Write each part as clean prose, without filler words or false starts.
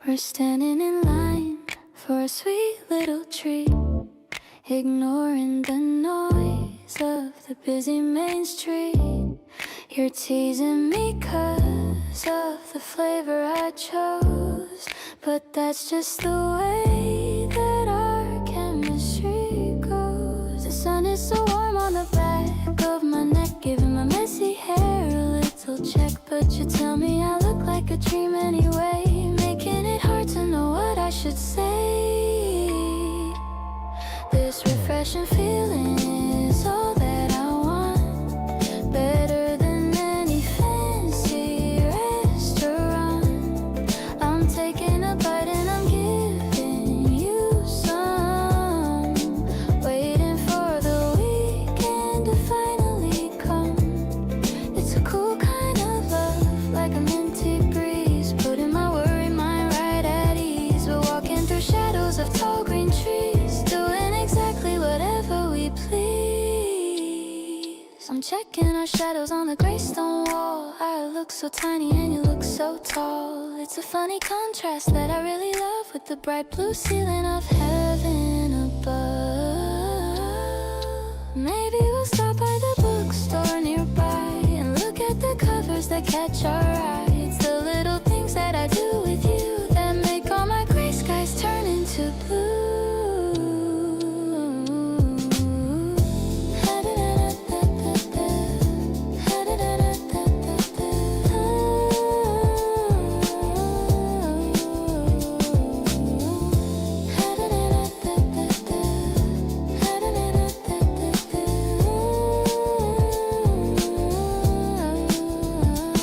We're standing in line for a sweet little treat, ignoring the noise of the busy main street. You're teasing me 'cause of the flavor I chose, but that's just the way that our chemistry goes. The sun is so warm on the back of my neck, giving my messy hair a little check. But you tell me I look like a dream anyway, making it hard to know what I should say. This refreshing feeling is all that I want, better than any fancy restaurant. I'm taking a bite and I'm giving you some, waiting for the weekend to finally come. It's a cool kind of love, like a minty breeze, putting my worried mind right at ease. We're walking through shadows of tall green trees, doing exactly whatever we please. I'm checking our shadows on the gray stone wall. I look so tiny and you look so tall. It's a funny contrast that I really love, with the bright blue ceiling of heaven above. Maybe we'll stop by the bookstore nearby and look at the covers that catch our eye. It's the little things that I do with you that make all my gray skies turn into blue.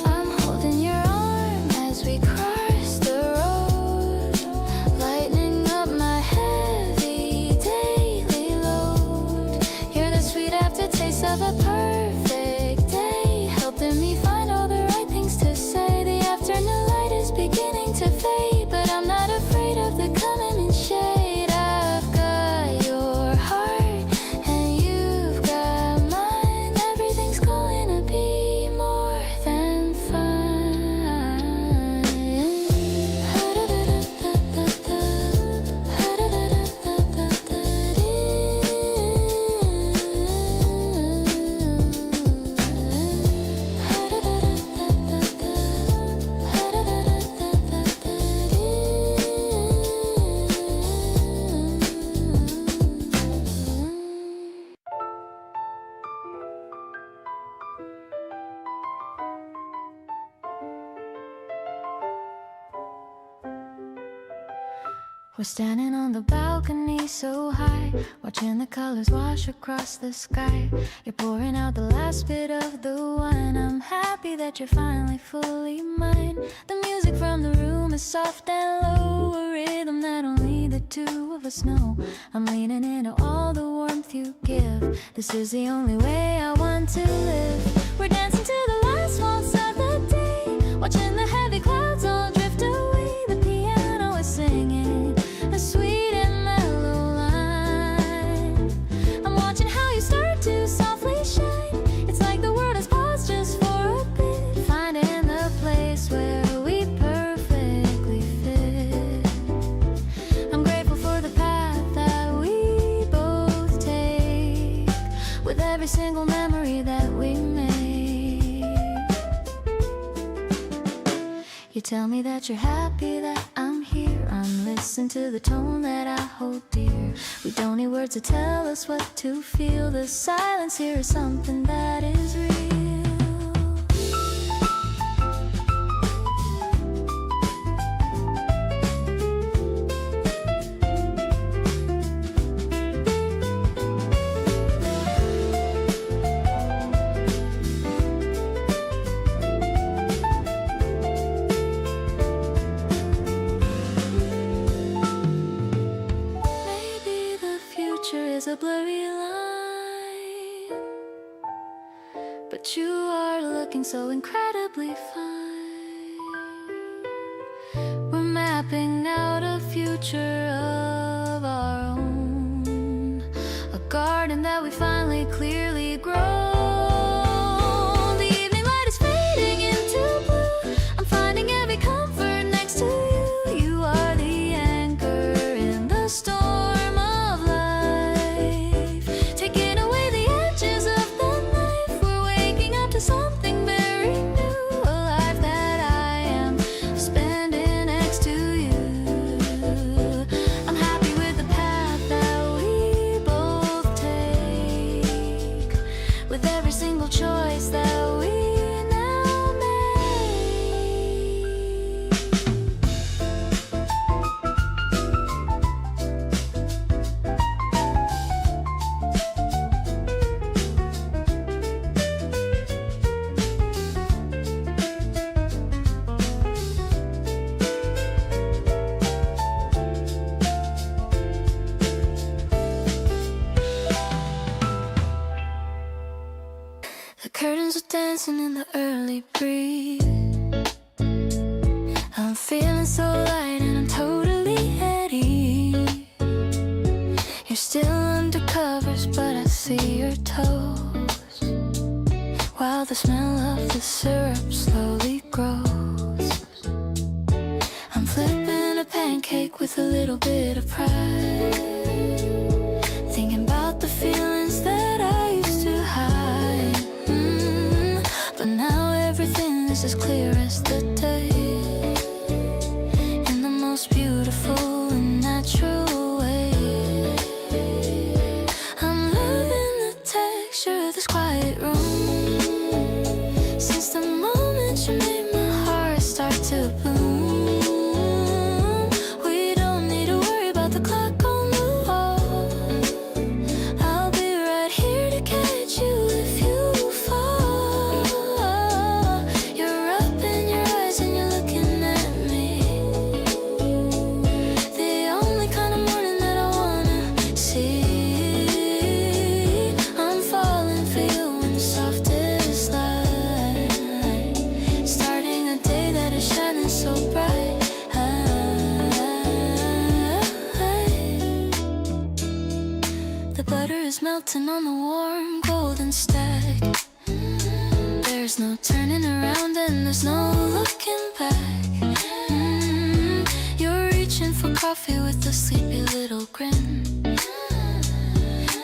I'm holding your arm as we cross the road, lightening up my heavy daily load. You're the sweet aftertaste of a perfect day, helping me find all the right things to say. The afternoon light is beginning to fade, but I'm not afraid of the coming in shade. I've got your heart and you've got mine. Everything's going to be more than We're standing on the balcony so high, watching the colors wash across the sky. You're pouring out the last bit of the wine. I'm happy that you're finally fully mine. The music from the room is soft and low, a rhythm that only the two of us know. I'm leaning into all the warmth you give. This is the only way I want to live. We're dancing to the last waltz of the day, watching the heavy clouds all drift away. The piano is singing a sweet and mellow line. I'm watching how you start to softly shine. It's like the world has paused just for a bit, finding the place where we perfectly fit. I'm grateful for the path that we both take, with every single memory that we make. You tell me that you're happy that I'm here. I'm listening to the tone that I hold dear. We don't need words to tell us what to feel. The silence here is something that is real. Maybe the future is a blurry line, but you are looking so incredibly fine. We're mapping out a future of our own, a garden that we finally clearly grow. The evening light is fading into blue. I'm finding every comfort next to you. You are feeling so light and I'm totally at ease. You're still under covers, but I see your toes, while the smell of the syrup slowly grows. I'm flipping a pancake with a little bit of pride, thinking about the feelings that I used to hide. But now everything is as clear as the day, in the most beautiful and natural way. I'm loving the texture of this quiet room, since the moment you made my heart start to boom. We don't need to worry about the clock on the wall. I'll be right here to catch you if you fall. You're up in your eyes and you're looking at me, the only kind of morning that I wanna see. I'm falling for you in the softest light, starting a day that is shining so bright. The butter is melting on the warm golden stack. There's no turning around and there's no looking back. You're reaching for coffee with a sleepy little grin.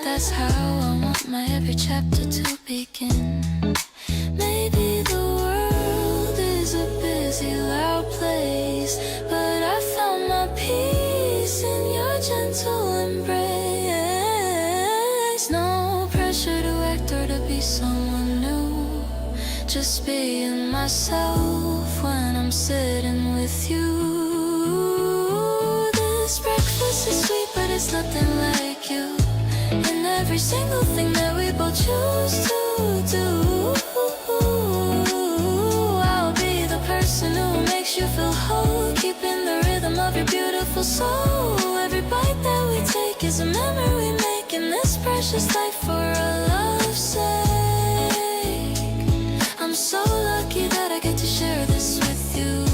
That's how I want my every chapter to begin. Maybe the world is a busy, loud place, but I found my peace in your gentle embrace. No pressure to act or to be someone new, just being myself when I'm sitting with you. This breakfast is sweet, but it's nothing like you, and every single thing that we both choose to do. I'll be the person who makes you feel whole, keeping the rhythm of your beautiful soul. Every bite that we take is a memory we make in this precious life for our love's sake. I'm so lucky that I get to share this with you,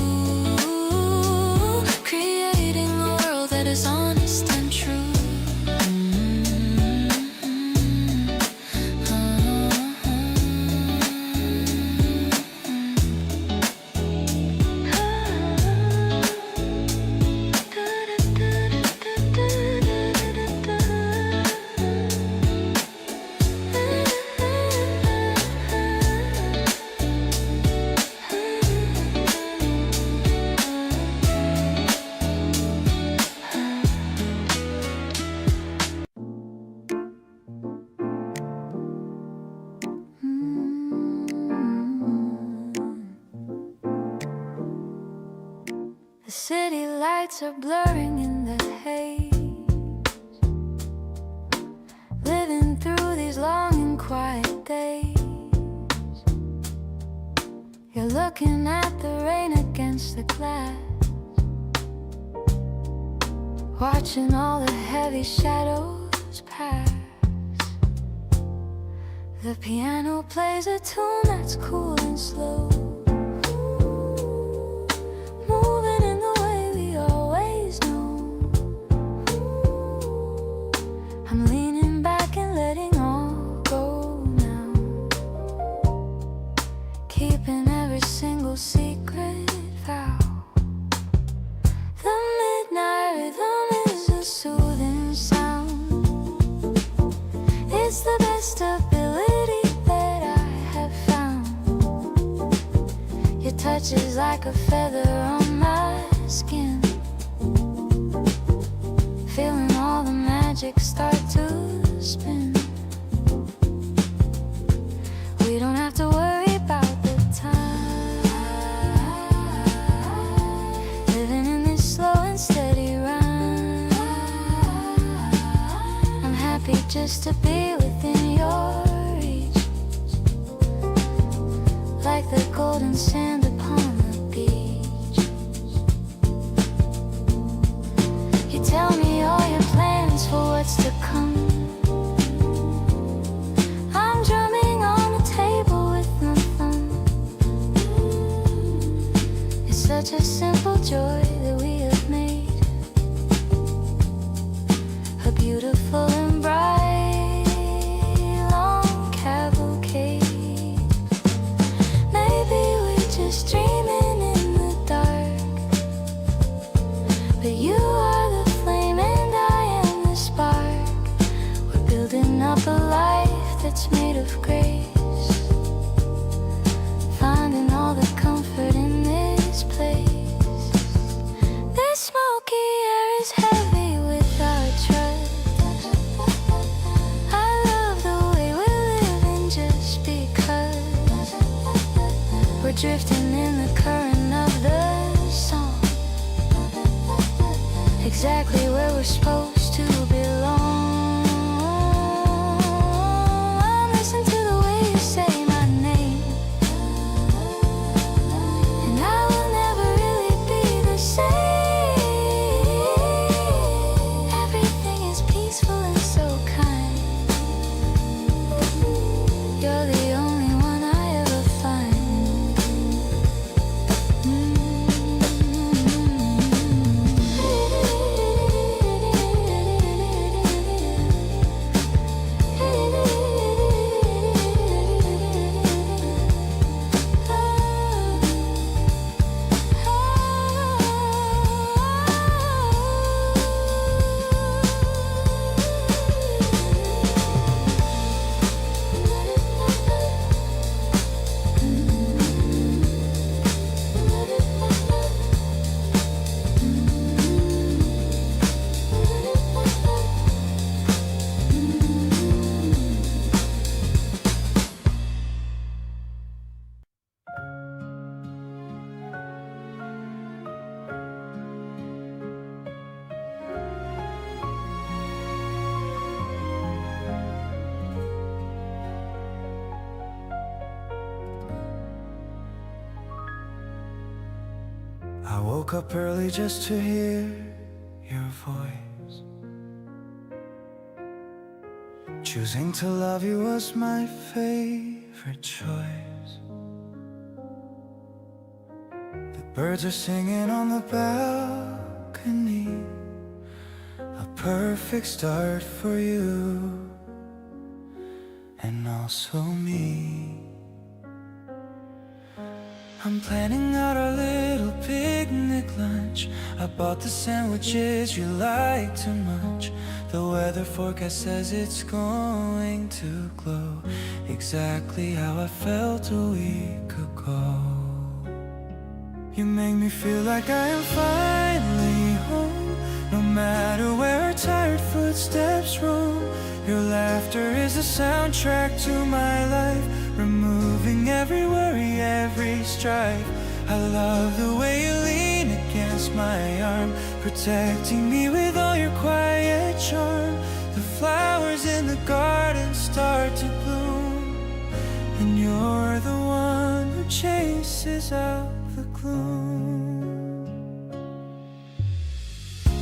creating a world that is honest and true. The city lights are blurring in the haze, living through these long and quiet days. You're looking at the rain against the glass, watching all the heavy shadows pass. The piano plays a tune that's cool and slow, moving in the way we always know. I'm leaning back and letting all go now, keeping every single secret vow. The midnight rhythm is a soothing sound. It's the best ability that I have found. Your touch is like a feather on my skin, feeling all the magic start to spin. We don't have to worry about the time, living in this slow and steady rhyme. I'm happy just to be within your reach, like the golden sand upon the beach. You tell me all your plans for what's to come. I'm drumming on the table with no thumb. It's such a simple joy exactly where we're supposed to belong. Listen to the way you say my name, and I will never really be the same. Everything is peaceful and so kind. You're the only one I ever find. I woke up early just to hear your voice. Choosing to love you was my favorite choice. The birds are singing on the balcony, a perfect start for you and also me. I'm planning out our little picnic lunch. I bought the sandwiches you like too much. The weather forecast says it's going to glow exactly how I felt a week ago. You make me feel like I am finally home, no matter where our tired footsteps roam. Your laughter is a soundtrack to my life, removing every worry, every strife. I love the way you lean against my arm, protecting me with all your quiet charm. The flowers in the garden start to bloom, and you're the one who chases out the gloom.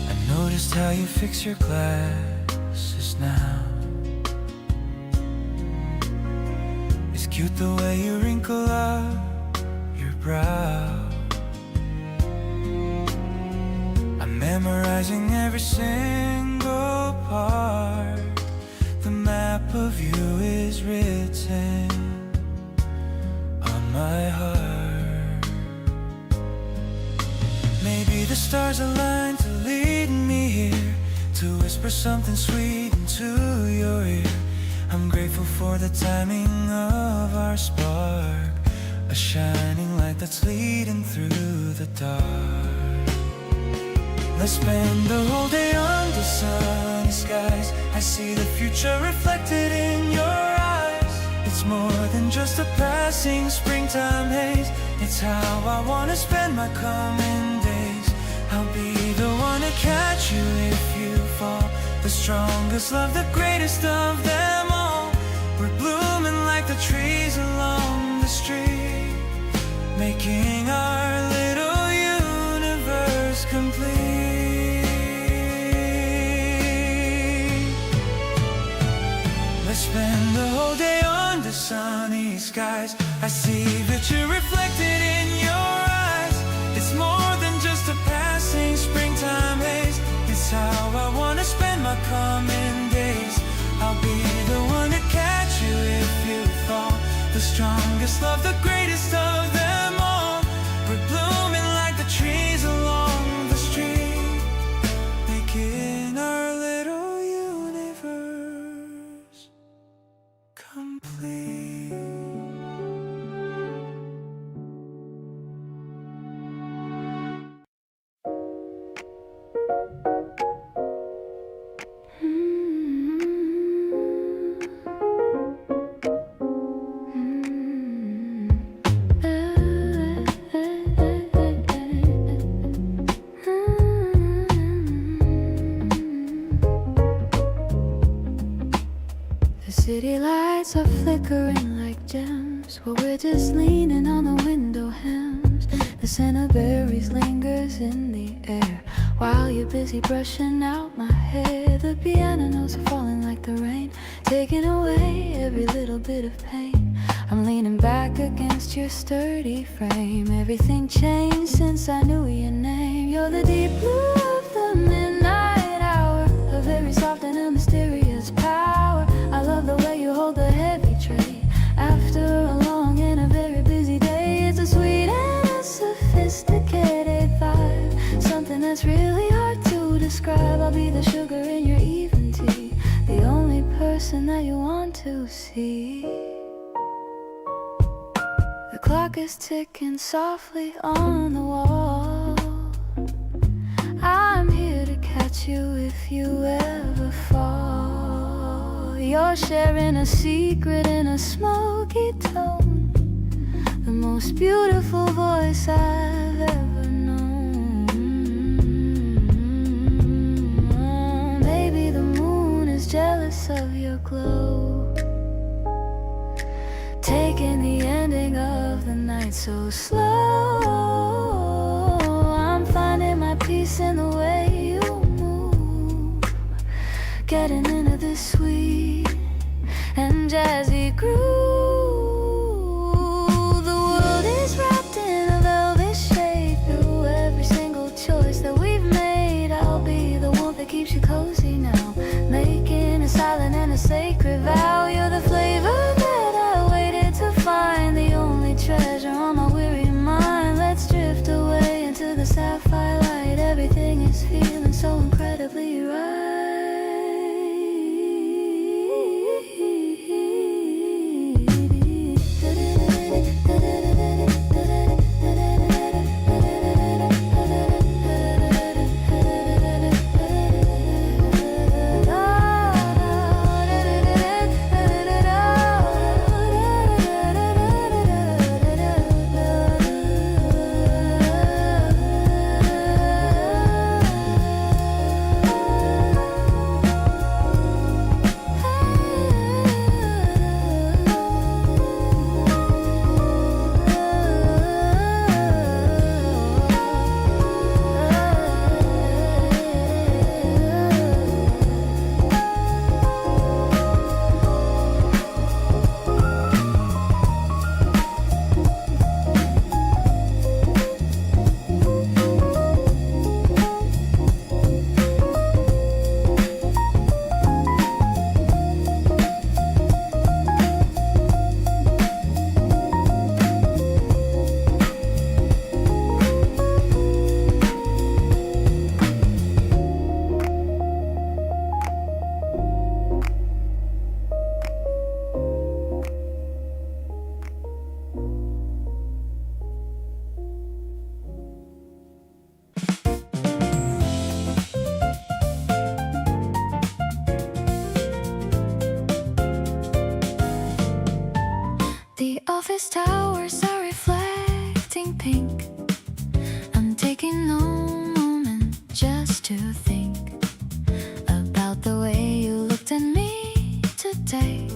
I noticed how you fix your glasses now. It's cute the way you wrinkle up your brow. I'm memorizing every single part. The map of you is written on my heart. Maybe the stars aligned to lead me here, to whisper something sweet into your ear. I'm grateful for the timing of our spark, a shining light that's leading through the dark. Let's spend the whole day under sunny skies. I see the future reflected in your eyes. It's more than just a passing springtime haze. It's how I wanna spend my coming days. I'll be the one to catch you if you fall. The strongest love, the greatest of them all. We're blooming like the trees along the street, making our little universe complete. Let's spend the whole day under sunny skies. I see that you're reflected in your eyes. It's more than just a passing springtime haze. It's how I wanna spend my coming days. I'll be the one to catch you if you fall. The strongest love, the greatest of them all. We're blooming like the trees along the street, making our little universe complete. city lights are flickering like gems, while we're just leaning on the window hems. The scent of berries lingers in the air while you're busy brushing out my hair. The piano notes are falling like the rain, taking away every little bit of pain. I'm leaning back against your sturdy frame. Everything changed since I knew your name. You're the deep blue of the midnight hour, a very soft and a mysterious power. I love the way you hold the heavy tray after a long and a very busy day. It's a sweet and a sophisticated vibe, something that's really hard to describe. I'll be the sugar in your even tea, the only person that you want to see. The clock is ticking softly on the wall. I'm here to catch you if you ever fall. You're sharing a secret in a smoky tone, the most beautiful voice I've ever known. Maybe the moon is jealous of your glow, taking the ending of the night so slow. I'm finding my peace in the way you move, getting into this sweet and jazzy groove. The world is wrapped in a velvet shade through every single choice that we've made. I'll be the warmth that keeps you cozy now, making a silent and a sacred vow. You're the flavor that I waited to find, the only treasure on my weary mind. Let's drift away into the sapphire light. Everything is feeling so incredibly right. The office towers are reflecting pink. I'm taking no moment just to think about the way you looked at me today,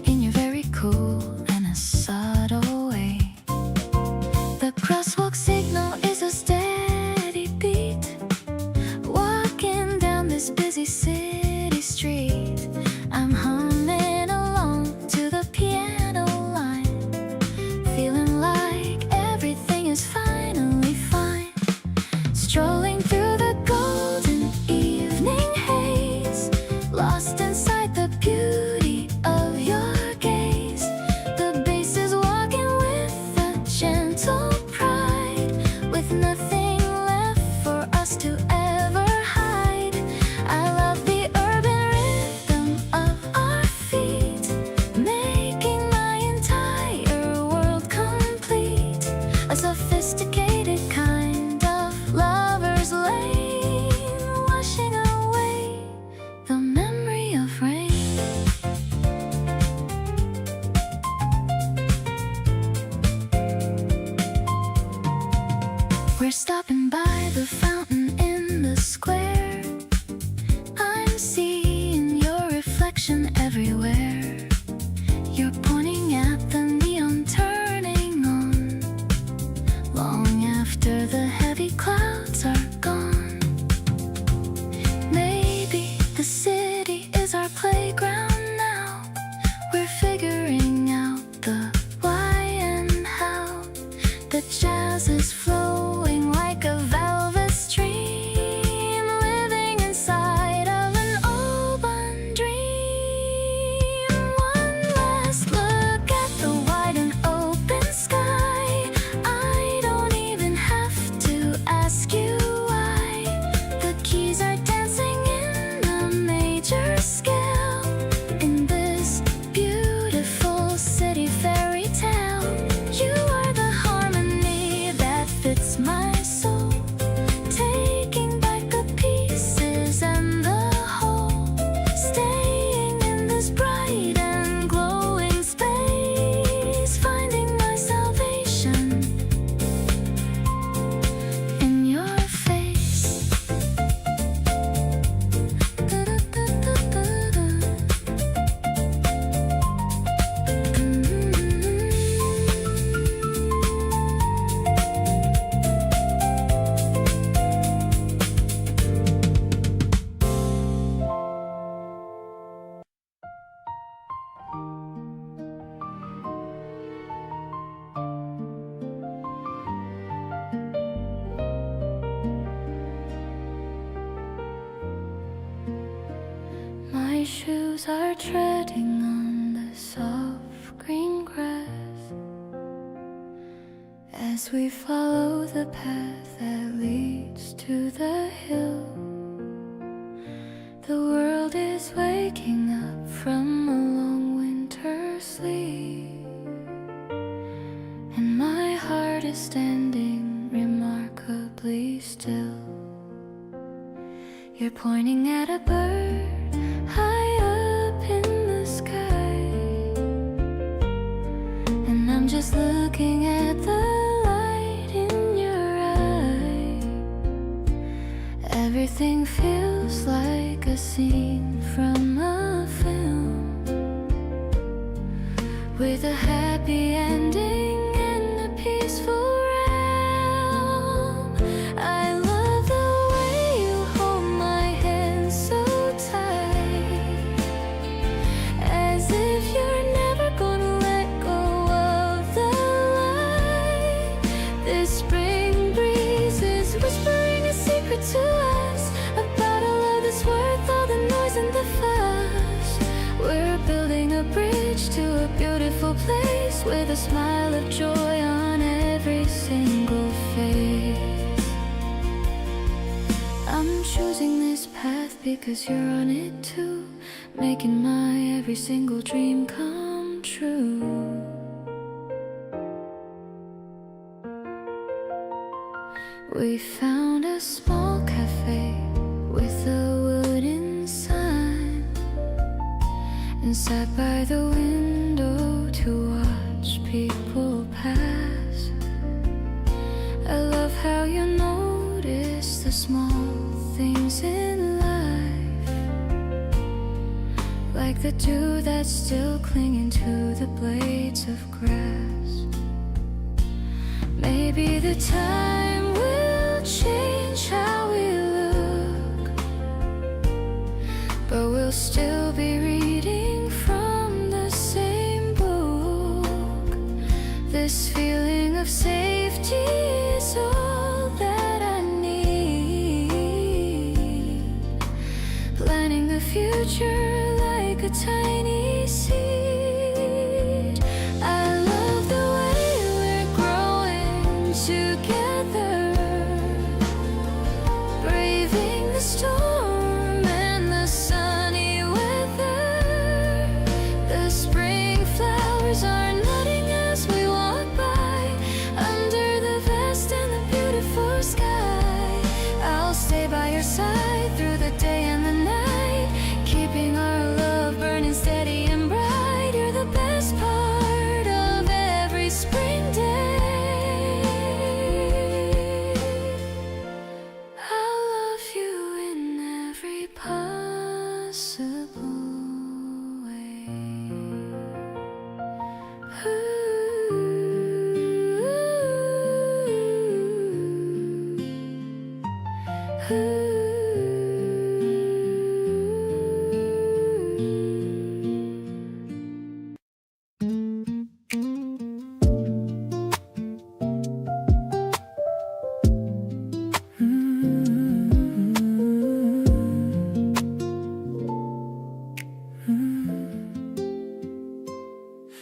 in your very cool and a subtle way. The crosswalk signal is a steady beat, walking down this busy city street. I'm humming along to the piano line, feeling like everything is finally fine. Strolling through the golden evening haze, lost inside the beauty of your gaze. The bass is walking with a gentle pride, with nothing left for us to ever hide. I love the urban rhythm of our feet, making my entire world complete. A sophisticated kind of lover's lane, washing away the memory of rain. We're stopping by the fountain in the square. I'm seeing your reflection everywhere. ask you why the keys are dancing in a major scale in this beautiful city fairy tale. You are the harmony that fits my soul, taking back the pieces and the whole, staying in this bright and glowing space, finding my salvation in your face. My shoes are treading on the soft green grass as we follow the path that leads to the hill. The world is waking up from a long winter sleep, and my heart is standing remarkably still. You're pointing at a bird high up in the sky, and I'm just looking at the light in your eye. Everything feels like a scene from a film, with a happy ending and a peaceful realm. I love the way you hold my hand so tight, as if you're never gonna let go of the light. This spring breeze is whispering a secret to us about a love that's worth all the noise and the fuss. We're building a bridge to a beautiful place with a smile of joy on every single face. I'm choosing this path because you're on it too, making my every single dream come true. We found a small cafe with a wooden sign, and sat by the window to watch people pass. I love how you notice the small things in life, like the dew that's still clinging to the blades of grass. Maybe the time will change how we look, but we'll still be reading from the same book. This feeling of safety is all that I need, planning the future like a tiny seed. I love the way we're growing together, braving the storm and the sunny weather. The spring flowers are nodding as we walk by, under the vast and the beautiful sky. I'll stay by your side through the day and the night, keeping our love burning steady and bright. You're the best part of every spring day. I love you in every possible way.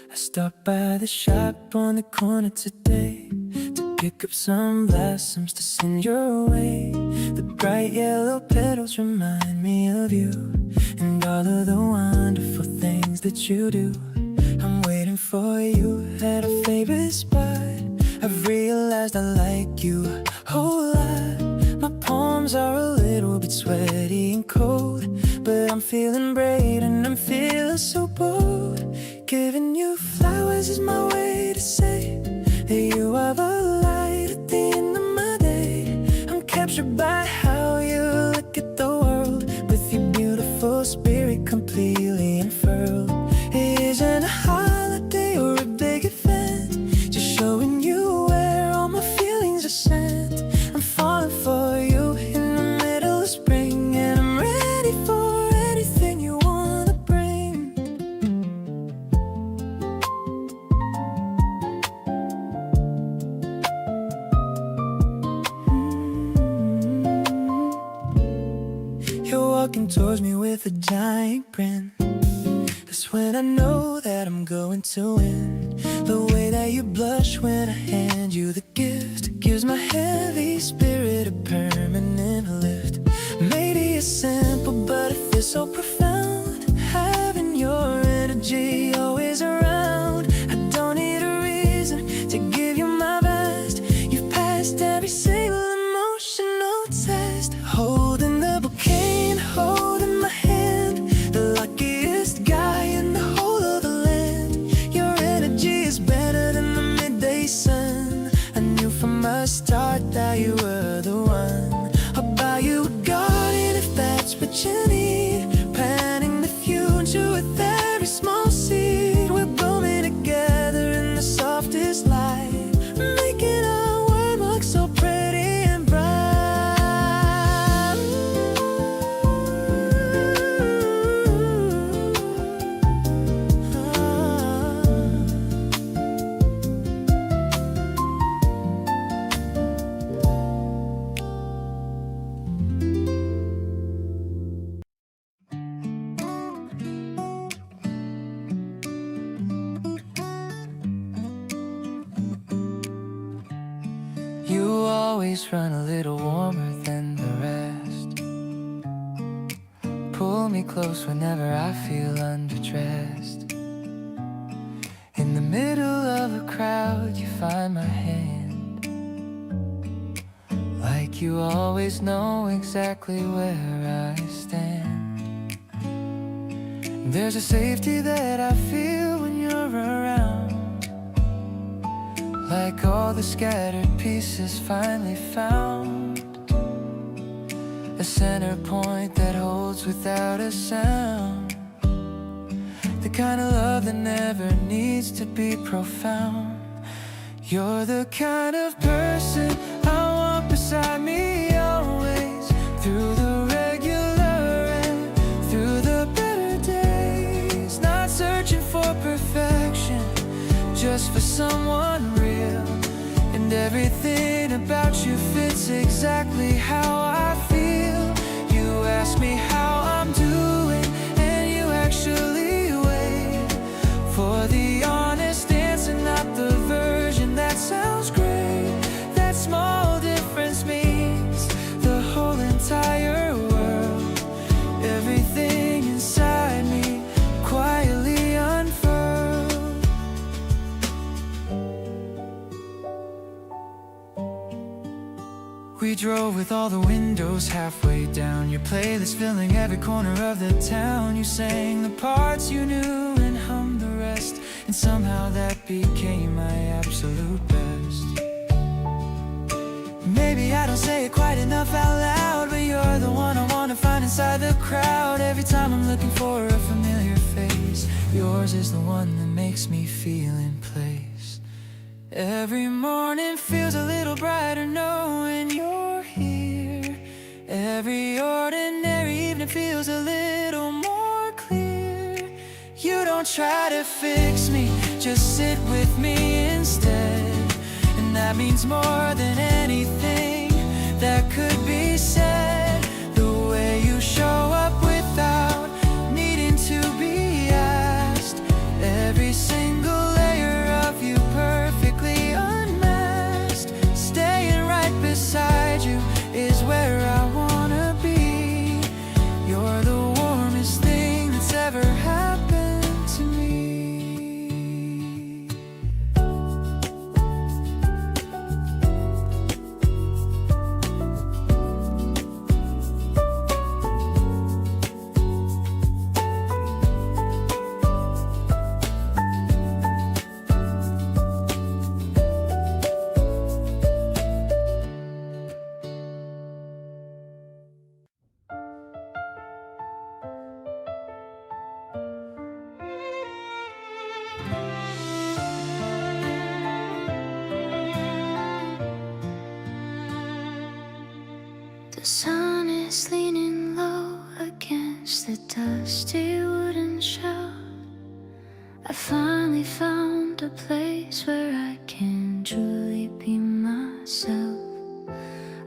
I stopped by the shop on the corner today to Pick up some blossoms to send your way. The bright yellow petals remind me of you and all of the wonderful things that you do. I'm waiting for you at a favorite spot. I've realized I like you a whole lot. My palms are a little bit sweaty and cold, but I'm feeling brave and I'm feeling so bold. Giving you flowers is my way to say that you are the light at the end of my day. I'm captured by how you look at the world, with your beautiful spirit completely unfurled. It isn't a holiday or a big event, just showing you where all my feelings are sent. I'm falling for you in the middle of spring, and I'm ready for anything you wanna bring. You're walking towards me with a giant grin. That's when I know that I'm going to win. The way that you blush when I hand you the gift gives my heavy spirit a permanent lift. Maybe it's simple, but it feels so profound. Having your energy always around. I don't need a reason to give you my best. You've passed every single emotional test. Holding the bouquet and holding my hand, the luckiest guy in the whole of the land. Your energy is better than the midday sun. I knew from the start that you were the one. I'll buy you a garden if that's what you need. Planting the future with every small seed. We're blooming together in the softest light, making our world look so pretty and bright. You always run a little warmer than the rest. Pull me close whenever I feel underdressed. In the middle of a crowd, you find my hand. Like you always know exactly where I stand. There's a safety that I feel when you're around. Like all the scattered pieces finally found a center point that holds without a sound. The kind of love that never needs to be profound. You're the kind of person I want beside me always, through the regular and through the better days. Not searching for perfection, just for someone real. And everything about you fits exactly how I feel. You ask me how I'm doing, and you actually wait for the honest answer, not the version that sounds great. That small difference means the whole entire world. Everything inside me quietly unfurled. We drove with all the windows halfway down, your playlist filling every corner of the town. You sang the parts you knew and hummed the rest, and somehow that became my absolute best. Maybe I don't say it quite enough out loud, but you're the one I want to find inside the crowd. Every time I'm looking for a familiar face, yours is the one that makes me feel in place. Every morning feels a little brighter knowing you're here. Every ordinary evening feels a little more clear. You don't try to fix me, just sit with me instead. And that means more than anything that could be said. The way you show up without needing to be asked. Every single layer of you perfectly unmasked. The sun is leaning low against the dusty wooden shell. I finally found a place where I can truly be myself.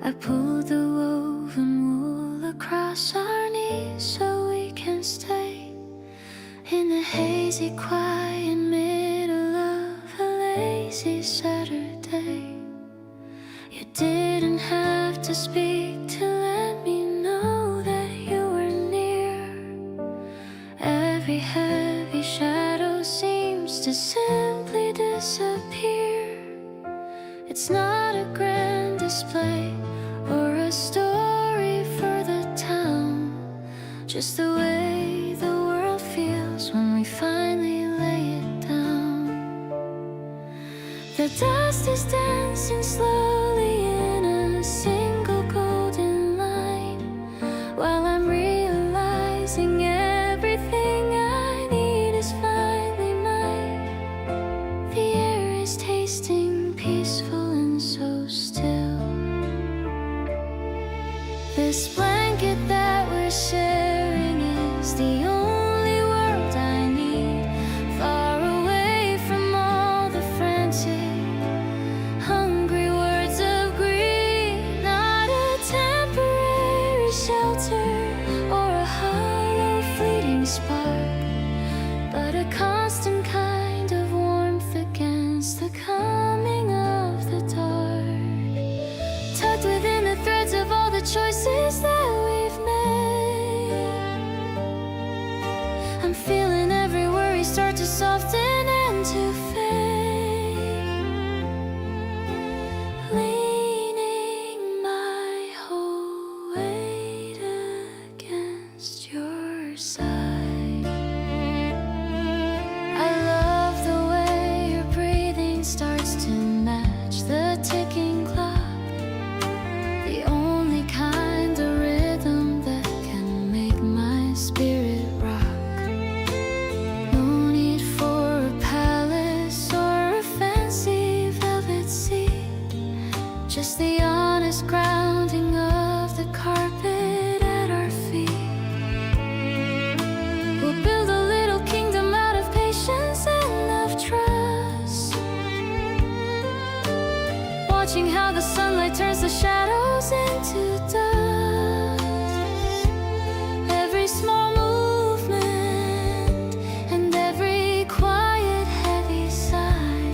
I pulled the woven wool across our knees so we can stay in the hazy, quiet middle of a lazy Saturday. You didn't have to speak to let me know that you were near. Every heavy shadow seems to simply disappear. It's not a grand display or a story for the town, just the way the world feels when we finally lay it down. The dust is dancing slowly in a single golden line, while I'm realizing everything I need is finally mine. The air is tasting peaceful and so still. This blanket that we're sharing is the only world I need, far away from all the frantic, hungry words of greed. Not a temporary shelter or a hollow fleeting spark, but a constant kind of warmth against the coming of the dark. Tucked within the threads of all the choices that we've made, I'm feeling every worry start to soften and to fade, leaning my whole weight against your side. I love the way your breathing starts to match the ticking clock, the only kind of rhythm that can make my spirit rock. No need for a palace or a fancy velvet seat, just the honest grounding of the carpet at our feet. We'll build a little kingdom out of patience and of trust, watching how the sunlight turns the shadows into dust. Every small movement and every quiet heavy sigh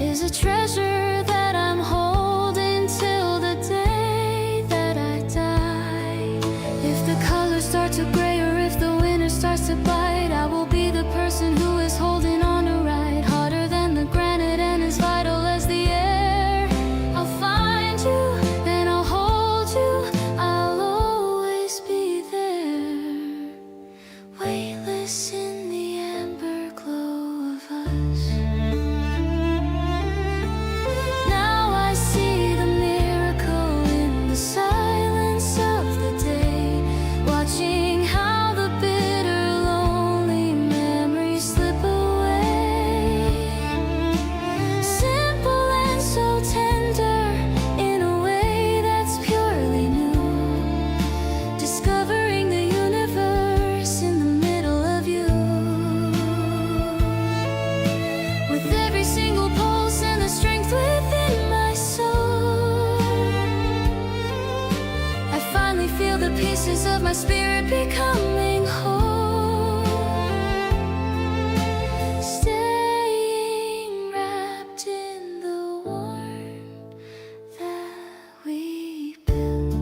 is a treasure that I'm holding till the day that I die. If the colors start to gray or if the winter starts to bite, I will be the person who is holding on to right, harder than the granite and as vital as the air. I'll find you and I'll hold you, I'll always be there, weightless in the amber glow of us. Now I see the miracle in the silence of the day, watching how the bitter, lonely memories slip away. Simple and so tender in a way that's purely new, discovering the universe in the middle of you. With every single pulse and the strength within my soul, I finally feel the pieces of my spirit becoming whole, staying wrapped in the warmth that we built.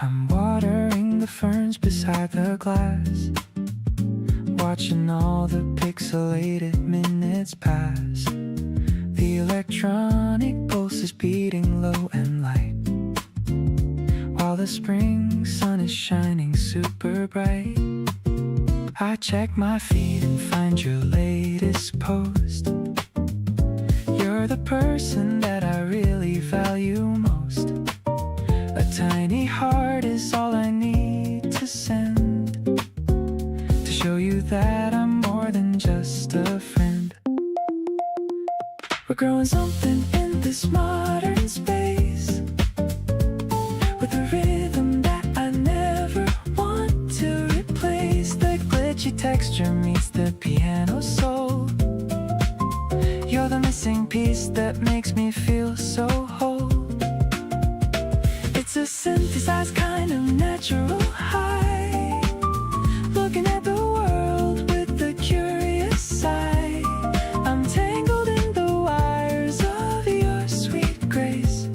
I'm watering the ferns beside the glass, watching all the pixelated minutes pass. The electronic pulse is beating low and light. the spring sun is shining super bright. I check my feed and find your latest post. You're the person that I really value most. A tiny heart is all I need to send to show you that I'm more than just a friend. We're growing something in this modern space with a rhythm that I never want to replace. The glitchy texture meets the piano soul. You're the missing piece that makes me feel so whole. It's a synthesized kind of natural high, looking at the world with a curious side. I'm tangled in the wires of your sweet grace,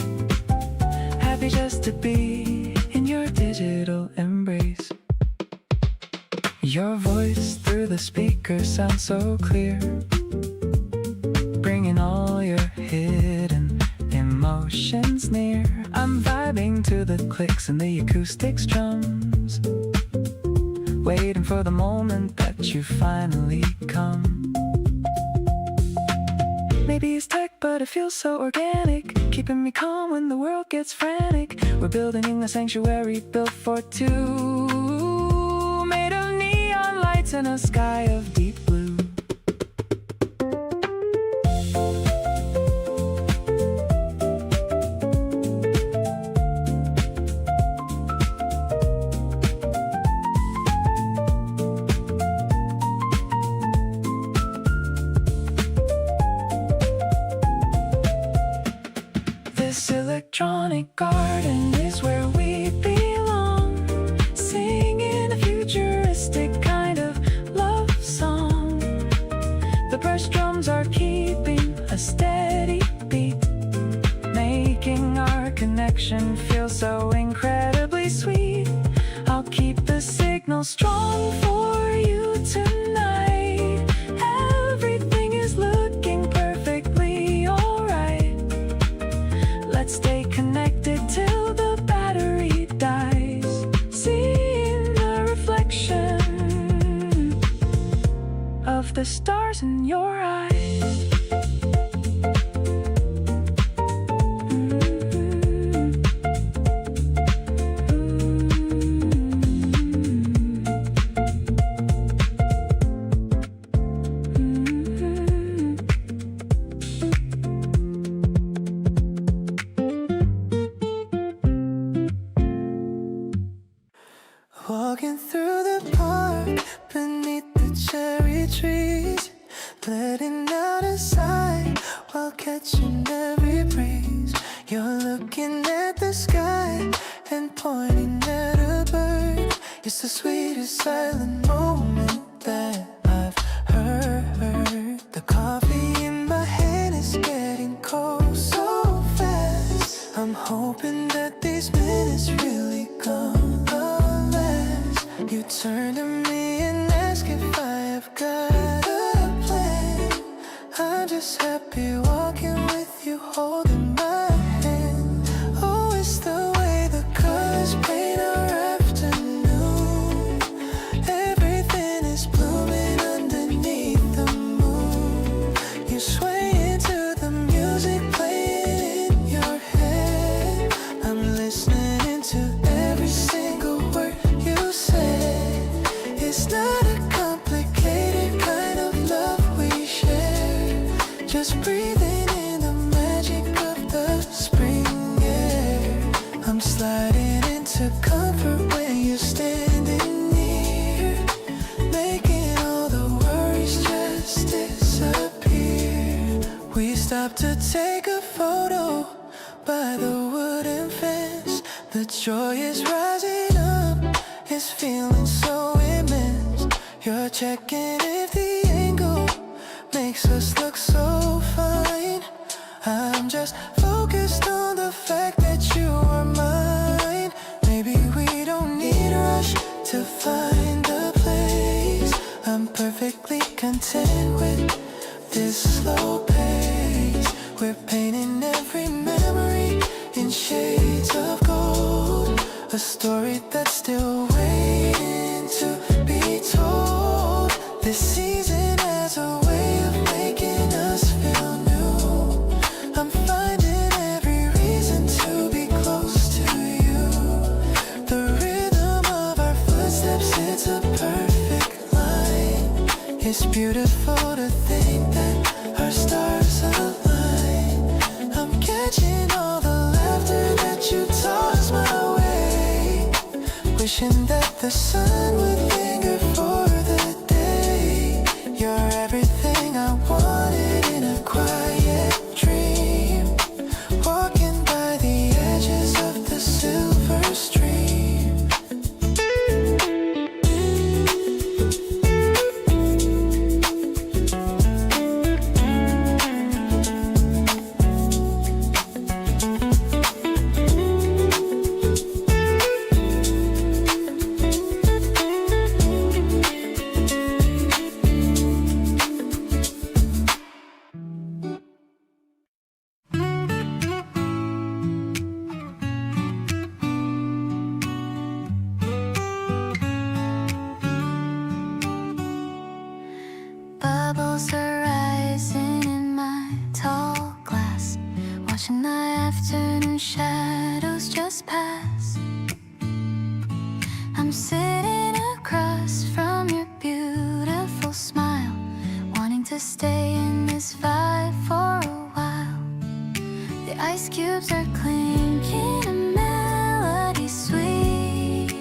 happy just to be in your digital embrace. Your voice through the speaker sounds so clear, bringing all your hidden emotions near. I'm vibing to the clicks and the acoustic strums, waiting for the moment that you finally come. Maybe it's tech, but it feels so organic, keeping me calm when the world gets frantic. We're building a sanctuary built for two, made of neon lights and a sky of deep blue. This electronic garden is where we belong, singing a futuristic kind of love song. The brush drums are keeping a steady beat, making our connection feel so incredibly sweet. I'll keep the signal strong for you tonight. Everything is looking perfectly alright. Let's stay connected till the battery dies, seeing the reflection of the stars in your eyes. Walking through the park beneath the cherry trees, letting out a sigh while catching every breeze. You're looking at the sky and pointing at a bird. It's the sweetest silent moment that I've heard. The coffee in my hand is getting cold so fast. I'm hoping that these minutes really gonna last. You turn to me and ask if I have got a plan. I'm just happy walking with you, holding my hand. Oh, it's the way the colors paint our afternoon. Everything is blooming underneath the moon. You sway into the music playing in your head. I'm listening to every single word you said. It's not a complicated kind of love we share, just breathing in the magic of the spring air. I'm sliding into comfort when you're standing near, making all the worries just disappear. We stopped to take a photo by the wooden fence. The joy is rising up, it's feeling so immense. You're checking if the angle makes us look so fine. I'm just focused on the fact that you are mine. Maybe we don't need a rush to find a place. I'm perfectly content with this slow pace. We're painting every memory in shades of gold. a story that's still waiting to be told. This season has a way of making us feel new. I'm finding every reason to be close to you. The rhythm of our footsteps, it's a perfect line. It's beautiful to think that our stars align. I'm catching all the laughter that you toss my way, wishing that the sun would linger for the day. You're everything I wanted in a quiet dream, walking by the edges of the silver stream. Bubbles are rising in my tall glass, watching the afternoon shadows just pass. I'm sitting across from your beautiful smile, wanting to stay in this vibe for a while. The ice cubes are clinking, a melody sweet,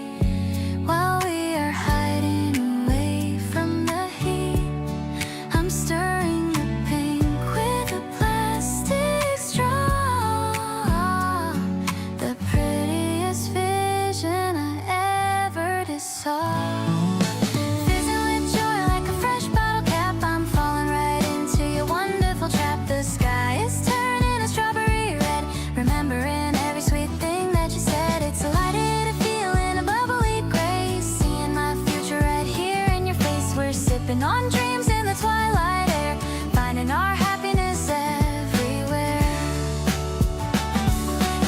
while we are hiding away from the heat. I'm stirring the pink with a plastic straw, the prettiest vision I ever saw. Fizzing with joy like a fresh bottle cap, I'm falling right into your wonderful trap. The sky is turning a strawberry red, remembering every sweet thing that you said. It's a lighted feeling, a bubbly grace, seeing my future right here in your face. We're sipping on dreams in the twilight air, finding our happiness everywhere.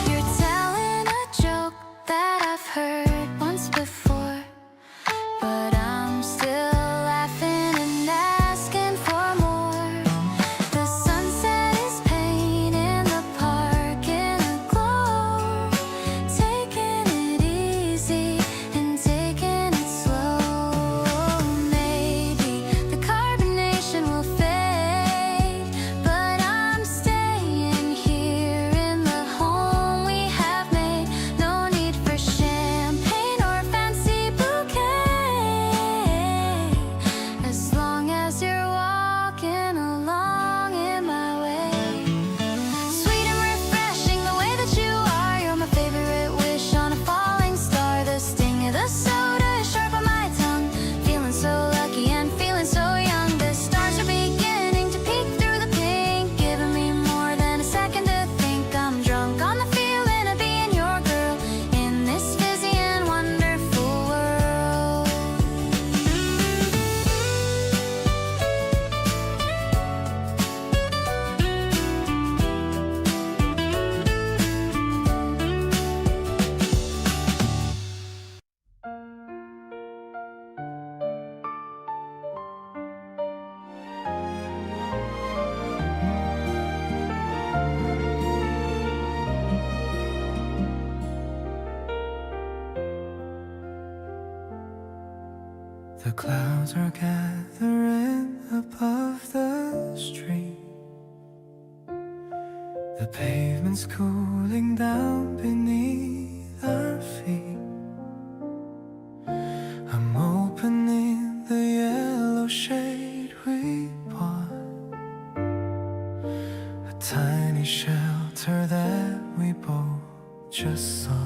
You're telling a joke that I've heard once before, but I'm still laughing and asking for more. The sunset is painting the park in a glow, taking it easy and taking it slow. Maybe the carbonation will fade, but I'm staying here in the home we have made. No need for champagne or a fancy bouquet, as long as you're walking along in my way. Sweet and refreshing the way that you are, you're my favorite wish on a falling star. The sting of the soda is sharp on my tongue, feeling so lucky and feeling so young. The stars are beginning to peek through the pink, giving me more than a second to think. I'm drunk on the feeling of being your girl in this fizzy and wonderful world. The clouds are gathering above the street. The pavement's cooling down beneath our feet. I'm opening the yellow shade we bought, a tiny shelter that we both just sought.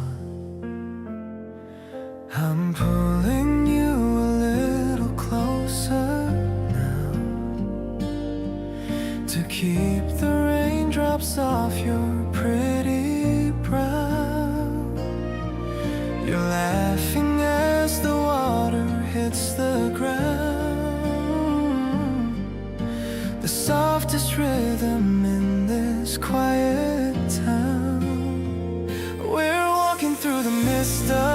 I'm pulling you a little closer now, to keep the raindrops off your pretty brow. You're laughing as the water hits the ground, the softest rhythm in this quiet town. We're walking through the mist of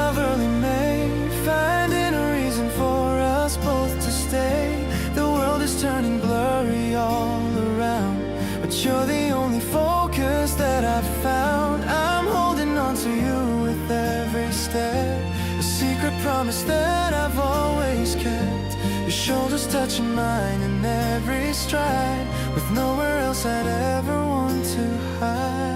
promise that I've always kept. Your shoulders touching mine in every stride, with nowhere else I'd ever want to hide.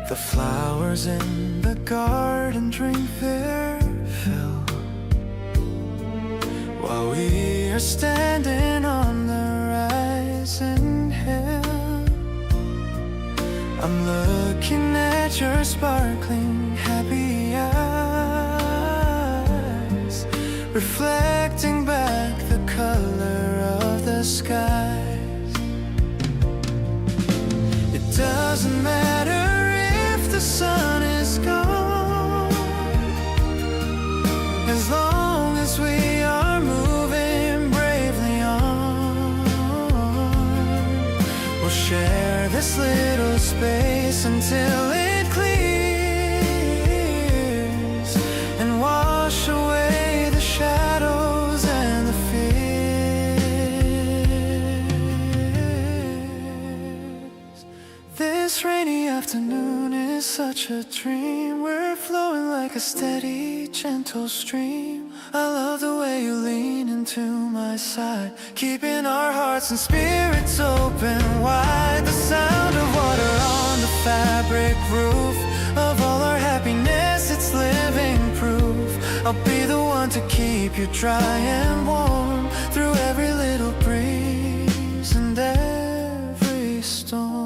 The flowers in the garden drink their fill, while we are standing on the rising hill. I'm looking at your sparkling happy eyes, reflecting back the color of the skies. It doesn't matter the sun is gone, as long as we are moving bravely on. We'll share this little space until it clears and wash away the shadows and the fears. This rainy afternoon is such a dream. We're flowing like a steady, gentle stream. I love the way you lean into my side, keeping our hearts and spirits open wide. The sound of water on the fabric roof of all our happiness, it's living proof. I'll be the one to keep you dry and warm through every little breeze and every storm.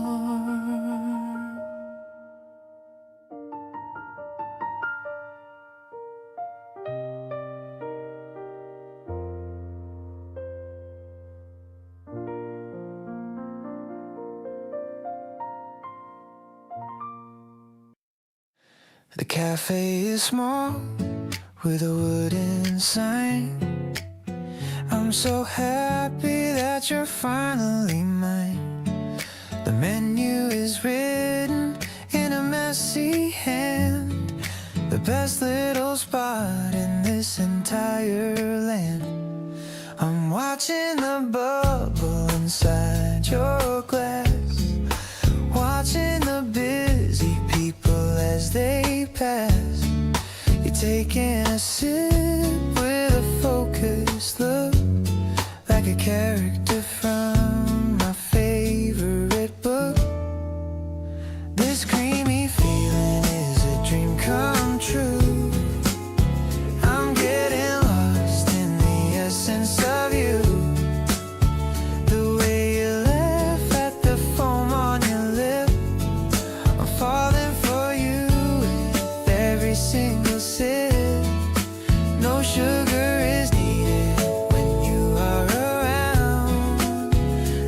The cafe is small with a wooden sign. I'm so happy that you're finally mine. The menu is written in a messy hand, the best little spot in this entire land. I'm watching the bubble inside your glass, watching the busy people as they pass. You're taking a sip with a focused look, like a character from my favorite book. This creamy feeling is a dream come true. I'm getting lost in the essence of you. The way you laugh at the foam on your lip, I'm falling for you with every single sip. No sugar is needed when you are around.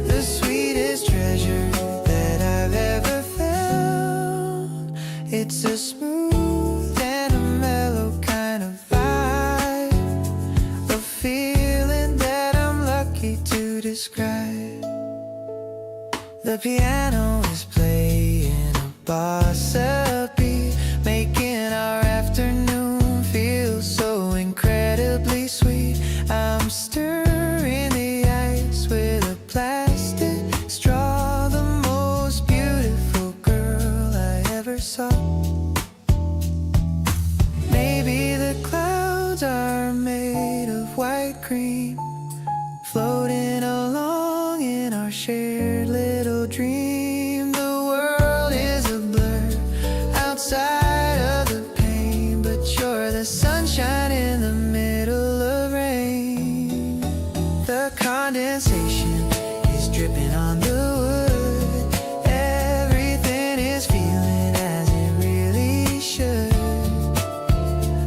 The sweetest treasure that I've ever found. It's a smooth and a mellow kind of vibe, a feeling that I'm lucky to describe. The piano is playing a bossa beat, making our afternoon feel so incredibly sweet. I'm stirring the ice with a plastic straw, the most beautiful girl I ever saw. Maybe the clouds are made of white cream, floating along in our shared little dream. The world is a blur outside of the pain, but you're the sunshine in the middle of rain. The condensation is dripping on the wood. Everything is feeling as it really should.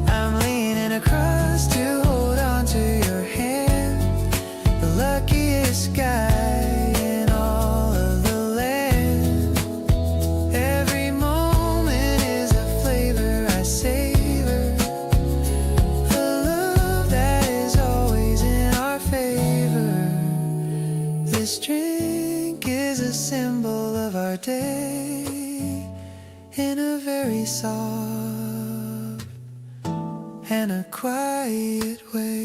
I'm leaning across to hold on to your hand, in a quiet way.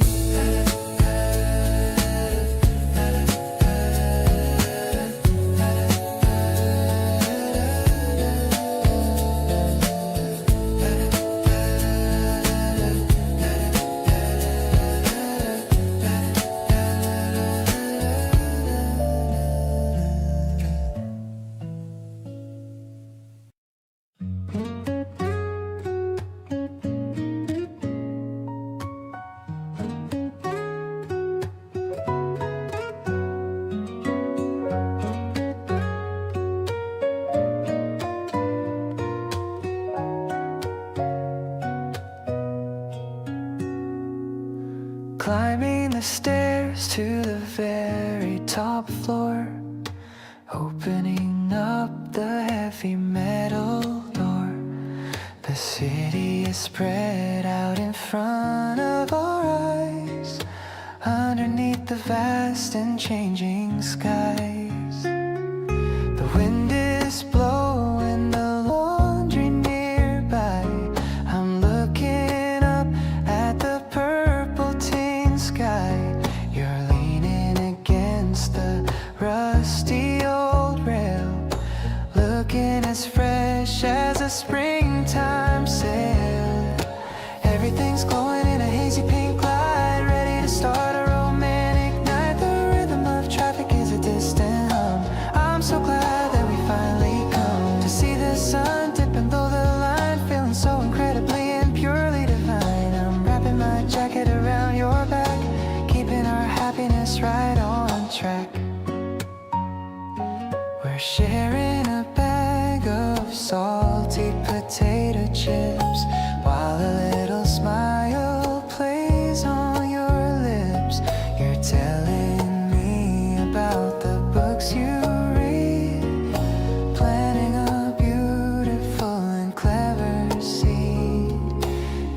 Climbing the stairs to the very top floor, opening up the heavy metal door. The city is spread out in front of our eyes, underneath the vast and changing skies. The wind is blowing the laundry nearby. I'm looking up at the purple teen sky. You're leaning against the rusty old rail, looking as fresh as a springtime sail. Everything's glowing in a hazy pink light, ready to start a romantic night. The rhythm of traffic is a distant hum. I'm so glad that we finally come to see the sun dipping below the line, feeling so incredibly and purely divine. I'm wrapping my jacket around your back, keeping our happiness right on track. We're sharing a bag of salty potato chips, while a little smile plays on your lips. You're telling me about the books you read, planting a beautiful and clever seed.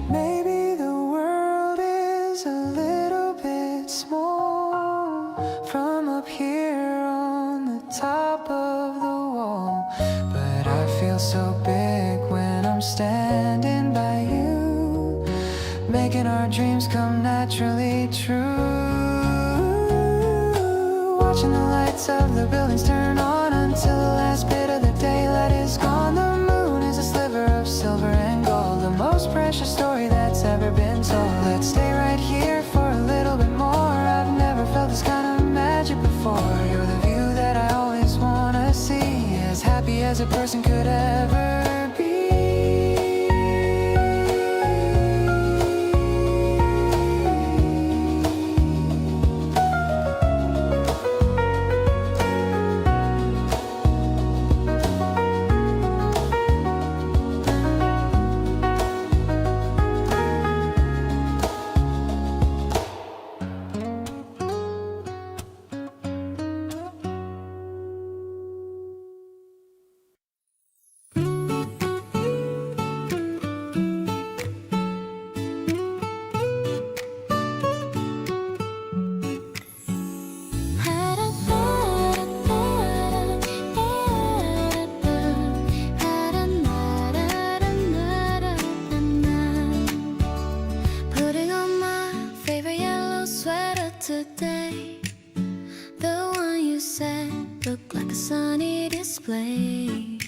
Maybe the world is a little bit small from up here on the top of the wall, but I feel so big when I'm standing by you, making our dreams come naturally true. Watching the lights of the buildings turn on until the last bit of the daylight is gone. The moon is a sliver of silver and gold, the most precious story that's ever been told. Let's stay right here for a little bit more. I've never felt this kind of magic before. You're the view that I always wanna see, as happy as a person could ever be. Putting on my favorite yellow sweater today, the one you said looked like a sunny display.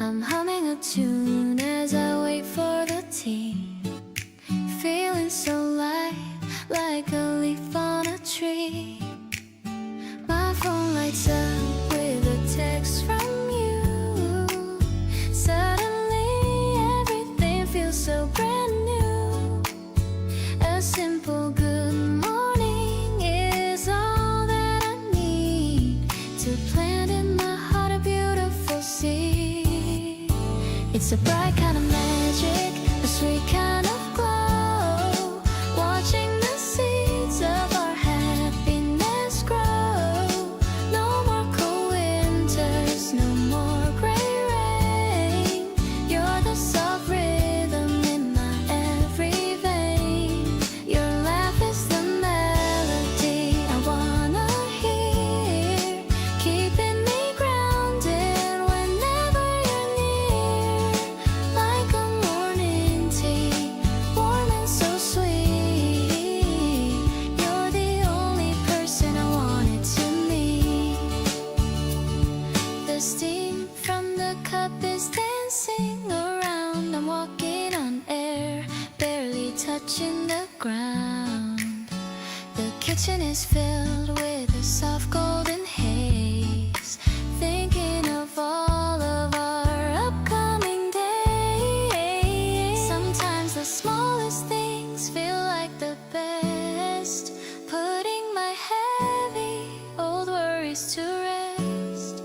I'm humming a tune as I wait for the tea, feeling so light, like a leaf on a tree. My phone lights up with a text from you. Suddenly everything feels so brand new. A simple good morning is all that I need to plant in my heart a beautiful seed. It's a bright kind of magic, a sweet kind of glow, watching the seeds of our happiness grow. No more cold winters, no more gray rain. You're the soft rhythm in my every vein. Your laugh is the melody I wanna hear, keeping me grounded whenever you're near. My reaching the ground. The kitchen is filled with a soft golden haze, thinking of all of our upcoming days. Sometimes the smallest things feel like the best, putting my heavy old worries to rest.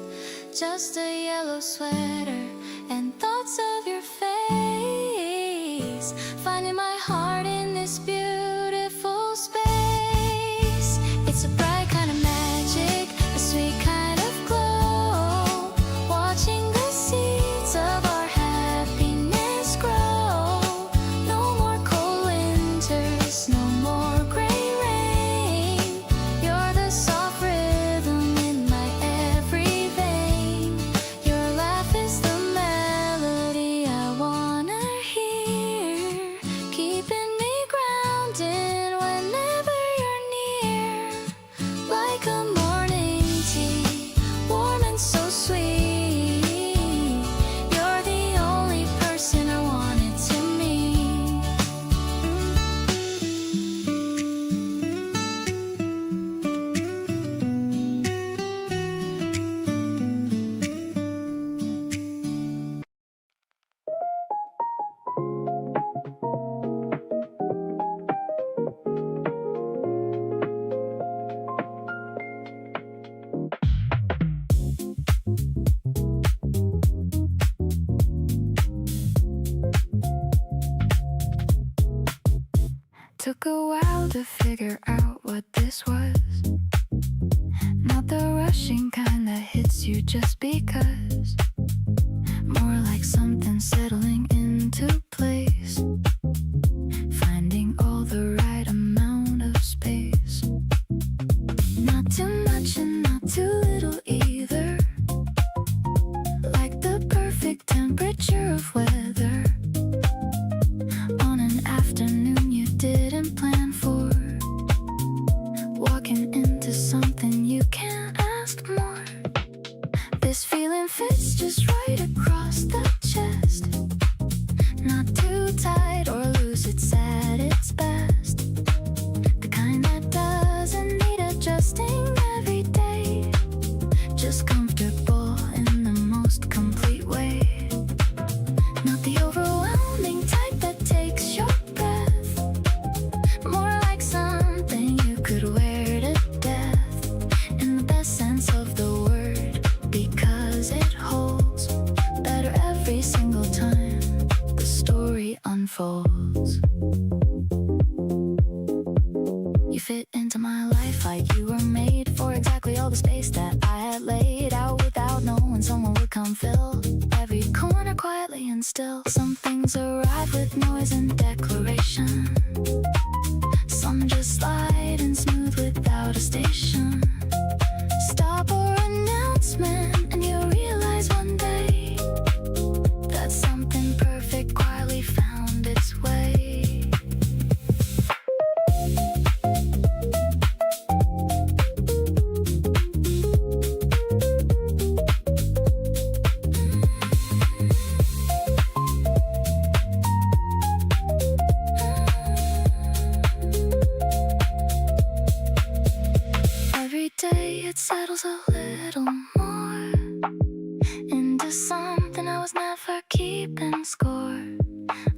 Just a yellow sweater and thoughts of your face, finding my heart in this beautiful space. It's a bright kind of magic, a sweet kind of glow, watching the seeds of our happiness grow. No more cold winters, no more gray rain. You're the soft rhythm in my every vein. Your laugh is the melody I wanna hear, keeping me grounded whenever you're near. Like a morning tea, warm and so sweet. You're the only person I wanted to meet. Took a while to figure out what this was. Not the rushing kind that hits you just because. More like something settling into place, finding all the right amount of space. Not too much and not too little either. Like the perfect temperature of weather on an afternoon you didn't plan for. Walking into something you can't ask more. This feeling fits just right across the chest. Not too tight or loose, it's at its best. The kind that doesn't need adjusting every day. Just comfortable in the most complete way. Not the overwhelming type that takes your breath. More like something you could wear to death, in the best sense of the word, because it holds better every single time the story unfolds. You fit into my life like you were made for exactly all the space that I had laid out without knowing someone would come fill every corner quietly and still. Some things arrive with noise and declaration, some just slide and smooth without a station. Stop or announcement and you realize one day that something perfect quietly found its way. Every day it settles a little more into something I was never keeping score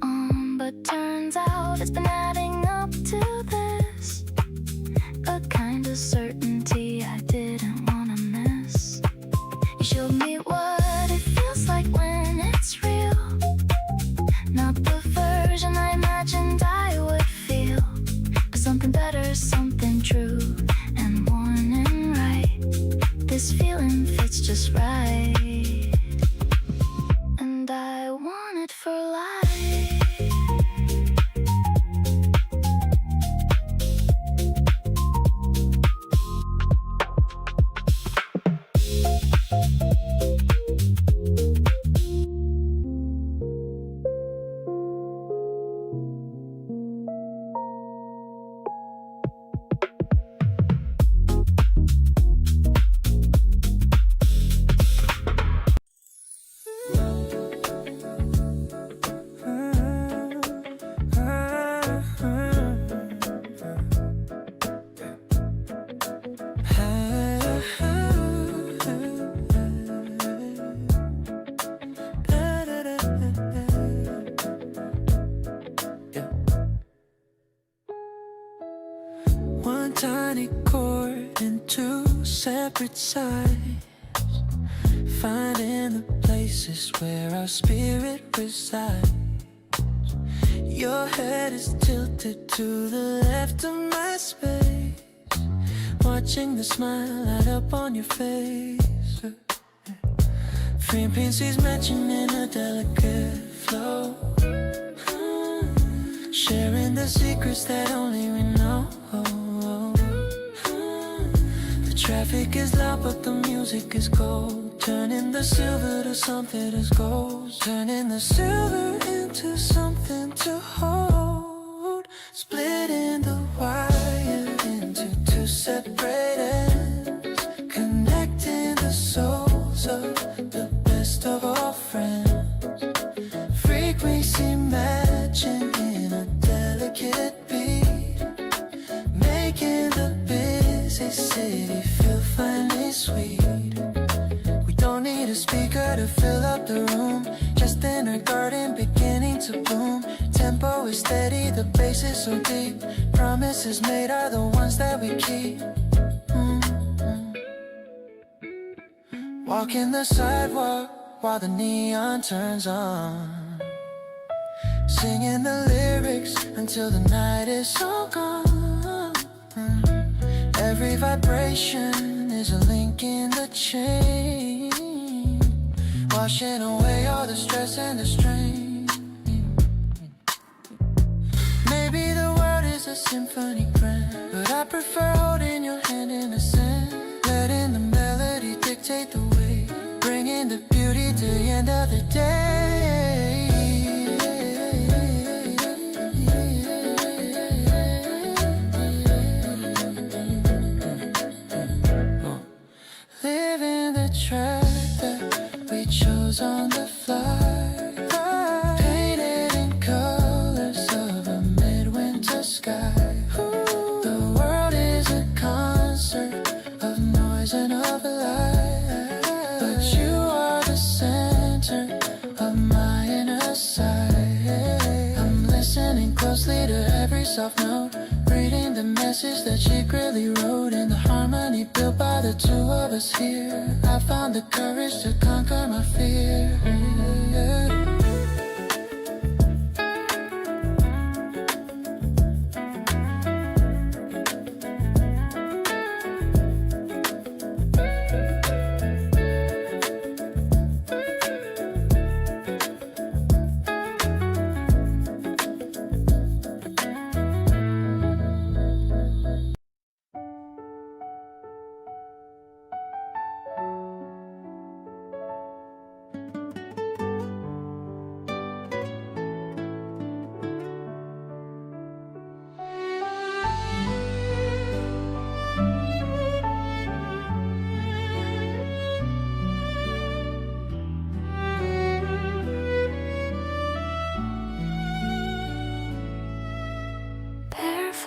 on. But turns out it's been adding up to this, a kind of certainty I didn't want to miss. You showed me what it feels like when it's real, not the version I imagined I would feel, but something better, something true and one and right. This feeling fits just right, and I want it for life. tiny chord in two separate sides, finding the places where our spirit resides. Your head is tilted to the left of my space, watching the smile light up on your face. Frequencies matching in a delicate flow, sharing the secrets that only we know. The traffic is loud but the music is gold, turning the silver to something as gold, turning the silver into something to hold, splitting the wire into two separate ends, connecting the souls of the best of all friends. Frequency matching in a delicate beat, making the busy city feel finely sweet. We don't need a speaker to fill up the room, just in our garden beginning to bloom. Tempo is steady, the bass is so deep, promises made are the ones that we keep. Walking the sidewalk while the neon turns on, singing the lyrics until the night is all gone. Every vibration is a link in the chain, washing away all the stress and the strain. Maybe the world is a symphony grand, but I prefer holding your hand in the sand, letting the melody dictate the way, bringing the beauty to the end of the day. Living the track that we chose on the fly, painted in colors of a midwinter sky. The world is a concert of noise and of light, but you are the center of my inner side. I'm listening closely to every soft note, reading the message that she secretly wrote in the harmony built by the two of us here. I found the courage to conquer my fear.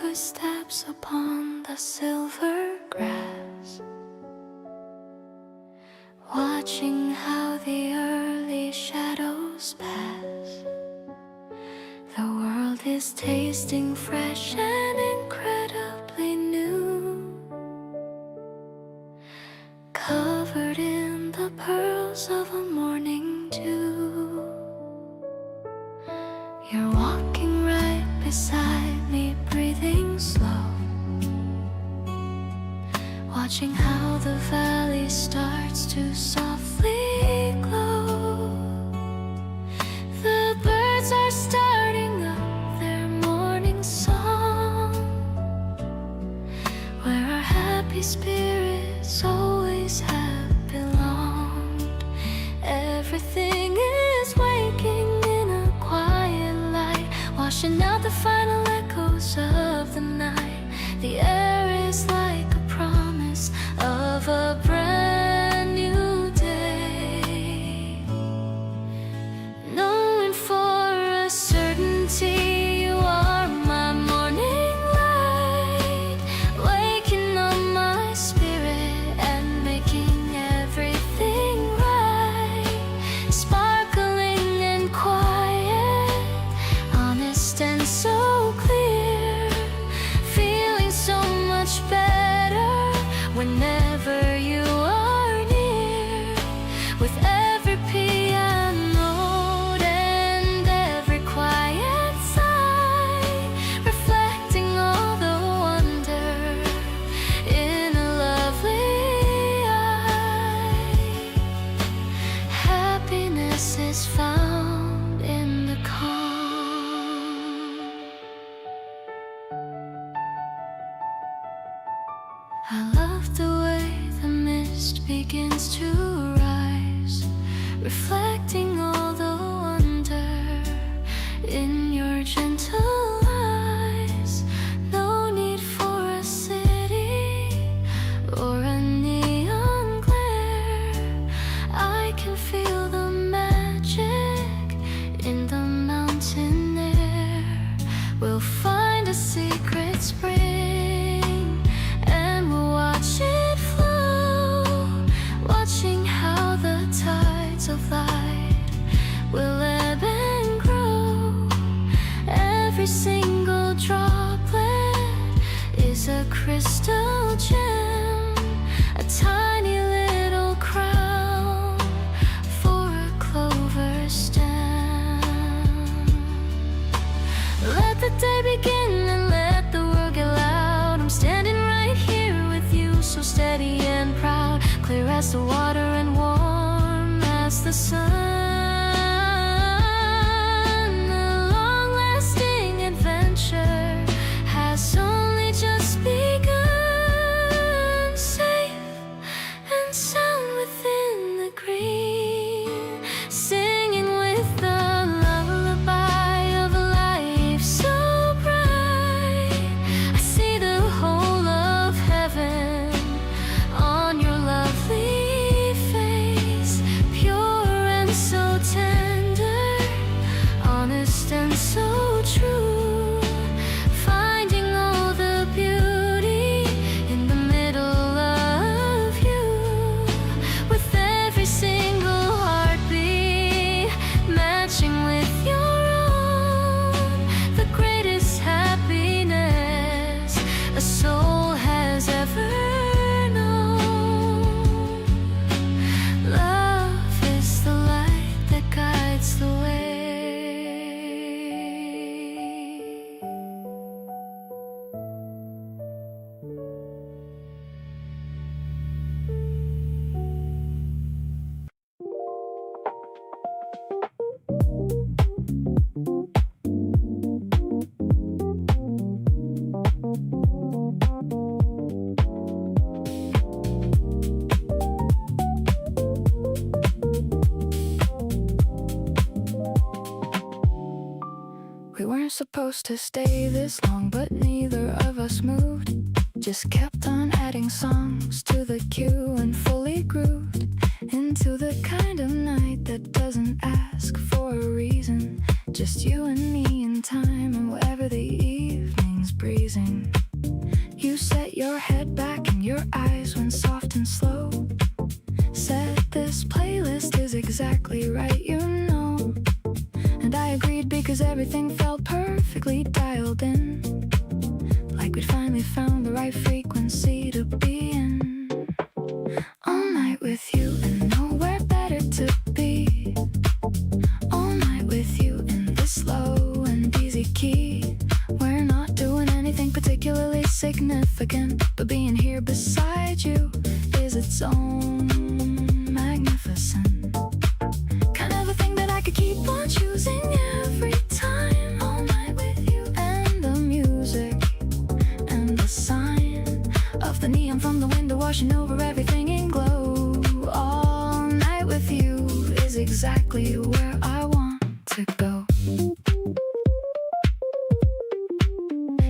Footsteps upon the silver grass, watching how the early shadows pass. The world is tasting fresh and incredibly new, covered in the pearls of a morning dew. You're walking right beside me, breathing slow, watching how the valley starts to softly glow. The birds are starting up their morning song, where our happy spirits always have belonged. Everything is waking in a quiet light, washing out the final echoes of the night. The air is like a promise of a brand new day, knowing for a certainty you are my morning light, waking up my spirit and making everything right, sparkling and quiet, honest and so clear, feeling so much I love the way the mist begins to rise, reflecting all the wonder in your gentle eyes. No need for a city or a neon glare. I can feel the magic in the mountain air. We'll find a secret spring and we'll watch it flow, watching how the tides of light will ebb and grow. Every single droplet is a crystal gem, a tiny little crown for a clover stem. Let the day begin and let the world get loud. I'm standing right here with you, so steady and proud, clear as the water and warm as the sun. A long-lasting adventure has only just begun. Safe and sound within the green, singing with the lullaby of life so bright. I see the whole of heaven on your lovely face, pure and so tender, honest and so true, finding all the beauty in the middle of you, with every single heartbeat matching with your own, the greatest happiness a soul has ever known. Love is the light that guides the way. We weren't supposed to stay this long, but neither of us moved. Just kept on adding songs to the queue and fully grooved into the kind of night that doesn't ask for a reason. Just you and me in time, and wherever the evening's breezing. You set your head back and your eyes went soft and slow. Said this playlist is exactly right, you know. And I agreed because everything felt perfectly dialed in, like we'd finally found the right frequency to be in. All night with you and nowhere better to be. All night with you in this slow and easy key. We're not doing anything particularly significant, but being here beside you is its own magnificent kind of a thing that I could keep on choosing every time. All night with you and the music and the sign of the neon from the window washing over everything in glow. All night with you is exactly where I want to go.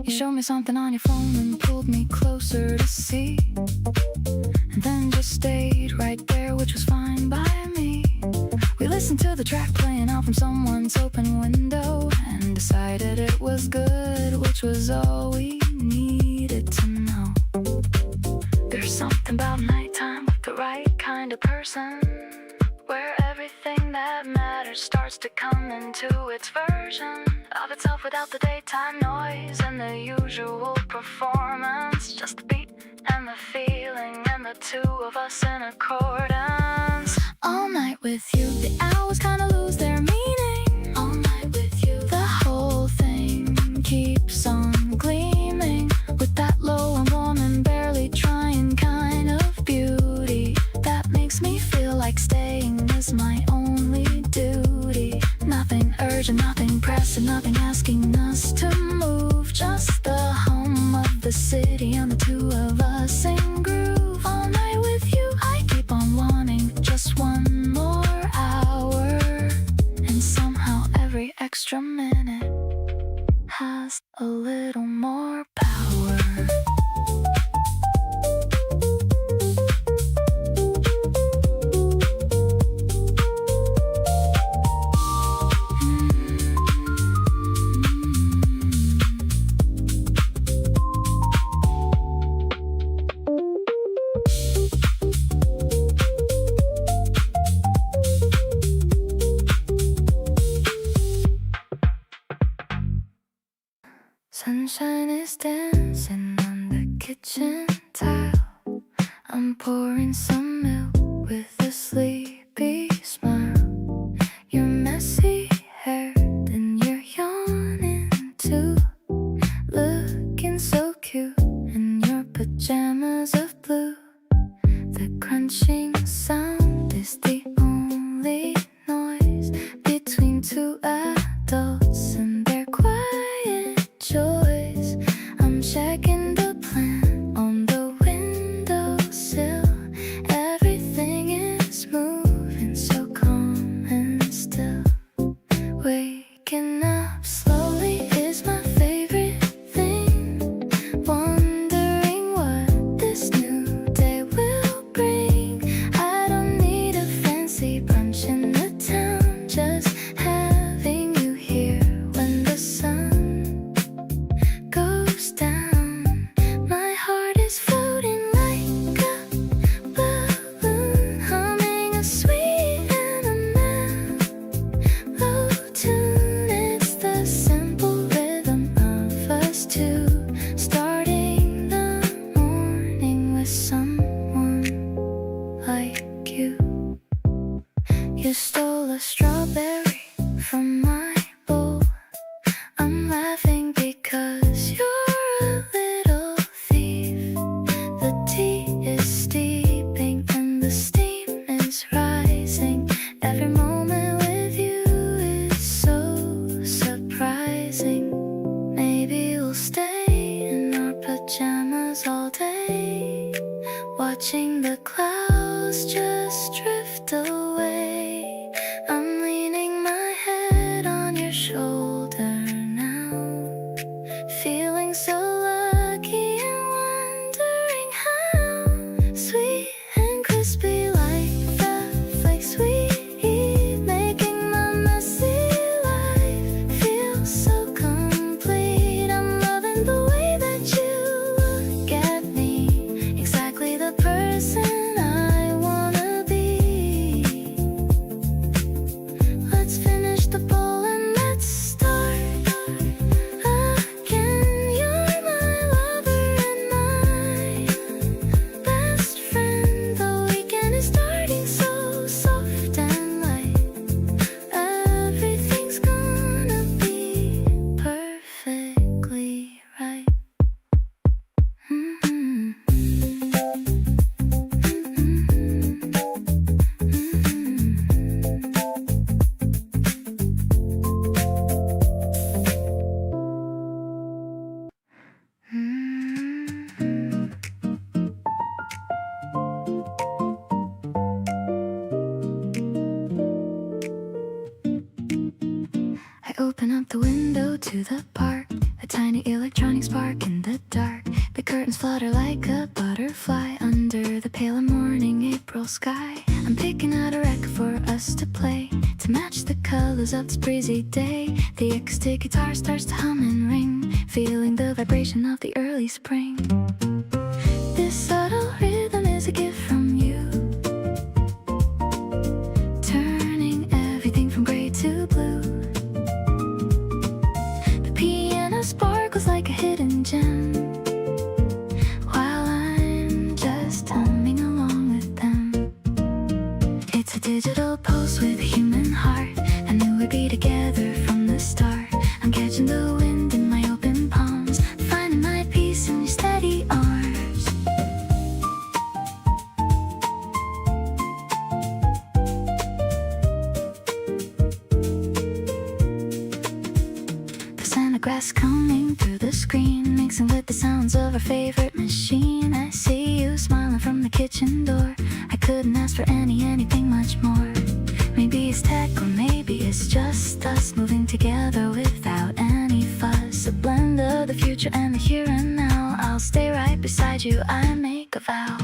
You showed me something on your phone and pulled me closer to see, and then just stayed right there, which was fine by me. We listened to the track playing out from someone's open window and decided it was good, which was all we needed to know. There's something about nighttime with the right kind of person, where everything that matters starts to come into its version of itself without the daytime noise and the usual performance. Just the beat and the feeling and the two of us in accordance. All night with you, the hours kinda lose their meaning. All night with you, the whole thing keeps on gleaming with that low and warm and barely trying kind of beauty that makes me feel like staying is my only duty. Nothing urgent, nothing pressing, nothing asking us to move. Just the hum of the city and the two of us sing a little more power. Sunshine is dancing on the kitchen tile. I'm pouring some milk with a sleepy smile. Your messy hair, then you're yawning too. Looking so cute in your pajamas of blue. The crunching sound is the only noise between two adults and their quiet choice. I'm checking the plan on the windowsill. Everything is moving so calm and still. Waking up slowly is my favorite thing. Wondering what this new day will bring. I don't need a fancy brunch in the town. Just having you here when the sun goes down. My heart is floating like a balloon, humming a sweet and a mellow tune. It's the simple rhythm of us two, starting the morning with someone like you. You stole a strawberry from my bowl. I'm laughing because you're a little thief. The tea is steeping and the steam is rising. Every moment with you is so surprising. Maybe we'll stay in our pajamas all day, watching the clouds just drift away. I'm leaning my head on your shoulder now, feeling so lucky and wondering how sweet and crispy like the flakes we eat, making my messy life feel so complete. I'm loving the way that you look at me, exactly the person I wanna be. Let's finish the bowl and let's start again. You're my lover and my best friend. The weekend is starting so soft and light. Everything's gonna be perfectly right. I open up the window to the park, a tiny electronic spark in the dark. The curtains flutter like a butterfly under the pale morning April sky. I'm picking out a record for us to play, to match the colors of this breezy day. The acoustic guitar starts to hum and ring, feeling the vibration of the early spring. This subtle rhythm is a gift from you, turning everything from gray to blue. The piano sparkles like a hidden gem, while I'm just humming along with them. It's a digital pulse with a human heart. I knew we'd be together from the start. I'm catching the wind in my open palms, finding my peace in your steady arms. The sound of grass coming through the screen, mixing with the sounds of our favorite machine. I see you smiling from the kitchen door. I couldn't ask for anything much more. Maybe it's tech or maybe it's just us moving together without any fuss. A blend of of the future and the here and now. I'll stay right beside you, I make a vow.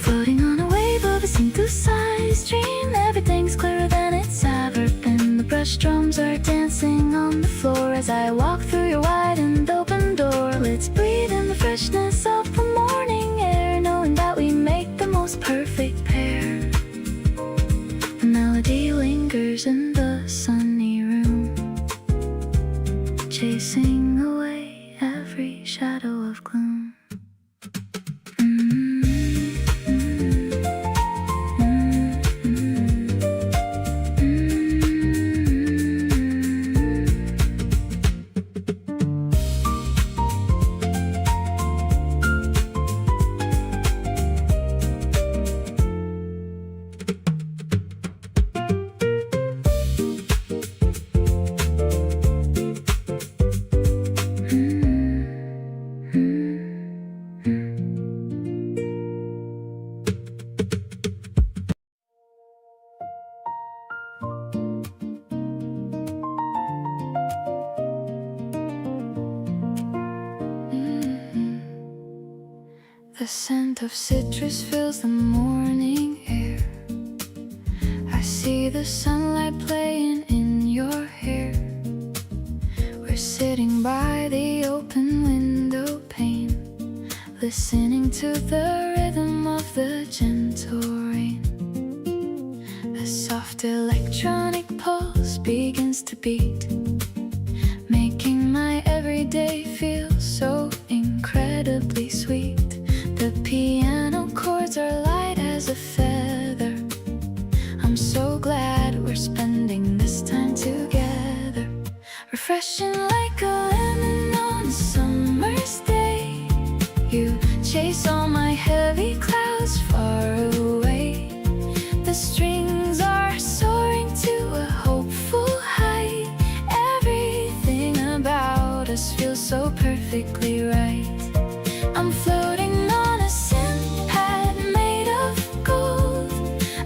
Floating on a wave of a synthesized dream, everything's clearer than it's ever been. The brush drums are dancing on the floor as I walk through your wide and open door. Let's breathe in the freshness of the morning air, knowing that we make the most perfect pair. The melody lingers in the sunny room, chasing away every shadow of gloom. The scent of citrus fills the morning air. I see the sunlight playing in your hair. We're sitting by the open window pane, listening to the rhythm of the gentle rain. A soft electronic pulse begins to beat, making my everyday feel so incredibly sweet. The piano chords are light as a feather. I'm so glad we're spending this time together. Refreshing like a lemon on a summer's day. You chase all my heavy clouds far away. The strings are soaring to a hopeful height. Everything about us feels so perfectly right. I'm floating on a synth pad made of gold,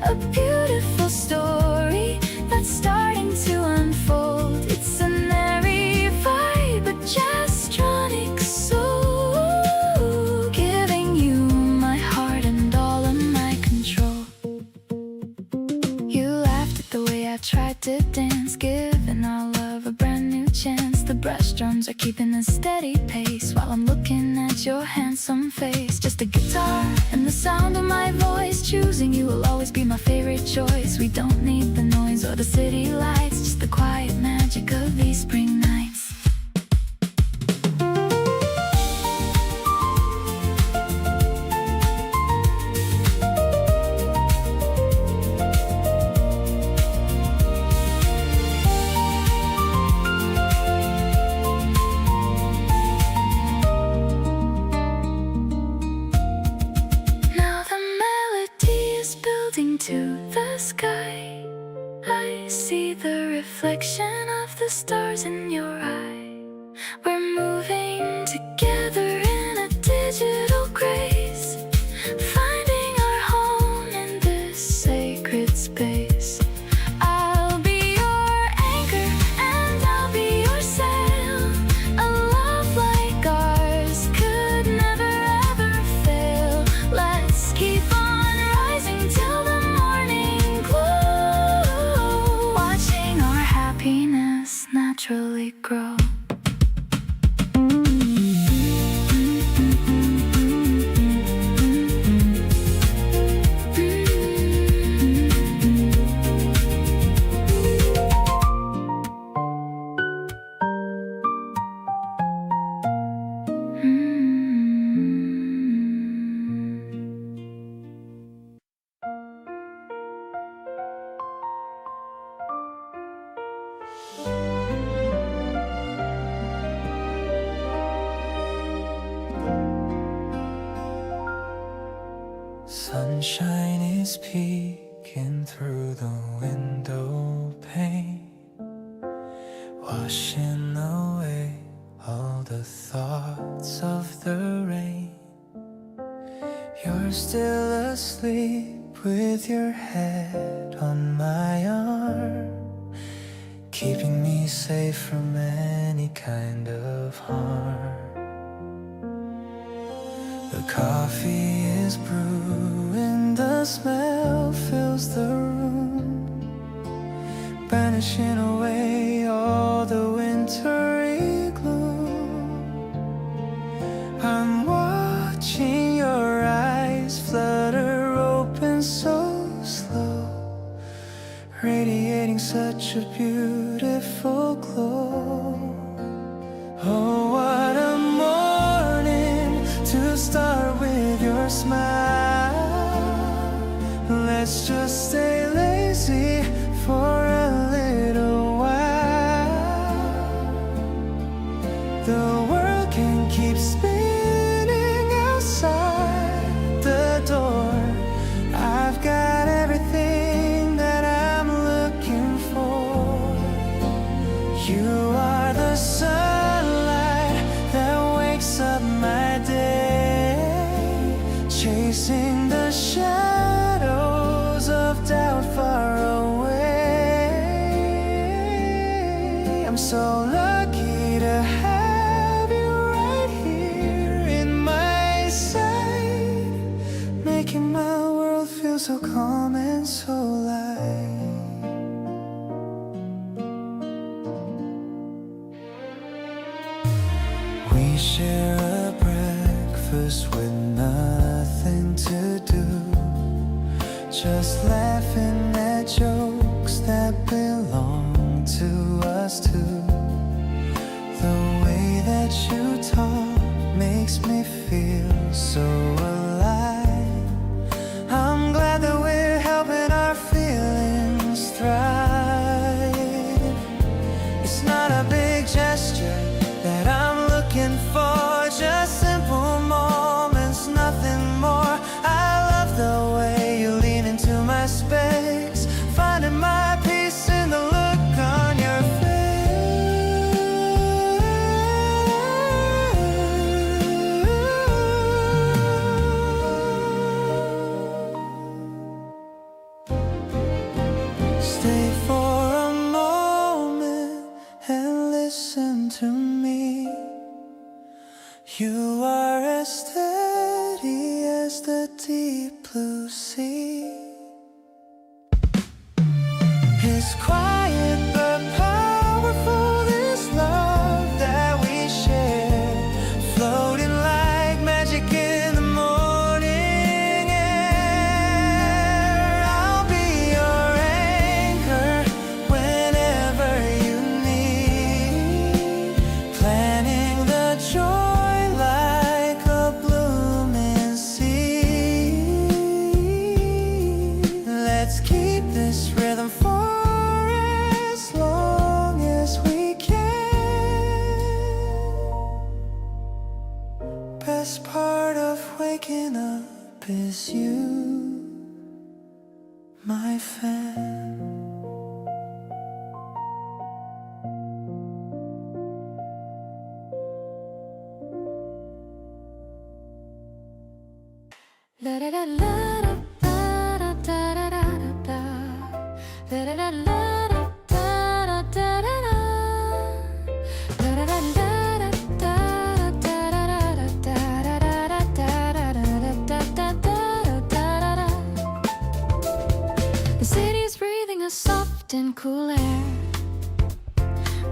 a beautiful story that's starting to unfold. It's an airy vibe, a jazz-tronic soul, giving you my heart and all of my control. You laughed at the way I tried to dance, giving our love a brand new chance. The brush drums are keeping a steady pace while I'm looking at your handsome face. Just a guitar and the sound of my voice. Choosing you will always be my favorite choice. We don't need the noise or the city lights, just the quiet magic of these spring nights. To the sky, I see the reflection of the stars in your eye. We're moving together in a digital grace, finding our home in this sacred space. I'll be your anchor and I'll be your sail. A love like ours could never ever fail. Let's keep on rising till the happiness naturally grow. washing away all the thoughts of the rain. You're still asleep with your head on my arm, keeping me safe from any kind of harm. The coffee is brewing, the smell fills the room, banishing away all the wintry gloom. I'm watching your eyes flutter open so slow, radiating such a beautiful glow. Oh, what a morning to start with your smile. Let's just stay lazy for a little while. The world can keep spinning outside the door. I've got everything that I'm looking for. You are the sunlight that wakes up my day, chasing the shadows of doubt far away. I'm so lucky to have you right here in my sight, making my world feel so calm and so light. We share a breakfast with nothing to do, just laughing at jokes that belong to us two. The way that you talk makes me feel so alive. I'm glad that we're helping our feelings thrive. It's not a big gesture that I'm looking for, just simple moments, nothing more. I love the way you lean into my space, finding my peace in the look on your face. Stay for a moment and listen to me. You are as steady as the deep blue sea. It's quiet but powerful, this love that we share, floating like magic in the morning air. I'll be your anchor whenever you need, planting the joy like a blooming seed. Let's keep this rhythm for as long as we can. Best part of waking up is you, my fan. La da da la da da da da da da da da da la da da da da da da da da the city's breathing a soft and cool air.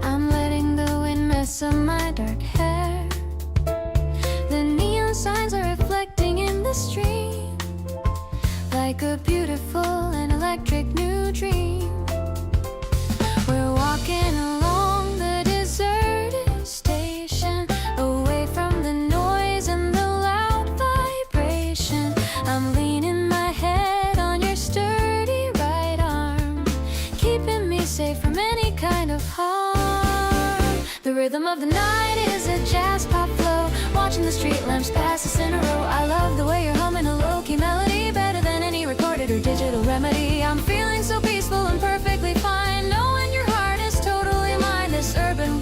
I'm letting the wind mess up my dark hair. The neon signs are reflecting in the stream, like a beautiful and electric new dream. We're walking along the deserted station, away from the noise and the loud vibration. I'm leaning my head on your sturdy right arm, keeping me safe from any kind of harm. The rhythm of the night is a jazz pop flow, watching the street lamps pass us in a row. I love the way you're humming a low-key melody, better than any recorded or digital remedy. I'm feeling so peaceful and perfectly fine, knowing your heart is totally mine. This urban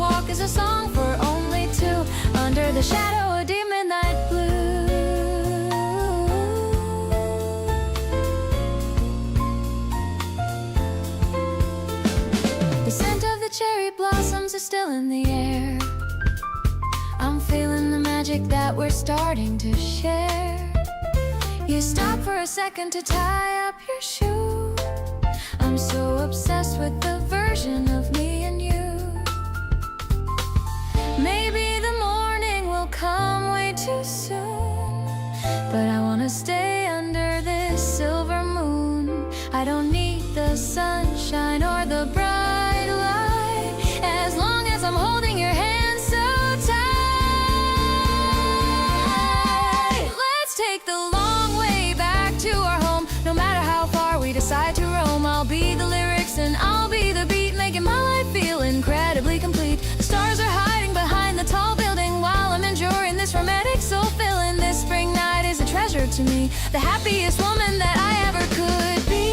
cherry blossoms are still in the air. I'm feeling the magic that we're starting to share. You stop for a second to tie up your shoe. I'm so obsessed with the version of me and you. Maybe the morning will come way too soon, but I wanna stay under this silver moon. I don't need the sunshine or the bright light, as long as I'm holding your hand so tight. Let's take the long way back to our home. No matter how far we decide to roam, I'll be the lyrics and I'll be the beat, making my life feel incredibly complete. The stars are hiding behind the tall building while I'm enjoying this romantic soul filling. This spring night is a treasure to me, the happiest woman that I ever could be.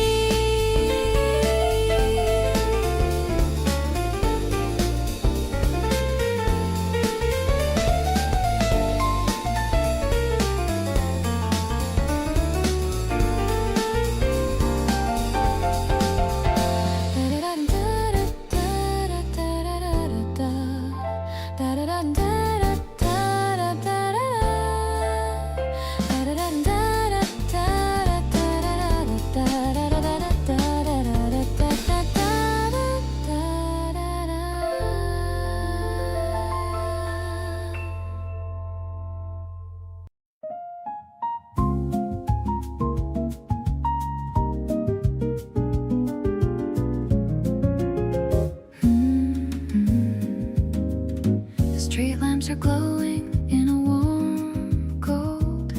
Street lamps are glowing in a warm gold,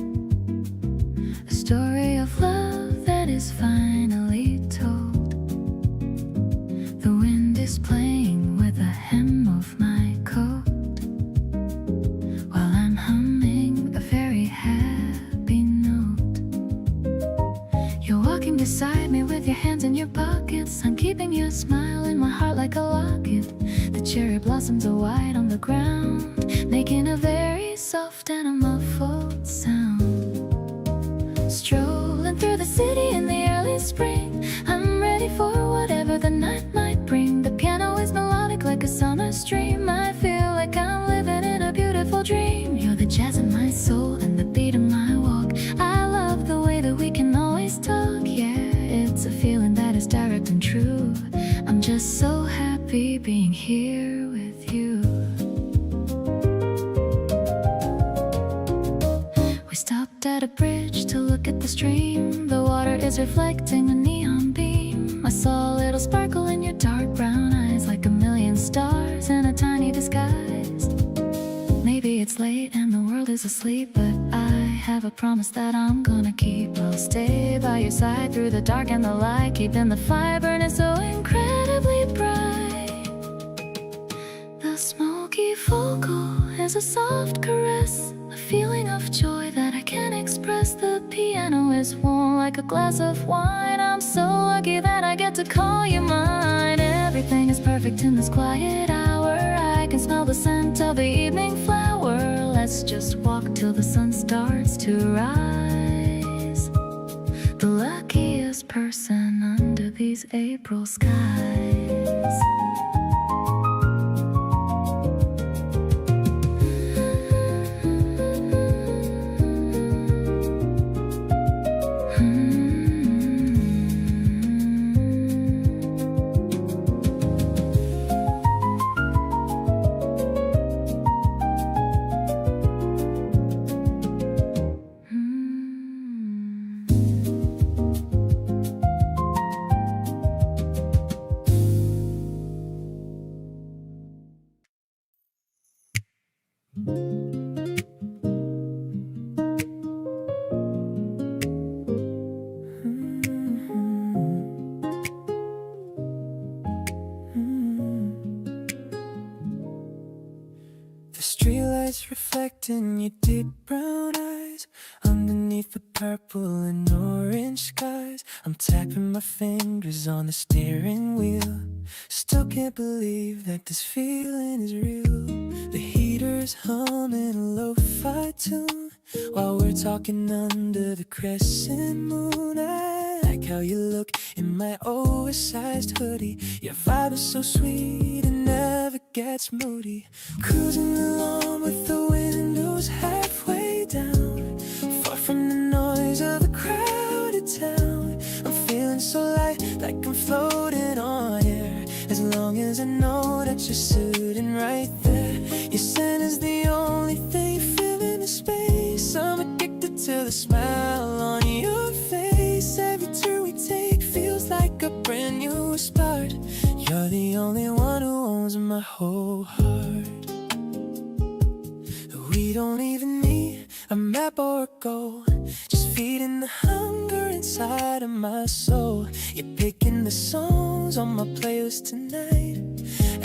a story of love that is finally told. The wind is playing with the hem of my coat, while I'm humming a very happy note. You're walking beside me with your hands in your pockets. I'm keeping your smile in my heart like a locket. The cherry blossoms are white on the ground, making a very soft and a muffled sound. Strolling through the city in the early spring, I'm ready for whatever the night might bring. The piano is melodic like a summer stream. I feel like I'm living in a beautiful dream. You're the jazz in my soul and the beat of my walk. I love the way that we can always talk. Yeah, it's a feeling that is direct and true. I'm just so happy being here with you. We stopped at a bridge to look at the stream. The water is reflecting a neon beam. I saw a little sparkle in your dark brown eyes, like a million stars in a tiny disguise. Maybe it's late and the world is asleep, but I have a promise that I'm gonna keep. I'll stay by your side through the dark and the light, keeping the fire burning so incredibly bright. The smoky focal is a soft caress, a feeling of joy that I can't express. The piano is warm like a glass of wine. I'm so lucky that I get to call you mine. Everything is perfect in this quiet hour. I can smell the scent of the evening flower. Let's just walk till the sun starts to rise. The luckiest person under these April skies. Streetlights reflecting your deep brown eyes underneath the purple and orange skies. I'm tapping my fingers on the steering wheel. Still can't believe that this feeling is real. The heater's humming a lo-fi tune while we're talking under the crescent moon. I like how you look in my oversized hoodie. Your vibe is so sweet, it never gets moody. Cruising along with the windows halfway down, far from the noise of a crowded town. I'm feeling so light, like I'm floating on air, as long as I know that you're sitting right there. Your scent is the only thing filling the space. I'm addicted to the smile on your face. Every turn we take feels like a brand new start. You're the only one who owns my whole heart. We don't even need a map or a goal, just feeding the hunger inside of my soul. You're picking the songs on my playlist tonight.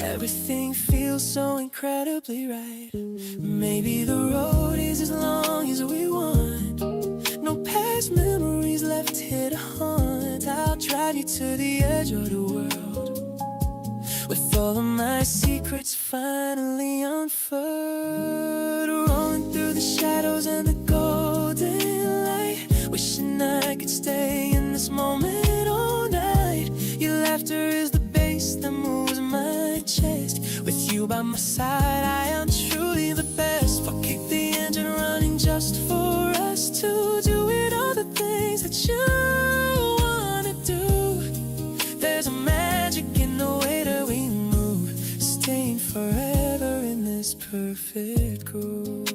Everything feels so incredibly right. Maybe the road is as long as we want, no past memories left here to haunt. I'll drive you to the edge of the world, with all of my secrets finally unfurled. Rolling through the shadows and the golden light, wishing I could stay in this moment all night. Your laughter is the bass that moves my chest. With you by my side, I am truly the best. I'll keep the engine running just for us to do it, all the things that you wanna do. There's a magic in the way that we move, staying forever in this perfect groove.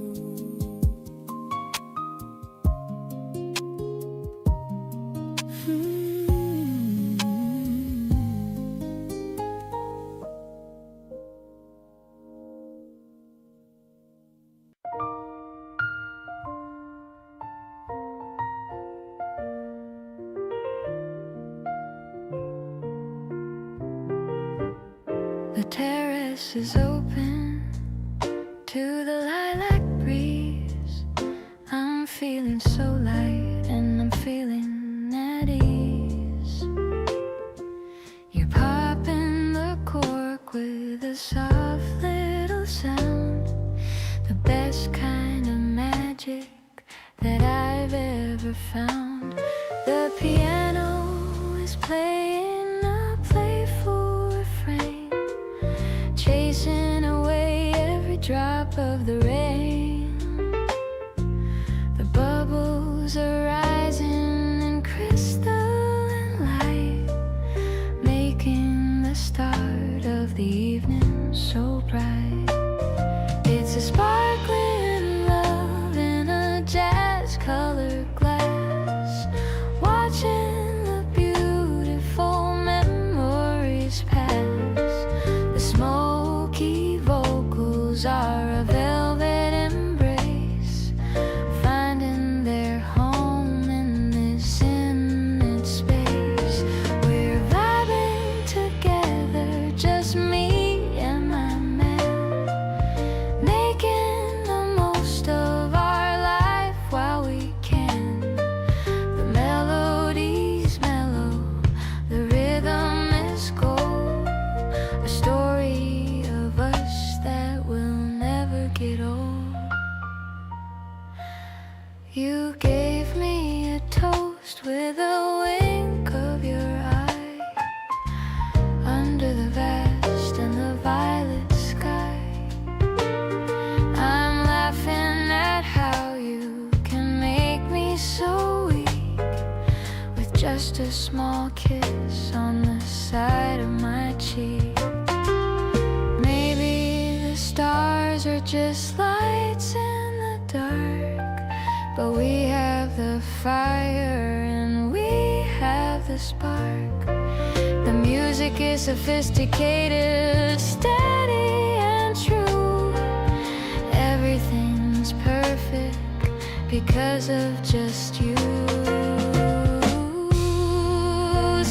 The terrace is open to the lilac breeze. I'm feeling so light and I'm feeling at ease. You're popping the cork with a soft little sound, the best kind of magic that I've ever found. The piano is playing a playful refrain, chasing away every drop of the rain. The bubbles are rising in crystalline light, making the start of the evening so bright. It's a sparkling love in a jazz-colored glass, watching the beautiful memories pass. The smoky vocals are a velvet embrace, finding their home in this infinite space. We're vibing together, just me and my man, making the most of our life while we can. The melody's mellow, the rhythm is gold, a story of us that will never get old. You gave me a toast with a wink of your eye, under the vast and the violet sky. I'm laughing at how you can make me so weak, with just a small kiss on the side of my cheek. Maybe the stars are just lights in the dark, but we have the fire and we have the spark. The music is sophisticated, steady and true. Everything's perfect because of just you.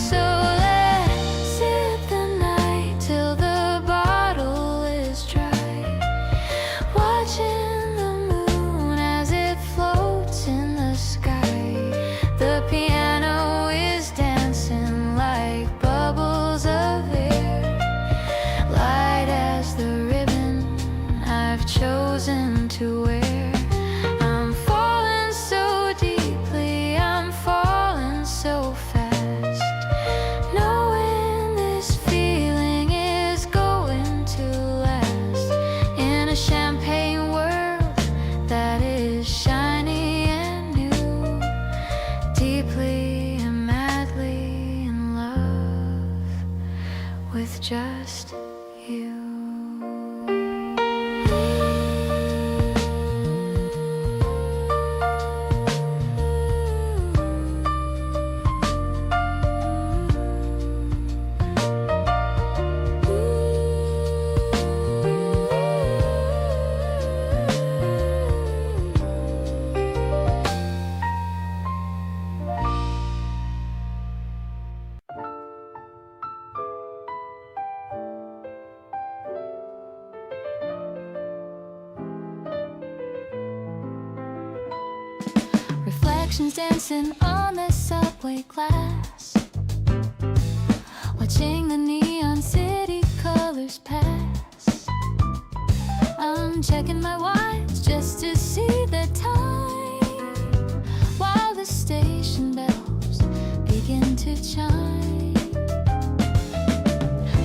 So let's sip the night till the bottle is dry, watching the moon as it floats in the sky. The piano is dancing like bubbles of air, light as the ribbon I've chosen to wear. I'm falling so deeply you. Reflections dancing on the subway glass, watching the neon city colors pass. I'm checking my watch just to see the time, while the station bells begin to chime.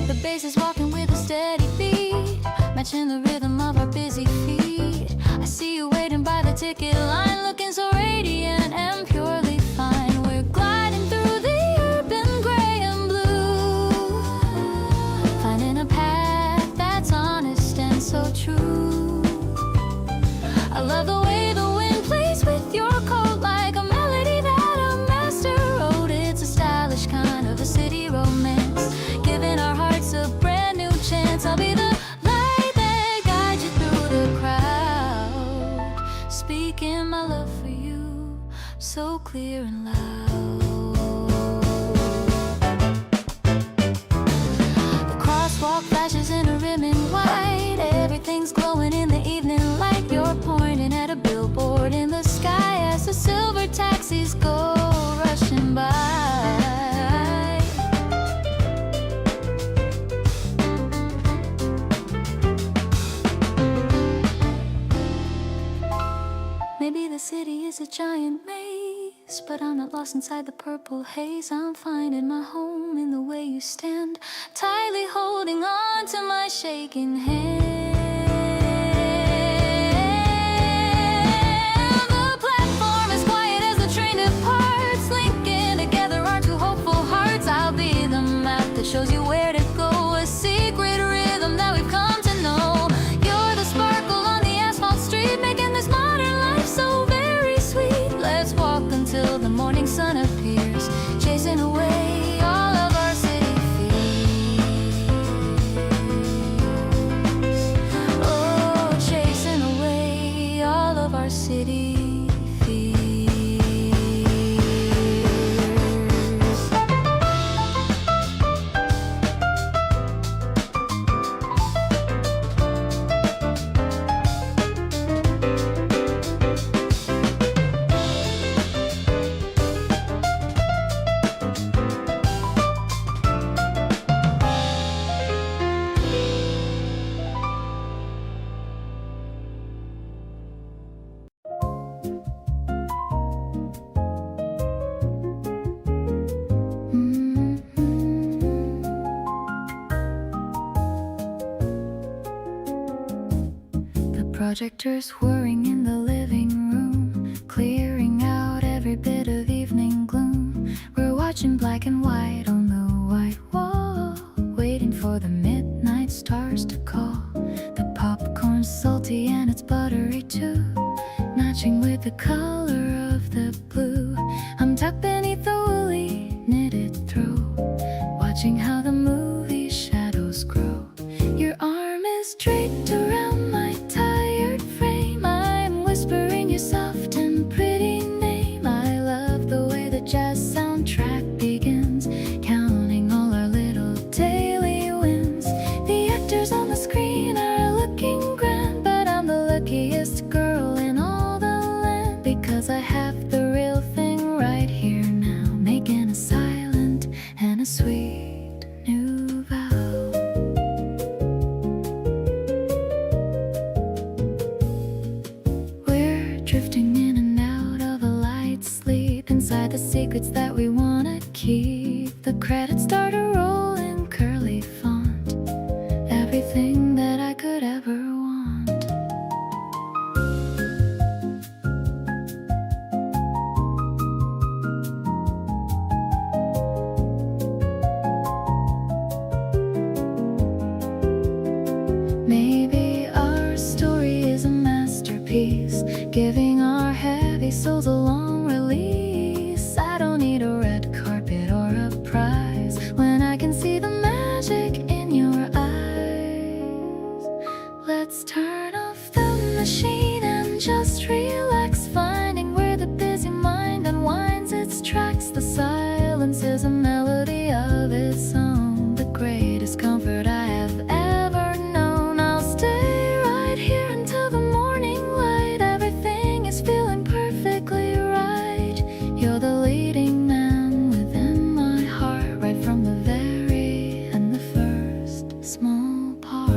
The bass is walking with a steady beat, matching the rhythm of our busy feet. I see you waiting by the ticket line, looking so radiant and purely fine. We're gliding through the urban gray and blue, finding a path that's honest and so true. I love the way the wind plays with your coat, like a melody that a master wrote. It's a stylish kind of a city romance, giving our hearts a brand new chance. I'll be the light that guides you through the crowd, speaking my love for you so clear and loud. The crosswalk flashes in a rim in white, everything's glowing in the evening light. You're pointing at a billboard in the sky as the silver taxis go rushing by. Maybe the city is a giant maze, but I'm not lost inside the purple haze. I'm finding my home in the way you stand, tightly holding on to my shaking hand. The platform is quiet as the train departs, linking together our two hopeful hearts. I'll be the map that shows you where to go, a secret rhythm that we've come to know. You're the sparkle on the asphalt street, making this modern life so very sweet. Let's walk until the morning sun appears, chasing away all of our city fears. Oh, chasing away all of our city fears. The projector's whirring in the living room, clearing out every bit of evening gloom. We're watching black and white on the white wall, waiting for the midnight stars to call. The popcorn's salty and it's buttery too, matching with the color of the blue. I'm tucked beneath the woolly knitted throw, watching how the movie shadows grow. Your arm is draped around my tired frame, I'm whispering your soft and pretty name. I love the way the jazz soundtrack begins, counting all our little daily wins. The actors on the screen are looking grand, but I'm the luckiest girl in all the land, because I have the real thing right here now, making a silent and a sweet new vow. We're drifting in and out of a light sleep, inside the secrets that we wanna keep. The credits start to roll in curly font, everything that I could ever want. Let's turn off the machine and just relax, finding where the busy mind unwinds its tracks. The silence is a melody of its own, the greatest comfort I have ever known. I'll stay right here until the morning light. Everything is feeling perfectly right. You're the leading man within my heart, right from the very end, the first small part.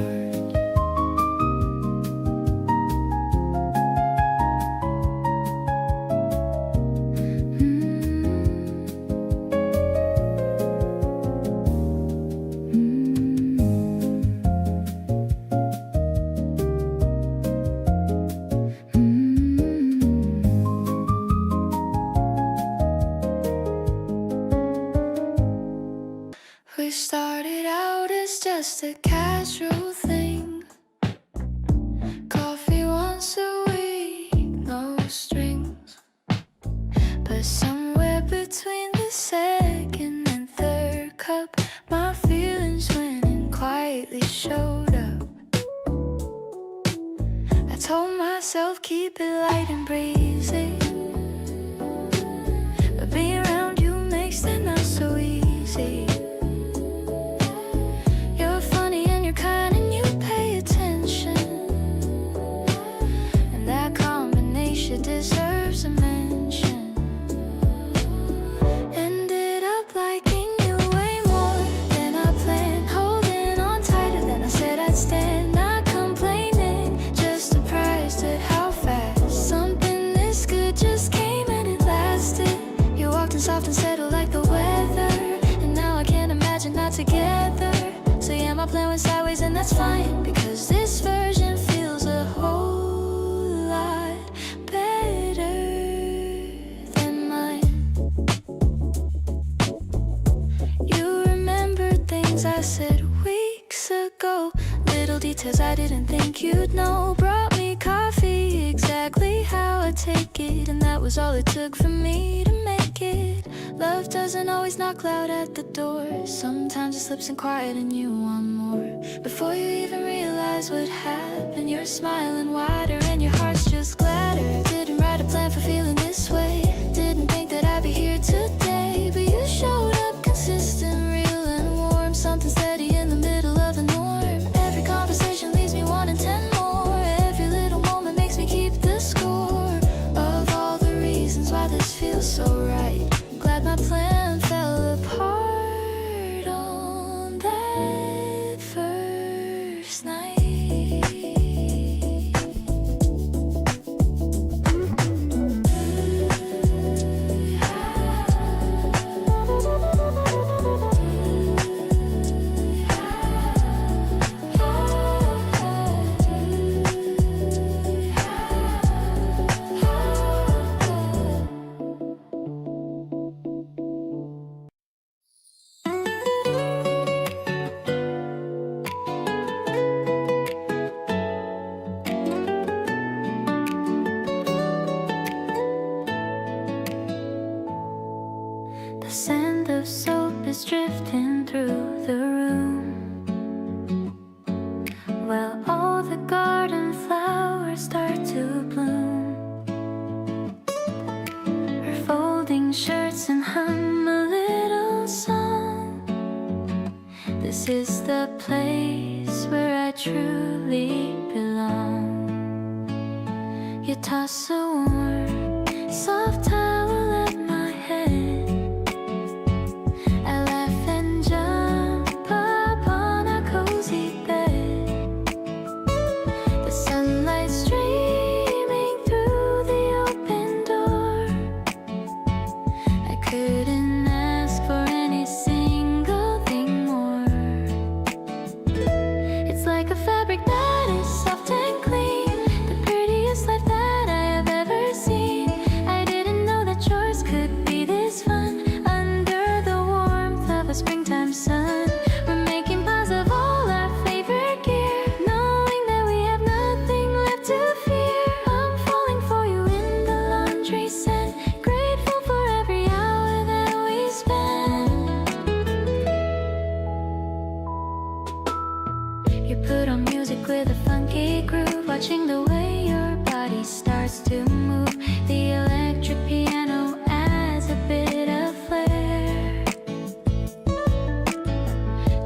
We started out as just a casual thing. Coffee once a week, no strings. But somewhere between the second and third cup, my feelings went and quietly showed up. I told myself keep it light and breezy, but being around you makes that not so easy. You're funny and you're kind and you pay attention, and that combination deserves a mention. Ended up liking you way more than I planned, holding on tighter than I said I'd stand. Not complaining, just surprised at how fast something this good just came and it lasted. You walked in soft and settled like the weather, and now I can't imagine not together. So yeah, my plan went sideways and that's fine, because this version feels a whole lot better than mine. You remember things I said weeks ago, little details I didn't think you'd know. Brought me coffee exactly how I take it, and that was all it took for me to make it. Love doesn't always knock loud at the door, sometimes it slips in quiet and you want more. Before you even realize what happened, you're smiling wider and your heart's just gladder. Didn't write a plan for feeling this way, didn't think that I'd be here today, but you showed up consistent, real and warm, something steady in the middle of the norm. Every conversation leaves me wanting 10 more, every little moment makes me keep the score of all the reasons why this feels so right. Glad my plan fell apart on that first night. The scent of soap is drifting through the room, while all the garden flowers start to bloom. We're folding shirts and hum a little song. This is the place where I truly belong. You toss a warm, soft towel at my head, I laugh and jump up on a cozy bed. The sunlight streaming through the open door, I couldn't ask for any single thing more. It's like a fabric that is soft and clean, the prettiest life that I have ever seen. I didn't know that yours could be this fun, under the warmth of a springtime sun. We're making piles of all our favorite gear, knowing that we have nothing left to fear. I'm falling for you in the laundry set, grateful for every hour that we spend. You put put on music with a funky groove, watching the way your body starts to move. The electric piano adds a bit of flair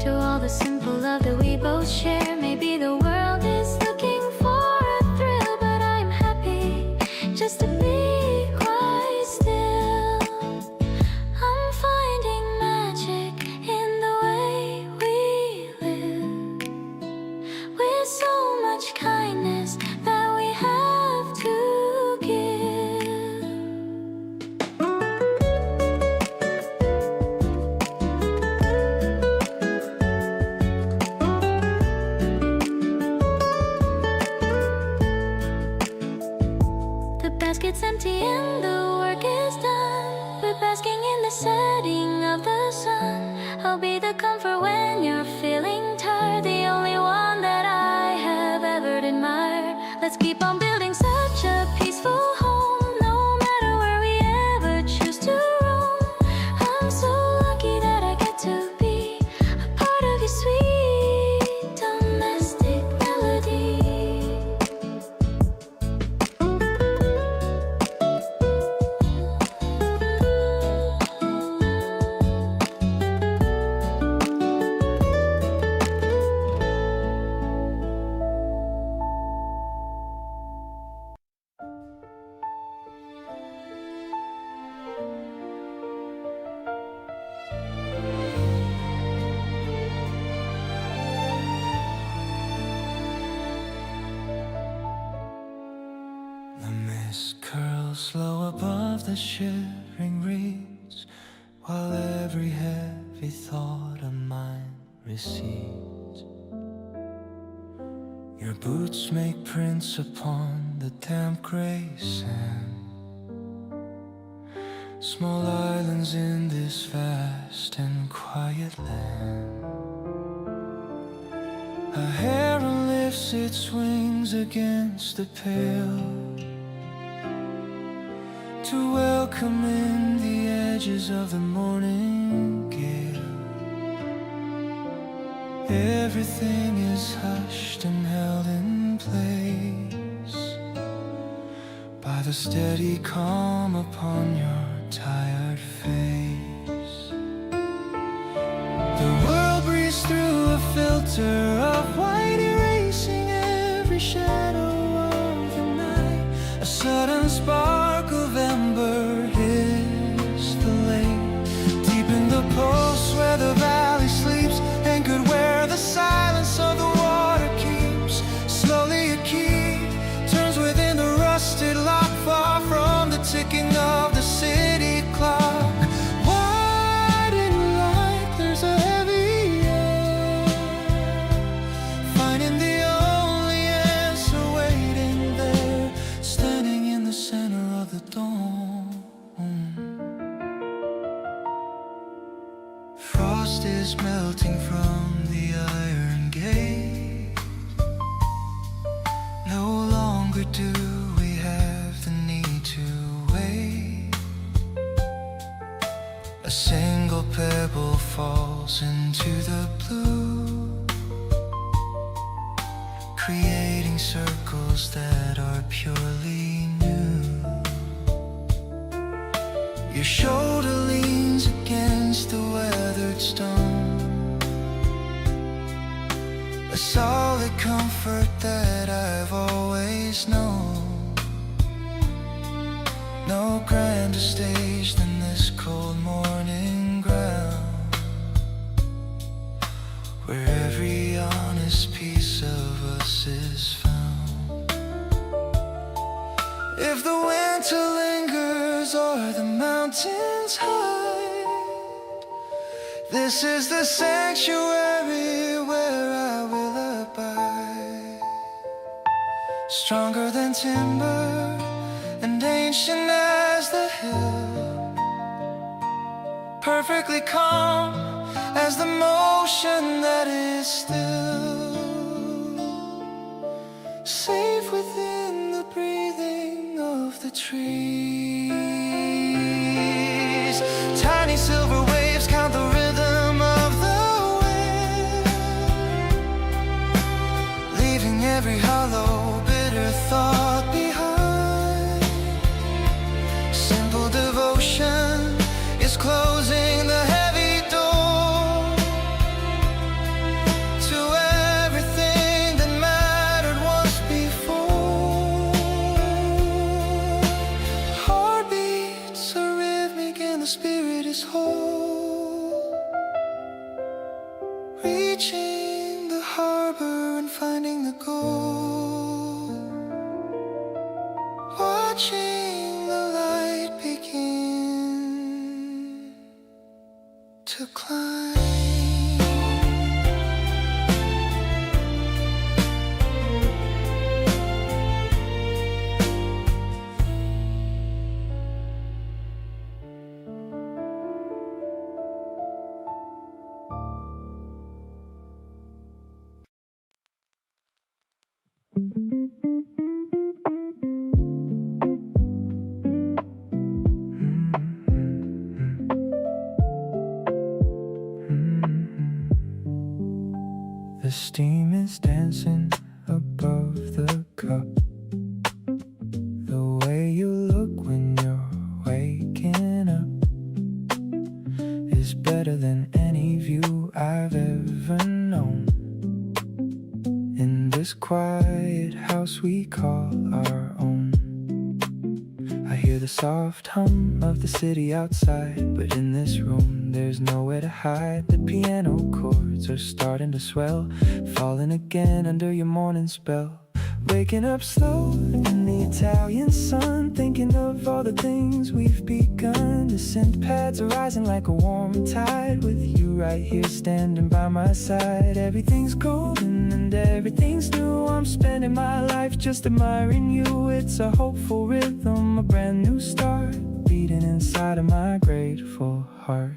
to all the simple love that we both share. Maybe the world is looking for a thrill, but I'm happy just to be quite still. I'm finding magic in the way we live, with so much kindness that we have to give. The basket's empty and the work is done. We're basking in the setting of the sun. I'll be the comfort when you're feeling tired, the only one that I have ever admired. Let's keep on building such a peaceful home, no matter where we ever choose to roam. I'm so lucky that I get to be a part of your sweet domestic melody. The mist curls low above the shivering reeds, while every heavy thought of mine recedes. Your boots make prints upon the damp gray sand, small islands in this vast and quiet land. A heron lifts its wings against the pale to welcome in the edges of the morning gale. Everything is hushed and held in place by the steady calm upon your tired face. The world breathes through a filter of white, erasing every shadow of the night. A sudden spark of ember hits the lake, deep in the pulse where the valley sleeps, anchored where the silence of the water keeps. Slowly a key turns within the rusted lock, far from the ticking of the city clock. Wide in light, there's a heavy air, finding the only answer waiting there, standing in the center of the dawn. Frost is melting from the iron gate. No longer do we have the need to wait. A single pebble falls into the blue, creating circles that are purely new. Your shoulder leans against the weathered stone, a solid comfort that I've always known. No grander stage than this cold morning ground, where every honest piece of us is found. If the winter lingers or the mountains hide, this is the sanctuary where I will abide. Stronger than timber and ancient as the hill, perfectly calm as the motion that is still, safe within the breathing of the trees. Tiny silver waves count the rhythm of the wind, 두고 watching the light begin to climb. The steam is dancing above the cup. The way you look when you're waking up is better than any view I've ever known. In this quiet house we call our own, I hear the soft hum of the city outside, but in this room there's nowhere to hide. The piano chords are starting to swell, falling again under your morning spell. Waking up slow in the Italian sun, thinking of all the things we've begun. The synth pads are rising like a warm tide, with you right here standing by my side. Everything's golden and everything's new. I'm spending my life just admiring you. It's a hopeful rhythm, a brand new start, beating inside of my grateful heart.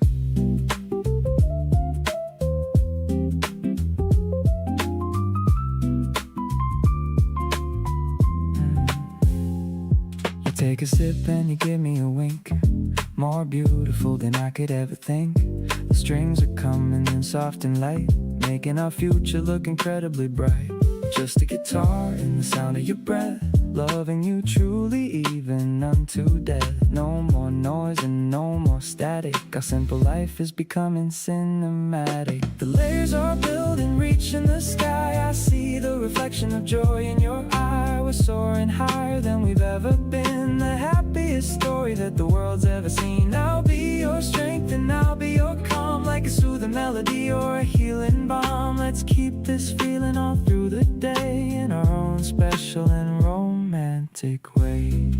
Take a sip and you give me a wink, more beautiful than I could ever think. The strings are coming in soft and light, making our future look incredibly bright. Just a guitar and the sound of your breath, loving you truly even unto death. No more noise and no more static, our simple life is becoming cinematic. The layers are building, reaching the sky. I see the reflection of joy in your eye. We're soaring higher than we've ever been, the happiest story that the world's ever seen. I'll be your strength and I'll be your calm, like a soothing melody or a healing balm. Let's keep this feeling all through the day, in our own special and romantic way.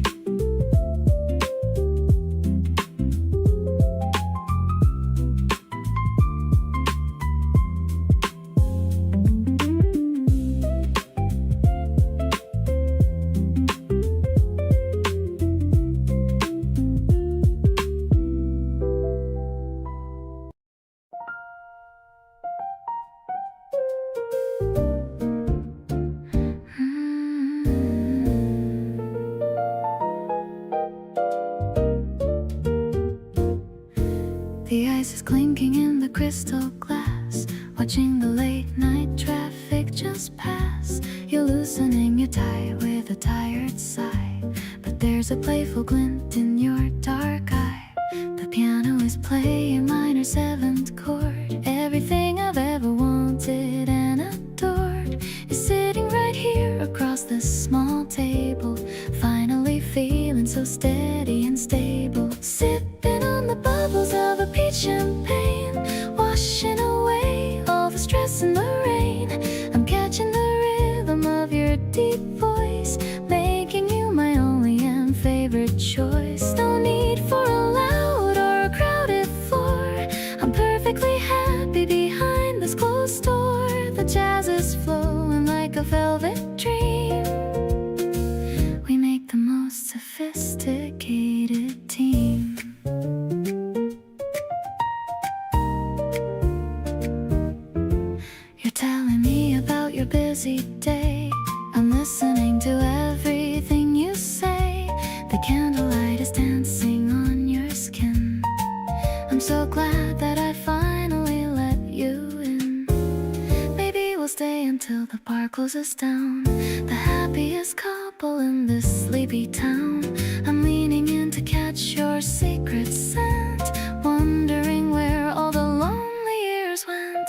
The ice is clinking in the crystal glass, watching the late night traffic just pass. You're loosening your tie with a tired sigh, but there's a playful glint in your dark eye. The piano is playing minor seventh chord. Everything I've ever wanted and adored is sitting right here across this small table. Finally feeling so steady and stable, sipping on the bubbles of a peach champagne, washing away all the stress and the rain. I'm catching the rhythm of your deep voice, making you my only and favorite choice. No need for a loud or a crowded floor, I'm perfectly happy behind this closed door. The jazz is flowing like a velvet dream, we make the most sophisticated team. You're telling me about your busy day, I'm listening to everything you say. The candlelight is dancing on your skin, I'm so glad that I finally let you in. Maybe we'll stay until the bar closes down, the happiest couple in this sleepy town. I'm leaning in to catch your secret scent, wondering where all the lonely years went.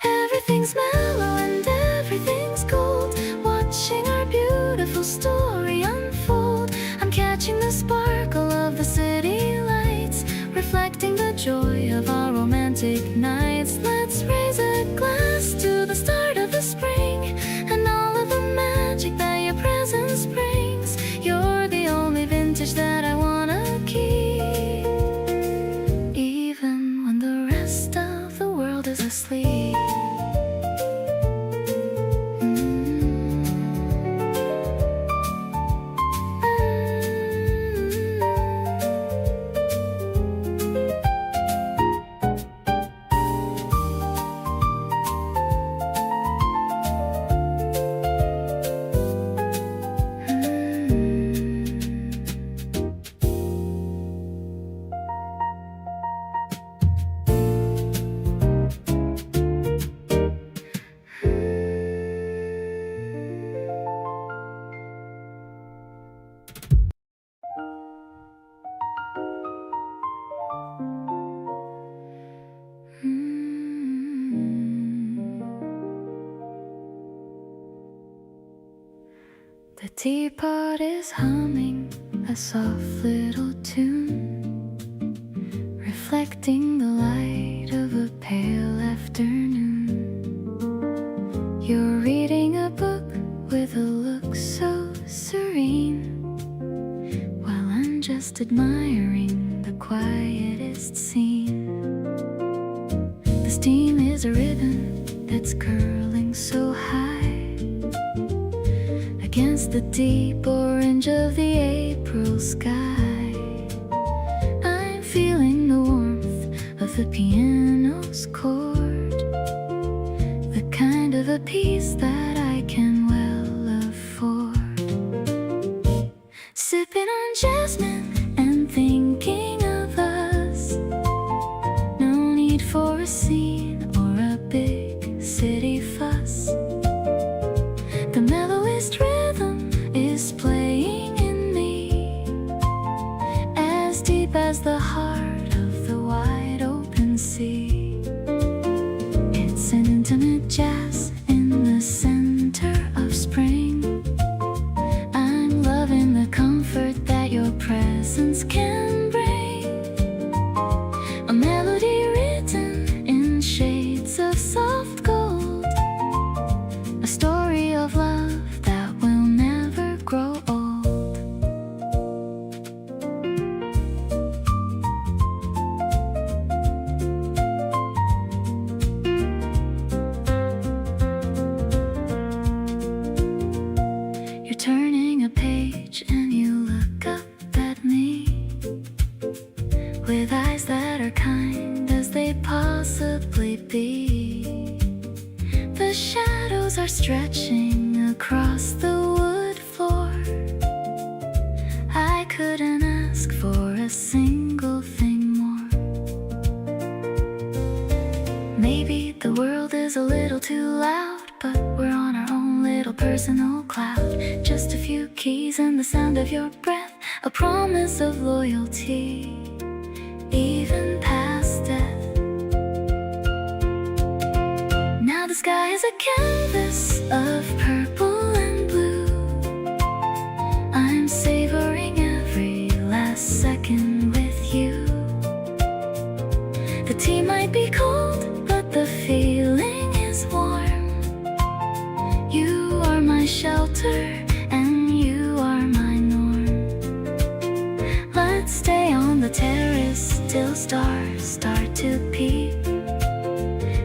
Everything's mellow and everything's gold, watching our beautiful story unfold. I'm catching the sparkle of the city lights, reflecting the joy of our romantic nights. Let's raise a glass to the start of the spring The teapot is humming a soft little tune, reflecting the light of a pale afternoon. You're reading a book with a look so serene, while I'm just admiring the quietest scene. The steam is a ribbon that's curling so high against the deep orange of the April sky. I'm feeling the warmth of the piano's chord, the kind of a piece that I can well afford. Sipping on jasmine and thinking of us. No need for a scene or a big city fuss. The mellowest rhythm is playing in me, as deep as the heart of the wide open sea. It's an intimate jazz in the center of spring. I'm loving the comfort that your presence can bring. A melody written in shades of soft gold, a story of love that will never grow old. You're turning a page and you look up at me with eyes that are kind as they possibly be. The shadows are stretching across the wood floor. I couldn't ask for a single thing more. Maybe the world is a little too loud, but we're on our own little personal cloud. Just a few keys and the sound of your breath, a promise of loyalty, even past death. Now the sky is a canvas of purple and blue. I'm savoring every last second with you. The tea might be cold, but the feeling is warm. You are my shelter and you are my norm. Let's stay on the terrace till stars start to peep,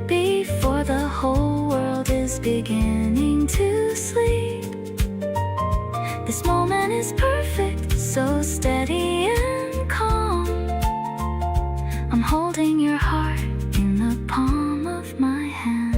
before the whole world is beginning to sleep. This moment is perfect, so steady and calm. I'm holding your heart in the palm of my hand.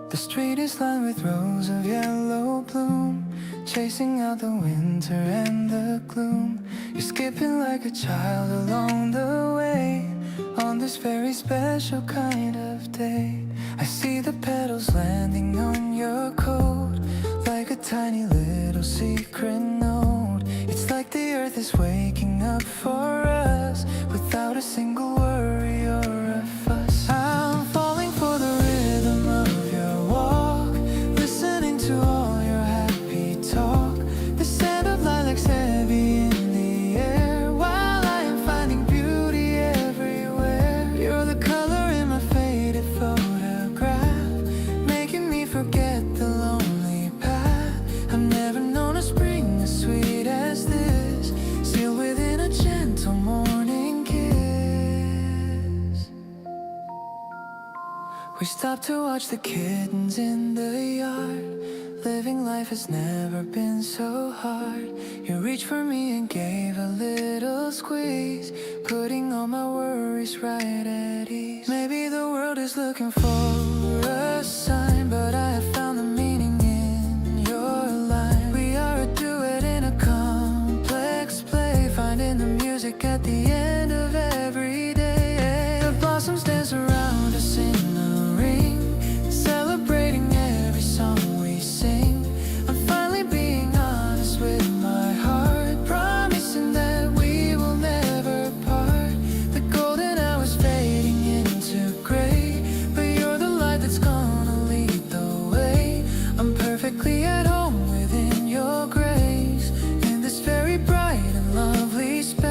The street is lined with rows of yellow bloom, chasing out the winter and the gloom. You're skipping like a child along the way, on this very special kind of day. I see the petals landing on your coat, like a tiny little secret note. It's like the earth is waking up for us, without a single worry or a fuss. I'm falling for the rhythm of your walk, listening to all your happy talk. The scent of lilacs heavy in the air, while I am finding beauty everywhere. You're the color in my faded photograph, making me forget the lonely path. I've never known a spring as sweet as this, sealed within a gentle morning kiss. We stopped to watch the kittens in the yard, Living life has never been so hard. You reached for me and gave a little squeeze, putting all my worries right at ease. Maybe the world is looking for a sign, but I have found the meaning in your line. We are a duet in a complex play, finding the music at the end of every day. The blossoms dance around us in the ring, celebrating every song we sing. I'm finally being honest with my heart, promising that we will never part. The golden hours fading into gray, but you're the light that's gonna lead the way. I'm perfectly at home within your grace, in this very bright and lovely space.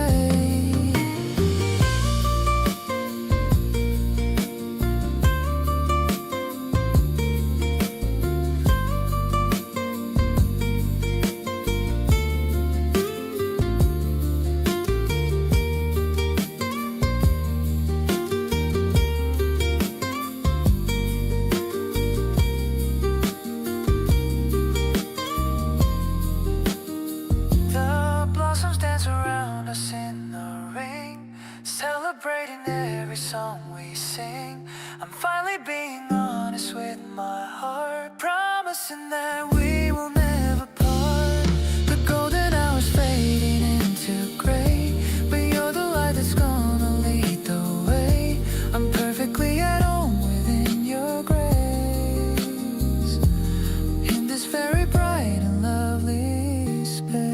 The blossoms dance around us in the ring, celebrating every song we sing. I'm finally being honest with my heart, promising that we will never part. The golden hours fading into gray, but you're the light that's gonna lead the way. I'm perfectly at home within your grace, in this very bright and lovely space.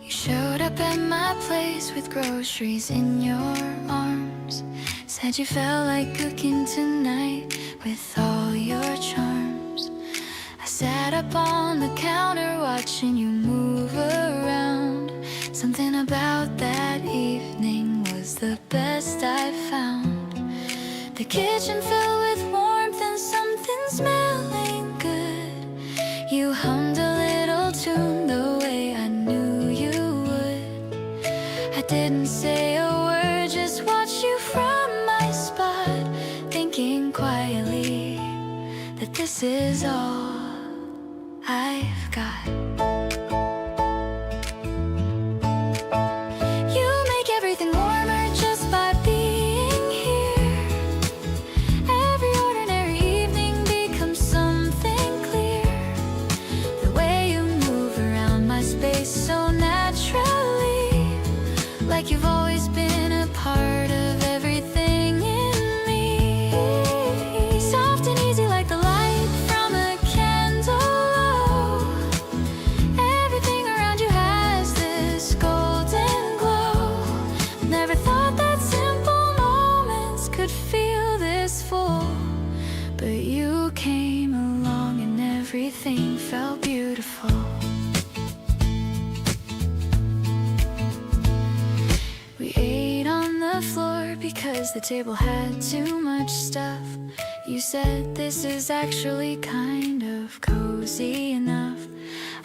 You showed up at my place with groceries in your arms, said you felt like cooking tonight with all your charms. I sat up on the counter watching you move around. Something about that evening was the best I found. The kitchen filled with warmth and something smelling good. You hummed a little tune the way I knew you would. I didn't say a word, just watched you from my spot, thinking quietly that this is all I've got. You make everything warmer just by being here. Every ordinary evening becomes something clear. The way you move around my space so naturally, like you've always been a part of everything in me. Soft and easy like the light from a candle. Everything around you has this golden glow. Never thought that simple moments could feel this full, but you came along and everything felt beautiful. We ate on the floor because the table had too much stuff. You said this is actually kind of cozy enough.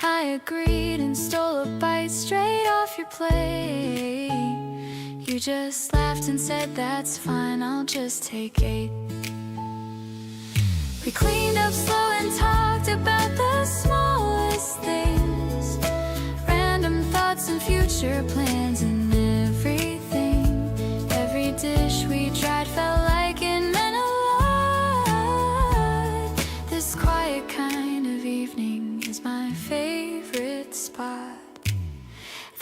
I agreed and stole a bite straight off your plate. You just laughed and said that's fine, I'll just take 8. We cleaned up slow and talked about the smallest things, random thoughts and future plans and everything. Every dish we tried felt like it meant a lot. This quiet kind of evening is my favorite spot.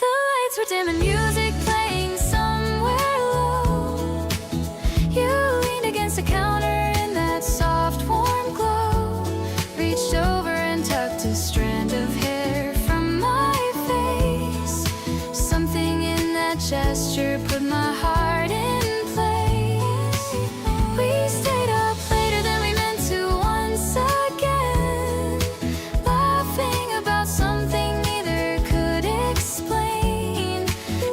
The lights were dim and music playing somewhere low. You leaned against the counter in that soft warm glow, reached over and tucked a strand of hair from my face. Something in that gesture put my heart in place. We stayed up later than we meant to once again, laughing about something neither could explain.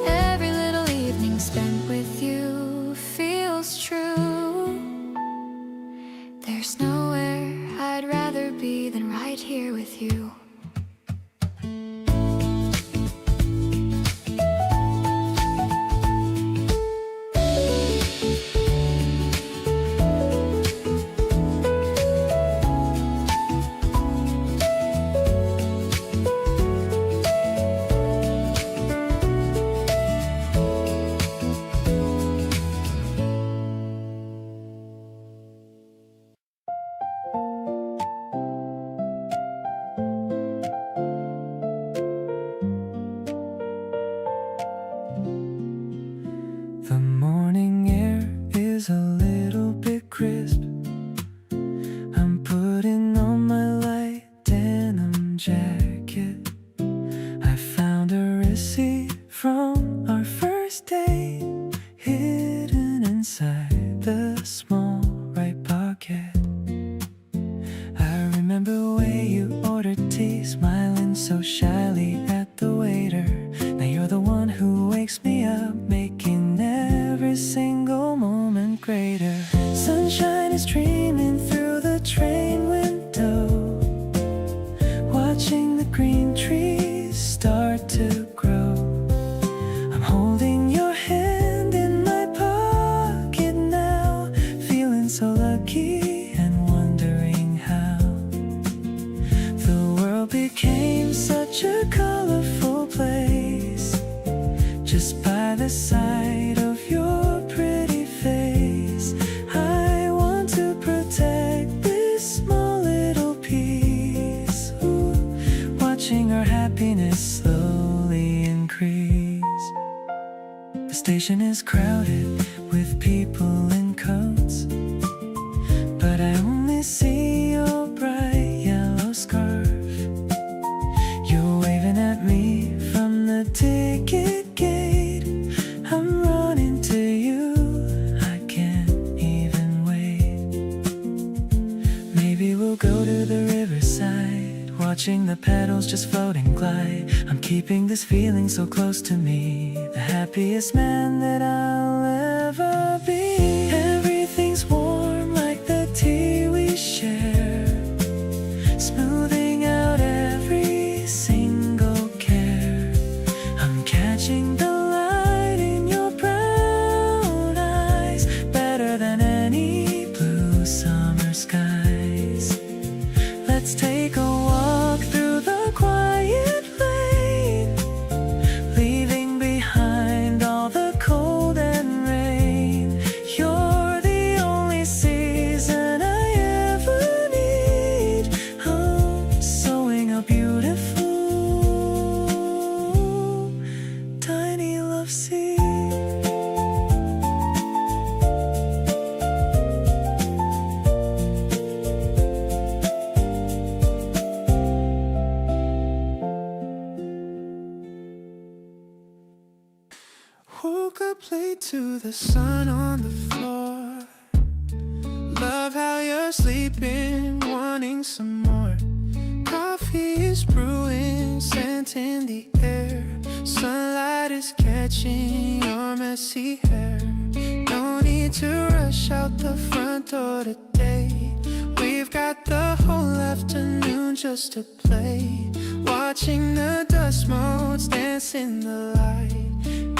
Every little evening spent with you feels true. There's nowhere I'd rather be jacket. I found a receipt from our first date, hidden inside the small right pocket. I remember the way you ordered tea, smiling so shyly at the waiter. Now you're the one who wakes me up, making every single moment greater. Sunshine is streaming through the train window, watching the green trees start to grow. I'm holding your hand in my pocket now, feeling so lucky and wondering how the world became such a colorful place just by the side of your pretty face. I want to protect this small little piece. Ooh, watching our happiness slowly increase. The station is crowded with people in coats, but I only see your bright yellow scarf. You're waving at me from the ticket gate. I'm running to you, I can't even wait. Maybe we'll go to the riverside, watching the petals just float and glide. I'm keeping this feeling so close to me, the happiest man that I'll ever be. Everything's warm like the tea we share, smoothing out every single care. I'm catching the light in your brown eyes, better than any blue summer skies. Let's take a walk through the quiet lane, leaving behind all the cold and rain. You're the only season I ever need. I'm sowing a beautiful tiny love seed. Woke up late to the sun on the floor. Love how you're sleeping, wanting some more. Coffee is brewing, scent in the air. Sunlight is catching your messy hair. No need to rush out the front door today. We've got the whole afternoon just to play, watching the dust motes dance in the light.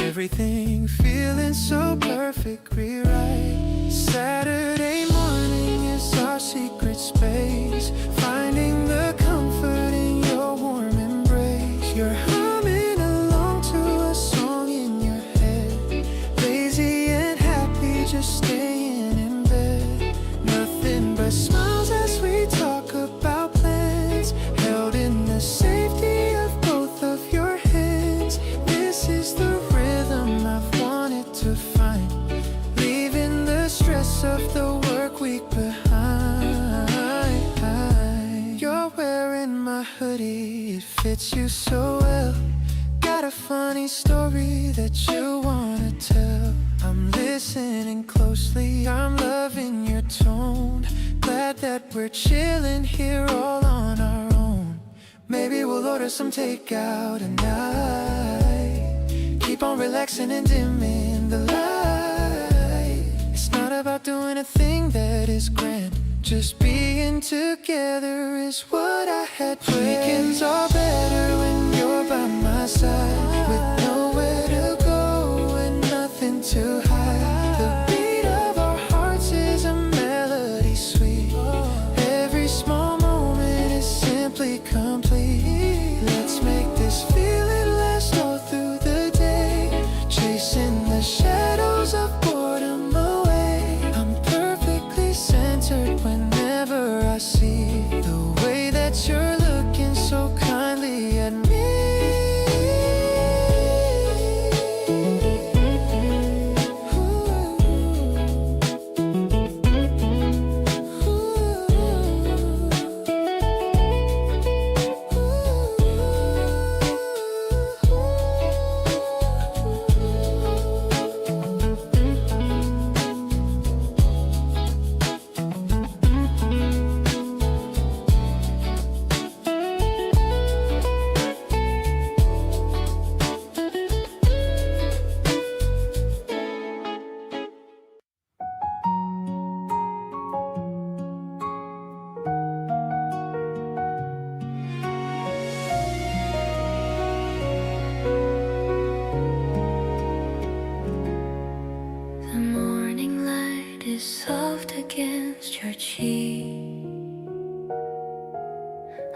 Everything feeling so perfectly right. Saturday morning is our secret space, finding the comfort in your warm embrace. You're humming along to a song in your head, lazy and happy, just staying in bed. Nothing but smiles as we talk about plans, held in the safety of both of your hands. This is the rhythm I've wanted to find, leaving the stress of the work week behind. You're wearing my hoodie, it fits you so well. Got a funny story that you wanna tell. I'm listening closely, I'm loving your tone. Glad that we're chilling here all on our own. Maybe we'll order some takeout tonight, keep on relaxing and dimming the light. It's not about doing a thing that is grand, just being together is what I had planned. Weekends are better when you're by my side, with nowhere to go and nothing to hide. The beat of our hearts is a melody sweet, every small moment is simply complete. Let's make this feeling last all through the day, chasing the shadows of boredom away. I'm perfectly centered whenever I see the way that you're looking so kindly at me. Ooh. Ooh.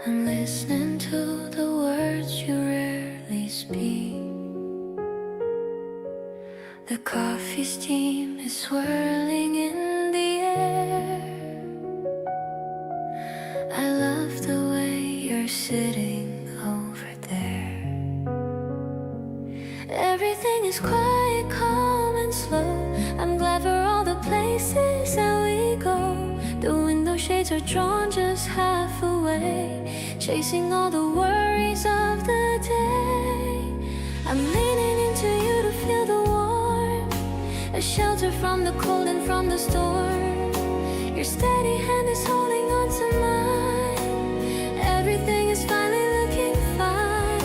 I'm listening to the words you rarely speak. The coffee steam is swirling in the air. I love the way you're sitting over there. Everything is quiet, calm and slow. I'm glad for all the places that we go. The window shades are drawn just half away, chasing all the worries of the day. I'm leaning into you to feel the warmth, a shelter from the cold and from the storm. Your steady hand is holding on to mine. Everything is finally looking fine.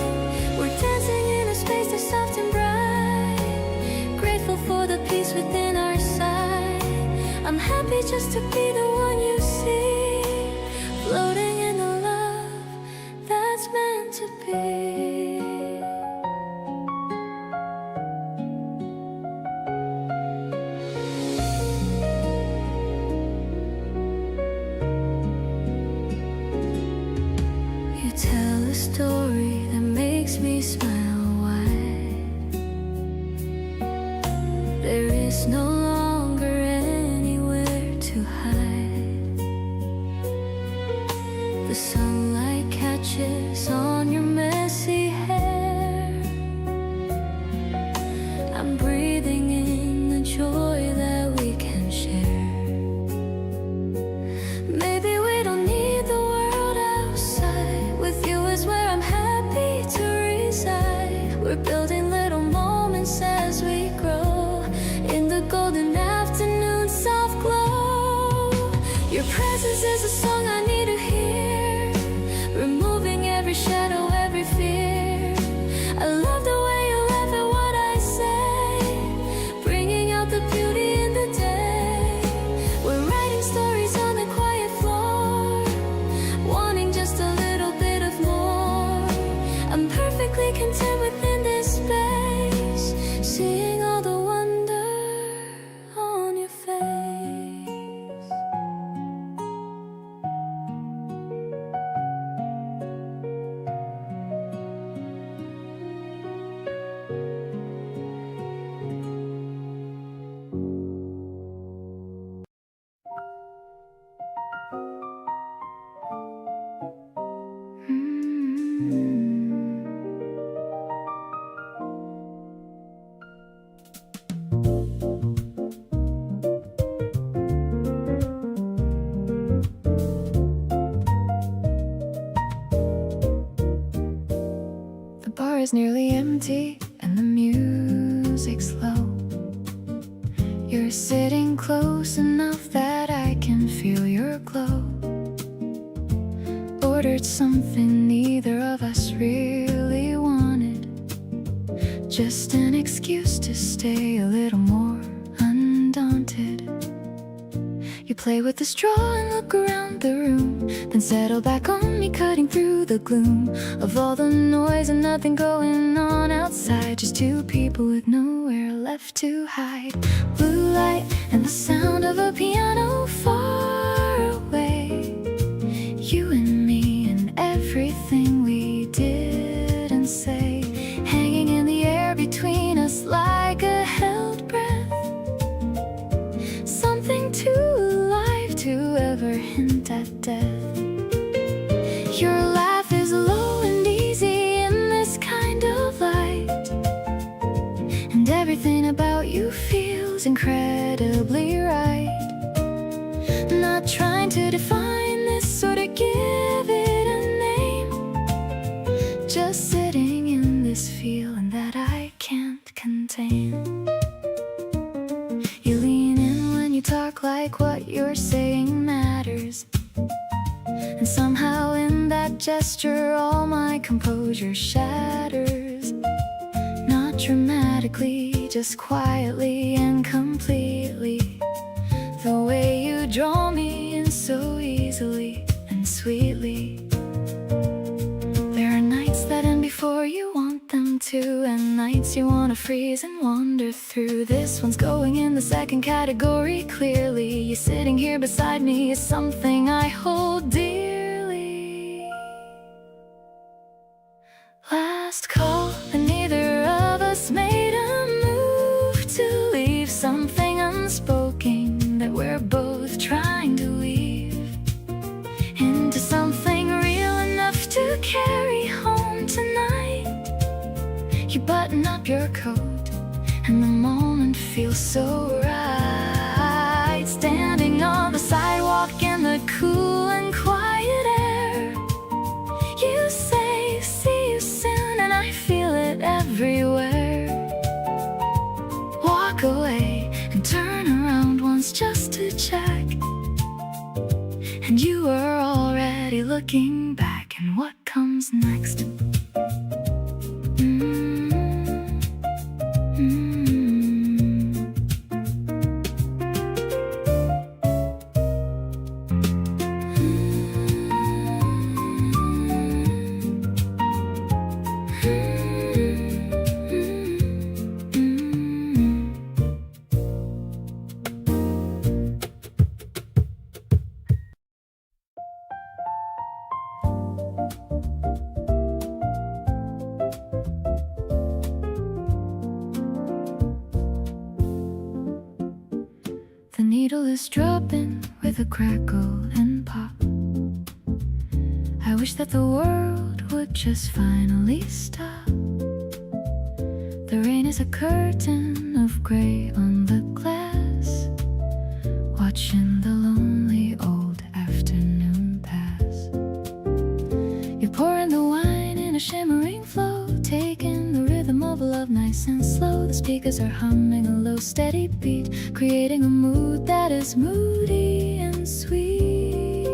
We're dancing in a space that's soft and bright, grateful for the peace within our sight. I'm happy just to be the one you see, floating in the love that's meant to be. You tell a story that makes me smile wide. There is no longer anywhere to hide. The sunlight catches on your messy hair. I'm breathing in the joy that we can share. Maybe we don't need the world outside. With you is where I'm happy to reside. We're building little moments as we grow, in the golden afternoon soft glow. Your presence is a song I need to hear, removing every shadow, every fear. I love the way you laugh at what I say, bringing out the beauty in the day. We're writing stories on the quiet floor, wanting just a little bit of more. I'm perfectly content within this space, seeing all the wonder on your face. The bar is nearly empty and the music's low. You're sitting close enough that I can feel your glow. Ordered something neither of us really wanted, just an excuse to stay a little more undaunted. You play with the straw and look around the room, then settle back on me, cutting through the gloom of all the noise and nothing going on outside. Just two people with nowhere left to hide. Blue light and the sound of a piano far away. You and me and everything we did and say, hanging in the air between us like a held breath. Something too alive to ever hint at death. Your laugh is low and easy in this kind of light, and everything about you feels incredibly right. Not trying to define this or to give it a name, just sitting in this feeling that I can't contain. You lean in when you talk like what you're saying matters, and somehow in that gesture all my composure shatters. Not dramatically, just quietly and completely. The way you draw me in so easily and sweetly. There are nights that end before you want them to, and nights you wanna freeze and wander through. This one's going in the second category, clearly. You sitting here beside me is something I hold dearly. your coat, and the moment feels so right. Standing on the sidewalk in the cool and quiet air, you say, see you soon, and I feel it everywhere. Walk away and turn around once just to check, and you are already looking back, and what comes next? The needle is dropping with a crackle and pop. I wish that the world would just finally stop. The rain is a curtain of gray on the glass, watching the lonely old afternoon pass. You pour in the wine in a shimmering flow, taking the rhythm of love nice and slow. The speakers are humming a low steady beat, creating a mood that is moody and sweet.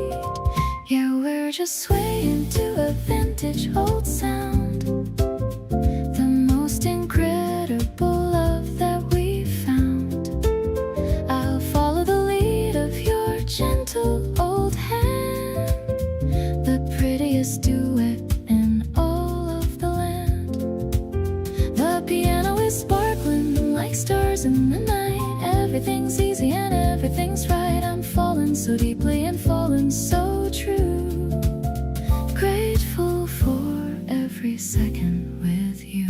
Yeah, we're just swaying to a vintage old sound, the most incredible love that we found. I'll follow the lead of your gentle old hand, the prettiest duet in all of the land. The piano is sparkling like stars in the night. Everything's easy and everything's right. I'm falling so deeply and falling so true. Grateful for every second with you.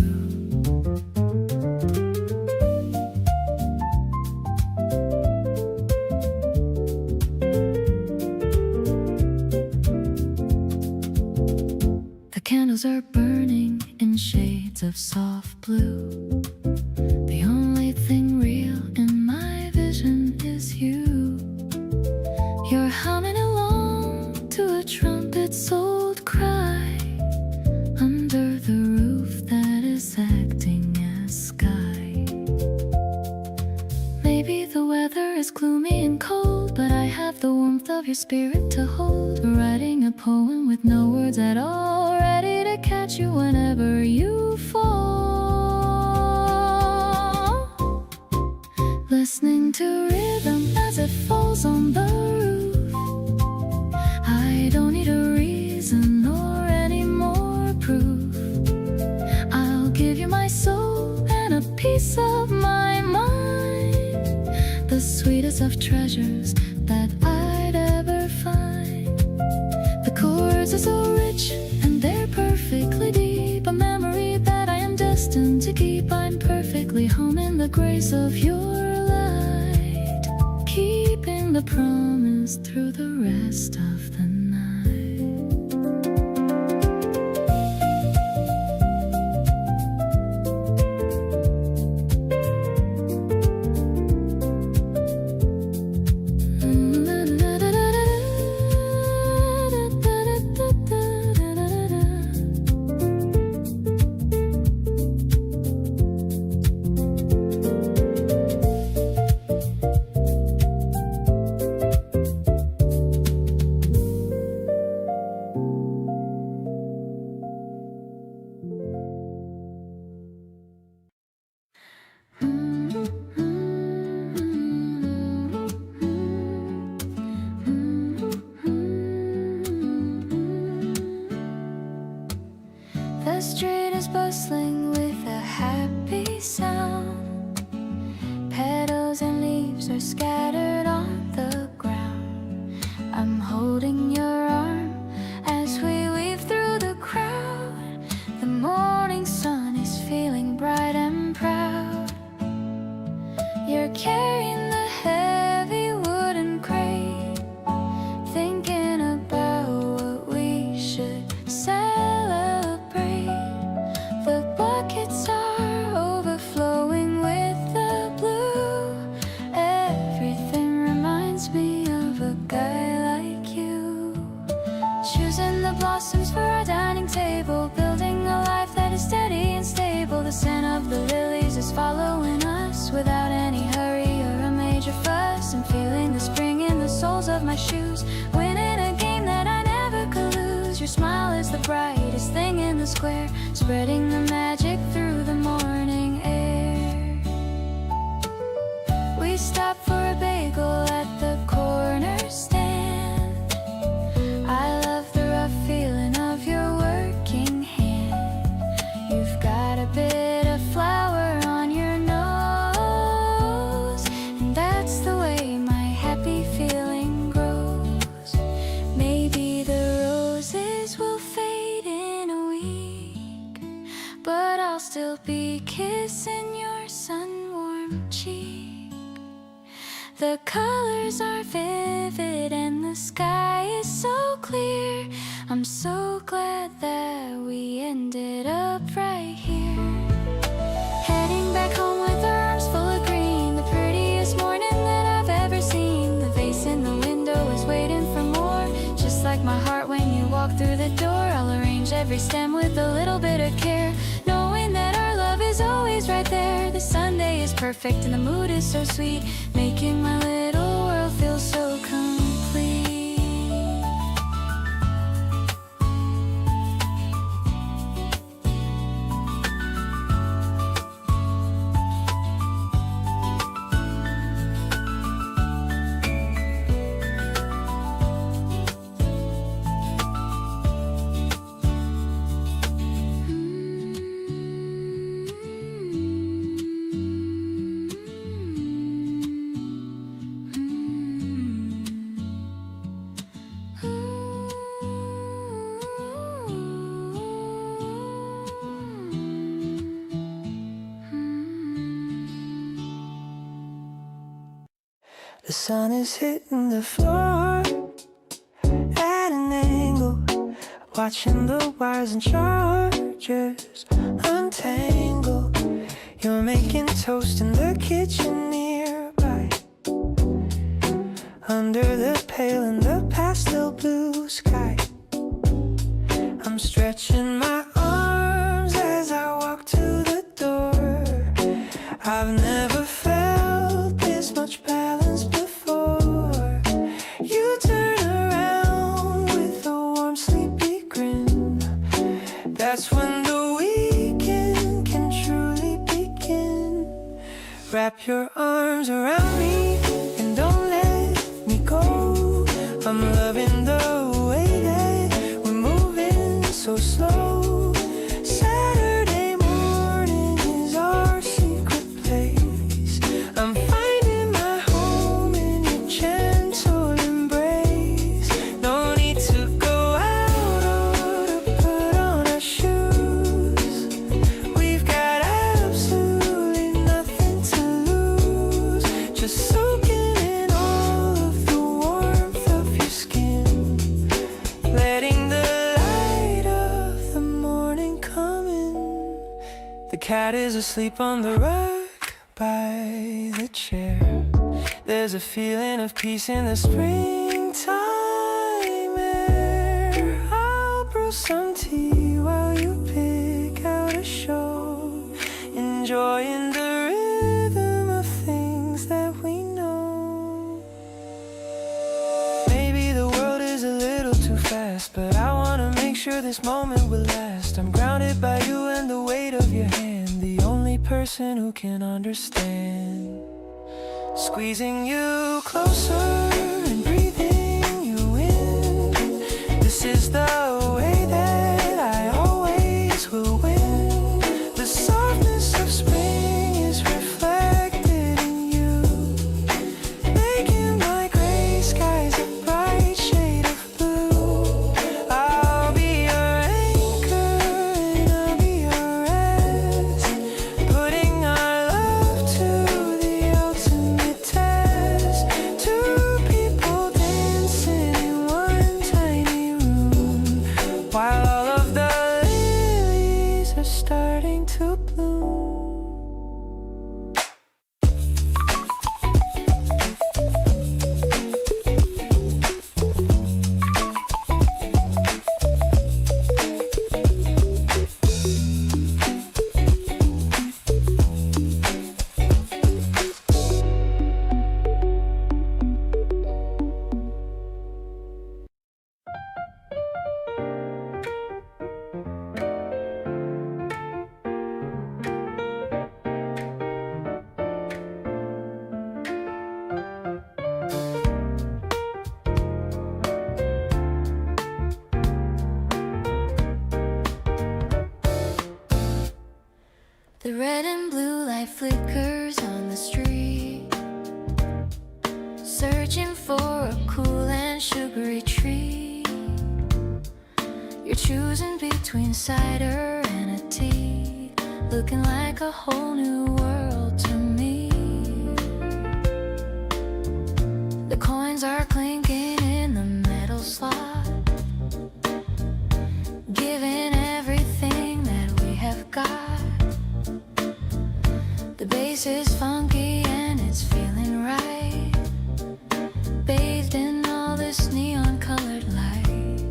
The candles are burning in shades of soft blue. The only thing real in my vision is you. You're humming along to a trumpet's old cry, under the roof that is acting as sky. Maybe the weather is gloomy and cold, but I have the warmth of your spirit to hold. Writing a poem with no words at all, ready to catch you whenever you fall. Listening to rhythm as it falls on the roof. I don't need a reason or any more proof. I'll give you my soul and a piece of my mind, the sweetest of treasures that I'd ever find. The chords are so rich and they're perfectly deep, a memory that I am destined to keep. I'm perfectly home in the grace of your light, keeping the promise through the rest of the night. The street is bustling with a happy sound. Petals and leaves are scattered on the ground. I'm holding your arm as we weave through the crowd. The morning sun is feeling bright and proud. You're carrying the heavy wooden crate, thinking about what we should celebrate. The buckets are my shoes, winning a game that I never could lose. Your smile is the brightest thing in the square, spreading the magic through the morning air. We stopped for a bagel at the corner stand. I love the rough feeling of your working hand. You've got a bit of flour on your nose, and that's the way my happy feeling grows. Maybe the roses will fade in a week, but I'll still be kissing your sun-warmed cheek. The colors are vivid and the sky is so clear. I'm so glad that we ended up right here. Heading back home with our arms full of green, the prettiest morning that I've ever seen. The vase in the window is waiting for more, just like my heart when you walk through the door. I'll arrange every stem with a little bit of care, knowing that our love is always right there. The Sunday is perfect and the mood is so sweet, making my little world feel so complete. The sun is hitting the floor at an angle, watching the wires and chargers untangle. You're making toast in the kitchen nearby, under the pale in the pastel blue sky. I'm stretching my arms as I walk to the door. I've never felt this much balance before. You turn around with a warm, sleepy grin. That's when the weekend can truly begin. Wrap your arms around me and don't let me go. I'm loving the way that we're moving so slow. Saturday morning is our secret place. I'm finding my home in your gentle embrace. No need to go out or to put on our shoes. We've got absolutely nothing to lose. Just soaking in all of the warmth of your skin, letting the light of the morning come in. The cat is asleep on the rug by the chair. There's a feeling of peace in the springtime air. I'll brew some tea while you pick out a show, enjoying the rhythm of things that we know. Maybe the world is a little too fast, but I wanna make sure this moment will last. I'm grounded by you and the weight of your hand, the only person who can understand. Squeezing you closer and breathing you in. This is the way that I always will win. The softness of spring is reflected in you, making my gray skies a bright shade of blue. I'll be your anchor and I'll be your rest, putting our love to the ultimate test. Two people dancing in one tiny room, while all of the lilies are starting to bloom. flickers on the street, searching for a cool and sugary treat. You're choosing between cider and a tea, looking like a whole new world to me. The coins are clinking in the metal slot, giving everything that we have got. The bass is funky and it's feeling right, bathed in all this neon colored light.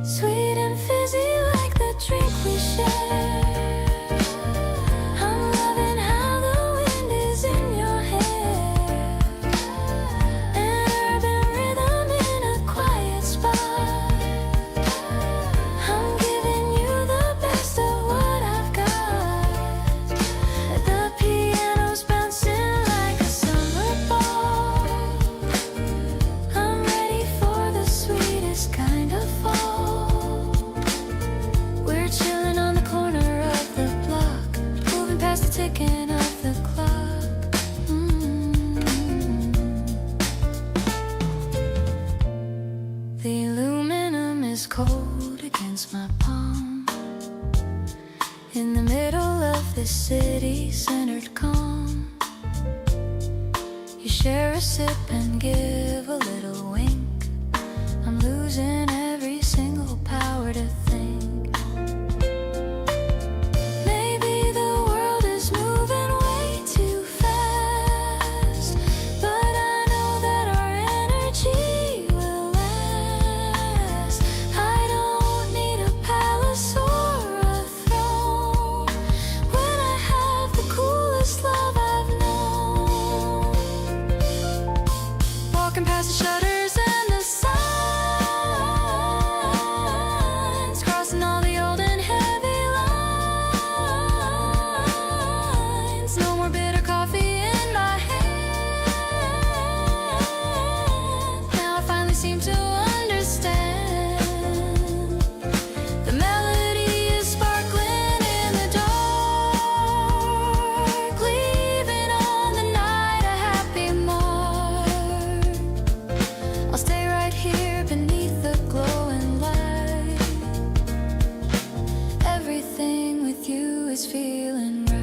Sweet and fizzy like the drink we share. I'm loving how the wind is in your hair. An urban rhythm in a quiet spot. I'm giving you the best of what I've got. The piano's bouncing like a summer ball. I'm ready for the sweetest kind of fall. We're chilling on the corner of the block, moving past the ticking of the clock. The aluminum is cold against my palm, in the middle of this city-centered calm. You share a sip and give a little wink. I'm losing every single power to think. Maybe the world is moving way too fast, but I know that our energy will last. I don't need a palace or a throne when I have the coolest love I've known. Walking past the shutters and the signs, crossing all the old and heavy lines. No more bitter coffee in my hand. Now I finally seem to understand. The melody is sparkling in the dark, leaving on the night a happy mark. I'll stay right here beneath the glowing light. Everything with you is feeling right.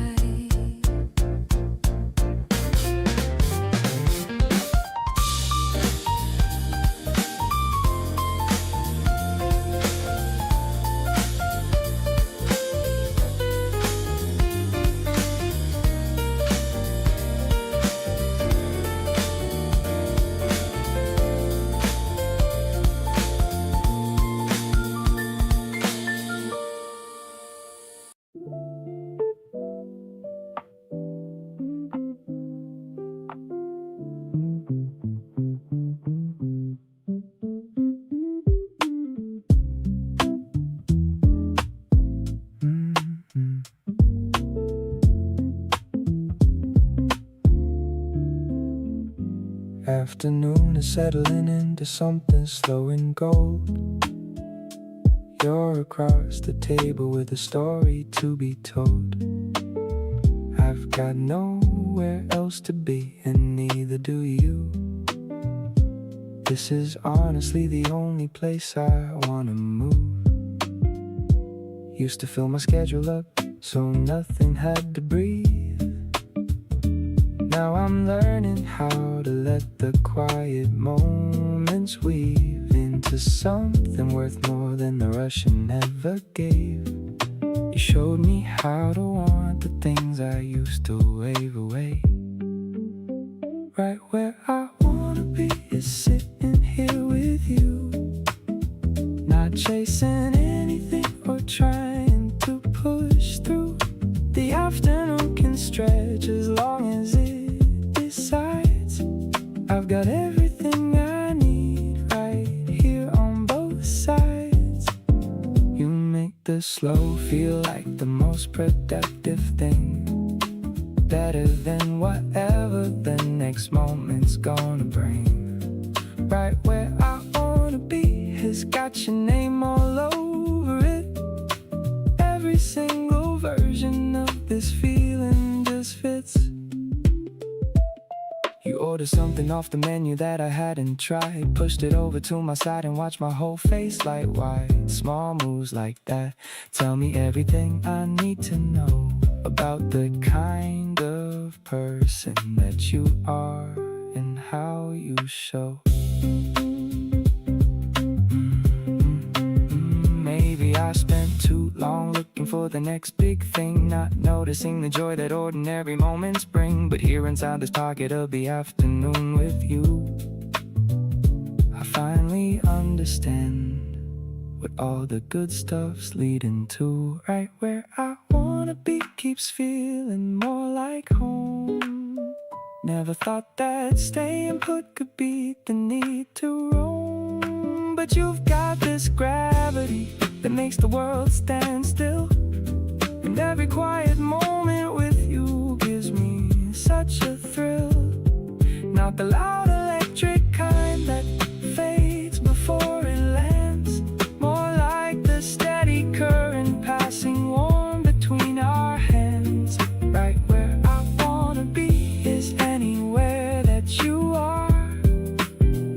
Afternoon is settling into something slow and gold. You're across the table with a story to be told. I've got nowhere else to be, and neither do you. This is honestly the only place I wanna move. Used to fill my schedule up so nothing had to breathe. Now I'm learning how to let the quiet moments weave into something worth more than the rush and never gave. You showed me how to want the things I used to wave away. Right where I wanna be is sitting here with you, not chasing anything or trying to push through. The afternoon can stretch as long as it decides. I've got everything I need right here on both sides. You make the slow feel like the most productive thing, better than whatever the next moment's gonna bring. Right where I wanna be has got your name all over it. Every single version of this feeling just fits. You order something off the menu that I hadn't tried, pushed it over to my side and watched my whole face light wide. Small moves like that tell me everything I need to know about the kind of person that you are and how you show. Maybe I spent too long looking for the next big thing, not noticing the joy that ordinary moments bring. But here inside this pocket of the afternoon with you, I finally understand what all the good stuff's leading to. Right where I wanna be keeps feeling more like home. Never thought that staying put could beat the need to roam. But you've got this gravity that makes the world stand still. And every quiet moment with you gives me such a thrill. Not the loud electric kind that fades before it lands, more like the steady current passing warm between our hands. Right where I wanna be is anywhere that you are,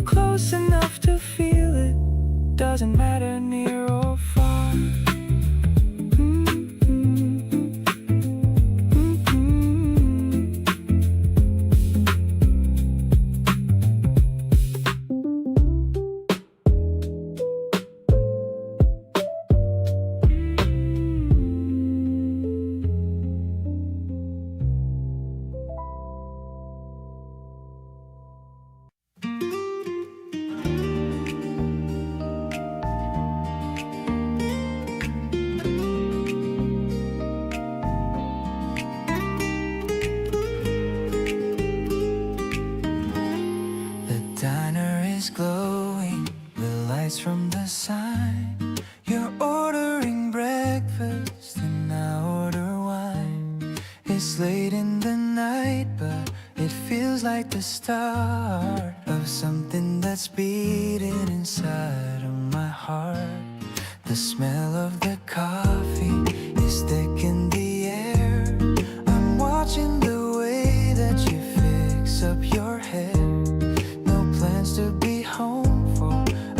close enough to feel it, doesn't matter near or far. Glowing, the lights from the sign. You're ordering breakfast and I order wine. It's late in the night, but it feels like the start of something that's beating inside of my heart. The smell of the coffee is thick in the air. I'm watching the way that you fix up your hair. No plans to be home for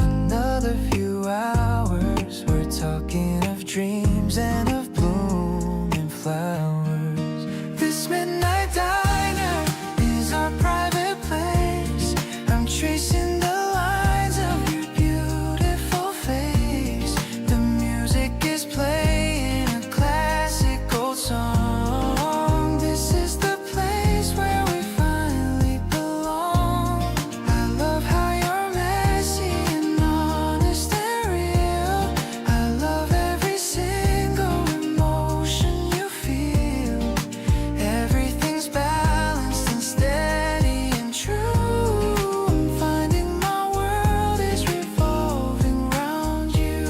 another few hours. We're talking of dreams and of blooming flowers. This midnight diner is our private place. I'm tracing the lines of your beautiful face. The music is playing a classic old song. This is the place where we finally belong. I love how you're messy and honest and real. I love every single emotion you feel. Everything's balanced and steady and true. I'm finding my world is revolving around you.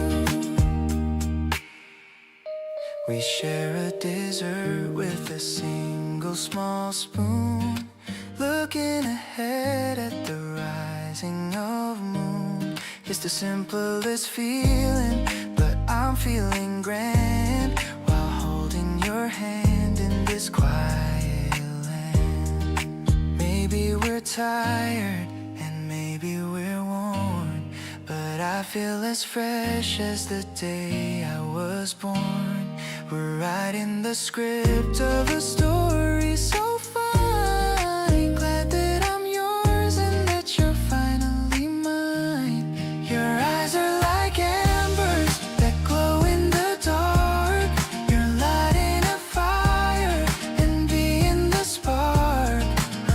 We share a dessert with a single small spoon, looking ahead at the rising of moon. It's the simplest feeling, but I'm feeling grand while holding your hand in this quiet land. Maybe we're tired and maybe we're worn, but I feel as fresh as the day I was born. We're writing the script of a story so fine. Glad that I'm yours and that you're finally mine. Your eyes are like embers that glow in the dark. You're lighting a fire and being the spark.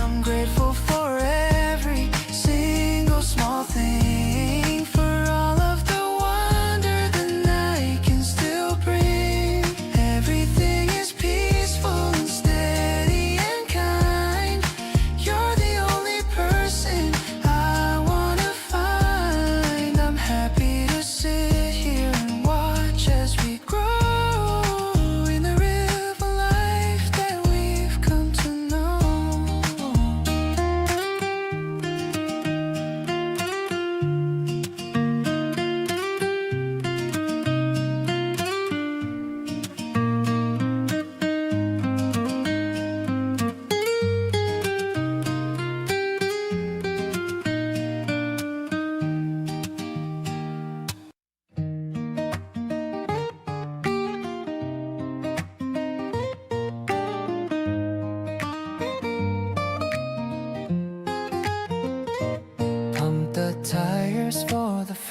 I'm grateful for every single small thing, for all of the wonder the night can still bring. Everything is peaceful and steady.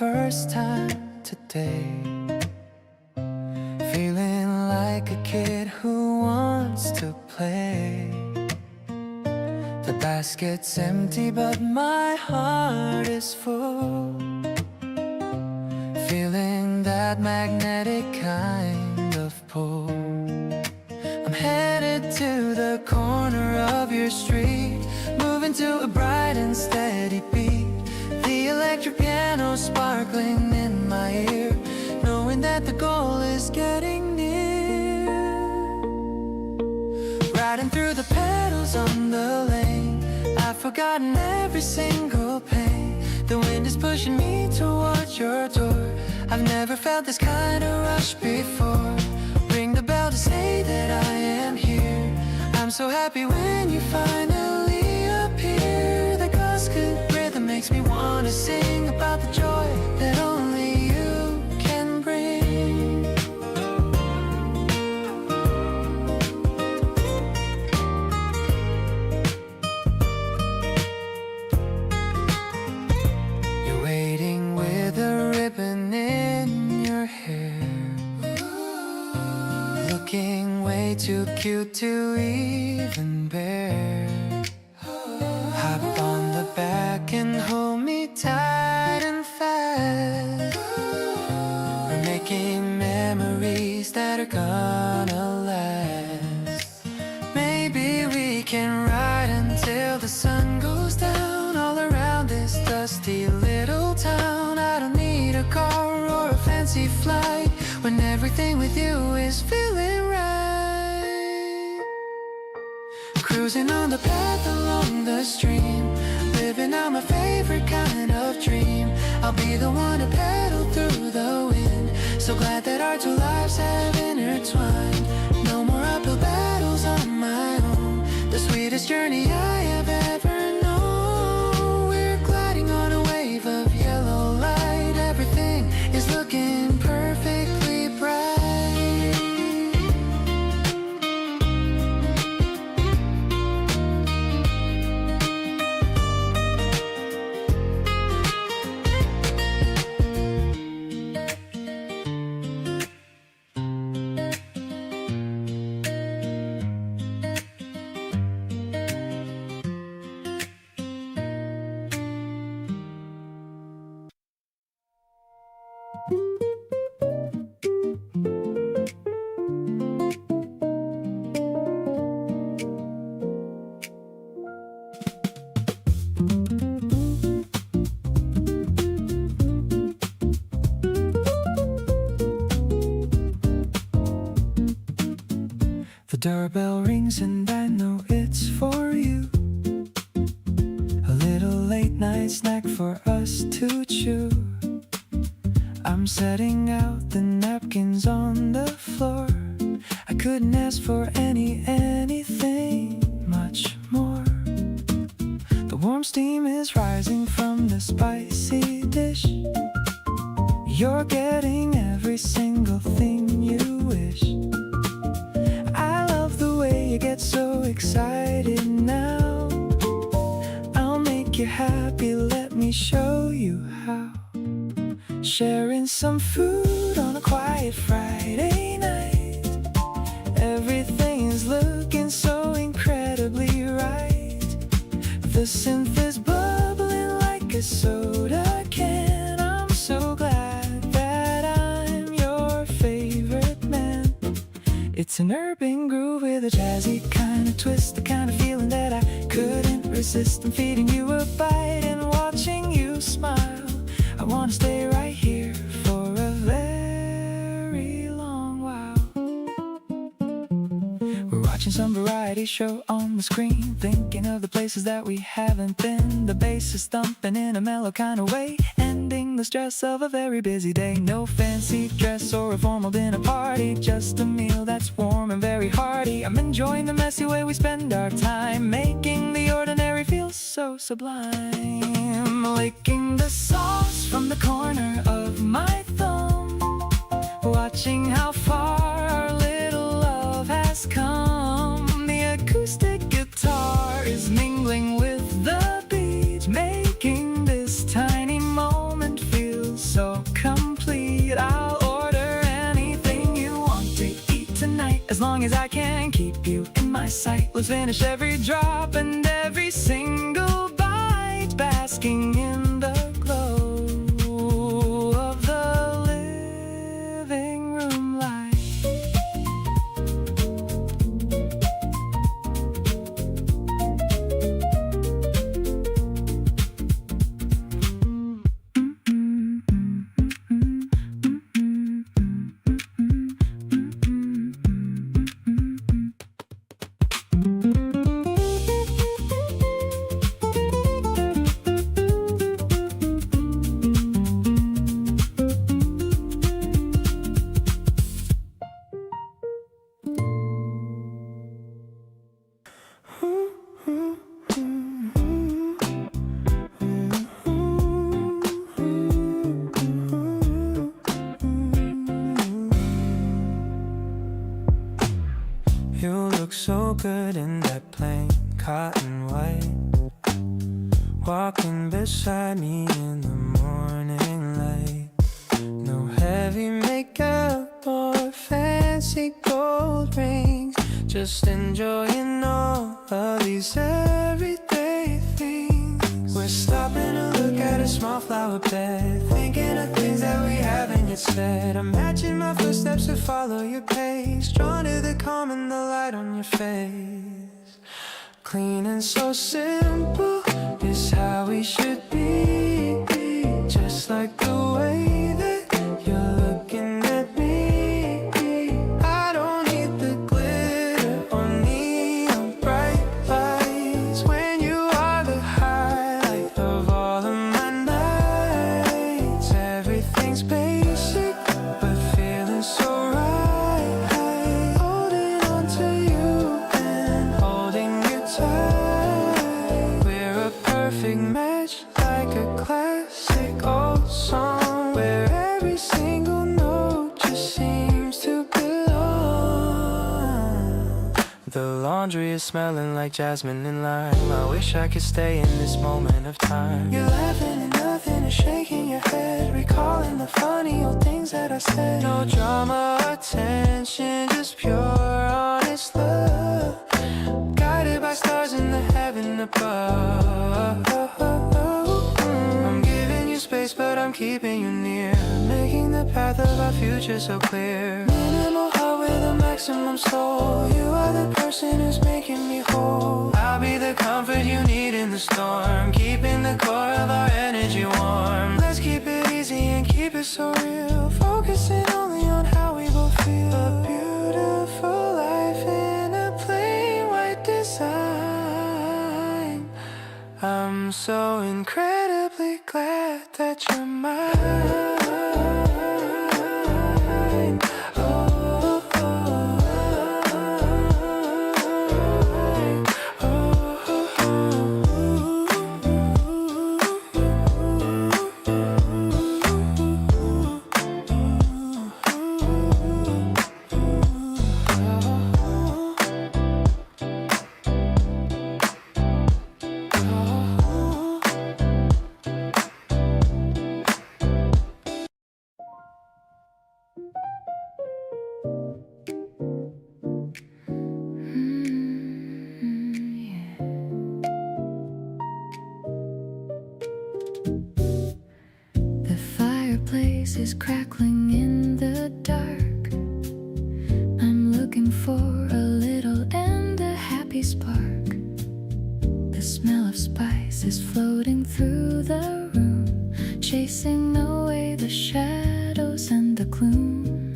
first time today. Feeling like a kid who wants to play. The basket's empty but my heart is full. Feeling that magnetic kind of pull. I'm headed to the corner of your street, moving to a bright and steady beat. The electric piano sparkling in my ear, knowing that the goal is getting near. Riding through the pedals on the lane, I've forgotten every single pain. The wind is pushing me towards your door. I've never felt this kind of rush before. Ring the bell to say that I am here. I'm so happy when you finally appear. The good rhythm makes me wanna sing about the joy that only you can bring. You're waiting with a ribbon in your hair, looking way too cute to even bear. Hop on the back and hold me tight and fast. We're making memories that are gonna last. Maybe we can ride until the sun goes down, all around this dusty little town. I don't need a car or a fancy flight when everything with you is feeling right. Cruising on the path along the stream, living out my favorite kind of dream. I'll be the one to pedal through the wind. So glad that our two lives have intertwined. No more uphill battles on my own. The sweetest journey I have ever known. We're gliding on a wave of yellow light. Everything is looking perfectly bright. The doorbell rings and I know it's for you. A little late night snack for us to chew. I'm setting out the napkins on the floor. I couldn't ask for anything much more. The warm steam is rising from the spicy dish. You're getting every single thing you wish. I love the way you get so excited now. I'll make you happy, let me show you how. Sharing some food on a quiet Friday night. Everything is looking so incredibly right. The synth is bubbling like a soda can. I'm so glad that I'm your favorite man. It's an urban groove with a jazzy kind of twist, the kind of feeling that I couldn't resist. I'm feeding you a bite and watching you smile. I wanna stay right here for a very long while. We're watching some variety show on the screen, thinking of the places that we haven't been. The bass is thumping in a mellow kind of way, ending the stress of a very busy day. No fancy dress or a formal dinner party, just a meal that's warm and very hearty. I'm enjoying the messy way we spend our time, making the ordinary feel so sublime. Licking the sauce from the corner of my thumb, watching how far our little love has come. The acoustic guitar is mingling with the beat, making this tiny moment feel so As long as I can keep you in my sight, let's finish every drop and every single bite, basking in the glow of the living room light. You look so good in that plain cotton white, walking beside me in the morning light. No heavy makeup or fancy gold rings, just enjoying all of these everyday things. We're stopping to look at a small flower bed, thinking of things that we haven't yet said. I'm matching my footsteps to follow your pace, drawn to the calm and the light on your face. Clean and so simple is how we should be, just like the way that you're looking at me. I don't need the glitter or neon bright lights when you are the highlight of all of my nights. Everything's basic but feeling so right, holding on to you and holding you tight. We're a perfect match, like a classic old song where every single note just seems to belong. The laundry is smelling like jasmine and lime. I wish I could stay in this moment of time. You're laughing and nothing is shaking your head, recalling the funny old things that I said. No drama or tension, just pure honest love, guided by stars in the heaven above. I'm giving you space but I'm keeping you near, making the path of our future so clear. Minimal heart with a maximum soul, you are the person who's making me whole. I'll be the comfort you need in the storm, keeping the core of our energy warm. Let's keep it easy and keep it so real, focusing only on how we both feel. A beautiful life in a plain white design. I'm so incredibly glad that you're mine. The fireplace is crackling in the dark. I'm looking for a little and a happy spark. The smell of spice is floating through the room, chasing away the shadows and the gloom.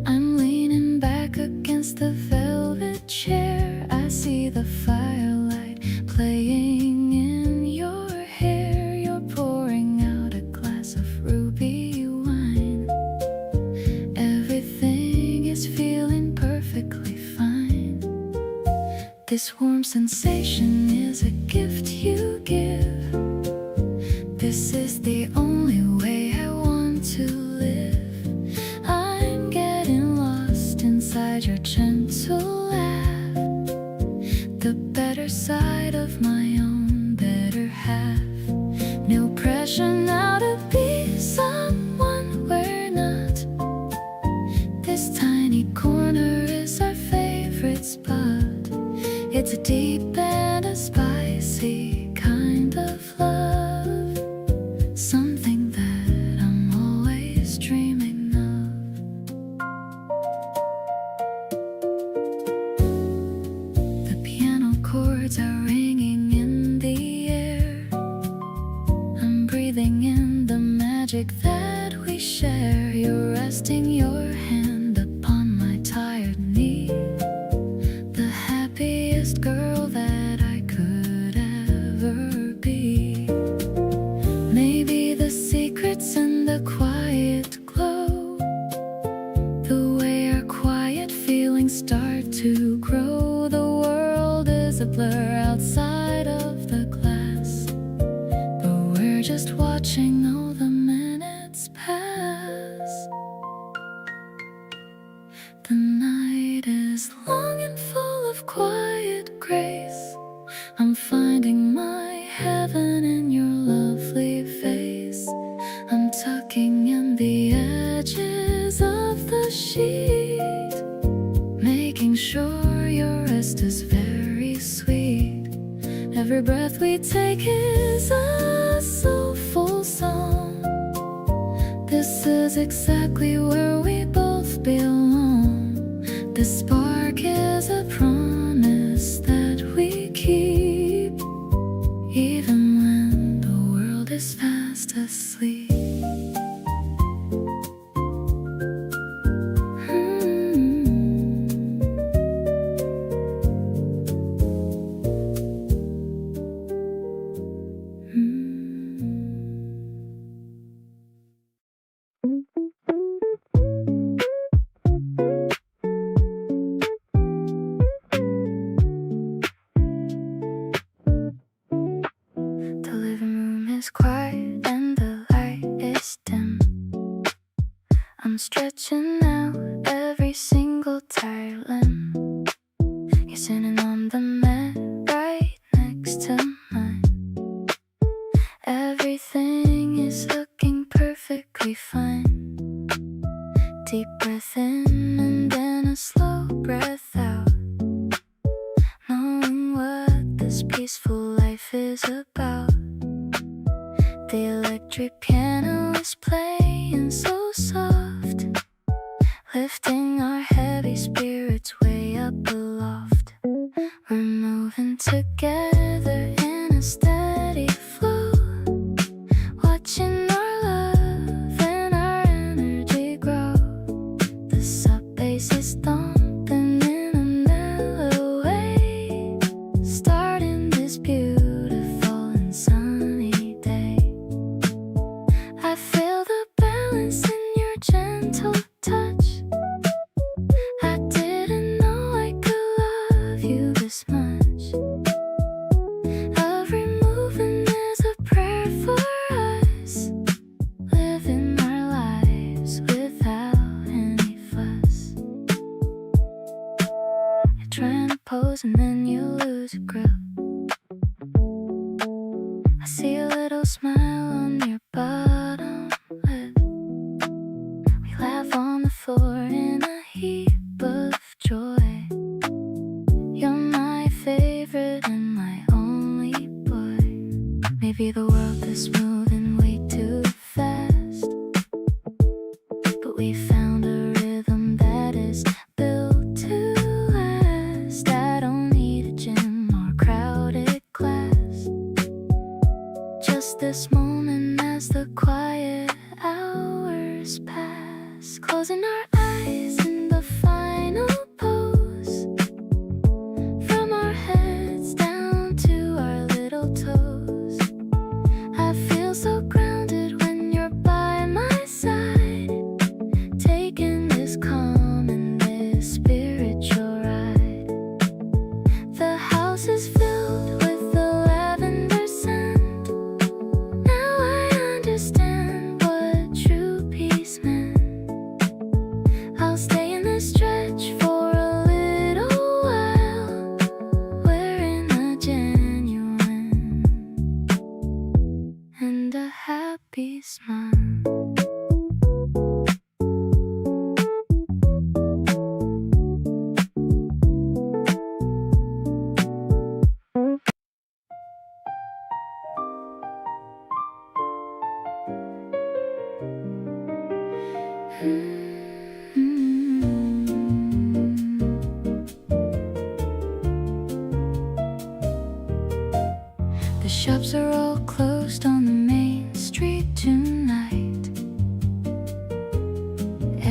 I'm leaning back against the velvet chair. I see the firelight playing in your hair. You're pouring out a glass of ruby wine. Everything is feeling perfectly fine. This warm sensation is a gift you give. This is the only way I want to live. I'm getting lost inside your gentle laugh, the better side of my own better half. No pressure now to be someone we're not. This tiny we share. You're resting your hand upon my tired knee. The happiest girl that I could ever be. Maybe the secret's in the quiet glow, the way our quiet feelings start to grow. The world is a blur outside of the glass, but we're just watching all the minutes pass. The night is long and full of quiet grace. I'm finding my heaven in your lovely face. I'm tucking in the edges of the sheet, making sure your rest is very sweet. Every breath we take is a soulful song. This is exactly where we both belong. This spark is a promise that we keep, even when the world is fast asleep. The living room is quiet and the light is dim. I'm stretching out every single tired limb. You're sitting on the mat right next to mine. Everything is looking perfectly fine. Deep breath in and then a slow breath out, knowing what this peaceful life is about. The electric piano is playing so soft, lifting our heavy spirits way up aloft. We're moving together in a steady flow, watching our love and our energy grow. The sub bass is thumping in a mellow way, starting this beautiful and sunny day. I feel the balance in your gentle touch. I didn't know I could love you this much. Every movement is a prayer for us, living our lives without any fuss. You're trying to pose and then you lose your grip. I see a little smile on your bottom lip. We laugh on the floor in a heap of joy. You're my favorite and my only boy. Maybe the world is moving way too fast, but we found a rhythm that is built to last. I don't need a gym or crowded class, just this moment as the quiet hours pass. Closing our eyes in the final pose, from our heads down to our little toes. I feel so grounded when you're by my side, taking this calm and this spiritual ride. The house is filled with the lavender scent. Now I understand what true peace meant. I'll stay in this stretch for a little while, wearing a genuine and a happy smile. The shops are all closed on the main street tonight.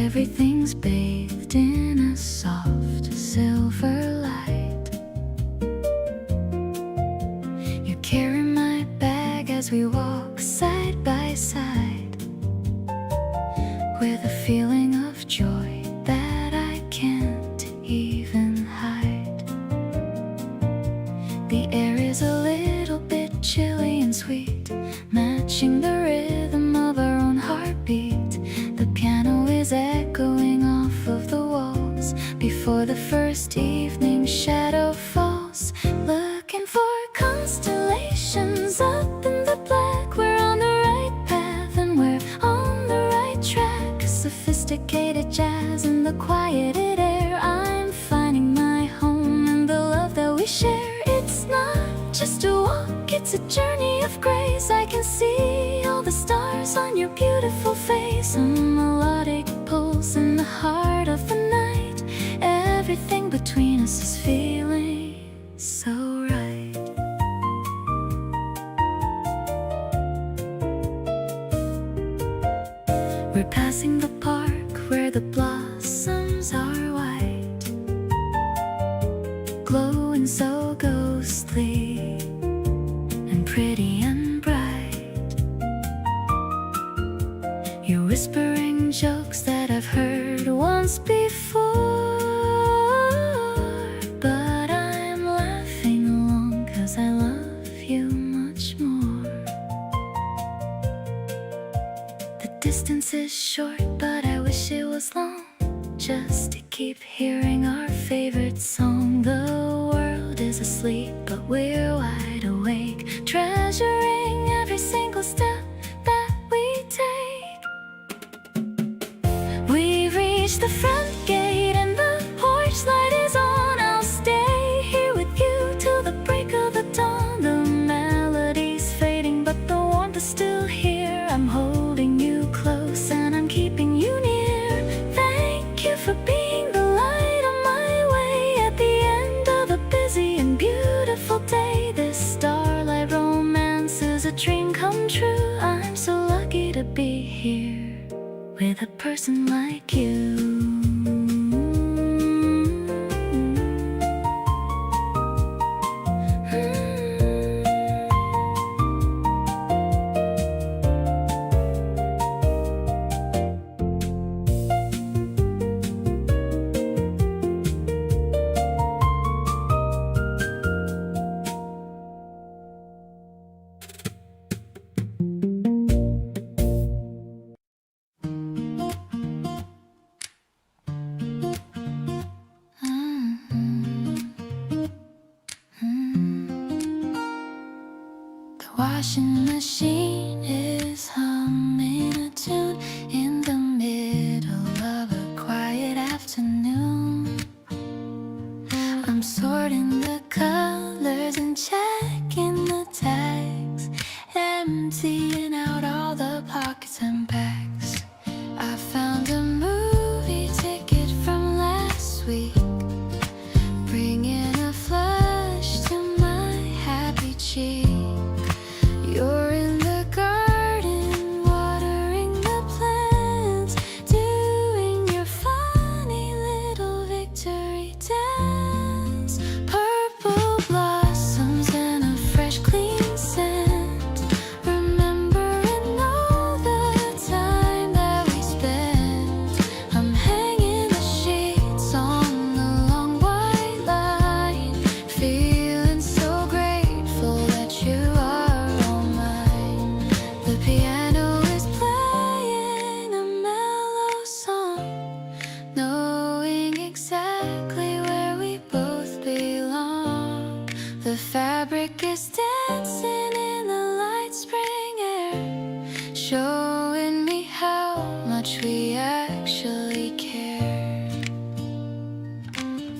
Everything's bathed in a soft silver light. You carry my bag as we walk side by side, with a feeling of joy that I can't even hide. The air is a little bit chilly and sweet, matching the rhythm of our own heartbeat. The piano is echoing off of the walls before the first evening shadow falls. Looking for constellations up in the black. We're on the right path and we're on the right track. Sophisticated jazz in the quieted air. I'm finding my home and the love that we share. It's not just a walk, it's a journey of grace. I can see all the stars on your beautiful face. A melodic pulse in the heart of the night. Everything between us is feeling so right. We're passing the park where the blossoms are white, glowing so ghostly and pretty and bright. You're whispering jokes that I've heard once before, but I'm laughing along 'cause I love you much more. The distance is short, but I wish it was long, just to keep hearing our favorite song. The world is asleep, but we're wide awake, treasuring every single step that we take. We've reached the front gate and the porch light is on. I'll stay here with you till the break of the dawn. The melody's fading, but the warmth is still here. I'm holding you close and I'm keeping you near. Thank you for being the light on my way at the end of a busy and beautiful day. This starlight romance is a dream come true. I'm so lucky to be here with a person like you. Washing machine is humming a tune in the middle of a quiet afternoon. I'm sorting the colors and checking the tags, emptying out all the pockets and bags. I found a movie ticket from last week, bringing a flush to my happy cheek. You're in the garden, watering the plants, doing your funny little victory dance. Purple blossoms and a fresh clean scent, remembering all the time that we spent. I'm hanging the sheets on the long white line, feeling so grateful that you are. The piano is playing a mellow song, knowing exactly where we both belong. The fabric is dancing in the light spring air, showing me how much we actually care.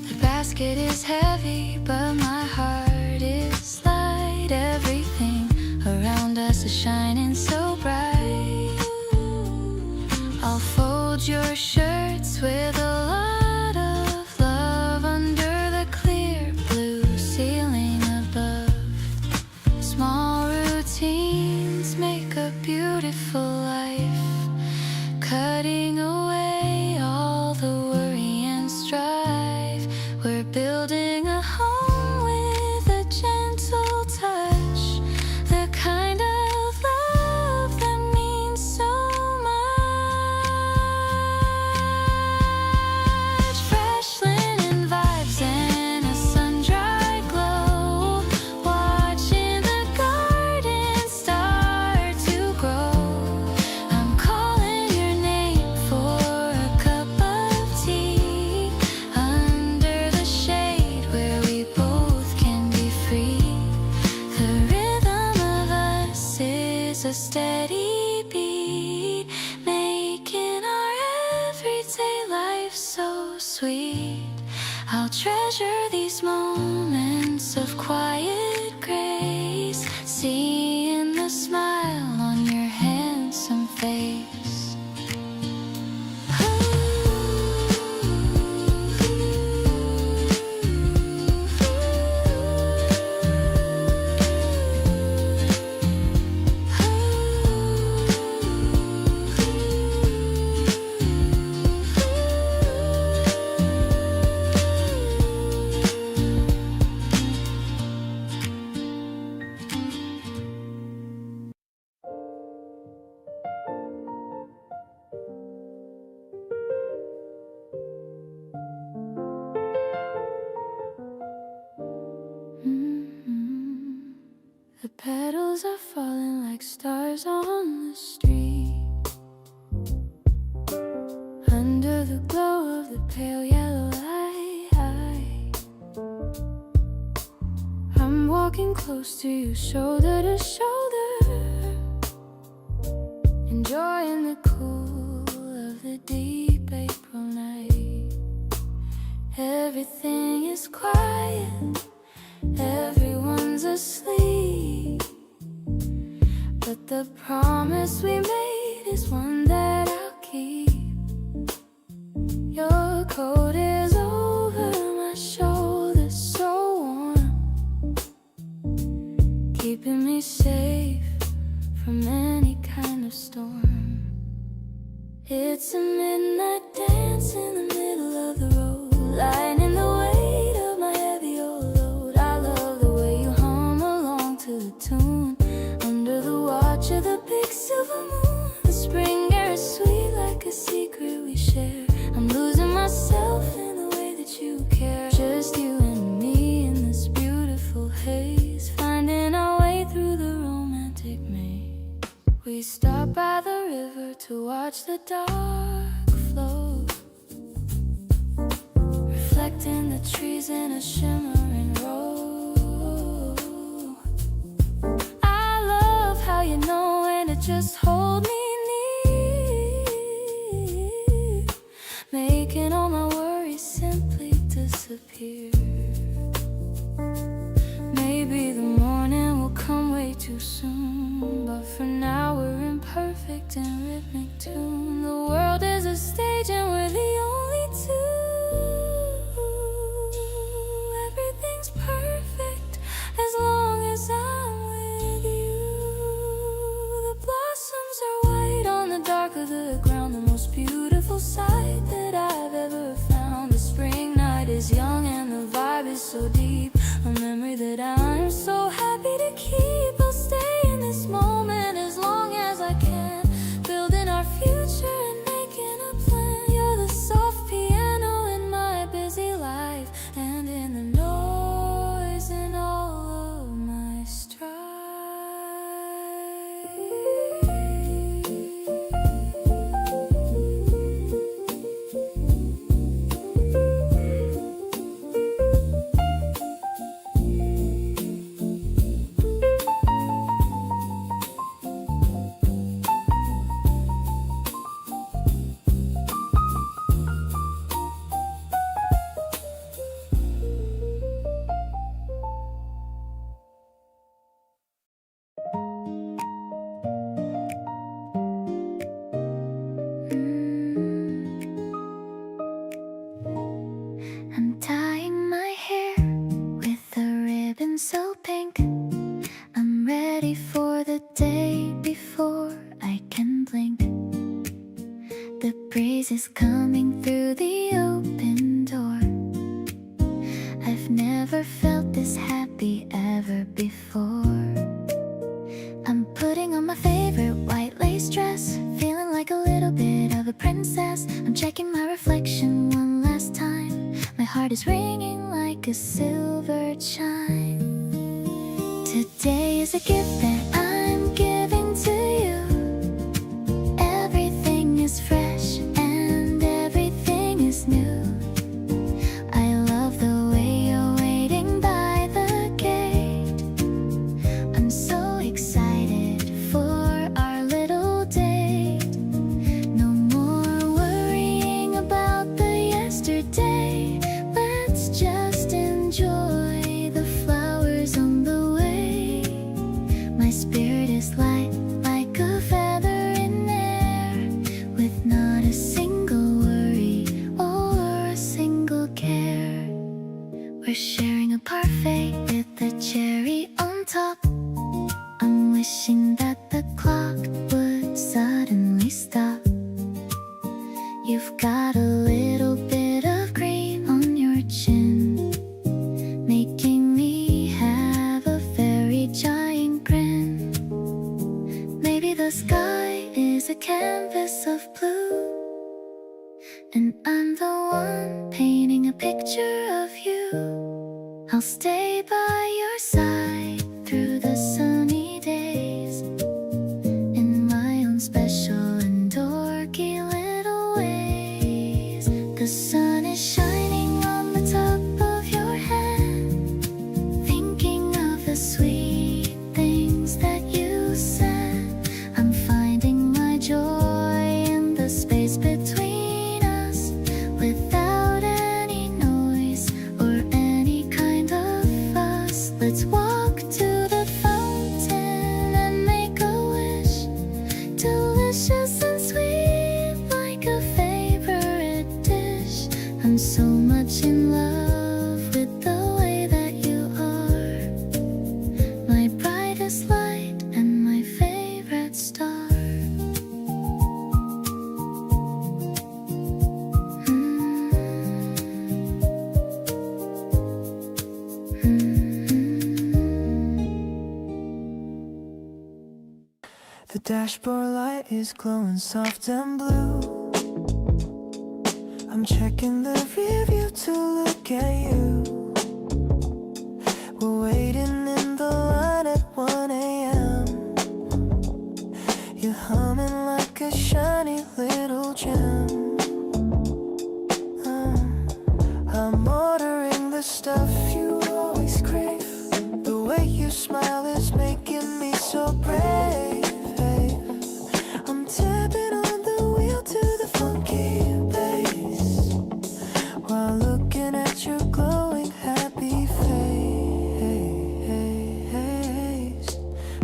The basket is heavy, but my heart is light. Everything around us is shining so bright. I'll fold your shirts with a lot of love under the clear blue ceiling above. Small routines make a beautiful life, cutting away sweet. I'll treasure these moments of quiet grace, seeing the smile on your handsome face. The petals are falling like stars on the street, under the glow of the pale yellow light. I'm walking close to you, shoulder to shoulder, enjoying the cool of the deep April night. Everything is quiet, everyone's asleep, but the promise we made is one that I'll keep. Your coat is over my shoulders, so warm, keeping me safe from any kind of storm. It's a midnight dance in the middle of the road, lightening the weight of my heavy old load. I love the way you hum along to the tune, under the watch of the big silver moon. The spring air is sweet like a secret we share. I'm losing myself in the way that you care. Just you and me in this beautiful haze, finding our way through the romantic maze. We stop by the river to watch the dark flow, reflecting the trees in a shimmering row. I love how you know when to just hold me near, making all my worries simply disappear. Maybe the morning will come way too soon, but for now we're in perfect and rhythmic tune. The world is a stage and we're the only two. Everything's perfect as long as I'm with you. The blossoms are white on the dark of the ground, the most beautiful sight that I've ever found. The spring night is young and the vibe is so deep, a memory that I'm so happy to keep. I'll stay in this moment as long as I can, building our future and making a plan. You're the soft piano in my busy life, and in the noise in all of my strife. I'm tying my hair with a ribbon so pink. I'm ready for the day before I can blink. The breeze is coming through the open door. I've never felt this happy ever before. I'm putting on my favorite white lace dress, feeling like a little bit of a princess. I'm checking my reflection one last time. My heart is ringing like a silver chime. Today is a gift that I'm giving to you. Everything is fresh and everything is new. I love the way you're waiting by the gate. I'm so excited for our little date. No more worrying about the yesterday. You've got a little bit of green on your chin, making me have a very giant grin. Maybe the sky is a canvas of blue, and I'm the one painting a picture of you. I'll stay by your side through the sunny days, in my own special and dorky little ways. The sun is shining on the top of your head, thinking of the sweet things that you said. I'm finding my joy in the space between us, without any noise or any kind of fuss. Let's walk to the fountain and make a wish, delicious and sweet like a favorite dish. I'm so much in love with the way that you are, my brightest light and my favorite star. The dashboard light is glowing soft and blue. I'm checking the rear view to look at you. We're waiting in the line at 1 a.m. You're humming like a shiny little gem. I'm ordering the stuff you always crave. The way you smile is making me so brave. I'm tapping on the wheel to the funky bass, while looking at your glowing happy face.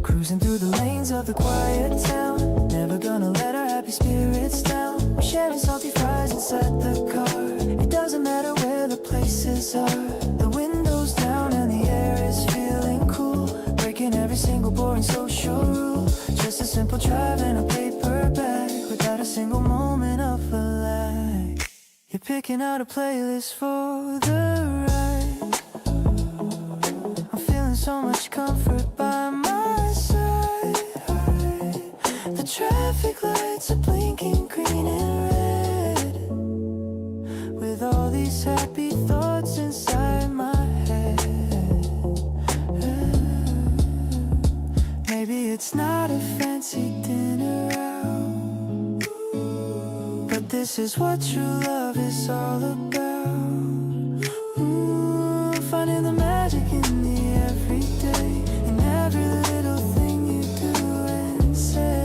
Cruising through the lanes of the quiet town, never gonna let our happy spirits down. We're sharing salty fries inside the car. It doesn't matter where the places are. The window's down and the air is feeling cool, breaking every single boring social rule. Just a simple drive and a paper bag, without a single moment of a lag. You're picking out a playlist for the ride. I'm feeling so much comfort by my side. The traffic lights are blinking green and red, with all these happy thoughts inside my head. Maybe it's not a fancy dinner out, but this is what true love is all about. Finding the magic in the everyday, in every little thing you do and say.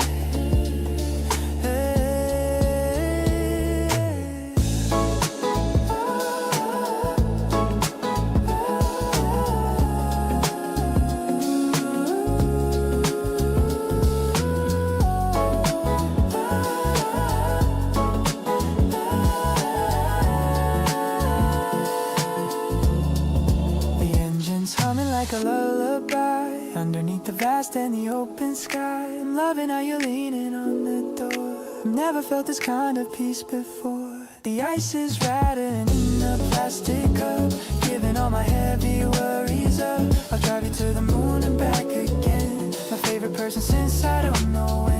Like a lullaby underneath the vast and the open sky. I'm loving how you're leaning on the door. I've never felt this kind of peace before. The ice is rattling in a plastic cup, giving all my heavy worries up. I'll drive you to the moon and back again. My favorite person since I don't know when.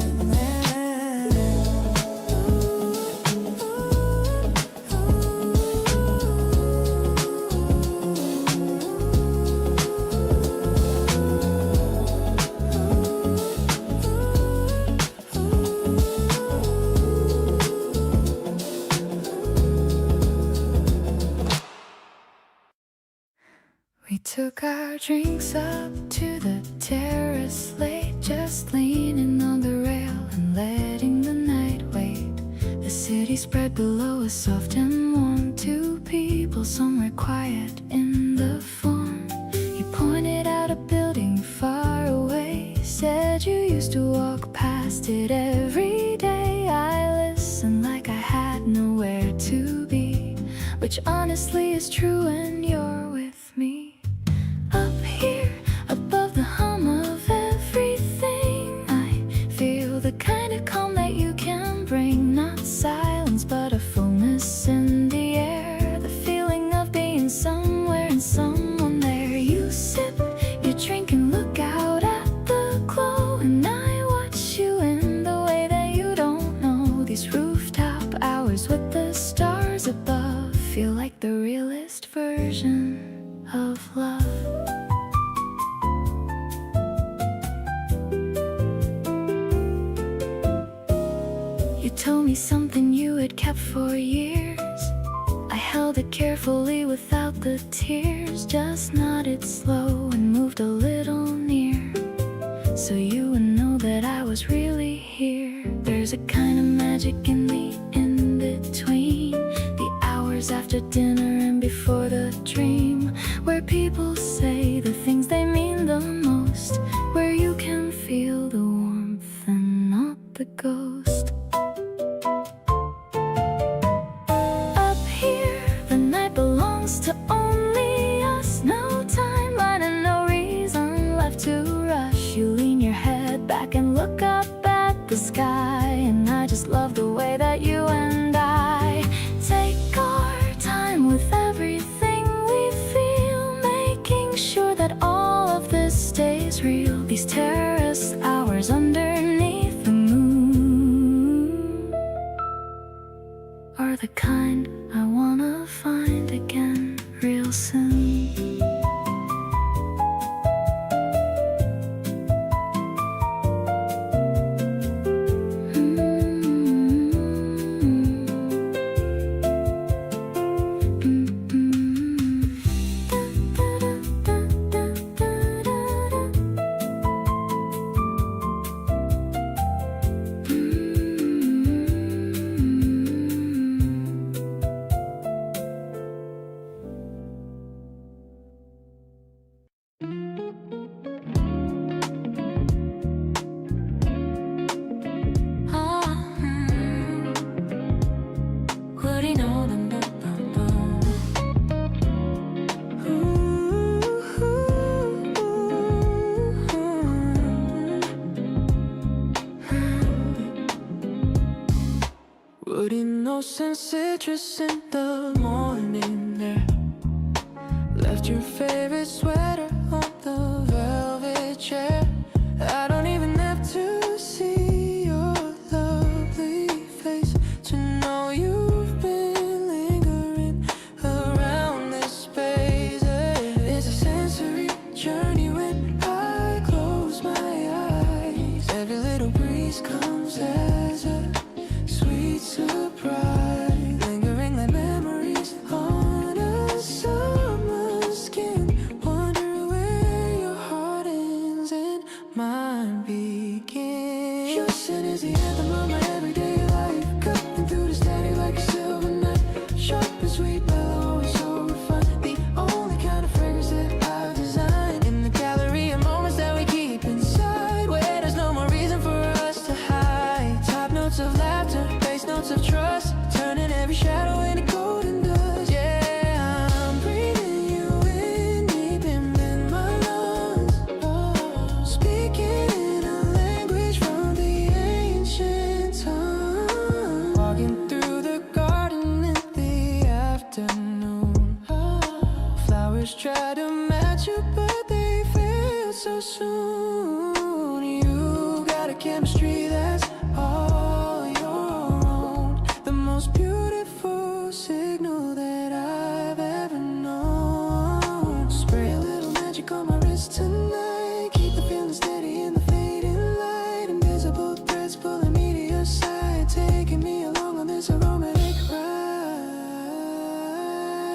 We took our drinks up to the terrace late, just leaning on the rail and letting the night wait. The city spread below us, soft and warm. Two people somewhere quiet in the form. You pointed out a building far away, said you used to walk past it every day. I listened like I had nowhere to be, which honestly is true when you're with me. Up here, above the hum of everything, I feel the kind of calm that you can bring. Not silence, but a kept for years. I held it carefully without the tears, just nodded slow and moved a little near, so you would know that I was really here. There's a kind of magic in the in-between, the hours after dinner and before the dream, where people say the things they mean the most, where you can feel the warmth and not the ghost. Up here, the night belongs to only us. No timeline and no reason left to rush. You lean your head back and look up at the sky, and I just love the way that you and I take our time with everything we feel, making sure that all of this stays real. These terrace hours underneath the moon are the kind I wanna find again real soon. Putting notes and citrus in the morning air. Left your favorite sweater on the velvet chair. I don't even have to see your lovely face to know you've been lingering around this space. It's a sensory journey when I close my eyes. Every little breeze comes as a sweet surprise, lingering like memories on a summer skin. Wonder where your heart ends and mine begins. Your scent is the anthem of my everyday life, cutting through the static like a silver knife. Sharp and sweet, mellow and so refined, the only kind of fragrance that I've designed. In the gallery of moments that we keep inside, where there's no more reason for us to hide. Top notes of laughter, notes of trust, turning every shadow into golden dust. Yeah, I'm breathing you in deep in my lungs, speaking in a language from the ancient tongue. Walking through the garden in the afternoon, flowers try to match you but they fail so soon. You got a chemistry that's all most beautiful signal that I've ever known. Spray a little magic on my wrist tonight, keep the feeling steady in the fading light. Invisible threads pulling me to your side, taking me along on this aromatic ride.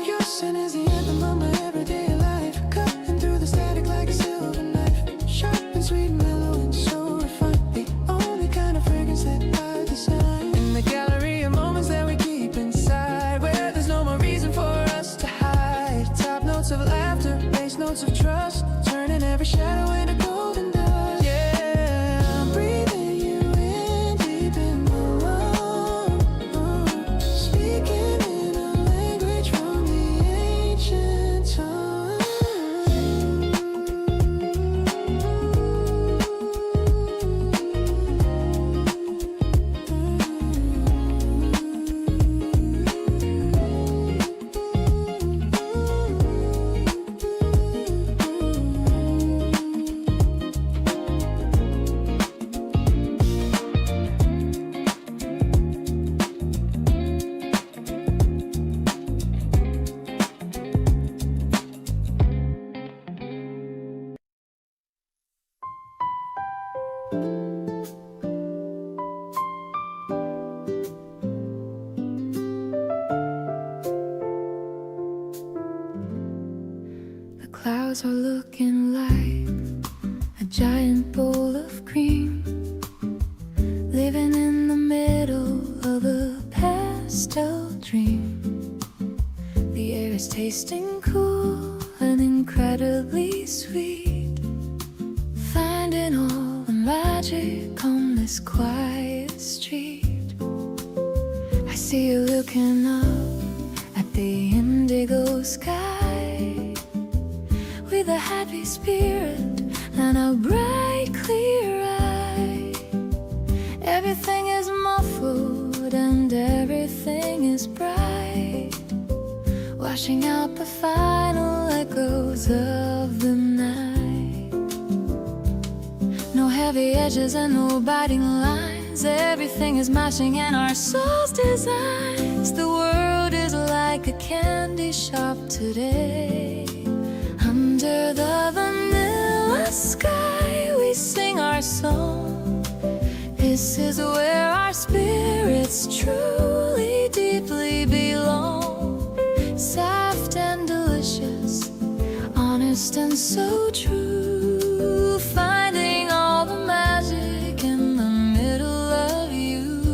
Your scent is the anthem of my everyday life, cutting through the static like a silver knife. Sharp and sweet, mellow and so refined, the only kind of fragrance that I design. In the gallery of moments that we keep inside, where there's no more reason for us to hide. Top notes of laughter, bass notes of trust, turning every shadow into golden dust. Yeah, I'm breathing you in deep in my lungs, speaking in a language from the ancient stars are looking like a giant bowl of cream, living in the middle of a pastel dream. The air is tasting cool and incredibly sweet, finding all the magic on this quiet street. I see you looking up at the indigo sky, with a happy spirit and a bright clear eye. Everything is muffled and everything is bright, washing out the final echoes of the night. No heavy edges and no biting lines, everything is matching in our soul's designs. The world is like a candy shop today. Under the vanilla sky we sing our song. This is where our spirits truly, deeply belong. Soft and delicious, honest and so true, finding all the magic in the middle of you.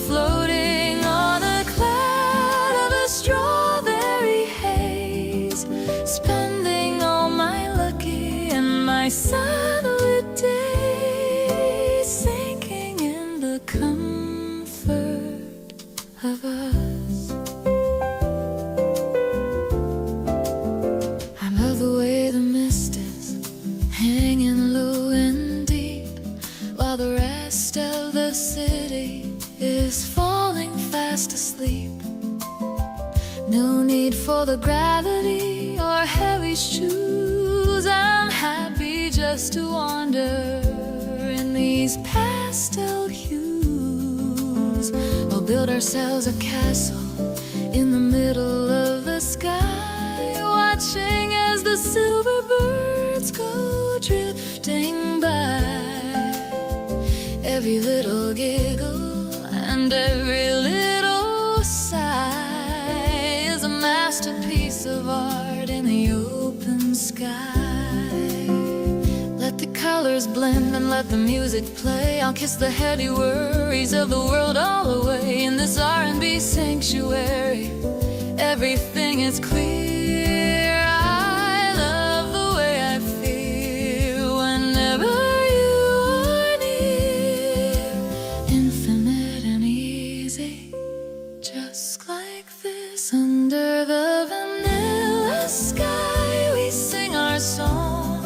Floating on a cloud of a strawberry haze, spending all my lucky and my sunlit days, sinking in the comfort of us. I love the way the mist is hanging low and deep, while the rest of the city is falling fast asleep. No need for the gravity or heavy shoes. I'm happy just to wander in these pastel hues. We'll build ourselves a castle in the middle of the sky, watching as the silver birds go drifting by. Every little giggle and every little sigh is a masterpiece of art in the open sky. Let the colors blend and let the music play. I'll kiss the heady worries of the world all away. In this R&B sanctuary, everything is clear. I love the way I feel whenever you are near. Infinite and easy, just like this. Under the vanilla sky we sing our song.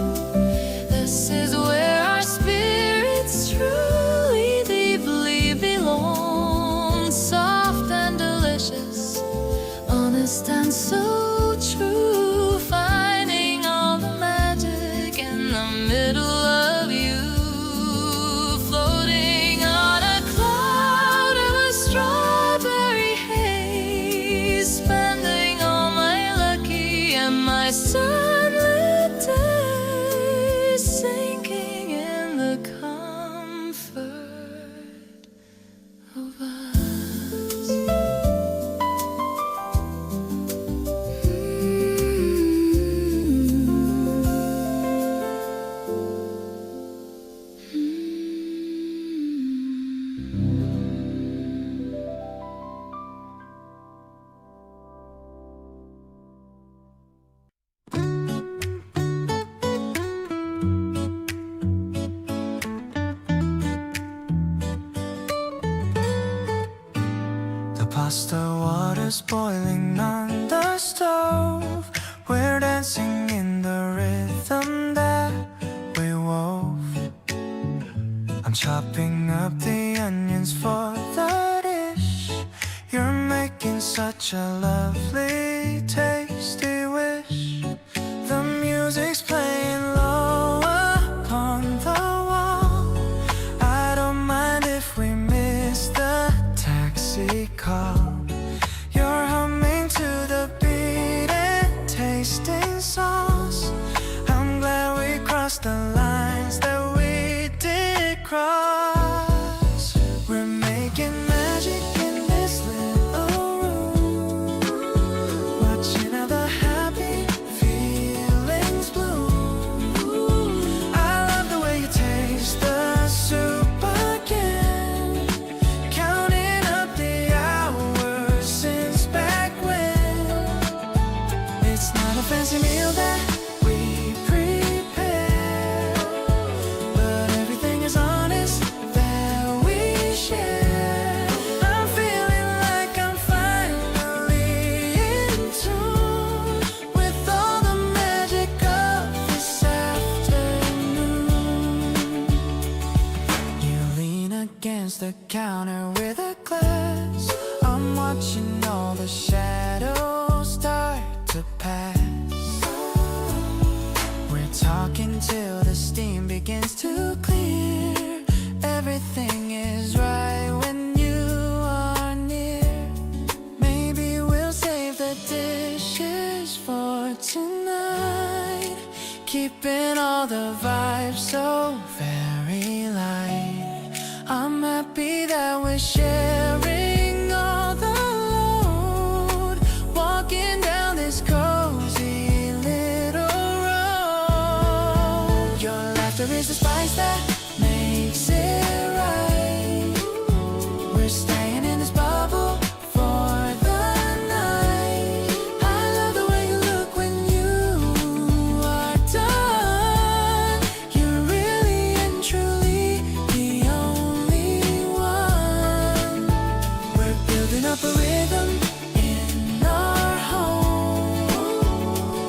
This is where our spirits truly, deeply belong. Soft and delicious, honest and so true, finding all the magic in the middle of you. Floating on a cloud of a strawberry haze, spending all my lucky and my sunlit days, sinking in the comfort of us. The pasta water's boiling on the stove. We're dancing in the rhythm that we wove. I'm chopping up the onions for the dish. You're making such a lovely, tasty wish. The music's playing low upon the wall. I don't mind if we miss the taxi call. You're humming to the beat and tasting sauce. I'm glad we crossed the lines that we did cross. We're making magic in this little room, watching watching all the shadows start to pass. We're talking till the steam begins to clear. Everything is right when you are near. Maybe we'll save the dishes for tonight, keeping all the vibes so very light. I'm happy that we're sharing all the load, walking down this cozy little road. Your laughter is the spice that makes it right. We're staying in this bubble for the night. I love the way you look when you are done. You're really and truly the only one. We're building up a rhythm in our home,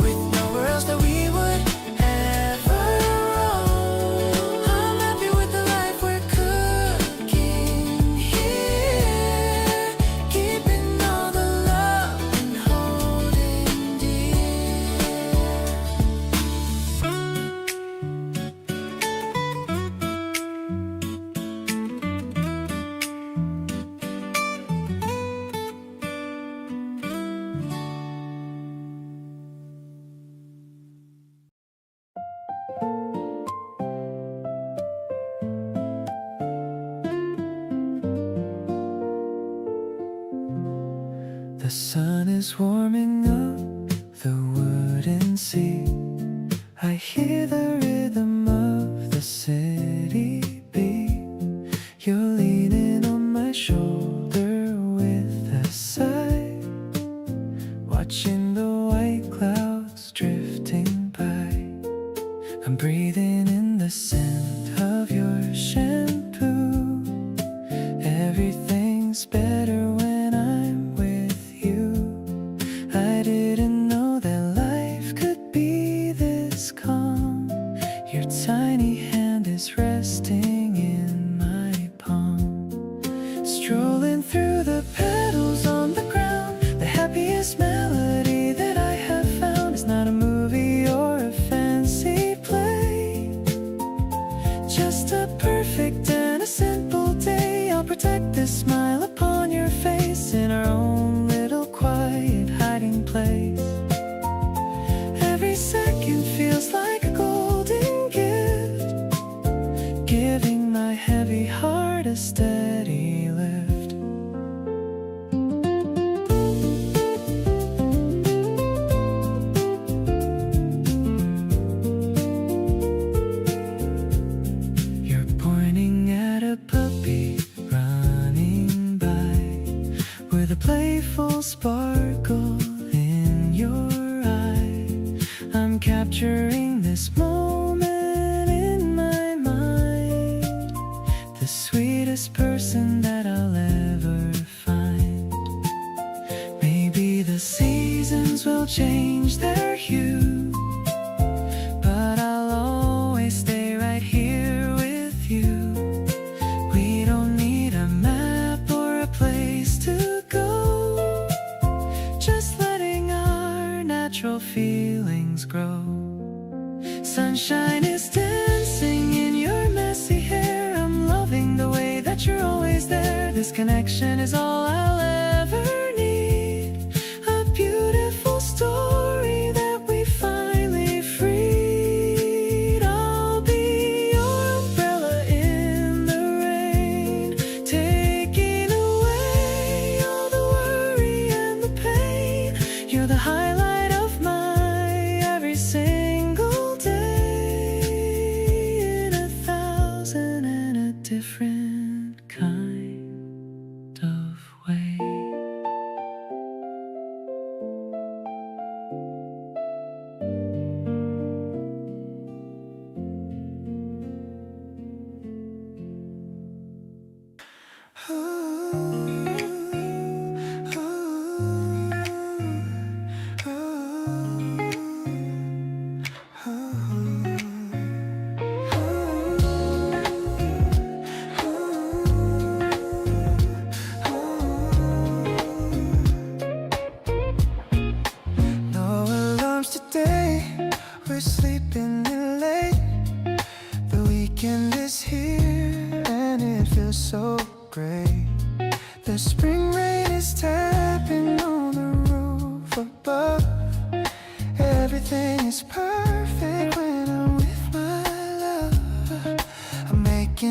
with nowhere else that we would ever roam. I'm happy with the life we're cooking here, keeping all the love and holding dear. The sun is warming up the wooden seat. I hear the rhythm of the city beat. You're leaning on my shoulder with a sigh, watching the white clouds drifting by. I'm breathing in the scent of your shampoo. Everything's better when I'm with you. I didn't know that life could be this calm. Your tiny hand is resting in my palm. Strolling through the petals on the ground, the happiest melody that I have found is not a movie or a fancy play, just a perfect and a simple day. I'll protect this smile upon your face in our own little quiet hiding place. Every second feels like a golden gift, giving my heavy heart a steady lift. You're pointing at a puppy running by, with a playful sparkle in your eye. I'm capturing this moment in my mind, the sweetest person that I'll ever find. Maybe the seasons will change their hue, but I'll always stay right here with you. We don't need a map or a place to go, just letting our natural feelings grow. Sunshine is dancing in your messy hair. I'm loving the way that you're always there. This connection is all I'll ever need. A beautiful story that we finally freed. I'll be your umbrella in the rain, taking away all the worry and the pain. You're the highlight of my every single day, in 1,000 and a different kind of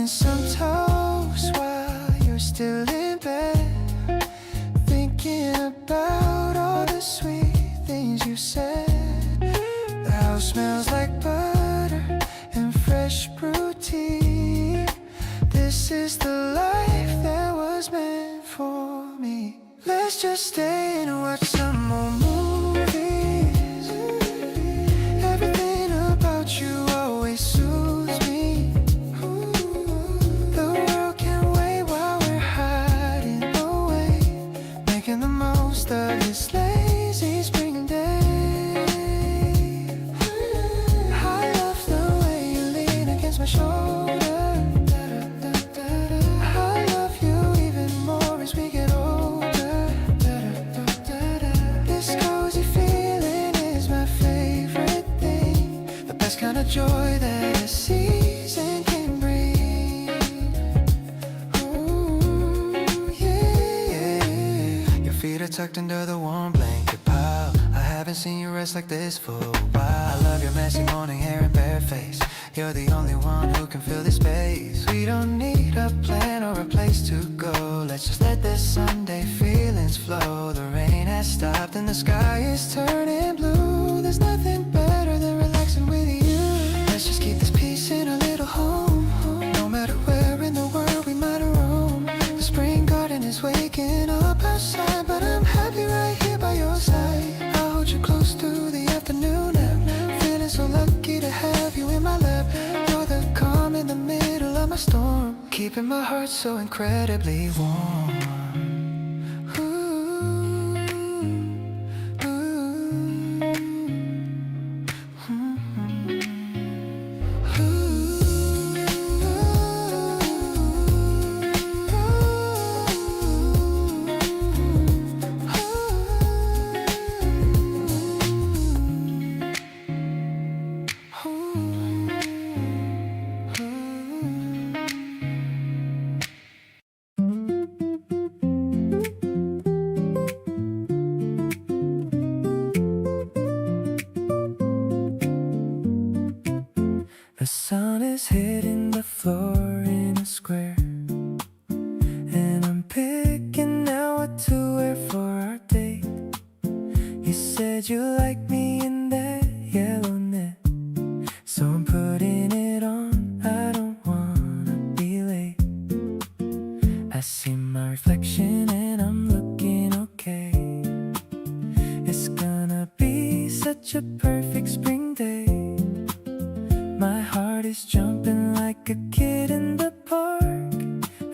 eating some toast while you're still in bed, thinking about all the sweet things you said. The house smells like butter and fresh brewed tea. This is the life that was meant for me. Let's just stay and watch some more movies. Everything about you always soothes me. The world can wait while we're hiding away, making the most of this lazy spring day. I love the way you lean against my shoulder. I love you even more as we get older. This cozy feeling is my favorite thing, the best kind of joy that a season can bring. Ooh, yeah. Your feet are tucked under the warm blanket pile. I haven't seen you rest like this for a while. I love your messy morning hair and bare face. You're the only one who can fill this space. We don't need a plan or a place to go. Let's just let this Sunday feelings flow. The rain has stopped and the sky is turning blue. There's nothing better than relaxing with you. Let's just keep this peace in a little home. No matter where in the world we might roam. The spring garden is waking up outside, but I'm happy right here by your side. I'll hold you close through the afternoon. I'm feeling so lucky to have you in my lap. You're the calm in the middle of my storm, keeping my heart so incredibly warm. The sun is hitting the floor in a square, and I'm picking out what to wear for our date. You said you like me in that yellow net, so I'm putting it on. I don't wanna be late. I see my reflection and I'm looking okay. It's gonna be such a perfect spring day. My heart is jumping like a kid in the park.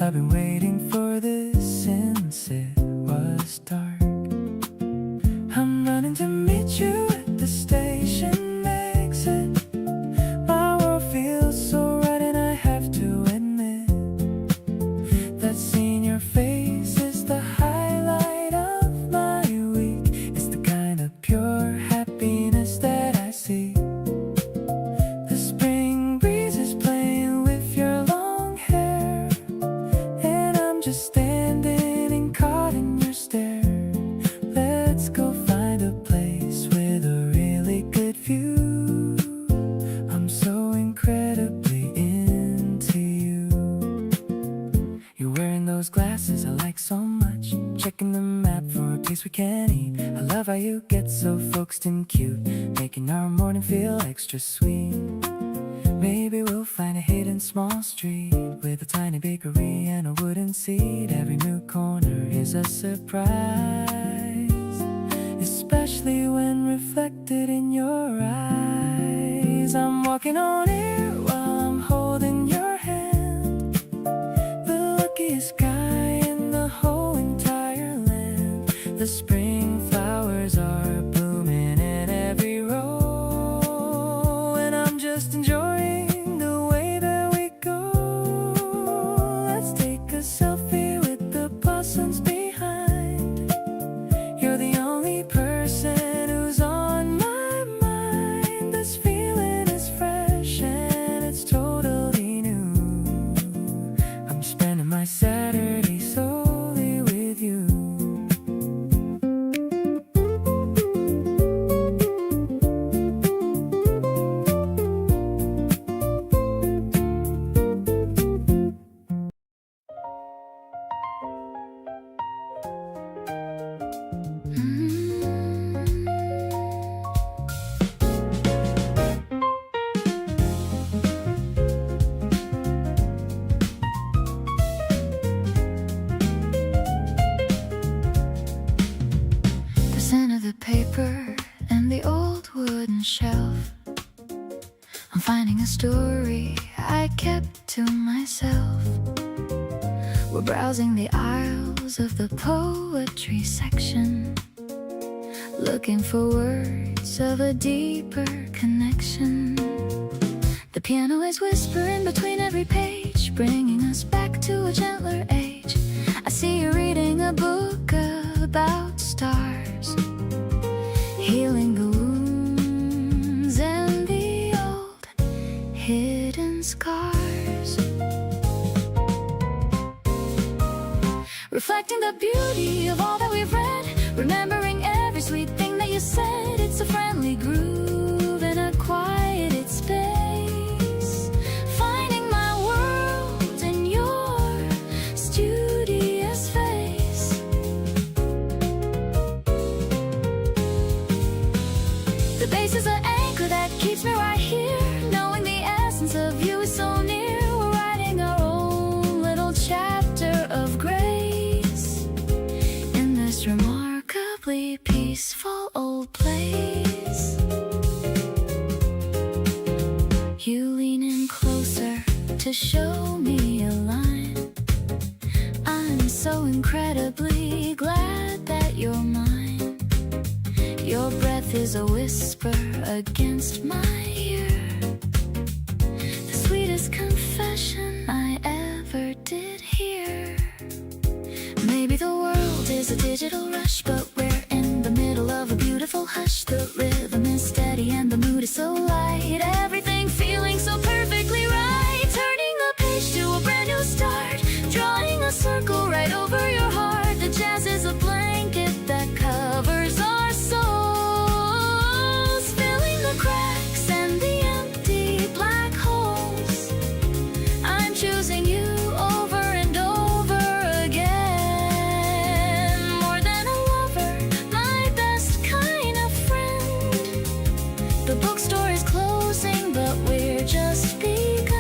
I've been waiting for this since it was dark. I'm running to meet you at the station exit. My world feels so right and I have to admit that seeing your face is the highlight of my week. It's the kind of pure happiness that I see. Just standing and caught in your stare. Let's go find a place with a really good view. I'm so incredibly into you. You're wearing those glasses I like so much, checking the map for a place we can eat. I love how you get so focused and cute, making our morning feel extra sweet. Maybe we'll find a hidden small street with a tiny bakery and a wooden seat. Every new corner is a surprise, especially when reflected in your eyes. I'm walking on air while I'm holding your hand, the luckiest guy in the whole entire land. The spring flowers are blooming in every row, and I'm just enjoying selfie with the blossoms behind. You're the only person who's on my mind. This feeling is fresh and it's totally new. I'm spending my Saturday solely with you. the paper and the old wooden shelf. I'm finding a story I kept to myself. We're browsing the aisles of the poetry section, looking for words of a deeper connection. The piano is whispering between every page, bringing us back to a gentler age. I see you reading a book about stars, healing the wounds and the old hidden scars, reflecting the beauty of all that we've read, remembering every sweet thing that you said. It's a friendly groove in a quieted space, finding my world in your studious face. The bass is an anchor that keeps me right here, knowing the essence of you is so near. We're writing our own little chapter of grace in this remarkably peaceful old place. You lean in closer to show me a line. I'm so incredibly glad that you're mine. Your breath is a whisper against my ear, the sweetest confession I ever did hear. Maybe the world is a digital rush, but we're in the middle of a beautiful hush. The rhythm is steady and the mood is so light, everything feeling so perfectly right. Turning a page to a brand new start, drawing a circle right over your heart. The jazz is a blanket that covers our souls, filling the cracks and the empty black holes. I'm choosing you over and over again, more than a lover, my best kind of friend. The bookstore is closing, but we're just begun,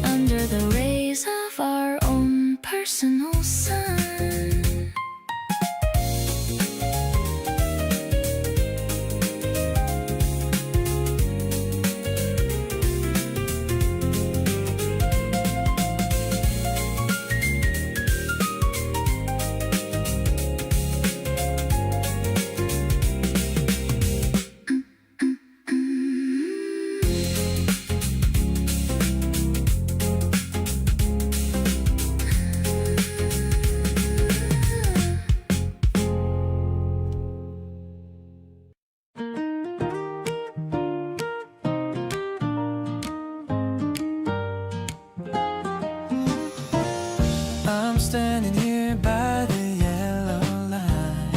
under the rays of our own personal sun. I'm standing here by the yellow line,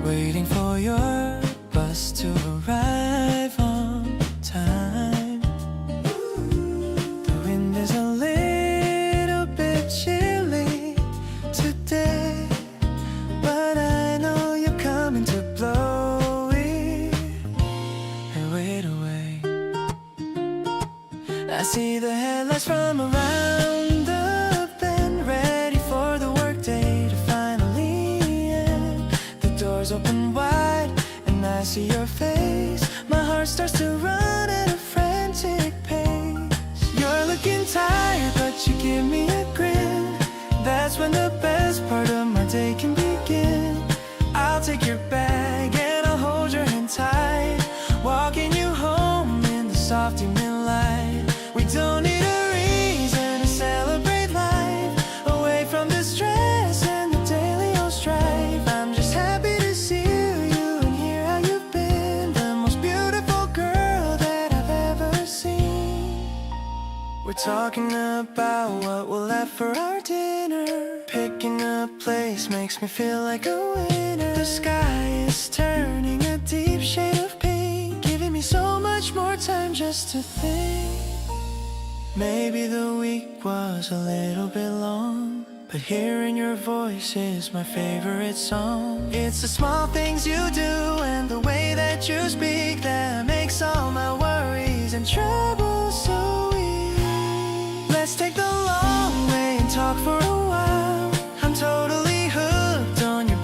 waiting for your bus to arrive on time. The wind is a little bit chilly today, but I know you're coming to blow it away. I see the headlights from around the bend, ready for the workday to finally end. The doors open wide and I see your face. My heart starts to run at a frantic pace. You're looking tired, but you give me a grin. That's when the best part of my day can begin. I'll take your bag and I'll hold your hand tight, walking you home in the soft evening light. We don't need a reason to celebrate life, away from the stress and the daily old strife. I'm just happy to see you and hear how you've been, the most beautiful girl that I've ever seen. We're talking about what we'll have for our dinner. Picking a place makes me feel like a winner. The sky is turning a deep shade of pink, giving me so much more time just to think. Maybe the week was a little bit long, but hearing your voice is my favorite song. It's the small things you do and the way that you speak that makes all my worries and troubles so easy. Let's take the long way and talk for a while. I'm totally hooked on your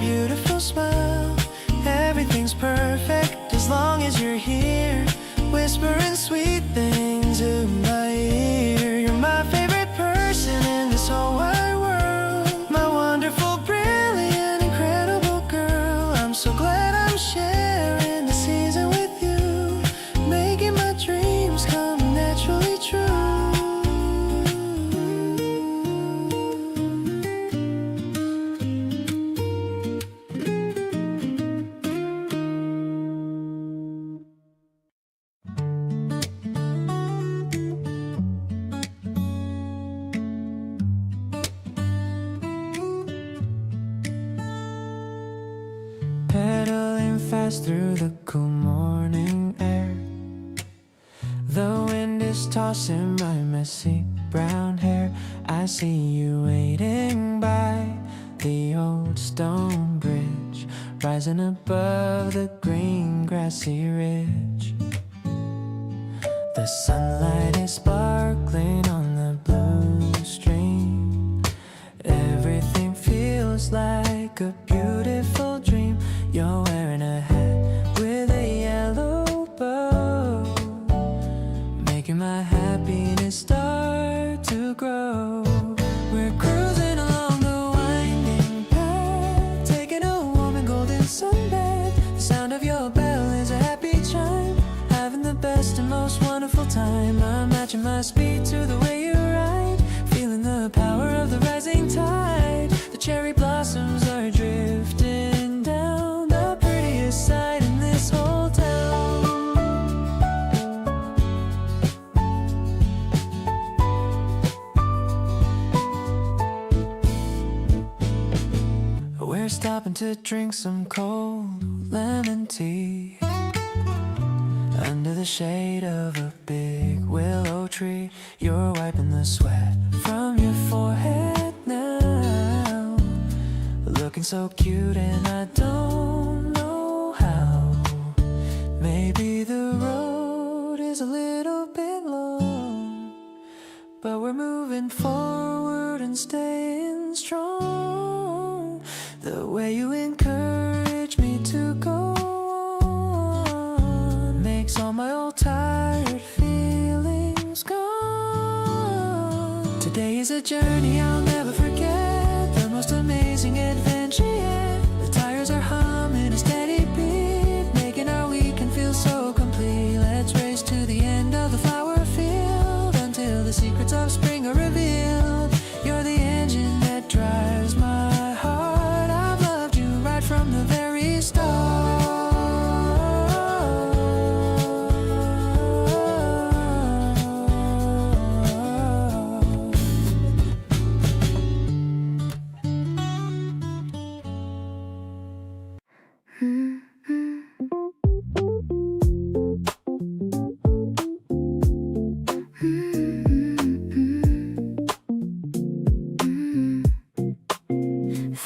fast through the cool morning air. The wind is tossing my messy brown hair. I see you waiting by the old stone bridge, rising above the green grassy ridge. The sunlight is sparkling on the blue stream. Everything feels like a beautiful dream. You're wearing a hat with a yellow bow, making my happiness start to grow. We're cruising along the winding path, taking a warm and golden sunbath. The sound of your bell is a happy chime, having the best and most wonderful time. I'm matching my speed to the way you ride, feeling the power of the rising tide. The cherry blossoms are drifting down, the prettiest sight in this whole town. We're stopping to drink some cold lemon tea under the shade of a big willow tree. You're wiping the sweat from your forehead now, looking so cute and I don't know how. Maybe the road is a little bit long, but we're moving forward and staying strong. The way you encourage me to go on makes all my old tired feelings gone. Today is a journey I'll never forget, the most amazing adventure yet. The tires are humming a steady beat, making our weekend feel so complete. Let's race to the end of the flower field until the secrets of spring are revealed. You're the engine that drives my heart. I've loved you right from the very start.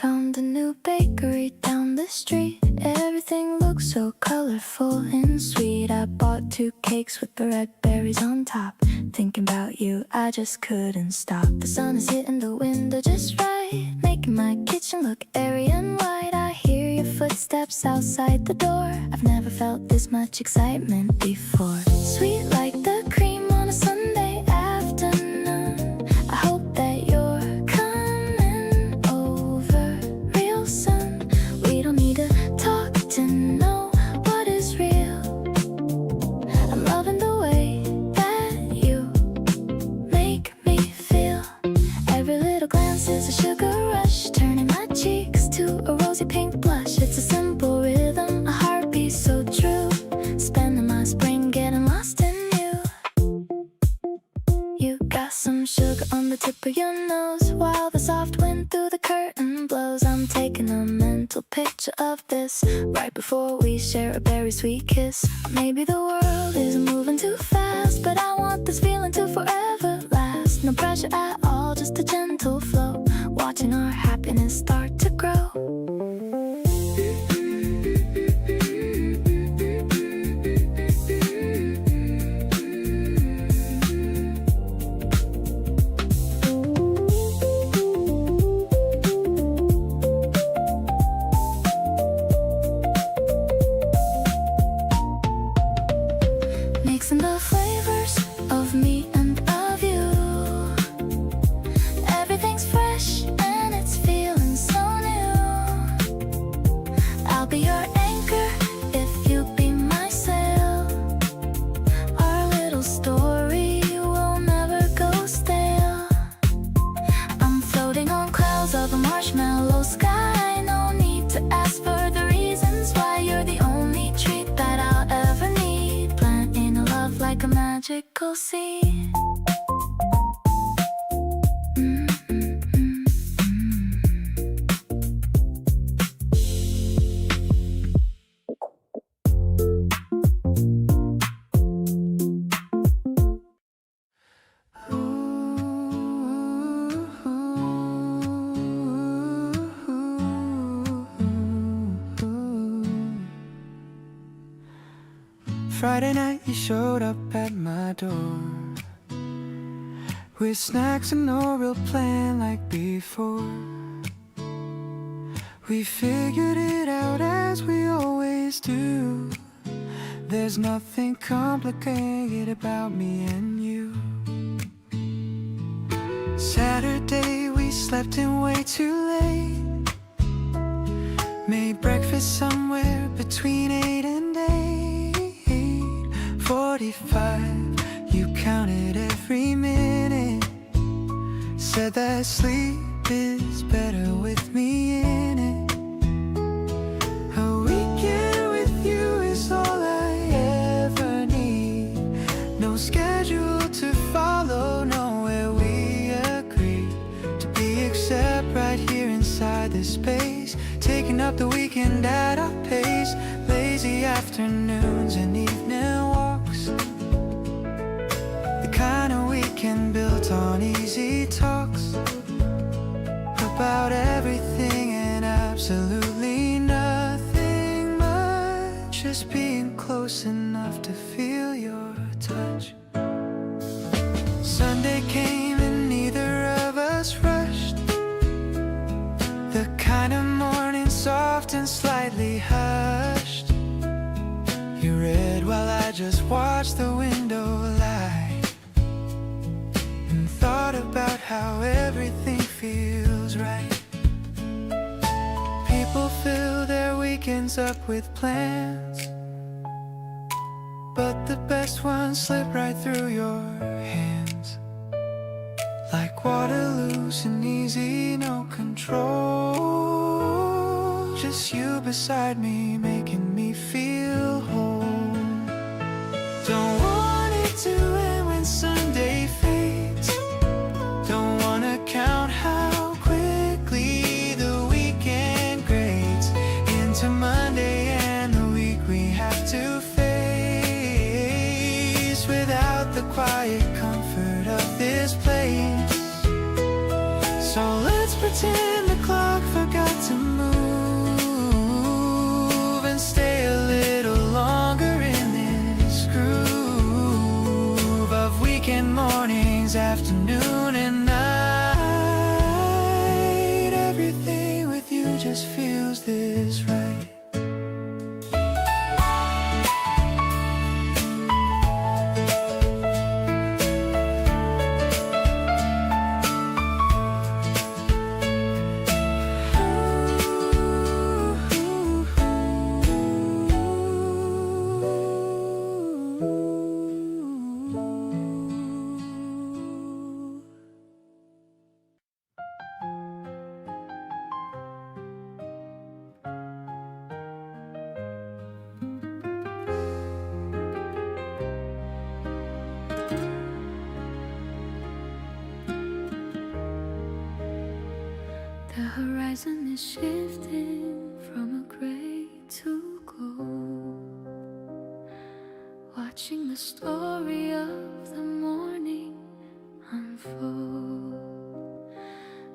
Found a new bakery down the street. Everything looks so colorful and sweet. I bought 2 cakes with the red berries on top. Thinking about you, I just couldn't stop. The sun is hitting the window just right, making my kitchen look airy and wide. I hear your footsteps outside the door. I've never felt this much excitement before. Sweet like the cream on a Sunday afternoon. I hope that you're coming over real soon. We don't need to talk to know what is real. I'm loving the way that you make me feel. Every little glance is a sugar rush, turning my cheeks to a rosy pink blush. It's a simple rhythm, a heartbeat so true. Spending my spring getting lost in you. You got some sugar on the tip of your nose, while the soft wind through the curtain blows. I'm taking a mental picture of this right before we share a very sweet kiss. Maybe the world is moving too fast, but I want this feeling to forever last. No pressure at all, just a gentle flow, watching our happiness start to grow. Mixing the flavors of me and of you. Everything's fresh and it's feeling so new. I'll be your anchor if you be my sail. Our little story will never go stale. I'm floating on clouds of a marshmallow sky. No need to ask for the reasons why. You're the only treat that I'll ever need. Planting a love like a magical seed. Friday night you showed up at my door with snacks and no real plan like before. We figured it out as we always do. There's nothing complicated about me and you. Saturday we slept in way too late. Made breakfast somewhere between 8 and 8:45. You counted every minute. Said that sleep is better with me in it. A weekend with you is all I ever need. No schedule to follow, nowhere we agree to be except right here inside this space. Taking up the weekend at our pace. Lazy afternoons and evening walks. The kind of weekend built on easy talks about everything and absolutely nothing much. Just being close enough to feel your touch. Sunday came and neither of us rushed. The kind of morning soft and slightly hushed. You read while I just watched the window light and thought about how everything feels right. People fill their weekends up with plans, but the best ones slip right through your hands. Like water loose and easy, no control. Just you beside me, making me feel whole. Don't want it to end when Sunday fades. Don't wanna count how quickly the weekend grades into Monday and the week we have to face without the quiet comfort of this place. So let's pretend the clock forgot to move and stay a little longer in this groove of weekend mornings, afternoon and night. Everything with you just feels this right. The horizon is shifting from a gray to gold. Watching the story of the morning unfold.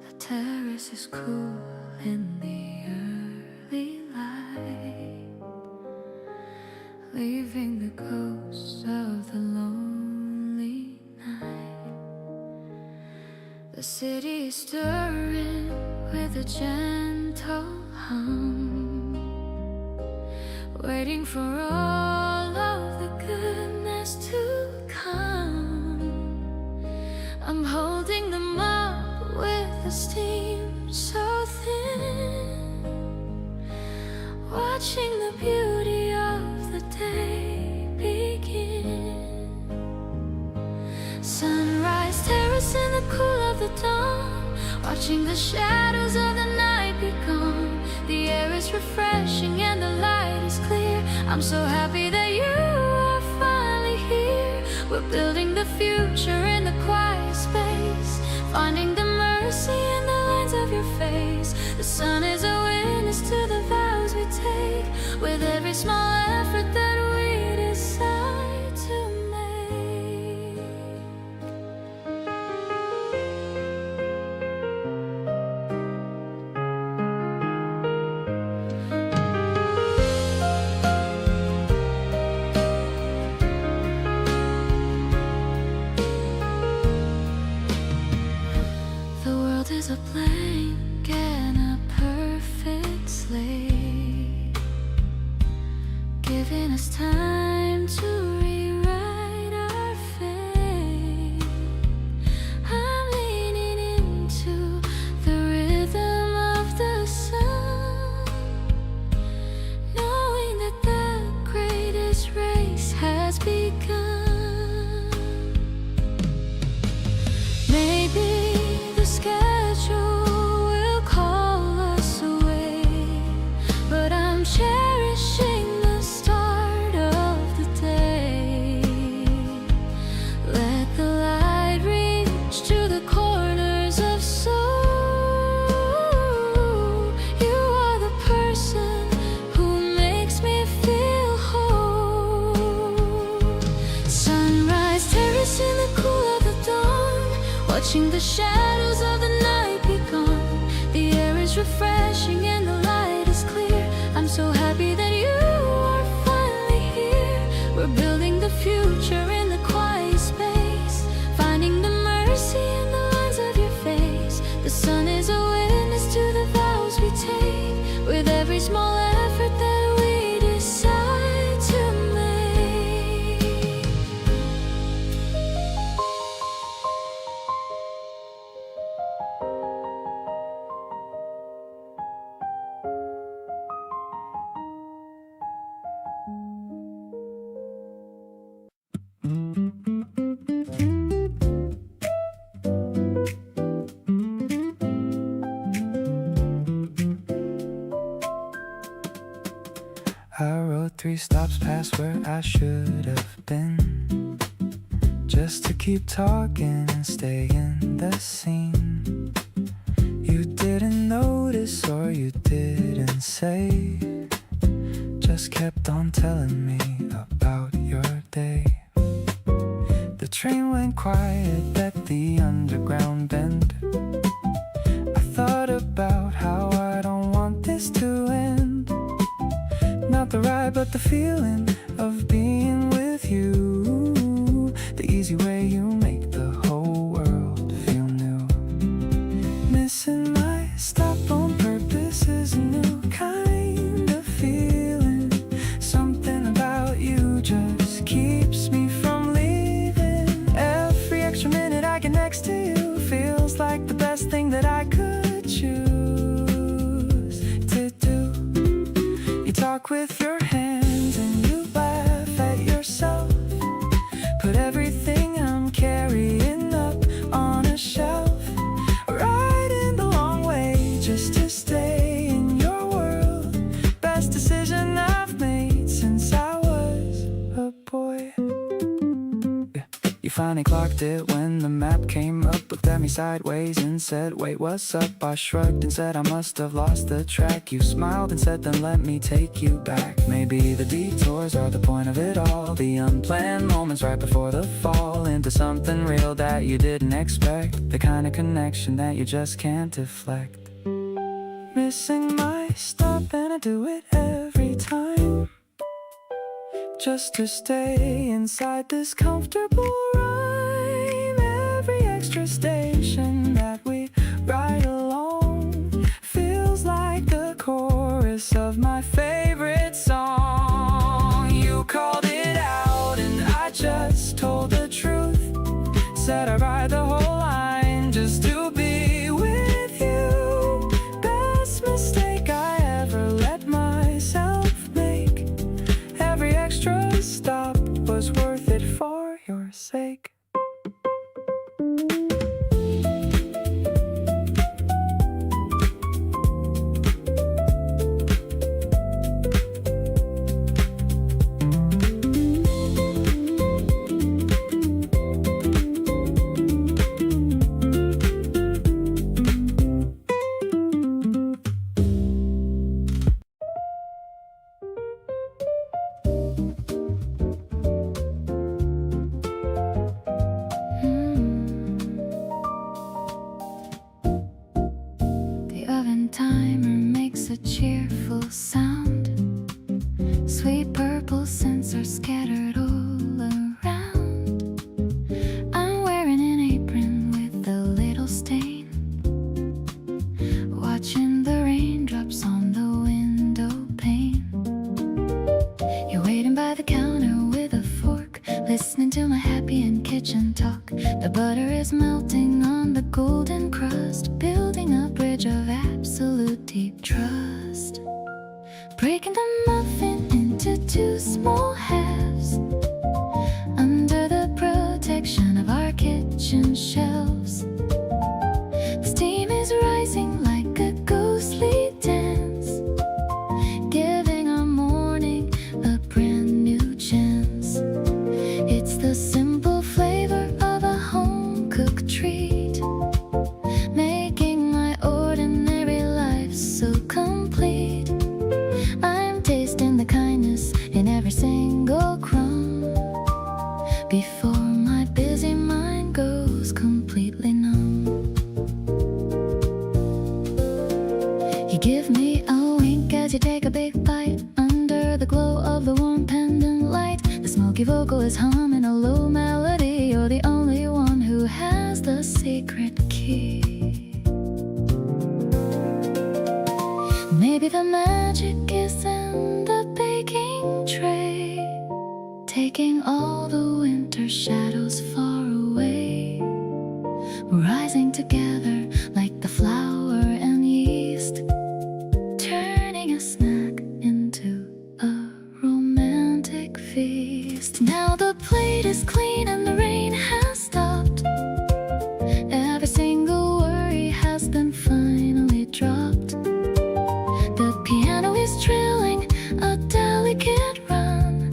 The terrace is cool in the early light, leaving the ghosts of the lonely night. The city is stirring with a gentle hum, waiting for all of the goodness to come. I'm holding them up with the steam so thin, watching the beauty of the day begin. Sunrise terrace in the cool of the dawn, watching the shadows of the night be gone. The air is refreshing and the light is clear. I'm so happy that you are finally here. We're building the future in the quiet space, finding the mercy in the lines of your face. The sun is a witness to the vows we take, with every small effort that we decide to make. watching the shadows of the night be gone. The air is refreshing and the light is clear. I'm so happy that you are finally here. We're building the future in the quiet space, finding the mercy in the lines of your face. The sun is a witness to the vows we take, with every small effort that we decide to make. I rode 3 stops past where I should have been, just to keep talking and stay in the scene. You didn't notice or you didn't say, just kept on telling me about your day. The train went quiet at the underground bend. I thought about how I don't want this to end. Not the ride, but the feeling of being with you. The easy way you make the whole world feel new. Missing my stop on purpose is a new kind of feeling. Something about you just keeps me from leaving. Every extra minute I get next to you feels like the best thing that I could choose to do. You talk with your hands and you laugh at yourself. Put everything I'm carrying up on a shelf. Riding the long way just to stay in your world. Best decision I've made since I was a boy. You finally clocked it when the map came up, looked at me sideways and said, wait, what's up? I shrugged and said I must have lost the track. You smiled and said, then let me take you back. Maybe the detours are the point of it all, the unplanned moments right before the fall into something real that you didn't expect, the kind of connection that you just can't deflect. Missing my stop and I do it every time, just to stay inside this comfortable rhyme. Every extra station that we ride along feels like the chorus of my favorite song. You called it out and I just told the truth. Said I ride the whole line just to be with you. Best mistake I ever let myself make. Every extra stop was worth it for your sake. The oven timer makes a cheerful sound. Sweet purple scents are scattered all around. I'm wearing an apron with a little stain, watching the raindrops on the window pane. You're waiting by the counter with a fork, listening to my happy and kitchen talk. The butter is melting on the golden crust, building a bridge of absolute deep trust. Breaking the muffin into 2 small halves, under the protection of our kitchen shelves. The steam is rising like a ghostly dance, giving our morning a brand new chance. It's the simple flavor of a home-cooked treat, making my ordinary life so complete. I'm tasting the kindness in every single crumb, before my busy mind goes completely numb. you take a big bite under the glow of the warm pendant light. The smoky vocal is humming a low melody. You're the only one who has the secret key. Maybe the magic is in the baking tray, taking all the winter shadows far away. We're rising together like the flour and yeast, turning a snack into a romantic feast. Now the plate is clean and the rain has stopped. Every single worry has been finally dropped. The piano is trilling a delicate run.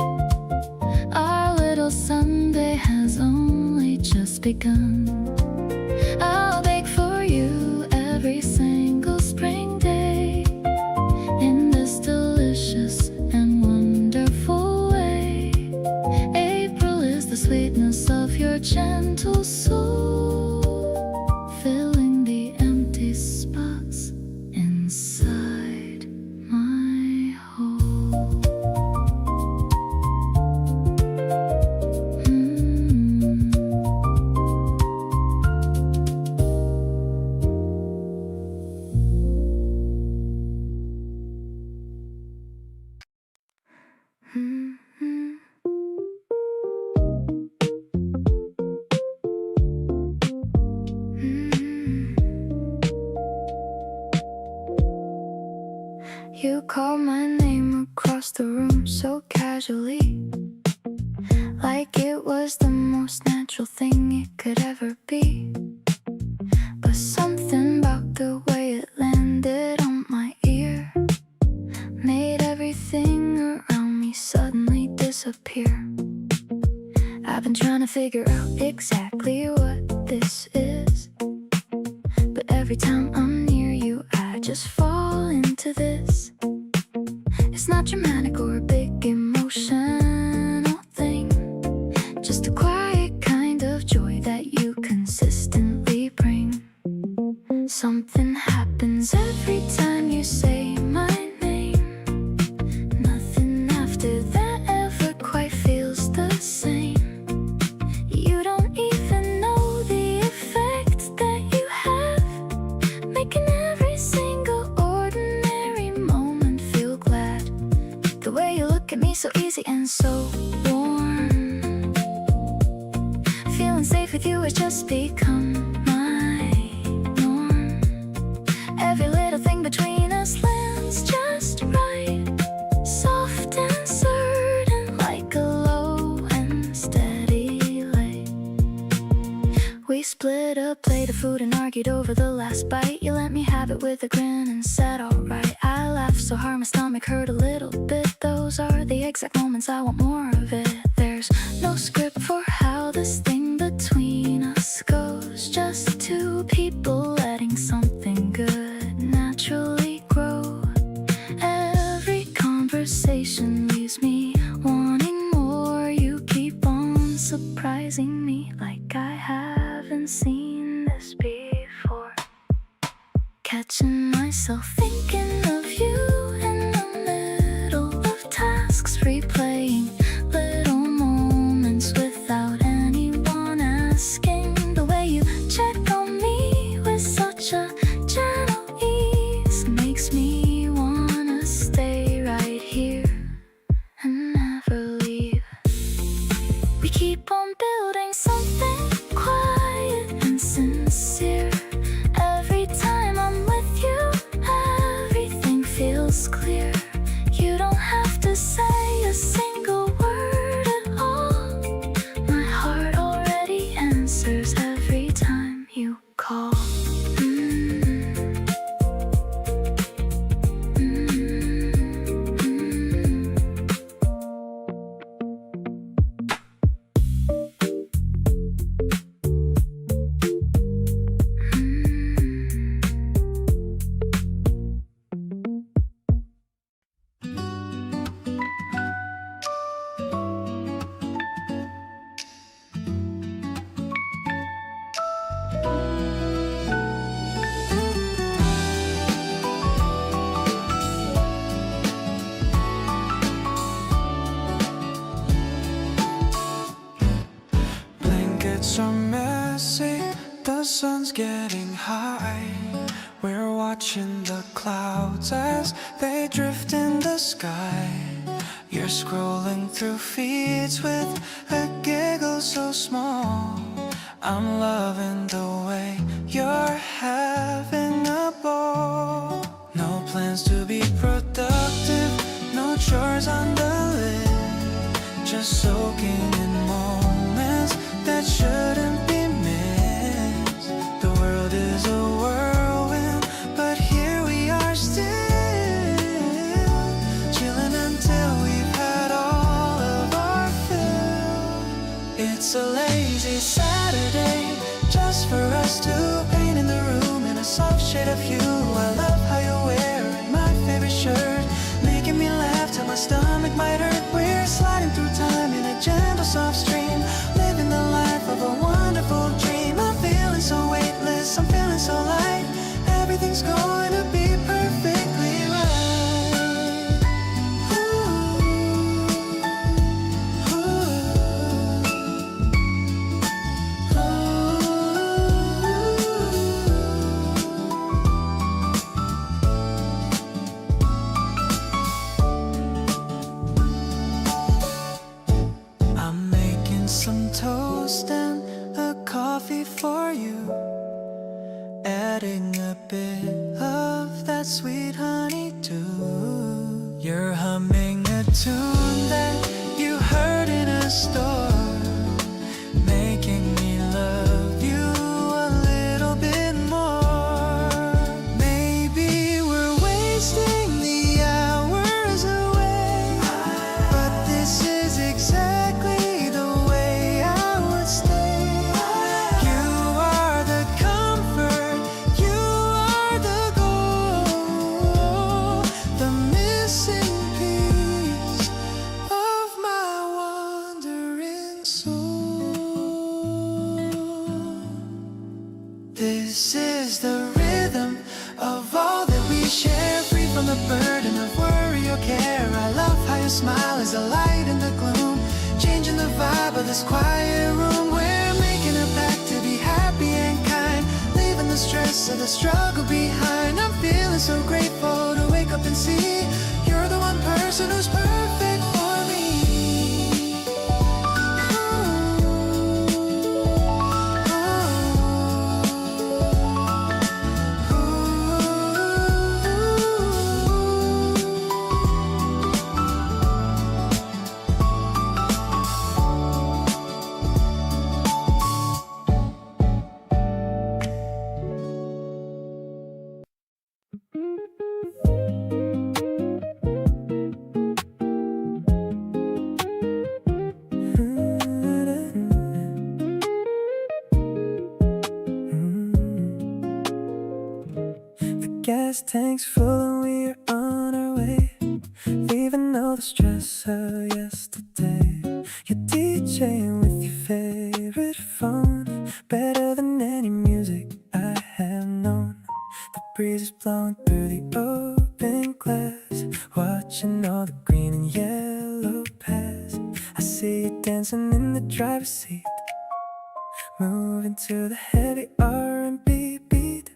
Our little Sunday has only just begun. I'll bake for you every single spring day in this delicious and wonderful way. April is the sweetness of your gentle soul, filling the empty spots inside my hole. You called my name across the room so casually, like it was the most natural thing it could ever be. But something about the way it landed on my ear made everything around me suddenly disappear. I've been trying to figure out exactly what this is, but every time I'm near you I just fall into this. It's not dramatic or a big emotional thing, just a quiet kind of joy that you consistently bring. Something happens every time you say my name. Nothing after that ever quite feels the same. You don't even know the effect that you have, making every single ordinary moment feel glad. The way you look at me so easy and so warm, feeling safe with you has just become my norm. Every little thing between us lands just right, soft and certain like a low and steady lay. We split a plate of food and argued over the last bite. You let me have it with a grin and said alright. I laughed so hard my stomach hurt a little bit. Those are the exact moments I want more of it. There's no script for how this thing between us goes, just two people letting something good naturally grow. Every conversation leaves me wanting more. You keep on surprising me like I haven't seen this before. Catching myself thinking of you in the middle of tasks, replaying little moments without anyone asking. The way you check on me with such a gentle ease makes me wanna stay right here and never leave. We keep on building something quiet and sincere. Every time I'm with you, everything feels clear. You don't have to say a single word at all. My heart already answers every time you call. clouds as they drift in the sky. You're scrolling through feeds with a giggle so small. I'm loving the way you're having a ball. No plans to be productive, no chores on the list, just soaking in moments that shouldn't be missed. The world is a whirlwind, but here we are still, chilling until we've had all of our fill. It's a lazy Saturday, just for us to paint in the room in a soft shade of hue. I love how you're wearing my favorite shirt, making me laugh till my stomach might hurt. We're sliding through time in a gentle soft stream, living the life of a wonderful dream. I'm feeling so weightless, I'm feeling so light. Everything's going to be perfectly right. Ooh, I'm making some toast and a coffee for you, adding a bit of that sweet honeydew. You're humming a tune that you heard in a store, making me love you a little bit more. Maybe we're wasting the hours away, but this is exactly the way I would stay. You are the comfort, you are the goal, the missing piece of my wandering soul. This is the rhythm of all that we share, free from the burden of worry or care. I love how your smile is a light in the gloom, changing the vibe of this quiet room. We're making a pact to be happy and kind, leaving the stress of the struggle behind. I'm feeling so grateful to wake up and see you're the one person who's perfect for me. The gas tank's full and we're on our way, leaving all the stress of yesterday. You're DJing with your favorite phone, better than any music I have known. The breeze is blowing through the open glass, watching all the green and yellow pass. I see you dancing in the driver's seat, moving to the heavy R&B beat.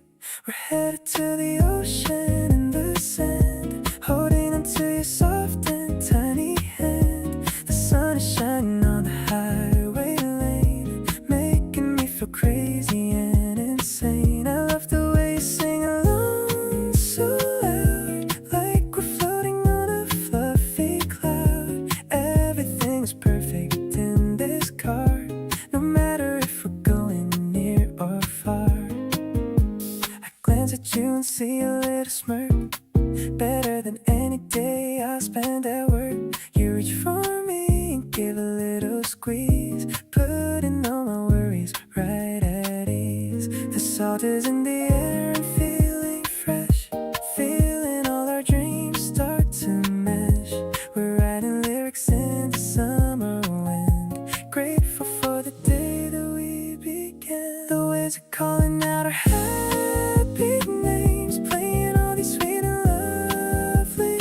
We're headed to the ocean in the sand, holding onto your soft and tiny hand. The sun is shining on the highway lane, making me feel crazy and insane. I love the way you sing along so loud, like we're floating on a fluffy cloud. Everything is perfect in this car, no matter if we're going near or far. Glance at you and see a little smirk, better than any day I'll spend at work. You reach for me and give a little squeeze, putting all my worries right at ease. The salt is in the air and feeling fresh, feeling all our dreams start to mesh. We're writing lyrics in the summer wind, grateful for the day that we began. The waves are calling out our happy names, playing all these sweet and lovely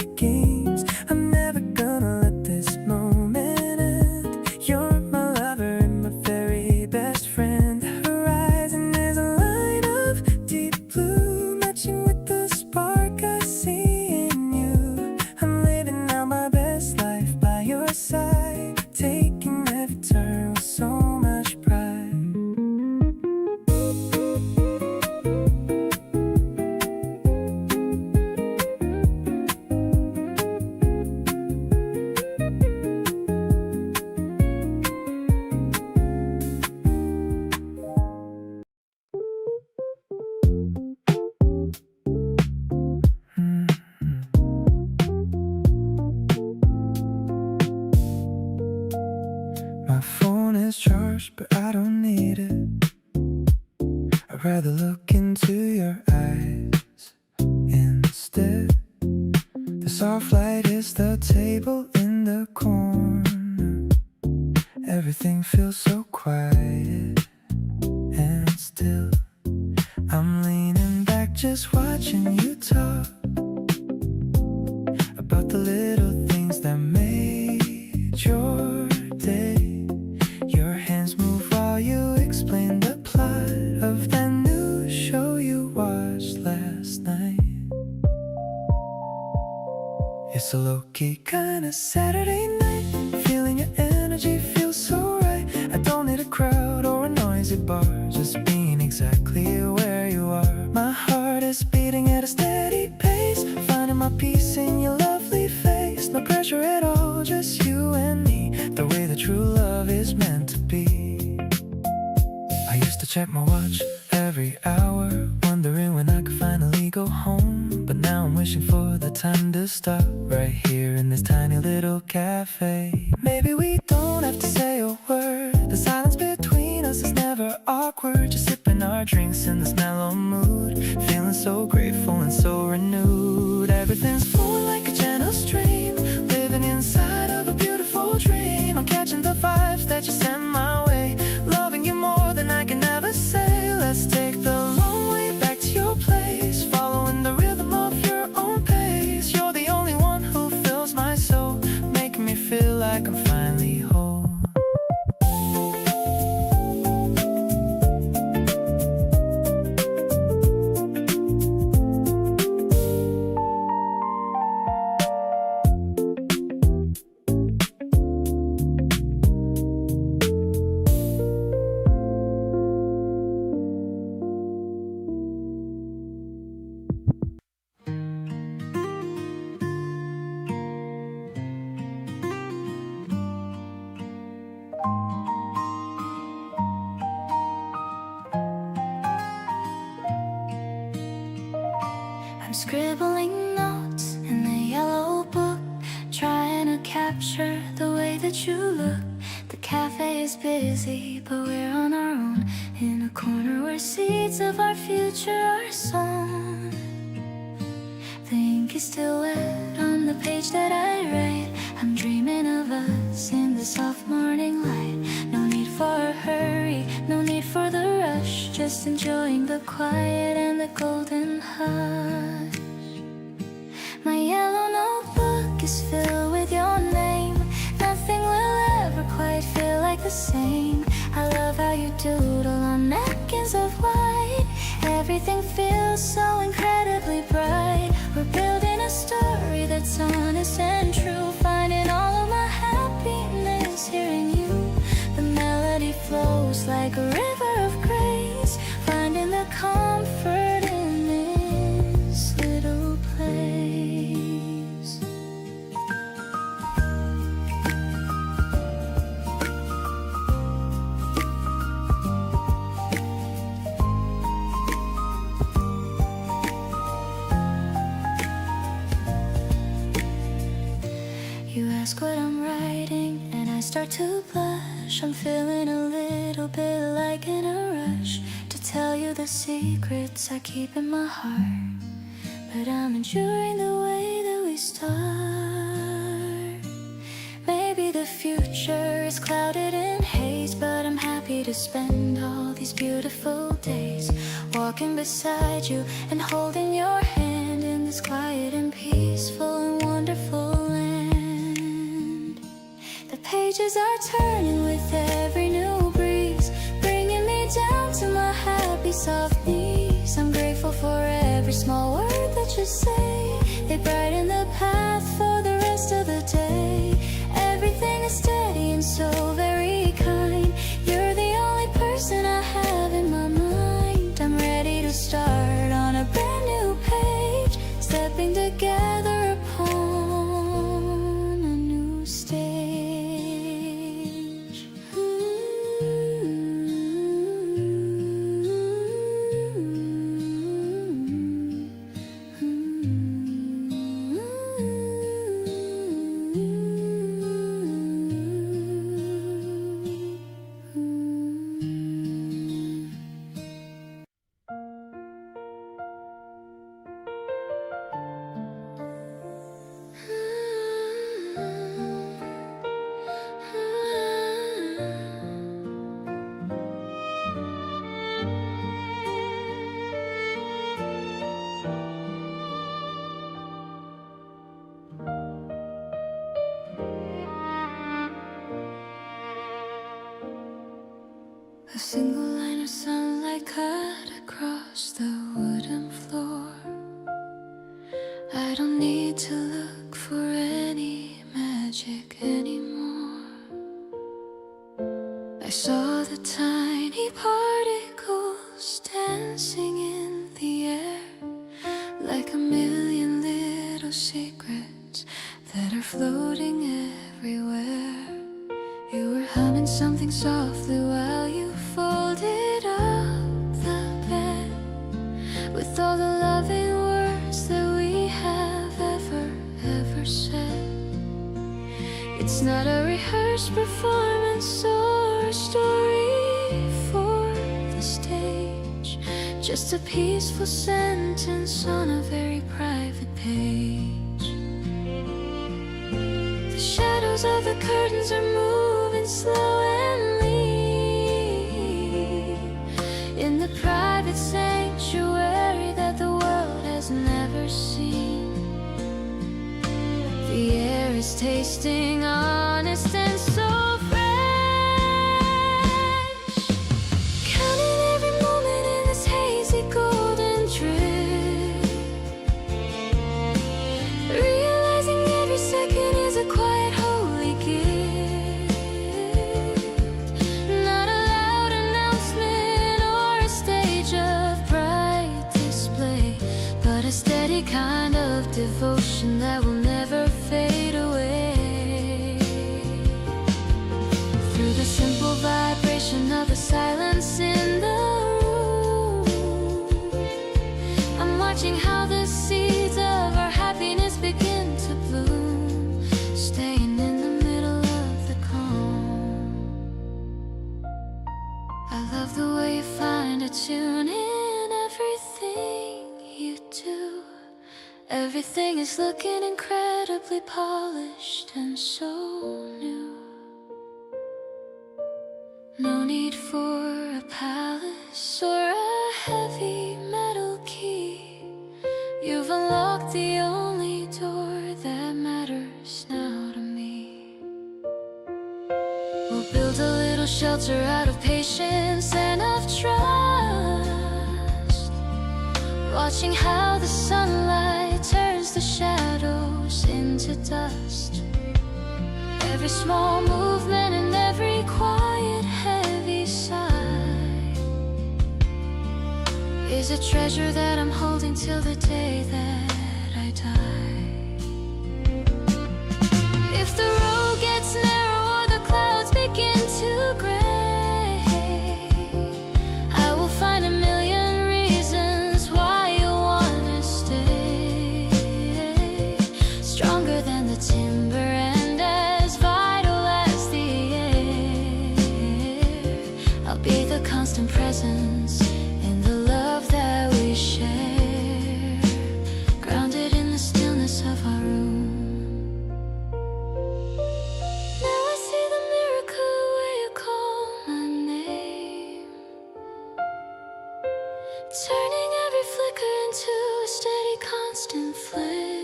rather look into your eyes instead. The soft light is the table in the corner. Everything feels so quiet and still. I'm leaning back just watching you talk about the little things that made your day. Your hands move while you explain the plot of that new show you watched last night. It's a low-key kind of Saturday night. Feeling your energy feels so right. I don't need a crowd or a noisy bar, just being exactly where you are. My heart is beating at a steady pace, finding my peace in your lovely face. No pressure at all, just you and me, the way that true love is meant to be. I used to check my watch every hour, wondering when I could finally go home. But now I'm wishing for the time to stop right here in this tiny little cafe. Maybe we don't have to say a word. The silence between us is never awkward. Just sipping our drinks in this mellow mood, feeling so grateful and so renewed. Everything's flowing like a gentle stream, living inside of a beautiful dream. I'm catching the vibes that you send my way, loving you more than I can ever say. Let's take the long way back to your place, following the rhythm of your own pace. You're the only one who fills my soul, making me feel like I'm finally whole. Scribbling notes in the yellow book, trying to capture the way that you look. The cafe is busy, but we're on our own, in a corner where seeds of our future are sown. The ink is still wet on the page that I write. I'm dreaming of us in the soft morning light. No need for a hurry, no need for the rush, just enjoying the quiet and the golden hush. My yellow notebook is filled with your name. Nothing will ever quite feel like the same. I love how you doodle on napkins of white. Everything feels so incredibly bright. We're building a story that's honest and true, finding all of my happiness hearing you. The melody flows like a river of grace, finding the comfort in this little place. You ask what I'm writing, and I start to blush. I'm feeling a little bit like in a rush to tell you the secrets I keep in my heart. But I'm enjoying the way that we start. Maybe the future is clouded in haze, but I'm happy to spend all these beautiful days walking beside you and holding your hand in this quiet and peaceful and wonderful land. The pages are turning with every new breeze, bringing me down to my happy soft knees. I'm grateful for every small word that you say. They brighten the path for the rest of the day. Everything is steady and so very kind. You're the only person I have in my mind. I'm ready to start on a brand new page, stepping together upon a new stage. A single line of sunlight cut across the wooden floor. I don't need to look for any magic anymore. I saw the tiny particles dancing in the air, like a million little secrets that are floating everywhere. You were humming something softly while you folded up the bed, with all the loving words that we have ever said. It's not a rehearsed performance or a story for the stage, just a peaceful sentence on a very private page. The shadows of the curtains are moving slow and lean in the private sanctuary that the world has never seen. The air is tasting honest and so fresh, counting every moment in this hazy golden drip, realizing every second is a quiet holy gift. Not a loud announcement or a stage of bright display, but a steady kind of devotion that will never fade away. Through the simple vibration of the silence in the room, I'm watching how the seeds of our happiness begin to bloom, staying in the middle of the calm. I love the way you find a tune in everything you do. Everything is looking incredibly polished and so new. No need for a palace or a heavy metal key. You've unlocked the only door that matters now to me. We'll build a little shelter out of patience and of trust, watching how the sunlight turns the shadows into dust. Every small movement and every quiet heavy sigh is a treasure that I'm holding till the day that I die. If the road gets narrow or the clouds begin to gray, I will find a million reasons why you wanna stay. Stronger than the timber and as vital as the air, I'll be the constant presence in the love that we share, grounded in the stillness of our room. Now I see the miracle where you call my name, turning every flicker into a steady, constant flame.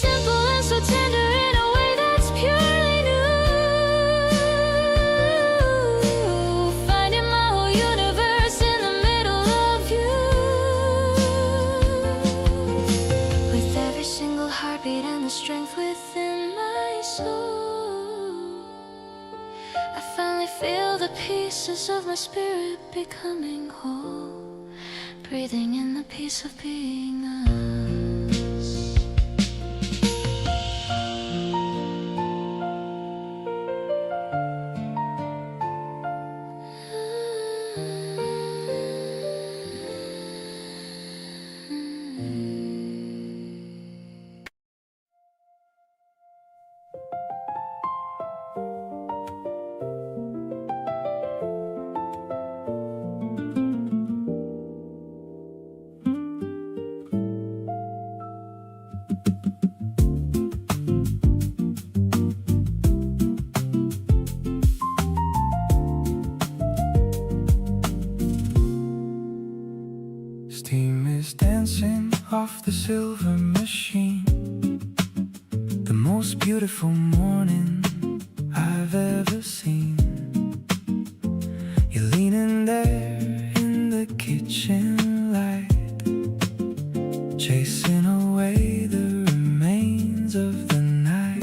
Simple and so tender in a way that's purely new. Finding my whole universe in the middle of you. With every single heartbeat and the strength within my soul, I finally feel the pieces of my spirit becoming whole, breathing in the peace of being us. Steam is dancing off the silver machine. The most beautiful morning I've ever seen. away the remains of the night.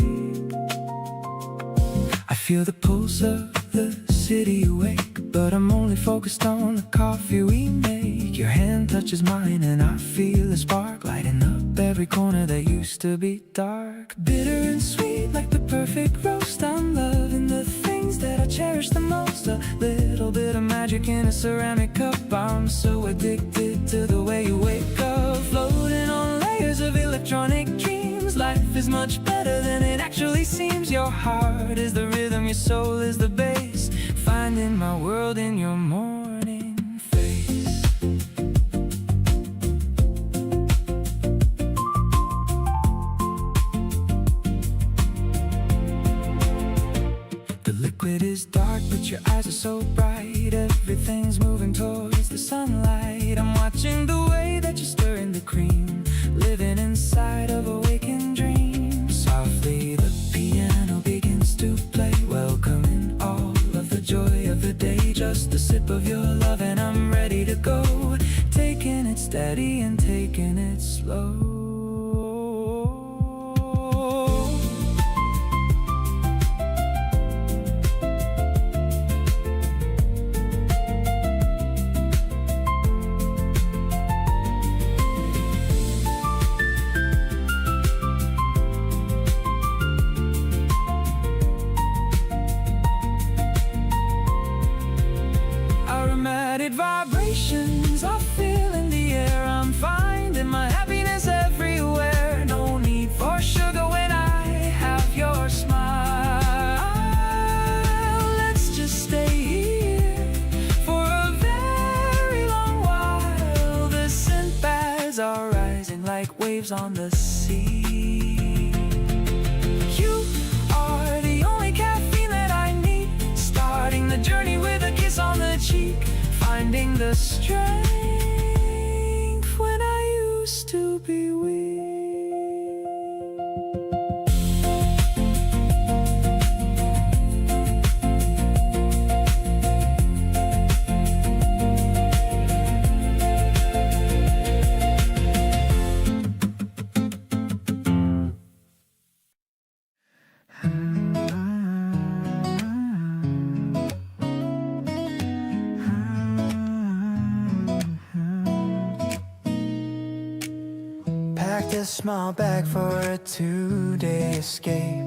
I feel the pulse of the city awake, but I'm only focused on the coffee we make. Your hand touches mine and I feel a spark lighting up every corner that used to be dark. Bitter and sweet like the perfect roast. I'm loving the things that I cherish the most. A little bit of magic in a ceramic cup. I'm so addicted to the way you wake up, floating on layers of electronic dreams. Life is much better than it actually seems. Your heart is the rhythm, your soul is the bass. Finding my world in your morning face. The liquid is dark, but your eyes are so bright. Everything's moving towards the sunlight. I'm watching the way that you're stirring the cream, living inside of a waking dream. Softly the piano begins to play, welcoming all of the joy of the day. Just a sip of your love and I'm ready to go, taking it steady and taking it slow. Aromatic vibrations I feel in the air. I'm finding my happiness everywhere. No need for sugar when I have your smile. Let's just stay here for a very long while. The scent bags are rising like waves on the sea. You are the only caffeine that I need, starting the journey with a kiss on the cheek, finding the strength when I used to be weak. Packed a small bag for a 2-day escape,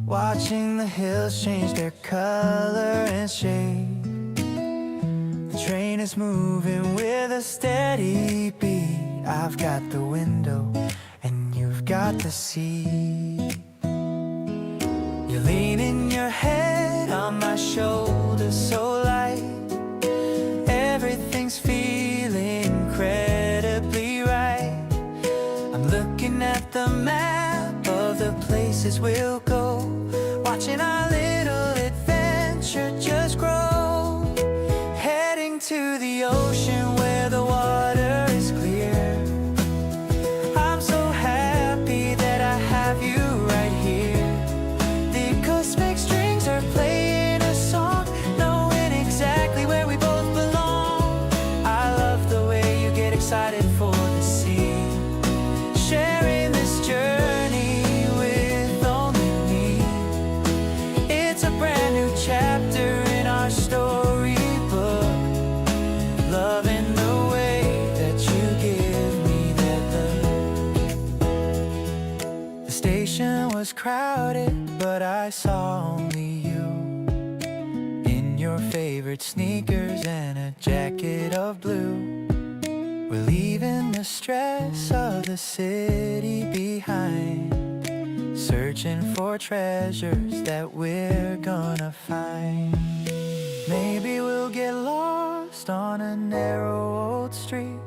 watching the hills change their color and shape. The train is moving with a steady beat. I've got the window and you've got the seat. You're leaning your head on my shoulder so light. Everything's feeling incredibly right. I'm looking at the map of the places we'll go, watching our little adventure just grow. Heading to the ocean where the water is clear. I'm so happy that I have you right here. The acoustic strings are playing a song, knowing exactly where we both belong. I love the way you get excited for the sea, sharing this journey with only me. It's a brand new chapter in our storybook, loving the way that you give me that look. The station was crowded, but I saw only you, in your favorite sneakers and a jacket of blue. We're leaving the stress of the city behind, searching for treasures that we're gonna find. Maybe we'll get lost on a narrow old street,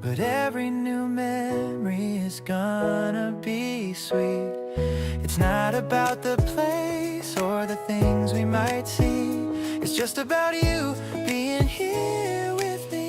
but every new memory is gonna be sweet. It's not about the place or the things we might see, it's just about you being here with me.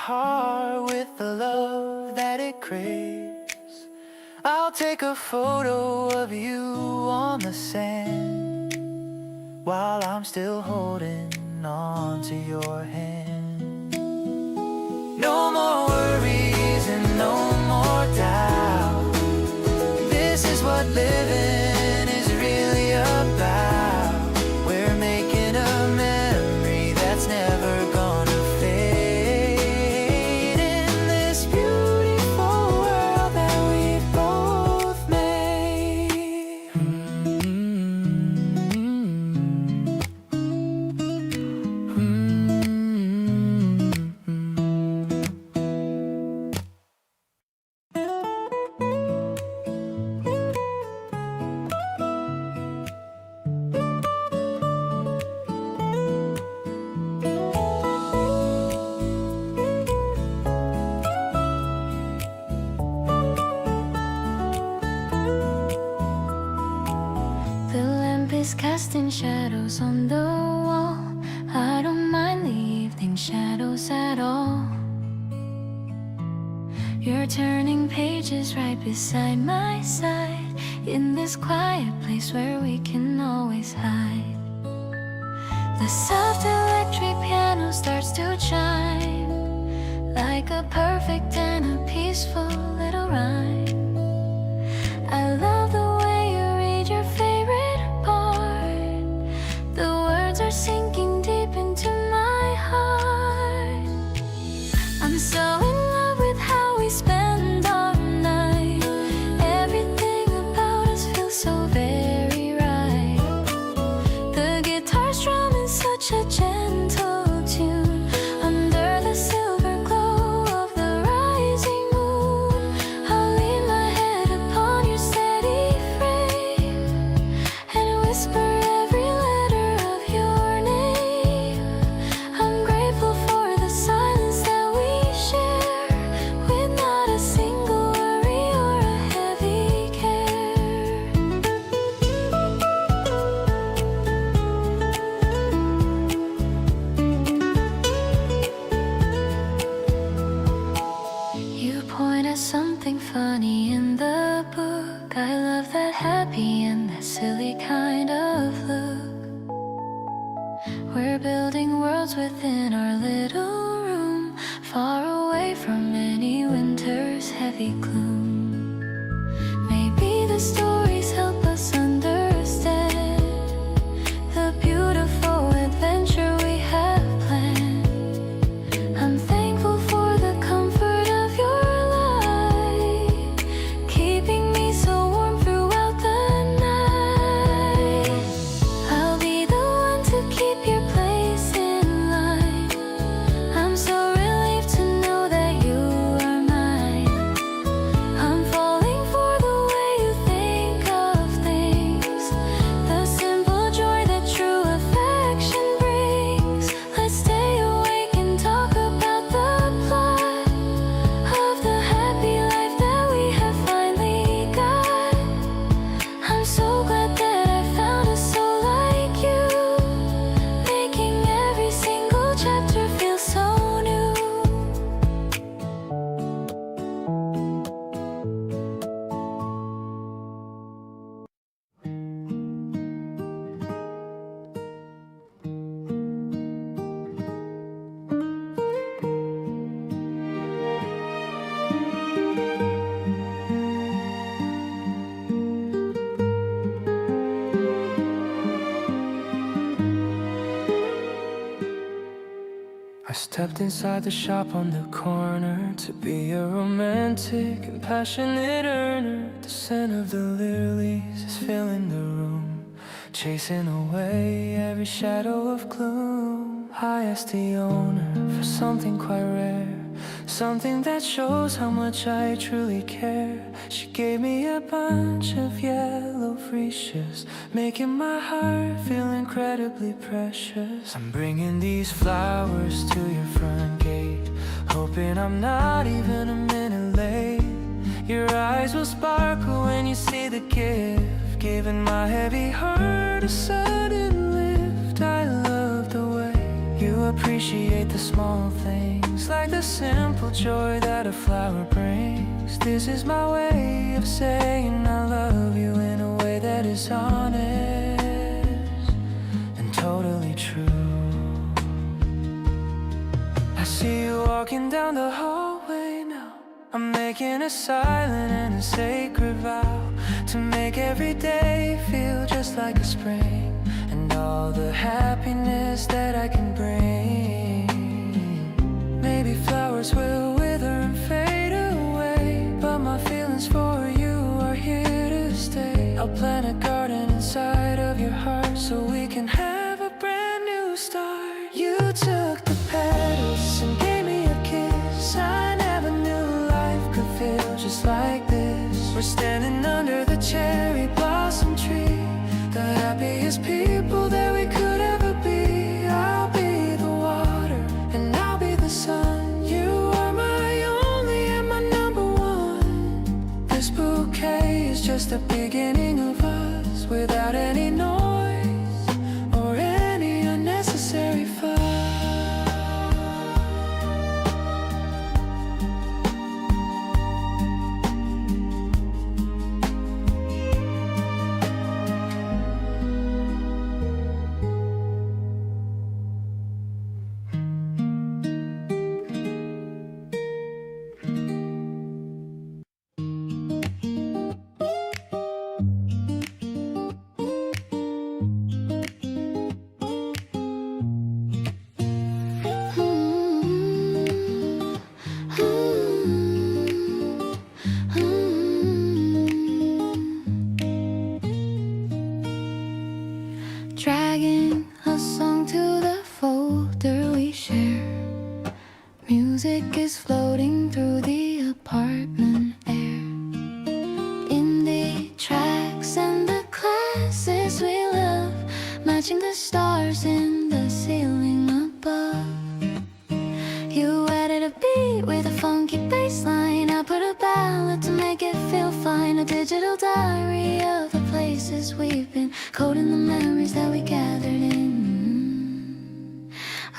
heart with the love that it craves. I'll take a photo of you on the sand while I'm still holding on to your hand. No more worries and no more doubt. This is what living is really about. We're making a memory that's never gonna fade in this beautiful world that we both made. The lamp is casting shadows on the wall. I don't mind the evening shadows at all. You're turning pages right beside my side, in this quiet place where we can always hide. The soft electric piano starts to chime, like a perfect and a peaceful little rhyme. I love the way you read your favorite part. The words are sinking deep into my heart. I'm so in love with how we spend our night. Everything about us feels so very right. The guitar strumming such a gentle tune under the silver glow of the rising moon. I'll lean my head upon your steady frame and whisper every letter of your name. I'm grateful for the silence that we share, with not a single worry or a heavy care. You point at something funny in the book. I love that happy and that silly kind of look. We're building worlds within our little room, far away from any winter's heavy gloom. Maybe the stories help us understand the beautiful adventure we have planned. I'm thankful for the comfort of your light, keeping me so warm throughout the night. I'll be the one to keep your place in line. I'm so relieved to know that you are mine. I'm falling for the way you think of things, the simple joy that true affection brings. Let's stay awake and talk about the plot of the happy life that we have finally got. I'm so glad that I found a soul like you, making every single chapter feel so new. I stepped inside the shop on the corner to be a romantic and passionate earner. The scent of the lilies is filling the room, chasing away every shadow of gloom. I asked the owner for something quite rare, something that shows how much I truly care. She gave me a bunch of yellow freesias, making my heart feel incredibly precious. I'm bringing these flowers to your front gate, hoping I'm not even a minute late. Your eyes will sparkle when you see the gift, giving my heavy heart a sudden lift. I love the way you appreciate the small things, Just like the simple joy that a flower brings. This is my way of saying I love you in a way that is honest and totally true. I see you walking down the hallway now. I'm making a silent and a sacred vow to make every day feel just like a spring, and all the happiness that I can bring. Maybe flowers will wither and fade away, but my feelings for you are here to stay. I'll plant a garden inside of your heart so we can have a brand new start. You took the petals and gave me a kiss. I never knew life could feel just like this. We're standing under the cherry blossom tree, the happiest people that we could ever be. I'll be the water and I'll be the sun. You are my only and my number one. This bouquet is just the beginning of us, without any noise or any unnecessary fuss. Dragging a song to the folder we share. Music is floating through the apartment air. Indie tracks and the classes we love, matching the stars in the ceiling above. You added a beat with a funky bass line. I put a ballad to make it feel fine. A digital diary of the places we've been, coding the memories that we gathered in.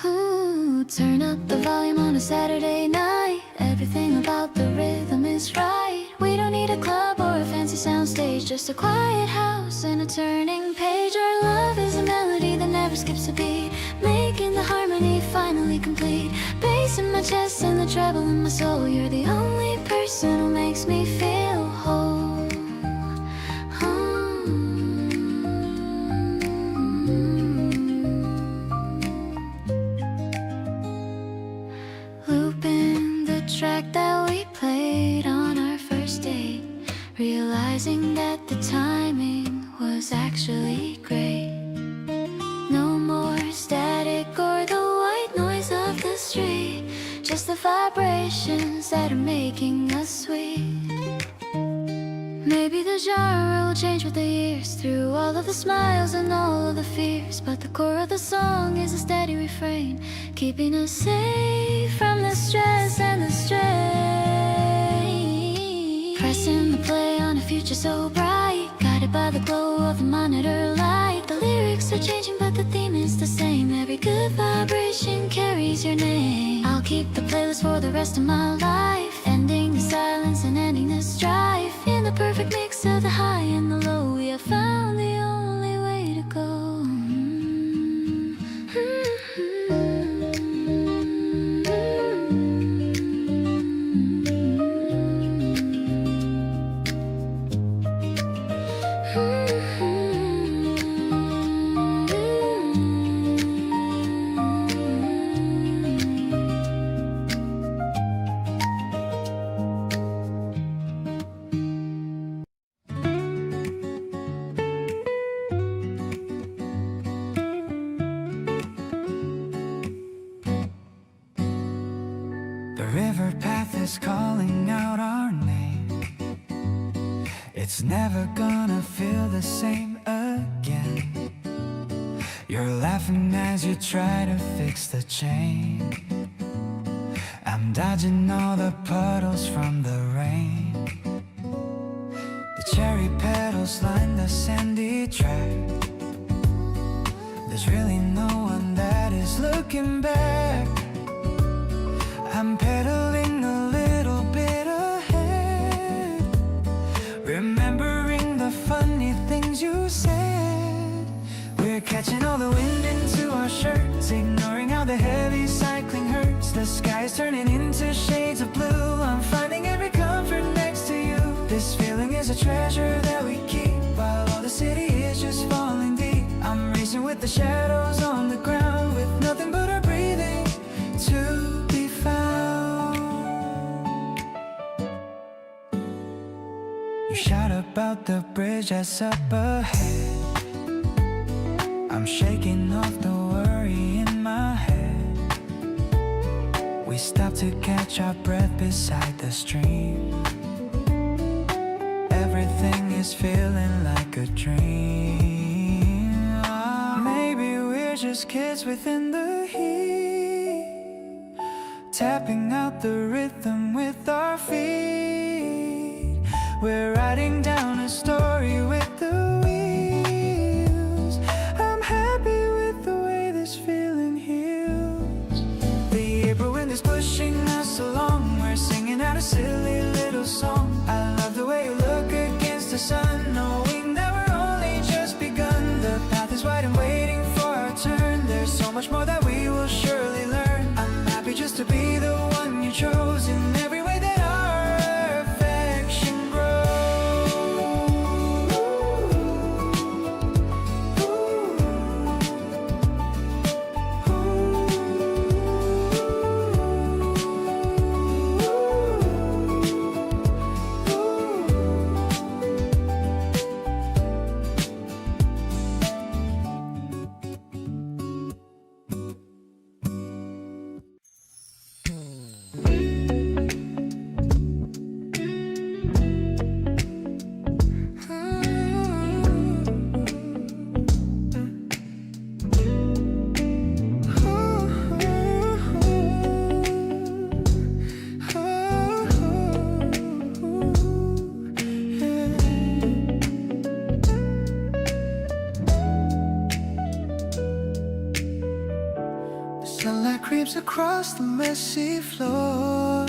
Ooh, turn up the volume on a Saturday night. Everything about the rhythm is right. We don't need a club or a fancy soundstage, just a quiet house and a turning page. Our love is a melody that never skips a beat, making the harmony finally complete. Bass in my chest and the treble in my soul. You're the only person who makes me feel whole. Looping the track that we played on our first date, realizing that the timing was actually great. No more static or the white noise of the street, just the vibrations that are making us sweet. Maybe the genre will change with the years, through all of the smiles and all of the fears, but the core of the song is a steady refrain, keeping us safe from the stress and the strain. Pressing the play on a future so bright, guided by the glow of the monitor light. The lyrics are changing but the theme is the same. Every good vibration carries your name. I'll keep the playlist for the rest of my life, ending the silence and ending the strife. In the perfect mix of the high and the low, we have found the only way to go. The river path is calling out our name. It's never gonna feel the same again. You're laughing as you try to fix the chain. I'm dodging all the puddles from the rain. The cherry petals line the sandy track. There's really no one that is looking back. I'm I'm pedaling a little bit ahead, remembering the funny things you said. We're catching all the wind into our shirts, ignoring how the heavy cycling hurts. The sky's turning into shades of blue. I'm finding every comfort next to you. This feeling is a treasure that we keep, while all the city is just falling deep. I'm racing with the shadows on the ground, with nothing but our breathing to be found. You shout about the bridge that's up ahead. I'm shaking off the worry in my head. We stop to catch our breath beside the stream. Everything is feeling like a dream. Maybe we're just kids within the heat, tapping out the rhythm with our feet. We're writing down a story with the wheels. I'm happy with the way this feeling heals. The April wind is pushing us along. We're singing out a silly little song. I love the way you look against the sun, knowing that we're only just begun. The path is wide and waiting for our turn. There's so much more that we will surely learn. I'm happy just to be the one you chose, in every way that our affection Sunlight creeps across the messy floor.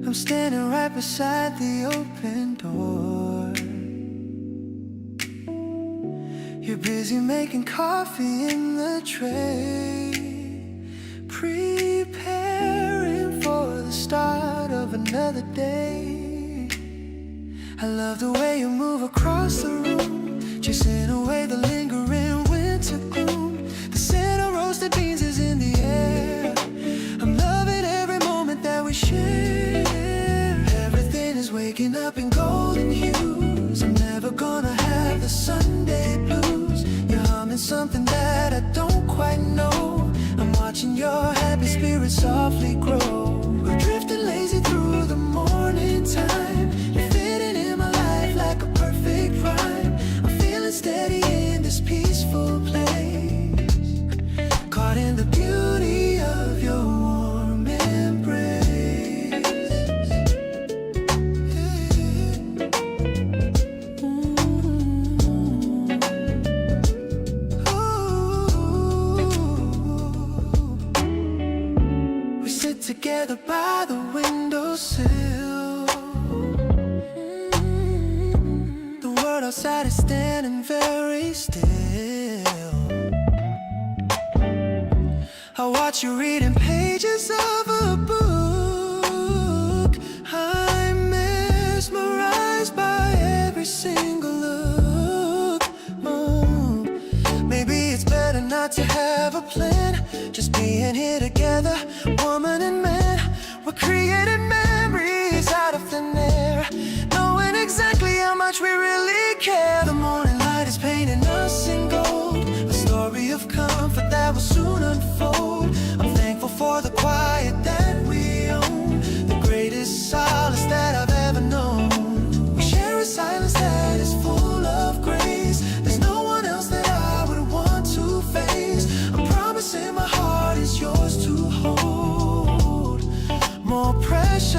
I'm standing right beside the open door. You're busy making coffee in the tray, preparing for the start of another day. I love the way you move across the room, chasing away the lingering winter gloom. The scent of roasted beans is in the air. I'm loving every moment that we share. Everything is waking up in golden hues. I'm never gonna have the Sunday blues. You're humming something that I don't quite know. I'm watching your happy spirit softly grow. We're drifting lazy through the morning time. You're fitting in my life like a perfect rhyme. I'm feeling steady in this peaceful place, caught in the beauty of your warm embrace. We sit together by the windowsill. The world outside is standing very still. I watch you reading pages of a book. I'm mesmerized by every single look. Maybe it's better not to have a plan, just being here together, woman and man. We're creating memories out of thin air, knowing exactly how much we really care. The morning light is painting us in gold, a story of comfort that will soon unfold. I'm thankful for the quiet that we own, the greatest solace that I've ever known. We share a silence that is full of grace. There's no one else that I would want to face. I'm promising my heart is yours to hold, more precious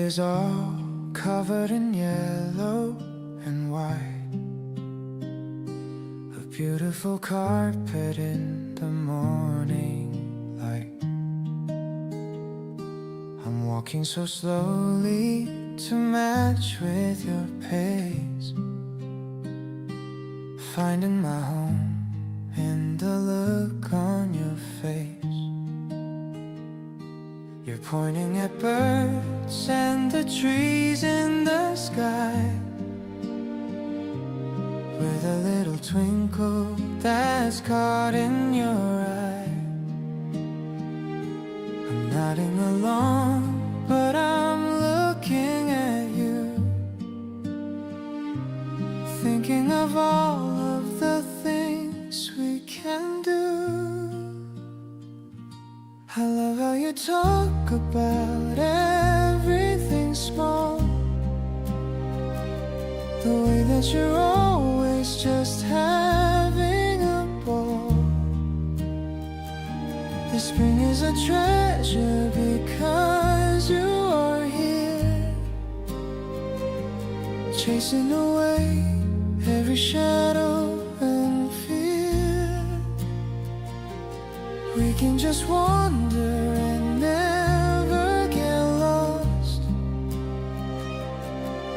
is all covered in yellow and white, a beautiful carpet in the morning light. I'm walking so slowly to match with your pace, finding my home in the look on your face. You're pointing at birds and the trees in the sky, with a little twinkle that's caught in your eye. I'm nodding along, but I'm looking at you, thinking of all of the things we can do. I love how you talk about everything small, the way that you're always just having a ball. This spring is a treasure because you are here, chasing away every shadow and fear. We can just wander and never get lost,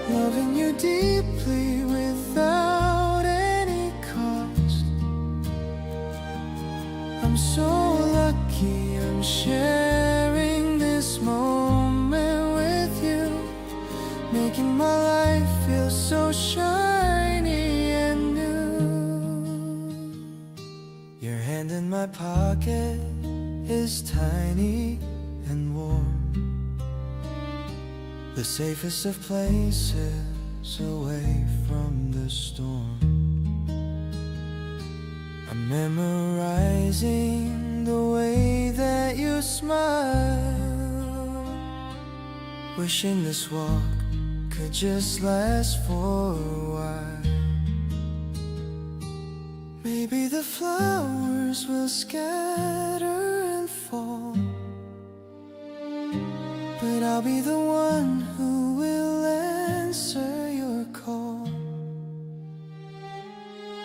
loving you deeply without any cost. I'm so lucky I'm sharing this moment with you, making my life feel so shiny and new. Your hand in my pocket is tiny and warm, the safest of places away from the storm. I'm memorizing the way that you smile, wishing this walk could just last for a while. Maybe the flowers will scatter and fall, but I'll be the one who will answer your call.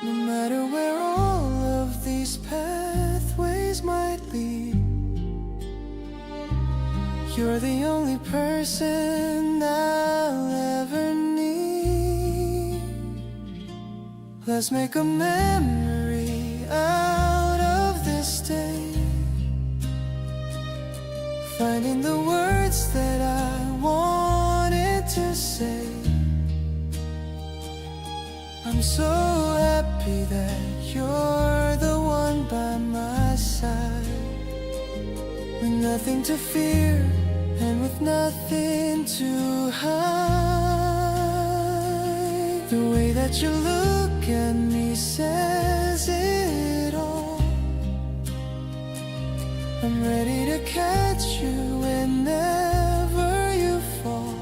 No matter where all of these pathways might lead, you're the only person I'll ever need. Let's make a memory out of this day, finding the words that I wanted to say. I'm so happy that you're the one by my side, with nothing to fear and with nothing to hide. The way that you look at me says it all. I'm ready to catch you whenever you fall.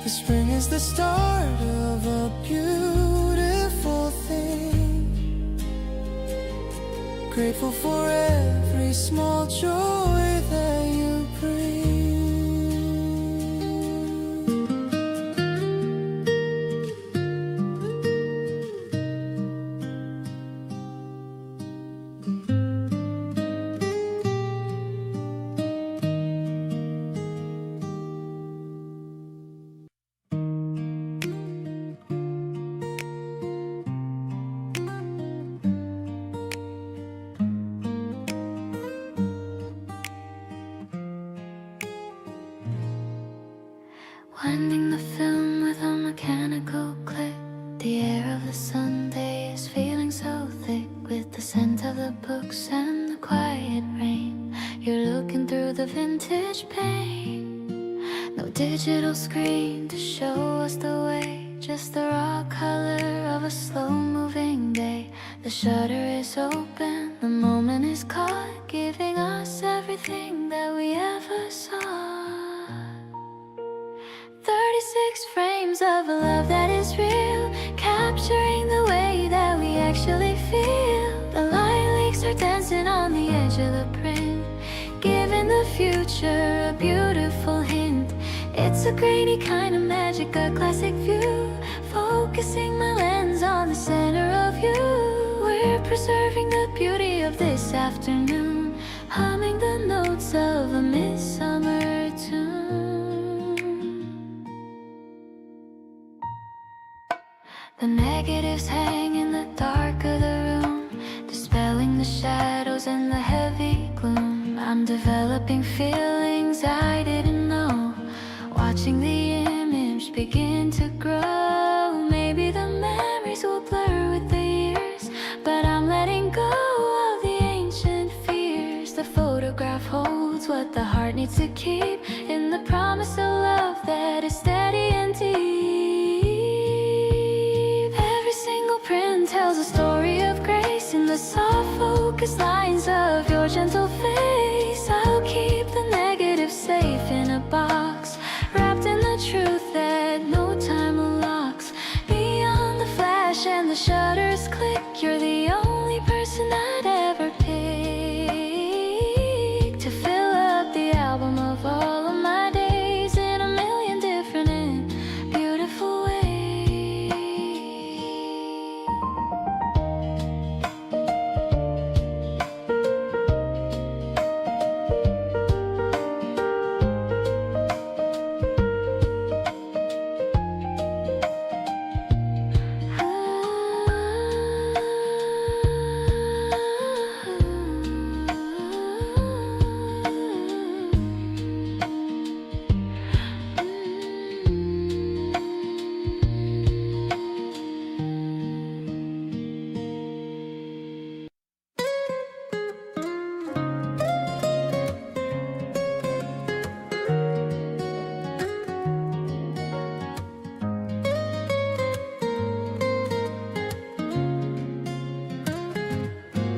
The spring is the start of a beautiful thing, grateful for every small joy that you bring. Winding the film with a mechanical click, the air of the Sunday is feeling so thick, with the scent of the books and the quiet rain. You're looking through the vintage pane, no digital screen to show us the way, just the raw color of a slow-moving day. The shutter is open, the moment is caught, giving us everything that we ever saw. 36 frames of a love that is real, capturing the way that we actually feel. The light leaks are dancing on the edge of the print, giving the future, a beautiful hint. It's a grainy kind of magic, a classic view. Focusing my lens on the center of you. We're preserving the beauty of this afternoon, humming the notes of a midsummer tune. The negatives hang in the dark of the room, dispelling the shadows and the heavy gloom. I'm developing feelings I didn't know, watching the image begin to grow. Maybe the memories will blur with the years, but I'm letting go of the ancient fears. The photograph holds what the heart needs to keep, in the promise of love that is steady and deep. Every single print tells a story of grace, in the soft focus lines of your gentle face. I'll keep the negative safe in a box, wrapped in the truth that no time unlocks. Beyond the flash and the shutters click, you're the only person I'd ever pick to fill up the album of all of my days in a million different and beautiful ways.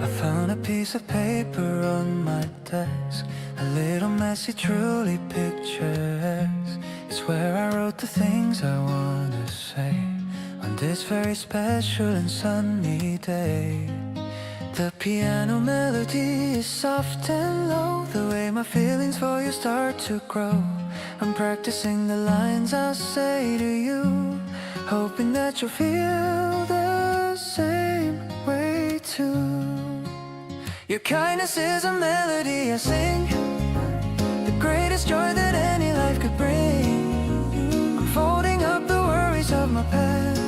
I found a piece of paper on my desk, a little messy, truly pictures. It's where I wrote the things I want to say on this very special and sunny day. The piano melody is soft and low, the way my feelings for you start to grow. I'm practicing the lines I'll say to you, hoping that you'll feel the same way too. Your kindness is a melody I sing, the greatest joy that any life could bring. I'm folding up the worries of my past,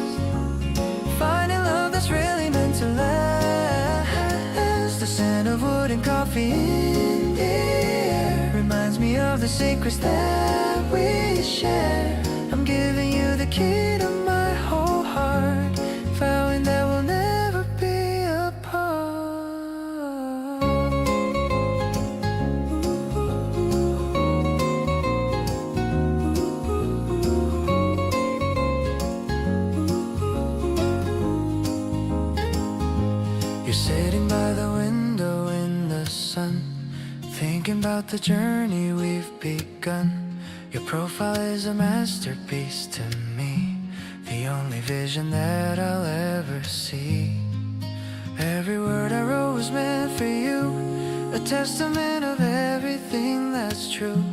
finding love that's really meant to last. The scent of wood and coffee in the air reminds me of the secrets that we share. I'm giving you the key to my whole heart, vowing that we'll never be apart. You're sitting by the window in the sun, thinking about the journey we've begun. Your profile is a masterpiece to me, the only vision that I'll ever see. Every word I wrote was meant for you, a testament of everything that's true.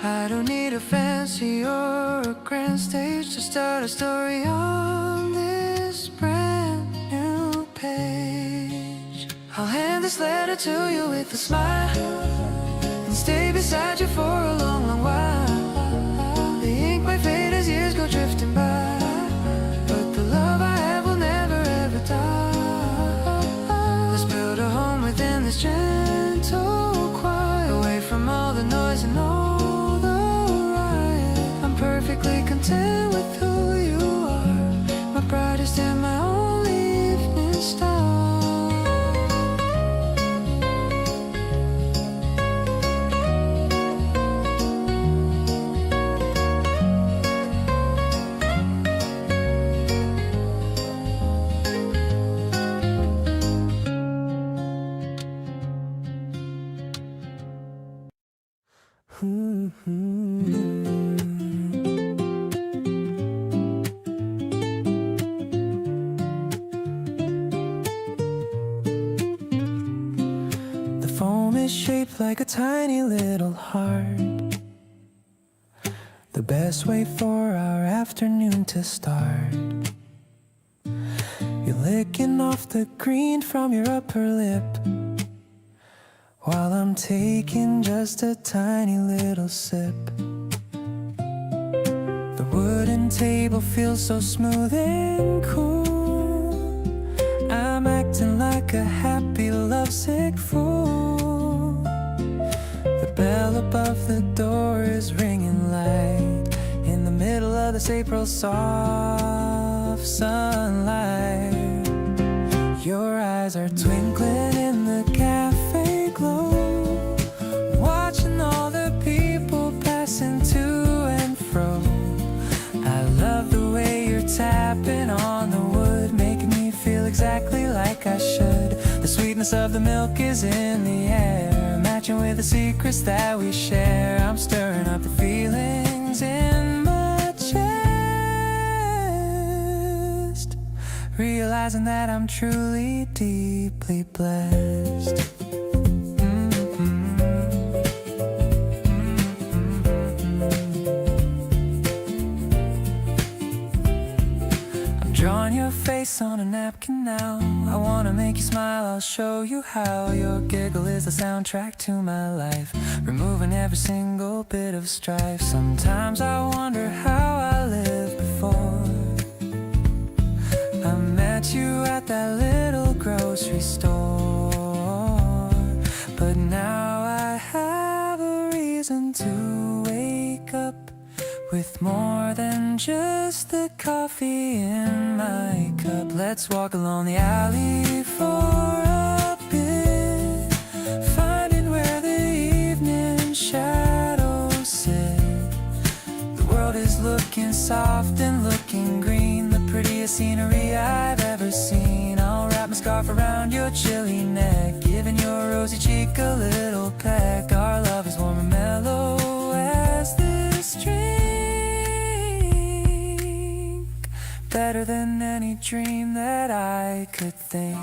I don't need a fancy or a grand stage to start a story on this brand new page. I'll hand this letter to you with a smile and stay beside you for a long, long while. The ink might fade as years go drifting by, but the love I have will never ever die. Let's build a home within this gentle quiet, away from all the noise and all the riot. I'm perfectly content with who you are, my brightest and my only evening star. is shaped like a tiny little heart. The best way for our afternoon to start. You're licking off the green from your upper lip, while I'm taking just a tiny little sip. The wooden table feels so smooth and cool. I'm acting like a happy, lovesick fool. The bell above the door is ringing light in the middle of this April soft sunlight. Your eyes are twinkling in the cafe glow, watching all the people passing to and fro. I love the way you're tapping on the wood, making me feel exactly like I should. The sweetness of the milk is in the air, matching with the secrets that we share. I'm stirring up the feelings in my chest, realizing that I'm truly, deeply blessed. I'm drawing your face on a napkin now. I wanna make you smile, I'll show you how. Your giggle is the soundtrack to my life, removing every single bit of strife. Sometimes I wonder how I lived before I met you at that little grocery store. But now I have a reason to wake up with more than just the coffee in my cup. Let's walk along the alley for a bit, finding where the evening shadows sit. The world is looking soft and looking green, the prettiest scenery I've ever seen. I'll wrap my scarf around your chilly neck, giving your rosy cheek a little peck. Our love is warm and mellow as this drink, better than any dream that I could think.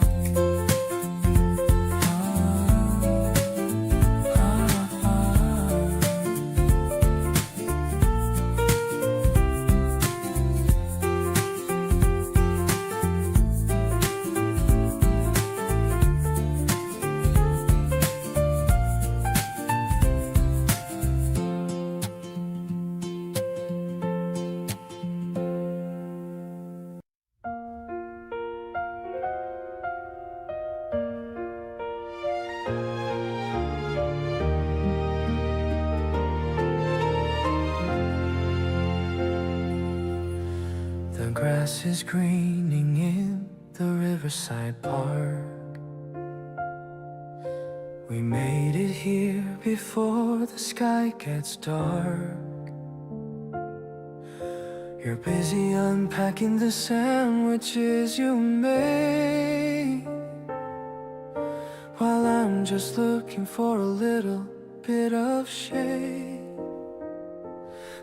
The grass is greening in the riverside park. We made it here before the sky gets dark. You're busy unpacking the sandwiches you made, while I'm just looking for a little bit of shade.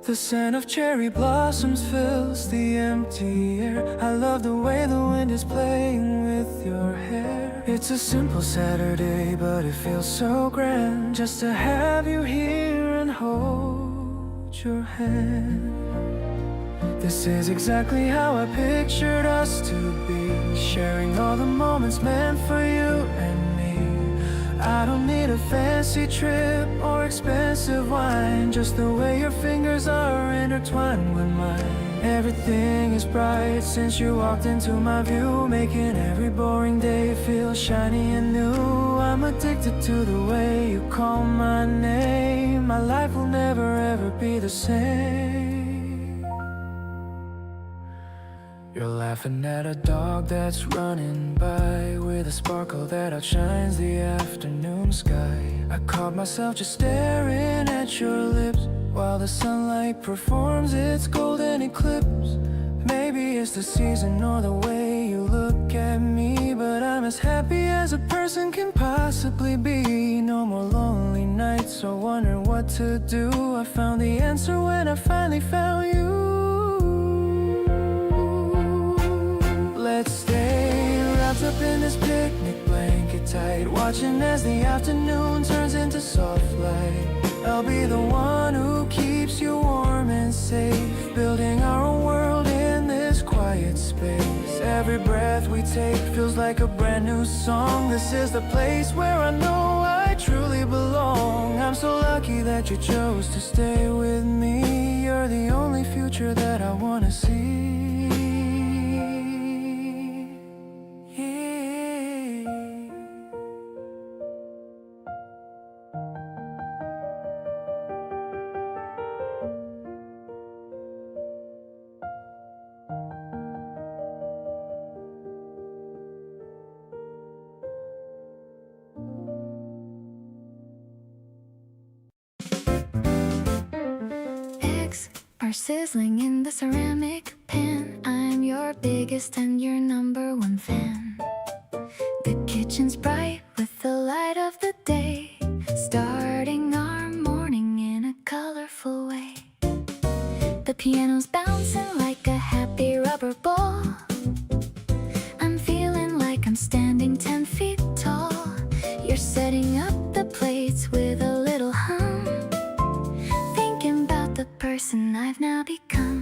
The scent of cherry blossoms fills the empty air. I love the way the wind is playing with your hair. It's a simple Saturday, but it feels so grand just to have you here and hold your hand. This is exactly how I pictured us to be, sharing all the moments meant for you and me. I don't need a fancy trip or expensive wine, just the way your fingers are intertwined with mine. Everything is bright since you walked into my view, making every boring day feel shiny and new. I'm addicted to the way you call my name. My life will never ever be the same. You're laughing at a dog that's running by, with a sparkle that outshines the afternoon sky. I caught myself just staring at your lips, while the sunlight performs its golden eclipse. Maybe it's the season or the way you look at me, but I'm as happy as a person can possibly be. No more lonely nights or wondering what to do. I found the answer when I finally found you. Let's stay wrapped up in this picnic blanket tight, watch watching as the afternoon turns into soft light. I'll be the one who keeps you warm and safe, building our own world in this quiet space. Every breath we take feels like a brand new song. This is the place where I know I truly belong. I'm so lucky that you chose to stay with me. You're the only future that I wanna see. Eggs are sizzling in the ceramic pan. I'm your biggest and your #1 fan. The kitchen's bright with the light of the day, starting our morning in a colorful way. The piano's bouncing like a happy rubber ball. I'm feeling like I'm standing 10 feet tall. You're setting up the plates with a little hum, thinking about the person I've now become.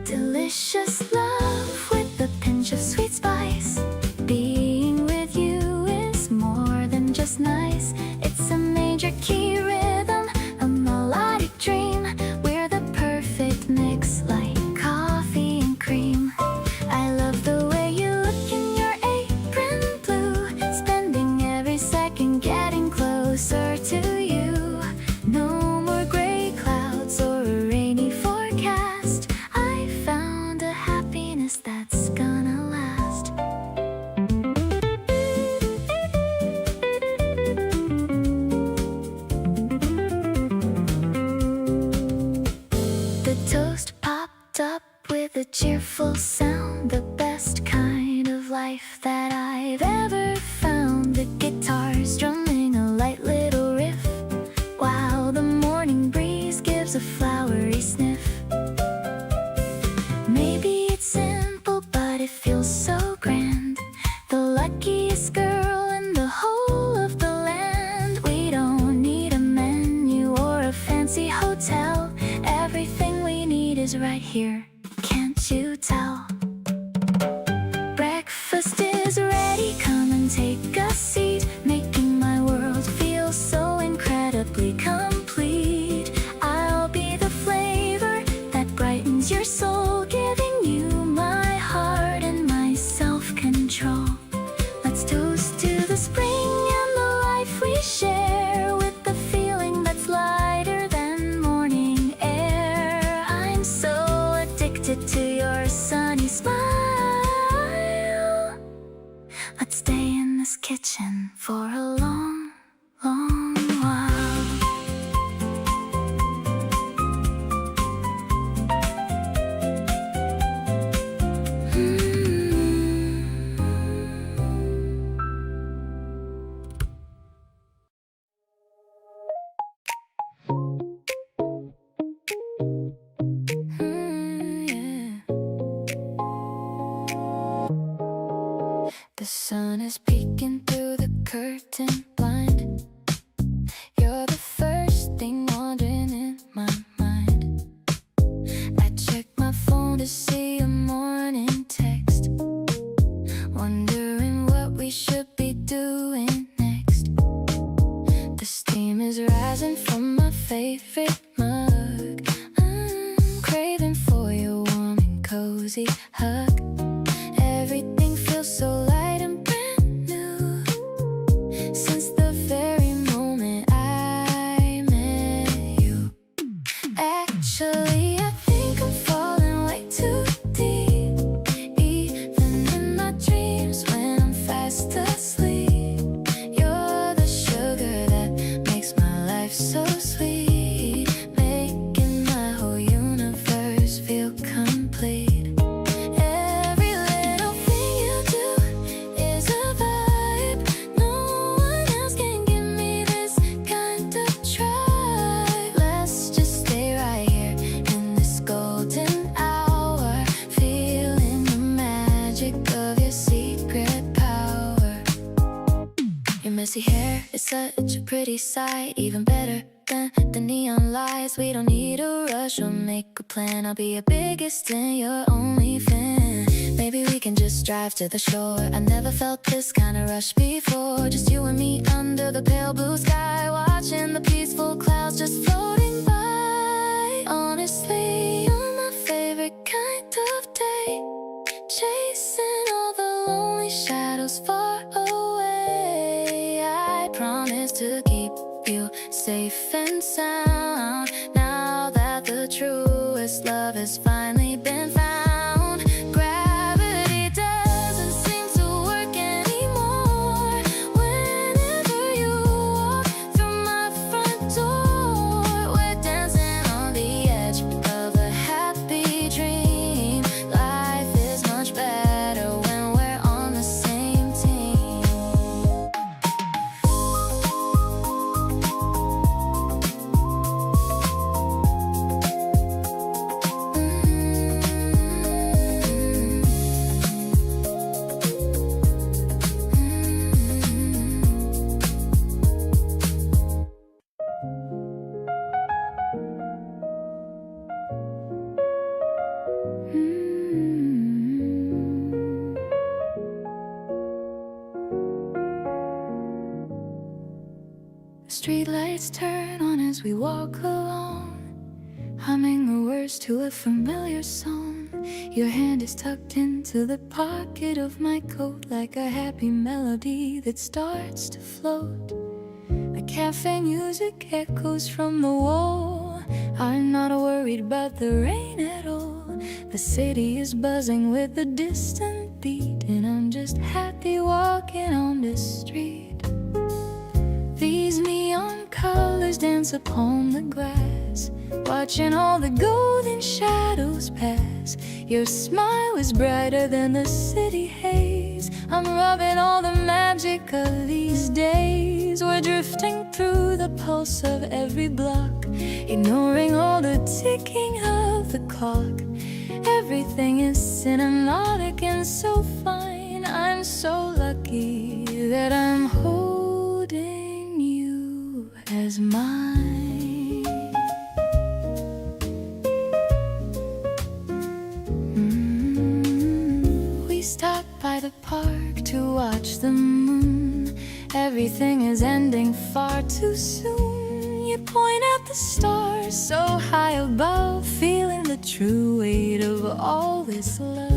Delicious love with a pinch of sweet spice. Being with you is more than just nice. It's a major key rhythm, a melodic dream. We're the perfect mix, like coffee and cream. I love the way you look in your apron blue, spending every second getting closer to you. No more gray clouds or a rainy forecast. I found a happiness that's gonna last. The toast popped up with a cheerful sound, the best kind of life that I've ever found. The guitar strumming a light little riff, while the morning breeze gives a flowery sniff. Maybe it's simple, but it feels so grand. The luckiest girl in the whole of the land. We don't need a menu or a fancy hotel. Everything we need is right here, can't you tell? Breakfast is ready, come and take a seat, making my world feel so incredibly complete. I'll be the flavor that brightens your soul, giving you my heart and my self-control. Let's toast to the spring and the life we share, with the feeling that's lighter than morning air. I'm so addicted to your sunny smile. Let's stay in this kitchen for a long, long while. The sun is peeking through the curtain blind. You're the first thing wandering in my mind. I check my phone to see a morning text, wondering what we should be doing next. The steam is rising from my favorite mug. I'm craving for your warm and cozy hug. Everything feels so light and brand new since the very moment I met you. Actually, I think I'm falling way too deep, even in my dreams when I'm fast asleep. You're the sugar that makes my life so sweet, making my whole universe feel complete. such a pretty sight, even better than the neon lights. We don't need a rush or make a plan. I'll be your biggest and your only fan. Maybe we can just drive to the shore. I never felt this kind of rush before. Just you and me under the pale blue sky, watching the peaceful clouds just floating by. Honestly, you're my favorite kind of day, chasing all the lonely shadows far away. I promise to keep you safe and sound, now that the truest love has finally been found. Gravity doesn't seem to work anymore whenever you walk through my front door. We're dancing on the edge of a happy dream. Life is much better when we're on the same team. Streetlights turn on as we walk along, humming the words to a familiar song. Your hand is tucked into the pocket of my coat like a happy melody that starts to float. The cafe music echoes from the wall. I'm not worried about the rain at all. The city is buzzing with a distant beat, and I'm just happy walking on the street. These neon colors dance upon the grass, watching all the golden shadows pass. Your smile is brighter than the city haze. I'm rubbing all the magic of these days. We're drifting through the pulse of every block, ignoring all the ticking of the clock. Everything is cinematic and so fine. I'm so lucky that I'm holding you as mine. We stopped by the park to watch the moon. Everything is ending far too soon. You point at the stars so high above, feeling the true weight of all this love.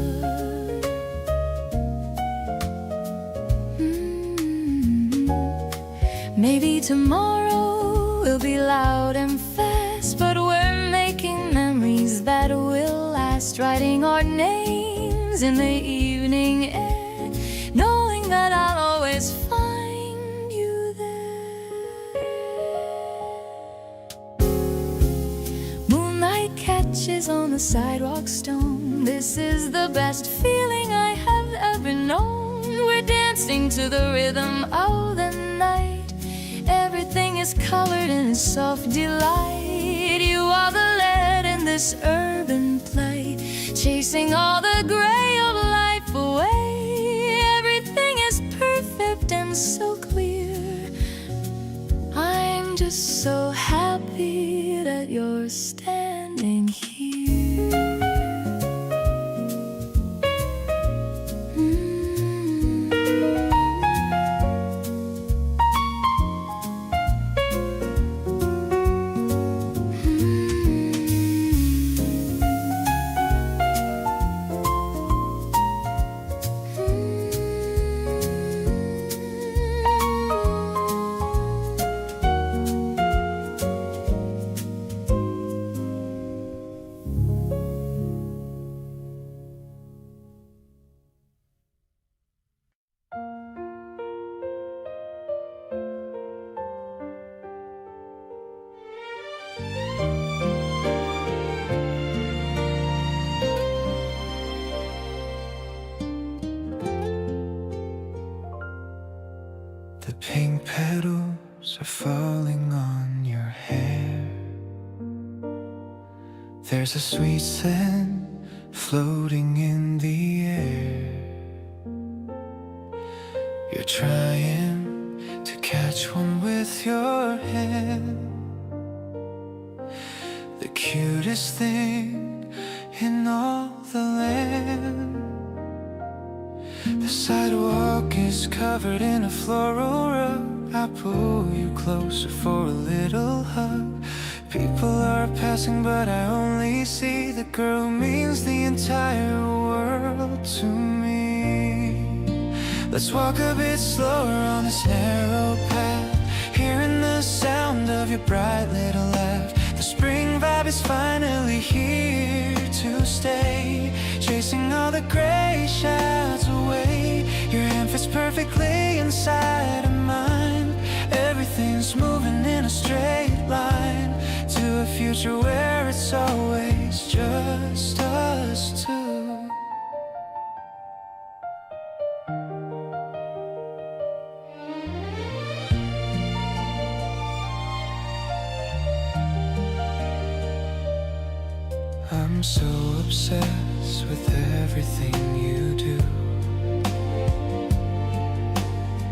Maybe tomorrow will be loud and fast, but we're making memories that will last. Writing our names in the evening air, knowing that I'll always find you there. Moonlight catches on the sidewalk stone. This is the best feeling I have ever known. We're dancing to the rhythm of the night. Everything is colored in soft delight. You are the lead in this urban play, chasing all the gray of life away. Everything is perfect and so clear. I'm just so happy that you're standing here. The pink petals are falling on your hair. There's a sweet scent floating in the air. You're trying to catch one with your hand. The cutest thing in all the land. The sidewalk is covered in a floral rug. I pull you closer for a little hug. People are passing but I only see the girl who means the entire world to me. Let's walk a bit slower on this narrow path, hearing the sound of your bright little laugh. The spring vibe is finally here to stay, chasing all the gray shadows away. Your hand fits perfectly inside of mine. Everything's moving in a straight line to a future where it's always just us two. I'm so obsessed with everything you do.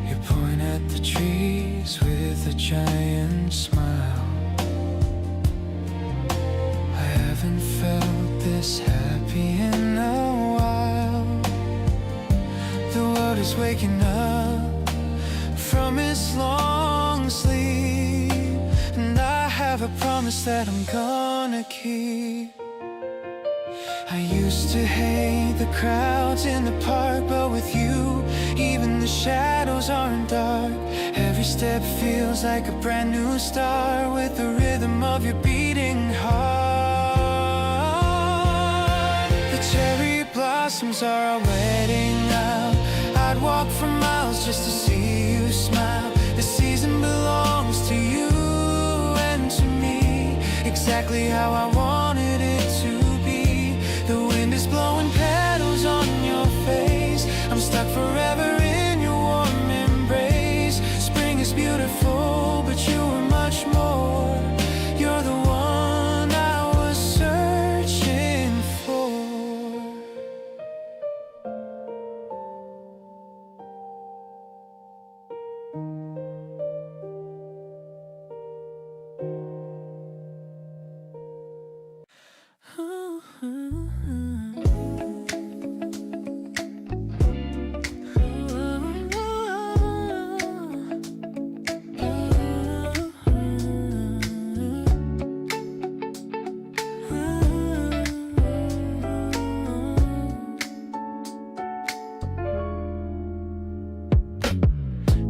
You point at the trees with a giant smile. I haven't felt this happy in a while. The world is waking up from its long sleep, and I have a promise that I'm gonna keep. I used to hate the crowds in the park, but with you, even the shadows aren't dark. Every step feels like a brand new start with the rhythm of your beating heart. The cherry blossoms are our wedding now. I'd walk for miles just to see you smile. The season belongs to you and to me, exactly how I wanted it to be. The wind is blowing petals on your face. I'm stuck forever in your warm embrace. Spring is beautiful, but you are much more. You're the one I was searching for.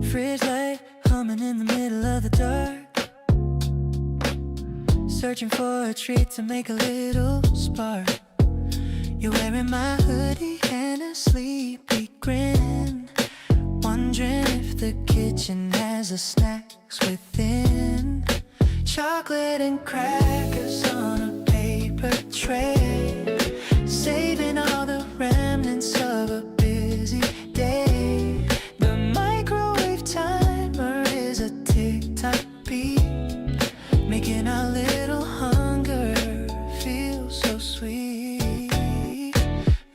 Fridge light humming in the middle of the dark, searching for a treat to make a little spark. You're wearing my hoodie and a sleepy grin, wondering if the kitchen has the snacks within. Chocolate and crackers on a paper tray, saving all the remnants of a busy day. The microwave timer is a tick-tock beat, making our little hunger feel so sweet.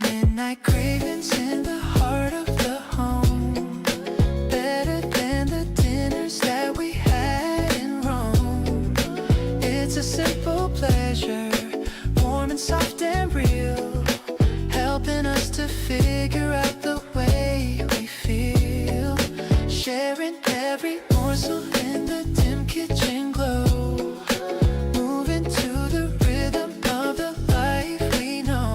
Midnight cravings in the heart of the home, better than the dinners that we had in Rome. It's a simple pleasure, warm and soft and real, helping us to figure out the way we feel. Sharing every morsel in the dim kitchen glow, moving to the rhythm of the life we know.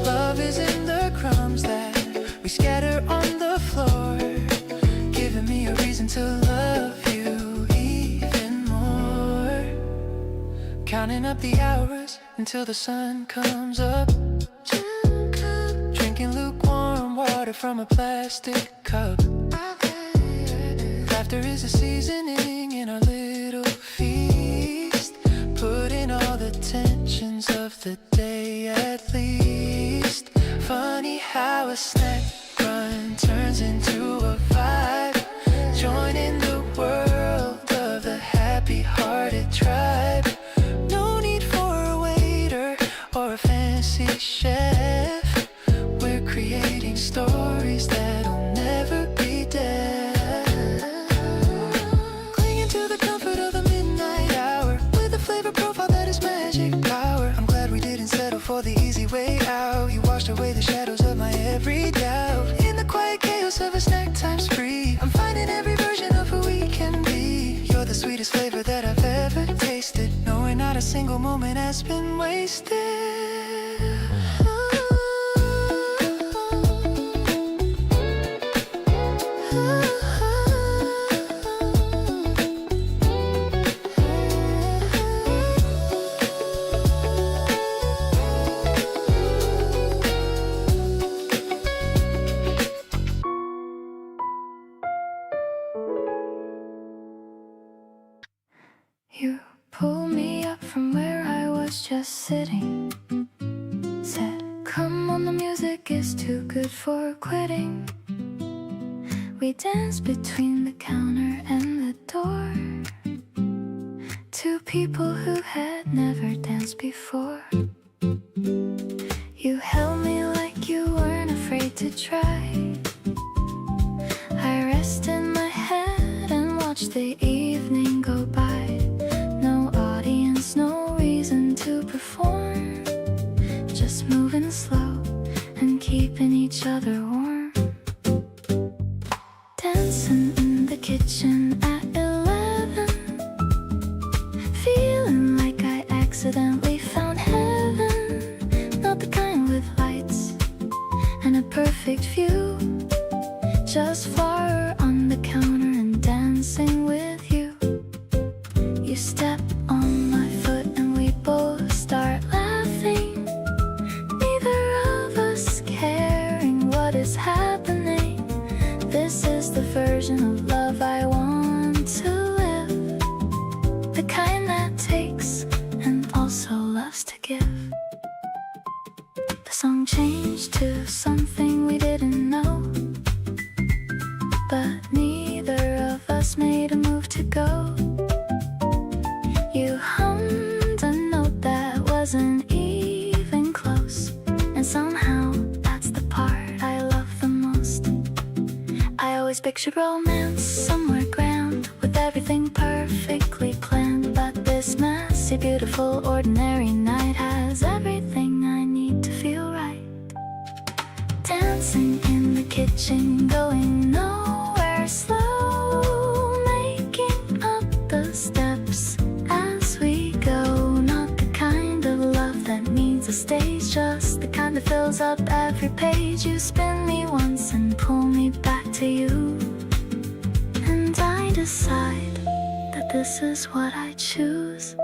Love is in the crumbs that we scatter on the floor, giving me a reason to love you even more. Counting up the hours until the sun comes up, drinking lukewarm water from a plastic cup. Laughter is a seasoning in our little feast, putting all the tensions of the day at least. Funny how a snack run turns into a vibe, joining the world of the happy-hearted tribe. No need for a waiter or a fancy chef, we're creating stories that'll never be dead. for the easy way out. You washed away the shadows of my every doubt. In the quiet chaos of a snack time spree, I'm finding every version of who we can be. You're the sweetest flavor that I've ever tasted, knowing not a single moment has been wasted. You pulled me up from where I was just sitting. Said, come on, the music is too good for quitting. We danced between the counter and the door. Two people who had never danced before. You held me like you weren't afraid to try. I rested my head and watched the evening go by. No audience, no reason to perform. Just moving slow and keeping each other warm. Dancing in the kitchen at 11. Feeling like I accidentally found heaven. Not the kind with lights and a perfect view. Just flour on the counter and dancing with you. You step on my foot and we both start laughing. Neither of us caring what is happening. This is the version of love I want to live. The kind that takes and also loves to give. The song changed to something we didn't know, but neither of us made a move to go. You hummed a note that wasn't even close, and somehow that's the part I love the most. I always pictured romance somewhere grand, with everything perfectly planned, but this messy, beautiful, ordinary night has everything I need to feel right. Dancing in the kitchen, going nowhere, slow, making up the steps as we go. Not the kind of love that needs a stage, just the kind that fills up every page. You spin me once and pull me back to you, and I decide that this is what I choose.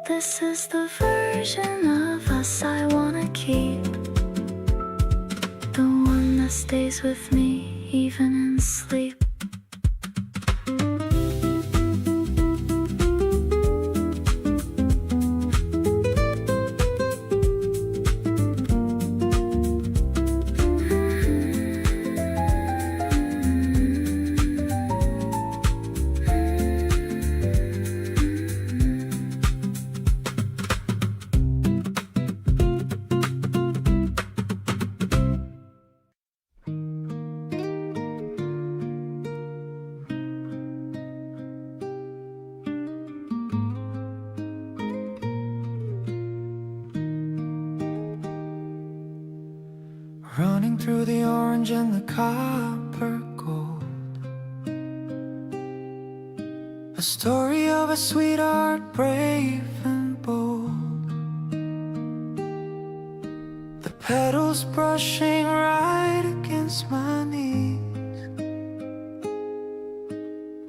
This is the version of us I wanna keep, the one that stays with me even in sleep. Running through the orange and the copper gold, a story of a sweetheart brave and bold. The petals brushing right against my knees,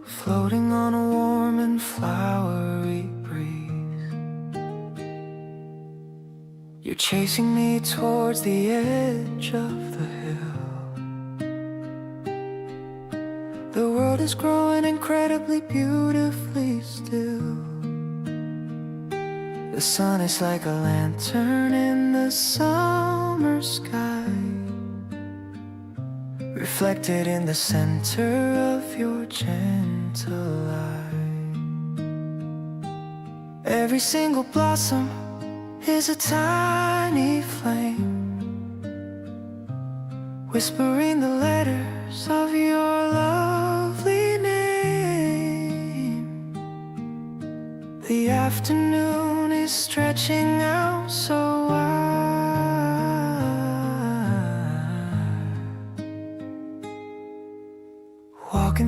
floating on a warm and flowery breeze. You're chasing me towards the edge of the hill. The world is growing incredibly beautifully still. The sun is like a lantern in the summer sky, reflected in the center of your gentle eye. Every single blossom is a tiny flame, whispering the letters of your lovely name. The afternoon is stretching out so wide,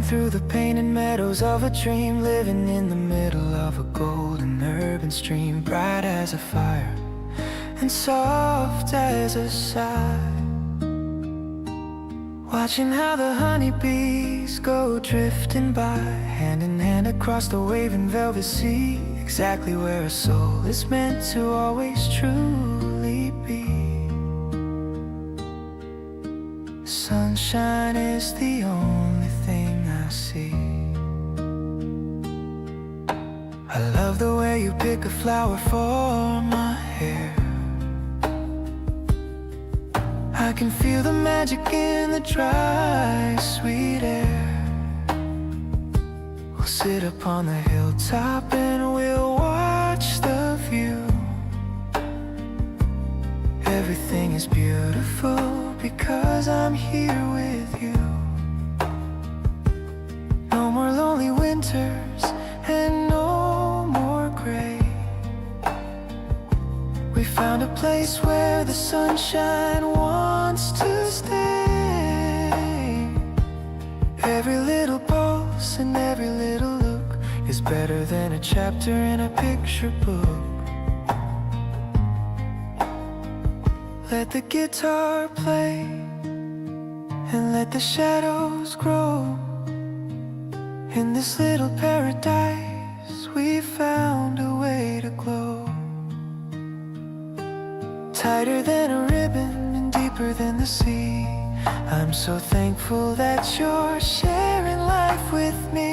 through the painted meadows of a dream, living in the middle of a golden urban stream, bright as a fire and soft as a sigh. Watching how the honeybees go drifting by, hand in hand across the waving velvet sea, exactly where a soul is meant to always truly be. Sunshine is the only thing I see. I love the way you pick a flower for my hair. I can feel the magic in the dry, sweet air. We'll sit upon the hilltop and we'll watch the view. Everything is beautiful because I'm here with you. No more lonely winters and no more gray. We found a place where the sunshine wants to stay. Every little pulse and every little look is better than a chapter in a picture book. Let the guitar play and let the shadows grow. In this little paradise we found a way to glow. Tighter than a ribbon and deeper than the sea. I'm so thankful that you're sharing life with me.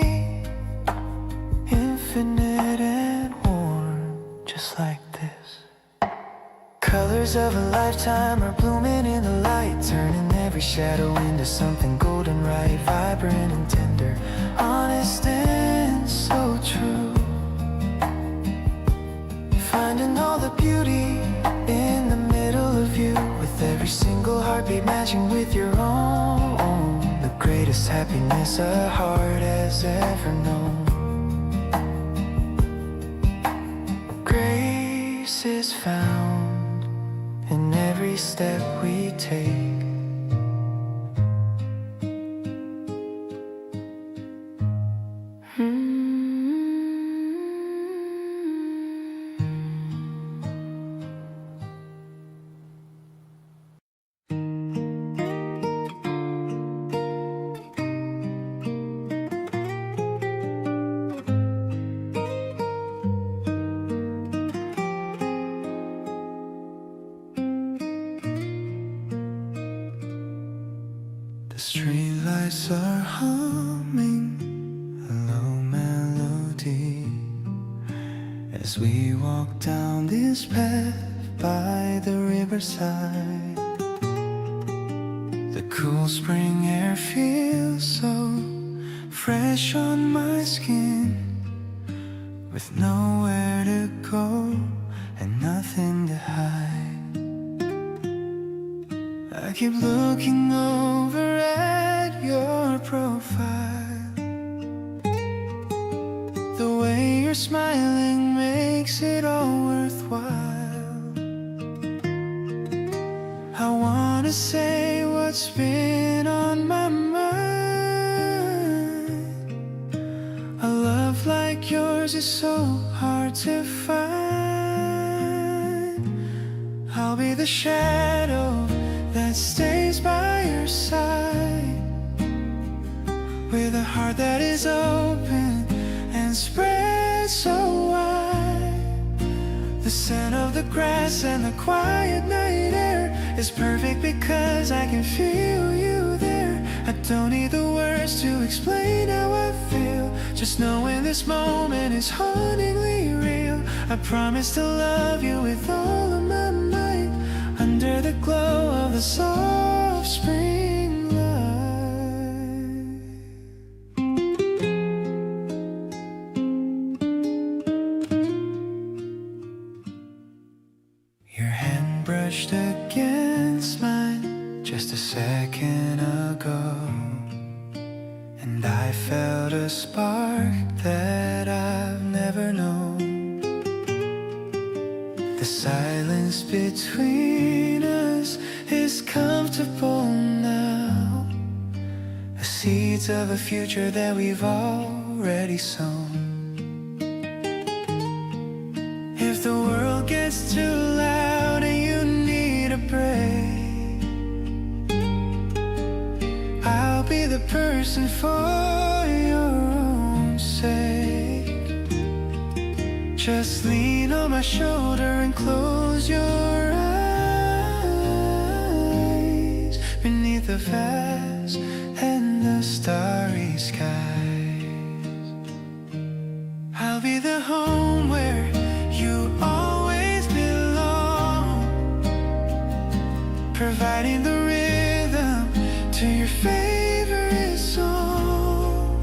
Infinite and warm, just like this. Colors of a lifetime are blooming in the light, turning every shadow into something golden right, vibrant and tender, honest and so true. Finding all the beauty in the middle of you, with every single heartbeat matching with your own. The greatest happiness a heart has ever known. Grace is found in every step we take. The streetlights are humming a low melody as we walk down this path by the riverside. The cool spring air feels so fresh on my skin, with nowhere to go and nothing to hide. I keep looking over at your profile. The way you're smiling makes it all worthwhile. I wanna say what's been on my mind. A love like yours is so hard to find. I'll be the shadow that stays by your side, with a heart that is open and spread so wide. The scent of the grass and the quiet night air is perfect because I can feel you there. I don't need the words to explain how I feel, just knowing this moment is hauntingly real. I promise to love you with all of my might, under the glow of the soft spring light. Your hand brushed against mine just a second ago, and I felt a spark that I've never known. The silence between us is comfortable now, a seeds of a future that we've already sown. If the world gets too loud and you need a break, I'll be the person for your own sake. Just lean on my shoulder and close your eyes beneath the vast and the starry skies. I'll be the home where you always belong, providing the rhythm to your favorite song.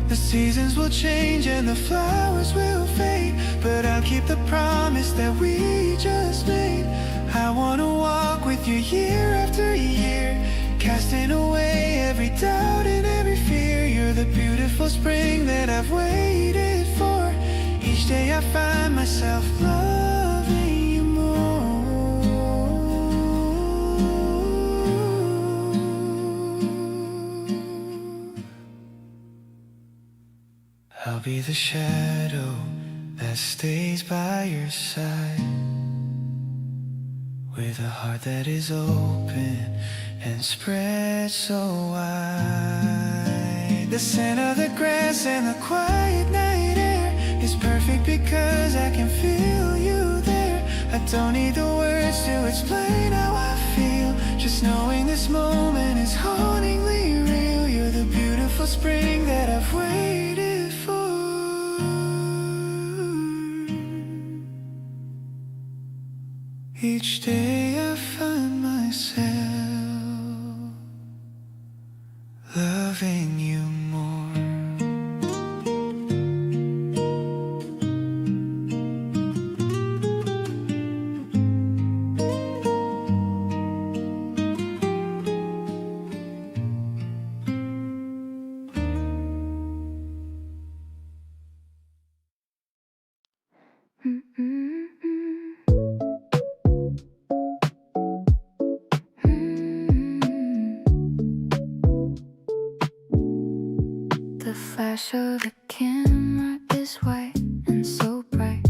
The seasons will change and the flowers will fade, but I'll keep the promise that we just made. I wanna walk with you year after year, casting away every doubt and every fear. You're the beautiful spring that I've waited for. Each day I find myself loving you more. I'll be the shadow that stays by your side, with a heart that is open and spread so wide. The scent of the grass and the quiet night air is perfect because I can feel you there. I don't need the words to explain how I feel, just knowing this moment is hauntingly real. You're the beautiful spring that I've waited for. Each day I find myself loving you more. The flash of the camera is white and so bright,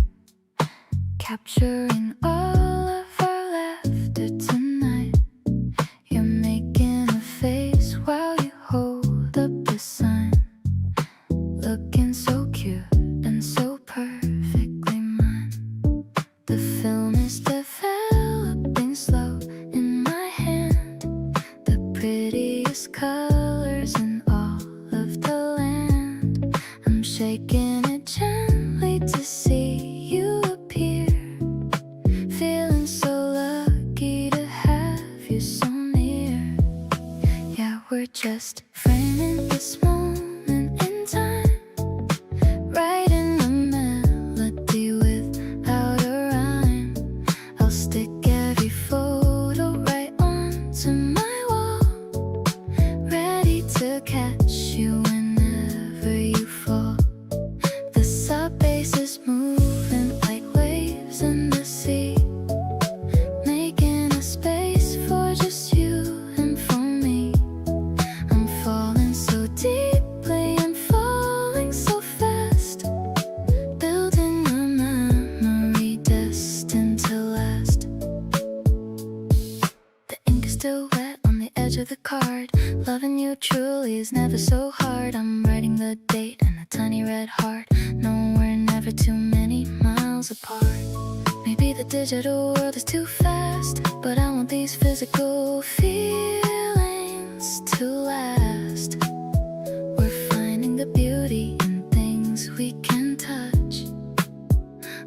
capturing all of our laughter tonight. You're making a face while you hold up the sign, looking so cute and so perfectly mine. The film is developing slow in my hand, the prettiest colors in all of the land. I'm shaking it gently to see you appear, feeling so lucky to have you so near. Yeah, we're just framing this moment in time, writing a melody without a rhyme. I'll stick every photo right onto my wall, ready to catch you whenever you fall. The sub bass is moving like waves in the sea, making a space for just you and for me. I'm falling so deeply, I'm falling so fast, building a memory destined to last. The ink is still wet on the edge of the card. Loving you truly is never so hard. I'm writing the date and a tiny red heart. No, we're never too many miles apart. Maybe the digital world is too fast, but I want these physical feelings to last. We're finding the beauty in things we can touch,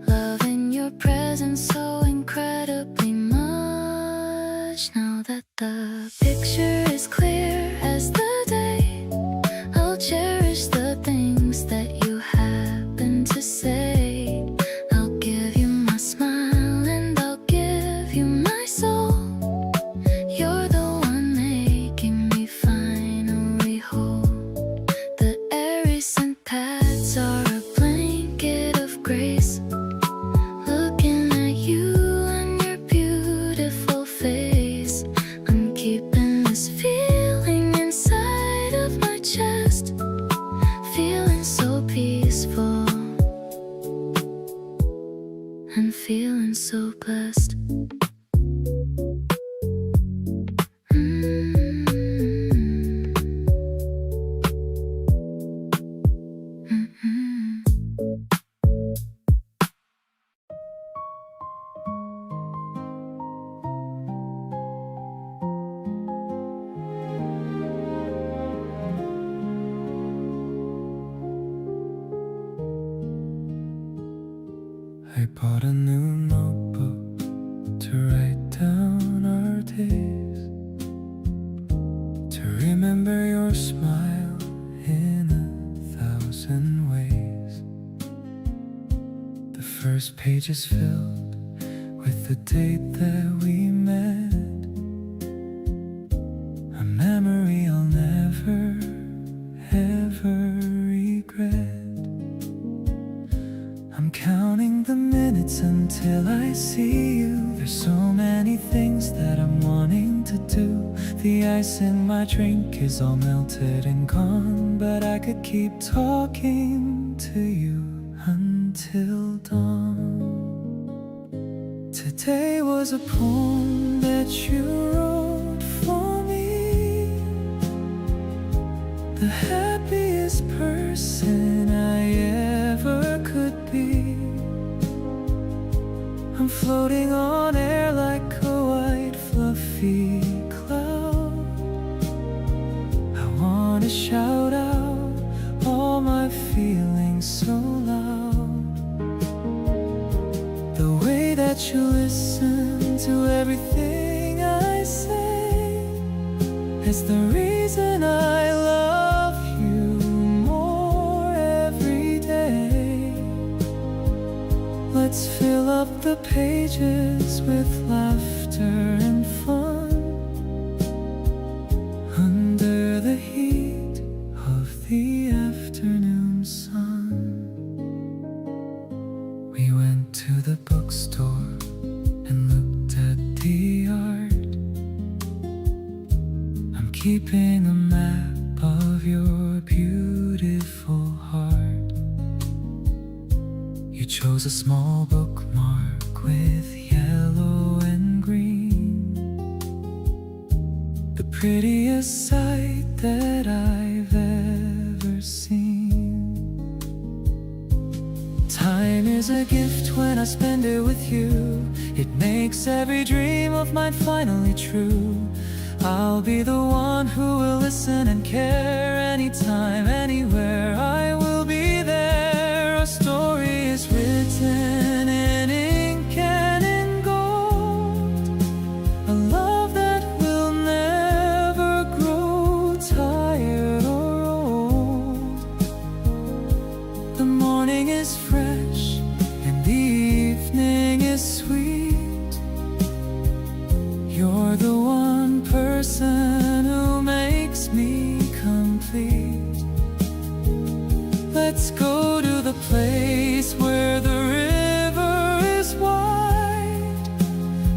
loving your presence so incredibly much. Now that the picture is clear as the day, I'll cherish the things that you happen to say. I'll give you my smile and I'll give you my soul. You're the one making me finally whole. The airy scent pads are a blanket of grace, looking at you and your beautiful face. I'm keeping this feeling inside bought a new notebook to write down our days, to remember your smile in 1,000 ways. The first page is filled with the date that we met, a memory I'll never ever regret. I'm counting the minutes until I see you. There's so many things that I'm wanting to do. The ice in my drink is all melted and gone, but I could keep talking to you until dawn. Today was a poem that you wrote for me, the happiest person I ever could be. I'm floating on air like a white fluffy cloud. I wanna shout out all my feelings so loud. The way that you listen to everything I say is the reason I love you more every day. Let's fill up the pages with laughter and fun under the heat of the afternoon sun. We went to the bookstore and looked at the art. I'm keeping a map of your beautiful heart. You chose a small bookmark with yellow and green, the prettiest sight that I've ever seen. Time is a gift when I spend it with you. It makes every dream of mine finally true. I'll be the one who will listen and care anytime, anywhere. I will be there. Our story is written in ink and in gold, a love that will never grow tired or old. The morning is fresh and the evening is sweet. You're the one person who makes me complete. Let's go to the place where the river is wide,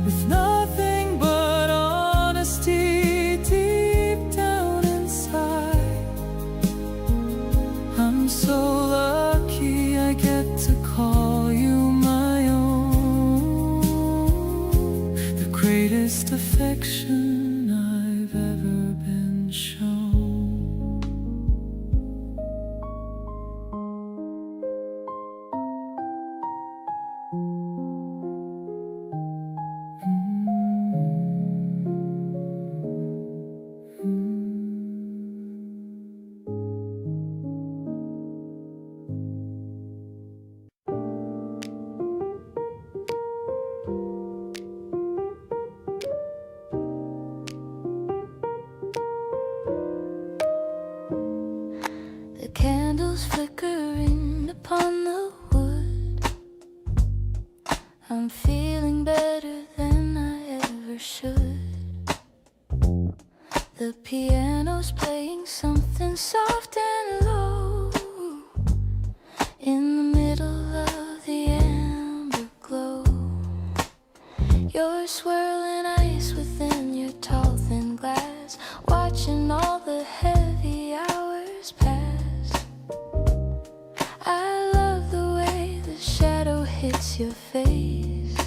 with nothing but honesty deep down inside. I'm so lucky I get to call you my own, the greatest affection I've ever been shown. The candles flickering upon the wood. I'm feeling better than I ever should. The piano's playing something soft and low in the middle of the amber glow. You're swirling ice within your tall thin glass, watching all the heavy hours pass. I love the way the shadow hits your face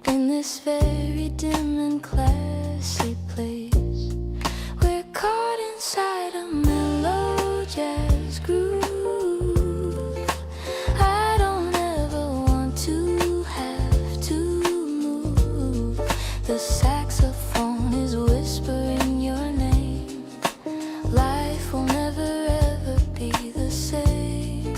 in this very dim and classy place. We're caught inside a mellow jazz groove. I don't ever want to have to move. The saxophone is whispering your name. Life will never ever be the same.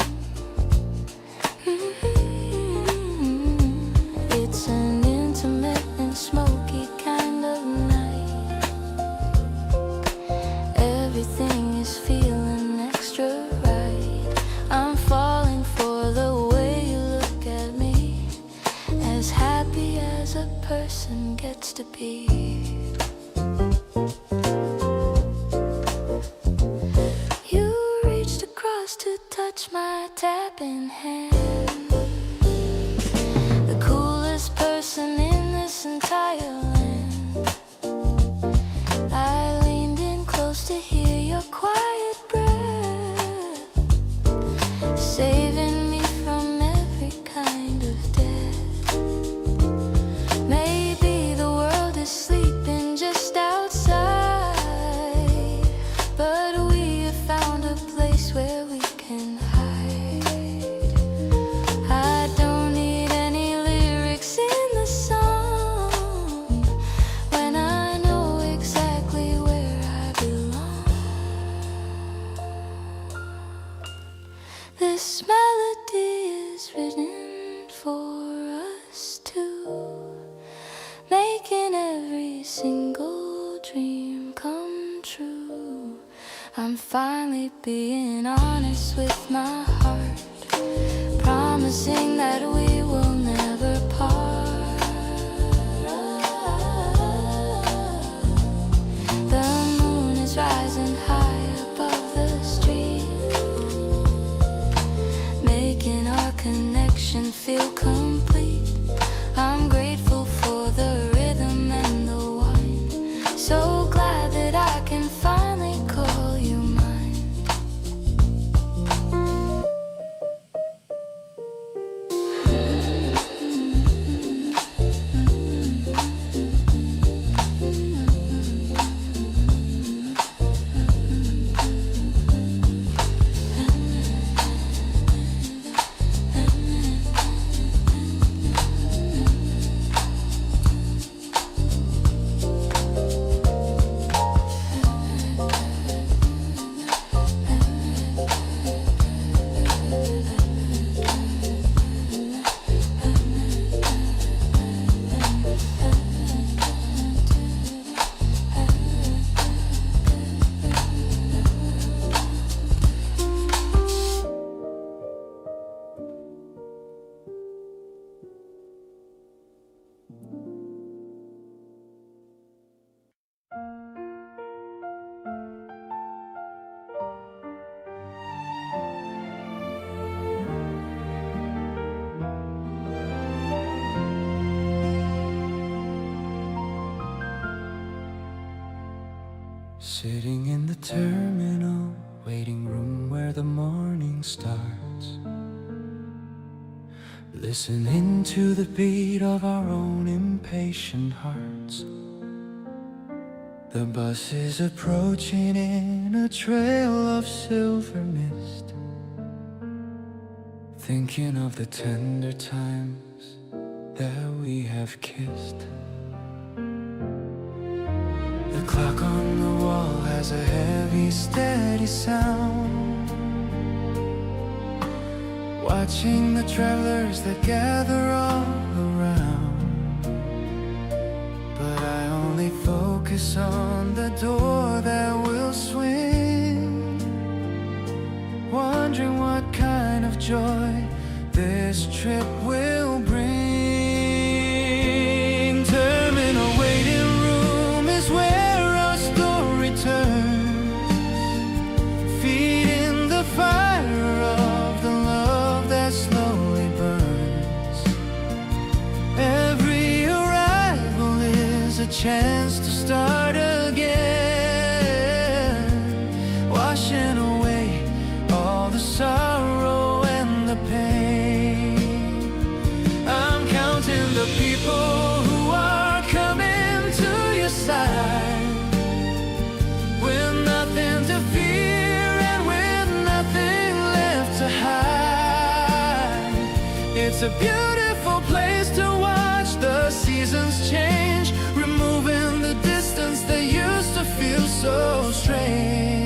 person gets to be. You reached across to touch my tapping hand. The coolest person in this entire land. I leaned in close to hear your quiet breath, saving me from every kind of death. Maybe the world is sleeping just outside, but we have found a place where we can hide. I don't need any lyrics in the song when I know exactly where I belong. This melody is written for us two, making every single dream come true. I'm finally being honest with my heart, promising that we will never part. The moon is rising high above the street, making our connection feel complete. I'm grateful for the rhythm and the wine, so glad that I can finally call you mine. Sitting in the terminal waiting room where the morning starts, listening to the beat of our own impatient hearts. The bus is approaching in a trail of silver mist, thinking of the tender times that we have kissed. The clock on the wall has a heavy, steady sound, watching the travelers that gather all around. But I only focus on the door that will swing, wondering what kind of joy this trip will bring. Terminal waiting room is where our story turns, feeding the fire of the love that slowly burns. Every arrival is a chance to start again, washing away all the sorrow and the pain. I'm counting the people who are coming to your side, with nothing to fear and with nothing left to hide. It's a beautiful place to watch the seasons change, removing the distance that used to feel so strange.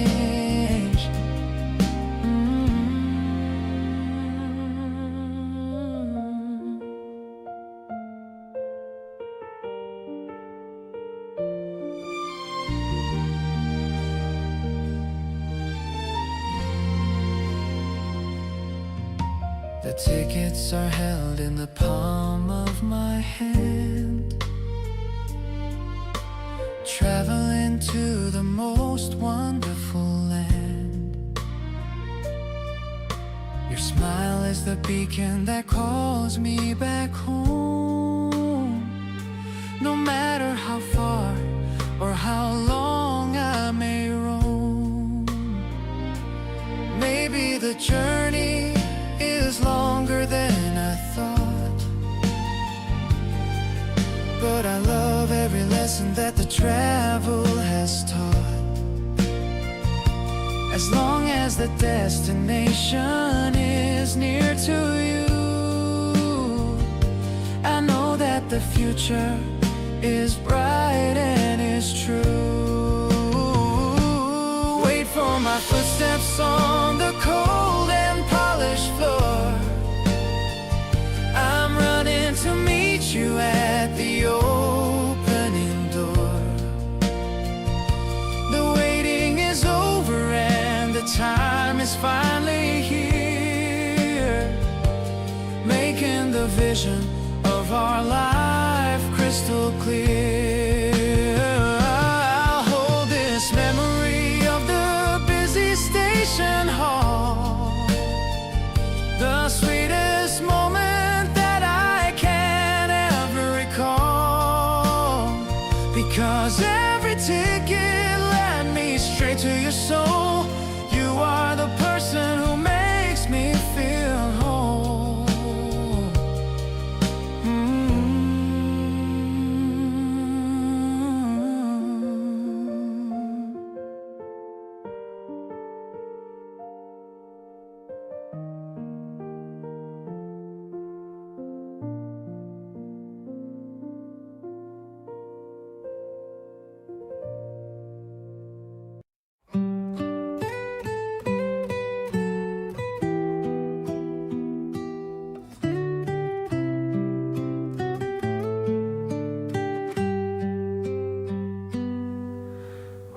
The tickets are held in the palm of my hand, most wonderful land. Your smile is the beacon that calls me back home. No matter how far or how long I may roam, maybe the journey is longer than I thought, but I love every lesson that the travel has taught. As long as the destination is near to you, I know that the future is bright and is true. Wait for my footsteps on the cold and polished floor. I'm running to meet you at the opening door. The waiting is over and the time is finally here, making the vision of our life crystal clear. I'll hold this memory of the busy station hall, the sweetest moment that I can ever recall, because every ticket led me straight to your soul. You are the person who makes me feel whole.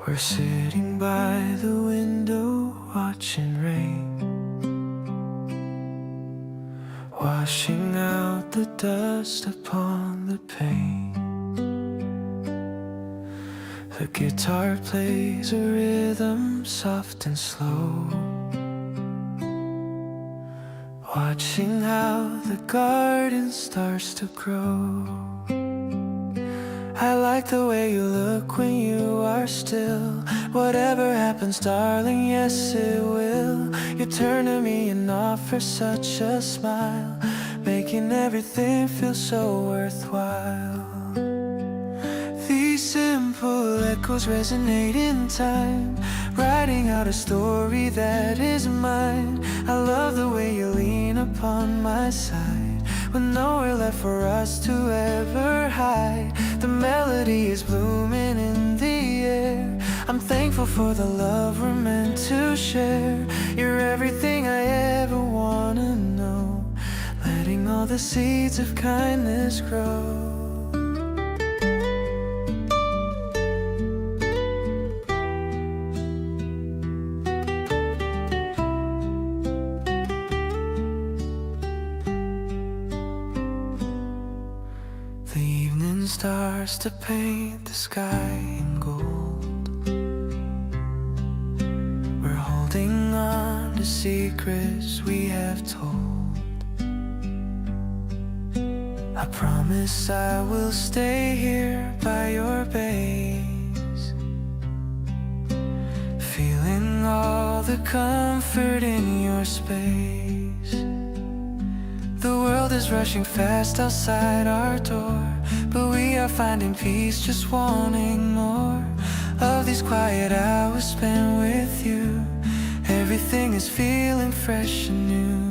We're sitting by the window watching rain, washing out the dust upon the pane. The guitar plays a rhythm soft and slow, watching how the garden starts to grow. I like the way you look when you are still. Whatever happens, darling, yes it will. You turn to me and offer such a smile, making everything feel so worthwhile. These simple echoes resonate in time, writing out a story that is mine. I love the way you lean upon my side, with nowhere left for us to ever hide. The melody is blooming in the air. I'm thankful for the love we're meant to share. You're everything I ever wanna know, letting all the seeds of kindness grow. Stars to paint the sky in gold. We're holding on to secrets we have told. I promise I will stay here by your base, feeling all the comfort in your space. The world is rushing fast outside our door, but we are finding peace, just wanting more of these quiet hours spent with you. Everything is feeling fresh and new.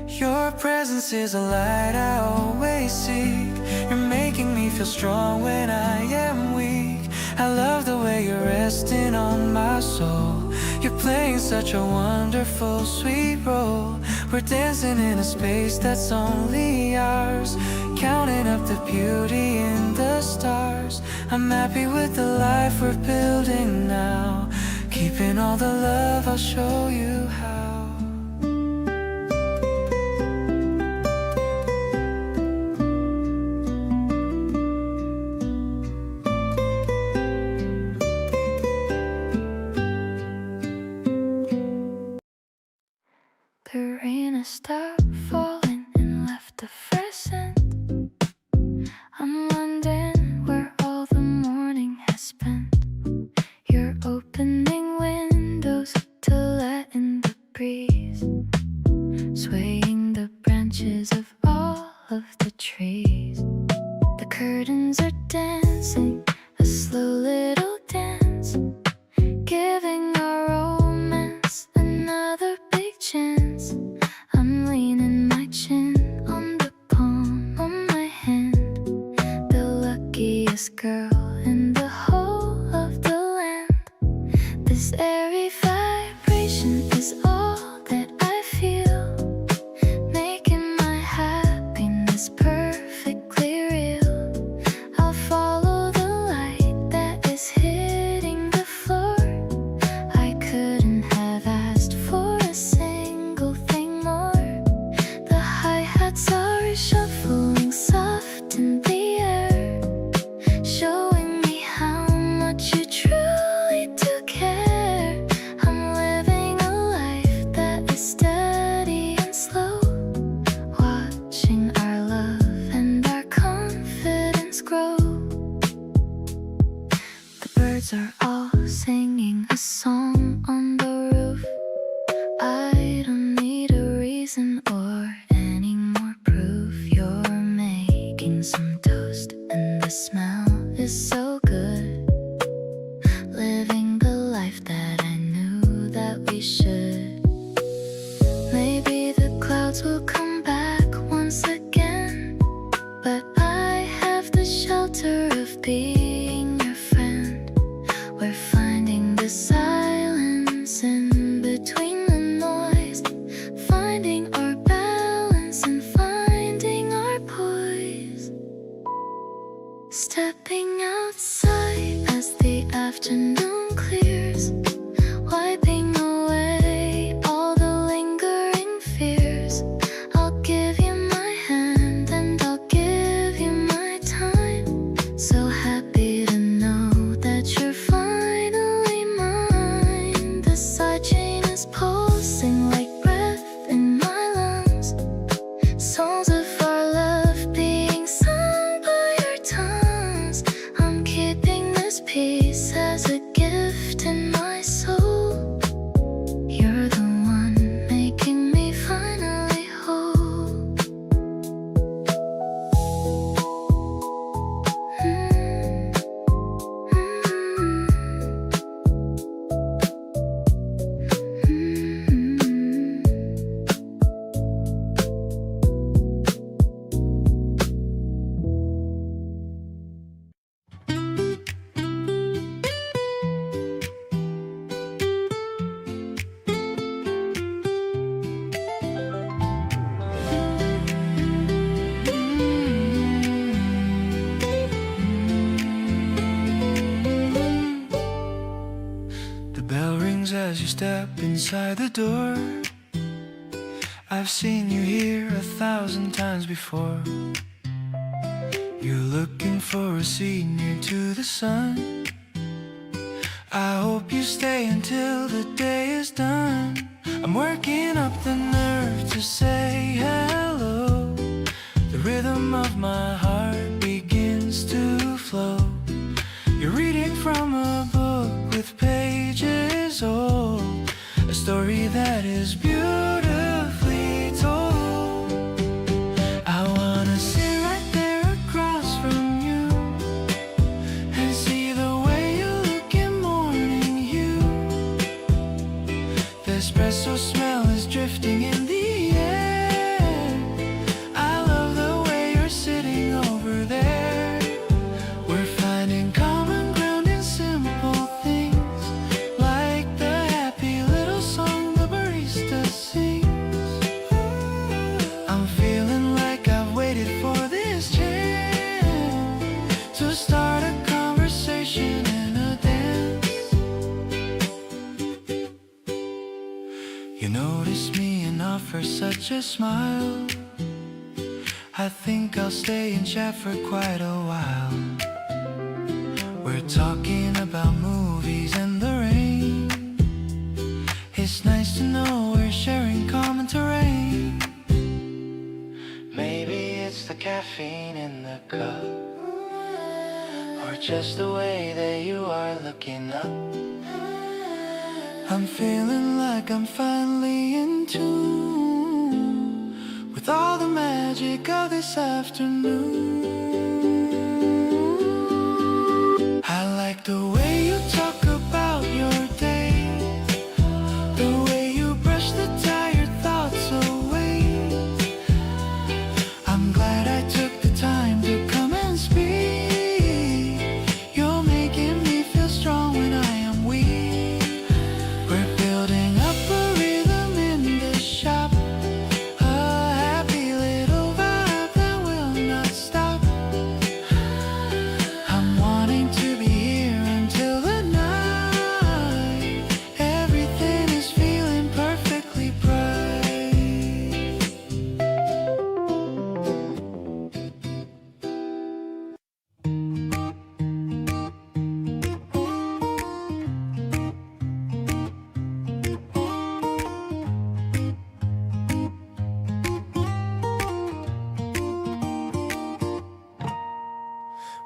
Your presence is a light I always seek. You're making me feel strong when I am weak. I love the way you're resting on my soul. You're playing such a wonderful, sweet role. We're dancing in a space that's only ours, counting up the beauty in the stars. I'm happy with the life we're building now, keeping all the love, I'll show you how. curtains are dancing a slow little dance, giving our romance another big chance. I'm leaning my chin on the palm of my hand, the luckiest girl in the whole of the land. This airy vibration is all that I feel, making my happiness perfectly real. I'll follow the light that is hitting the floor. I couldn't have asked for a single thing more. The hi-hats are shuffling soft in the air, showing me how much you truly do care. I'm living a life that is steady and slow, watching our love and our confidence grow. The birds are all singing a song on the roof. I don't need a reason or any more proof. You're making some toast and the smell is so good, living the life that I knew that we should. Maybe the clouds will come back once again, but I have the shelter of being your friend. We're finding the silence in between the noise, finding our balance and finding our poise. Stepping outside as the afternoon clears, wiping away all the lingering fears. I'll give you my hand and I'll give you my time. So happy to know that you're finally mine. The side chain is pulsing like breath in my lungs, songs of our love being sung by our tongues. I'm keeping this piece as a gift in my soul. You're the one making me finally whole. The bell rings as you step inside the door. I've seen you here 1,000 times before. You're looking for a seat near to the sun. I hope you stay until the day is done. I'm working up the nerve to say hello. The rhythm of my heart begins to flow. You're reading from a book with pages old, a story that is beautifully told. I wanna sit right there across from you and see the way you look in morning hue. The espresso smell is drifting in the air. I love the way you're sitting over there. We're finding common ground in simple things, like the happy little song the barista sings. I'm feeling like I've waited for this chance to start a conversation and a dance. You notice me and offer such a smile. I think I'll stay and chat for quite a while. We're talking about movies and the rain. It's nice to know we're sharing common terrain. Maybe it's the caffeine in the cup, or just the way that you are looking up. I'm feeling like I'm finally in tune with all the magic of this afternoon.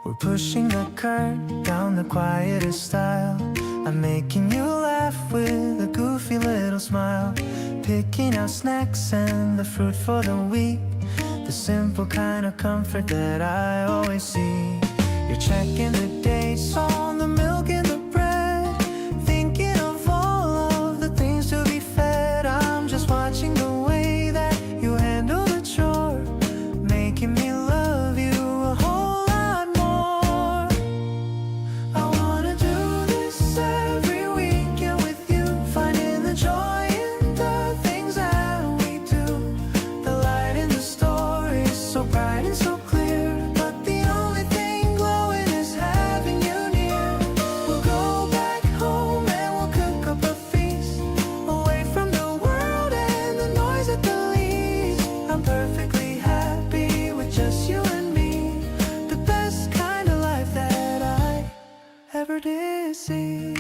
We're pushing the curtain down the quietest style. I'm making you laugh with a goofy little smile. Picking out snacks and the fruit for the week. The simple kind of comfort that I always see. You're checking the dates on the milk and the bread. Thinking of all of the things to be fed. I'm just watching the way that you handle the chore. Making me love you a whole lot more. I wanna do this every weekend with you. Finding the joy in the things that we do. The light in the story is so bright and so clear. But the only thing glowing is having you near. We'll go back home and we'll cook up a feast. Away from the world and the noise that the leaves. I'm perfectly happy with just you and me. The best kind of life that I ever did see.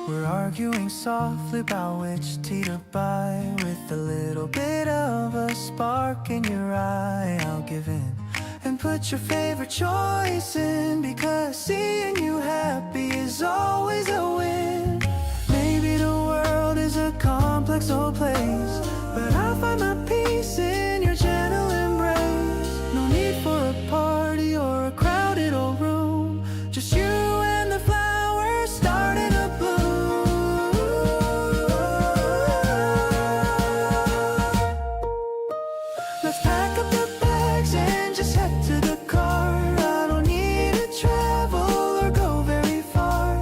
We're arguing softly about which tea to buy. With a little bit of a spark in your eye, I'll give in and put your favorite choice in. Because seeing you happy is always a win. Maybe the world is a complex old place, but I'll find my peace in your gentle embrace. No need for a party or a crowded old room. Just you and the flowers starting to bloom. Let's pack up the bags and just head to the car. I don't need to travel or go very far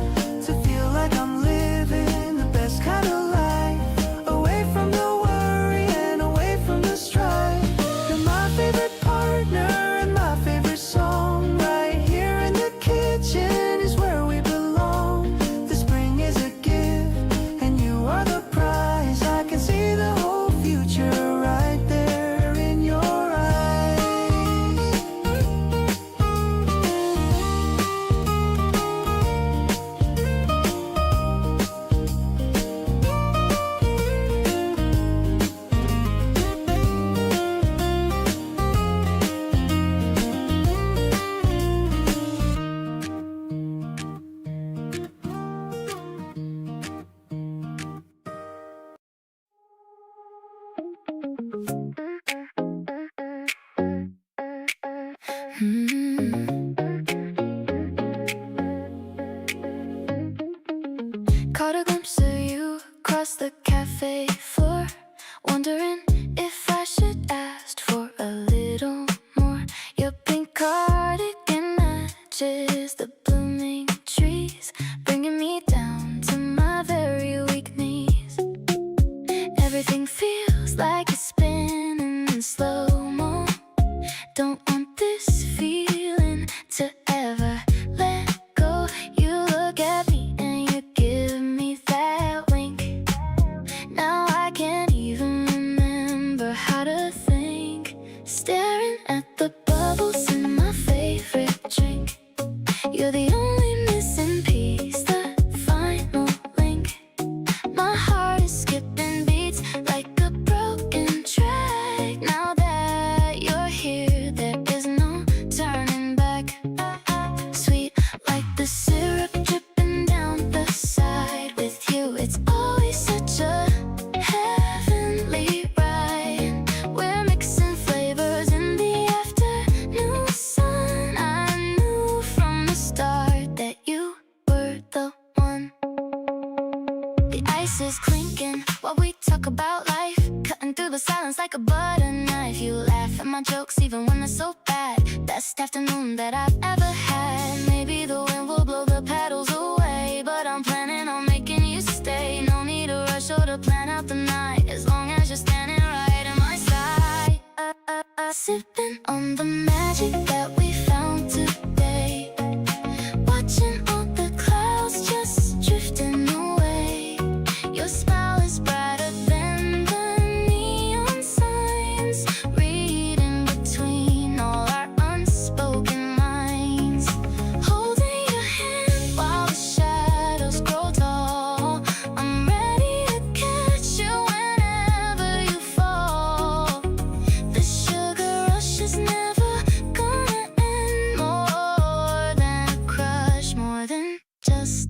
to feel like I'm living the best kind of life. Away from the worry and away from the strife. You're my favorite partner and my favorite song. Right here in the kitchen is where we belong. The spring is a gift and you are the prize. I can see the whole future right there in your eyes. Caught a glimpse of you across the cafe floor, wondering if I should ask for a little more. Your pink cardigan matches the blooming trees, bringing me down to my very weak knees. Everything feels like it's spinning in slow-mo. Don't want this feeling to ever let go. You look at me and you give me that wink. Now I can't even remember how to think. Staring at the bubbles in my favorite drink. You're the only missing piece, the final link. My heart is skipping beats like a broken track. Now that you're here, there is no turning back. Sweet like the syrup dripping down the side. With you, it's always such a heavenly ride. We're mixing flavors in the afternoon sun. I knew from the start that you were the one. The ice is clinking while we talk about life, cutting through the silence like a butter knife. You laugh at my jokes even when they're so bad. Best afternoon that I've ever had. Maybe the wind will blow the petals away, but I'm planning on making you stay. No need to rush or to plan out the night, as long as you're standing right at my side. Sipping on the magic that we found today, watching all the clouds just drifting away. Your smile is brighter than the neon signs, reading between all our unspoken lines. Holding your hand while the shadows grow tall. I'm ready to catch you whenever you fall. The sugar rush is never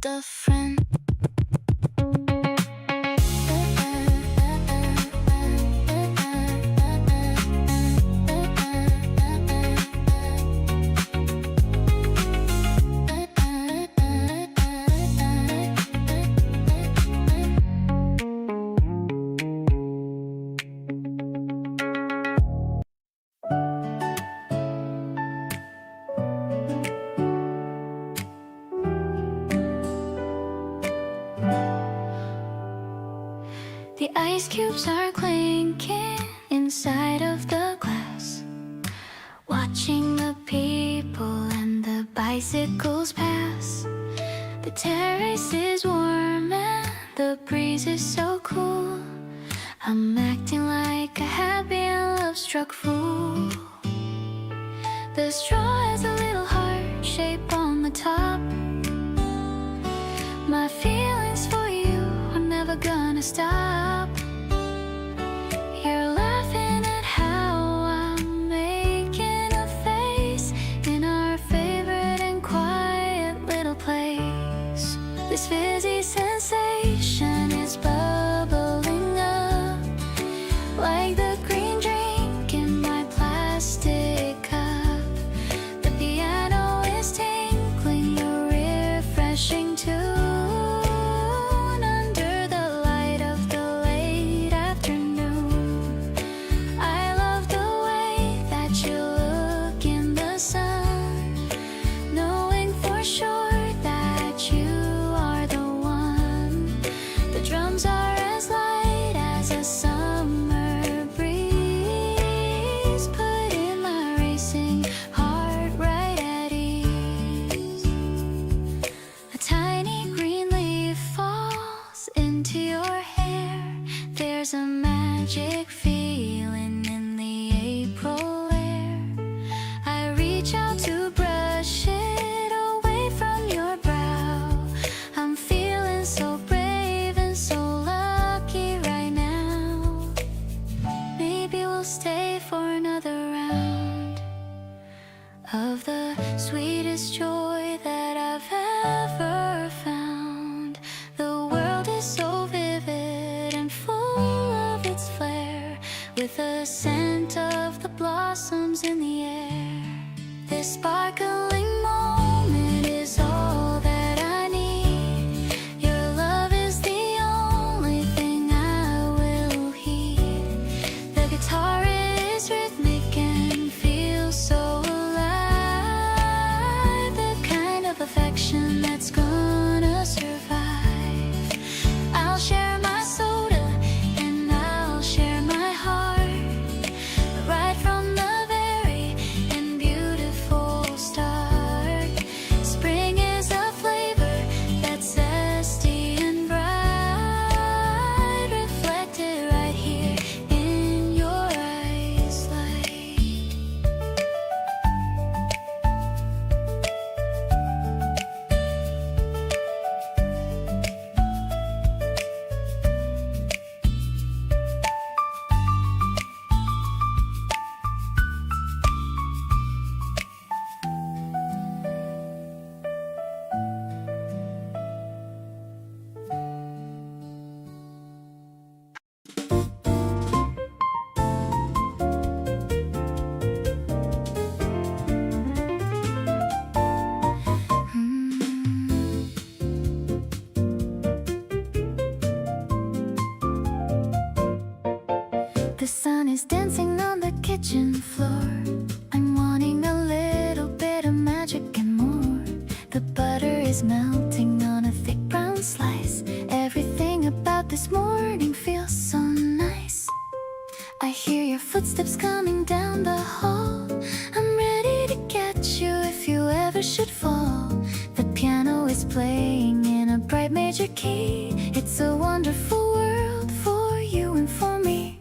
just a friend. The ice cubes are clinking inside of the glass, watching the people and the bicycles pass. The terrace is warm and the breeze is so cool. I'm acting like a happy and love-struck fool. The straw has a little heart shape on the top. My feelings for you are never gonna stop. You're laughing at how I'm making a face in our favorite and quiet little place. This fizzy sensation is bubbling up like the green drink in my plastic cup. The piano is tinkling a refreshing tune. There's a magic feeling in the April air. I reach out to brush it away from your brow. I'm feeling so brave and so lucky right now. Maybe we'll stay for another round of the sweetest joy that I've ever found. The world is so vivid and full of its flair, with the scent of the blossoms in the air. This sparkling moment is all that I need. Your love is the only thing I will heed. The guitar is rhythmic and feels so alive, the kind of affection that's gonna survive. I'll share my soda and I'll share my heart, right from the very and beautiful start. Spring is a flavor that's zesty and bright, reflected right here in your eyes light. The sun is dancing on the kitchen floor. I'm wanting a little bit of magic and more. The butter is melting on a thick brown slice. Everything about this morning feels so nice. I hear your footsteps coming down the hall. I'm ready to catch you if you ever should fall. The piano is playing in a bright major key. It's a wonderful world for you and for me.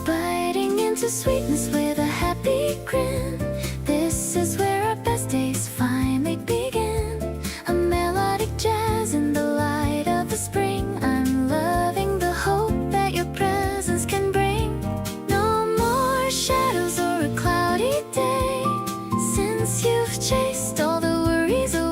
Biting into sweetness with a happy grin. This is where our best days finally begin. A melodic jazz in the light of the spring. I'm loving the hope that your presence can bring. No more shadows or a cloudy day, since you've chased all the worries away.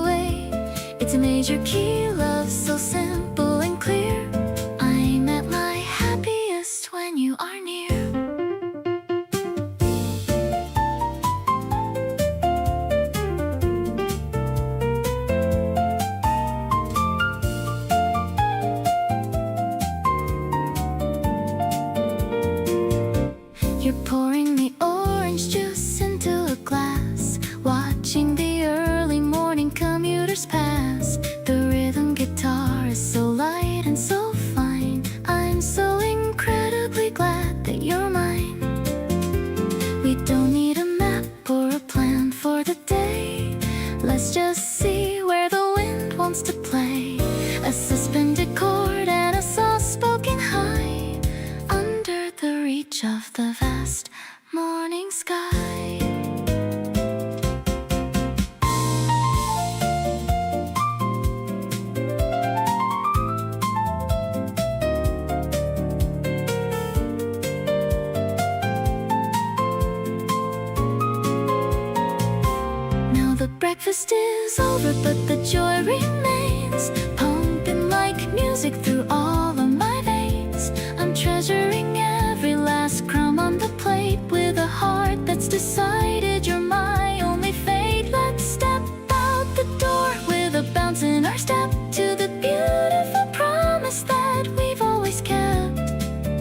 Breakfast is over, but the joy remains, pumping like music through all of my veins. I'm treasuring every last crumb on the plate with a heart that's decided you're my only fate. Let's step out the door with a bounce in our step to the beautiful promise that we've always kept.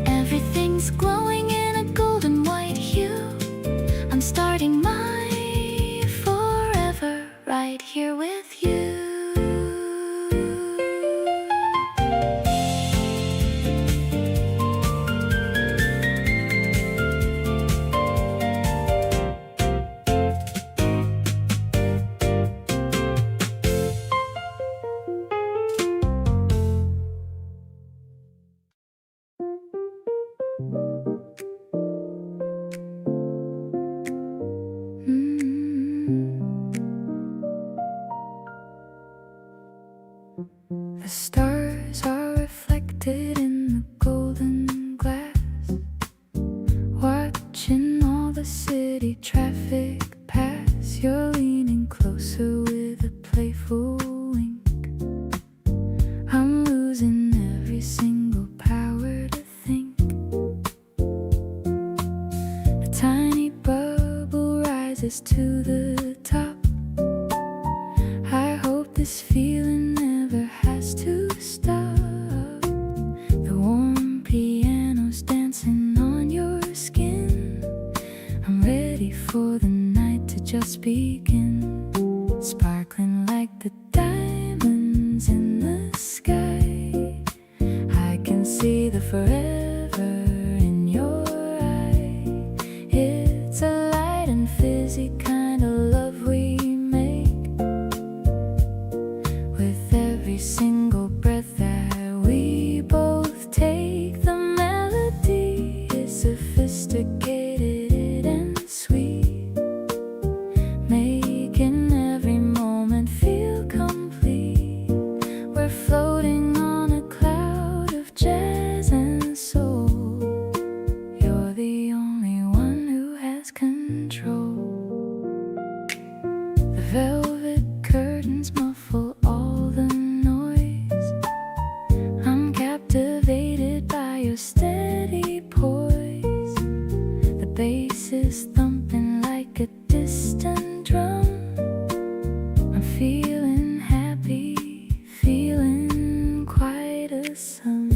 Everything's glowing in a golden white hue. I'm starting my forever right here with you. The stars are reflected in the golden glass, watching all the city traffic pass. You're leaning closer with a playful wink. I'm losing every single power to think. A tiny bubble rises to the top. I hope this feeling never has to stop. The warm piano's dancing on your skin. I'm ready for the night to just begin, sparkling like the diamonds in the sky. I can see the forever in your eye. It's a light and fizzy kind of love we make. With every single breath that we both take, the melody is sophisticated and sweet, making every moment feel complete. We're floating on a cloud of jazz and soul. You're the only one who has control. The velvet curtains muffle all the noise. I'm captivated by your steady poise. The bass is thumping like a distant drum. I'm feeling happy, feeling quite a sum.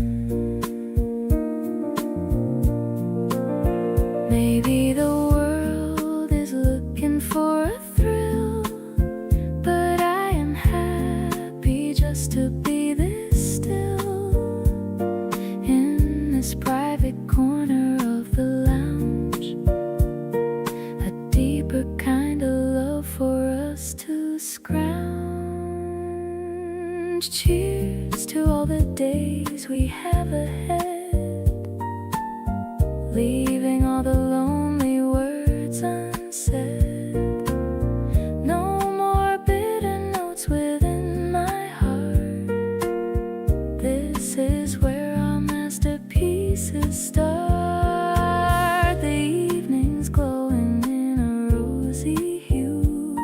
Maybe the world is looking for a thrill, but I am happy just to be this still. In this private corner of the lounge, a deeper kind of love for us to scrounge. Cheers to all the days we have ahead, leaving all the lonely words unsaid. No more bitter notes within my heart. This is where our masterpieces start. The evening's glowing in a rosy hue.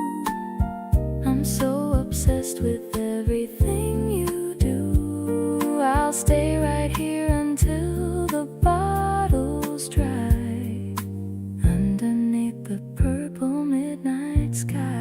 I'm so obsessed with everything you do. I'll stay right here until the bottle's dry, underneath the purple midnight sky.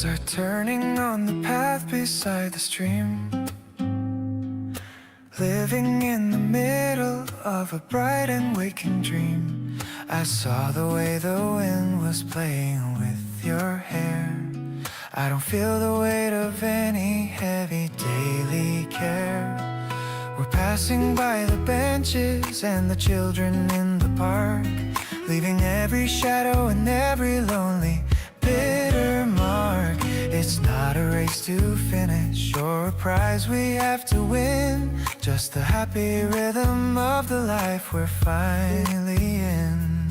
wheels are turning on the path beside the stream, living in the middle of a bright and waking dream. I saw the way the wind was playing with your hair. I don't feel the weight of any heavy daily care. We're passing by the benches and the children in the park, leaving every shadow and every lonely bitter mark. It's not a race to finish or a prize we have to win, just the happy rhythm of the life we're finally in.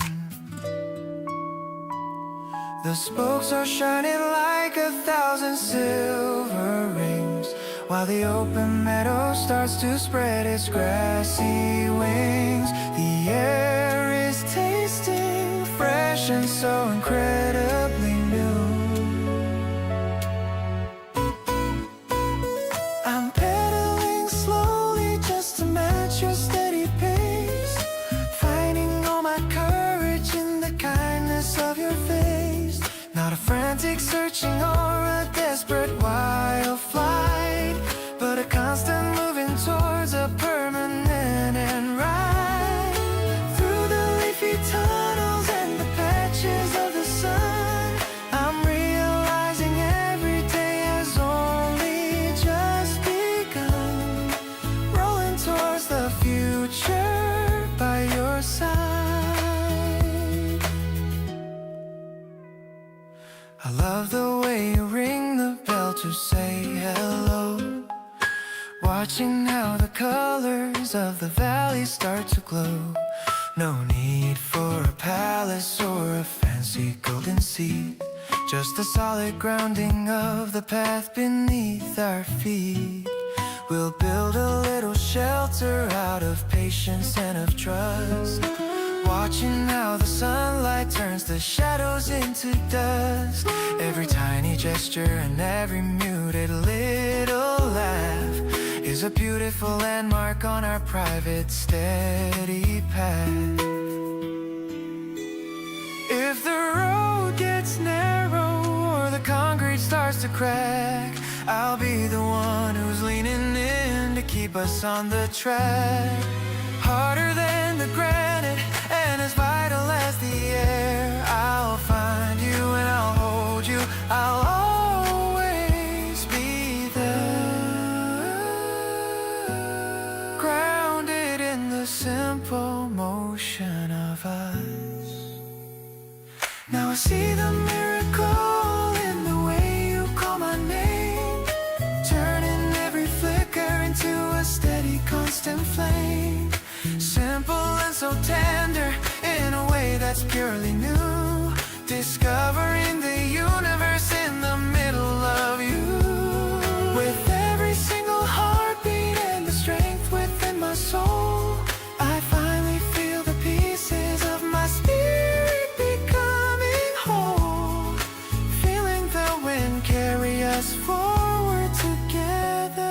The spokes are shining like 1,000 silver rings, while the open meadow starts to spread its grassy wings. The air is tasting fresh and so incredibly new. I'm pedaling slowly just to match your steady pace, finding all my courage in the kindness of your face. Not a frantic searching or a desperate wild flight, but a constant moving towards a permanent end right. Through the leafy tunnels and the patches of the sun, I'm realizing every day has only just begun. Rolling towards the future by your side. I love the way you ring the bell to say hello, watching how the colors of the valley start to glow. No need for a palace or a fancy golden seat, just the solid grounding of the path beneath our feet. We'll build a little shelter out of patience and of trust, watching how the sunlight turns the shadows into dust. Every tiny gesture and every muted little laugh is a beautiful landmark on our private steady path. If the road gets narrow or the concrete starts to crack, I'll be the one who's leaning in to keep us on the track. Harder than the granite and as vital as the air, I'll find you and I'll hold you. I'll always be there, grounded in the simple motion of us. Now I see the miracle in the way you call my name, turning every flicker into a steady, constant flame. Simple and so tender in a way that's purely new, discovering the universe in the middle of you. With every single heartbeat and the strength within my soul, I finally feel the pieces of my spirit becoming whole, feeling the wind carry us forward together.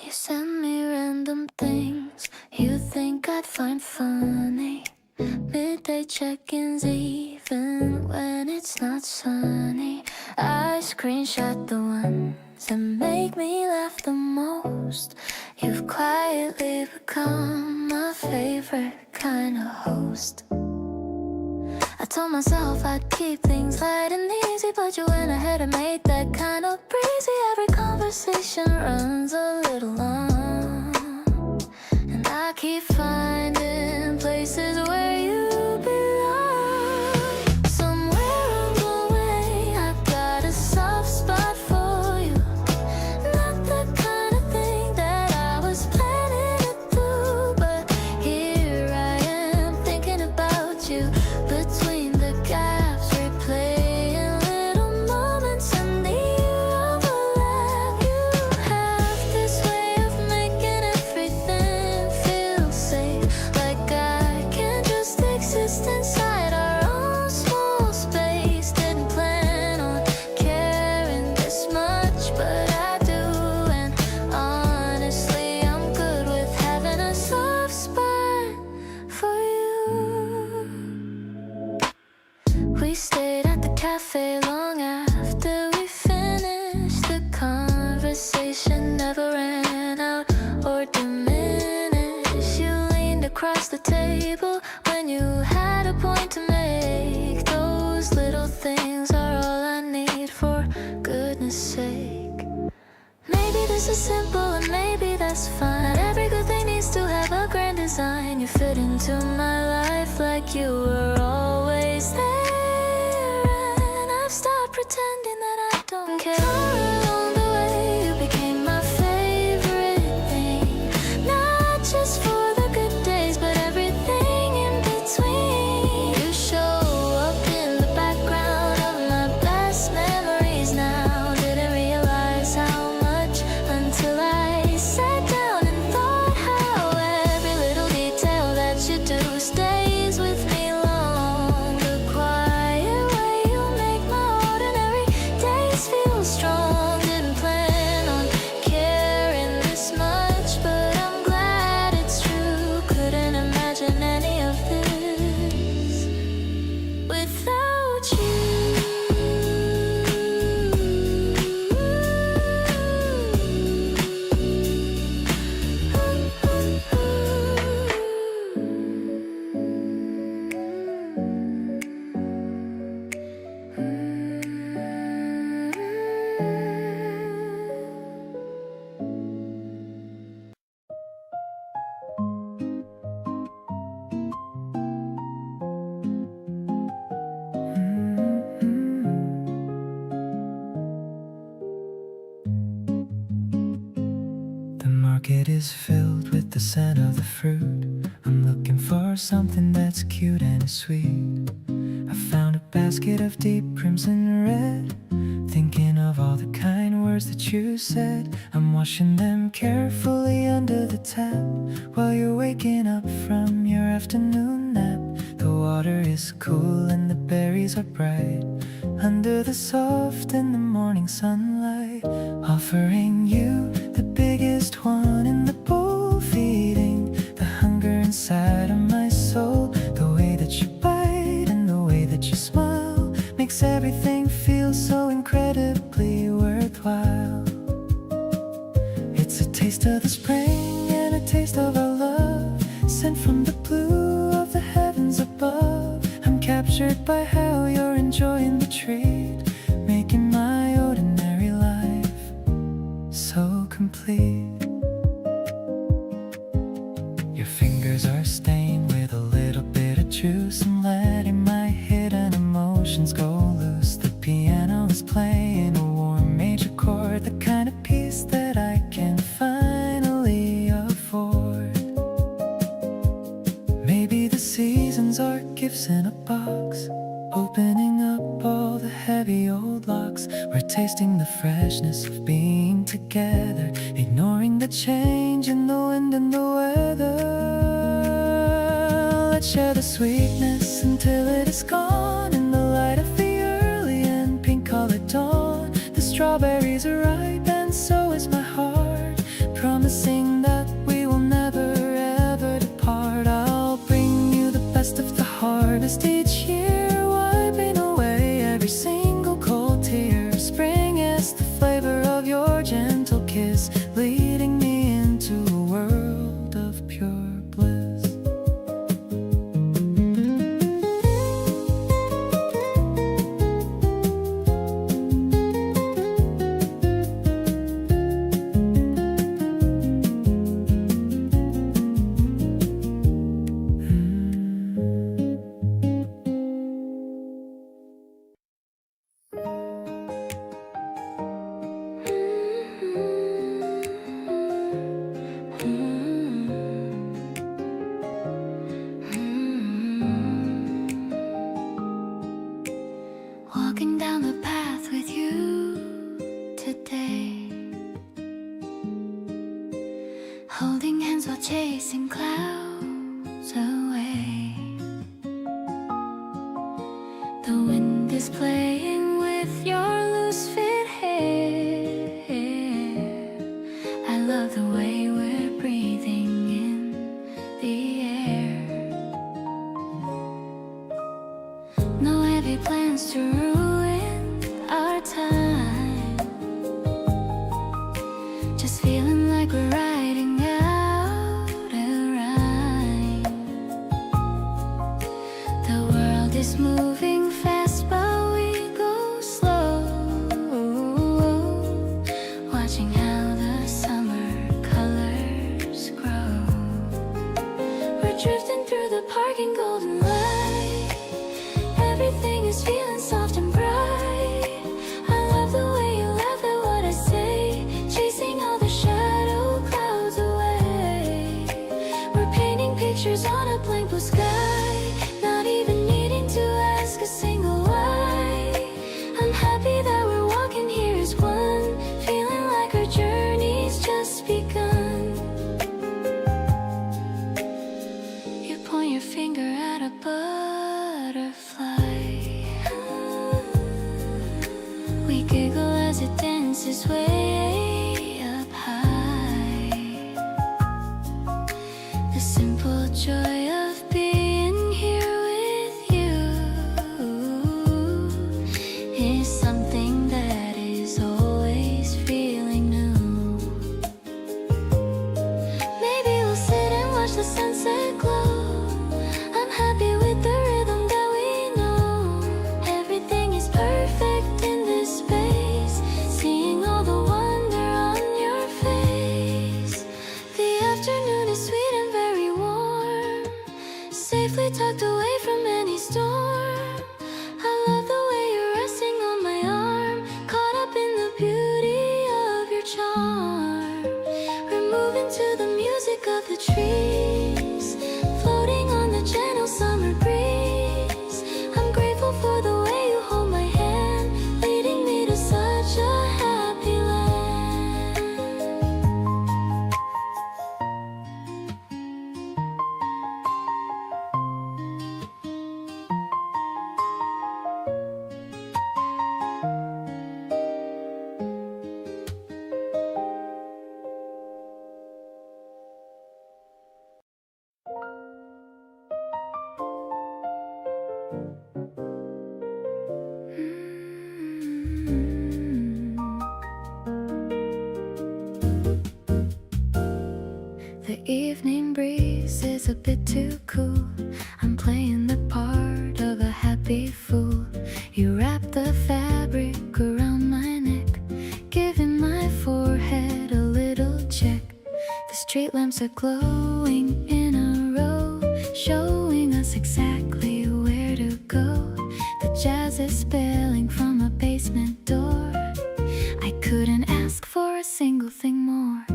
You send me random things you think I'd find funny, midday check-ins even when it's not sunny. I screenshot the ones that make me laugh the most. You've quietly become my favorite kind of host. I told myself I'd keep things light and easy, but you went ahead and made that kind of breezy. Every conversation runs a little long, and I keep finding places where you belong. Somewhere on the way I got a soft spot for you, not the kind of thing that I was planning to do, but here I am thinking about you. Between the gaps, replaying little moments and the overlap. You have this way of making everything feel safe. across the table when you had a point to make. Those little things are all I need, for goodness sake. Maybe this is simple and maybe that's fine. Not every good thing needs to have a grand design. You fit into my life like you were always there, and I've stopped pretending that I don't care. Along the way you became my favorite thing, not just for the good days but everything in between. You show up in the background of my best memories now. Didn't realize how much until I sat down and thought how every little detail that you do stays with me long. The quiet way you make my ordinary days feel strong. Didn't plan on caring this much, but I'm glad it's true. Couldn't imagine any of this without The market is filled with the scent of the fruit. I'm looking for something that's cute and sweet. I found a basket of deep crimson red, thinking of all the kind words that you said. I'm washing them carefully under the tap while you're waking up from your afternoon nap. The water is cool and the berries are bright under the soft and the morning sunlight, offering you the biggest one in the bowl, feeding the hunger inside of my soul. The way that you bite and the way that you smile makes everything feel so incredibly worthwhile. It's a taste of the spring and a taste of our love, sent from the blue of the heavens above. I'm captured by how you're enjoying the treat, making my ordinary life so complete. Your fingers are stained with a little bit of juice, and letting my hidden emotions go loose. The piano is playing a warm major chord, the kind of peace that I can finally afford. Maybe the seasons are gifts in a box, opening up all the heavy old locks. We're tasting the freshness of being together, ignoring the change in the wind and the weather. Let's share the sweetness until it is gone in the light of the early and pink colored dawn. The strawberries are ripe and so is my heart, promising that we will never ever depart. I'll bring you the best of the harvest each year, wiping away every single cold tear. Spring is the flavor of your gentle kiss, leading me into a world of pure bliss. Walking down the path with you today, holding hands while chasing clouds away. The wind is playing with your loose fit hair. I love the way we're breathing in the air. No heavy plans to ruin our time, just feeling like we're writing out a rhyme. always feeling soft and bright. I love the way you laugh at what I say, chasing all the shadow clouds away. We're painting pictures on a blank blue sky, not even needing to ask a single why. I'm happy that we're walking here as one, feeling like our journey's just begun. You point your finger at a butterfly. We giggle as it dances way up high. The simple joy of being here with you is something that is always feeling new. Maybe we'll sit and watch the sunset glow. I'm happy with the rhythm that we know. Everything is perfect in this space, seeing all the wonder on your face. The afternoon is sweet and very warm, safely tucked away from any storm. I love the way you're resting on my arm, caught up in the beauty of your charm. We're moving to the music of the trees, floating on the gentle summer breeze. I'm grateful for the way you hold my hand, leading me to such a happy land. The evening breeze is a bit too cool. I'm playing the part of a happy fool. You wrap the fabric around my neck, giving my forehead a little check. The street lamps are glowing in a row, showing us exactly where to go. The jazz is spilling from a basement door. I couldn't ask for a single thing more.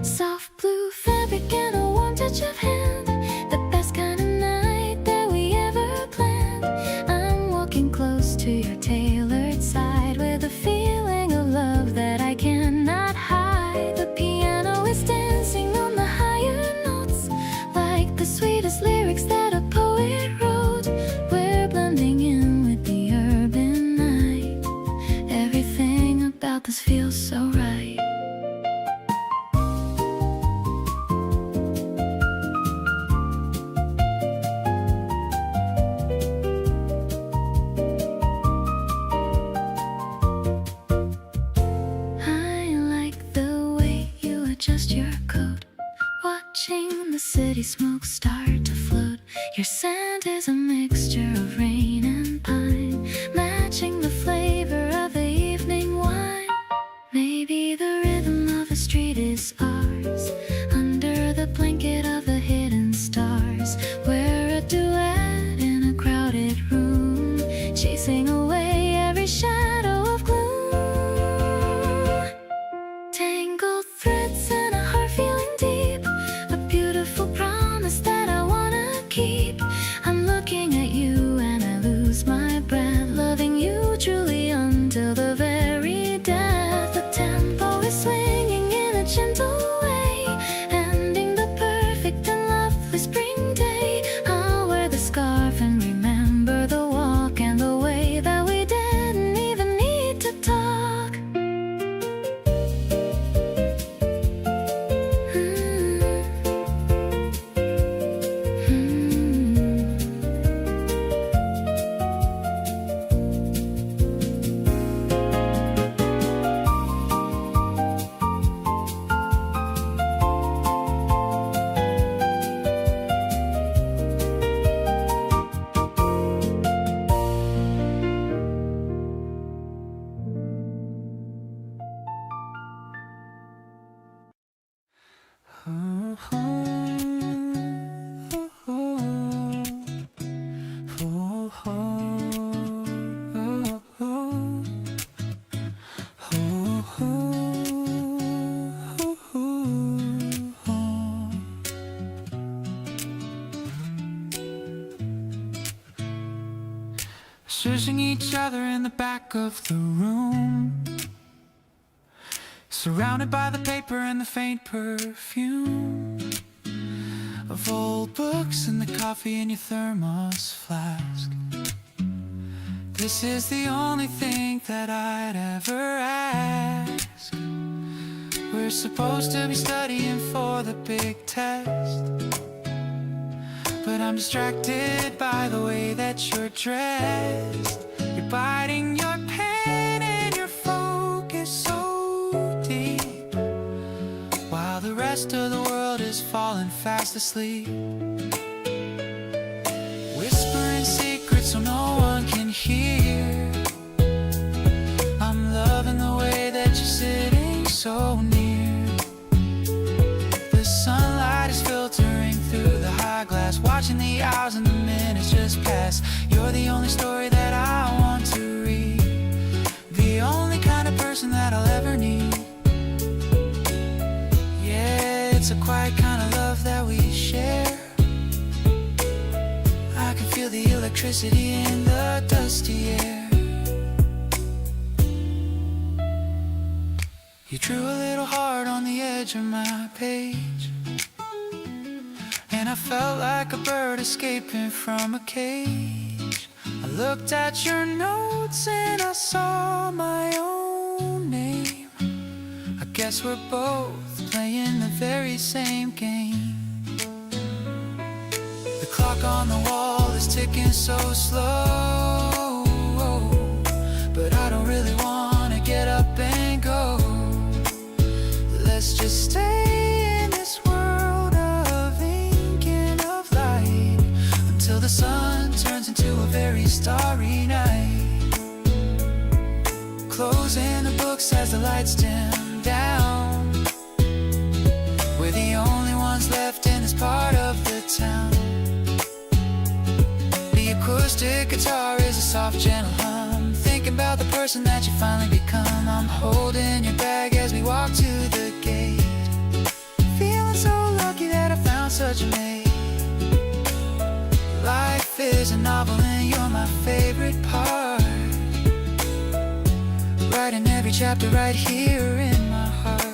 Soft blue fabric and a warm touch of hand, the best kind of night that we ever planned. I'm walking close to your tailored side with a feeling of love that I cannot hide. The piano is dancing on the higher notes, like the sweetest lyrics that a poet wrote. We're blending in with the urban night. Everything about this feels so right. Just your coat, watching the city smoke start to float. Your scent is a mixture of rain and pine, matching the flavor of the evening wine. Maybe the rhythm of the street is ours, under the blanket of the hidden stars. We're a duet in a crowded room, chasing away every shadow of gloom. Tangled threads and a heart feeling deep, a beautiful promise that I wanna keep. I'm looking at you and I lose my breath, loving you truly until the very death. The tempo is swinging in a gentle way, ending the perfect and lovely spring day. I'll wear the scarf and remember the walk and the way that we didn't even need to talk. searching each other in the back of the room, surrounded by the paper and the faint perfume of old books and the coffee in your thermos flask. This is the only thing that I'd ever ask. We're supposed to be studying for the big test, but I'm distracted by the way that you're dressed. You're biting your pen and your focus so deep, while the rest of the world is falling fast asleep. Whispering secrets so no one can hear. I'm loving the way that you're sitting so near. The sunlight is filtering through the high glass, watching the hours and the minutes just pass. You're the only story that I want to read, the only kind of person that I'll ever need. Yeah, it's a quiet kind of love that we share. I can feel the electricity in the dusty air. You drew a little heart on the edge of my page, and I felt like a bird escaping from a cage. I looked at your notes and I saw my own name. I guess we're both playing the very same game. The clock on the wall is ticking so slow, but I don't really want to get up and go. Let's just stay in this world of ink and of light until the sun turns into a very starry night. Closing the books as the lights dim down. We're the only ones left in this part of the town. The acoustic guitar is a soft, gentle hum, thinking about the person that you finally become. I'm holding your bag as we walk to the gate, feeling so lucky that I found such a mate. Life is a novel and you're my favorite part, writing every chapter right here in my heart.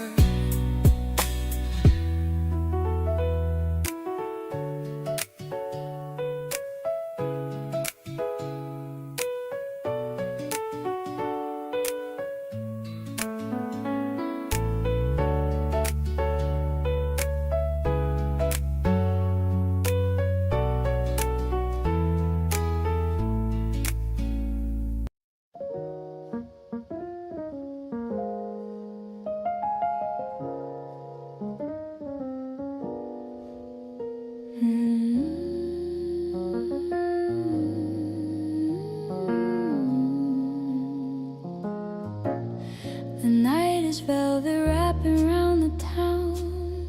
The night is velvet wrapping around the town.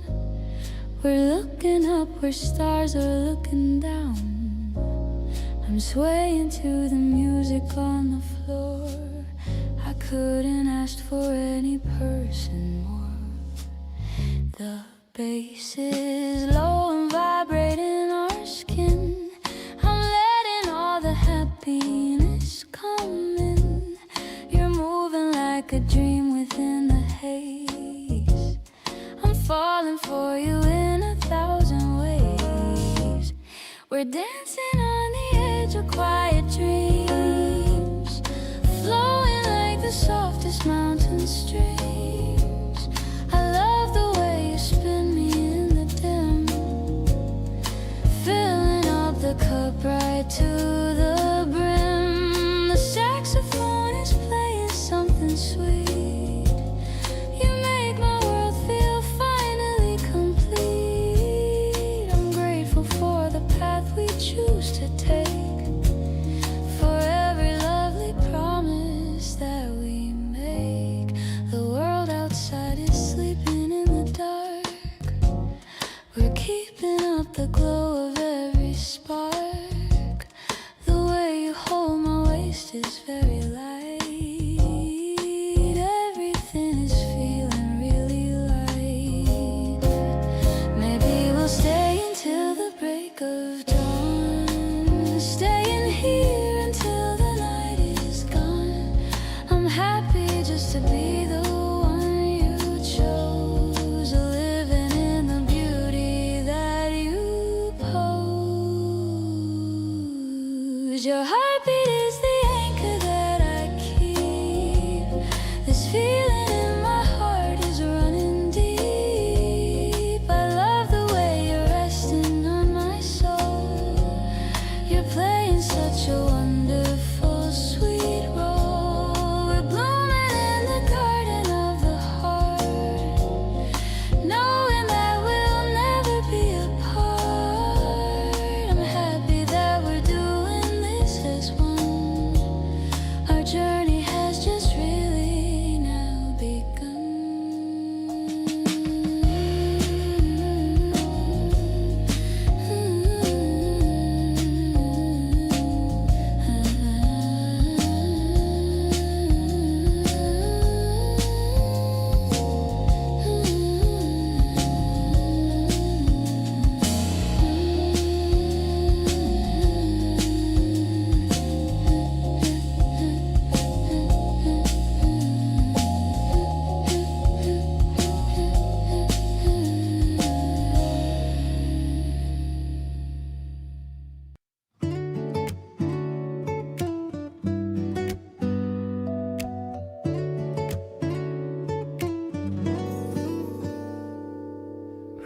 We're looking up where stars are looking down. I'm swaying to the music on the floor. I couldn't ask for any person more. The bass is low and vibrating our skin. I'm letting all the happiness come in. You're moving like a dream within the haze. I'm falling for you in 1,000 ways. We're dancing on the edge of quiet dreams, flowing like the softest mountain streams. I love the way you spin me in the dim, filling up the cup right to the brim. The saxophone is playing something sweet. You make my world feel finally complete. I'm grateful for the path we choose to take, for every lovely promise that we make. The world outside is sleeping in the dark. We're keeping up the glow of every spark. The way you hold my waist is very light. Everything is feeling really light. Maybe we'll stay until the break of dawn, staying here until the 'Cause your heartbeat is the anchor that I keep. This feeling in my heart is running deep. I love the way you're resting on my soul. You're playing such a wonderful, sweet role. We're blooming in the garden of the heart, knowing that we'll never be apart. I'm happy that we're doing this as one. Our journey has just really now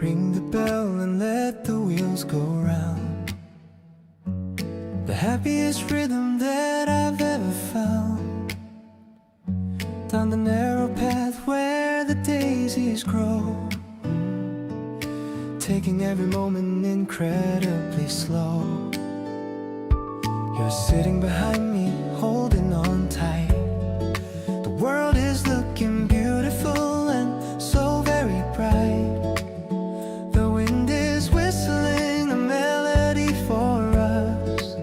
Ring the bell and let the wheels go round. The happiest rhythm that I've ever found. Down the narrow path where the daisies grow, taking every moment incredibly slow. You're sitting behind me, holding on tight. The world is looking beautiful and so very bright. The wind is whistling a melody for us,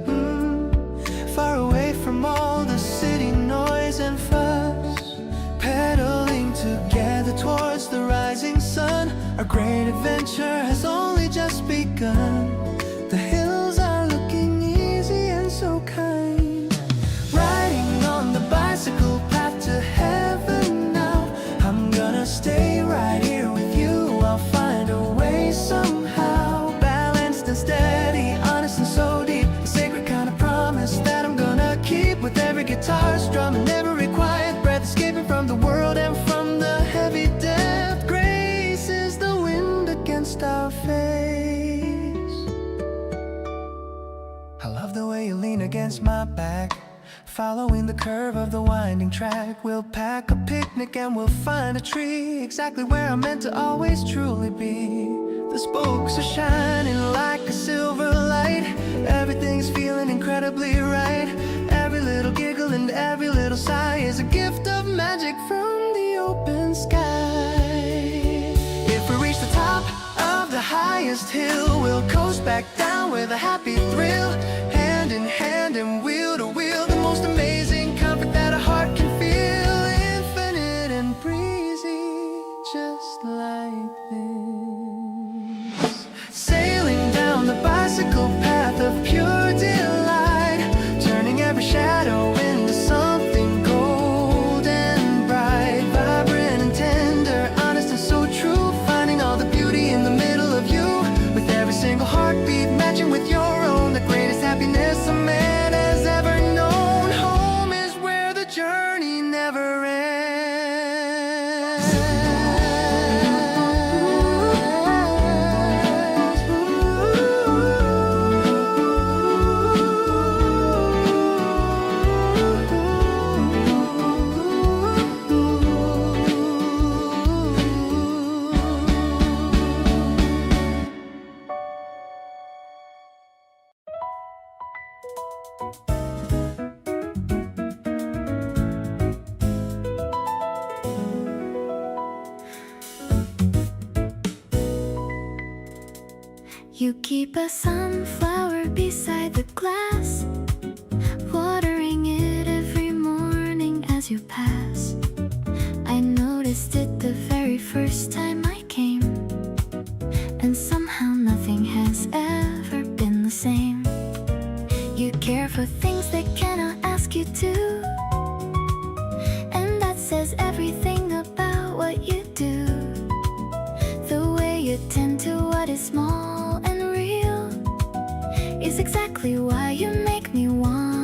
far away from all the city noise and fuss. Pedaling together towards the rising sun, our great adventure has only just begun. The hills are looking easy and so kind. Riding on the bicycle path to heaven now. I'm gonna stay right here with you. I'll find a way somehow. Balanced and steady, honest and so deep. A sacred kind of promise that I'm gonna keep. With every guitar strum and every quiet breath, escaping from the world and from the heavy depth. Grace is the wind against our face. I love the way you lean against my back, following the curve of the winding track. We'll pack a picnic and we'll find a tree exactly where I'm meant to always truly be. The spokes are shining like a silver light. Everything's feeling incredibly right. Every little giggle and every little sigh is a gift of magic from the open sky. If we reach the top of the highest hill, we'll coast back down with a happy thrill. Hand in hand and wheel to wheel, the most amazing comfort that a heart can feel. Infinite and breezy, just like this. Sailing down the bicycle path of pure delight, turning every shadow into something golden bright. Vibrant and tender, honest and so true, finding all the beauty in the middle of you. With every single heartbeat matching with your own, the greatest happiness a man has ever known. Home is where the journey never ends. You keep a sunflower beside the glass, watering it every morning as you pass. I noticed it the very first time I came, and somehow nothing has ever been the same. You care for things they cannot ask you to, and that says everything about what you do. The way you tend to what is small and real is exactly why you make me want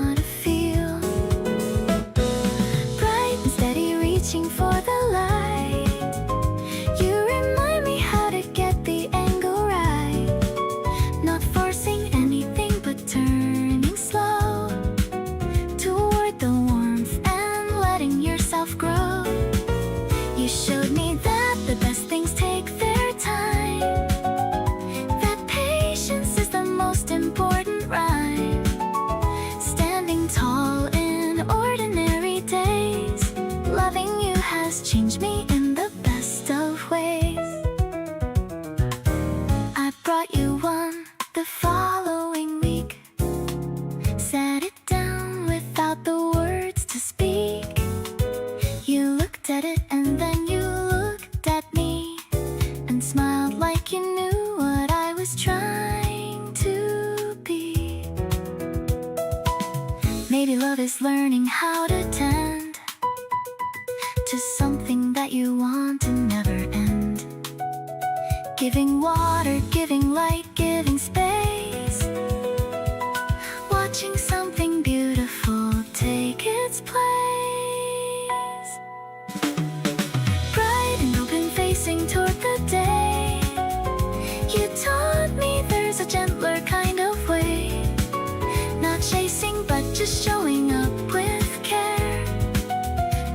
Maybe love is learning how to tend to something that you want to never end. Giving water, giving light, giving space. Watching something beautiful take its place. Bright and open, facing toward the day. You taught me there's a gentler kind of way. Not chasing, but just showing up with care.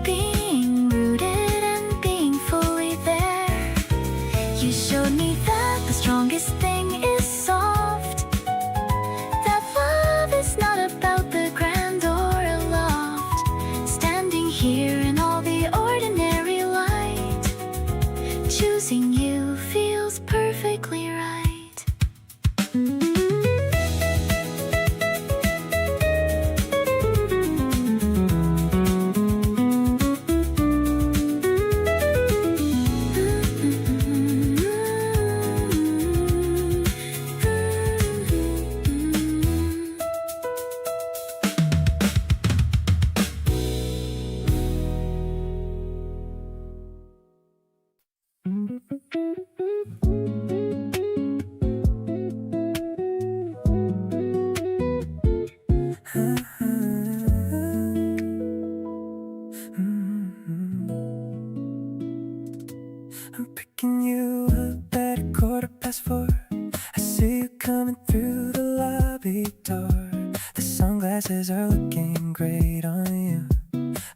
Being rooted and being fully there. You showed me that the strongest thing is soft. That love is not about the grand or aloft. Standing here in all the ordinary light. Choosing you feels perfectly right. I'm picking you up at 4:15. I see you coming through the lobby door. The sunglasses are looking great on you.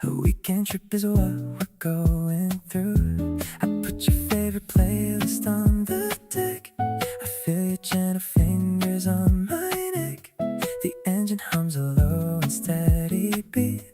A weekend trip is what we're going through. I put your favorite playlist on the deck. I feel your gentle fingers on my neck. The engine hums a low and steady beat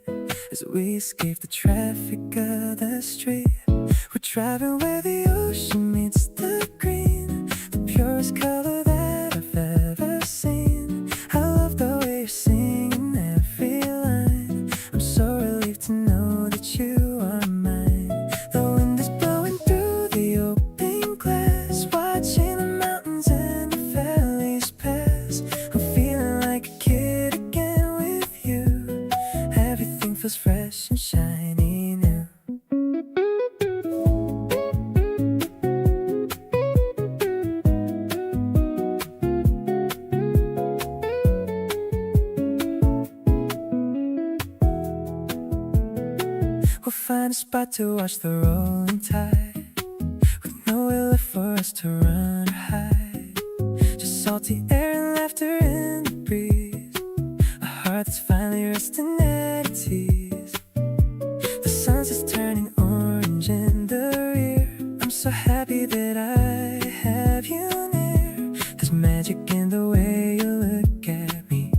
as we escape the traffic of the street. We're driving where the ocean meets the green, the purest color that I've ever seen. I love the way you're singing every line. I'm so relieved to know that you are mine. The wind is blowing through the open glass, watching the mountains and the valleys pass. I'm feeling like a kid again with you. Everything feels fresh and shiny new. We'll find a spot to watch the rolling tide, with nowhere left for us to run or hide. Just salty air and laughter in the breeze. A heart that's finally resting at its ease. The sun's just turning orange in the rear. I'm so happy that I have you near. There's magic in the way you look at me,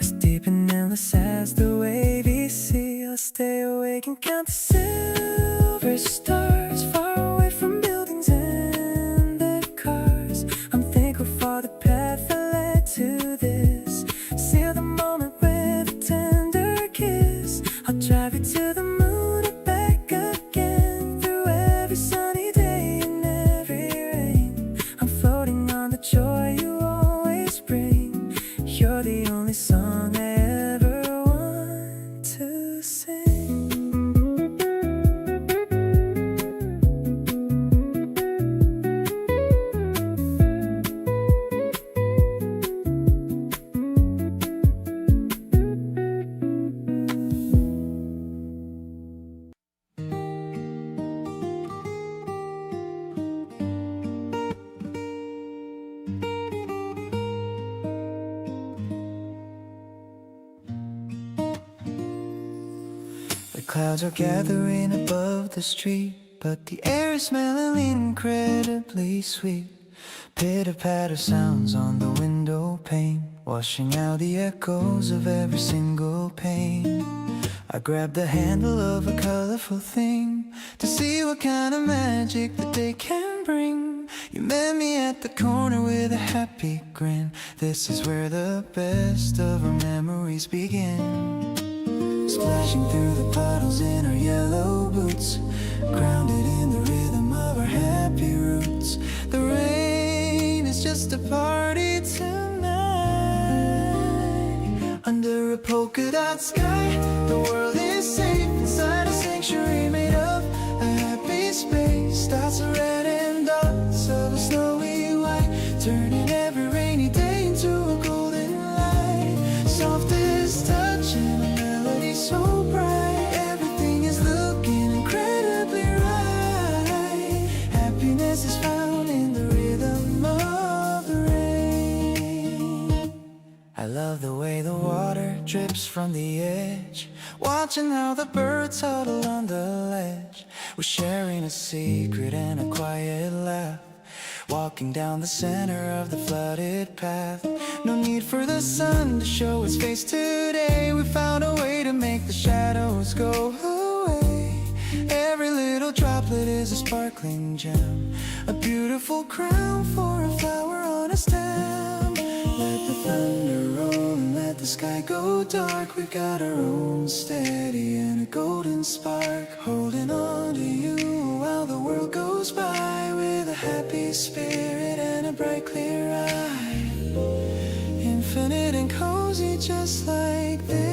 as deep and endless as the wavy sea. Let's stay awake and count the silver stars, far away from buildings and the cars. I'm thankful for the path that led to this. Seal the moment with a tender kiss. I'll drive you to the moon and back again, through every sunny day and every rain. I'm floating on the joy you always bring. You're the only song I ever want to sing. The clouds are gathering above the street, but the air is smelling incredibly sweet. Pitter-patter sounds on the window pane, washing out the echoes of every single pane. I grabbed the handle of a colorful thing to see what kind of magic the day can bring. You met me at the corner with a happy grin. This is where the best of our memories begin. Splashing through the puddles in our yellow boots, grounded in the rhythm of our happy roots. The rain is just a party tonight, under a polka dot sky. The world is safe inside a sanctuary made of a happy space. Dots are red and dots of a snowy white, turning every rainy day into a golden light. Softest touch and a melody so bright, everything is looking incredibly right. Happiness is found in the rhythm of the rain. I love the way the water drips from the edge, watching how the birds huddle on the ledge. We're sharing a secret and a quiet laugh, walking down the center of the flooded path. No need for the sun to show its face today. We found a way to make the shadows go away. Every little droplet is a sparkling gem, a beautiful crown for a flower on a stem. Let the thunder roll and let the sky go dark. We've got our own steady and a golden spark, holding on to you while the world goes by, with a happy spirit and a bright clear eye. Infinite and cozy just like this.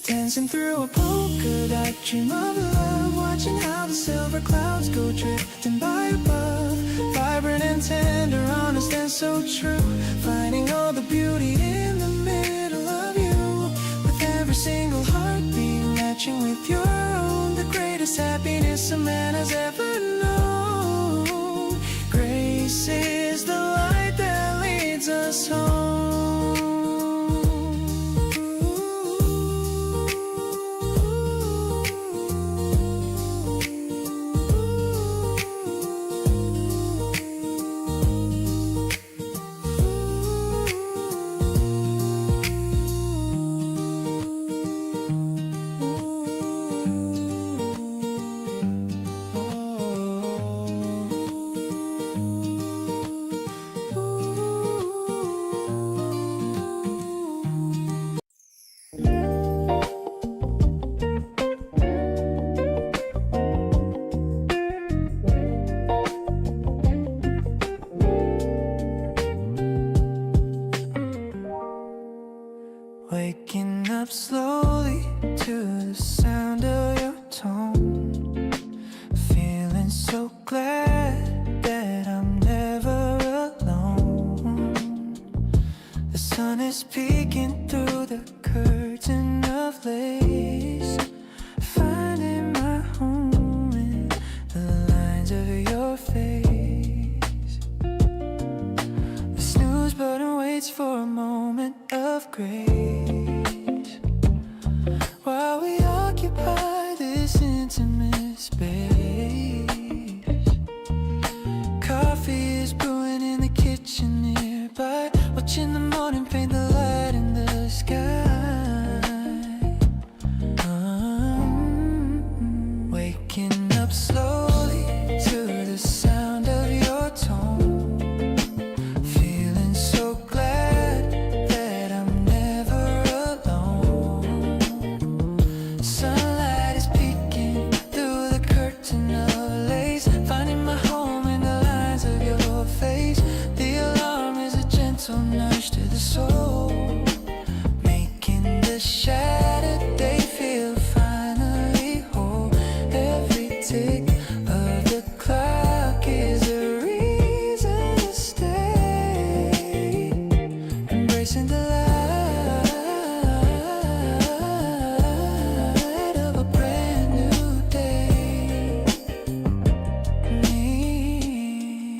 Dancing through a polka dot dream of love, watching how the silver clouds go drifting by above. Vibrant and tender, honest and so true, finding all the beauty in the middle of you. With every single heartbeat matching with your own, the greatest happiness a man has ever known. Grace is the light that leads us home. Waking up slowly to the sound of your tone, feeling so glad that I'm never alone. The sun is peeking through the curtain of lace, finding my home in the lines of your face. The snooze button waits for a moment of grace, while we occupy this intimate space. Coffee is brewing in the kitchen nearby, watching the morning paint the light in the sky. Waking up slowly to the sound of your tone, feeling so glad that I'm never alone. Sunlight is peeking through the curtain of lace, finding my home in the lines of your face. The alarm is a gentle nudge to the soul, making the shattered day feel finally whole. Every tick of the clock is a reason to stay, embracing the light of a brand new day. Me,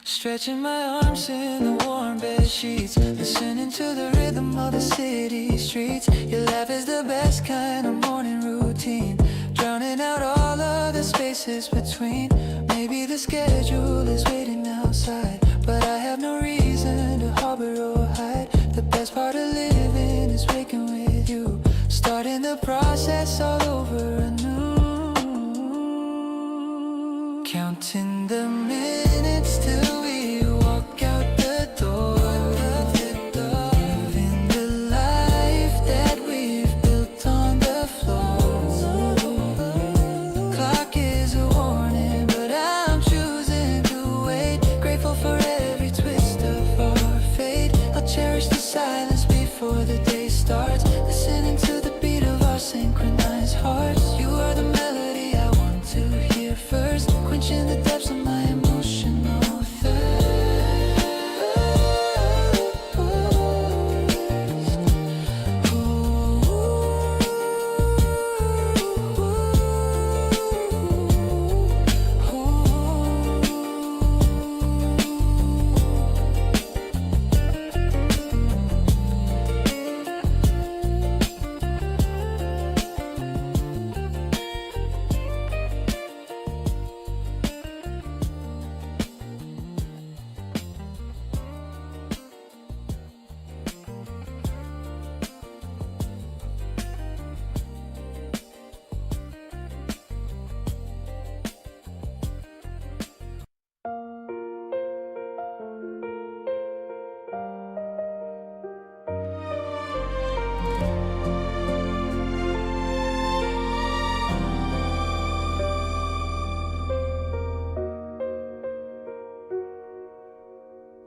stretching my arms in the warm bed sheets, listening to the rhythm of the city streets. Your laugh is the best kind of morning routine, drowning out all of the spaces between. Maybe the schedule is waiting outside, but I have no reason to harbor or hide. The best part of living is waking with you, starting the process all over anew. Counting the minutes till we walk out the door, living the life that we've built on the floor. The clock is a warning, but I'm choosing to wait, grateful for it.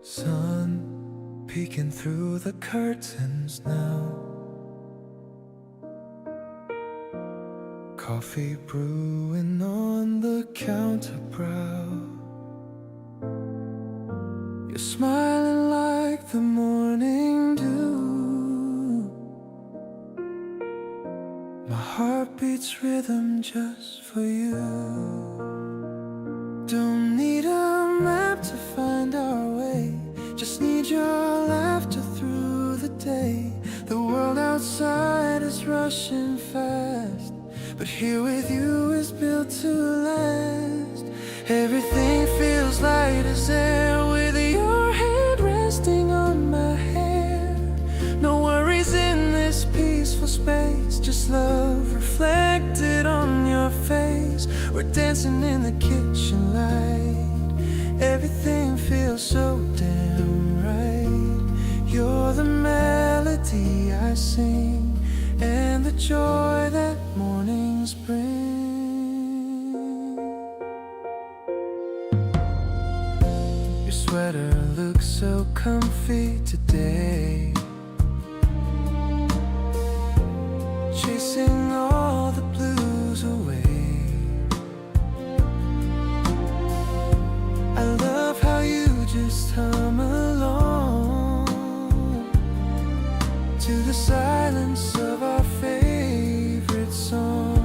Sun peeking through the curtains now. Coffee brewing on the counter brow. You're smiling like the morning dew. My heart beats rhythm just for you. Don't need a map to find our way, just need your laughter through the day. The world outside is rushing fast, but here with you is built to last. Everything feels light as air with your hand resting on my hair. No worries in this peaceful space, just love reflected on your face. We're dancing in the kitchen light. Everything feels so damn right. You're the melody I sing and the joy that mornings bring. Your sweater looks so comfy today, chasing all the blues away. I love how you just hum along to the silence of our favorite song.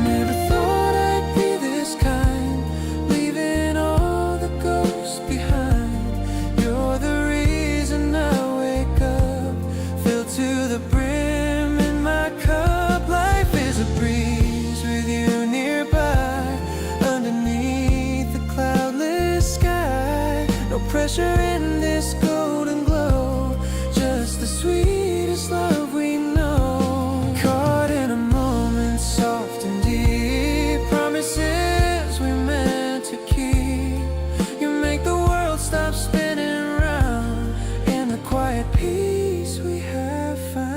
Never thought I'd be this kind, leaving all the ghosts behind. You're the reason I wake up, filled to the brim in my cup. Life is a breeze with you nearby, underneath the cloudless sky. No pressure in this golden glow, just the sweetest love we know. Caught in a moment soft and deep, promises we meant to keep. You make the world stop spinning round in the quiet peace we have found.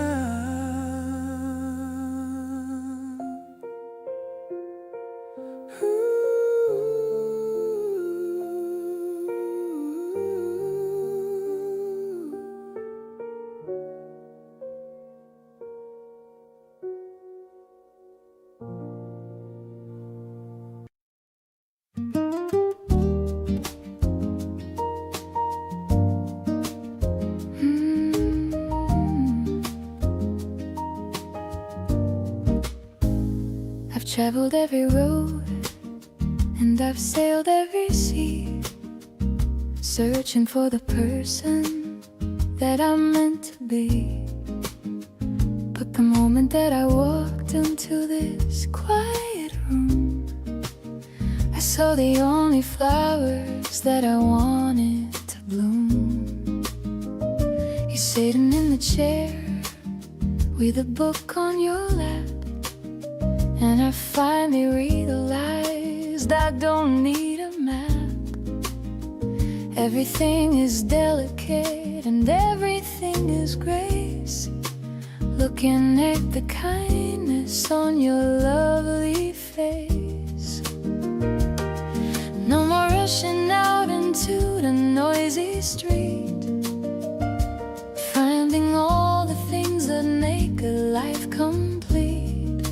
I've traveled every road and I've sailed every sea, searching for the person that I'm meant to be. But the moment that I walked into this quiet room, I saw the only flowers that I wanted to bloom. You're sitting in the chair with a book on your lap, and I finally realized I don't need a map. Everything is delicate and everything is grace. Looking at the kindness on your lovely face. No more rushing out into the noisy street, finding all the things that make a life complete.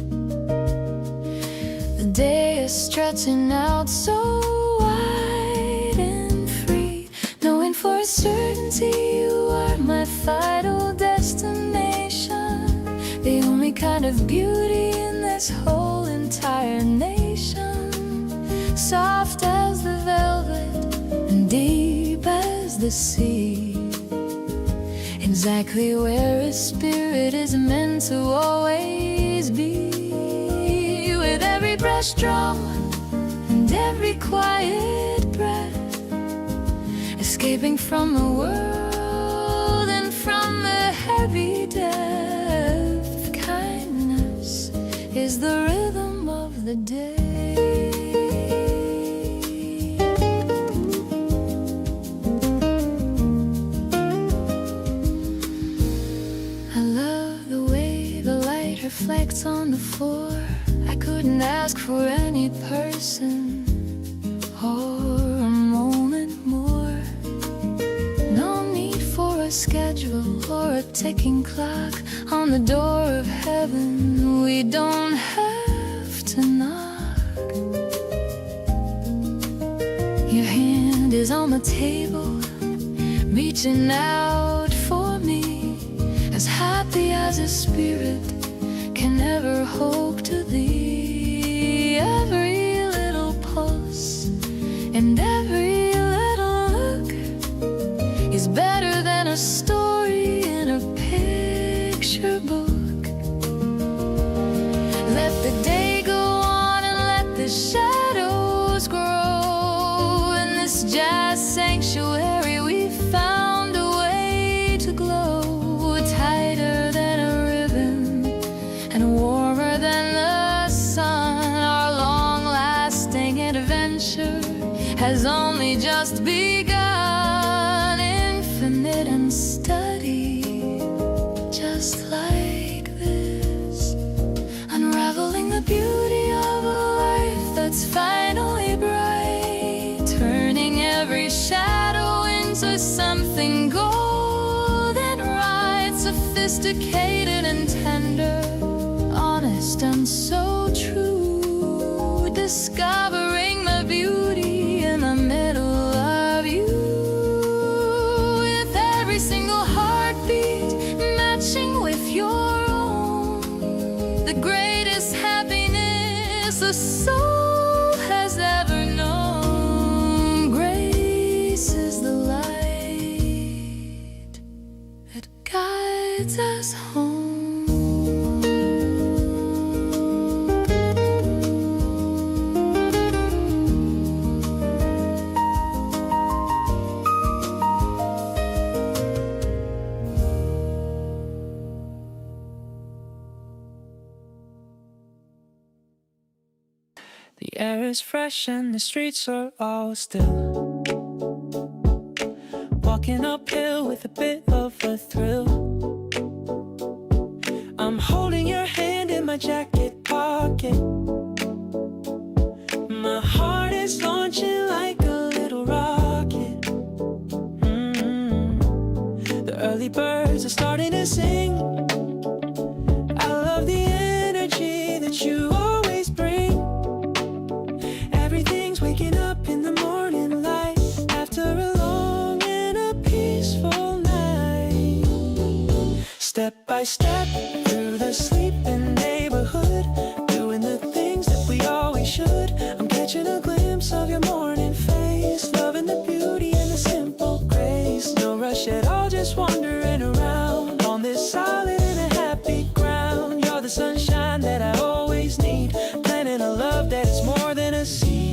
The day is stretching out so wide and free, knowing for a certainty you are my final destination. The only kind of beauty in this whole entire nation. Soft as the velvet and deep as the sea, exactly where a spirit is meant to always be. With every breaststroke and every quiet breath, escaping from the world and from the heavy depth. Kindness is the rhythm of the day. I love the way the light reflects on the floor. I couldn't ask for any person or a moment ticking clock on the door of heaven. We don't have to knock. Your hand is on the table, reaching out for me, as happy as a spirit can never hope to thee. Every little pulse and every little look is better than a story in a picture book. Let the day go on and let the shadows grow. In this jazz sanctuary we found a way to glow, tighter than a ribbon and warmer than the sun. Our long-lasting adventure has only just begun, infinite and steady, just like this, unraveling the beauty of a life that's finally bright, turning every shadow into something golden right, sophisticated and tender, honest and so true, discovering the beauty in the middle of you, with every single heartbeat matching with your own, the greatest happiness a soul has ever known. Grace is the light that guides us home. The air is fresh and the streets are all still. Walking uphill with a bit of a thrill. I'm holding your hand in my jacket pocket. My heart is launching like a little rocket. The early birds are starting to sing. I love the energy that you always bring. Everything's waking up in the morning light after a long and a peaceful night. Step by step through the sleeping neighborhood, doing the things that we always should. I'm catching a glimpse of your morning face, loving the beauty and the simple grace. No rush at all, just wandering around on this solid and a happy ground. You're the sunshine that I always need, planting a love that is more than a seed.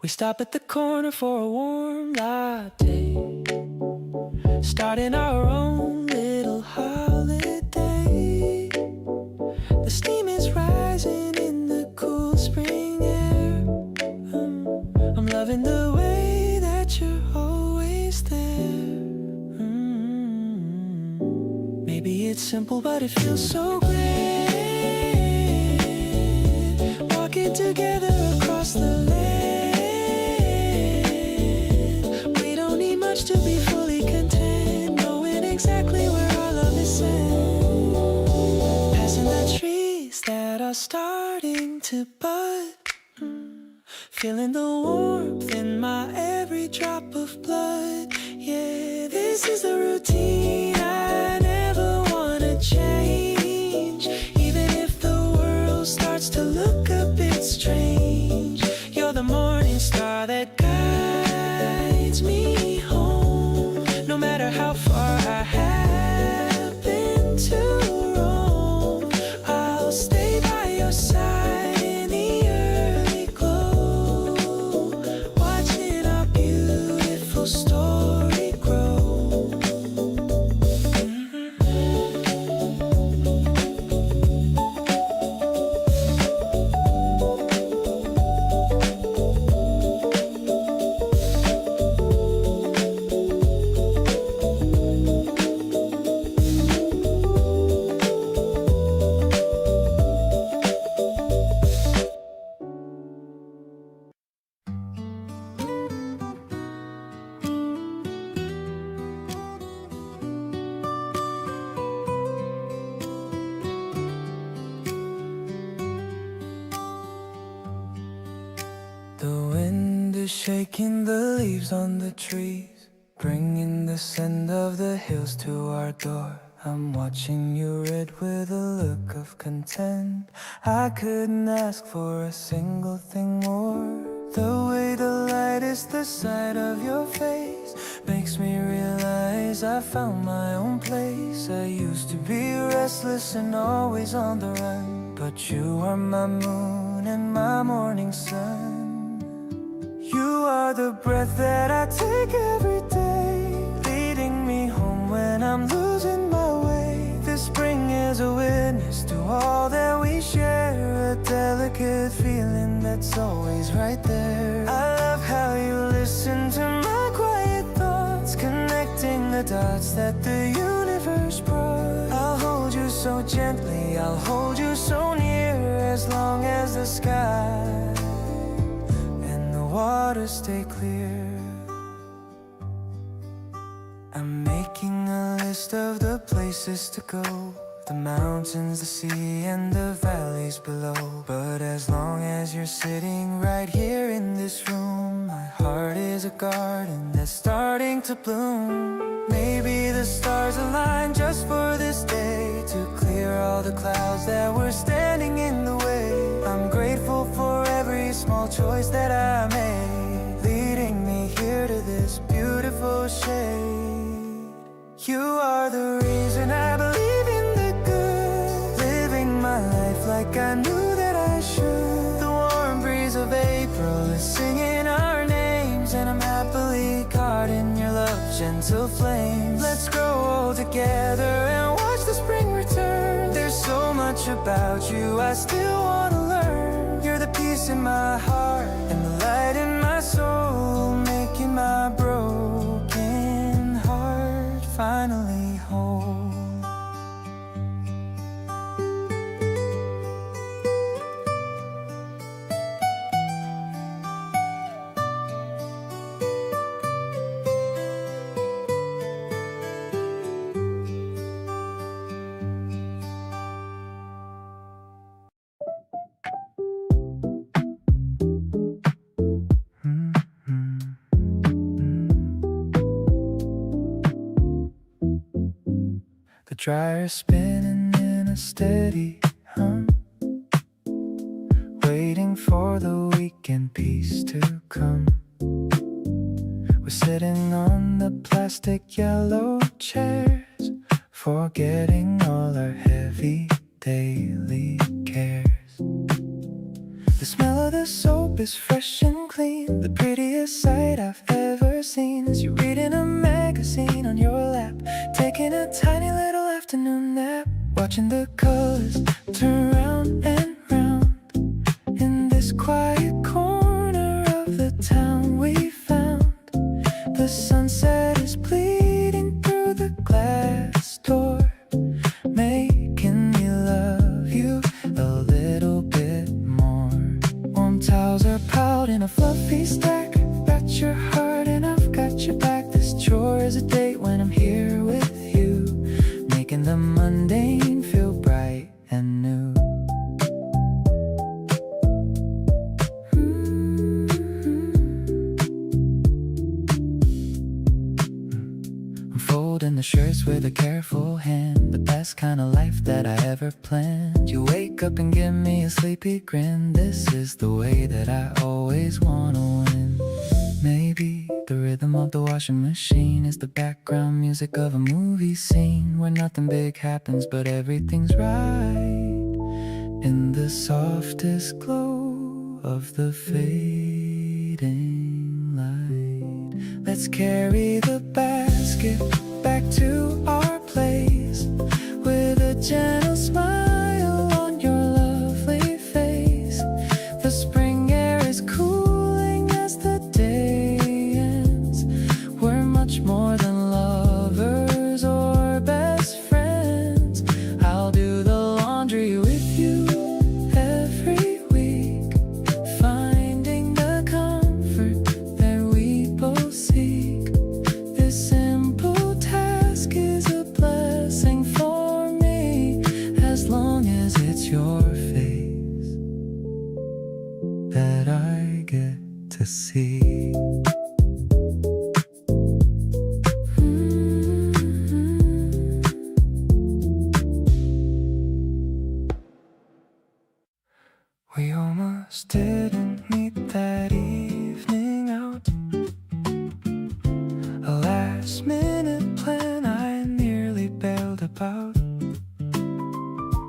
We stop at the corner for a warm latte, starting our own little holiday. The steam is rising in the cool spring air. I'm loving the way that you're always there. Maybe it's simple, but it feels so great. Walking together across the land. We don't need much to be fully content, knowing exactly where our love is sent. Passing the trees that are starting to bud. Feeling the warmth in my every drop of blood. Yeah, this is the routine I never wanna change. Even if the world starts to look a bit strange, you're the morning star that guides me home. No matter how far I happen to roam, I'll stay by your side in the early glow, watching our beautiful story grow. shaking the leaves on the trees, bringing the scent of the hills to our door. I'm watching you read with a look of content. I couldn't ask for a single thing more. The way the light is the side of your face makes me realize I found my own place. I used to be restless and always on the run, but you are my moon and my morning sun. You are the breath that I take every day, leading me home when I'm losing my way. The spring is a witness to all that we share, a delicate feeling that's always right there. I love how you listen to my quiet thoughts, connecting the dots that the universe brought. I'll hold you so gently, I'll hold you so near, as long as the sky and the water stay clear. I'm making a list of the places to go, the mountains, the sea, and the valleys below. But as long as you're sitting right here in this room, my heart is a garden that's starting to bloom. Maybe the stars align just for this day, to clear all the clouds that were standing in the way. I'm grateful for every small choice that I made, leading me here to this beautiful shade. You are the reason I believe in the good, living my life like I knew that I should. The warm breeze of April is singing our names, and I'm happily caught in your love, gentle flames. Let's grow old together and watch the spring return. There's so much about you I still want to learn. You're the peace in my heart and the light in my soul, making my broken heart finally whole. The dryer spinning in a steady hum, waiting for the weekend peace to come. We're sitting on the plastic yellow chairs, forgetting all our heavy daily cares. The smell of the soap is fresh and clean, the prettiest sight I've ever seen is you reading a magazine on your lap, taking a tiny little afternoon nap, watching the colors turn round and round. In this quiet corner of the town we found, the sunset is bleeding through the glass door, making me love you a little bit more. Warm towels are piled in a fluffy stack, I've got your heart and I've got your back. This chore is a date when I'm here with you, making the mundane feel bright and new. I'm folding the shirts with a careful hand, the best kind of life that I ever planned. You wake up and give me a sleepy grin, this is the way that I always wanna win. Maybe the rhythm of the washing machine is the background music of a movie scene, where nothing big happens but everything's right, in the softest glow of the fading light. Let's carry the basket back to our place, with a gentle smile on your lovely face. The spring air is cooling as the day ends. We're much more than lovers or best friends. I'll do the laundry with you every week, finding the comfort that we both seek. This simple to see. We almost didn't meet that evening out. A last minute plan I nearly bailed about.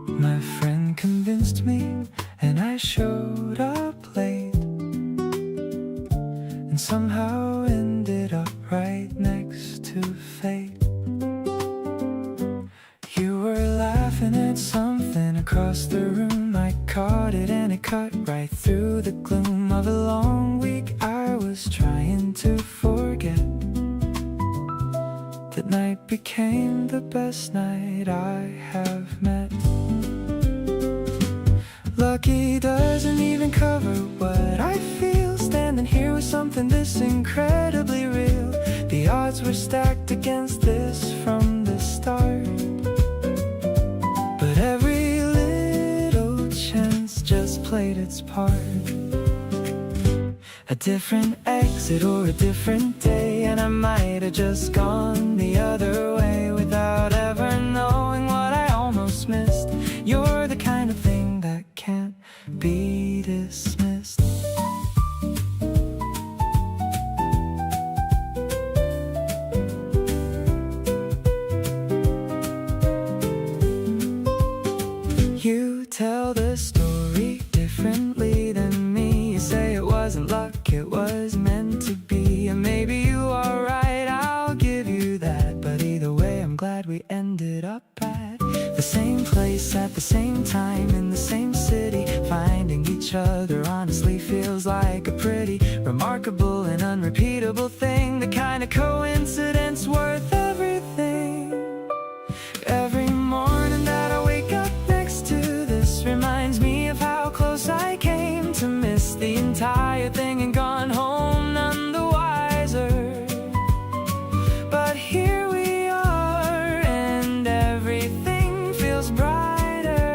My friend convinced me and I showed up late, and somehow ended up right next to fate. You were laughing at something across the room. I caught it and it cut right through the gloom of a long week I was trying to forget. That night became the best night I have met. Lucky doesn't even cover what I feel, standing here with something this incredibly real. The odds were stacked against this from the start, but every little chance just played its part. A different exit or a different day, and I might have just gone the other way without ever knowing what I almost missed. You're the kind of thing that can't be dismissed. You tell the story differently than me. You say it wasn't luck, it was meant to be. And maybe you are right, I'll give you that. But either way, I'm glad we ended up at the same place at the same time in the same city. Finding each other honestly feels like a pretty remarkable and unrepeatable thing. The kind of coincidence worth everything. Every morning that I wake up next to this reminds me of how close I came to miss the entire thing and gone home none the wiser. But here we are and everything feels brighter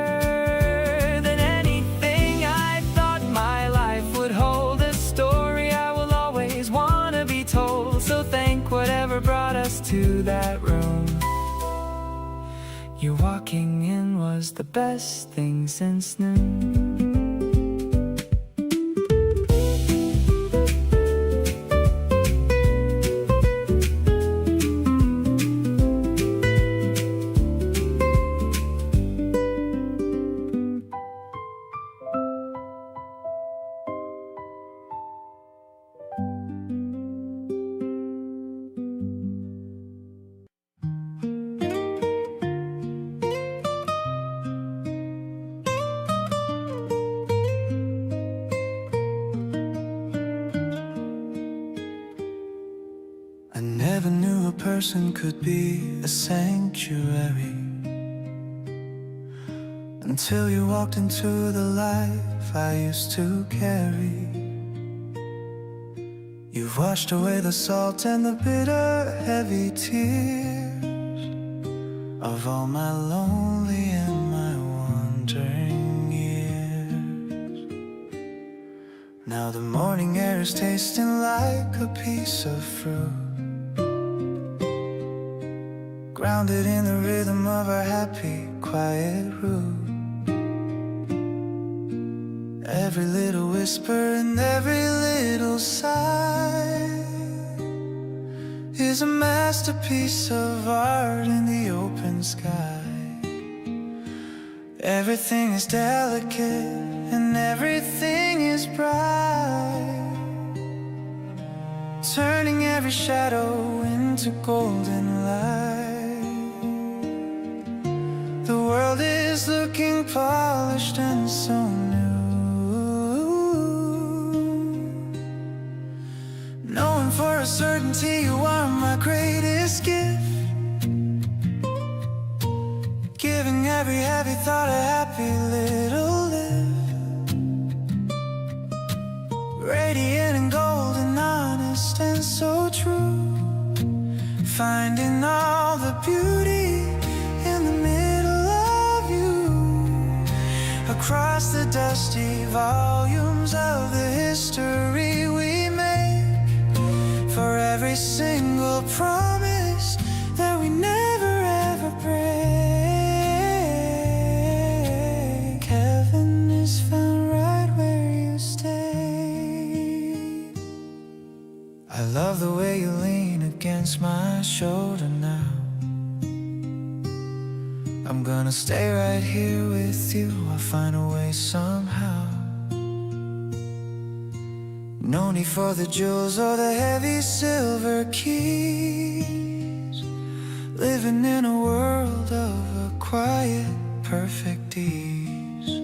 than anything I thought my life would hold. A story I will always want to be told. So thank whatever brought us to that room. You walking in was the best thing since noon. I never knew a person could be a sanctuary until you walked into the life I used to carry. You've washed away the salt and the bitter, heavy tears of all my lonely and my wandering years. Now the morning air is tasting like a piece of fruit, grounded in the rhythm of our happy, quiet root. Every little whisper and every little sigh is a masterpiece of art in the open sky. Everything is delicate and everything is bright, turning every shadow into golden light. The world is looking polished and so new, knowing for a certainty you are my greatest gift, giving every heavy thought a happy little lift, radiant and golden, honest and so true, finding all the beauty in the middle of you, across the dusty volumes of the history we made. single promise that we never ever break. Heaven is found right where you stay. I love the way you lean against my shoulder now. I'm gonna stay right here with you. I'll find a way somehow. No need for the jewels or the heavy silver keys. Living in a world of a quiet, perfect ease.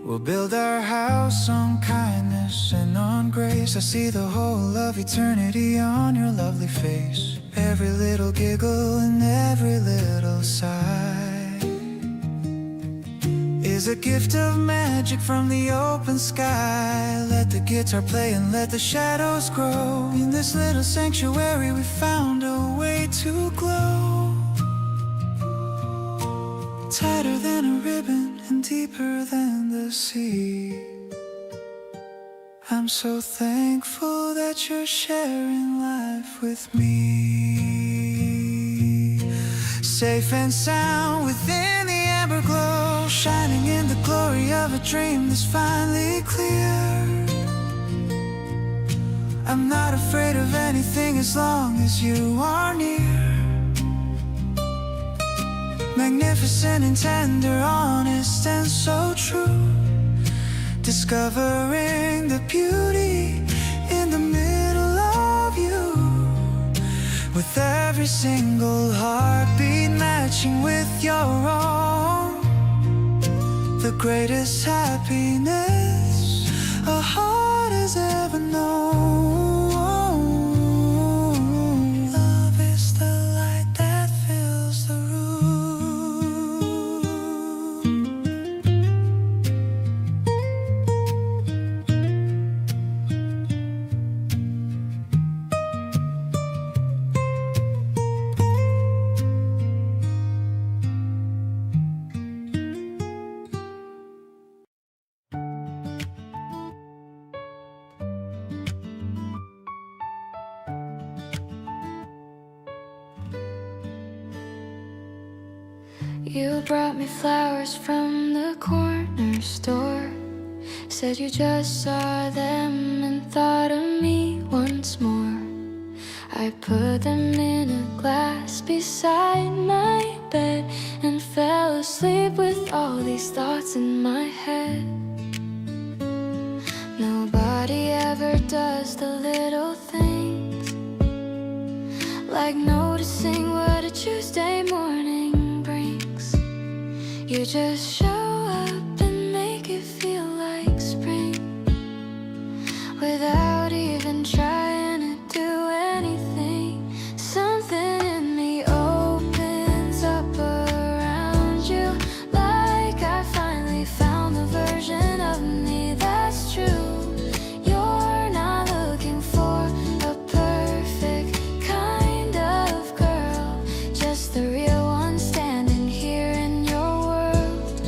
We'll build our house on kindness and on grace. I see the whole of eternity on your lovely face. Every little giggle and every little sigh is a gift of magic from the open sky. Let the guitar play and let the shadows grow. In this little sanctuary we found a way to glow. Tighter than a ribbon and deeper than the sea. I'm so thankful that you're sharing life with me. Safe and sound within the amber glow, shining in the glory of a dream that's finally clear. I'm not afraid of anything as long as you are near. Magnificent and tender, honest and so true. Discovering the beauty in the middle of you. With every single heartbeat matching with your own. The greatest happiness a heart has ever known. Love is the light that fills the room. You brought me flowers from the corner store. Said you just saw them and thought of me once more. I put them in a glass beside my bed and fell asleep with all these thoughts in my head. Nobody ever does the little things, like noticing what a Tuesday morning brings. You just show up and make it feel like spring, without even trying to do anything. Something in me opens up around you, like I finally found the version of me that's true. You're not looking for a perfect kind of girl, just the real one standing here in your world.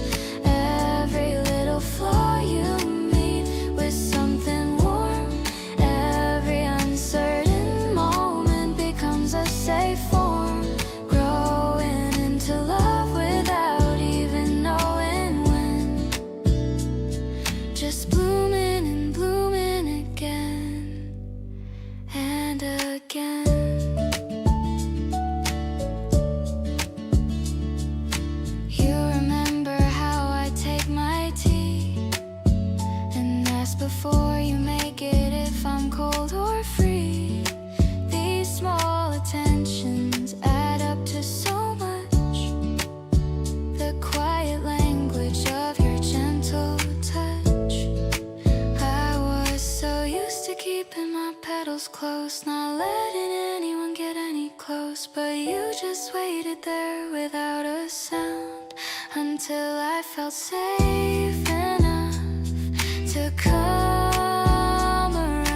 Every little flaw you meet with something warm. Every uncertain moment becomes a safe form, growing into love without even knowing when. Just blooming and blooming again and again. You remember how I take my tea and ask before you make it if I'm cold or free. These small attentions add up to so much. The quiet language of your gentle touch. I was so used to keeping my petals close, not letting anyone get any close. But you just waited there without a sound until I felt safe enough to come around.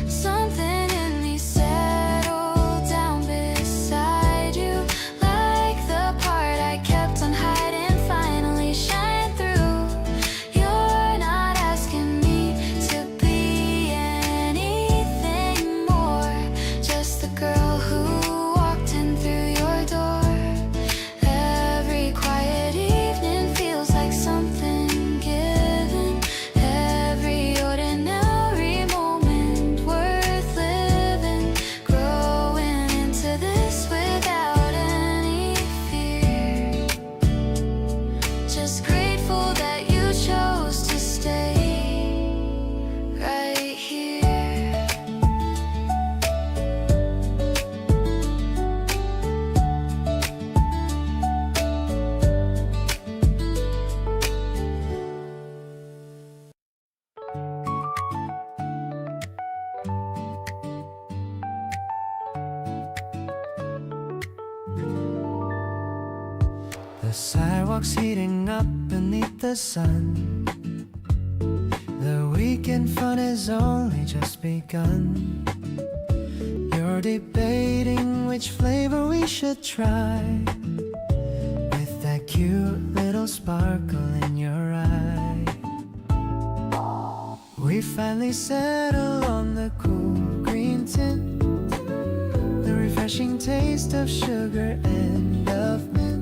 Something in me settled down beside you, like the part I kept on hiding finally shined through. You're not asking me to sidewalks heating up beneath the sun. The weekend fun has only just begun. You're debating which flavor we should try, with that cute little sparkle in your eye. We finally settle on the cool green tint, the refreshing taste of sugar and of mint.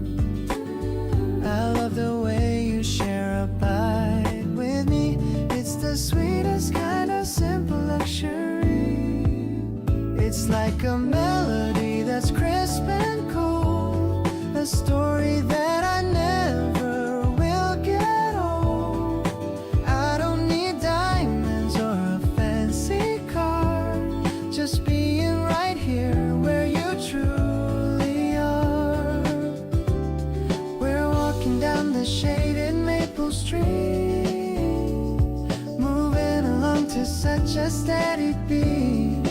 I love the way you share a bite with me. It's the sweetest kind of simple luxury. It's like a melody that's crisp and cool, a story that I never will get old. I don't need diamonds or a fancy car, just being right here where you truly are. We're walking down the shaded maple street, moving along to such a steady beat.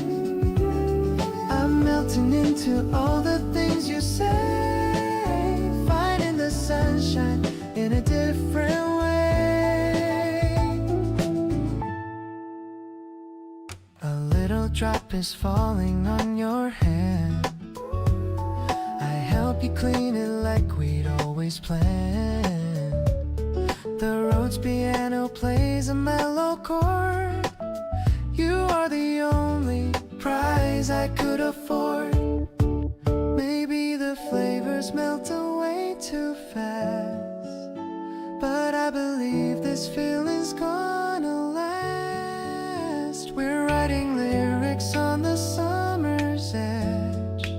I'm melting into all the things you say, finding the sunshine in a different way. A little drop is falling on your hand. I help you clean it like we'd always planned. The road's piano plays a mellow chord. You are the only prize I could afford. Maybe the flavors melt away too fast, but I believe this feeling's gonna last. We're writing lyrics on the summer's edge,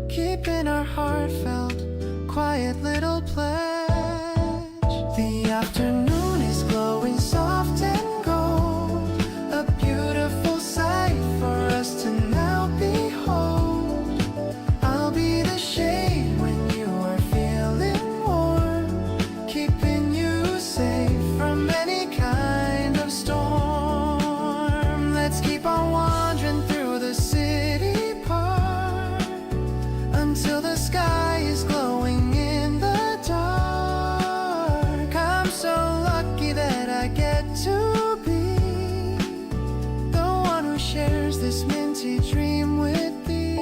keeping our heartfelt, quiet little pledge. The afternoon is glowing soft and gold, a beautiful sight for us to now behold. I'll be the shade when you are feeling warm, keeping you safe from any kind of storm. Let's keep on wandering through the city park until the sky is glowing in the dark. I'm so lucky that I get to be the one who shares this minty dream with thee.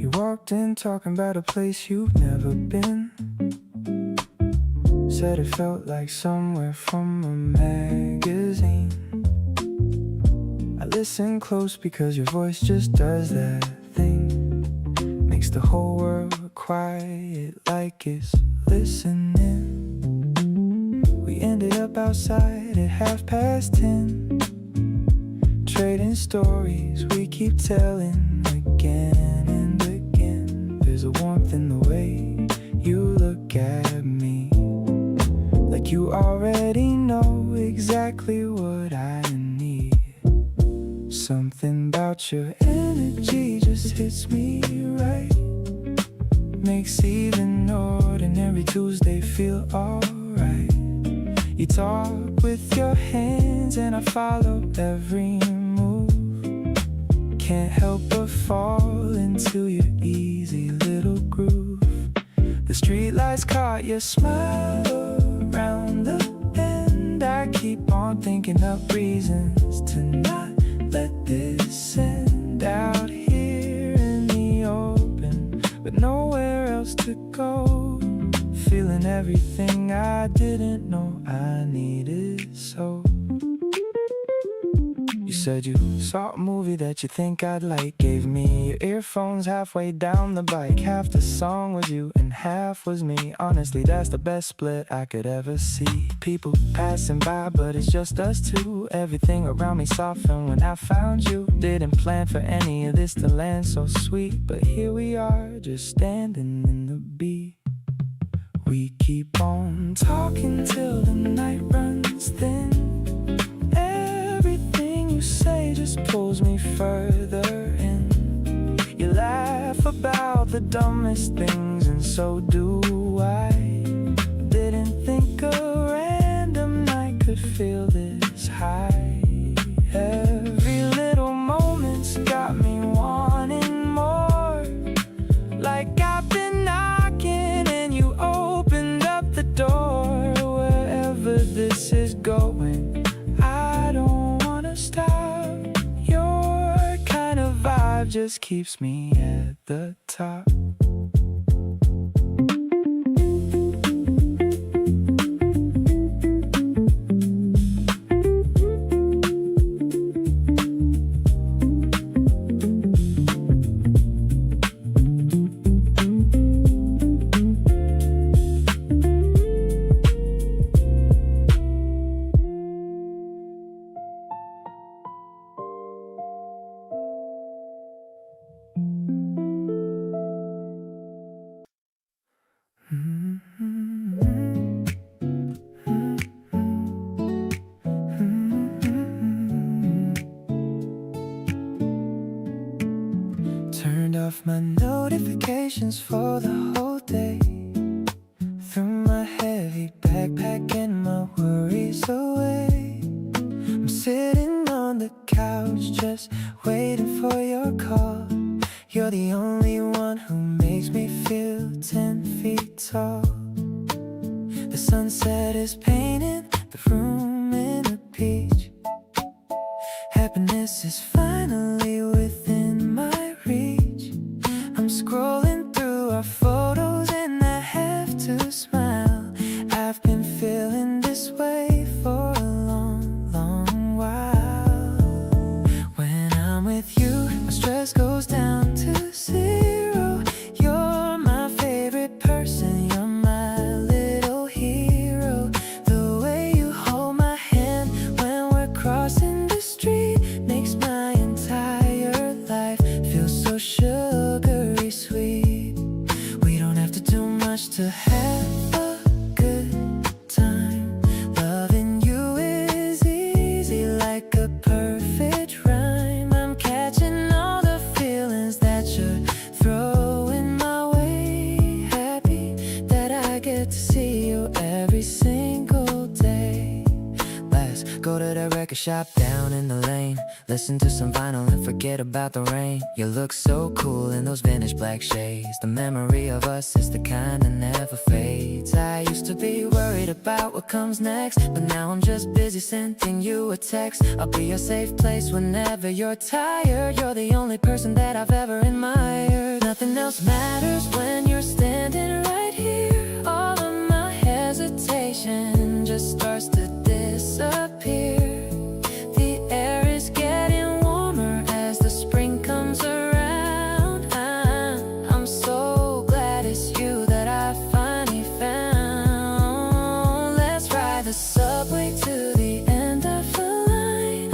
You walked in talking about a place you've never been. Said it felt like somewhere from a magazine. I listen close because your voice just does that thing, makes the whole world quiet like it's listening. We ended up outside at 10:30, trading stories we keep telling again and again. There's a warmth in the way you look at me, like you already know exactly what I need. Something about your energy just hits me right, makes even ordinary Tuesday feel alright. You talk with your hands and I follow every move. Can't help but fall into your easy little groove. The streetlights caught your smile around the bend. I keep on thinking up reasons to not let this end out here in the open, but nowhere else to go. Feeling everything I didn't know I needed, so you said you saw a movie that you think I'd like. Gave me your earphones halfway down the bike. Half the song was you and half was me. Honestly, that's the best split I could ever see. People passing by, but it's just us two. Everything around me softened when I found you. Didn't plan for any of this to land so sweet, but here we are, just standing in the beat. We keep on talking till the night runs thin. Everything you say just pulls me further in. You laugh about the dumbest things, and so do I. Didn't think a random night could feel this high. Every little moment's got me wanting more. Like I've been knocking and you opened up the door. Wherever this is going, I don't wanna stop. Your kind of vibe just keeps me at the top. Turned off my notifications for the whole day. Threw my heavy backpack and my worries away. I'm sitting on the couch just waiting for your call. You're the only one who makes me feel 10 feet tall. The sunset is painting the room in a peach. Happiness is finally within my reach. I'm scrolling through our photos and I have to smile. I've been feeling this way for a long, long while. When I'm with you, my stress goes down to zero. You're my favorite person, you're my little hero. The way you hold my hand when we're crossing the street makes my entire life feel so sugary sweet. We don't have to do much to have a good time. Loving you is easy like a perfect rhyme. I'm catching all the feelings that you're throwing my way. Happy that I get to see you every single day. Let's go to the record shop down in the lane. Listen to some vinyl and forget about the rain. You look so cool in those vintage black shades. The memory of us is the kind that never fades. I used to be worried about what comes next, but now I'm just busy sending you a text. I'll be your safe place whenever you're tired. You're the only person that I've ever admired. Nothing else matters when you're standing right here. All of my hesitation just starts to disappear. The air is getting warmer as the spring comes around. I'm so glad it's you that I finally found. Let's ride the subway to the end of the line.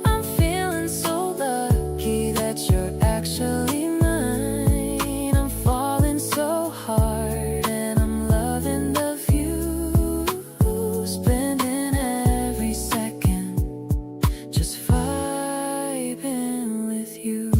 I'm feeling so lucky that you're actually mine. I'm falling so hard and I'm loving the view. Spending every second just vibing with you.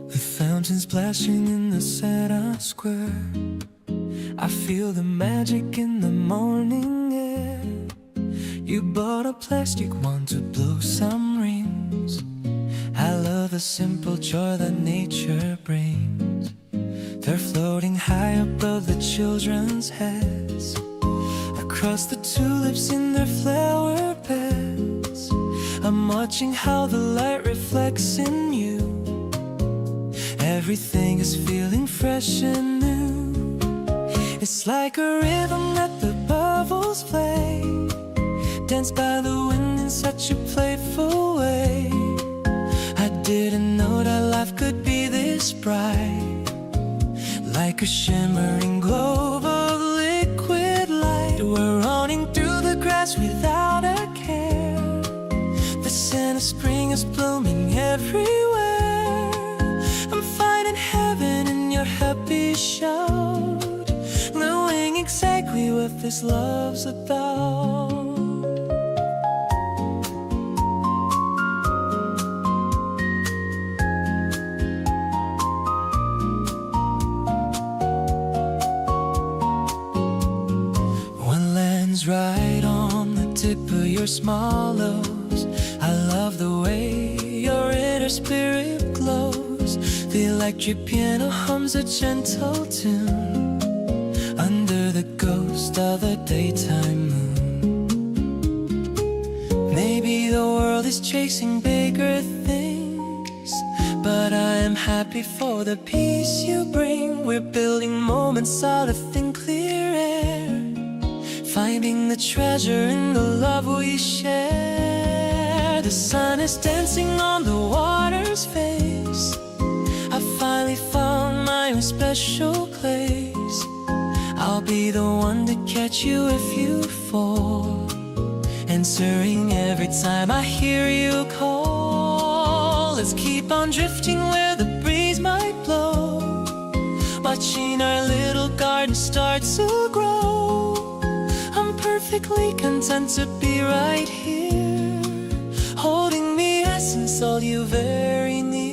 The fountain splashing in the center square. I feel the magic in the morning air. You bought a plastic one to blow some rings. I love the simple joy that nature brings. They're floating high above the children's heads, across the tulips in their flower beds. I'm watching how the light reflects in you. Everything is feeling fresh and new. It's like a rhythm that the bubbles play, dance by the wind in such a playful way. I didn't know that life could be this bright, like a shimmering globe of liquid light. We're running through the grass without a care. The scent of spring is blooming everywhere. I'm finding heaven in your happy shout, knowing exactly what this love's about. Right on the tip of your small nose, I love the way your inner spirit glows. The electric piano hums a gentle tune under the ghost of the daytime moon. Maybe the world is chasing bigger things, but I am happy for the peace you bring. We're building moments out of thin clear air, finding the treasure in the love we share. The sun is dancing on the water's face. I finally found my own special place. I'll be the one to catch you if you fall, answering every time I hear you call. Let's keep on drifting where the breeze might blow, watching our little garden start to grow. Perfectly content to be right here, holding the essence all you very near.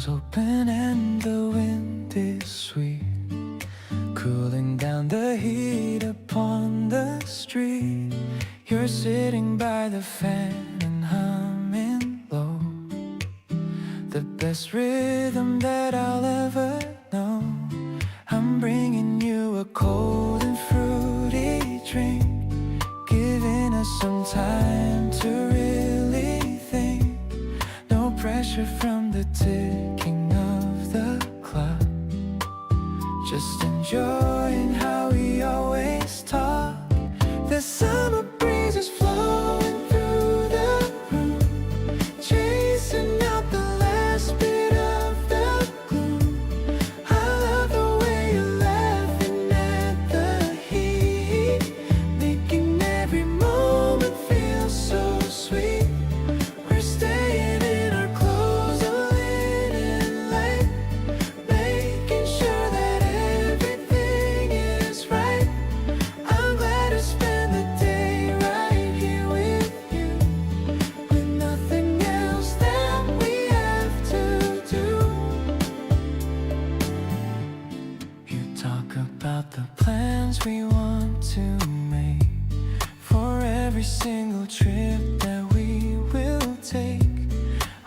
Open and the wind is sweet, cooling down the heat upon the street. You're sitting by the fan and humming low, the best rhythm that I'll ever know. I'm bringing you a cold and fruity drink, giving us some time to really think. No pressure from the ticking of the clock, just enjoying how we always talk. The summer breeze is flowing through the room, chasing out the last bit of the gloom. I love the way you're laughing at the heat, making every moment feel so sweet. We're staying in our clothes a linen late, making sure that everything is right. I'm glad to spend the day right here with you, with nothing else that we have to do. You talk about the plans we want to make for every single trip that we will take.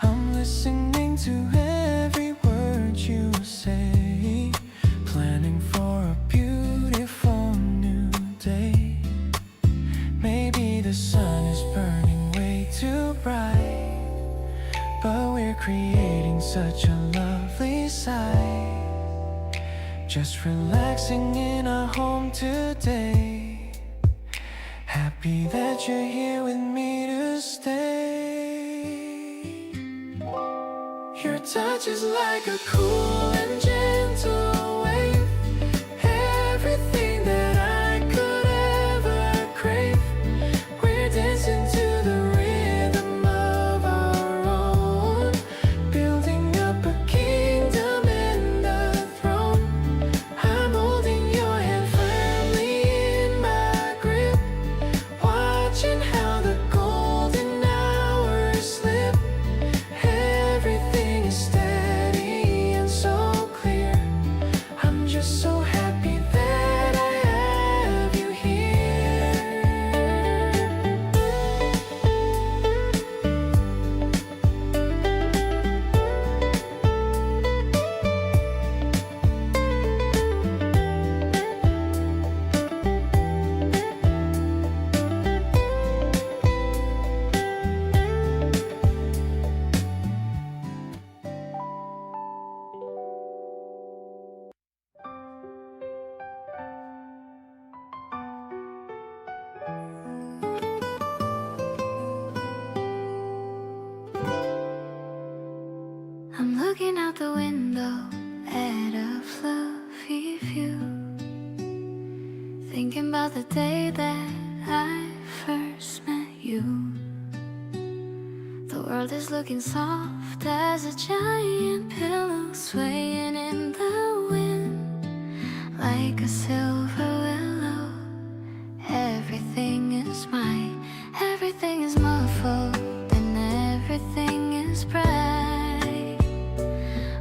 I'm listening to every word you say, planning for a beautiful new day. Maybe the sun is burning way too bright, but we're creating such a lovely sight, just relaxing in our home today. Happy that you're here with me to stay. Your touch is like a cool and gentle wave, Looking out the window at a fluffy view, thinking about the day that I first met you. The world is looking soft as a giant pillow swaying in the wind like a silver willow. Everything is mine, everything is muffled, and everything is bright,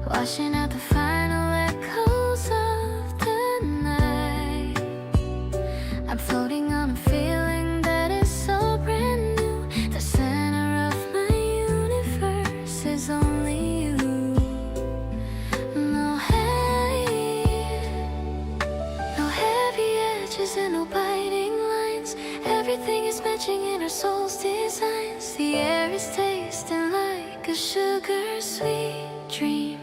washing out the final echoes of the night. I'm floating on a feeling that is so brand new. The center of my universe is only you. No heavy edges and no biting lines. Everything is matching in our soul's designs. The air is tasting like a sugar sweet dream,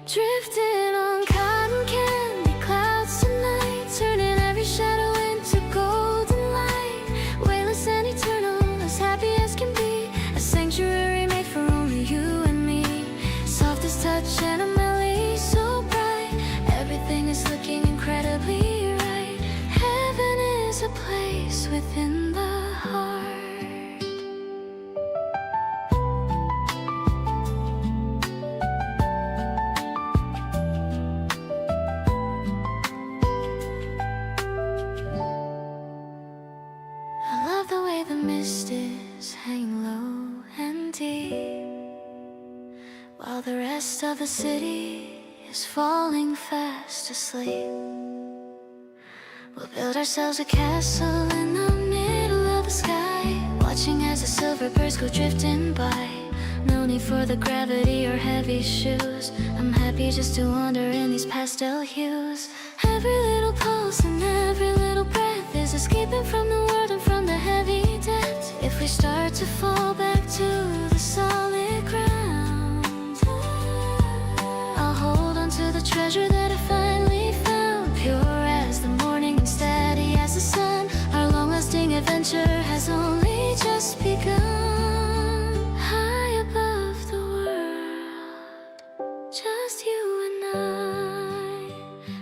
drifting on cotton candy clouds tonight, turning every shadow into golden light. Weightless and eternal, as happy as can be, a sanctuary made for only you and me. Softest touch and a melody so bright, everything is looking incredibly right. Heaven is a place within the heart. I love the way the mist is hanging low and deep, while the rest of the city is falling fast asleep. We'll build ourselves a castle in the middle of the sky, watching as the silver birds go drifting by. No need for the gravity or heavy shoes, I'm happy just to wander in these pastel hues. Every little pulse and every little breath is escaping from the world and from the heavy depths. If we start to fall back to the solid ground, I'll hold on to the treasure that I finally found. Pure as the morning and steady as the sun, our long-lasting adventure has only just begun. High above the world, just you and I,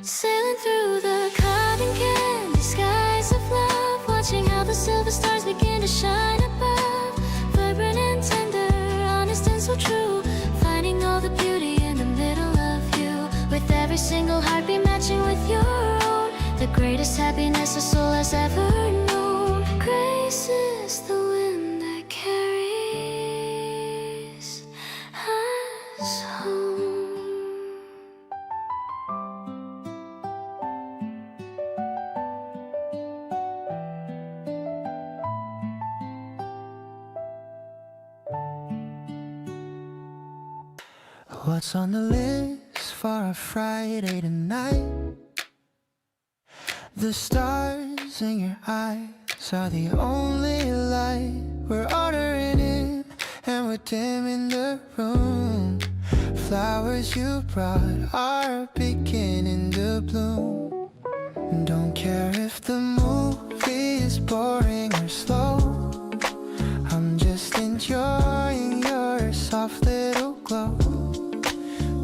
sailing through the cotton candy skies of love, watching how the silver stars begin to shine above. Vibrant and tender, honest and so true, finding all the beauty in the middle of you, with every single heartbeat matching with your own. The greatest happiness a soul has ever known. Grace is the wind that carries us home. What's on the list for a Friday tonight? The stars in your eyes are the only light. We're ordering in and we're dimming the room. Flowers you brought are beginning to bloom. Don't care if the movie is boring or slow, I'm just enjoying your soft little glow.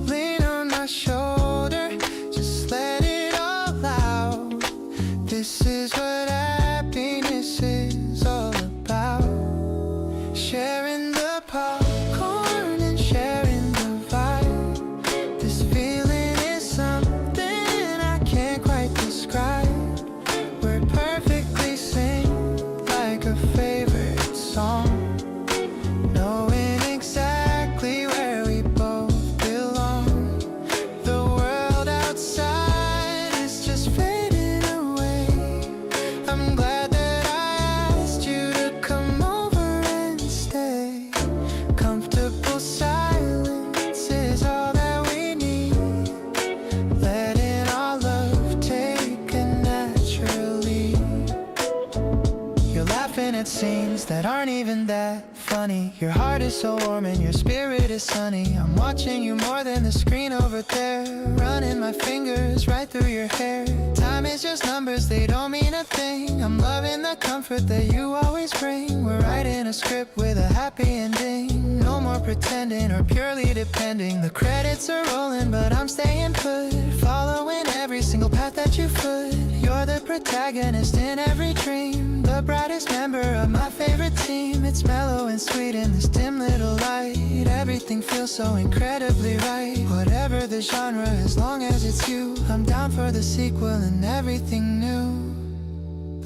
Lean on my shoulder, just let it all out. This is what happiness is all about. Sharing the popcorn and sharing the vibe. This feeling is something I can't quite describe. We're perfectly synced like a favorite song, knowing exactly where we both belong. The world outside is just fading away. I'm laughing at scenes that aren't even that funny. Your heart is so warm and your spirit is sunny. I'm watching you more than the screen over there, running my fingers right through your hair. Time is just numbers, they don't mean a thing. I'm loving the comfort that you always bring. We're writing a script with a happy ending. No more pretending or purely depending. The credits are rolling but I'm staying put, following every single path that you foot. You're the protagonist in every dream, the brightest member of my favorite team. It's mellow and sweet in this dim little light. Everything feels so incredibly right. Whatever the genre, as long as it's you, I'm down for the sequel and everything new.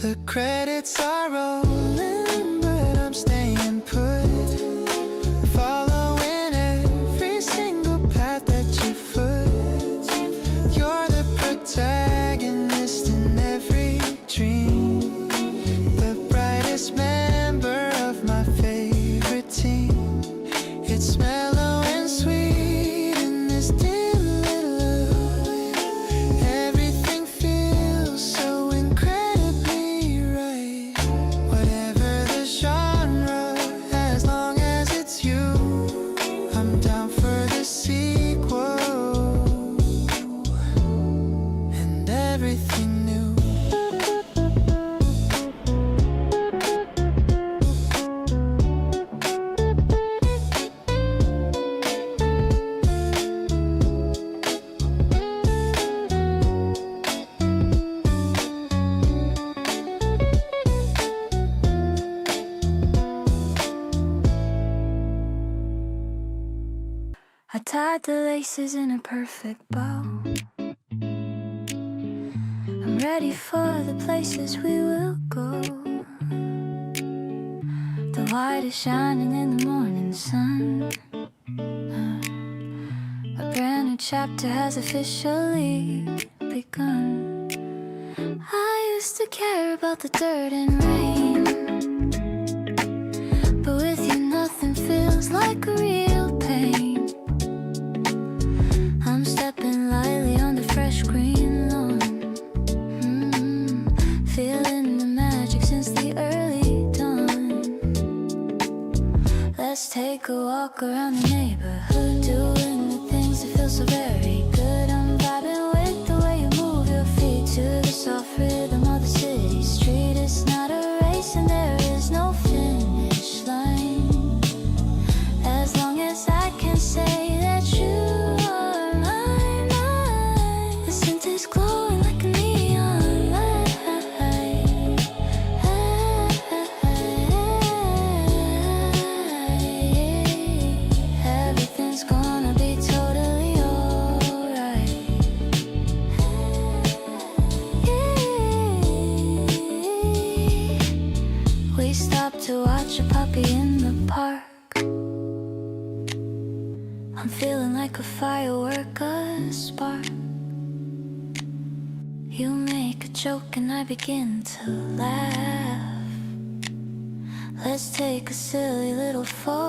The credits are rolling but I'm staying put, following every single path that you foot. You're the protagonist in every dream, the brightest member of my favorite team. It's mellow and sweet in this dim little light. Everything feels so incredibly right. Whatever the genre, as long as it's you, I'm down for the sequel and everything new. I tied the laces in a perfect bow. I'm ready for the places we will go. The light is shining in the morning sun. A brand new chapter has officially begun. I used to care about the dirt and rain, but with you nothing feels like a real pain. I'm stepping lightly on the fresh green lawn, feeling the magic since the early dawn. Let's take a walk around the neighborhood, doing the things that feel so very good. I'm vibing with the way you move your feet to the soft rhythm of the city street. It's not a race and there is no finish line, as long as I can say that you are mine. The scent is glowing like a neon light. Everything's gonna be totally alright. We stopped to watch a puppy in the park. I'm feeling like a firework, a spark. You make a joke and I begin to laugh. Let's take a silly little photograph.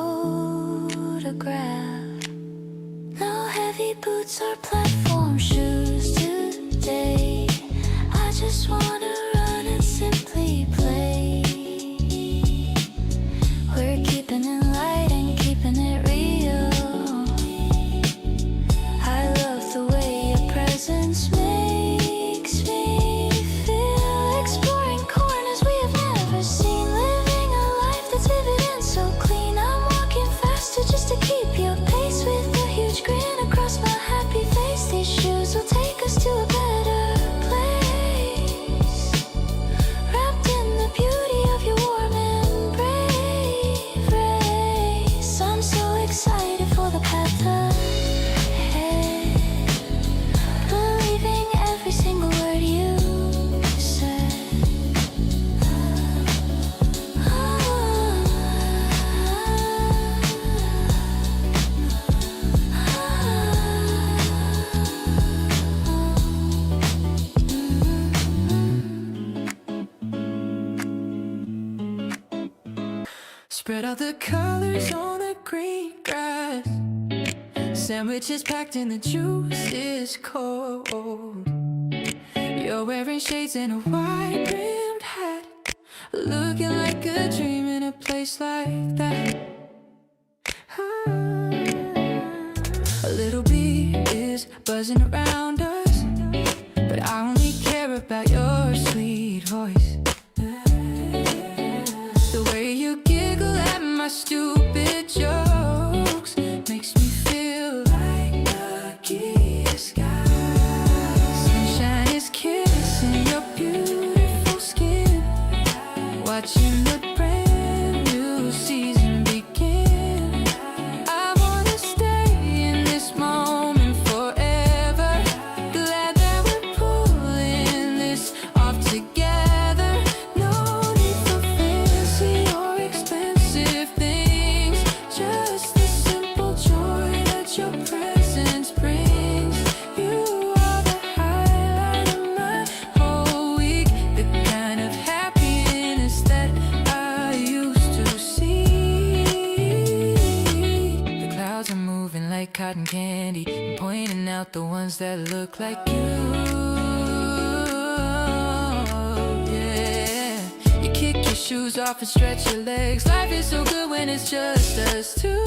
No heavy boots or platform shoes today. I just wanna run and simply play. We're keeping it light and keeping it real. I love the way your presence makes me feel. Exploring corners we have never seen, living a life that's vivid and so clean. I'm walking faster just to keep your pace, with a huge grin across my happy face. These shoes will take us to a better place, wrapped in the beauty of your warm embrace. I'm so excited for the path ahead, believing every single word you said. Spread out the colors on the green grass. Sandwiches packed in the juice is cold. You're wearing shades and a wide-brimmed hat, looking like a a place like that. A little bee is buzzing around us, but I only care about your sweet voice. The way you giggle at my stupid jokes makes me feel like the key to sky. Sunshine is kissing your beautiful skin, watching the brand new season begin. I wanna stay in this moment forever. Glad that we're pulling this off together. No need for fancy or expensive things, just the simple joy that your presence brings. You are the highlight of my whole week, the kind of happiness that I used to see. The clouds are moving like cotton candy, pointing out the ones that look like you. Yeah, you kick your shoes off and stretch your legs. Life is so good when it's just us two.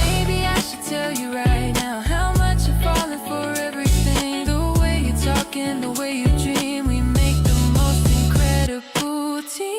Maybe I should tell you right now how much I've fallen for everything. The way you talk and the way you dream, we make the most incredible team.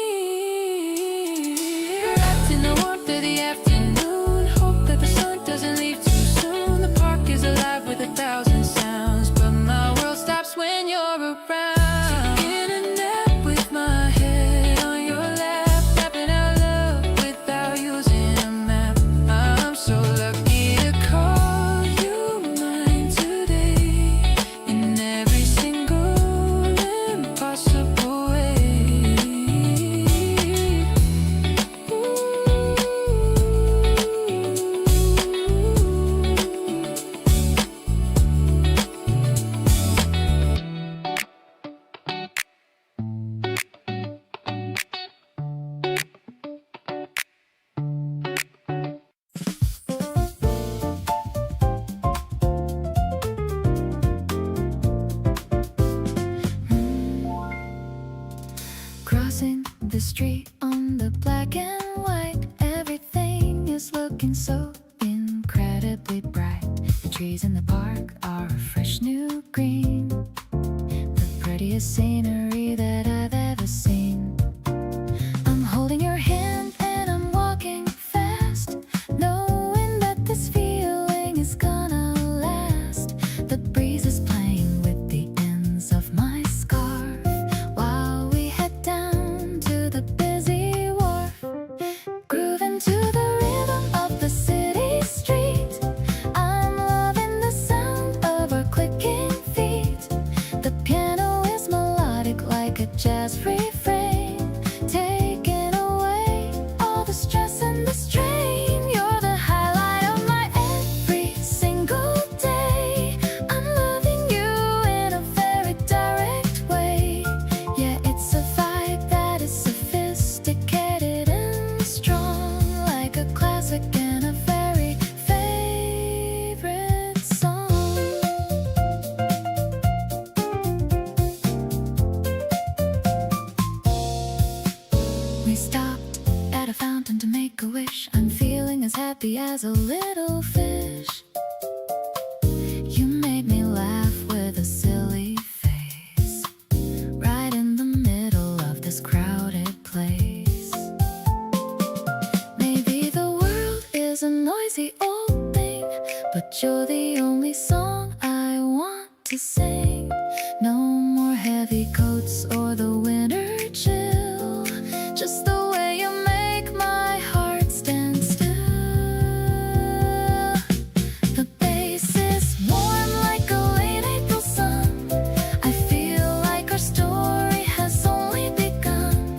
Wrapped in the warmth of the afternoon, hope that the sun doesn't leave too soon. The park is alive with 1,000 sounds, but my world stops when you're around. In a nap with my head on your lap, tapping out love without using a map. I'm so lucky to call you mine today, in every single impossible way. Crossing the street on the black and white, everything is looking so incredibly bright. The trees in the park are a fresh new green, the prettiest scenery that I've ever seen. I'm holding your hand and I'm walking fast, knowing that this feeling is gonna last. The breeze is playing with the ends of my scarf while we head down to the busy wharf, grooving to the rhythm of the city street. I'm loving the sound of our clicking feet. The piano is melodic like a jazz refrain, taking away all the stress and the strain. You're the highlight of my every single day. I'm loving you in a very direct way. Yeah, it's a vibe that is sophisticated and strong, like a classic and a very favorite song. We stopped at a fountain to make a wish. I'm feeling as happy as a little fish. You made me laugh with a silly face, right in the middle of this crowded place. Maybe the world is a noisy old thing, but you're the only song I want to sing. No more heavy coats or the winter chill, just the way you make my heart stand still. The bass is warm like a late April sun. I feel like our story has only begun.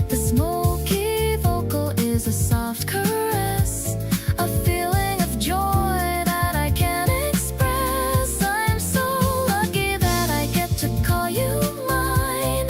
The smoky vocal is a soft caress, a feeling of joy that I can't express. I'm so lucky that I get to call you mine.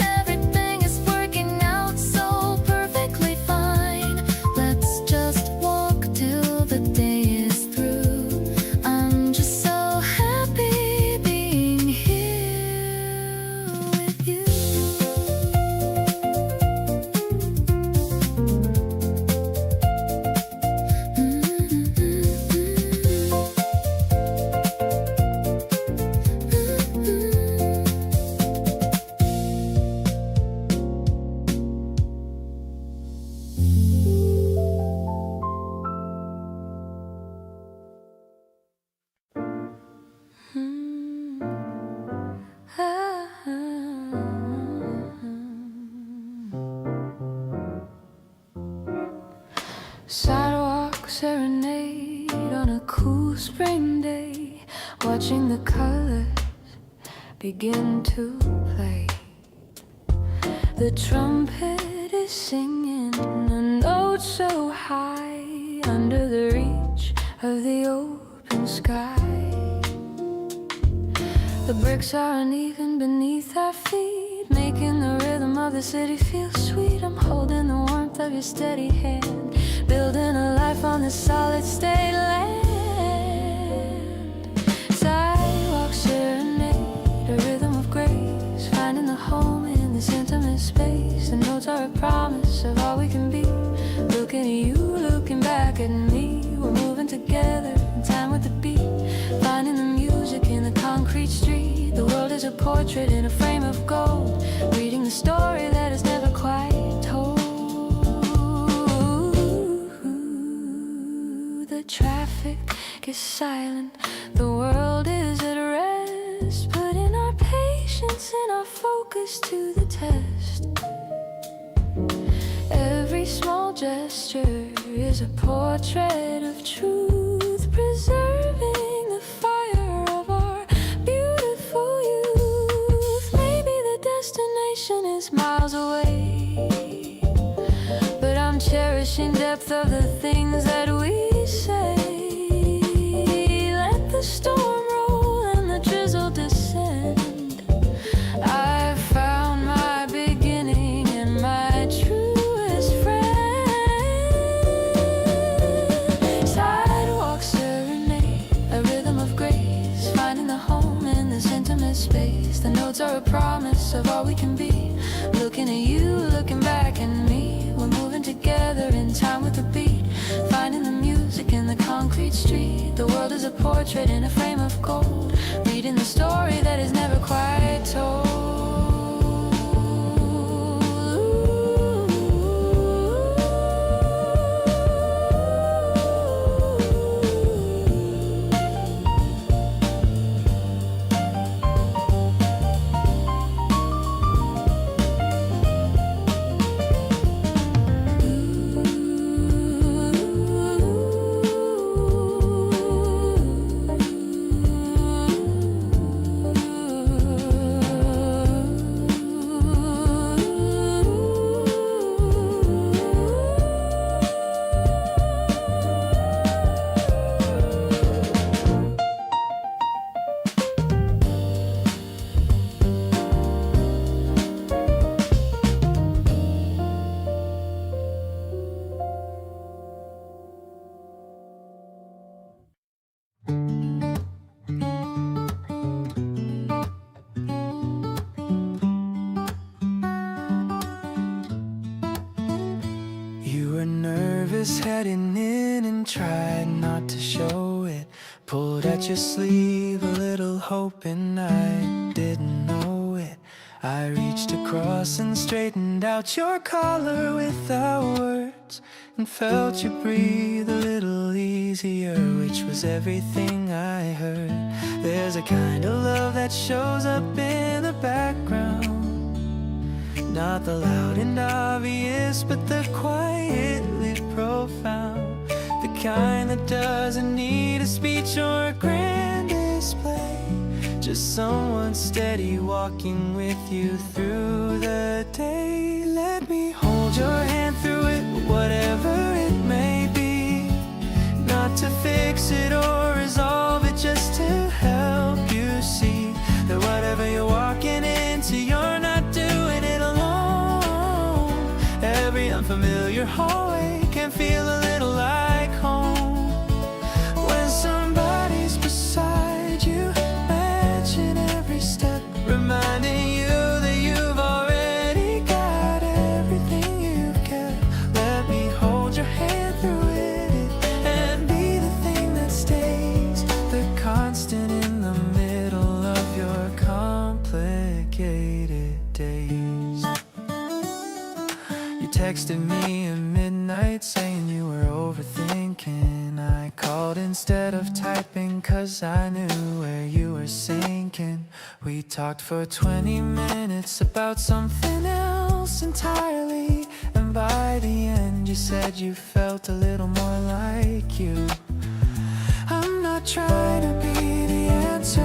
watching the colors begin to play. The trumpet is singing a note so high under the reach of the open sky. The bricks are uneven beneath our feet, making the rhythm of the city feel sweet. I'm holding the warmth of your steady hand, building a life on this solid state land. Sidewalk serenade, a rhythm of grace, finding the home in this intimate space. The notes are a promise of all we can be. Looking at you, looking back at me. We're moving together in time with the beat, finding the music in the concrete street. The world is a portrait in a frame of gold, reading the story that is never quite told. The traffic is silent, the world is at rest, putting our patience and our focus to the test. Every small gesture is a portrait of truth, preserving the fire of our beautiful youth. Maybe the destination is miles away, but I'm cherishing depth of the things that we say. Let the storm roll and the drizzle descend. I've found my beginning and my truest friend. Sidewalk serenade, a rhythm of grace, finding the home in this intimate space. The notes are a promise of all we can be. Looking at you, looking back at me. We're moving together in time with the beat, finding the music in the concrete street. The world is a portrait in a frame of gold, reading the story that is never quite told. Heading in and tried not to show it. Pulled at your sleeve a little, hoping I didn't know it. I reached across and straightened out your collar without words, and felt you breathe a little easier, which was everything I heard. There's a kind of love that shows up in the background, not the loud and obvious, but the quietly profound, the kind that doesn't need a speech or a grand display, just someone steady walking with you through the day. Let me hold your hand through it, whatever it may be, not to fix it or resolve it, just to help you see that whatever you're walking into, you're not doing it alone. Every unfamiliar hallway can feel a little like home when somebody's beside you, matching every step, reminding you that you've already got everything you've kept. Let me hold your hand through it and be the thing that stays, the constant in the middle of your complicated days. You texted me at midnight saying you were overthinking. I called instead of typing, cause I knew where you were sinking. We talked for 20 minutes about something else entirely, and by the end you said you felt a little more like you. I'm not trying to be the answer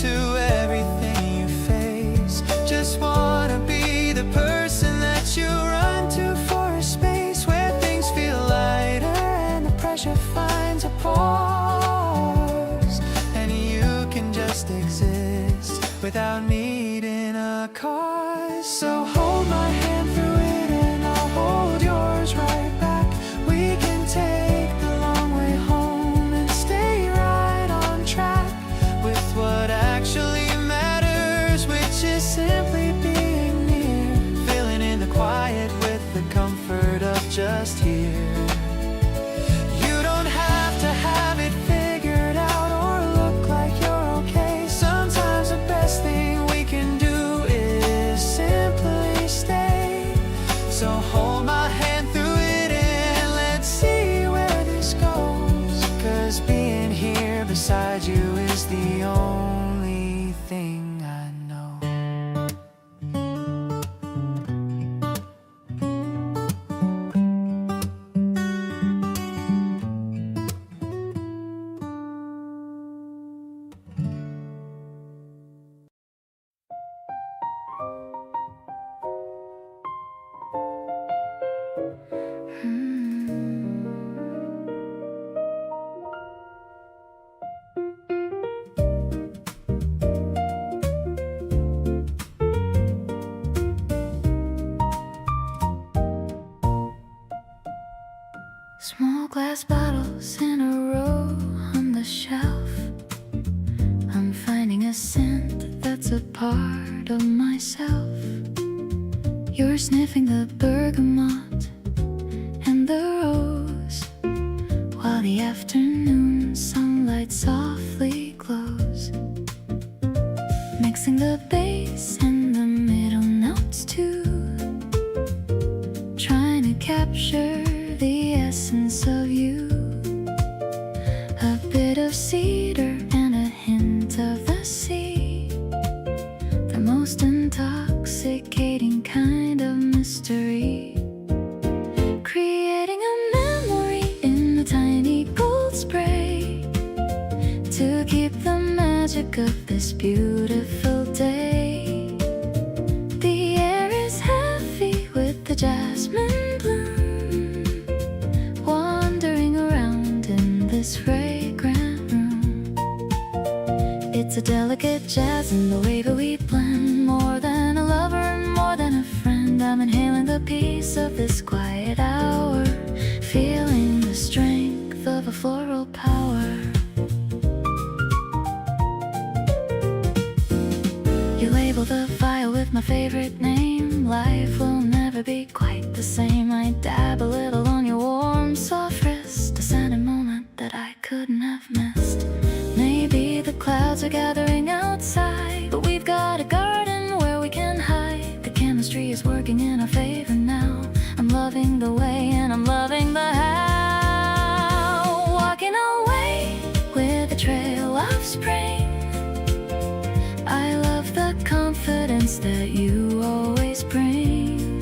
to everything you face. Just wanna be the person that you run to for a space where things feel lighter and the pressure finds a pause, and you can just exist without needing a cause. So hold my hand through it and I'll hold yours right back. We can take the long way home and stay right on track with what actually matters, which is simply being near, filling in the quiet with the comfort of just here. You don't have to have it figured out or look like you're okay. Sometimes the best thing we can do is simply stay. So hold my hand through it and let's see where this goes. 'Cause being here beside you is the only thing I know. Small glass bottles in a row on the shelf. I'm finding a scent that's a part of myself. You're sniffing the bergamot and the rose, while the afternoon sunlight softly glows, mixing the bass and the middle notes too, trying to capture the essence of you. A bit of cedar and a hint of the sea, the most intoxicating kind of mystery, creating a memory in a tiny gold spray to keep the magic of this beautiful day. The air is heavy with the jasmine bloom, wandering around in this fragrant room. It's a delicate jazz in the way that we blend, more than a lover and more than a friend. I'm inhaling the peace of this quiet hour, feeling the strength of a floral power. You label the vial with my favorite name. Life will never be quite the same. I dab a little on your warm, soft wrist, a sudden moment that I couldn't have missed. Maybe the clouds are gathering outside, but we've got a garden where we can hide. The chemistry is working in our favor now. I'm loving the way and I'm loving the how. Walking away with a trail of spring, I love the confidence that you always bring.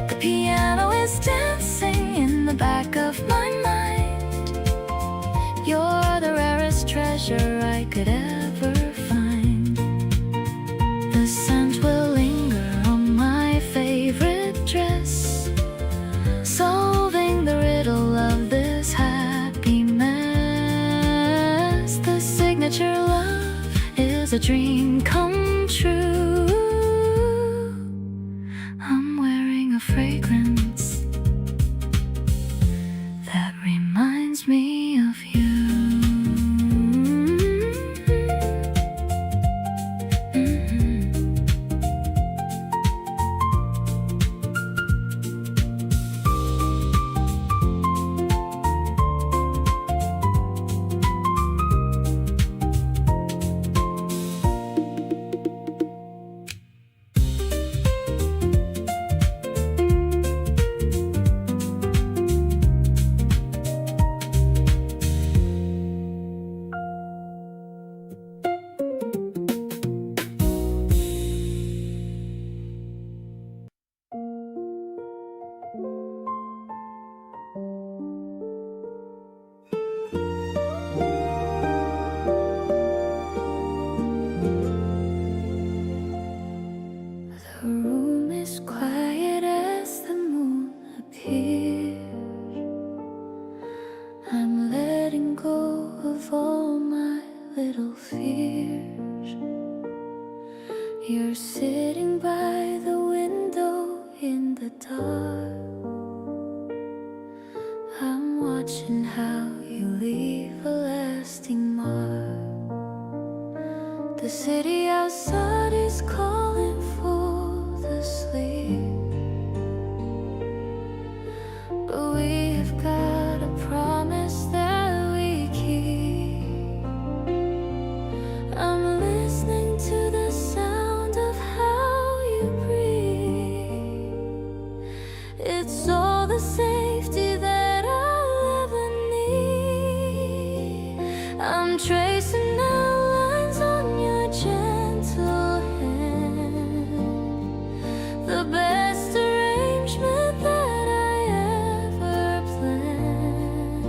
The piano is dancing in the back of my mind. You're the rarest treasure I could ever find. The scent will linger on my favorite dress, solving the riddle of this happy mess. The signature love is a dream come true. I'm wearing a fragrance that reminds me of you. You're sitting by the window in the dark. I'm watching how you leave a lasting mark. The city outside is calling for the sleep, but we've got a promise that we keep. I'm listening to the sound of how you breathe. It's all the safety that I'll ever need. I'm tracing outlines on your gentle hand, the best arrangement that I ever planned.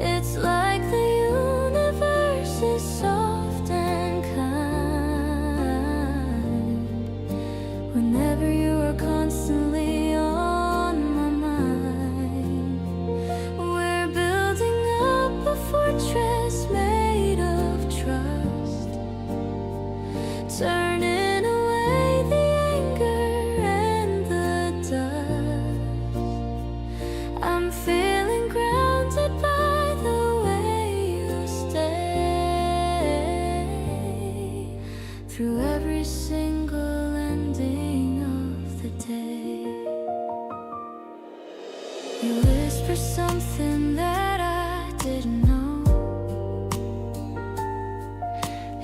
It's like the universe is soft and kind. Whenever you are constantly on my mind, we're building up a fortress made of trust, turning away the anger and the dust. I'm feeling grounded by the way you stay through every single ending of the day. You whisper something that I didn't know.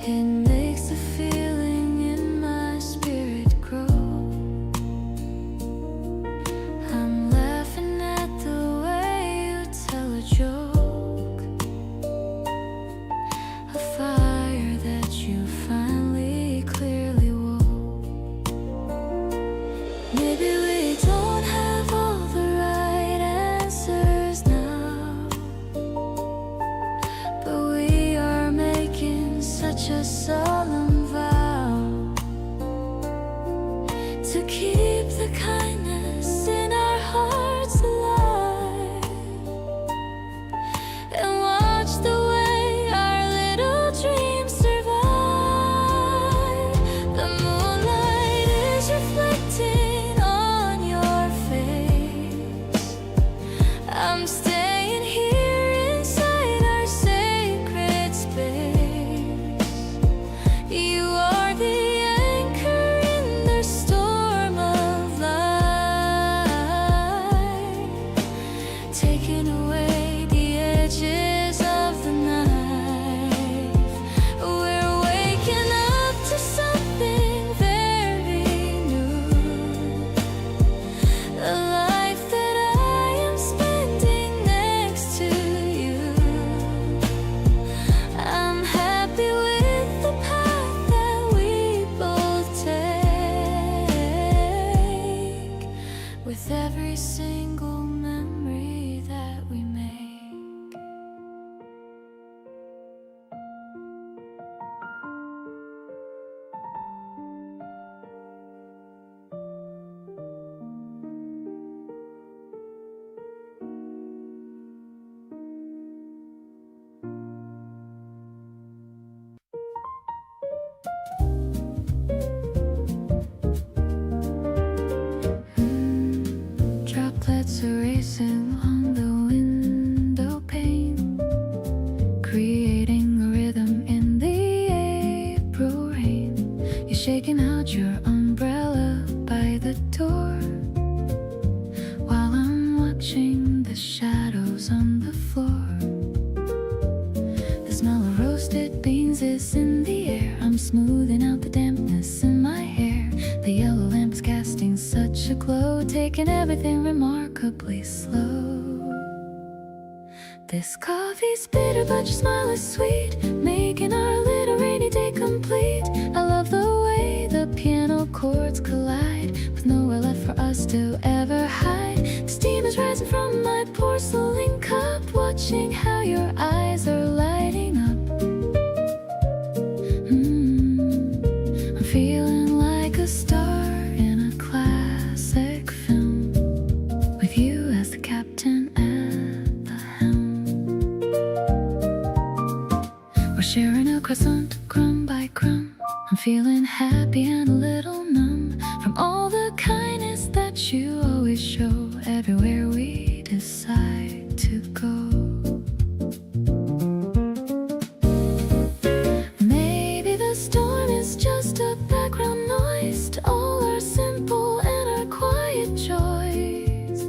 It makes the feeling in my spirit grow. I'm laughing at the way you tell a joke, a fire that you finally clearly woke. Maybe we don't have all the right answers now, but we are making such a solemn vow to keep the kindness in our hearts alive, and watch the way our little dreams survive. The moonlight is reflecting on your face. I'm staying here inside our sacred space. You are the anchor in the storm of life, taking away the edges of the knife. We're waking up to something very new, a life that I am spending next to you. I'm happy with the path that we both take, with every single memory that we make. Droplets are racing on the window pane, creating a rhythm in the April rain. You're shaking out your umbrella by the door, while I'm watching the shadows on the floor. The smell of roasted beans is in the air. I'm smoothing out the dampness in my hair. The yellow lamp is casting such a glow, taking everything remarkably slow. This coffee's bitter, but your smile is sweet, making our little rainy day complete. I love the way the piano chords collide, with nowhere left for us to ever hide. Steam is rising from my porcelain cup, watching how your eyes are lighting up. I'm feeling like a star in a classic film, with you as the captain at the helm. We're sharing a croissant crumb by crumb. I'm feeling happy being a little numb from all the kindness that you always show everywhere we decide to go. Maybe the storm is just a background noise to all our simple and our quiet joys.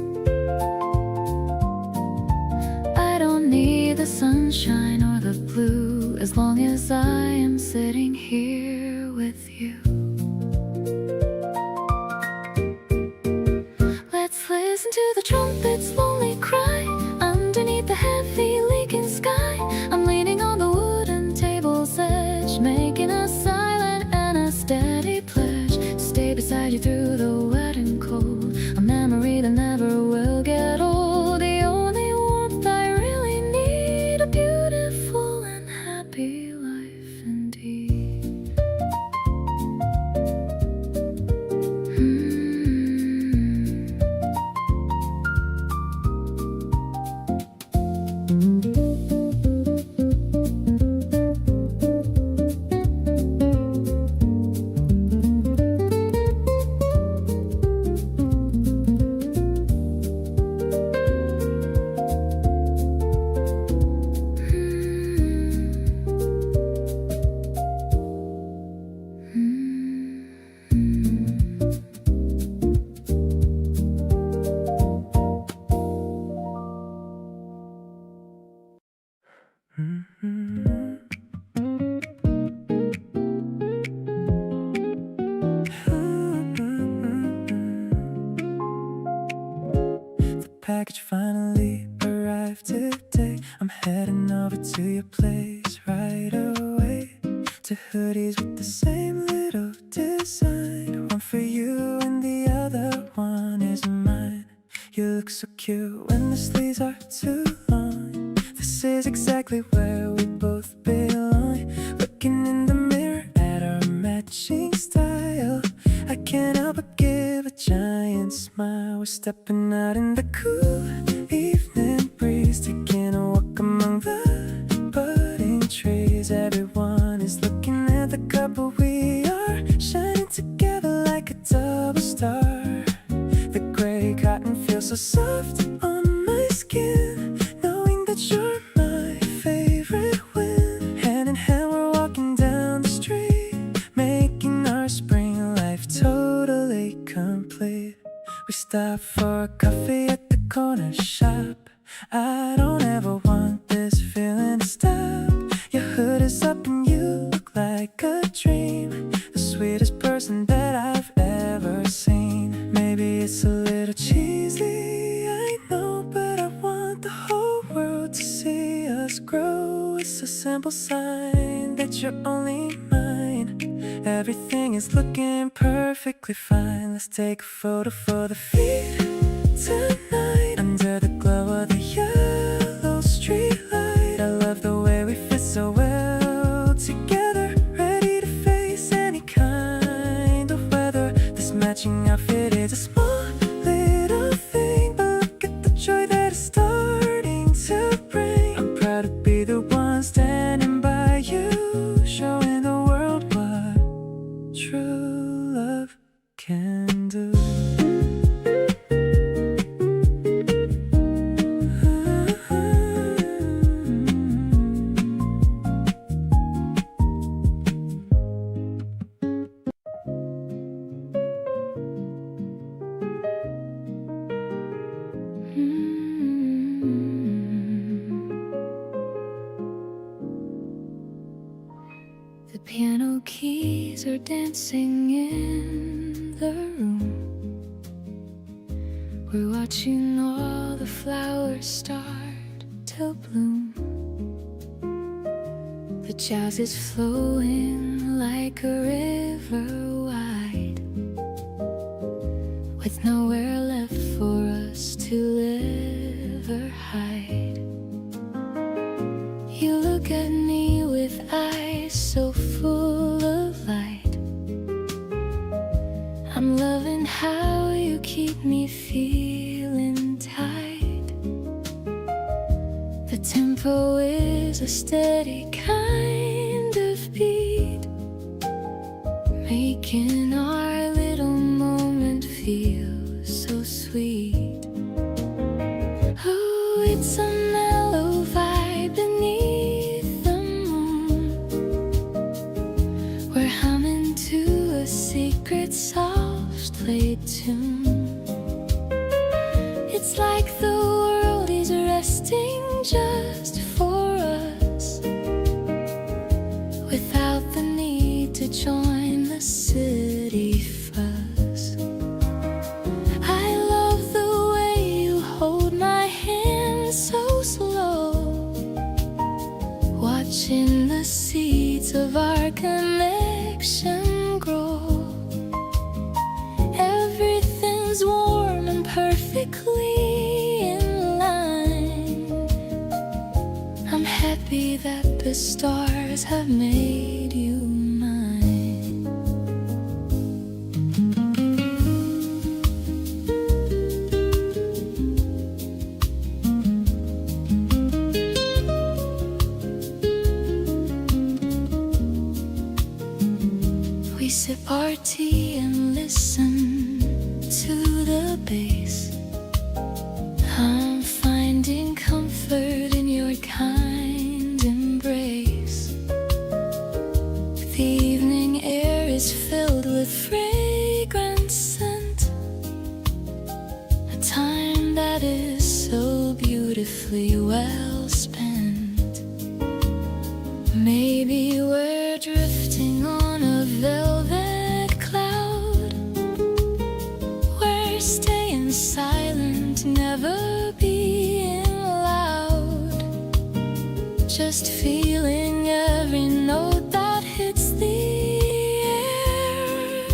I don't need the sunshine or the blue as long as I am sitting here with you. Let's listen to the trumpet's lonely cry underneath the heavy leaking sky. I'm leaning on the wooden table's edge, making a silent and a steady pledge. Stay beside you through the wet and cold, a memory that never will get old. The only warmth I really need, a beautiful and happy life indeed. The package finally arrived today. I'm heading over to your place right away. Two hoodies with the same little design, one for you and the other one is mine. You look so cute when the sleeves are too long. This is exactly where we both belong. Looking in the mirror at our matching style, I can't help but give a giant smile. We're stepping out in the cool evening breeze, taking a walk among the budding trees. Everyone is looking at the couple we are, shining together like a double star. The gray cotton feels so soft on my skin, knowing that you're my favorite wind. Hand in hand we're walking down the street, making our spring life totally complete. We stop for a coffee at the corner shop. I don't ever want this feeling to stop. Your hood is up and you look like a dream, the sweetest person that I've ever seen. Maybe it's a little cheesy, I know, but I want the whole world to see us grow. It's a simple sign that you're only mine. Everything is looking perfectly fine. Let's take a photo for the feed tonight, under the glow of the yellow street light. I love the way we fit so well together, ready to face any kind of weather. This matching outfit is a small little thing, but look at the joy that it's starting to bring. I'm proud to be the one standing by you, showing the world what true love can do. The piano keys are dancing in the room. We're watching all the flowers start to bloom. The jazz is flowing like a river wide, with nowhere left for us to live or hide. You look at me with eyes so full of light. I'm loving how you keep me feeling tight. The tempo is a steady kind of beat, making making our little moment feel so sweet. Oh, it's a mellow vibe beneath the moon. We're humming to a secret soft played tune. It's like the world is resting just for us, without the need to join the city fuss. I love the way you hold my hand so slow, watching the seeds of our connection grow. Everything's warm and perfectly in line. I'm happy that the stars have made you mine. We sip our tea and listen to the bass. I'm finding comfort in your kind embrace. The evening air is filled with fragrant scent, a time that is so beautifully well spent. Maybe we're drifting on a velvet cloud. We're staying silent, never being loud, just feeling every note that hits the air,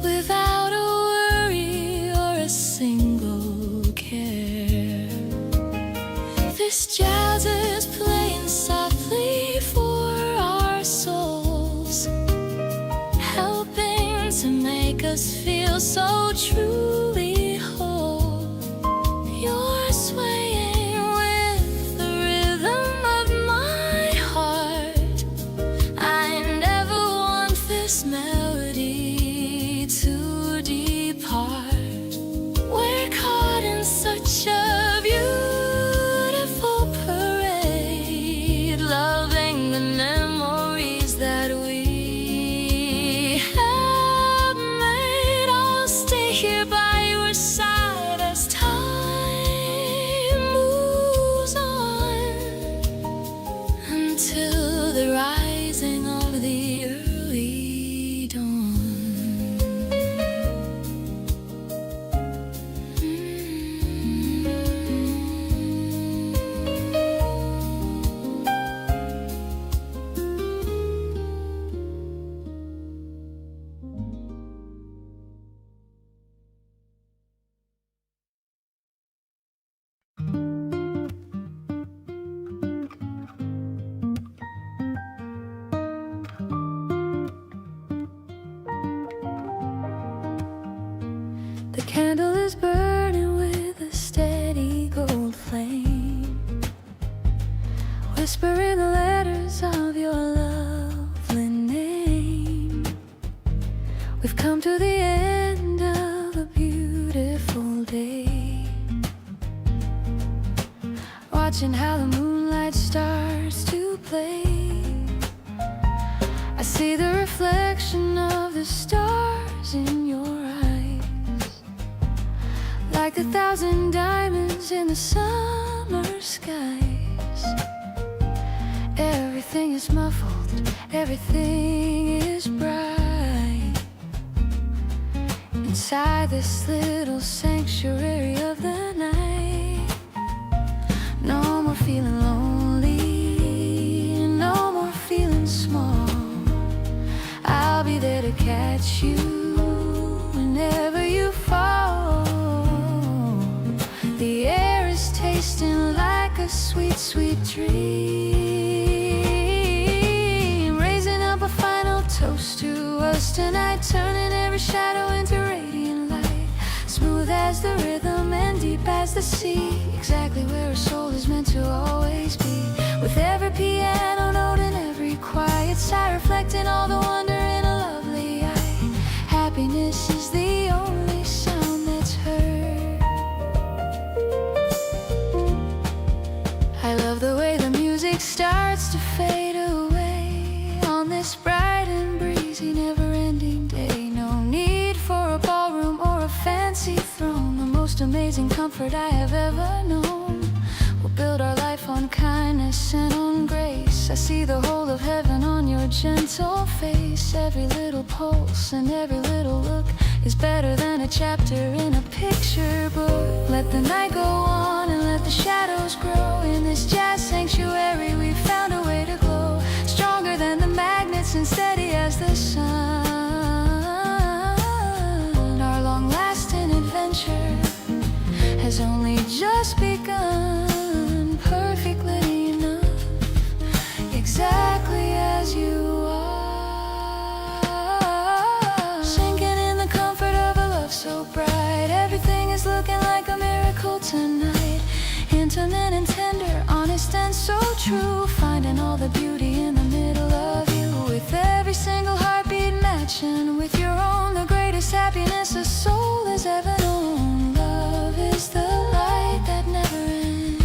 without a worry or a single care. This jazz is playing softly for our souls, helping to make us feel so truly whole. You're swaying with the rhythm of my heart. I never want this melody to depart. We're caught in such a beautiful parade, loving the memories that we have made. I'll stay here by your side as time moves on, until the rising of the early dawn. The candle is burning with a steady gold flame, whispering the letters of your lovely name. We've come to the end of a beautiful day, watching how the moonlight starts to play. I see the reflection of the stars in your eyes, like 1,000 diamonds in the summer skies. Everything is muffled, everything is bright, inside this little sanctuary of the night. No more feeling lonely, no more feeling small. I'll be there to catch you whenever you fall. The air is tasting like a sweet, sweet dream, raising up a final toast to us tonight, turning every shadow into radiant light, smooth as the rhythm and deep as the sea, exactly where a soul is meant to always be. With every piano note and every quiet sigh, reflecting all the wonder in a lovely eye. amazing comfort I have ever known. We'll build our life on kindness and on grace. I see the whole of heaven on your gentle face. Every little pulse and every little look is better than a chapter in a picture book. Let the night go on and let the shadows grow. In this jazz sanctuary we found a way to glow. Stronger than the magnets and steady as the sun. Our long-lasting adventure has only just begun. Perfectly enough, exactly as you are. Sinking in the comfort of a love so bright. Everything is looking like a miracle tonight. Intimate and tender, honest and so true. Finding all the beauty in the middle of you. With every single heartbeat matching with your own. The greatest happiness a soul has ever known. Love is the light that never ends.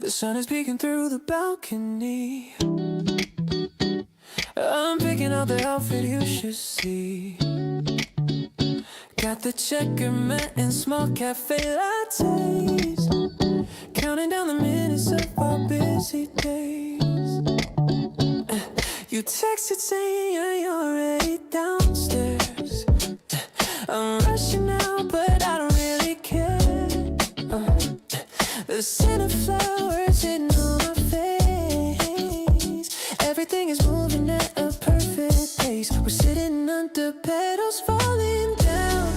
The sun is peeking through the balcony. I'm picking out the outfit you should see. Got the checker mat and small cafe lattes. Counting down the minutes of our busy days. You texted saying you're already downstairs. I'm rushing out but I don't really care. The scent of flowers hitting on my face. Everything is moving at a perfect pace. We're sitting under petals falling down.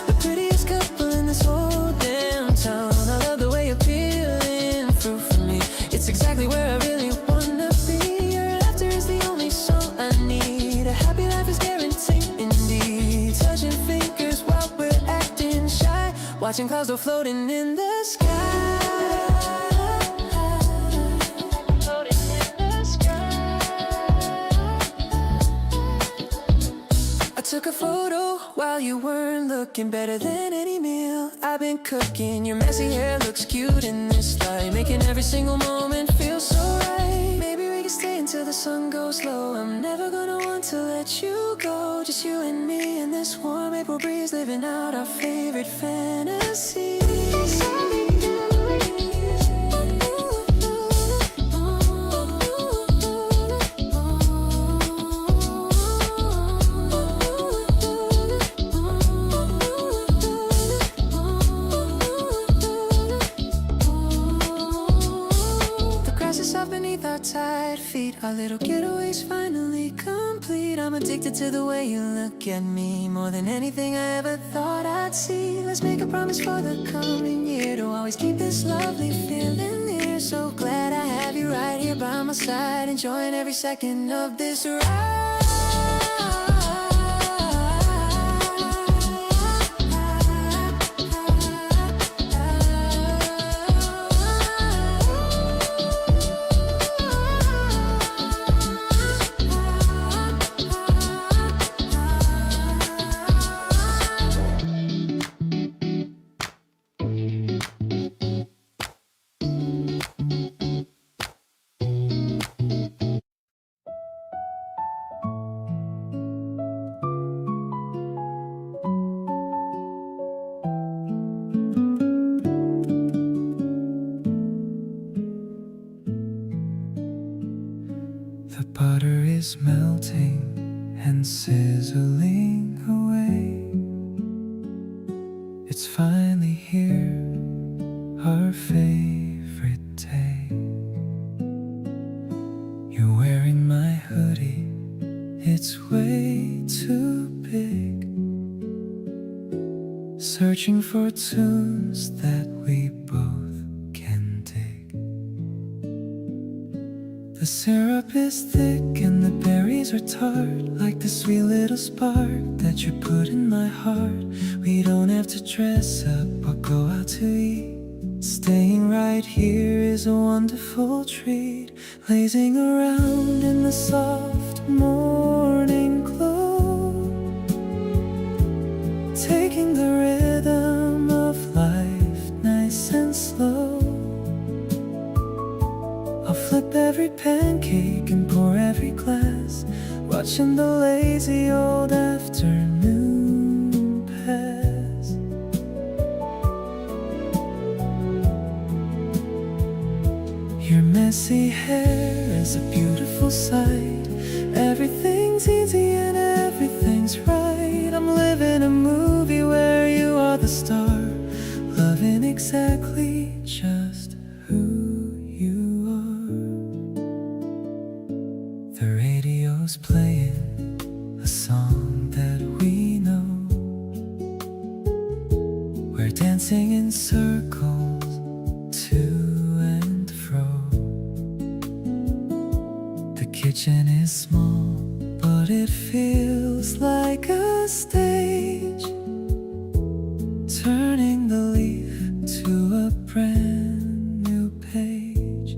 The prettiest couple in this whole damn town. I love the way you're peeling fruit for me. It's exactly where I really wanna be. Your laughter is the only song I need. A happy life is guaranteed indeed. Touching fingers while we're acting shy. Watching clouds go floating in the sky. Took a photo while you weren't looking better than any meal I've been cooking. Your messy hair looks cute in this light, making every single moment feel so right. Maybe we can stay until the sun goes low. I'm never gonna want to let you go. Just you and me in this warm April breeze, living out our favorite fantasies. Tired feet, our little getaway's finally complete. I'm addicted to the way you look at me, more than anything I ever thought I'd see. Let's make a promise for the coming year to always keep this lovely feeling near. So glad I have you right here by my side, enjoying every second of this ride. The butter is melting and sizzling away. It's finally here, our favorite day. You're wearing my hood for tunes that we both can dig. The syrup is thick and the berries are tart, like the sweet little spark that you put in my heart. We don't have to dress up or go out to eat. Staying right here is a wonderful treat. Lazing around in the soft morning glow, taking the rhythm of life nice and slow. I'll flip every pancake and pour every glass, watching the lazy old afternoon pass. Your messy hair is a beautiful sight. Everything's easy and everything's right. I'm living a movie where you are the star, loving exactly just who you are. The radio's playing a song that we know. We're dancing in circles to and fro. The kitchen is small, but it feels like a stage, turning the leaf to a brand new page.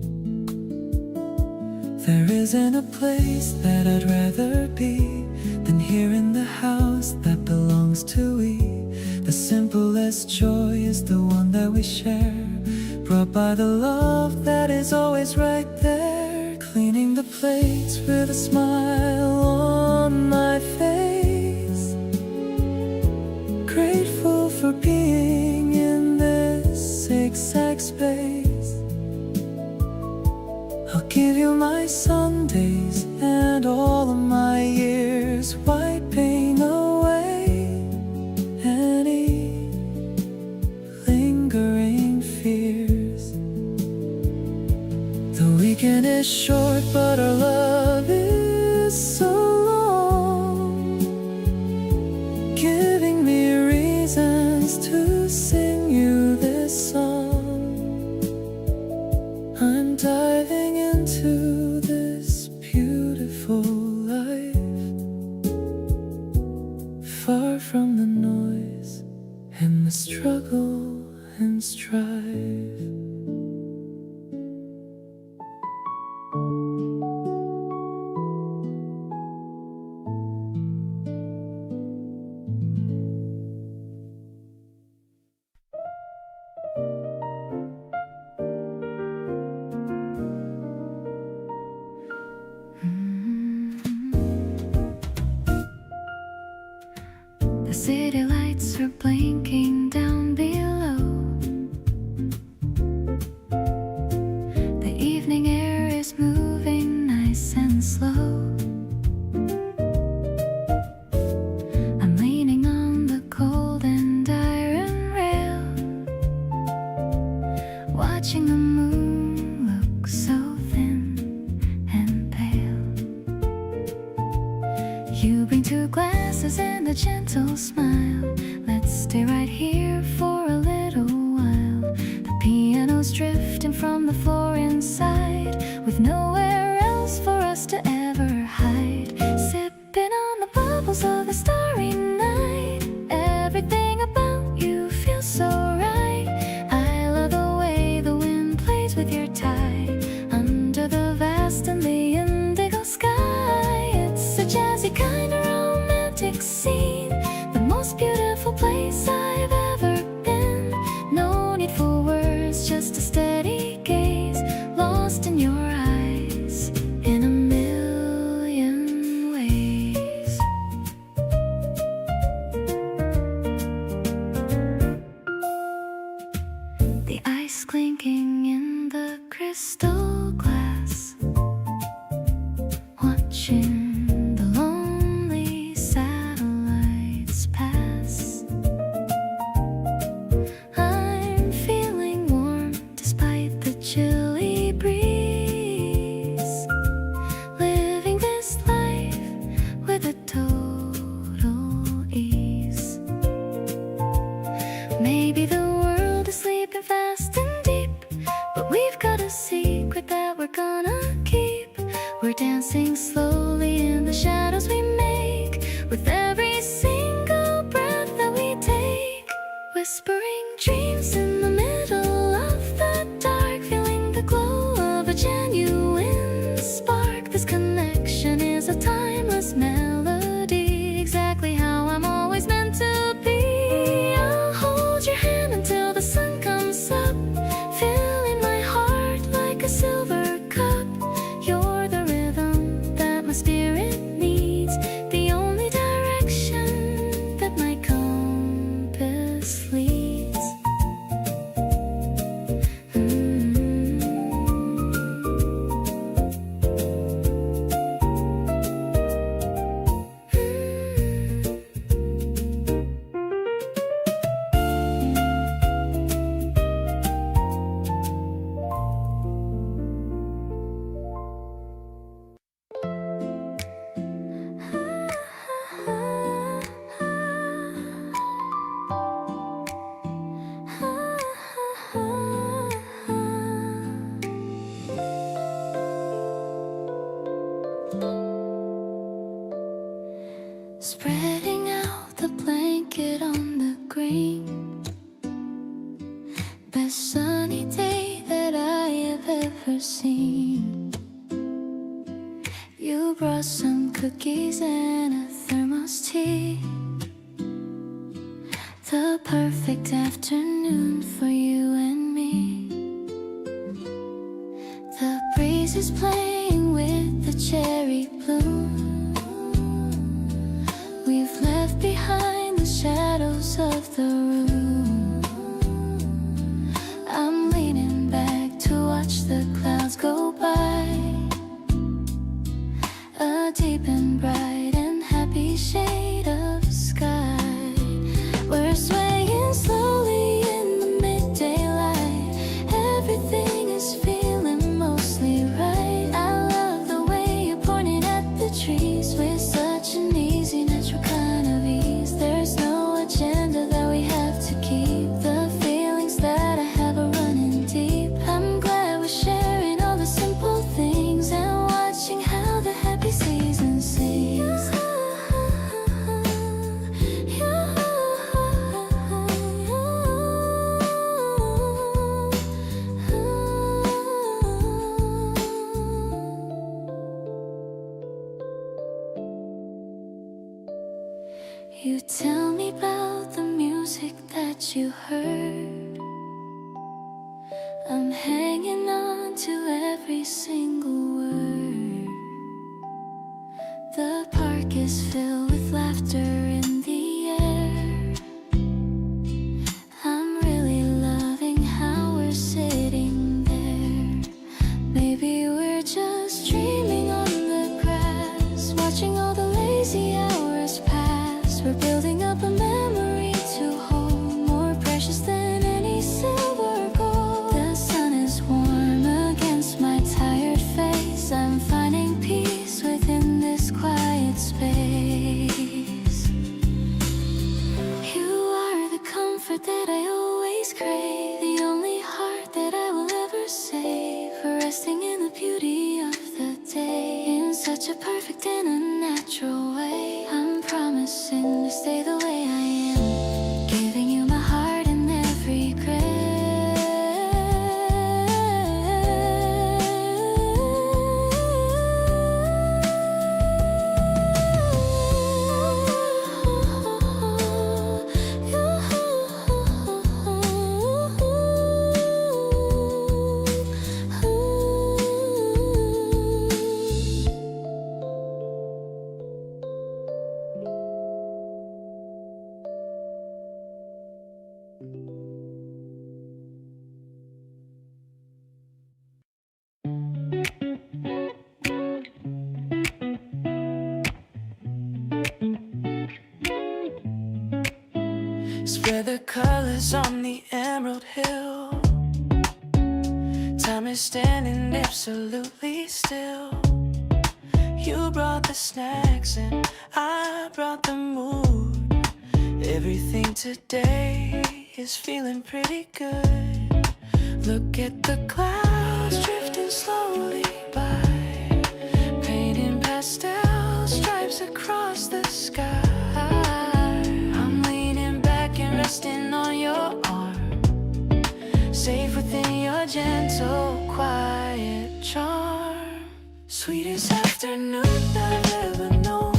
There isn't a place that I'd rather be than here in the house that belongs to we. The simplest joy is the one that we share, brought by the love that is always right there. Cleaning the plates with a smile on my face, grateful for being in this exact space. I'll give you my Sundays and all of my years, wiping away any lingering fears. The weekend is short, but our love is so long, giving me reasons to sing you this song. I'm diving into this beautiful life, far from the noise and the struggle and strife. The city lights are blinking down below. The evening air is moving nice and slow. I'm leaning on the cold and iron rail, watching the moon look so thin and pale. You bring two glasses and a gentle smile. Let's stay right here for a little while. The piano's drifting from the floor inside, with nowhere else for us to ever hide. Sipping on the bubbles of the starry night. Everything about you feels so right. I love the way the wind plays with your tie, under the vast and the indigo sky. It's a jazzy kind of romantic scene, the most beautiful place I've ever been. No need for words, just a steady gaze, lost in your eyes in a million ways. The ice clinking in the crystal glass, watching the lonely satellites pass. I'm feeling warm despite the chilly breeze, living this life with a total ease. Maybe We've got a secret that we're gonna keep. We're dancing slowly in the shadows we make, with every single breath that we take. Whispering dreams in the middle of the dark, feeling the glow of a genuine spark. This connection is a timeless melody, exactly how I'm always meant to be. I'll hold your hand until the sun comes up, filling my heart like a silver cup. You're the rhythm that my spirit needs, the only direction that my compass leads. Spreading out the blanket on the green, best sunny day that I have ever seen. You brought some cookies and a thermos tea, the perfect afternoon for you and me. The breeze is playing with the cherry bloom. We've left behind the shadows of the room. I'm leaning back to watch the clouds go by, a deep and bright and happy shade of sky. We're swaying slowly in the midday light. Everything is feeling mostly right. I love the way you're pointing at the trees with such an easy, natural kind of ease. There's no agenda that we have to keep. The feelings that I have are running deep. I'm glad we're sharing all the simple things and watching how the happy season sings. You tell me about the music that you heard. I'm hanging on to every single word. The park is filled with laughter in the air. I'm really loving how we're sitting there. Maybe we're just dreaming on the grass, watching all the lazy hours pass. We're building up a memory to hold, more precious than any silver gold. The sun is warm against my tired face. I'm finding peace within this quiet space. You are the comfort that I always crave, the only heart that I will ever save, resting in the beauty of the day, in such a perfect and unnatural way. I'm promising to stay the way I am, giving you my heart in every Spread the colors on the emerald hill. Time is standing absolutely still. You brought the snacks and I brought the mood. Everything today is feeling pretty good. Look at the clouds clouds drifting slowly by, painting pastel stripes across the sky. I'm leaning back and resting on your arm, safe within your gentle, quiet charm. Sweetest afternoon I've ever known,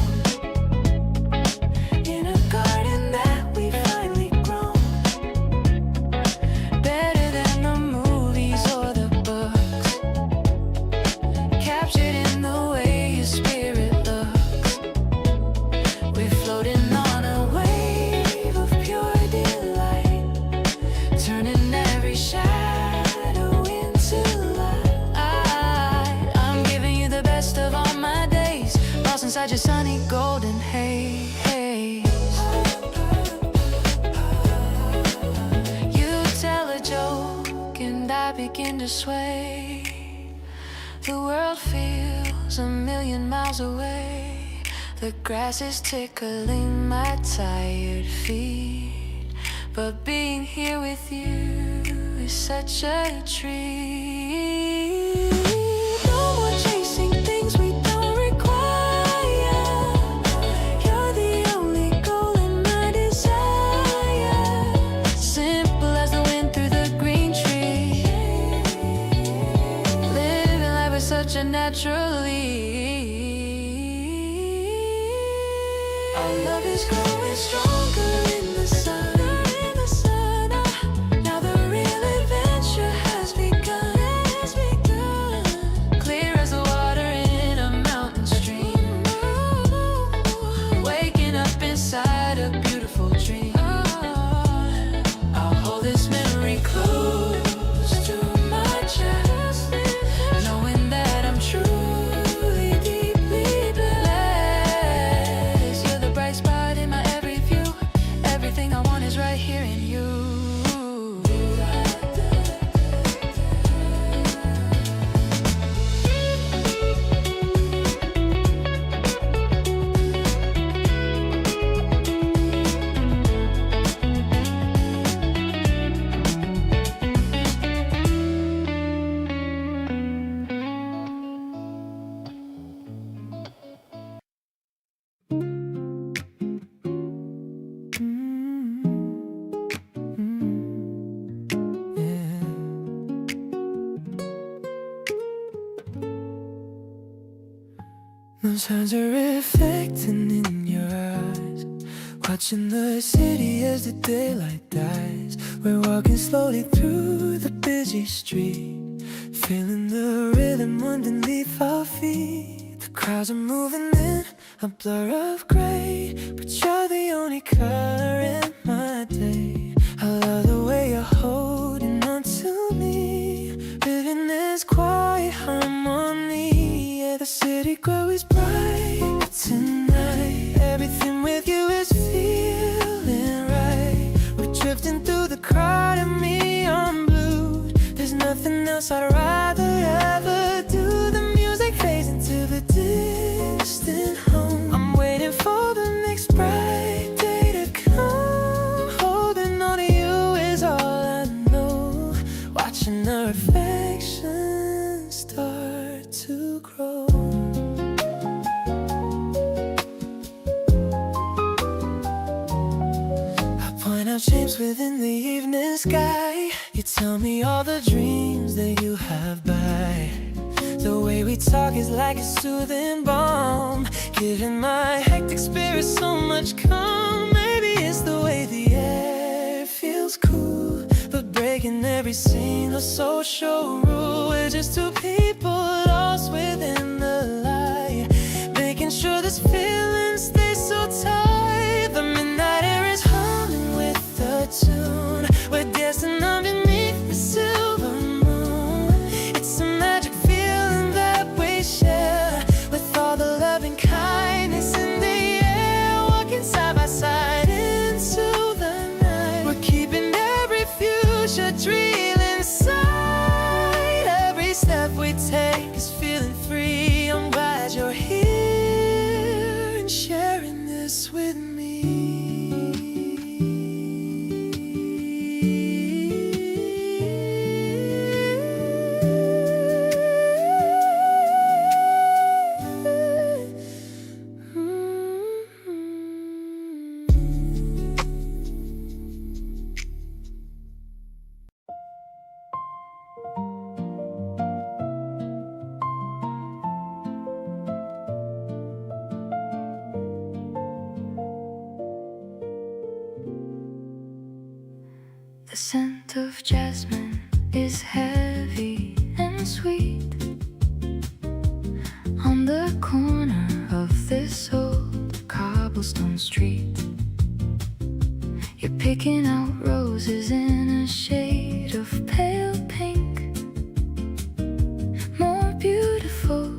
in a garden that we finally grown. Better than the movies or the books, captured in the way your spirit looks. We're floating on a wave of pure delight, turning every shadow into light. I'm giving you the best of all my days, lost inside your sunny golden haze. You tell a joke and I begin to sway. The world feels a million miles away. The grass is tickling my tired feet, but being here with you is such a treat. No more chasing things we don't require. You're the only goal in my desire. Simple as the wind through the green tree, living life with such a natural ease. Our love is growing stronger in the sun. Now the real adventure has begun. Clear as the water in a mountain stream, waking up inside a beautiful dream. I'll hold this memory close to my chest, knowing that I'm truly deeply blessed. You're the bright spot in my every view. Everything I want is right here in you. 넌 살살 reflecting in your eyes, watching the city as the daylight dies. We're walking slowly through the busy street, feeling the rhythm underneath our feet. The crowds are moving in a blur of gray, but you're the only color in my day. I love the way you're holding on to me, living this quiet harmony. Yeah, the city grows bright tonight. Everything with you is feeling right. We're drifting through the crowd and me on blue. There's nothing else I'd rather ever do. The music fades into the distant home. I'm waiting for the next bright day to come. Holding on to you is all I know. Watching the reflections start to grow. I point out shapes within the evening sky. You tell me all the dreams that you have by. The way we talk is like a soothing balm, giving my hectic spirit so much calm. Maybe it's the way the air feels cool, but breaking every single social rule. We're just two people lost within the light, making sure this feeling stays so tight. The midnight air is humming with the tune. We're dancing underneath the silver moon. It's a magic feeling that we share, with all the love and kindness in the air. Walking side by side into the night. We're keeping every future dream inside. Every step scent of jasmine is heavy and sweet. On the corner of this old cobblestone street, you're picking out roses in a shade of pale pink, more beautiful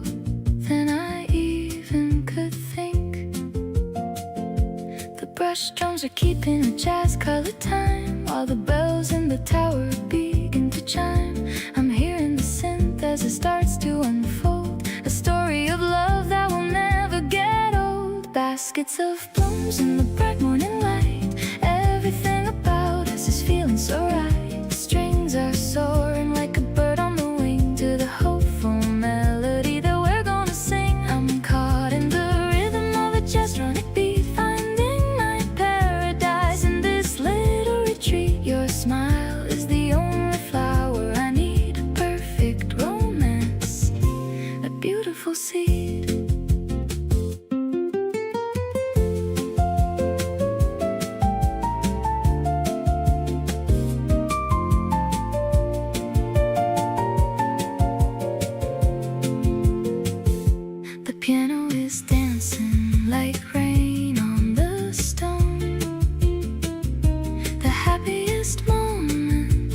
than I even could think. The brush drums are keeping a jazz-colored time, while the bells in the tower begin to chime. I'm hearing the synth as it starts to unfold, a story of love that will never get old. Baskets of blooms in the bright morning light, everything about us is feeling so right. Strings are soaring like a bird on the wing to the hopeful melody that we're gonna sing. I'm caught in the rhythm of a jazz-tronic beat, finding my paradise in this little retreat. Your smile is the only flower I need, a perfect romance, a beautiful seed. The piano is dancing like rain on the stone, the happiest moment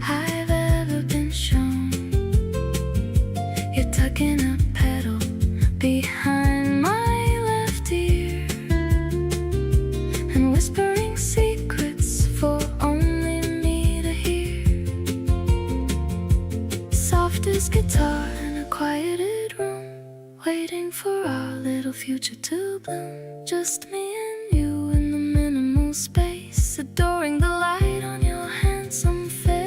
I've ever been shown. You're tucking a pedal behind my left ear and whispering secrets for only me to hear. Softest guitar in a quieted room, waiting for our little future to bloom. Just me and you in the minimal space, adoring the light on your handsome face.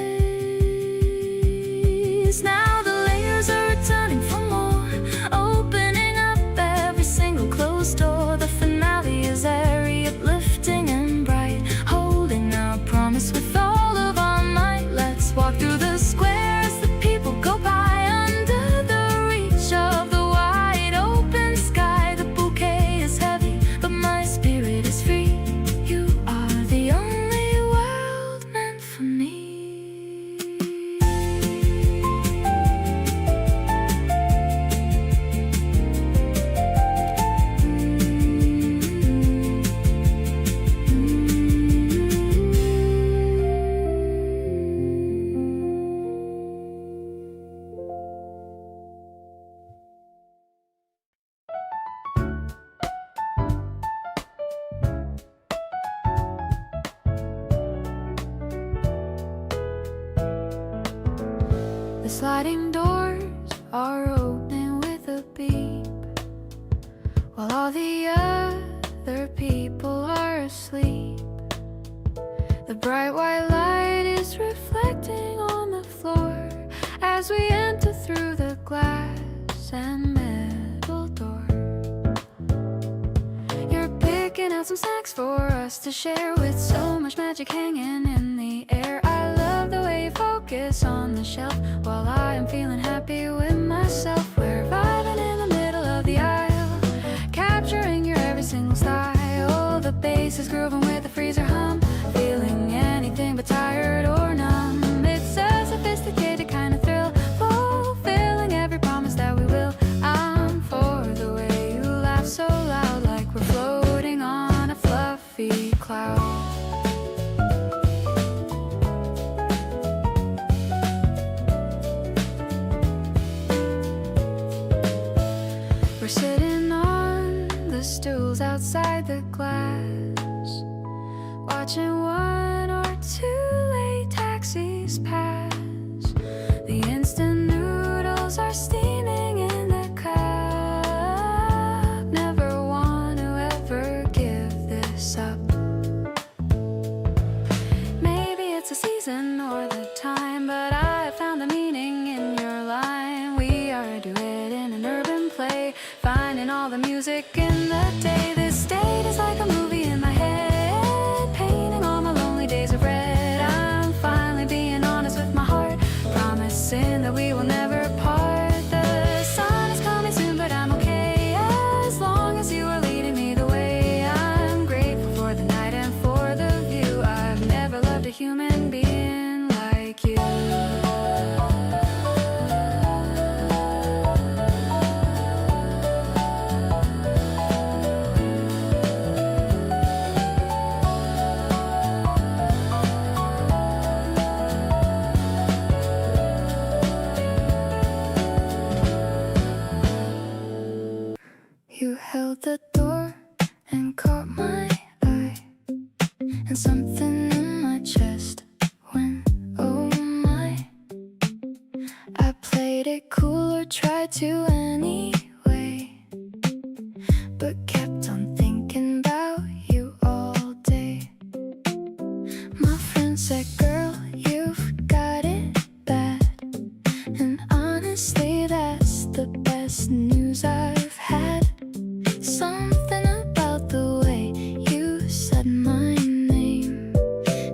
Now the layers are returning for more, opening up every single closed door. The finale is airy, uplifting and bright, holding our promise with all of our might. Let's walk through the square as the people go by, under the reach of the wide open sky. The bouquet is heavy, but my spirit is free. You are the only world meant for me. The sliding doors are opening with a beep, while all the other people are asleep. The bright white light is reflecting on the floor as we enter through the glass and metal door. You're picking out some snacks for us to share, with so much magic hanging in the air. I love the way you focus on the shelf while I am feeling happy with myself. We're vibing in the middle of the aisle, capturing your every single style. The bass is grooving with the freezer hum, feeling anything but tired or numb. It's a sophisticated kind of thrill, fulfilling every promise that we will. I'm for the way you laugh so loud, like we're floating on a fluffy cloud. We're sitting on the stools outside the glass, watching one or two late taxis pass. The instant noodles are steaming in the cup. Never want to ever give this up. Maybe it's a season or the time, but I found the meaning in your line. We are a duet in an urban play, finding all the music in the day. This state is like a movie in my head, painting all my lonely days of red. I'm finally being honest with my heart, promising that we will never part. The sun is coming soon, but I'm okay as long as you are leading me the way. I'm grateful for the night and for the view. I've never loved a human being played it cool or tried to anyway, but kept on thinking about you all day. My friend said, girl, you've got it bad, and honestly that's the best news I've had. Something about the way you said my name,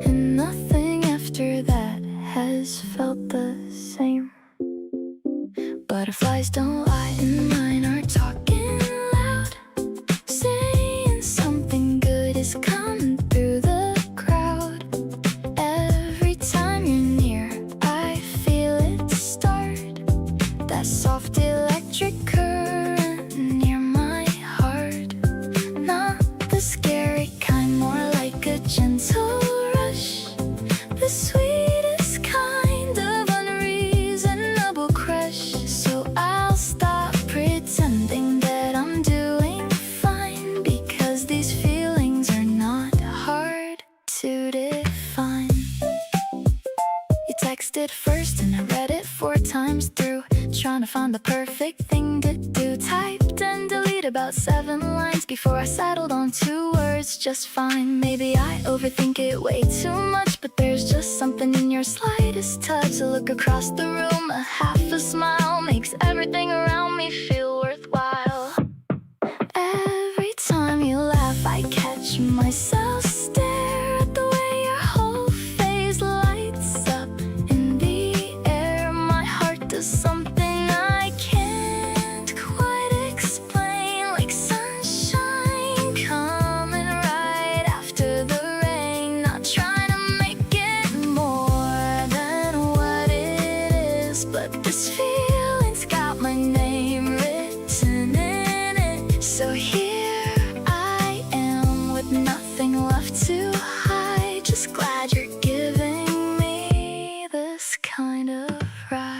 and nothing after that has felt the same. Butterflies don't lie and mine are talking loud, saying something good is coming through the crowd. Every time you're near I feel it start, that soft electric current near my heart. Not the scary kind, more like a gentle rush, the sweetest kind of unreasonable crush. So I'll stop pretending that I'm doing fine, because these feelings are not hard to define. You texted first and I read it 4 times through, trying to find the perfect thing to do. Typed and deleted about 7 lines before I settled on 2 words, just fine. Maybe I overthink it way too much, but there's just something in your slightest touch. A look across the room, a half a smile, makes everything around me feel worthwhile. Every time you laugh I catch myself stare at the way your whole face lights up in the air. My heart does something I can't quite explain, like sunshine coming right after the rain. Not trying to make it more than what it is, but this feeling's got my name written in it. So here I am with nothing left to hide, just glad you're giving me this kind of ride.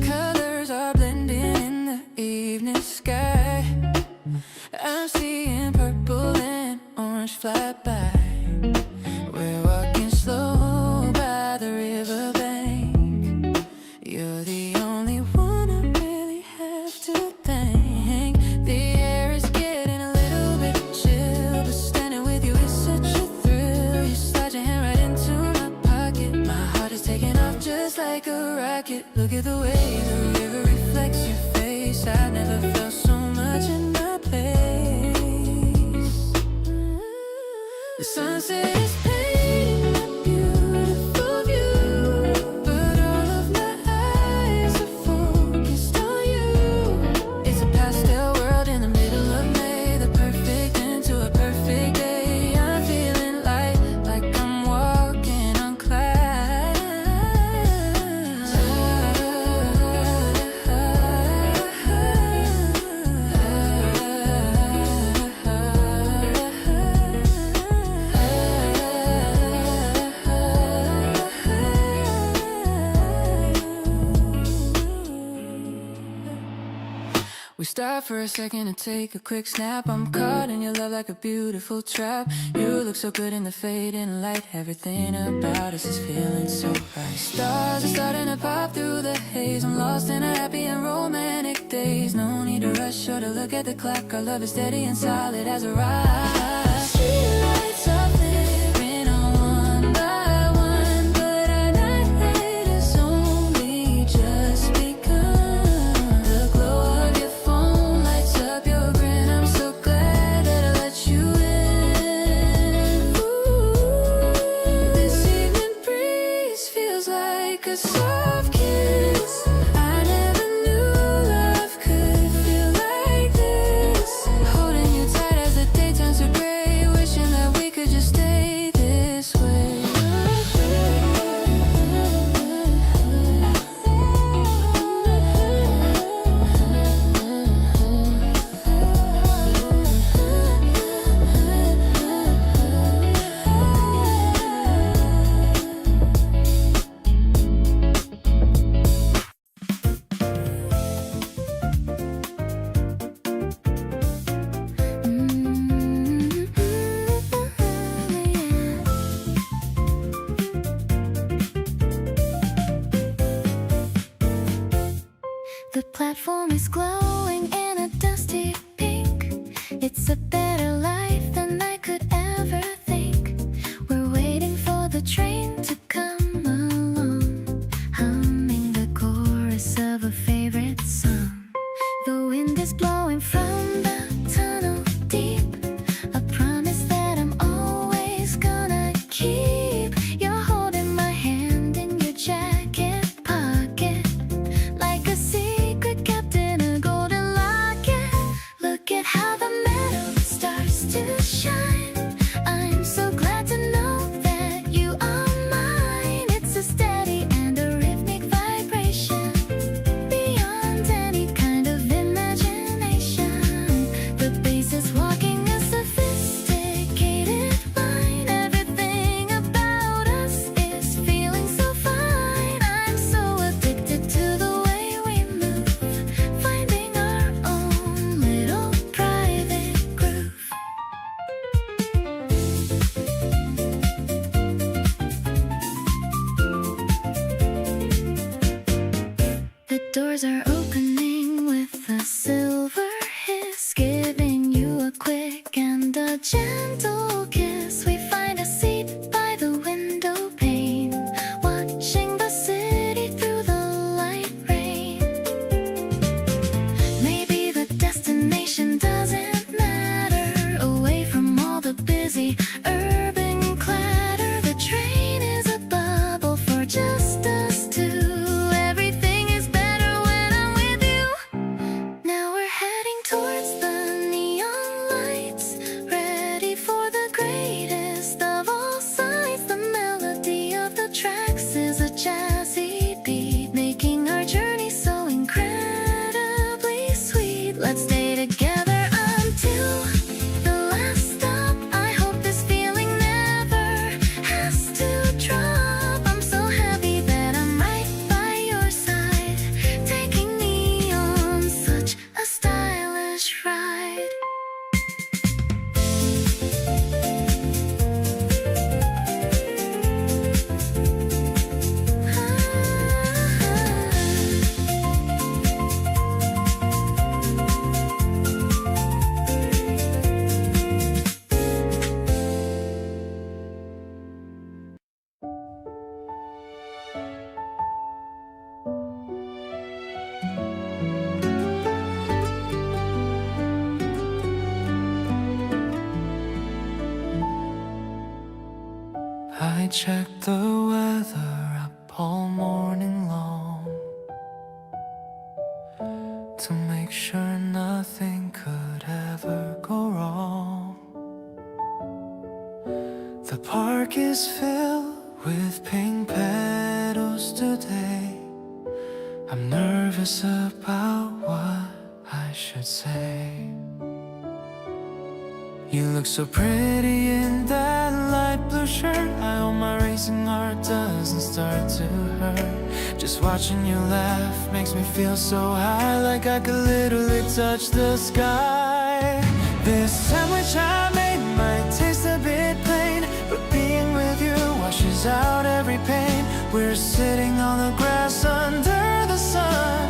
Colors are blending in the evening sky. I'm seeing purple and orange fly by. We're walking slow by the riverbank. You're the only one I really have to thank. The air is getting a little bit chill, but standing with you is such a thrill. You slide your hand right into my pocket. My heart is taking off just like a rocket. Look at the way the river reflects your face. I've never felt so much in my place. The sunset is painting a beautiful view, but all of my eyes are focused on you. It's a pastel world in the middle of May, the perfect end to a perfect day. I'm feeling light, like I'm walking on clouds. We stop for a second and take a quick snap. I'm caught in your love like a beautiful trap. You look so good in the fading light. Everything about us is feeling so right. Stars are starting to pop through the haze. I'm lost in a happy and romantic days. No need to rush or to look at the clock. Our love is steady and solid as a rock. Street lights are flickering on one by one, but our night has only just begun. The glow of your phone lights up your grin. I'm so glad that I let you in. Ooh, this evening brings like a soft kiss. I never knew love could feel like this. Holding you tight as the day turns to gray, wishing that we could just stay this way. The platform is glowing in a dusty pink. It's a better life than I could ever think. We're waiting for the train to come along, humming the chorus of a favorite song. The wind is blowing from the tunnel deep, a promise that I'm always gonna keep. You're holding my hand in your jacket pocket, like a secret kept in a golden locket. Look at how the metal starts to shine. I'm so glad to know that you are mine. It's a steady and a rhythmic vibration, beyond any kind of imagination. The bass is walking a sophisticated line. Everything about us is feeling so fine. I'm so addicted to the way we move, finding our own little private groove. The doors are opening with a silver hiss, giving you a quick and a gentle kiss. We find a seat by the window pane, watching the city through the light rain. Maybe the destination doesn't matter, away from all the busy urban clatter. The train is a bubble for just us two. Everything is better when I'm with you. Now we're heading towards the neon lights, ready for the greatest of all sights. The melody of the tracks is a jazzy beat, making our journey so incredibly sweet. Let's stay together until the last stop. I hope this feeling never has to drop. I'm so happy that I'm right by your side, taking me on such a stylish ride. I check the weather up all morning long to make sure nothing could ever go wrong. The park is filled with pink petals today. I'm nervous about what I should say. You look so pretty in that light blue shirt. I hope my racing heart doesn't start to hurt. Just watching you laugh makes me feel so high, like I could literally touch the sky. This sandwich I made might taste a bit plain, but being with you washes out every pain. We're sitting on the grass under the sun,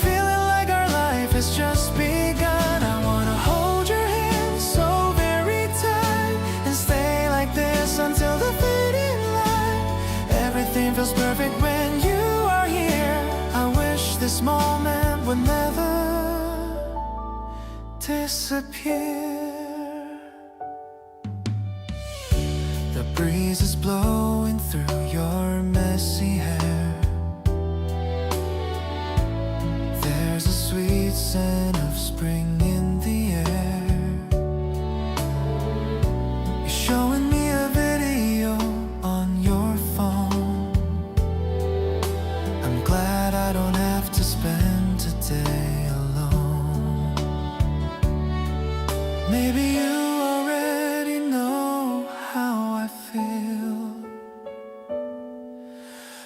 feeling like our life has just begun. I wanna hold your hand so very tight and stay like this until the fading light. Everything feels perfect when you are here. I wish this moment would never disappear. The breeze is blowing through your messy hair.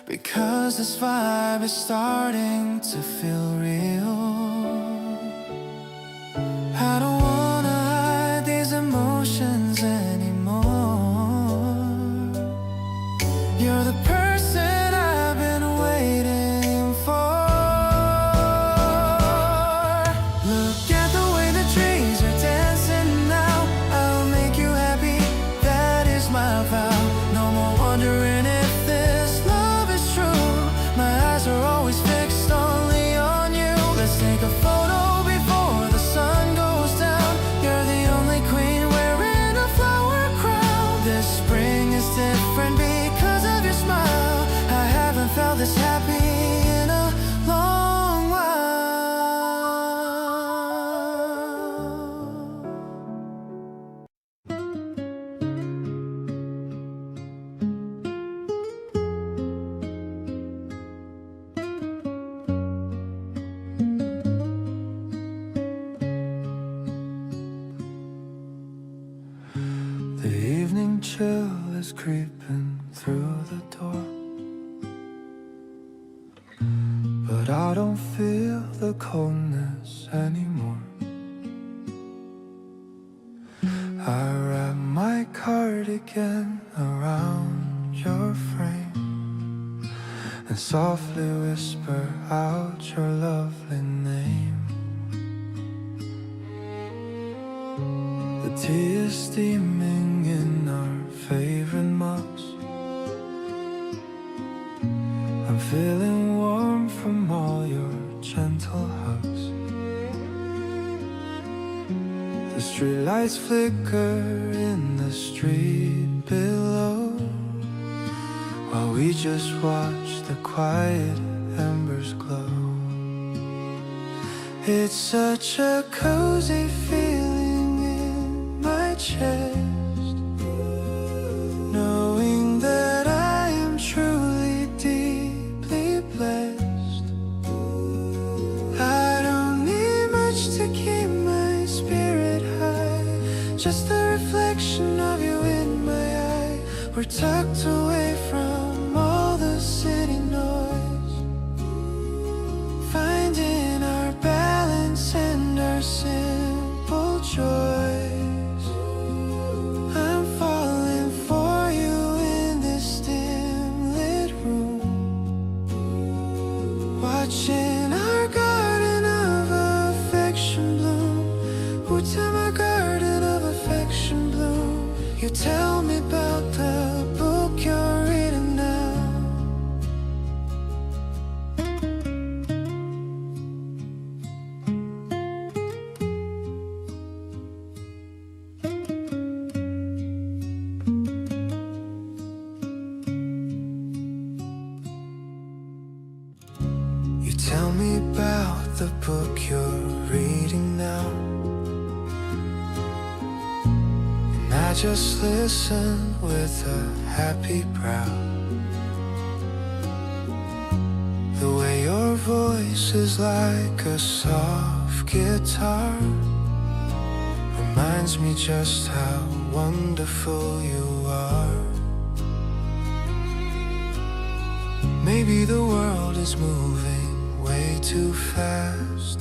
because this vibe is starting to feel real. I don't wanna hide these emotions anymore. You're the person I've been waiting for. Look at the way the trees are dancing now. I'll make you happy, that is my vow. No more wondering if this love is true. My eyes are always fixed only on you. Let's take a photo before the sun goes down. You're the only queen wearing a flower crown. This spring is different because of your smile. I haven't felt this happy in a long while. The evening chill is creeping through the door, but I don't feel the coldness anymore. I wrap my cardigan around your frame and softly whisper out your lovely name. The tea is steaming in our favorite mugs. I'm feeling warm from all your gentle hugs. The streetlights flicker in the street below, while we just watch the quiet embers glow. It's such a cozy feeling in my chest, knowing that I am truly deeply blessed. I don't need much to keep my spirit high, just the reflection of you in my eye. We're tucked away from all the city noise, finding our balance and our simple joys. I'm falling for you in this dim lit room, watching our garden of affection bloom. Ooh, time our garden of affection bloom. You tell me about the book you're reading now. You tell me about the book you're reading now, and I just listen with a happy brow. The way your voice is like a soft guitar reminds me just how wonderful you are. Maybe the world is moving way too fast,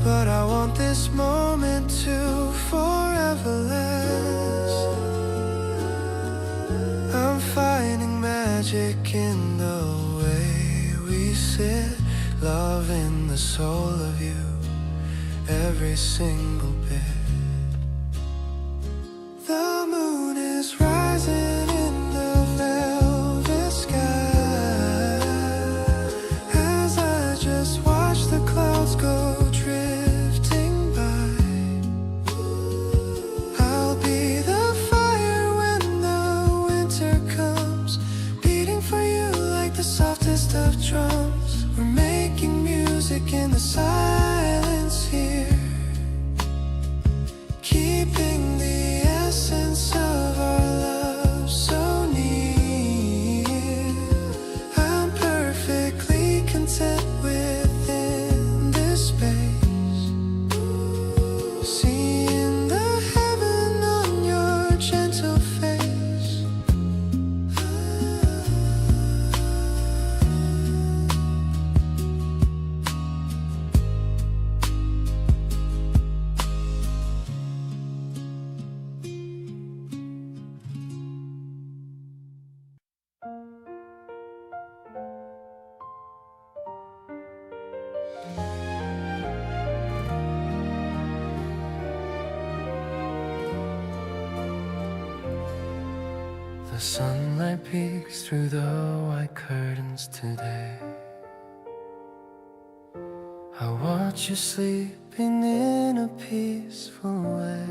but I want this moment to forever last. I'm finding magic in the way we sit, loving the soul of you, every single bit. The moon is rising in the velvet sky as I just watch the clouds go drifting by. I'll be the fire when the winter comes, beating for you like the softest of drums. We're making music in the silence here, keeping the essence of our love so near. I'm perfectly content within this space, seeing the heaven on your gentle face. sunlight peeks through the white curtains today. I watch you sleeping in a peaceful way.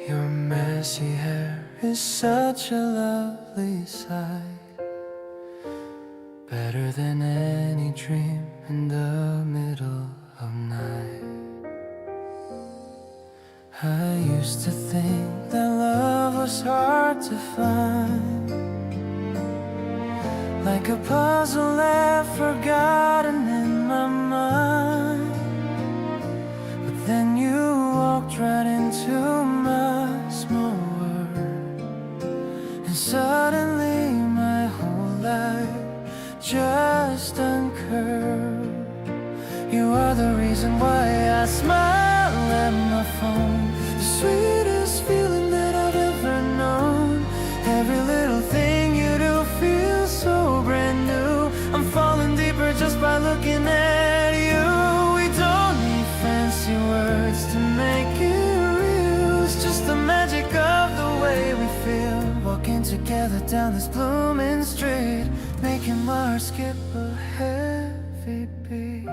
Your messy hair is such a lovely sight, better than any dream in the middle of night. I used to think that love was hard to find, like a puzzle left forgotten in my mind. But then you walked right into my small world, and suddenly my whole life just uncurled. You are the reason why I smile at my phone, the sweetest feeling that I've ever known. Every little thing you do feels so brand new. I'm falling deeper just by looking at you. We don't need fancy words to make it real. It's just the magic of the way we feel, walking together down this blooming street, making my heart skip a heavy beat.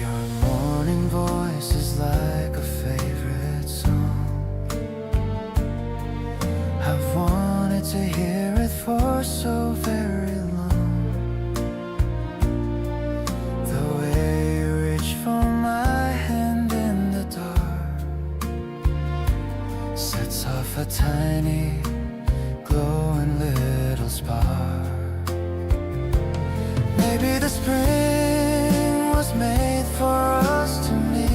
Your morning voice is like a favorite song. I've wanted to hear it for so very long. The way you reach for my hand in the dark sets off a tiny glowing little spark. Maybe the spring was made for us to meet.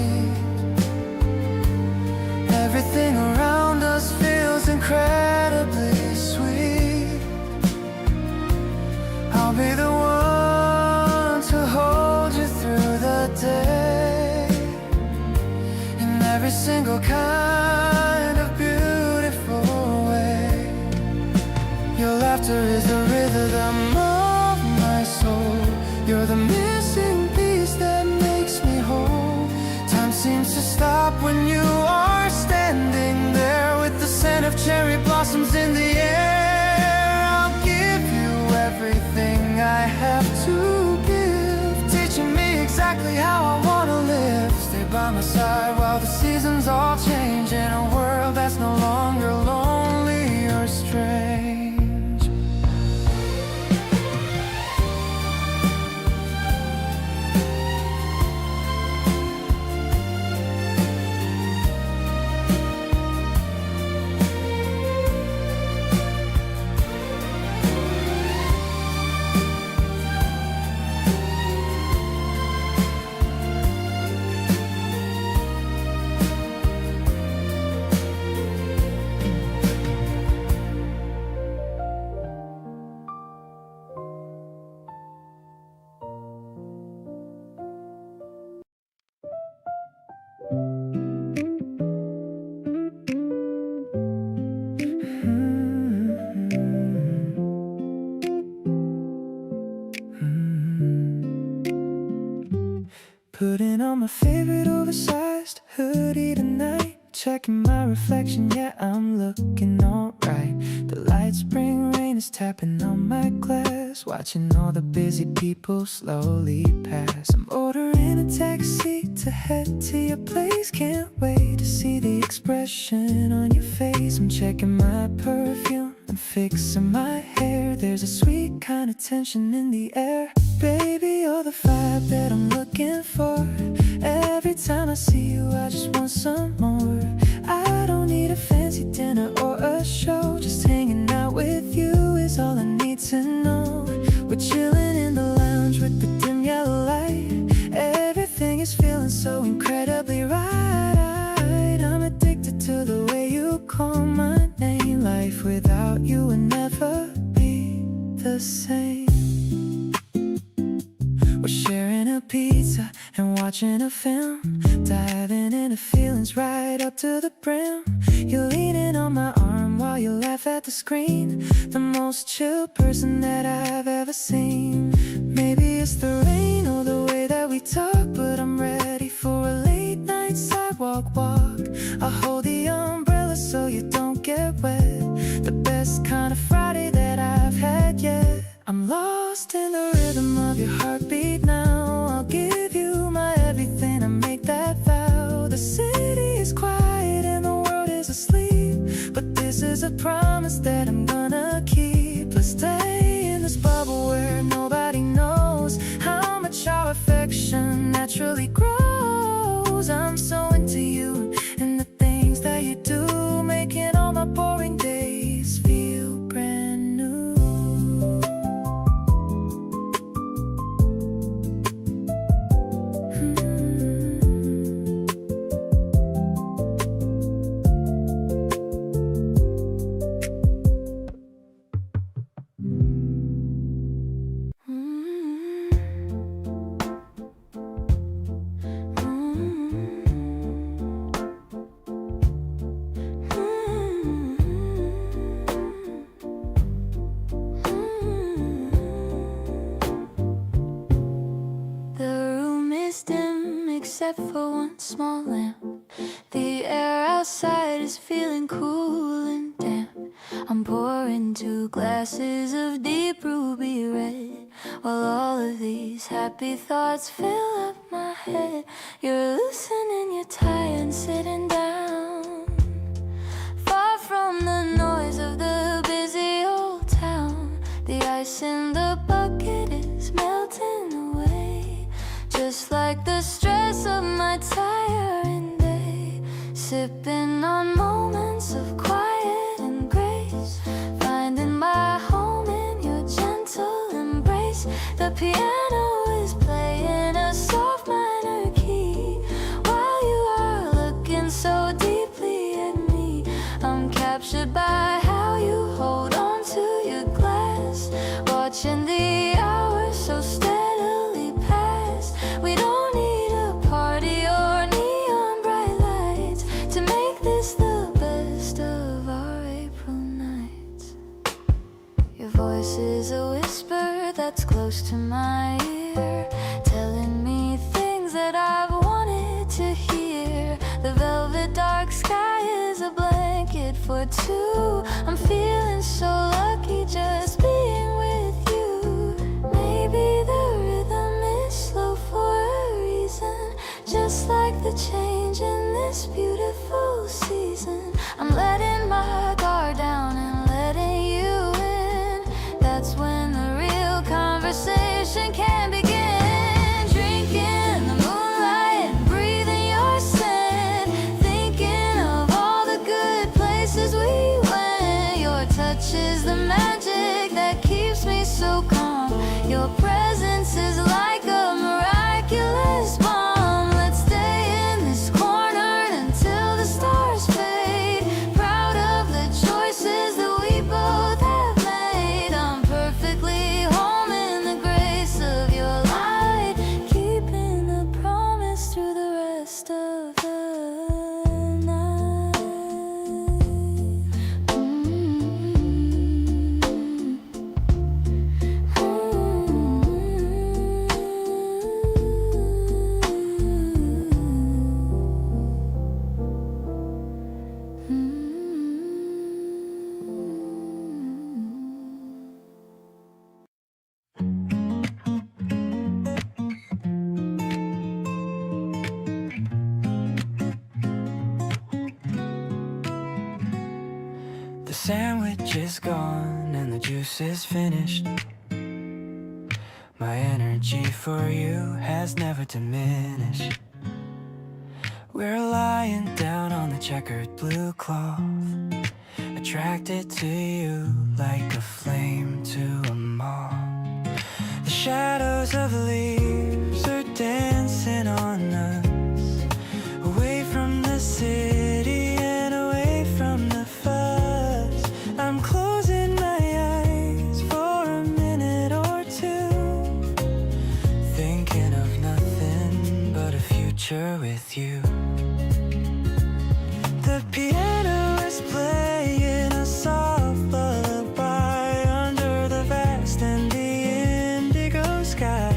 Everything around us feels incredibly sweet. I'll be the one to hold you through the day, in every single kind of beautiful way. Your laughter is the rhythm of my soul. You're the missing piece that makes me whole. Time seems to stop when you are standing there, with the scent of cherry blossoms in the air. I'll give you everything I have to give, teaching me exactly how I wanna live. Stay by my side while the seasons all change, in a world that's no longer lonely or strange. Putting on my favorite oversized hoodie tonight, checking my reflection, yeah, I'm looking alright. The light spring rain is tapping on my glass, watching all the busy people slowly pass. I'm ordering a taxi to head to your place, can't wait to see the expression on your face. I'm checking my perfume and fixing my hair, there's a sweet kind of tension in the air. Baby, you're the vibe that I'm looking for. Every time I see you, I just want some more. I don't need a fancy dinner or a show, just hanging out with you is all I need to know. We're chilling in the lounge with the dim yellow light. Everything is feeling so incredibly right. I'm addicted to the way you call my name. Life without you would never be the same. We're sharing a pizza and watching a film, diving into feelings right up to the brim. You're leaning on my arm while you laugh at the screen, the most chill person that I've ever seen. Maybe it's the rain or the way that we talk, but I'm ready for a late sidewalk walk. I'll hold the umbrella so you don't get wet. The best kind of Friday that I've had yet. I'm lost in the rhythm of your heartbeat now. I'll give you my everything and make that vow. The city is quiet and the world is asleep, but this is a promise that I'm gonna keep. Let's stay in this bubble where nobody knows how much our affection naturally grows. I'm so into you and the things that you do, making all my boring days feel brand new. Except for one small lamp, the air outside is feeling cool and damp. I'm pouring 2 glasses of deep ruby red, while all of these happy thoughts fill up my head. You're loosening your tie and sitting down, far from the noise of the busy old town. The ice in the bucket is melting away, just like the stress of my tiring day. Sipping on moments of quiet and grace, finding my home in your gentle embrace. The piano is playing a soft minor key, while you are looking so deeply at me. I'm captured by how you hold on to your glass, watching the hours so steadily pass. We don't need a party or neon bright lights to make this the best of our April nights. Your voice is a whisper that's close to my ear, telling me things that I've wanted to hear. The velvet dark sky is a blanket for 2. I'm feeling so lucky just being with you. Maybe the rhythm is slow for a reason, just like the change in this beautiful season. I'm letting my guard down and letting you in. That's when the real conversation can begin. Drinking the moonlight and breathing your scent, thinking of all the good places we went. Your touch is the magic that keeps me so calm. Your presence is like a miraculous balm. Let's stay in this corner until the stars fade, proud of the choices that we both have made. I'm perfectly home in the grace of your light, keeping the promise through the rest of the night. The sandwich is gone and the juice is finished. My energy for you has never diminished. We're lying down on the checkered blue cloth, attracted to you like a flame to a moth. The shadows of the leaves are dancing on us, away from the city and away from the fuss. I'm closing my eyes for a minute or 2, thinking of nothing but a future with you. The piano is playing a soft lullaby under the vast and the indigo sky.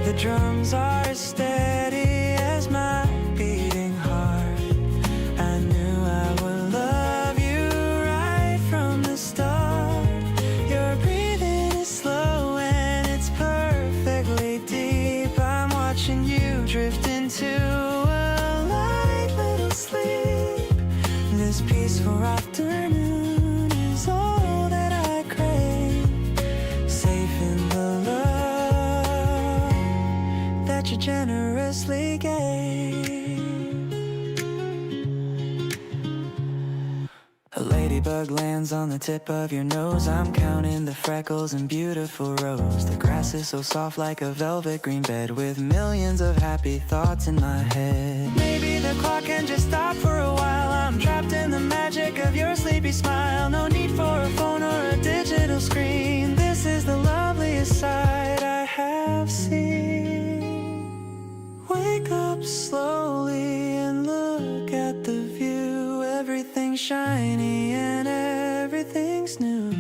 The drums are steady as my a light little sleep. This peaceful afternoon is all that I crave. Safe in the love that you generously gave. A ladybug lands on the tip of your nose. I'm counting the freckles and beautiful rows. The grass is so soft like a velvet green bed, with millions of happy thoughts in my head. Maybe the clock can just stop for a while. I'm trapped in the magic of your sleepy smile. No need for a phone or a digital screen. This is the loveliest sight I have seen. Wake up slowly and look at the view. Everything's shiny and everything's new.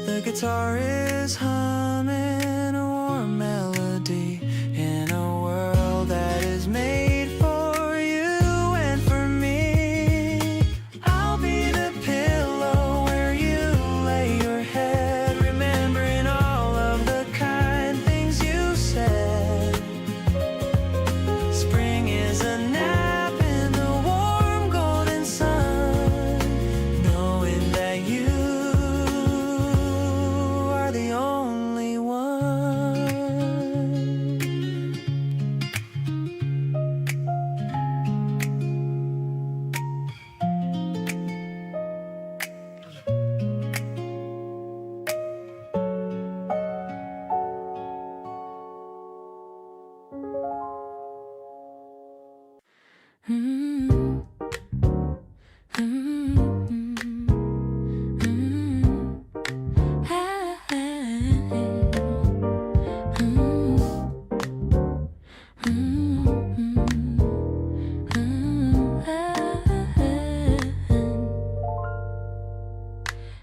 The guitar is humming a warm melody in a world that is made for you and for me. I'll be the pillow where you lay your head, remembering all of the kind things you said. Spring is a nap in the warm golden sun, knowing that you are the only one.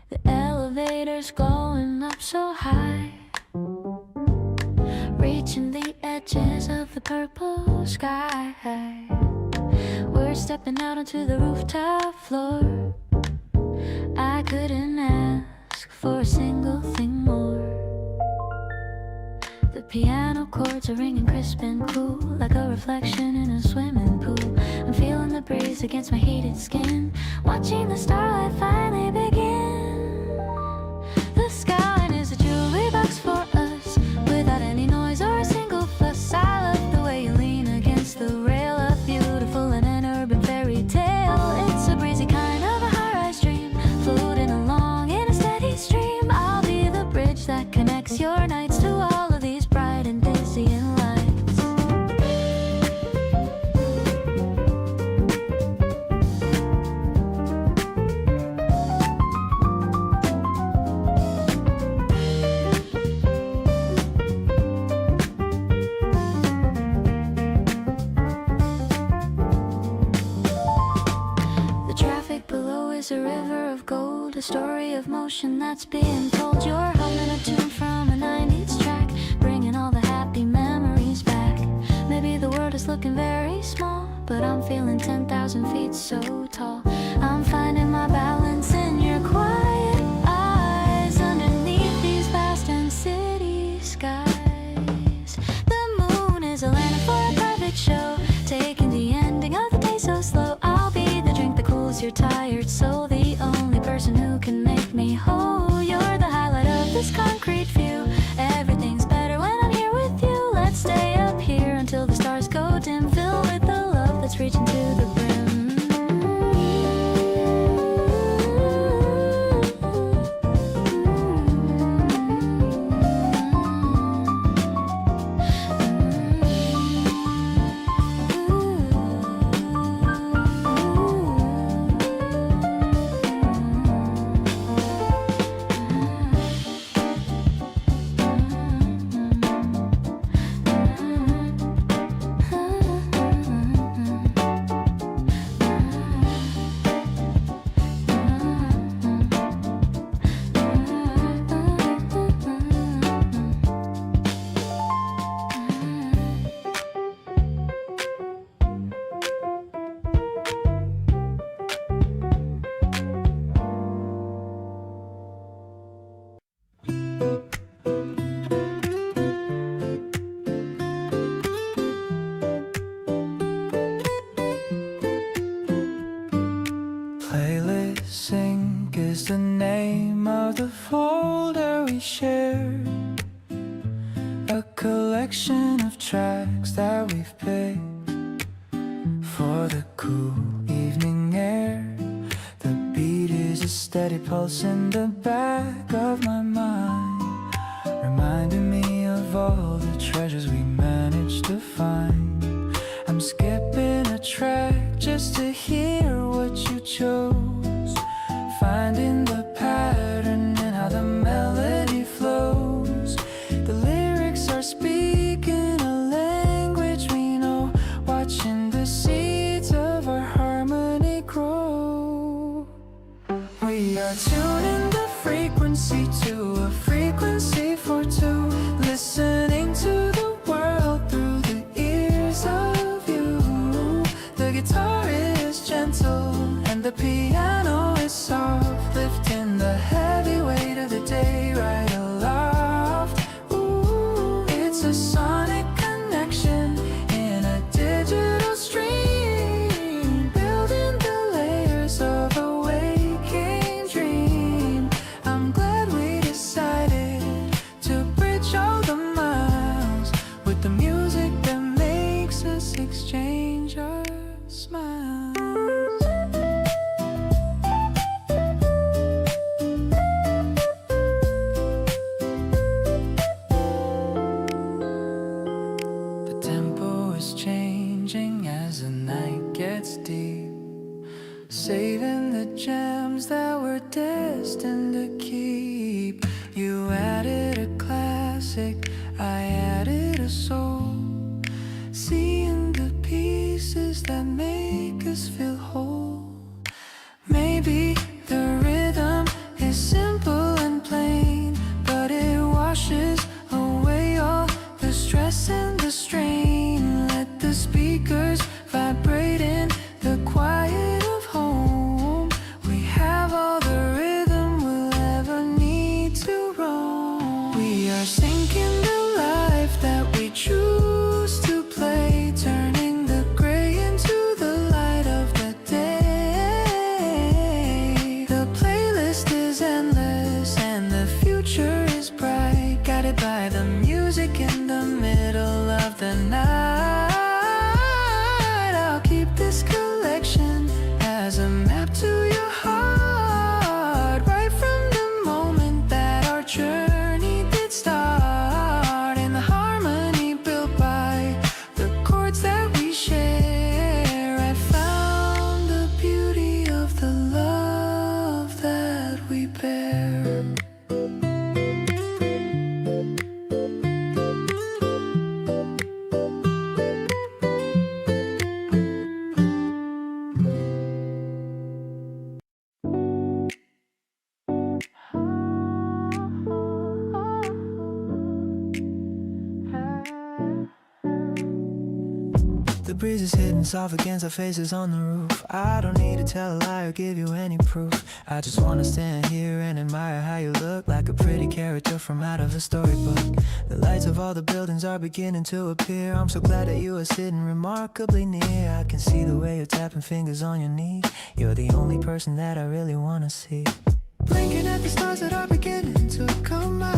The elevator's going up so high, reaching the edges of the purple sky. We're stepping out onto the rooftop floor. I couldn't ask for a single thing more. The piano chords are ringing crisp and cool, like a reflection in a swimming pool. I'm feeling the breeze against my heated skin, watching the starlight finally begin. The skyline is a jewelry box for us, without any noise or a single fuss. I love the way you lean against the rail, a beautiful and an urban fairy tale. It's a breezy kind of a high-rise dream, floating along in a steady stream. I'll be the bridge that connects your nights to all of these bright and dizzying lights. The traffic below is a river of gold, a story of motion that's being told. You're humming a tune from a 90s track, bringing all the happy memories back. Maybe the world is looking very small, but I'm feeling 10,000 feet so tall. I'm finding my balance in your quiet eyes, underneath these vast and city skies. The moon is a lantern for a private show, taking the ending of the day so slow. I'll be the drink that cools your tired soul, the only person who can make me whole. You're the highlight of this concrete view. Everything's better when I'm here with you. Let's stay up here until the stars go dim, filled with the love that's reaching to the brim. What's the name of the folder we shared? A collection of tracks that we've picked for the cool evening air. The beat is a steady pulse in the back of my mind, reminding me of all the treasures we managed to find. I'm skipping a track just to hear what you chose, finding the pattern in how the melody flows. The lyrics are speaking a language we know, watching the seeds of our harmony grow. We are tuning the frequency to a frequency for two, listening to the world through the ears of you. The guitar is gentle and the piano is soft, lifting the heavy weight of the day right aloft. Ooh, it's a sonic connection in a digital stream, building the layers of a waking dream. I'm glad we decided to bridge all the miles with the music that makes us exchange our smiles. The tempo is changing as the night gets deep, saving the gems that we're destined to keep. You added a classic, I added a soul, seeing the pieces that make us feel whole. Maybe the rhythm is simple and plain, but it washes away all the stress and the strain. Let the speakers vibrate in the quiet of home. We have all the rhythm we'll ever need to roam. We are sinking the life that we choose to play, turning the gray into the light of the day. The playlist is endless and the future is bright, guided by the music in the middle of the night. I'll keep this collection as a map to your heart, right from the moment that our journey did start. In the harmony built by the chords that we share, I found the beauty of the love that we bear. The breeze is hitting soft against our faces on the roof. I don't need to tell a lie or give you any proof. I just wanna stand here and admire how you look, like a pretty character from out of a storybook. The lights of all the buildings are beginning to appear. I'm so glad that you are sitting remarkably near. I can see the way you're tapping fingers on your knee. You're the only person that I really wanna see. Blinking at the stars that are beginning to come out.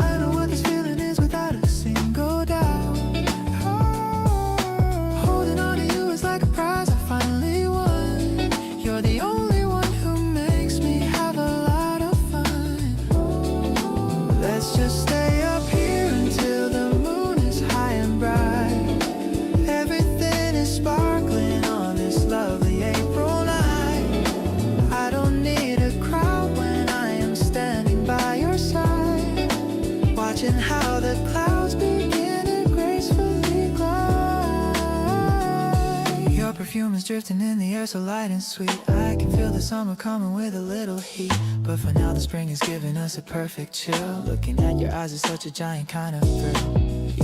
I know what this feeling is without a single doubt. Holding on to you is like a prize I finally won. You're the only one who makes me have a lot of fun. Let's just stay up here until the moon is high and bright. Everything is sparkling on this lovely April night. I don't need a crowd when I am standing by your side, watching how the clouds begin to gracefully glide. Your perfume is drifting in the air so light and sweet. I can feel the summer coming with a little heat, but for now the spring is giving us a perfect chill. Looking at your eyes is such a giant kind of thrill.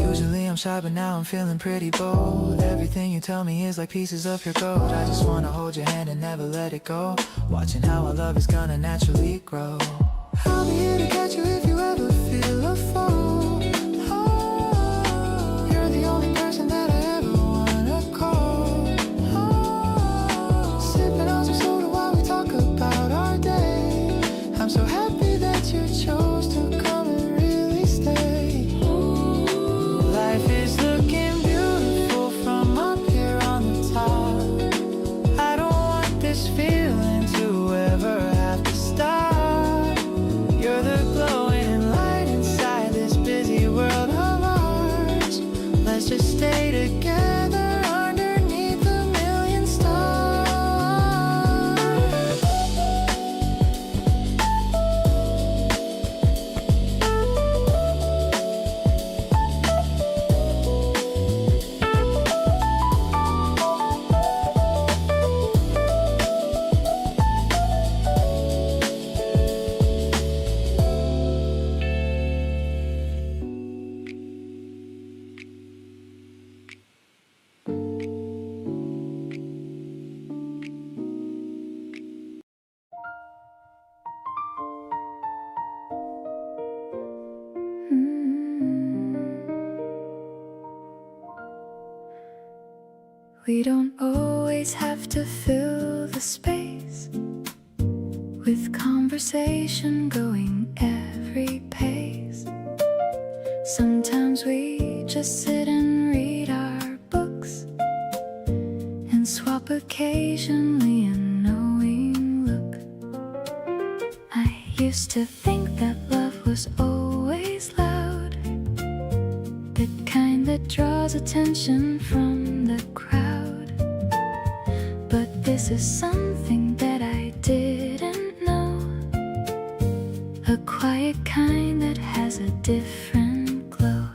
Usually I'm shy but now I'm feeling pretty bold. Everything you tell me is like pieces of pure gold. I just wanna hold your hand and never let it go, watching how our love is gonna naturally grow. I'll be here to catch you if you ever feel a fall. Oh, you're the only person that I ever wanna call. Oh, sipping on some soda while we talk to stay together underneath a million stars. We don't always have to fill the space with conversation going every pace. Sometimes we just sit and read our books and swap occasionally a knowing look. I used to think that love was always loud, the kind that draws attention from the crowd. But this is something that I didn't know, a quiet kind that has a different glow.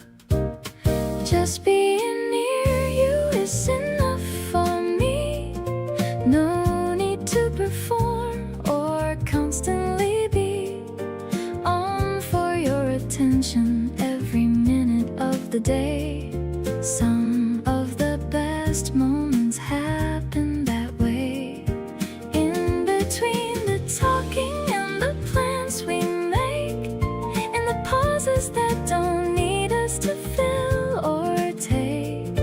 Just being near you is enough for me. No need to perform or constantly be on for your attention every minute of the day. Some of the best moments happen that way, in between the talking and the plans we make, in the pauses that don't need us to fill or take.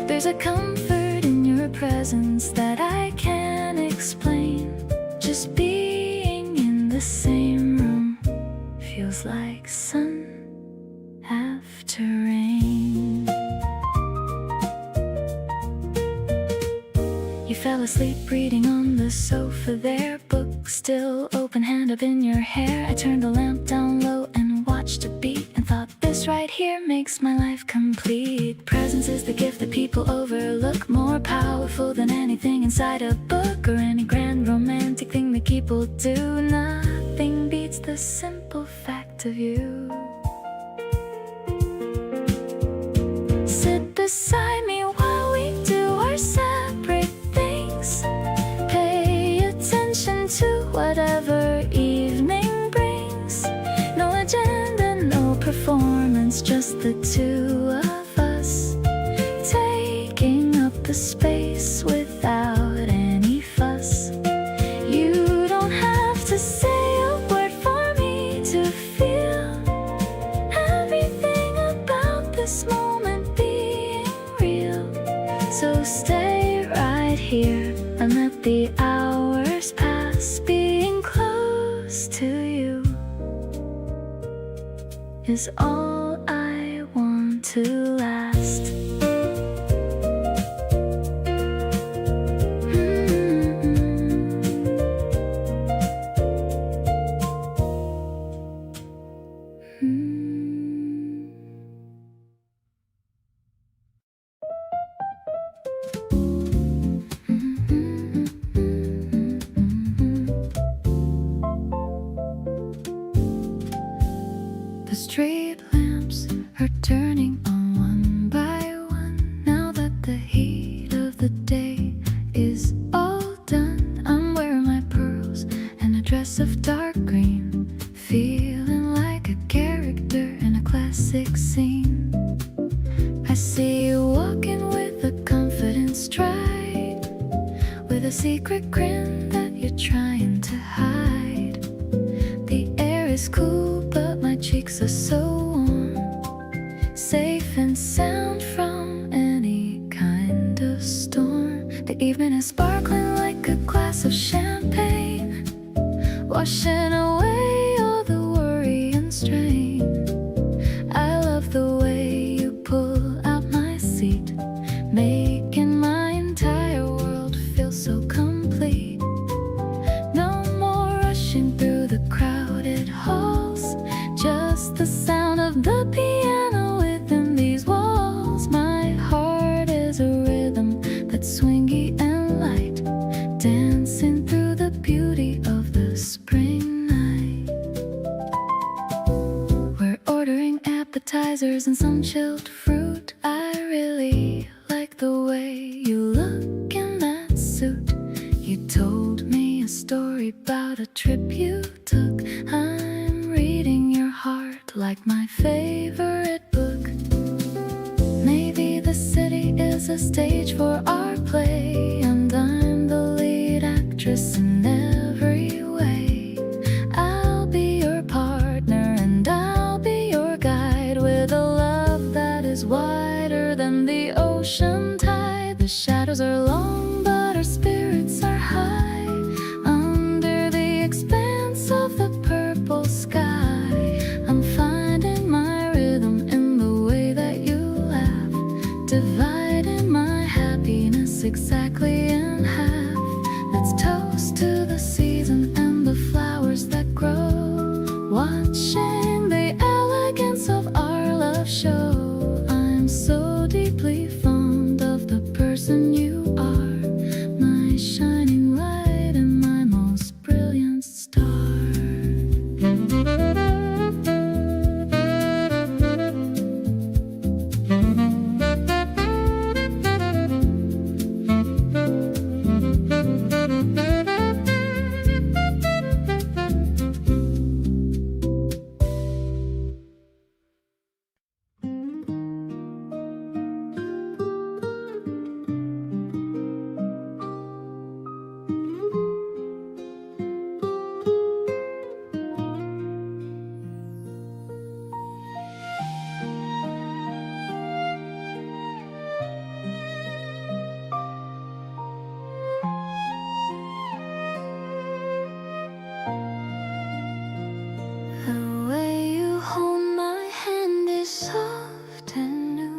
There's a comfort in your presence that I can't explain. Just being in the same room feels like sun after rain. You fell asleep reading on the sofa there, book still open, hand up in your hair. I turned the lamp down low and watched a beat and thought, this right here makes my life complete. Presence is the gift that people overlook, more powerful than anything inside a book or any grand romantic thing that people do. Nothing beats the simple fact of you. Sit beside me while we do our separate things. Pay attention to whatever evening brings. No agenda, no performance, just the two of us, taking up the space without any fuss. You don't have to say a word for me to feel everything about this moment being real. So stay right here and let the hours pass. Being close to you is all I want to last. The street lamps are turning on one by one. Now that the heat of the day is all done, I'm wearing my pearls and a dress of dark green, feeling like a character in a classic scene. I see you walking with a confident stride, with a secret grin that you're trying to hide. The air is cool, but my cheeks are so warm, safe and sound from any kind of storm. The evening is sparkling like a glass of champagne, washing away all the worry and strain. I love the way you pull out my seat, making my entire world feel so complete. No more rushing through the crowded halls, just the sound of the piano within these walls. My heart The city is a stage for our play, and I'm the lead actress in every way. I'll be your partner and I'll be your guide, with a love that is wider than the ocean tide. The shadows are long but our spirits are high, under the expanse of the purple sky. I'm finding my rhythm in the way that you laugh, dividing my happiness exactly in half. Let's toast to the season and the flowers that grow, watching the elegance of our love show. I'm so deeply fond of the person you are, my shining light and my most brilliant star. The way you hold my hand is soft and new.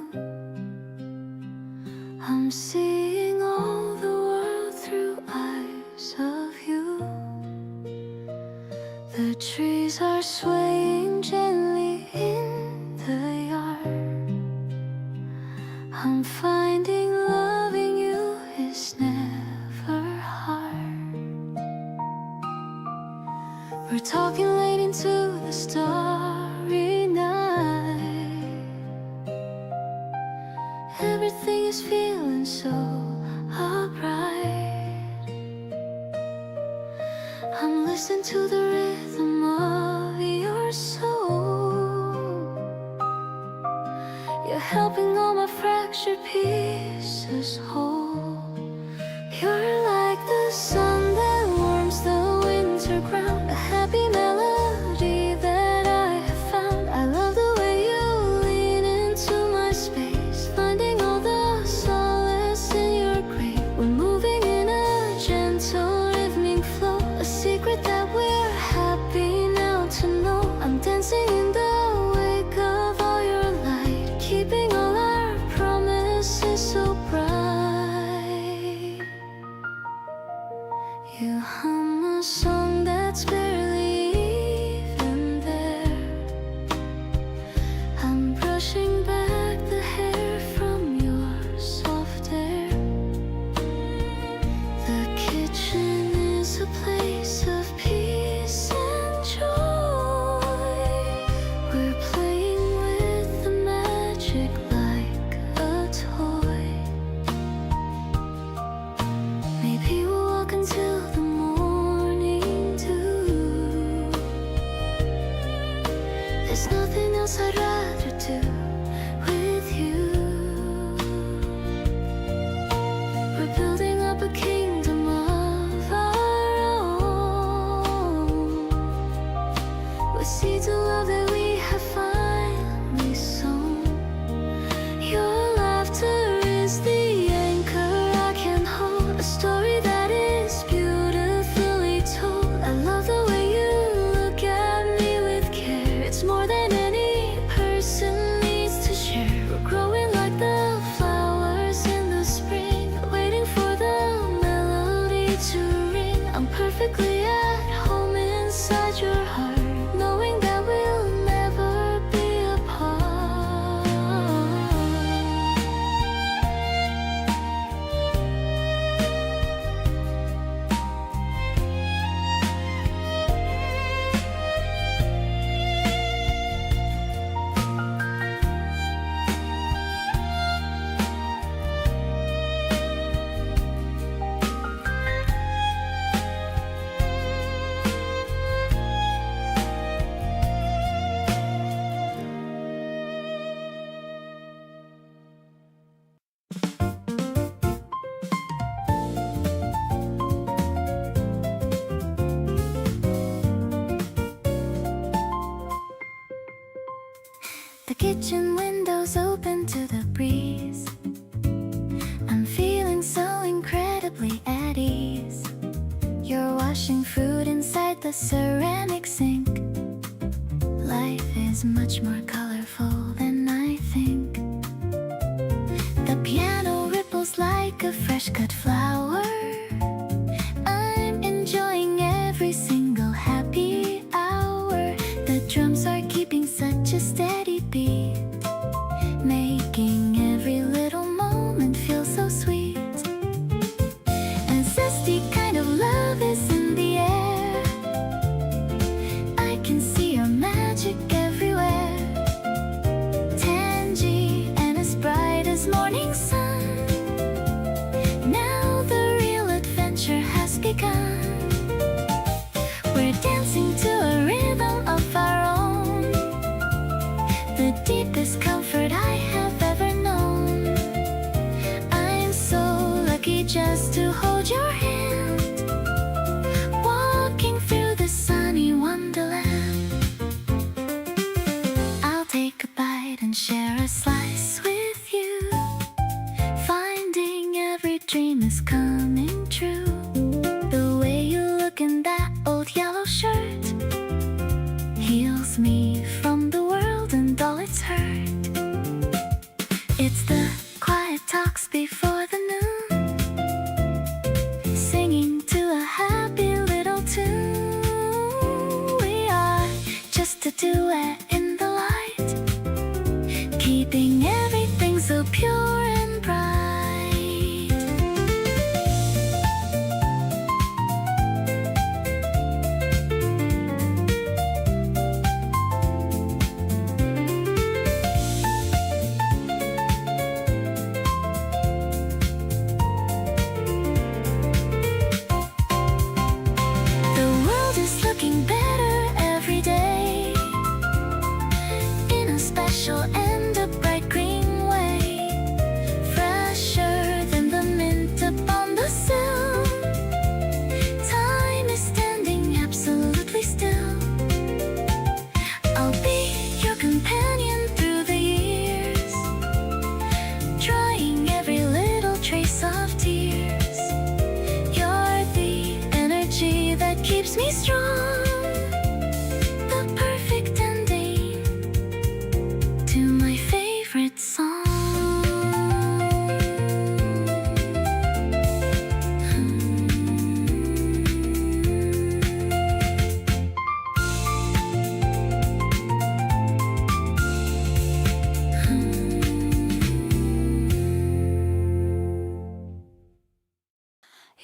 I'm seeing all the world through eyes of you. The trees are swaying gently in the yard. I'm finding loving you is never hard. We're talking late into the starry night. Everything is feeling so upright. I'm listening to the rhythm of your soul. You're helping all my fractured pieces whole. You're like the sun that warms the winter ground, a happy melody that I have found. I love the way you lean into my space, finding all the solace in your grace. We're moving in a gentle rhythmic flow, a secret that we're happy now to know. I'm dancing in the wake of all your light, keeping all our promises so bright. kitchen windows open to the breeze. I'm feeling so incredibly at ease. You're washing fruit inside the ceramic sink. Life is much more colorful than I think. The piano ripples like a fresh cut flower. I'm enjoying every single happy hour. The drums are keeping such a steady beat, making every little moment feel so sweet. A zesty kind of love is in the air. I can see your magic everywhere. Tangy and as bright as morning sun. Now the real adventure has begun. We're dancing to a rhythm of our own, the deepest comfort I have ever known. I'm so lucky just to hold your hand, walking through the sunny wonderland. I'll take a bite and share a slice with you, finding every dream is coming true. The way you look in that old yellow shirt heals me from the world and all its hurt. It's the quiet talks before the noon, singing to a happy little tune. We are just a duet in the light, keeping everything so pure and bright. The world is looking better every day, in a special and a bright green way, fresher than the mint upon the sill. Time is standing absolutely still. I'll be your companion through the years, drying every little trace of tears. You're the energy that keeps me strong, the perfect ending to my favorite song.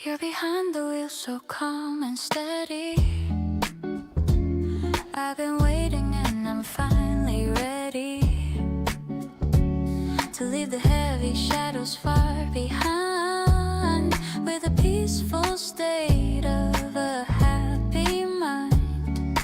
You're behind the wheel, so calm and steady. I've been waiting and I'm finally ready to leave the heavy shadows far behind, with a peaceful state of a happy mind.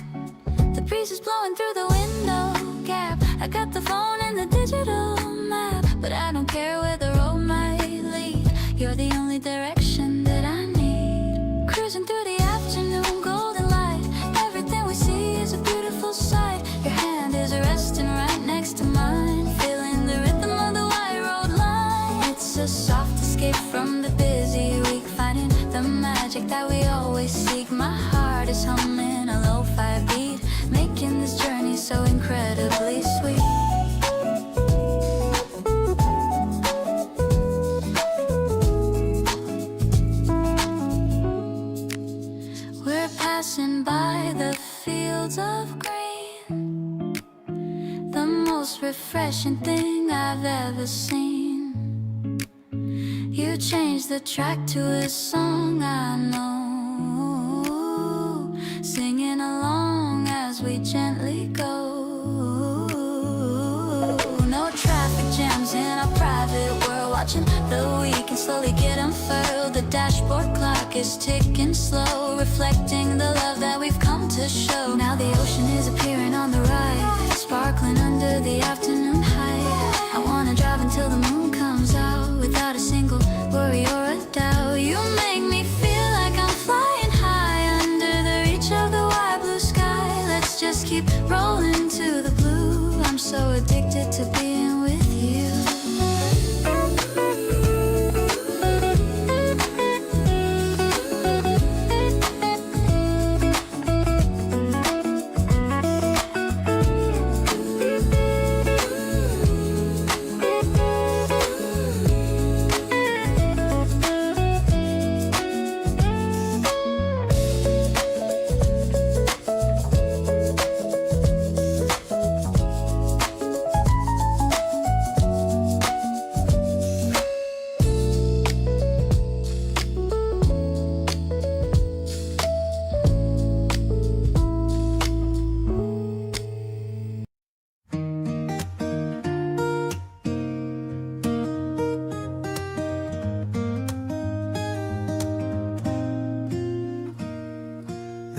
The breeze is blowing through the window gap. I got the phone and the digital map, but I don't care where the road might lead. You're the only direction that I need. Cruising through the afternoon golden light, everything we see is a beautiful sight. Your hand is resting right next to mine, feeling the rhythm of the white road line. It's a soft escape from the busy week, finding the magic that we always seek. My heart is humming a lo-fi beat, making this journey so incredibly sweet. We're passing by the fields of green, the most refreshing thing I've ever seen. You changed the track to a song I know, singing along as we gently go. No traffic jams in our private world, watching the weekend slowly get unfurled. The dashboard clock is ticking slow, reflecting the love that we've come to show. Now the ocean is appearing on the right, sparkling under the afternoon height. I wanna drive until the moon comes out, without a single worry or a doubt. You make me feel like I'm flying high, under the reach of the wide blue sky. Let's just keep rolling to the blue. I'm so addicted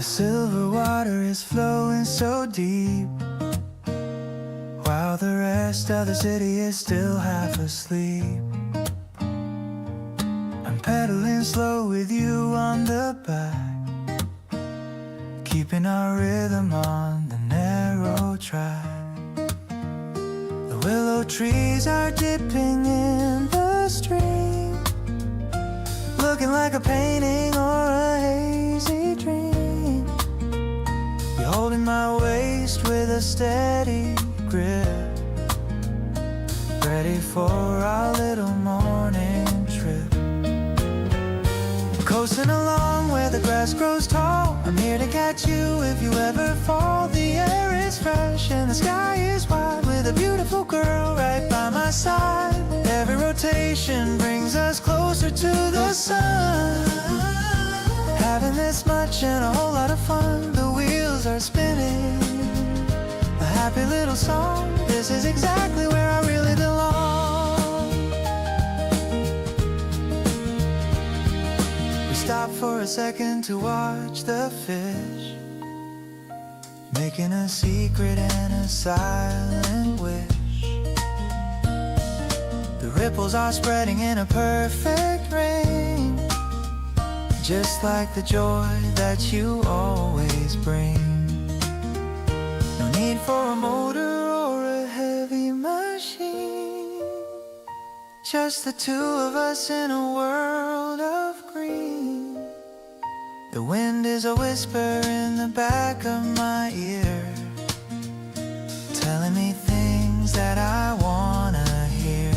The silver water is flowing so deep, while the rest of the city is still half asleep. I'm pedaling slow with you on the back, keeping our rhythm on the narrow track. The willow trees are dipping in the stream, looking like a painting or a hazy dream. You're holding my waist with a steady grip, ready for our little morning trip. Coasting along where the grass grows tall, I'm here to catch you if you ever fall. The air is fresh and the sky is wide, with a beautiful girl right by my side. Every rotation brings us closer to the sun. Having this much and a whole lot of fun, the wheels are spinning, a happy little song. This is exactly where I really belong. We stop for a second to watch the fish, making a secret and a silent wish. The ripples are spreading in a perfect ring, just like the joy that you always bring. No need for a motor or a heavy machine, just the two of us in a world of green. The wind is a whisper in the back of my ear, telling me things that I wanna hear.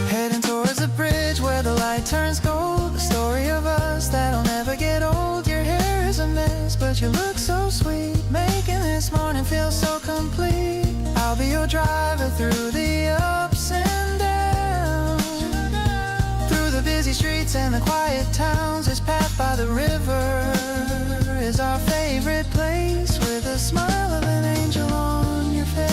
Heading towards the bridge where the light turns gold, the story of us that'll never get old. Your hair is a mess, but you look so sweet, making this morning feel so complete. I'll be your driver through the ups and downs, through the busy streets and the quiet towns. This path by the river is our favorite place, with a smile of an angel on your face.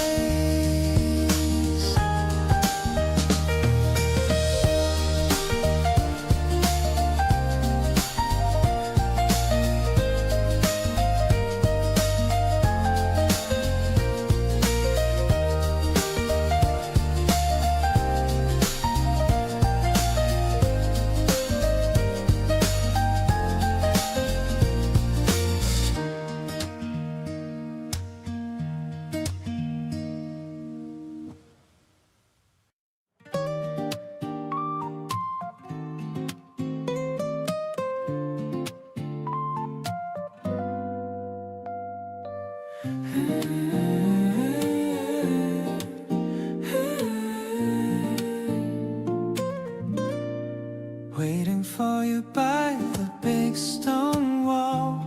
Waiting for you by the big stone wall,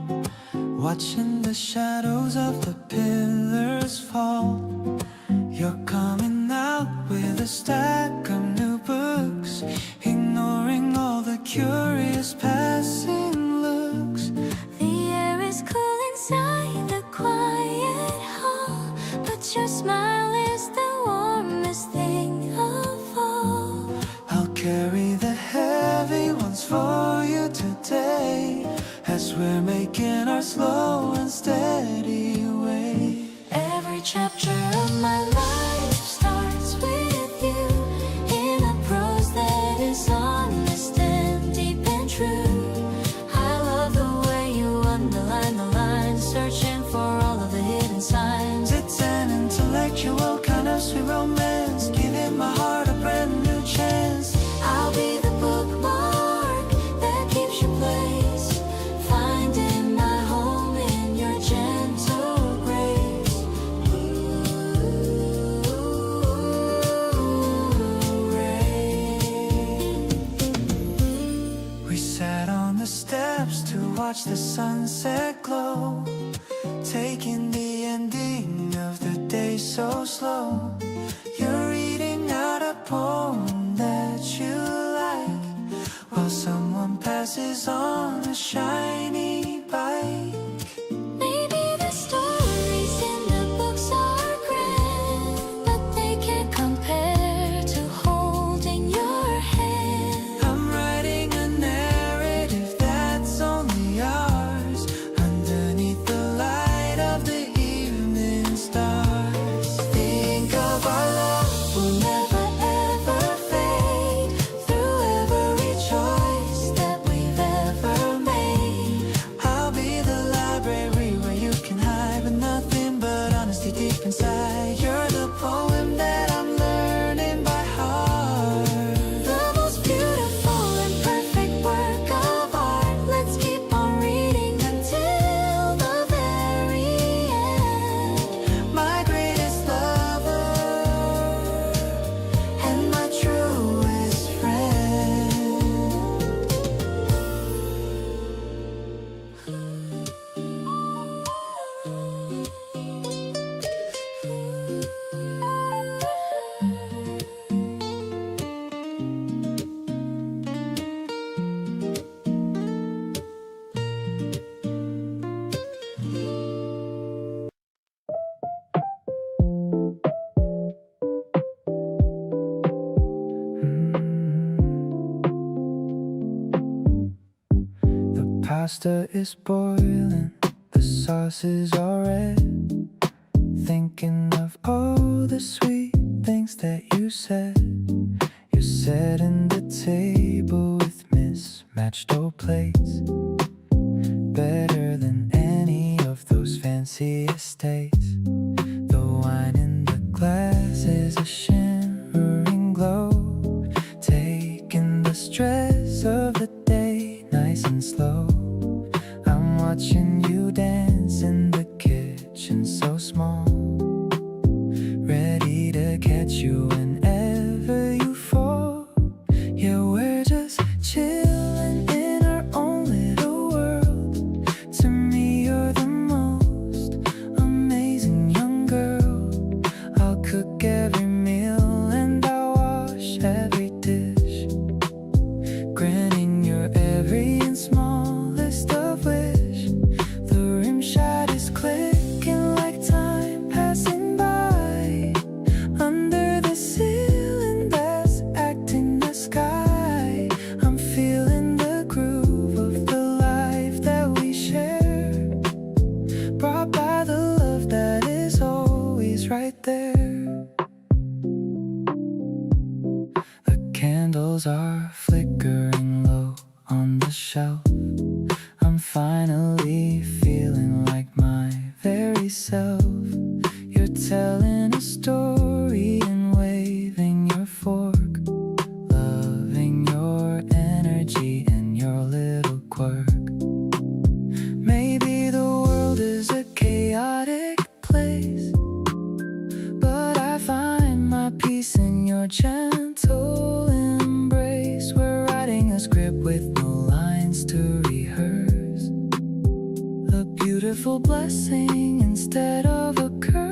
watching the shadows of the pillars fall. You're coming out with a stack of new books, ignoring all the curious passing looks. The air is cool inside the quiet hall, but your smile is the warmest thing of all. I'll carry the heavy ones for you today, as we're making our slow and steady way. Every chapter of my life starts with you, in a prose that is honest and deep and true. I love the way you underline the lines, searching for all of the hidden signs. It's an intellectual kind of sweet romance, giving my heart a brand new chance. I'll be the bookmark that keeps you place, finding my home in your gentle grace. We sat on the steps to watch the sunset glow, taking the ending of the day so slow. You're reading out a poem that you like, while someone passes on a shiny bike. Maybe the stories in the books are grand, but they can't compare to holding your hand. I'm writing a narrative that's only ours, pasta is boiling, the sauce is all red. Thinking of all the sweet things that you said. You're setting the table with mismatched old plates, better than any of those fancy estates. The wine in the glass is a shimmering glow, taking the stress of the day nice and slow. I'm watching you dance in the kitchen so small, ready to catch you whenever you fall. Yeah, we're just chilling in our own little world. To me, you're the most amazing young girl. I'll cook every meal and I'll wash every dish, granting your every and smallest of wish. The rim shot is clicking like time passing by under the ceiling that's acting the sky. I'm feeling the groove of the life that we share, brought by the love that is always right there. The candles are flickering low on the shelf. I'm finally feeling like my very self. You're telling a story and waving your fork, loving your energy and your little quirk. Maybe the world is a chaotic place, but I find my peace in your gentle embrace. We're writing a script with no lines to rehearse, a beautiful blessing instead of a curse.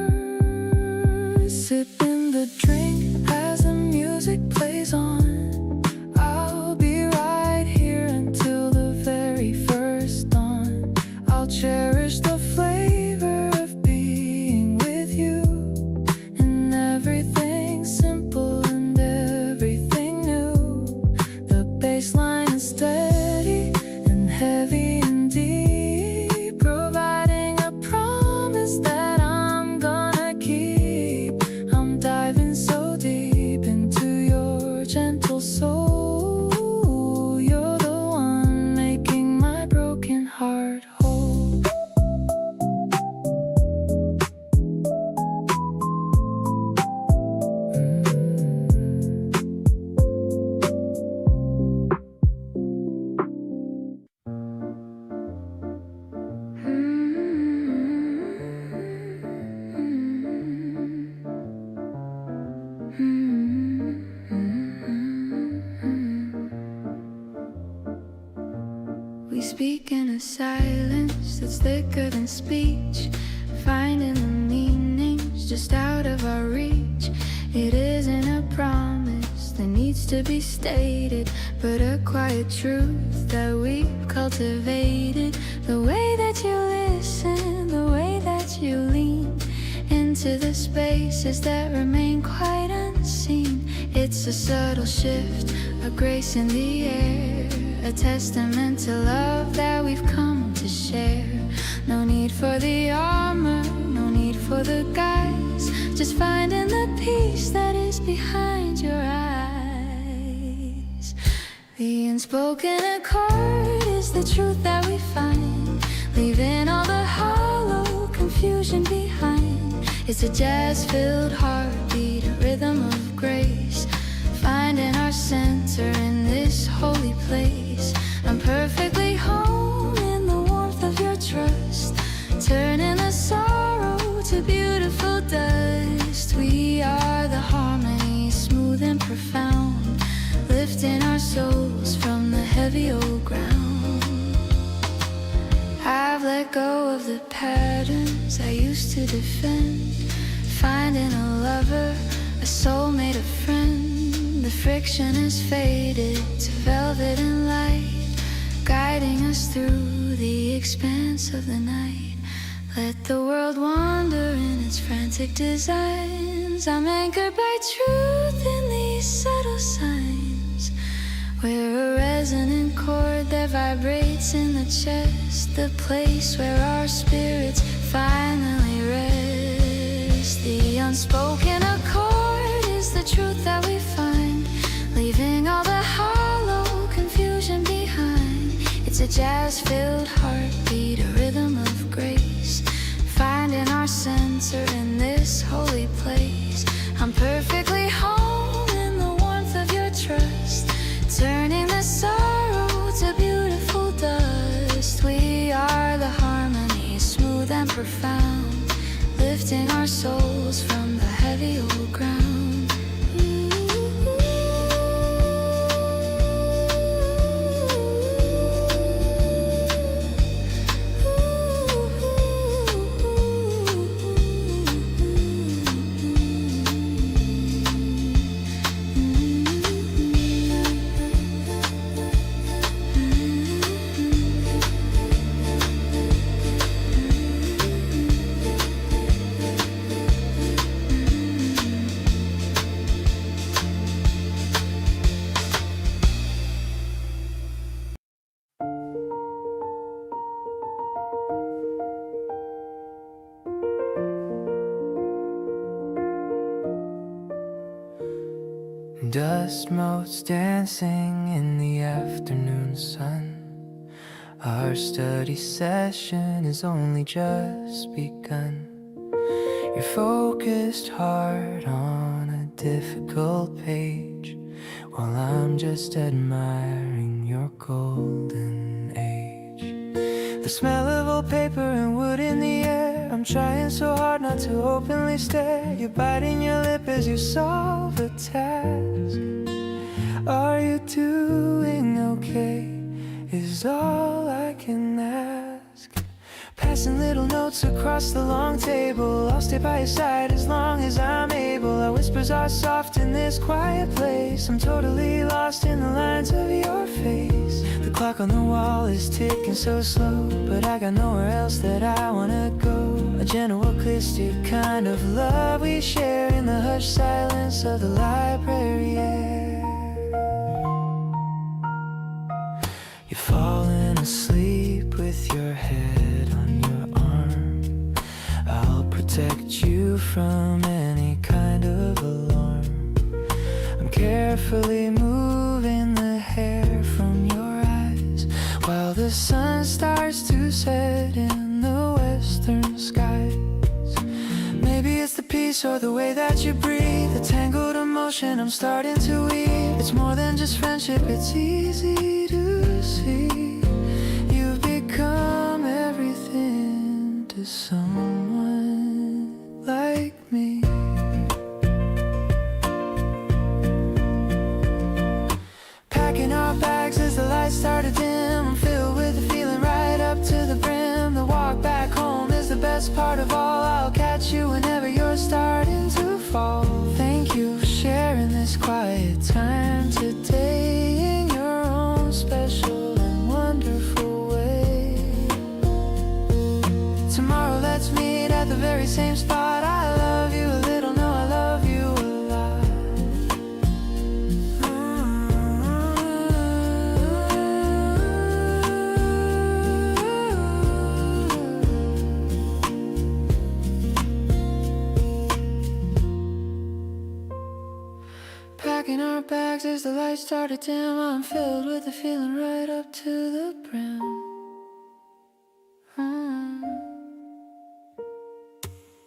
Sipping the drink as the music plays on. I'll be right here until the very first dawn. I'll cherish the flavor of being with you, and everything simple and everything new. The baseline is steady and heavy and deep, providing a promise that I'm gonna keep. I'm diving so deep into your gentle soul. You're the one making my broken heart whole. We speak in a silence that's thicker than speech, finding the meanings just out of our reach. It isn't a promise that needs to be stated, but a quiet truth that we've cultivated. The way that you listen, the way that you lean into the spaces that remain quite unseen. It's a subtle shift, a grace in the air, a testament to love that we've come to share. No need for the armor, no need for the guise, just finding the peace that is behind your eyes. The unspoken accord is the truth that we find, leaving all the hollow confusion behind. It's a jazz-filled heartbeat, a rhythm of grace, finding our center in this holy place. I'm perfectly home in the warmth of your trust, turning the sorrow to beautiful dust. We are the harmony, smooth and profound, lifting our souls from the heavy old ground. I've let go of the patterns I used to defend, finding a lover, a soulmate, a friend. The friction has faded to velvet and light, guiding us through the expanse of the night. Let the world wander in its frantic designs. I'm anchored by truth in these subtle signs. We're a resonant chord that vibrates in the chest, the place where our spirits finally rest. The unspoken accord is the truth that we find, leaving all the hollow confusion behind. It's a jazz-filled heartbeat, a rhythm of grace, finding our center in this holy place. I'm perfectly home in the warmth of your trust, turning the sorrow to beautiful dust. We are the harmony, smooth and profound, lifting our souls from the heavy old ground. Dust motes dancing in the afternoon sun. Our study session has only just begun. Your focused heart on a difficult page, while I'm just admiring your golden age. The smell of old paper and wood in the air, I'm trying so hard not to openly stare. You're biting your lip as you solve a task. Are you doing okay, is all I can ask. Passing little notes across the long table, I'll stay by your side as long as I'm able. Our whispers are soft in this quiet place, I'm totally lost in the lines of your face. The clock on the wall is ticking so slow, but I got nowhere else that I wanna go. A generalistic kind of love we share in the hushed silence of the library air. You're falling asleep with your head on your arm. I'll protect you from any kind of alarm. I'm carefully moving the hair from your eyes, while the sun starts to set in the western skies. Maybe it's the peace or the way that you breathe, the tangled emotion I'm starting to weave. It's more than just friendship, it's easy to see. You've become everything to someone like me. Packing our bags as the lights start to dim, I'm filled with the feeling right up to the brim. The walk back home is the best part of all. I'll catch you whenever you're starting to fall. Thank you for sharing this quiet time today in your own special and wonderful way. Tomorrow let's meet at the very same spot. I love you a little, no I love you a lot. Packing our bags as the lights start to dim, I'm filled with the feeling right up to the brim.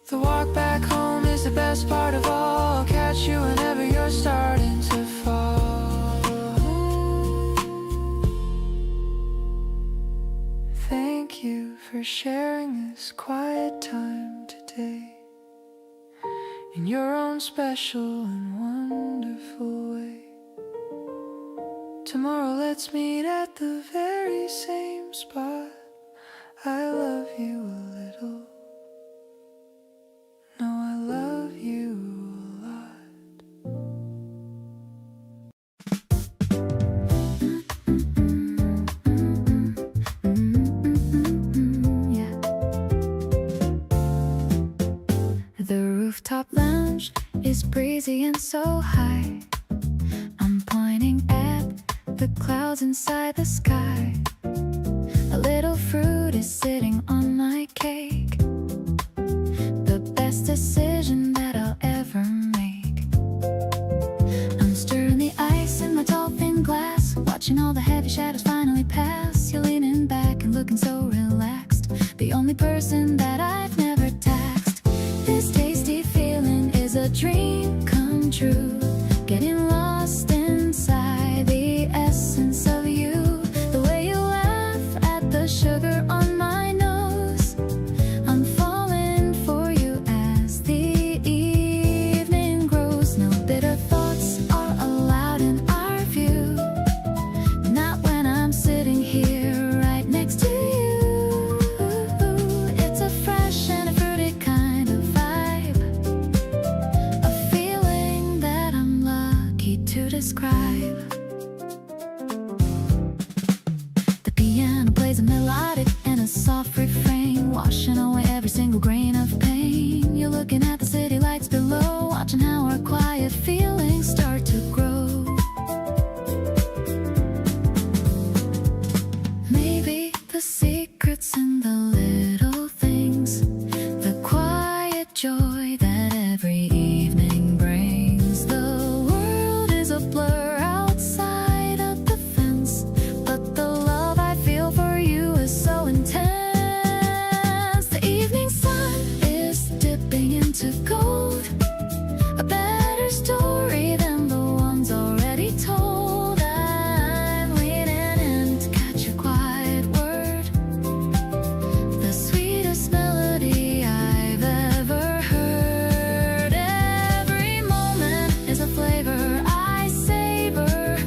The walk back home is the best part of all. I'll catch you whenever you're starting to fall. Thank you for sharing this quiet time today in your own special and wonderful way. Tomorrow let's meet at the very same spot. I love you a little, no I love you a lot. Yeah. The rooftop lounge is breezy and so high. I'm pointing at the clouds inside the sky. A little fruit is sitting on my cake. The best decision that I'll ever make. I'm stirring the ice in my tall thin glass, watching all the heavy shadows finally pass. You're leaning back and looking so relaxed, the only person that I've never taxed. This tasty feeling is a dream come true, getting lost inside the essence of you. The way you laugh at the sugar on my nose, I'm falling for you as the evening grows. No bitter thoughts are allowed in our view, not when I'm sitting here right next to you. It's a fresh and a fruity kind of vibe, a feeling that I'm lucky to describe. The piano plays a melodic and a soft refrain, washing away every single grain of pain. You're looking at the city lights below, watching how our quiet feelings start to grow. Maybe the secret's in the little things, the quiet joy that every evening brings. The world is a blur outside of the fence, but the love I feel for you is so intense. The evening sun is dipping into gold, a better story than the ones already told. I'm leaning in to catch a quiet word, the sweetest melody I've ever heard. Every moment is a flavor I savor,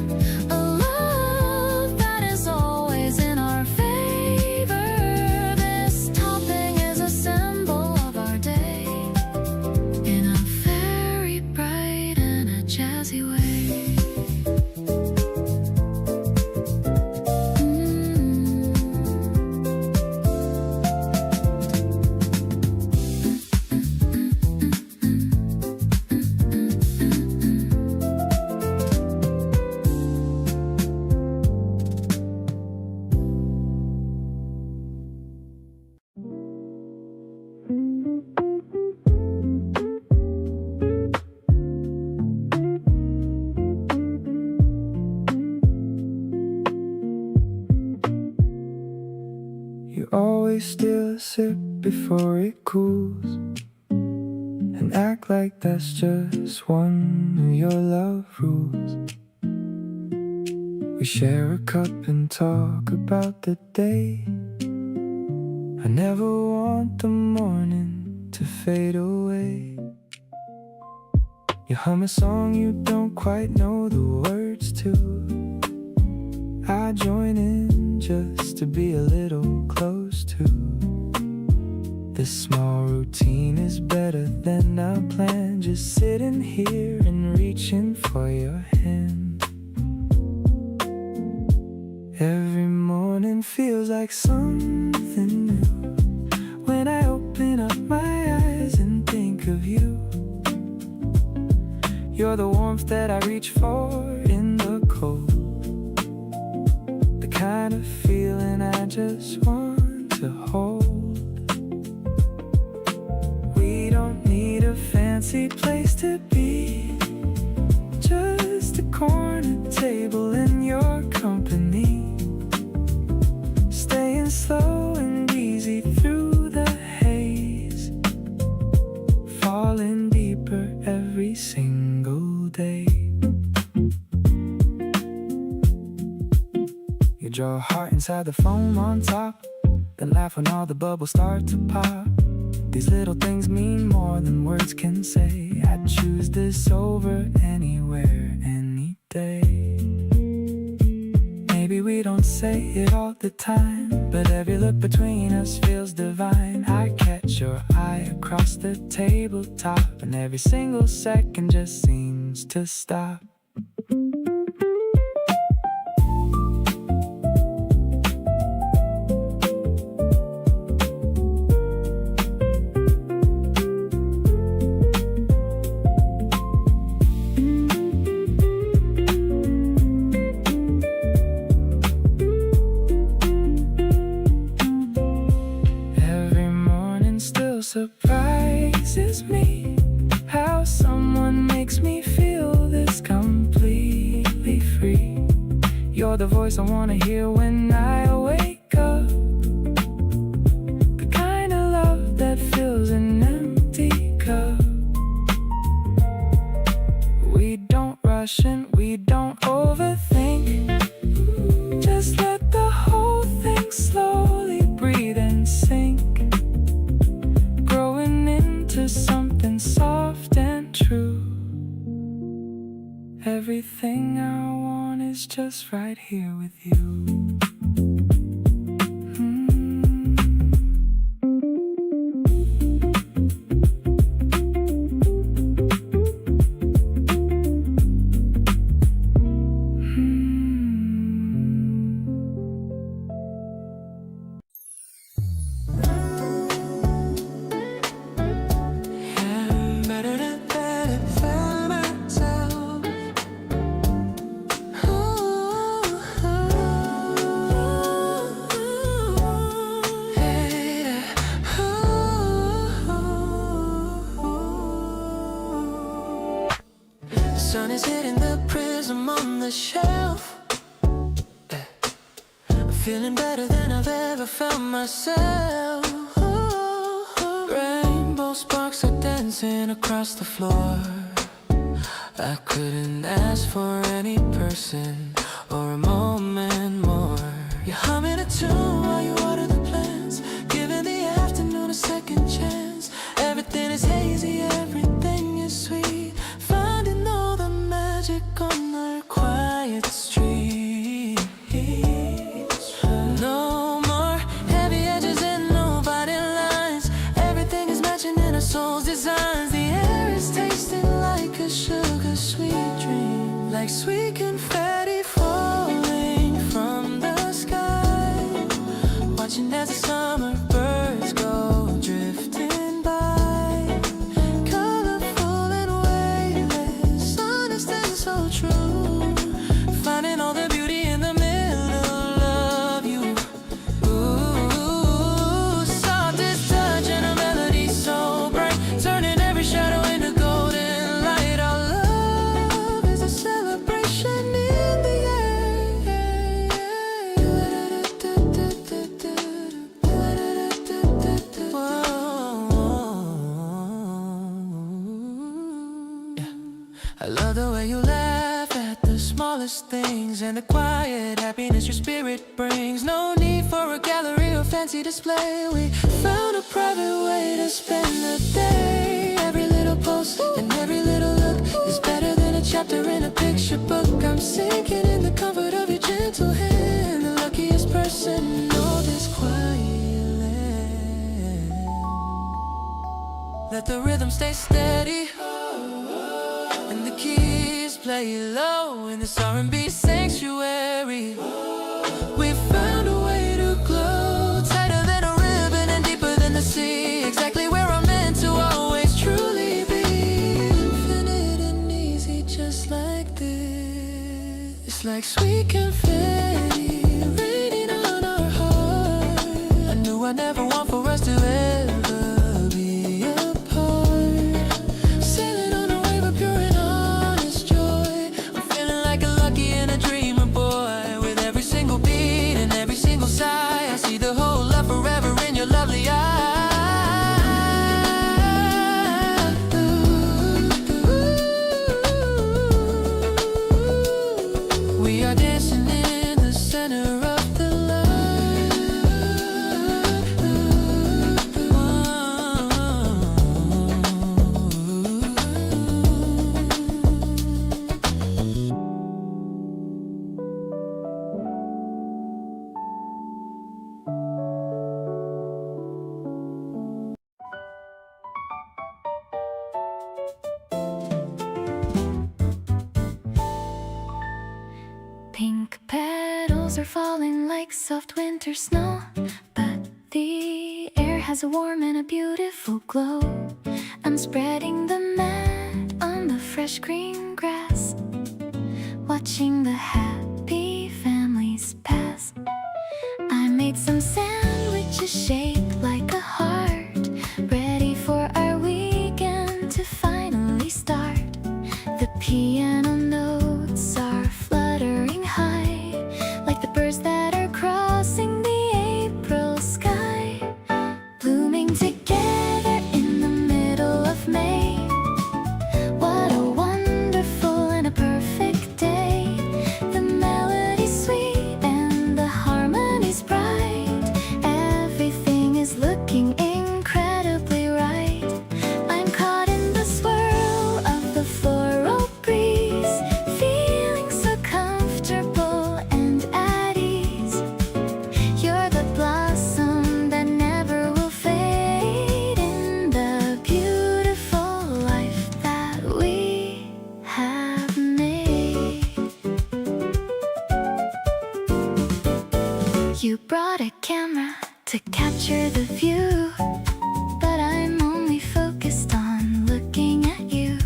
a love that is always in our favor. This topping is a symbol of our day, in a very bright and a jazzy way. You always steal a sip before it cools, and act like that's just one of your love rules. We share a cup and talk about the day. I never want the morning to fade away. You hum a song you don't quite know the words to. I join in just to be a little close to. This small routine is better than I planned, just sitting here and reaching for your hand. Every morning feels like something new when I open up my eyes and think of you. You're the warmth that I reach for in the cold, the kind of feeling I just want to hold. We don't need a fancy place to be, just a corner table in your company, staying slow and easy through the haze, falling deeper every single day. You draw a heart inside the foam on top, then laugh when all the bubbles start to pop. These little things mean more than words can say. I'd choose this over anywhere, any day. Maybe we don't say it all the time, but every look between us feels divine. I catch your eye across the tabletop, and every single second just seems to stop. You're the voice I wanna hear when I wake up. The kind of love that fills an empty cup. We don't rush and we don't overthink. Just let the whole thing slowly breathe and sink. Growing into something soft and true. Everything I want is just right here with you. Sun is hitting the prism on the shelf. I'm feeling better than I've ever felt myself. Rainbow sparks are dancing across the floor. I couldn't ask for any person or a moment more. You're humming a tune while you water the plants, giving the afternoon a second chance. Everything is hazy, everything is sweet. Finding all the magic on our quiet streets. No more heavy edges and no body lines. Everything is matching in our soul's designs. The air is tasting like a sugar sweet dream, like sweet confetti falling from the sky. Watching as the summer birds go drifting by. Colorful and weightless, honest and so true. Finding all the beauty in the middle of you. Ooh, softest touch and a melody so bright, turning every shadow into golden light. Our love is a celebration in the I love the way you laugh at the smallest things and the quiet happiness your spirit brings. No need for a gallery or fancy display. We found a private way to spend the day. Every little post and every little look is better than a chapter in a picture book. I'm sinking in the comfort of your gentle hand. The luckiest person to know this quiet land. Let the rhythm stay steady and the keys play low in this R&B sanctuary. We found a way to glow, tighter than a ribbon and deeper than the sea. Exactly where I'm meant to always truly be. Infinite and easy, just like this. It's like sweet confetti raining on our heart. I knew I'd never want for us to ever be apart. Sailing on a wave of pure and honest joy. I'm feeling like a lucky and a dreamer boy. With every single beat and every single sigh, I see the whole love forever in your lovely eyes. We are dancing in the center of the Pink petals are falling like soft winter snow, but the air has a warm and a beautiful glow. I'm spreading the mat on the fresh green grass, watching the happy families pass. I made some sandwiches shaped like a heart, ready for our weekend to finally start. The piano notes are fluttering high, You brought a camera to capture the view, but I'm only focused on looking at you.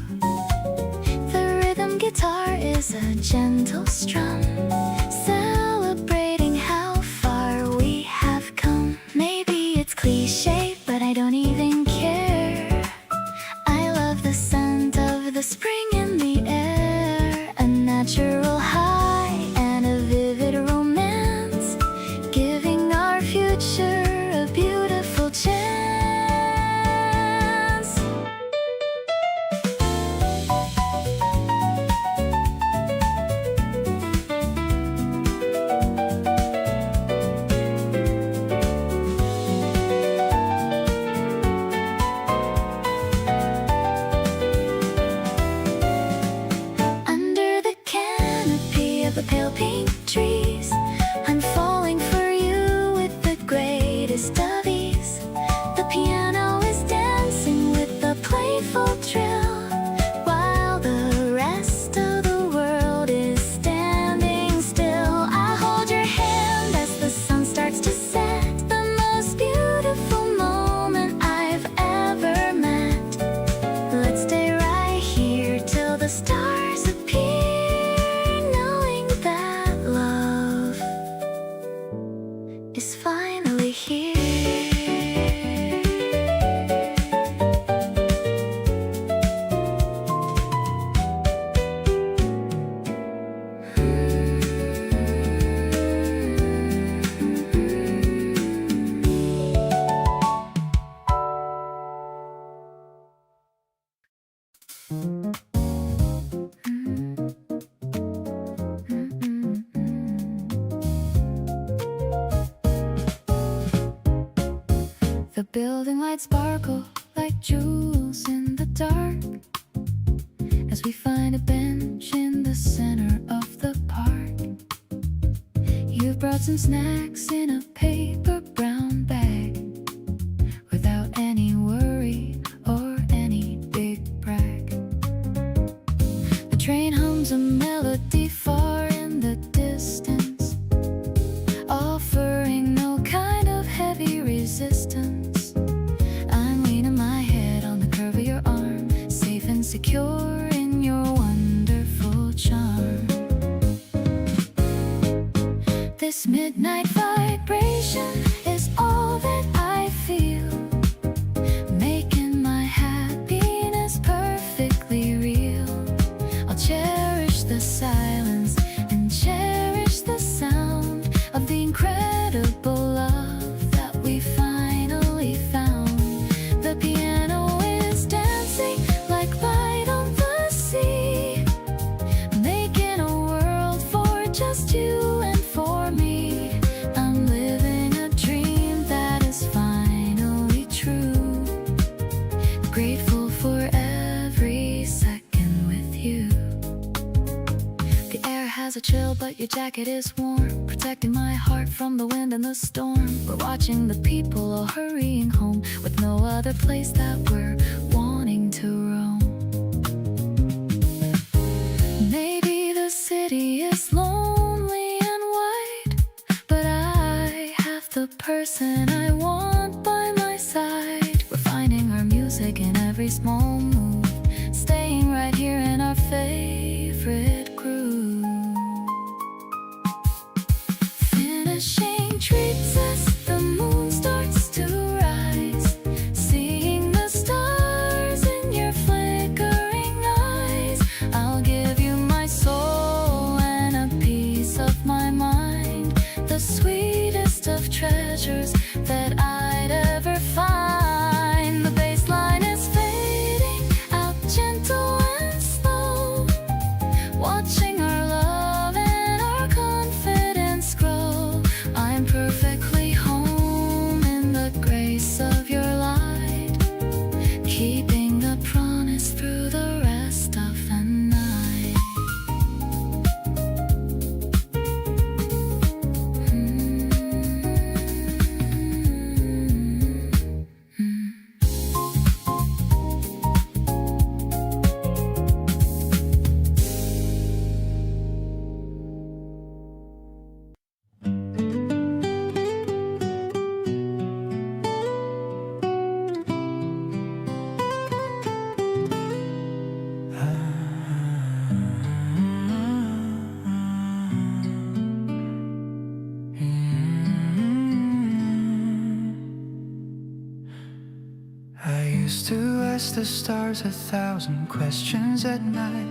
The rhythm guitar is a gentle strum, celebrating how far we have come. Maybe it's cliche, but I don't even care. I love the scent of the spring in the air, a natural high and a vivid romance, giving our future a beautiful chance. Under the canopy of the pale pink trees, I'm falling for you with the greatest of ease. The piano is dancing with a playful trill, while the rest of the world is standing still. I hold your hand as the sun starts to set, the most beautiful moment I've ever met. Let's stay right here till the stars appear, knowing that love is finally here. The building lights sparkle like jewels in the dark, as we find a bench in the center of the park. You've brought some snacks in a paper brown bag, without any worry or any big brag. The train hums a melody far in the distance, offering no kind of heavy resistance. I'm leaning my head on the curve of your arm, safe and secure in your wonderful charm. This midnight vibration is all that I feel, making my happiness perfectly real. I'll cherish the silence and cherish the sound of the incredible love that we finally found. The piano is dancing like light on the sea, making a world for just you and for me. I'm living a dream that is finally true, grateful for every second with you. The air has a chill, but your jacket is warm, protecting my heart from the wind and the storm. We're watching the people all hurrying home, with no other place that we're wanting to roam. Maybe the city is lonely and wide, but I have the person I want by my side. We're finding our music in every small move, staying right here in our favorite groove. Finishing treats us, the moon starts to rise, seeing the stars in your flickering eyes. I'll give you my soul and a piece of my mind, the sweetest of treasures that I used to ask the stars 1,000 questions at night,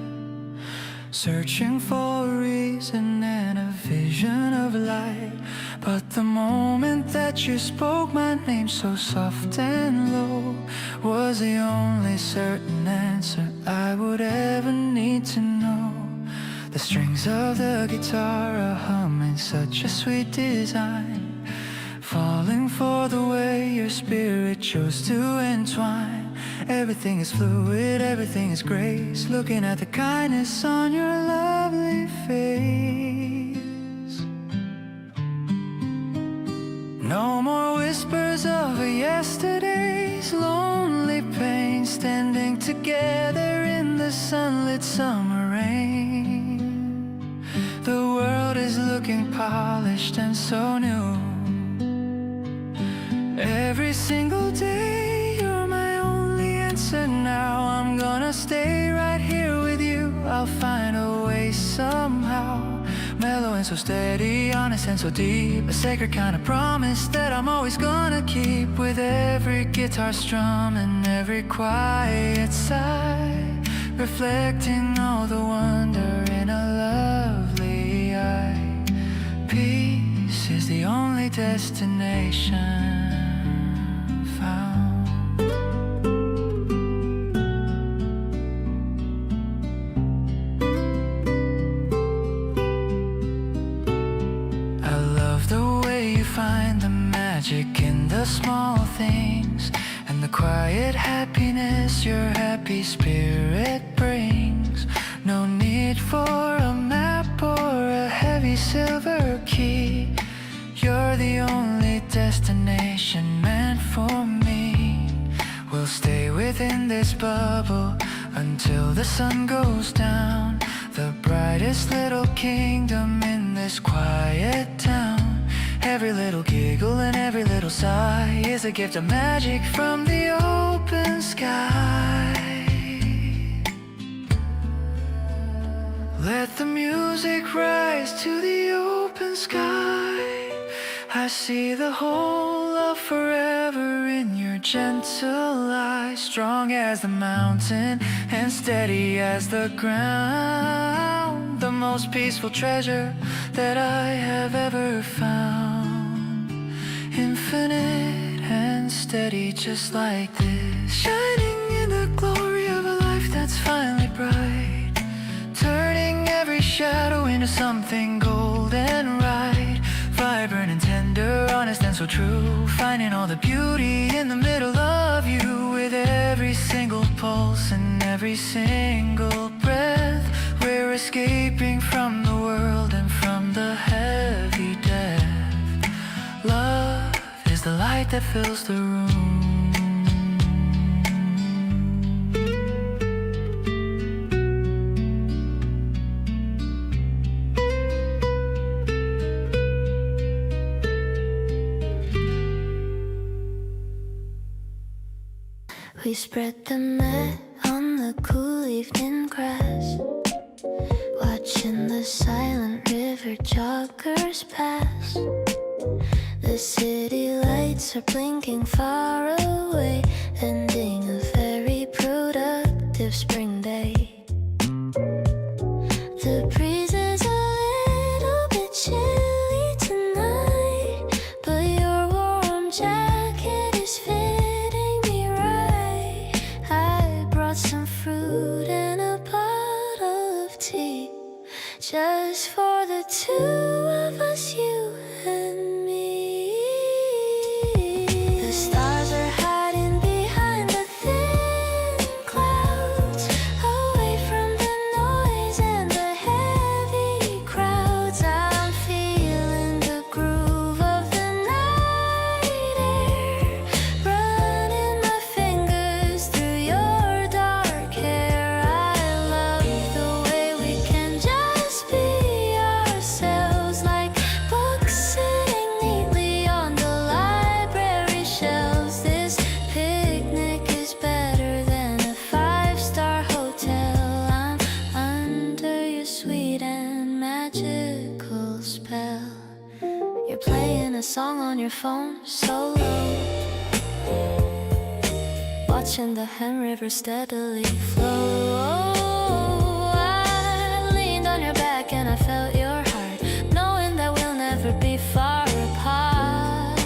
searching for a reason and a vision of light. But the moment that you spoke my name so soft and low was the only certain answer I would ever need to know. The strings of the guitar are humming, such a sweet design, falling for the way your spirit chose to entwine. Everything is fluid, everything is grace, looking at the kindness on your lovely face. No more whispers of yesterday's lonely pain, standing together in the sunlit summer rain. The world is looking polished and so new. Every single day you're my only answer now. I'm gonna stay right here with you. I'll find a way somehow. Mellow and so steady, honest and so deep, a sacred kind of promise that I'm always gonna keep. With every guitar strum and every quiet sigh, reflecting all the wonder in a lovely eye. Peace is the only destination found. I love the way you find the magic in the small things, and the quiet happiness your happy spirit brings. No need for a map or a heavy silver key. You're the only destination meant for me. We'll stay within this bubble until the sun goes down. The brightest little kingdom in this quiet town. Every little giggle and every little sigh is a gift of magic from the open sky. Let the music rise to the open sky. I see the whole of forever in your gentle eyes, strong as the mountain and steady as the ground. The most peaceful treasure that I have ever found. Infinite and steady, just like this, shining in the glory of a life that's finally bright, turning every shadow into something gold and right. Vibrant and tender, honest and so true, finding all the beauty in the middle of you. With every single pulse and every single breath, we're escaping from the world and from the heavy death. Love is the light that fills the room. We spread the mat on the cool evening grass, watching the silent river joggers pass. The city lights are blinking far away, ending a very productive spring day. The breeze is a little bit chilly tonight, but your warm jacket is fitting me right. I brought some fruit and a bottle of tea, just for the two of us, you and me. The stars are hiding behind the thin clouds, away from the noise and the heavy crowds. I'm feeling the groove of the night air, running my fingers through your dark hair. I love the way we can just be ourselves, like books sitting neatly on the library shelves. This picnic is better than a five-star hotel. I'm under your sweet and magical spell. You're playing a song on your phone so low, watching the hand river steadily flow. I leaned on your back and I felt your heart, knowing that we'll never be far apart.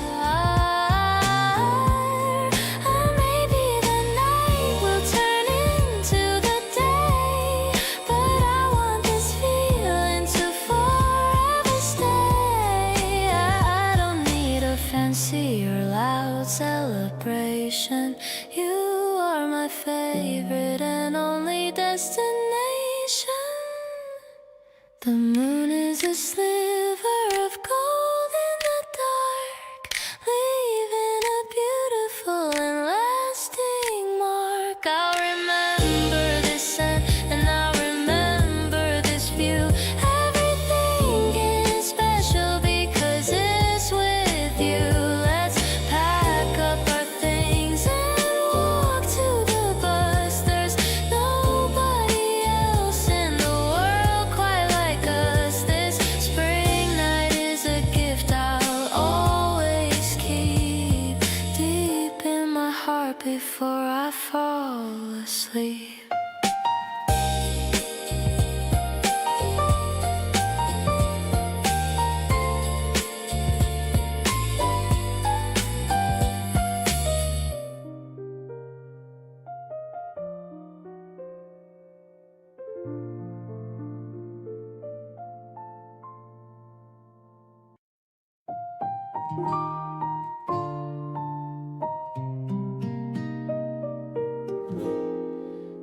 Or maybe the night will turn into the day, but I want this feeling to forever stay. I don't need a fancy or loud celebration. You are my favorite and only destination. The moon is a sliver of gold in the dark, leaving a beautiful and lasting mark. I'll remember this scent and I'll remember this view. Everything is special because it's with you. Let's pack up our things and walk to the bus. There's nobody else in the world quite like us. This spring night is a gift I'll always keep deep in my heart before I fall asleep.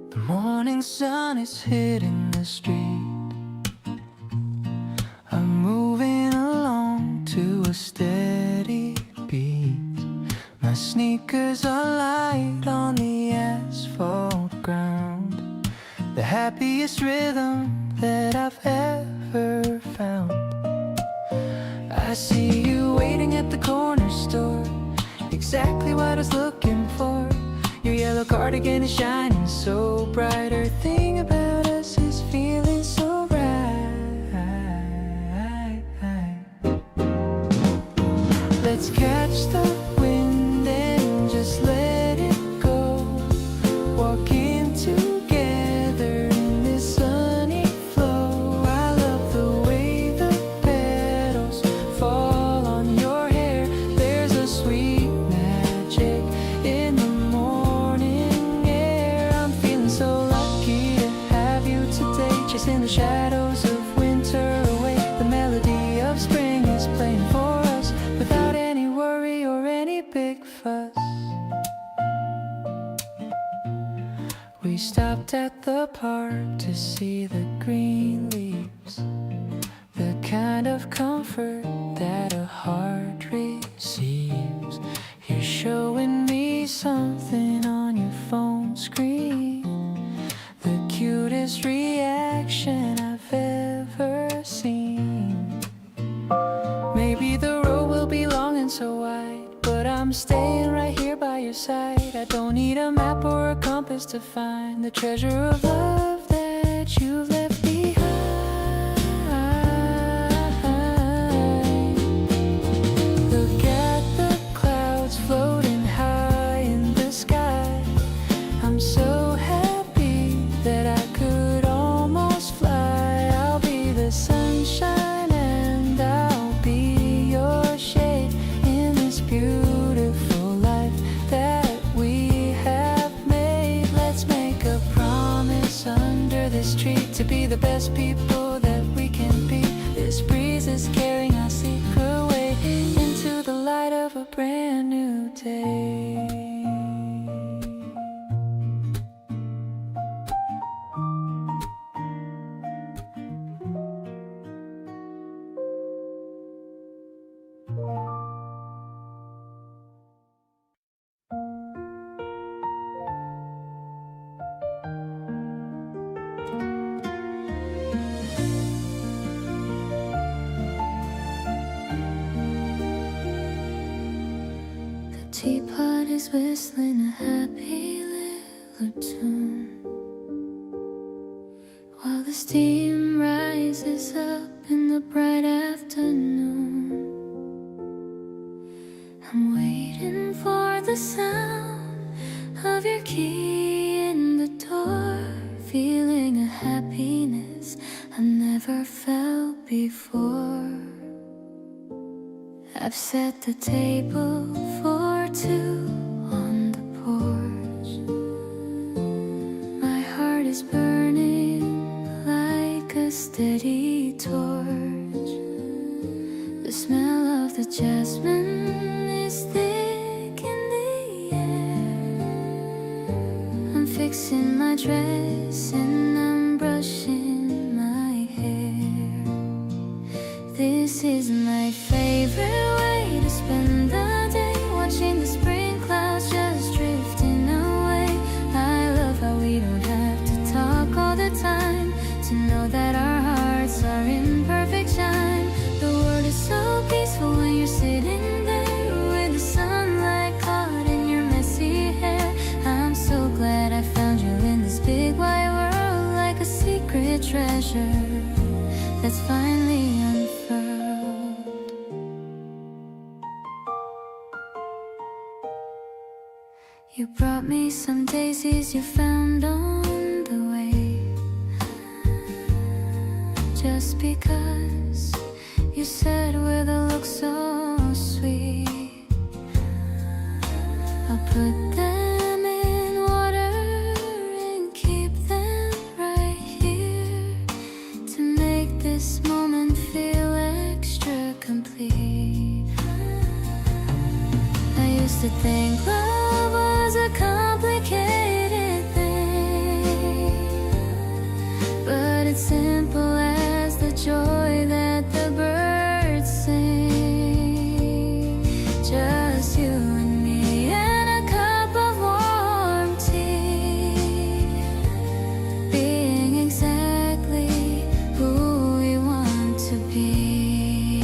The morning sun is hitting the street. I'm moving along to a steady beat. My sneakers are light on the asphalt ground, the happiest rhythm that I've ever found. I see you waiting at the corner store, exactly what I was looking for. Your yellow cardigan is shining so bright. Everything about us is feeling so right. Let's catch the wind and just let it go. Walking together in this sunny flow. I love the way the petals fall on your hair. There's a sweet magic in the morning air. I'm feeling so lucky to have you today, chasing the shadows of winter away. The melody of spring is playing for us without any worry or any big fuss. We stopped at the park to see the green leaves, the kind of comfort that a heart receives. You're showing me something on your phone screen, the cutest reaction I've ever seen. Maybe the road will be long and so wide, but I'm staying right here by your side. I don't need a map or a compass to find the treasure of love that you've left behind. Look at the clouds floating high in the sky. I'm so happy that I could almost fly. I'll be the sunshine and I'll be your shade in this beautiful life that we have made. Let's make a promise under this tree to be the best people that we can be. This breeze is carrying our secret way into the light of a brand new day. Teapot is whistling a happy little tune, while the steam rises up in the bright afternoon. I'm waiting for the sound of your I've set the table for two on the porch. My heart is burning like a steady torch. The smell of the jasmine is thick in the air. I'm fixing my dress and I'm brushing my hair. This is my favorite way to spend the day, watching the spring clouds just drifting away. I love how we don't have to talk all the time, to know that our hearts are in perfect chime. The world is so peaceful when you're sitting there with the sunlight caught in your messy hair. I'm so glad I found you in this big wide world, like a secret treasure that's finally unfurled. You brought me some daisies you found on the way, just because you said with a look so sweet. I'll put them in water and keep them right here to make this moment feel extra complete. I used to think love was a complicated thing, but it's simple as the joy that the birds sing. Just you and me and a cup of warm tea, being exactly who we want to be.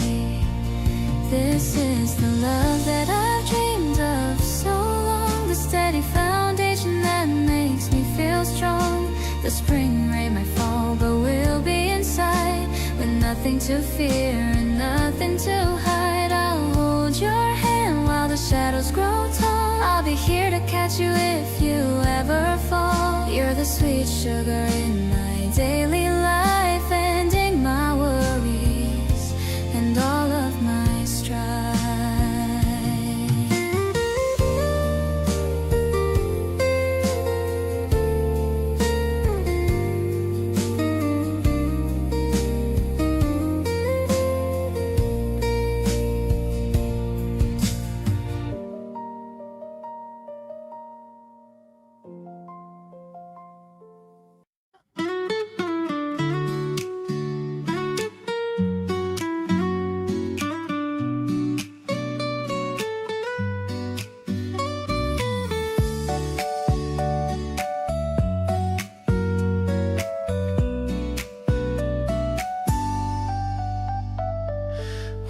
This is the love that I've dreamed of so long, the steady foundation that makes me feel strong. The spring rain might fall, but we'll be inside with nothing to fear and nothing to hide. I'll hold your hand while the shadows grow tall. I'll be here to catch you if you ever fall. You're the sweet sugar in my daily life, ending my worries and all of my strife.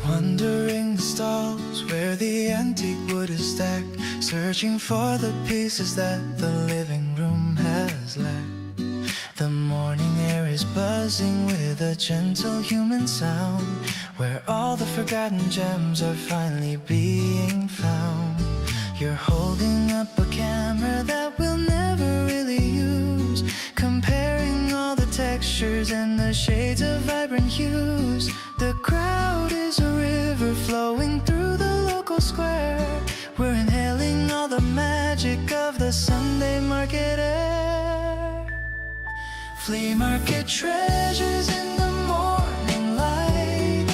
Wandering the stalls where the antique wood is stacked, searching for the pieces that the living room has lacked. The morning air is buzzing with a gentle human sound, where all the forgotten gems are finally being found. You're holding up a camera that we'll never really use, comparing all the textures and the shades of vibrant hues. The crowd is a river flowing through the local square. We're inhaling all the magic of the Sunday market air. Flea market treasures in the morning light,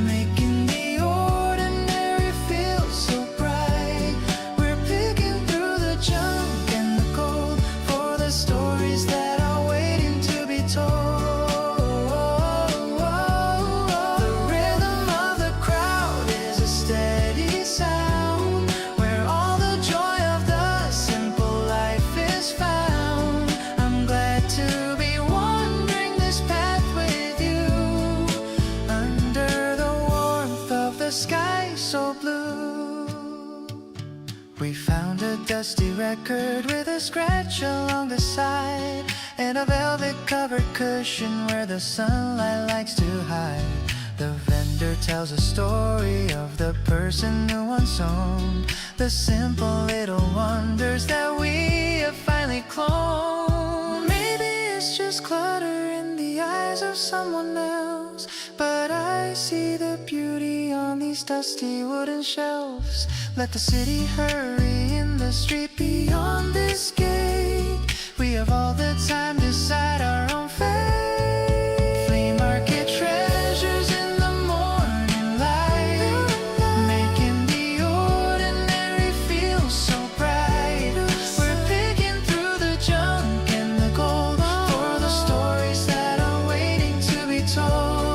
making the ordinary feel so bright. We're picking through the junk and the gold for the stories that are waiting to be told. The rhythm of the crowd is a steady sound, where all the joy of the simple life is found. I'm glad to be wandering this path with you, under the warmth of the sky so blue. We found a dusty record with a scratch along the side, and a velvet covered cushion where the sunlight likes to hide. The vendor tells a story of the person who once owned the simple little wonders that we have finally cloned. Maybe it's just clutter in the eyes of someone else, but I see the beauty on on these dusty wooden shelves. Let the city hurry in the street beyond this gate. We have all the time to decide our own fate. Flea market treasures in the morning light, making the ordinary feel so bright. We're picking through the junk and the gold for the stories that are waiting to be told.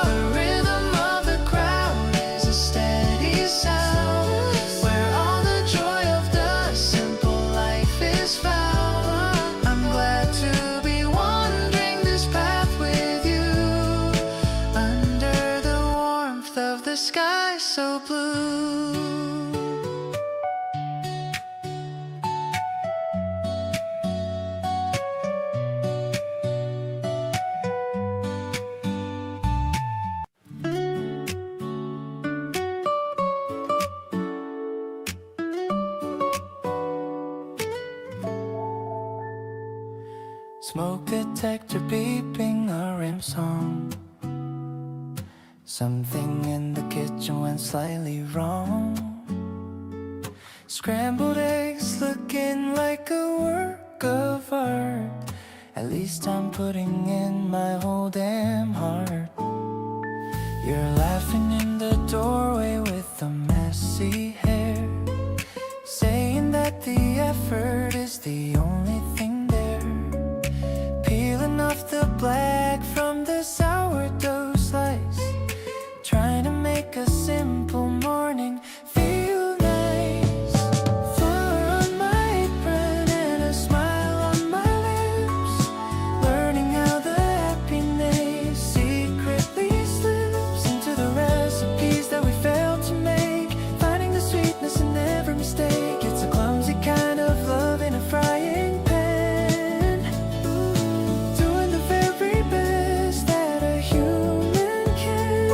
The rhythm of the crowd is a steady sound, where all the joy of the simple life is found. I'm glad to be wandering this path with you, under the warmth of the sky so blue. Smoke detector beeping a rim song. Something in the kitchen went slightly wrong. Scrambled eggs looking like a work of art. At least I'm putting in my whole damn heart. You're laughing in the doorway with the messy hair, saying that the effort is the only thing there. Peeling off the black from the sourdough slice, trying to make a simple morning feel nice. Flour on my apron and a smile on my lips, learning how the happiness secretly slips into the recipes that we failed to make, finding the sweetness in every mistake. It's a clumsy kind of love in a frying pan, doing the very best that a human can.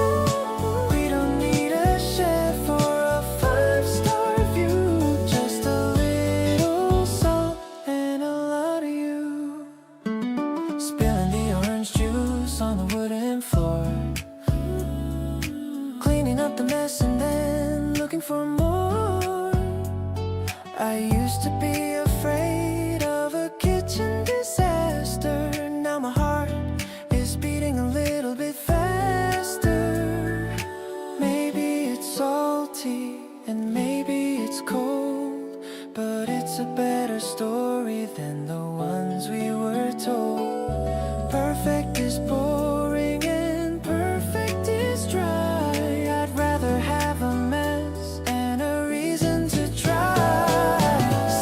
We don't need a chef or a five-star view, just a little salt and a lot of you. Spilling the orange juice on the wooden floor, cleaning up the mess and then looking for more. I used to be afraid of a kitchen disaster. Now my heart is beating a little bit faster. Maybe it's salty and maybe it's cold, but it's a better story than the ones we were told. Perfect is boring and perfect is dry. I'd rather have a mess and a reason to try.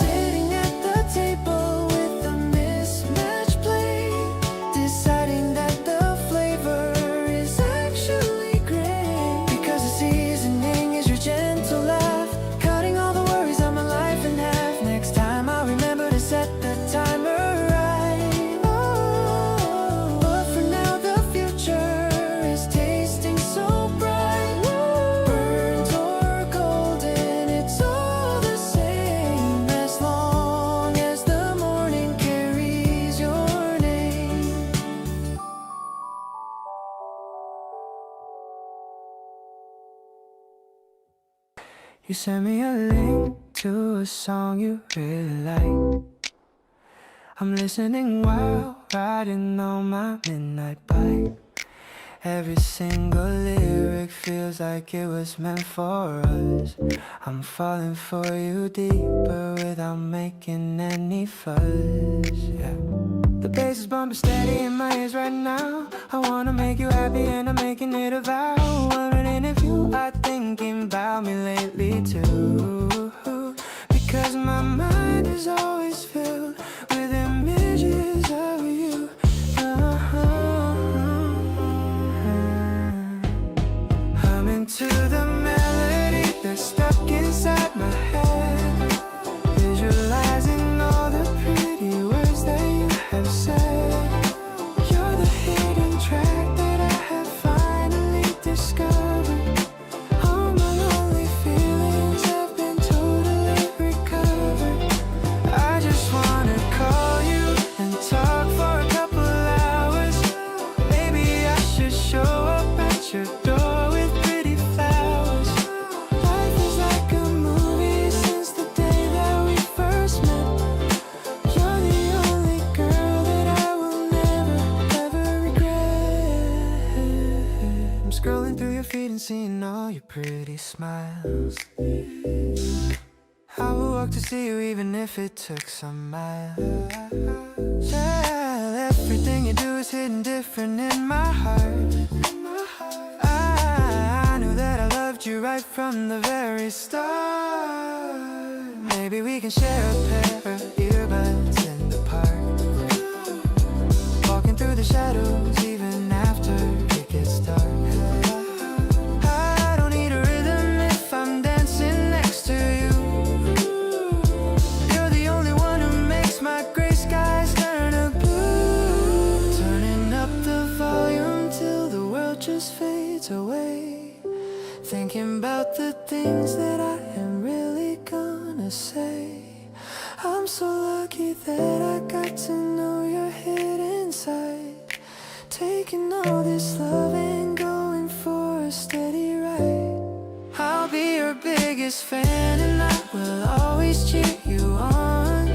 Sitting at the table with a mismatched plate, deciding that the flavor is actually great, because the seasoning is your gentle laugh, cutting all the worries of my life in half. Next time I'll remember to set the timer right. Oh, but for now the future is tasting so bright. Burnt or golden, it's all the same, as long as the morning carries your name. You sent me a link to a song you really like. I'm listening while riding on my midnight bike. Every single lyric feels like it was meant for us. I'm falling for you deeper without making any fuss, yeah. The bass is bumping steady in my ears right now. I wanna make you happy and I'm making it a vow. Wondering if you are thinking about me lately too, because my mind is always filled with images of you. Humming to the melody that's stuck inside my head, visualizing all the pretty words that you have said. You're the hidden track that I have finally discovered. All my lonely feelings have been totally recovered. I just wanna call you and talk for a couple hours. Maybe I should show up at I'm scrolling through your feed and seeing all your pretty smiles. I would walk to see you even if it took some miles. Yeah, everything you do is hidden different in my heart. I knew that I loved you right from the very start. Maybe we can share a pair of earbuds in the park, walking through the shadows even after it gets dark. I don't need a rhythm if I'm dancing next to you. You're the only one who makes my gray skies turn to blue. Turning up the volume till the world just fades away, thinking about the things that I am really gonna say. I'm so lucky that I got to know your head inside, taking all this love and going for a steady ride. I'll be your biggest fan and I will always cheer you on,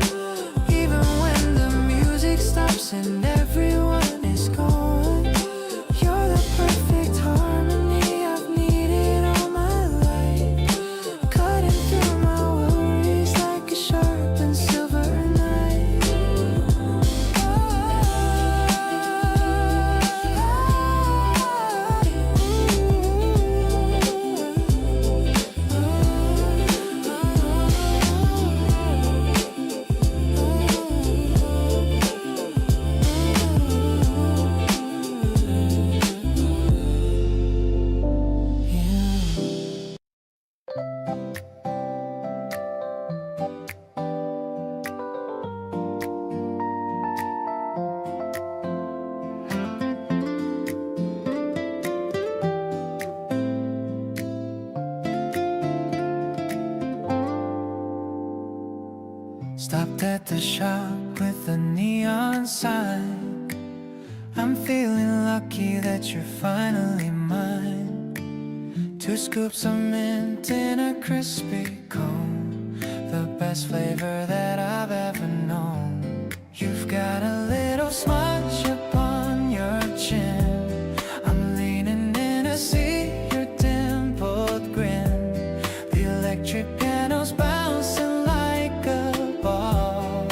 even when the music stops and everyone is gone. You're the perfect harmony I've needed all my life, cutting through my worries like a sharpened silver knife. Stopped at the shop with a neon sign. I'm feeling lucky that you're finally mine. 2 scoops of mint in a crispy cone, the best flavor that I've ever known. You've got a little smudge upon your chin. I'm leaning in to see your dimpled grin. The electric piano's bouncing like a ball.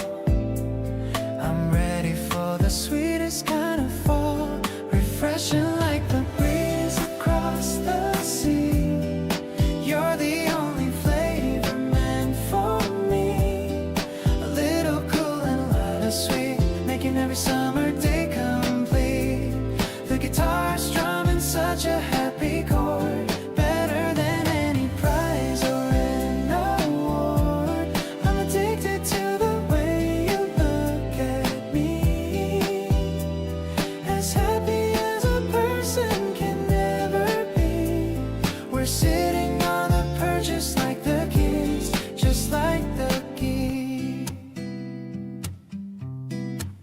I'm ready for the sweetest kind of fall, refreshing like the breeze across the sea. You're the only flavor meant for me, a little cool and a lot of sweet, making every summer day complete. The guitar strumming such a happy chord, better than any prize or an award. I'm addicted to the way you look at me, as happy as a person can never be. We're sitting on the perch just like the kids, just like the geese.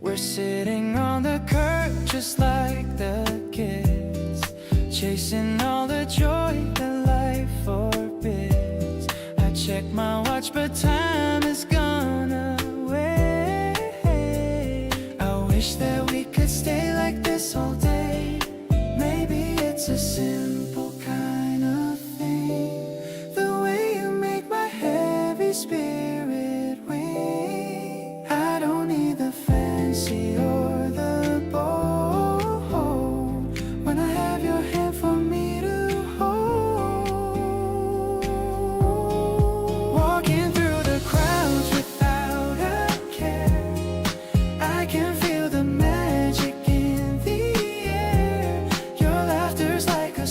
We're sitting on the curb just like the kids, chasing all the joy that life forbids. I check my watch but time has gone away. I wish that we could stay like this all day. Maybe it's a simple kind of thing, the way you make my heavy spirit wing. I don't need the fancy or the bold, when I have your hand for me to hold. Walking through the crowds without a care, I can feel the magic in the air. Your laughter's like a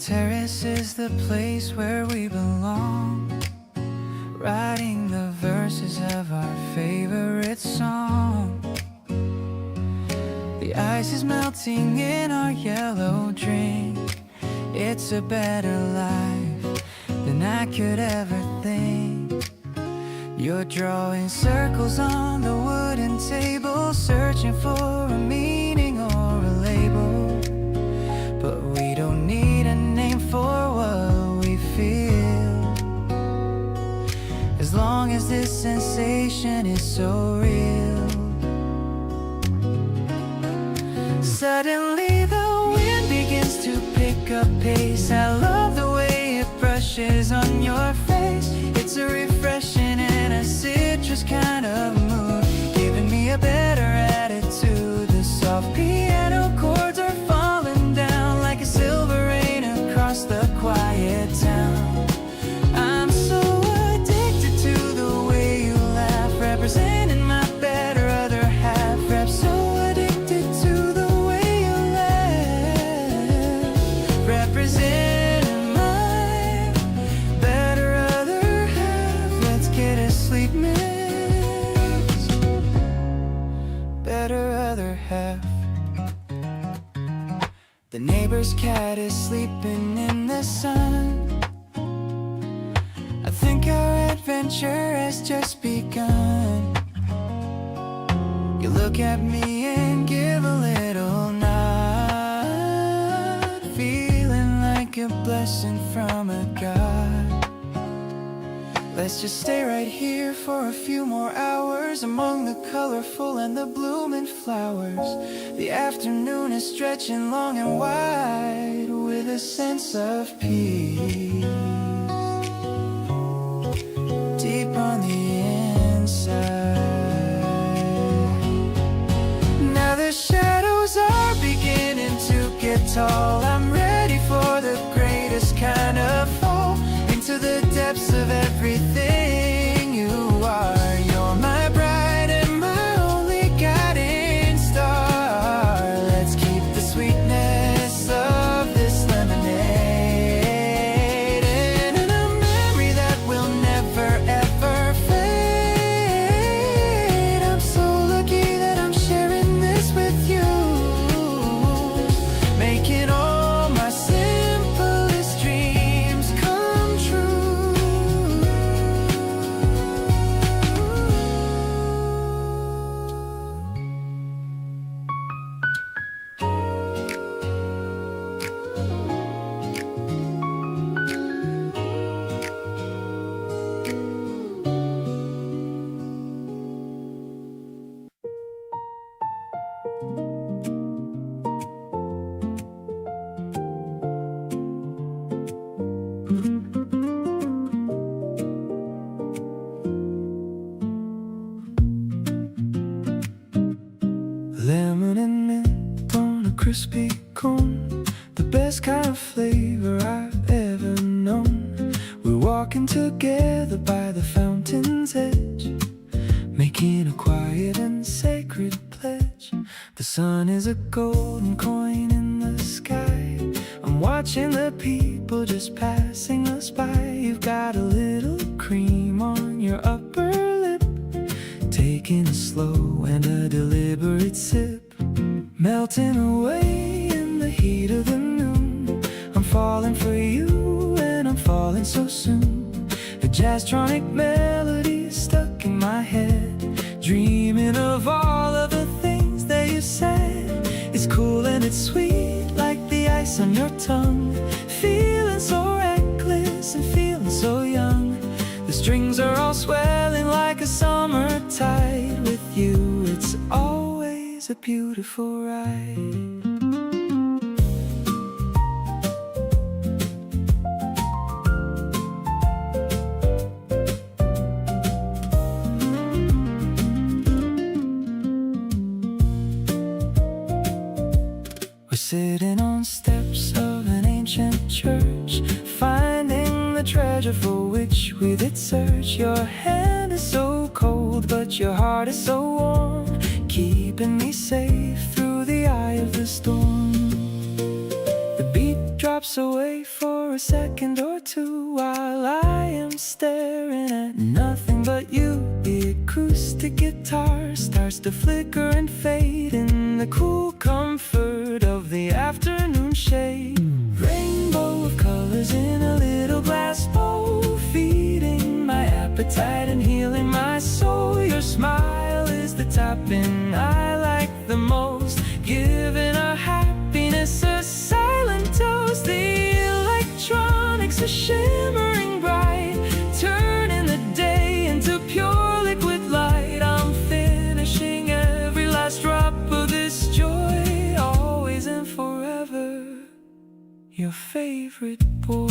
terrace is the place where we belong, writing the verses of our favorite song. The ice is melting in our yellow drink. It's a better life than I could ever think. You're drawing circles on the wooden table, searching for a meaning or a label. But we don't need a name for what we feel, as long as this sensation is so real. Suddenly the wind begins to pick up pace. I love the way it brushes on your face. It's a refreshing and a citrus kind of mood, giving me a better attitude. The soft piano chords are falling down like a silver rain across the quiet town. I'm so addicted to the way you laugh, representing my better other half. Rap so addicted to the way you laugh, representing my better other half. Let's get a sleep mix, better other half. The neighbor's cat is sleeping in the sun. I think our adventure has just begun. You look at me and give a little nod, feeling like a blessing from a god. Let's just stay right here for a few more hours, among the colorful and the blooming flowers. The afternoon is stretching long and wide with a sense of peace deep on the inside. Now the shadows are beginning to get tall. I'm ready for the greatest kind of fall into the depths of everything you are. You're my bride and my only guiding star. Let's keep the sweetness of this lemonade in a memory that will never ever fade. I'm so lucky that I'm sharing this with you, making all my simplest dreams come true. Lemon and mint on a crispy cone, the best kind of flavor I've ever known. We're walking together by the fountain's edge, making a quiet and sacred pledge. The sun is a golden coin in the sky. I'm watching the people just passing us by. You've got a little cream on your upper lip, taking a slow and a deliberate sip, melting away in the heat of the noon. I'm falling for you and I'm falling so soon. A jazztronic melody stuck in my head, dreaming of all of the things that you said. It's cool and it's sweet like the ice on your tongue, feeling so reckless and feeling so young. The strings are all swelling like a summer tide. With you it's always a beautiful ride. We're sitting on steps of an ancient church, finding the treasure for which we did search. Your hand is so cold, but your heart is so warm, keeping me safe through the eye of the storm. The beat drops drifts away for a second or two while I am staring at nothing but you. The acoustic guitar starts to flicker and fade in the cool comfort of the afternoon shade. Rainbow of colors in a little glass bowl, feeding my appetite and healing my soul. Your smile is the topping I like the most, giving our happiness a silent toast. The electronics are shimmering bright, turning the day into pure liquid light. I'm finishing every last drop of this joy, always and forever, your favorite boy.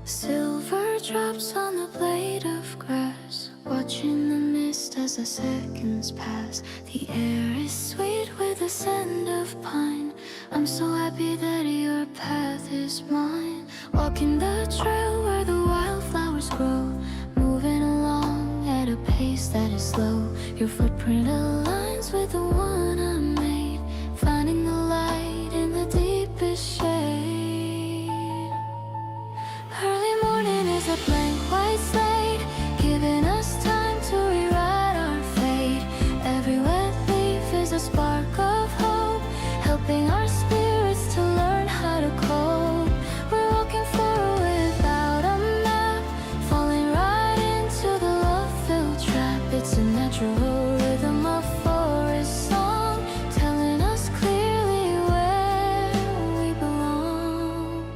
Silver drops on the blade of grass, watching the mist as the seconds pass. The air is sweet with the scent of pine. I'm so happy that your path is mine. Walking the trail where the wildflowers grow, moving along at a pace that is slow. Your footprint aligns with the one I made, finding the light in the deepest shade. Early morning is a blank white slate, giving us time to rewrite our fate. Every wet leaf is a spark of hope, helping our spirits to learn how to cope. We're walking forward without a map, falling right into the love-filled trap. It's a natural rhythm of forest song, telling us clearly where we belong.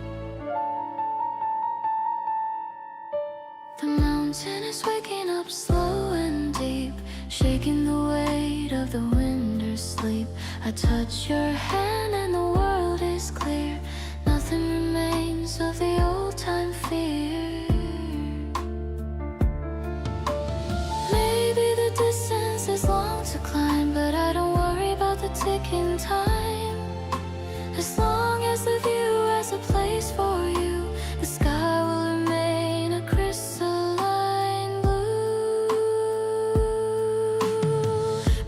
The mountain is waking up slow and deep, shaking the weight of the winter sleep. I touch your hand and the world is clear, nothing remains of the old-time fear. Maybe the distance is long to climb, but I don't worry about the ticking time. As long as the view has a place for you, the sky will remain a crystalline blue.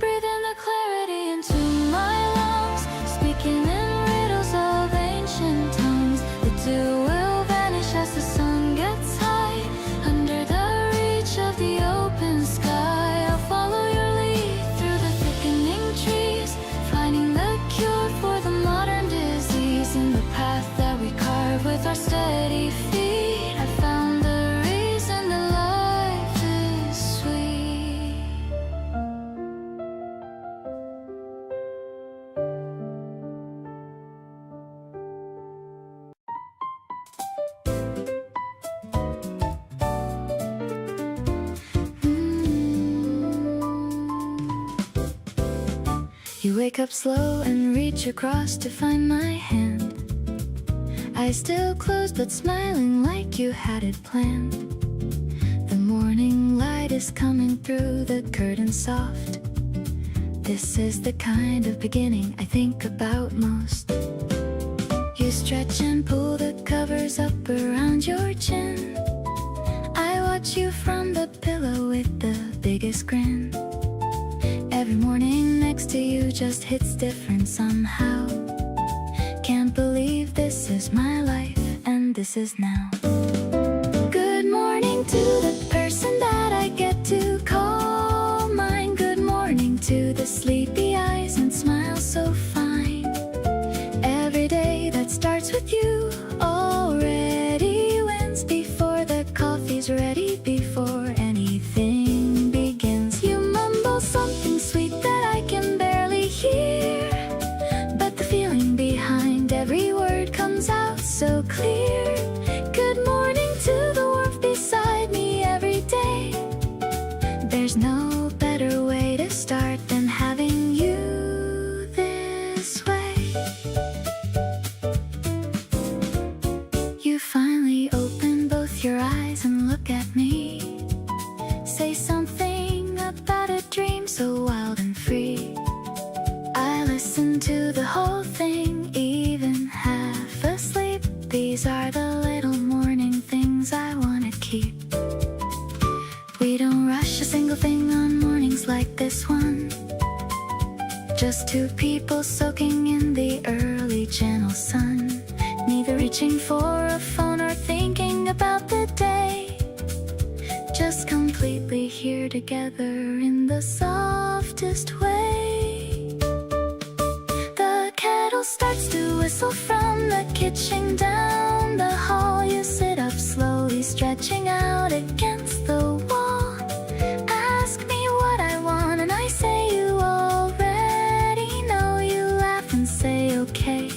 Breathe in the clarity into my lungs, speaking in riddles of ancient tongues. The dew will vanish as the sun gets high, under the reach of the open sky. I'll follow your lead through the thickening trees, finding the cure for the modern disease. In the path that we carve with our steady feet, I found the reason that life is sweet. You wake up slow and reach across to find my hand. Eyes still closed but smiling like you had it planned. The morning light is coming through the curtain soft. This is the kind of beginning I think about most. You stretch and pull the covers up around your chin. I watch you from the pillow with the biggest grin. Every morning next to you just hits different somehow. Can't believe this is my life and this is now. Good morning to the person that I get to call mine. Good morning to the sleepy eyes and smile so fine. Every day that starts with you already wins before the coffee's ready, before anything begins. You mumble something sweet that I can barely hear, but the feeling behind every word comes out so clear. Good morning to the this way. You finally open both your eyes and look at me. Say something about a dream so wild and free. I listen to the whole thing, even half asleep. These are the little morning things I wanna keep. We don't rush a single thing on mornings like this one. Just two people soaking in the early gentle sun. Neither reaching for a phone or thinking about the day. Just completely here together in the softest way. The kettle starts to whistle from the kitchen down the hall. You sit up slowly, stretching out against the wall. Ask me what I want and I say you already know. You laugh and say okay,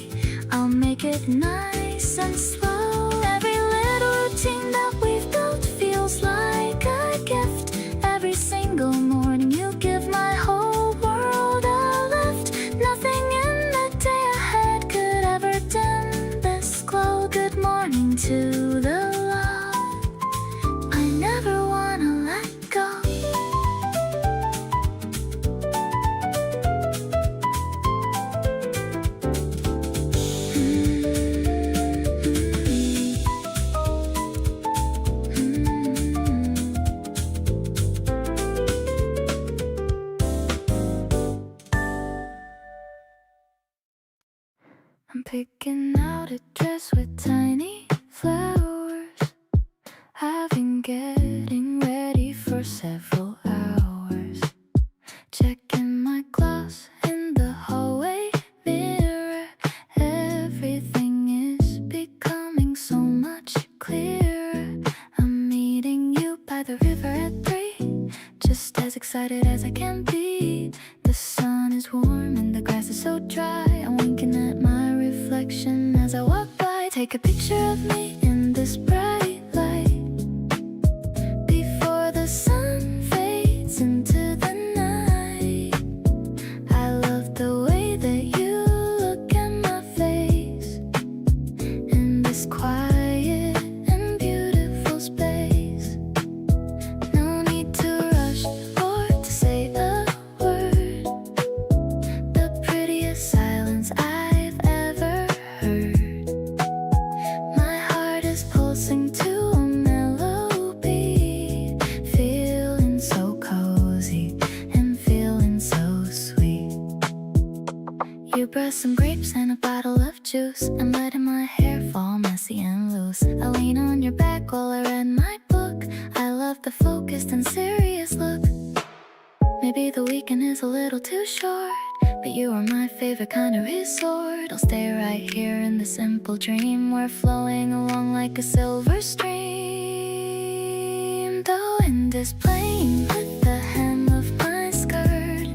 I'll make it nice and slow. Every little routine that we've built feels like a gift. Every single morning you give my whole world a lift. Nothing in the day ahead could ever dim this glow. Good morning to the love I never wanna let go. I'm picking out a dress with tiny flowers. I've been getting ready for several hours. Checking my gloss in the hallway mirror. Everything is becoming so much clearer. I'm meeting you by the river at 3, just as excited as I can be. The sun is warm and the grass is so dry. I'm winking at my reflection as I walk by. Take a picture of me in this bright light before the sun fades into the night. I love the way that you look at my face in this quiet and beautiful space. No need to rush or to say a word. The prettiest silence I've ever heard. My heart is pulsing to a melody, feeling so cozy and feeling so sweet. You brought some grapes and a bottle of juice. I'm letting my hair fall messy and loose. I lean on your back while I read my book. I love the focused and serious look. Maybe the weekend is a little too short, but you are my favorite kind of resort. I'll stay right here in the simple dream. We're flowing along like a silver stream. The wind is playing with the hem of my skirt.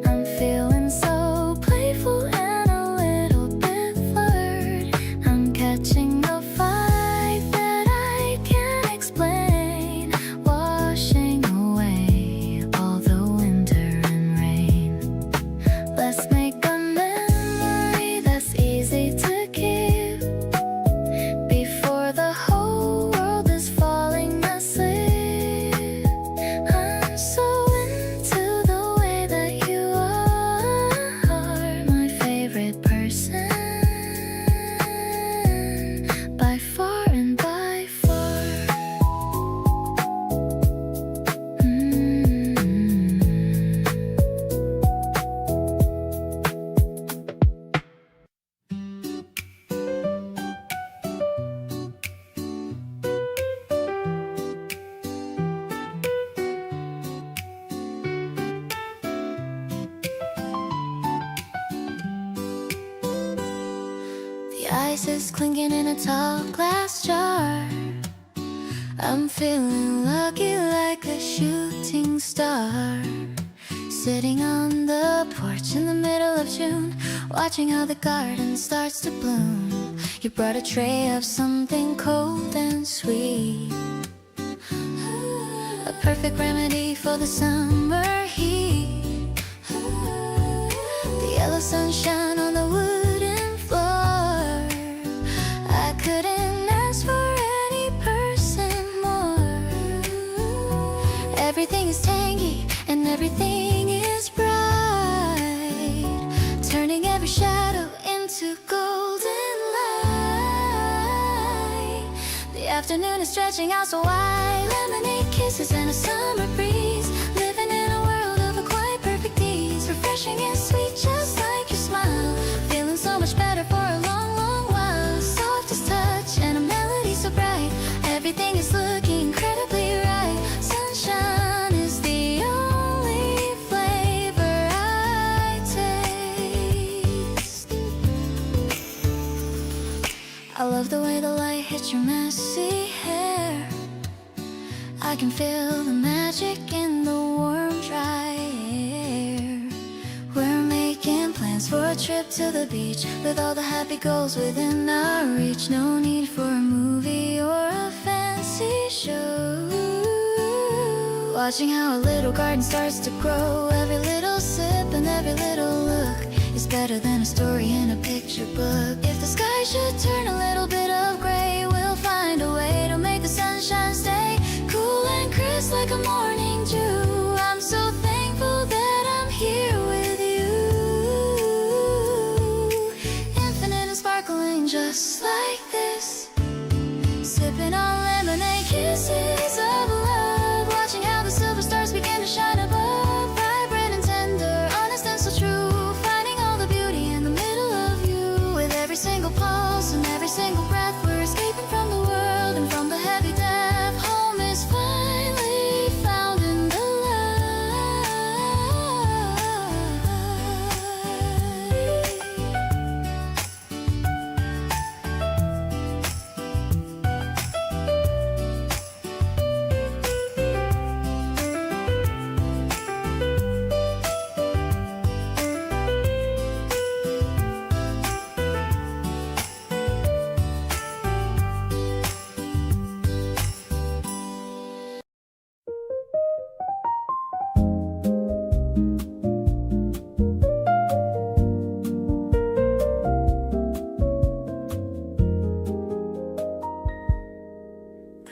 I'm feeling so playful and a little bit flirt. I'm catching a vibe that I can't explain, washing away all the winter and rain. Let's make a memory that's easy to keep before the whole world is falling asleep. I'm so into the way that you are, my favorite person by far and by far. The ice is clinking in a tall glass jar. I'm feeling lucky like a shooting star. Sitting on the porch in the middle of June, watching how the garden starts to bloom. You brought a tray of something cold and sweet, a perfect remedy for the summer heat. The yellow sunshine on the afternoon is stretching out so wide. Lemonade kisses and a summer breeze, living in a world of a quite perfect ease. Refreshing and sweet just like your smile, feeling so much better for a long, long while. Softest touch and a melody so bright, everything is looking incredibly right. Sunshine is the only flavor I taste. I love the way the light hits your messy hair. I can feel the magic in the warm, dry air. We're making plans for a trip to the beach, with all the happy goals within our reach. No need for a movie or a fancy show. Watching how a little garden starts to grow. Every little sip and every little look is better than a story in a picture book. If the sky should turn a little bit of gray, we'll find a way to make the sunshine stay cool and crisp like a morning dew. I'm so thankful that I'm here with you, infinite and sparkling just like this. Sipping on lemonade kisses of love, watching how the silver stars begin to shine above. Vibrant and tender, honest and so true, finding all the beauty in the middle of you. With every single pulse and every single breath, we're escaping from the world and from the heavy depth. Home is finally found in the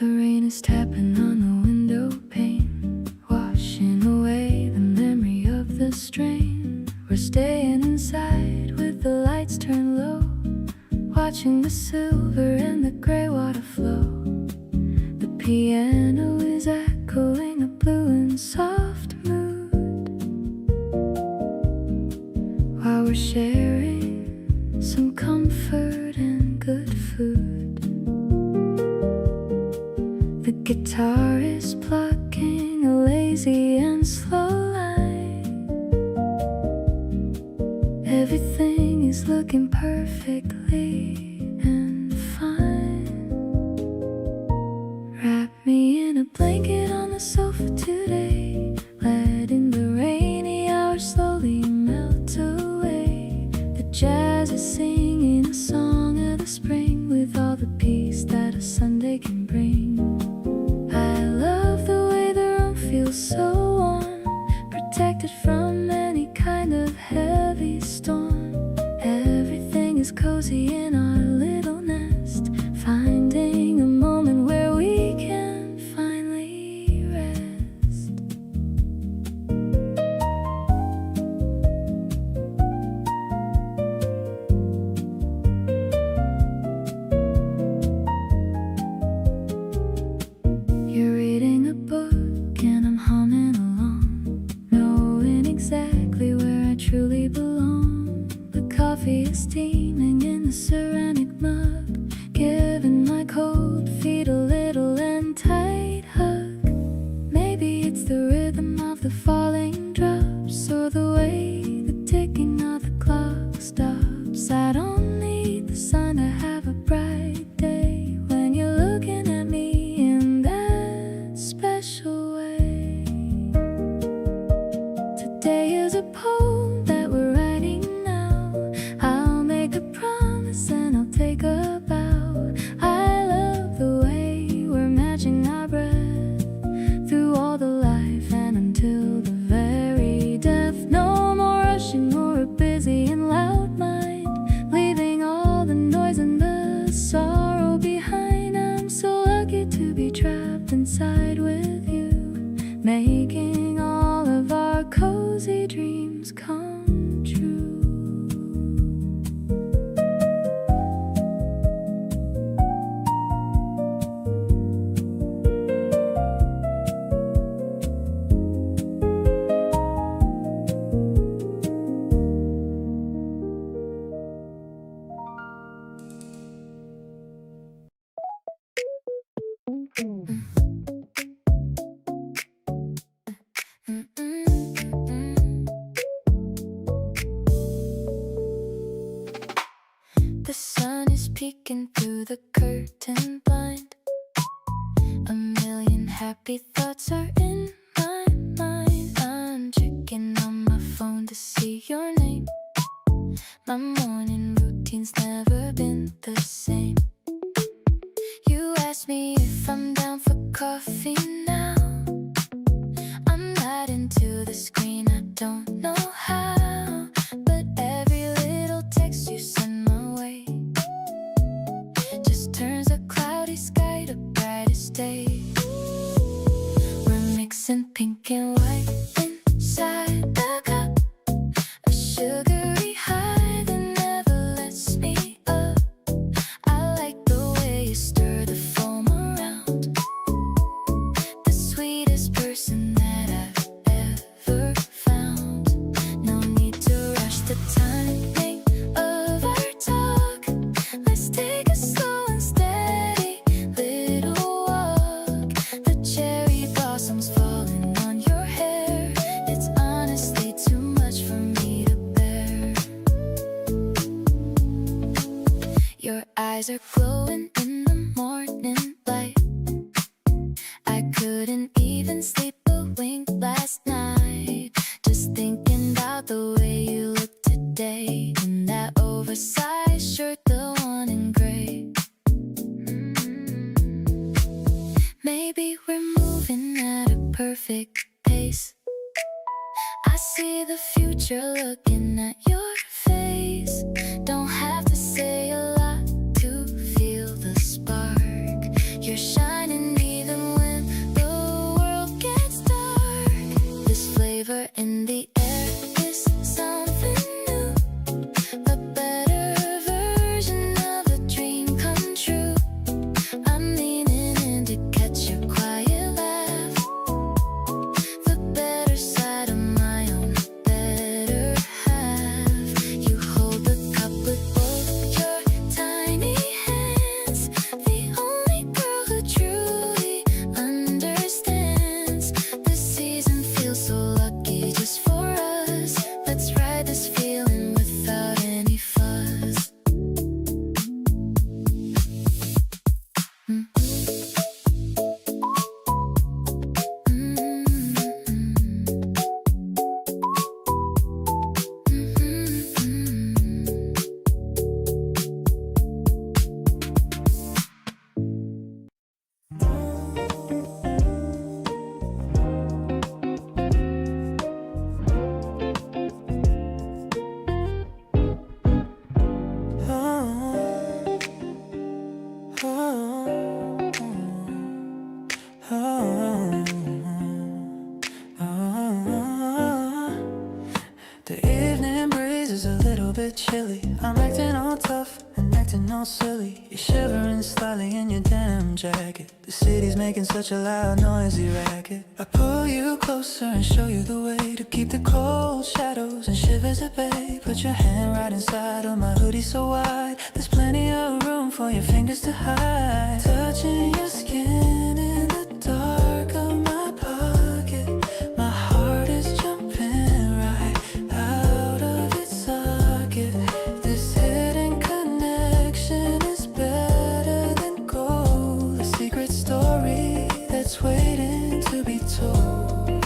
The rain is tapping on the window pane, washing away the memory of the strain. We're staying inside with the lights turned low, watching the silver and the gray water flow. The piano is echoing a blue and soft mood, while we're sharing some comfort and good food. The guitar is plucking a lazy and slow line. Everything is looking perfectly and fine. Wrap me in a blanket on the sofa today, letting the rainy hours slowly melt away. The jazz is singing a song of the spring, with all the peace that a Sunday can bring. I love the way the room feels so warm, protected from any kind of heavy storm. Everything is cozy in our little nest, finding a moment where we can finally rest. You're reading a book and I'm humming along, knowing exactly where I truly belong. The coffee is steaming in the ceramic mug, giving my cold feet a little and tight hug. Maybe it's the rhythm of the falling drops, or the way the ticking of the clock stops. I don't need the sun to have a bright day when you're looking at me in that special way. Today is a poem that we're writing now. I'll make a promise and I'll take a bow. I love The sun is peeking through the curtain blind. A million happy thoughts are in my mind. I'm checking on my phone to see your name. My morning routine's never been the same. You asked me if I'm down for coffee now. I'm not into the screen, I don't know how, but every little text you send my way just turns a cloudy sky to brightest day. We're mixing pink and white inside the cup, a sugary high that never lets me up. I like the way you stir the foam around, the sweetest person that I've ever found. No need to rush the timing of our talk. Let's take a slow and steady little walk. The cherry blossoms falling on your hair. It's honestly too much for me to bear. Your eyes are glowing in the morning light. I couldn't even sleep a wink last night, just thinking about the way you look today in that oversized shirt, the one in gray. Maybe we're moving at a perfect pace. I see the future looking at your face. Don't have to say a lot to feel the spark. You're shining even when the world gets dark. This flavor in the air is something new, a better version of a dream come true. I'm leaning in to catch your quiet laugh, the better side of my own better half. You hold the cup with both your tiny hands, the only girl who truly understands. This season feels so lucky just for us. Let's ride this feeling without any fuss. The evening breeze is a little bit chilly. I'm acting all tough and acting all silly. You're shivering slightly in your denim jacket. The city's making such a loud, noisy racket. I pull you closer and show you the way to keep the cold shadows and shivers at bay. Put your hand right inside of my hoodie so wide. There's plenty of room for your fingers to hide. Touching your skin in the dark of my pocket. My heart is jumping right out of its socket. This hidden connection is better than gold. A secret story that's waiting to be told.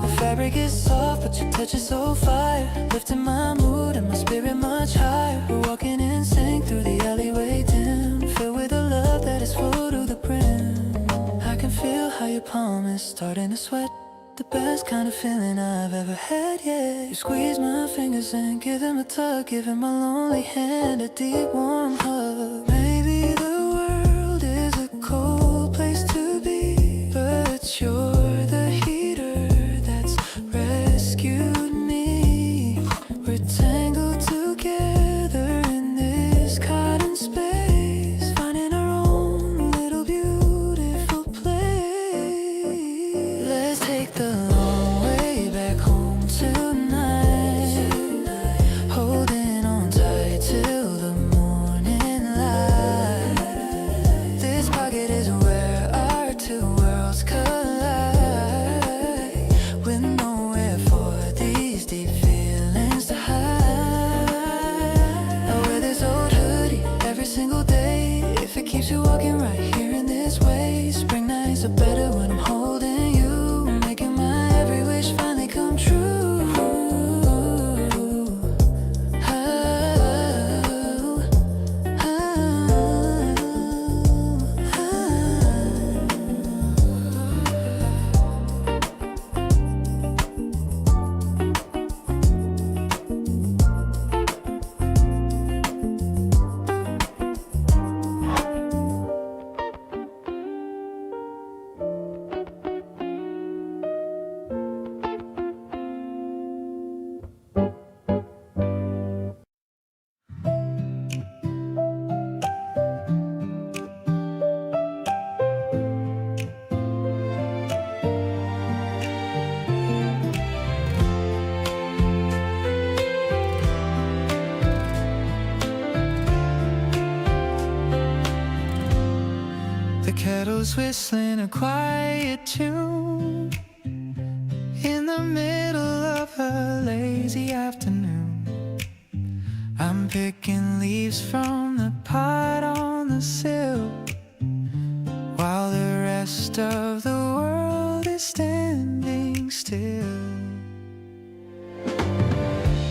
The fabric is soft, but your touch is so fire, lifting my mood and my spirit much higher. We're walking in sync through the alleyway dim, filled with a love that is full to the brim. I can feel how your palm is starting to sweat. The best kind of feeling I've ever had, yeah. You squeeze my fingers and give them a tug, giving my lonely hand a deep warm hug. Maybe the world is a cold place to be, but you're the heater that's rescued me. We're tangled together in this cotton space, finding our own little beautiful place. Let's take the long way back home tonight, holding on tight till the morning windows whistling a quiet tune in the middle of a lazy afternoon. I'm picking leaves from the pot on the sill while the rest of the world is standing still.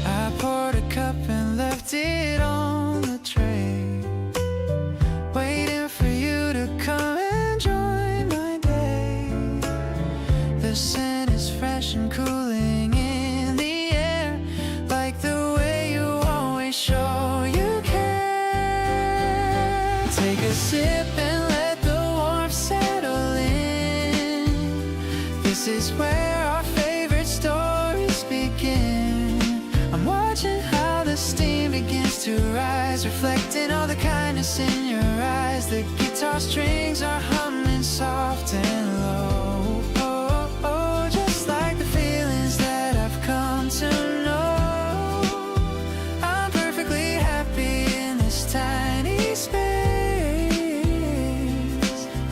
I poured a cup and left it on the tray, waiting for you to come and join my day. The scent is fresh and cooling in the air, like the way you always show you care. Take a sip and let the warmth settle in. This is where our favorite stories begin. I'm watching how the steam begins to rise, reflecting all the kindness in your eyes. The guitar strings are humming soft and low, oh, oh, just like the feelings that I've come to know. I'm perfectly happy in this tiny space,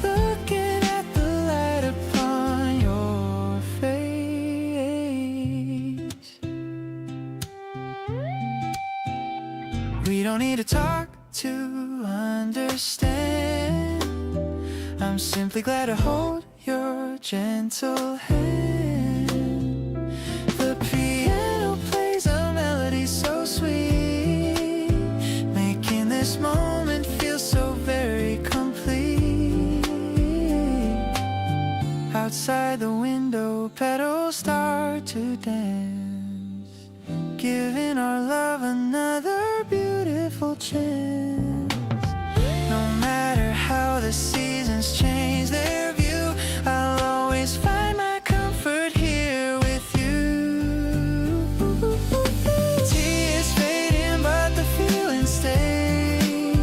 looking at the light upon your face. We don't need to talk to understand. I'm simply glad to hold your gentle hand. The piano plays a melody so sweet, making this moment feel so very complete. Outside the window, petals start to dance, giving our love another beautiful chance. No matter how the seasons change their view, I'll always find my comfort here with you. Tea is fading, but the feeling stays,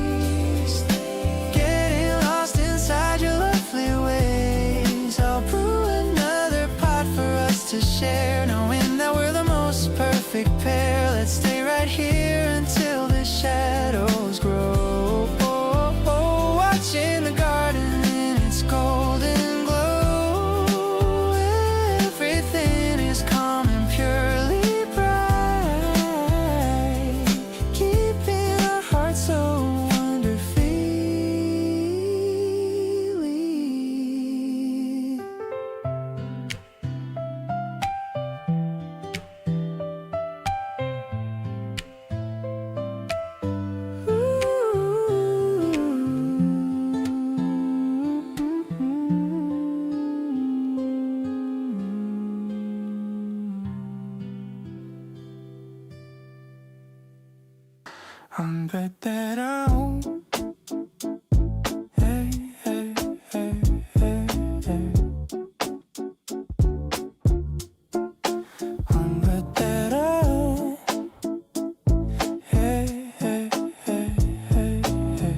getting lost inside your lovely ways. I'll brew another pot for us to share, knowing that we're the most perfect pair. Let's stay right here until the shadows grow, watching the garden in its golden glow. Everything is calm and purely bright, keeping our hearts so wonderfully lit. I'm better. Hey, hey, hey, hey, hey. I'm better. Hey, hey, hey, hey, hey.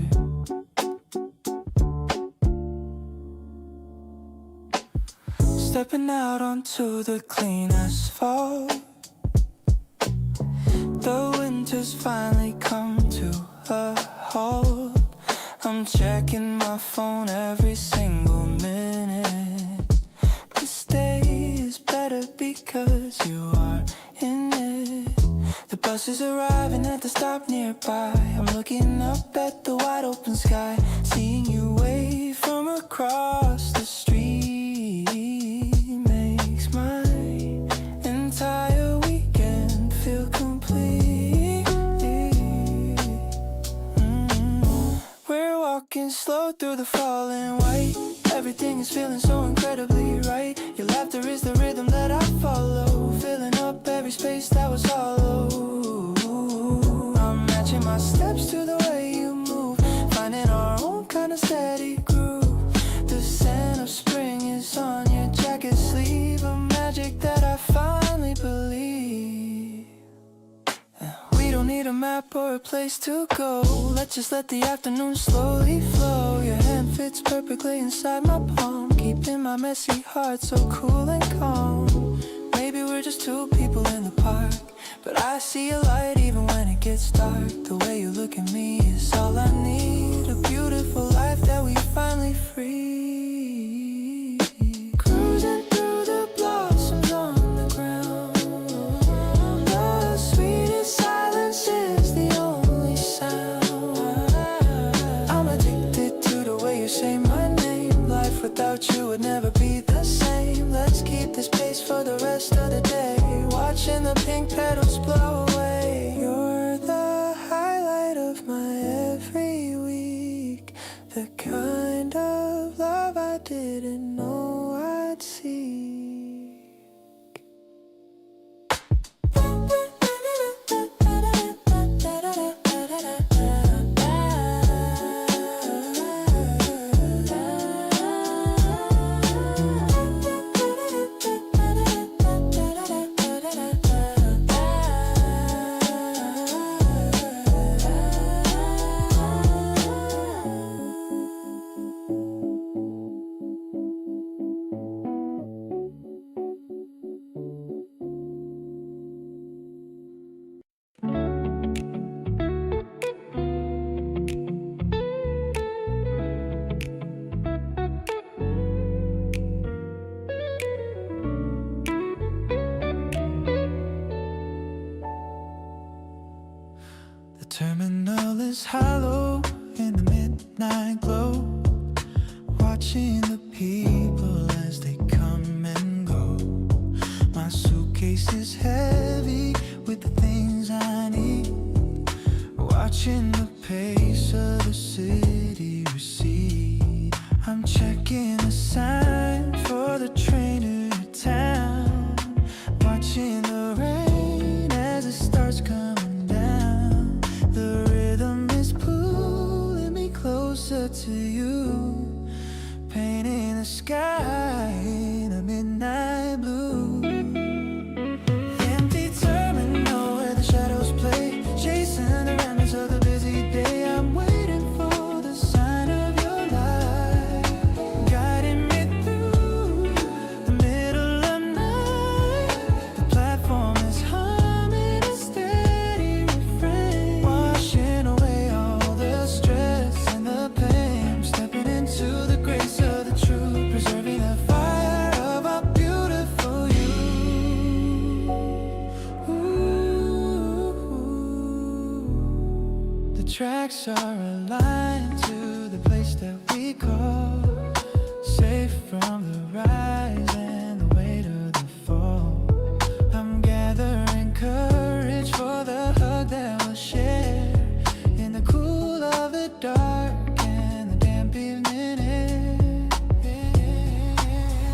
Stepping out onto the clean asphalt. The winter's finally come to a halt. I'm checking my phone every single minute. This day is better because you are in it. The bus is arriving at the stop nearby. I'm looking up at the wide open sky, seeing you wave from across the street makes my entire weekend feel complete. We're walking slow through the falling white. Everything is feeling so incredibly right. Your laughter is the rhythm that I follow, filling up every space that was hollow. I'm matching my steps to the way you move, finding our own kind of steady groove. The scent of spring is on your jacket sleeve, a magic that I finally believe. We don't need a map or a place to go. Let's just let the afternoon slowly flow. Your hand fits perfectly inside my palm, keeping my messy heart so cool and calm. Maybe we're just two people in the park, but I see a light even when it gets dark. The way you look at me is all I need. A beautiful life that we finally free. terminal is hollow in the midnight glow, watching the people as they come and go. My suitcase is heavy with the things I need, watching the pace of the city recede. I'm checking the sign for the train to town, watching the rain as it starts coming down. The rhythm is pulling me closer to you, painting the sky in a midnight blue. Empty terminal where the shadows play, chasing the remnants of the busy day. I'm waiting for the sign of your light, guiding me through the middle of night. The platform is humming a steady refrain, washing away all the stress and the pain. I'm stepping into the grace of the truth, preserving the fire of our beautiful youth. Ooh. The tracks are aligned to the place that we call safe from the rise and the weight of the fall. I'm gathering courage for the hug that we'll share in the cool of the dark and the damp evening air.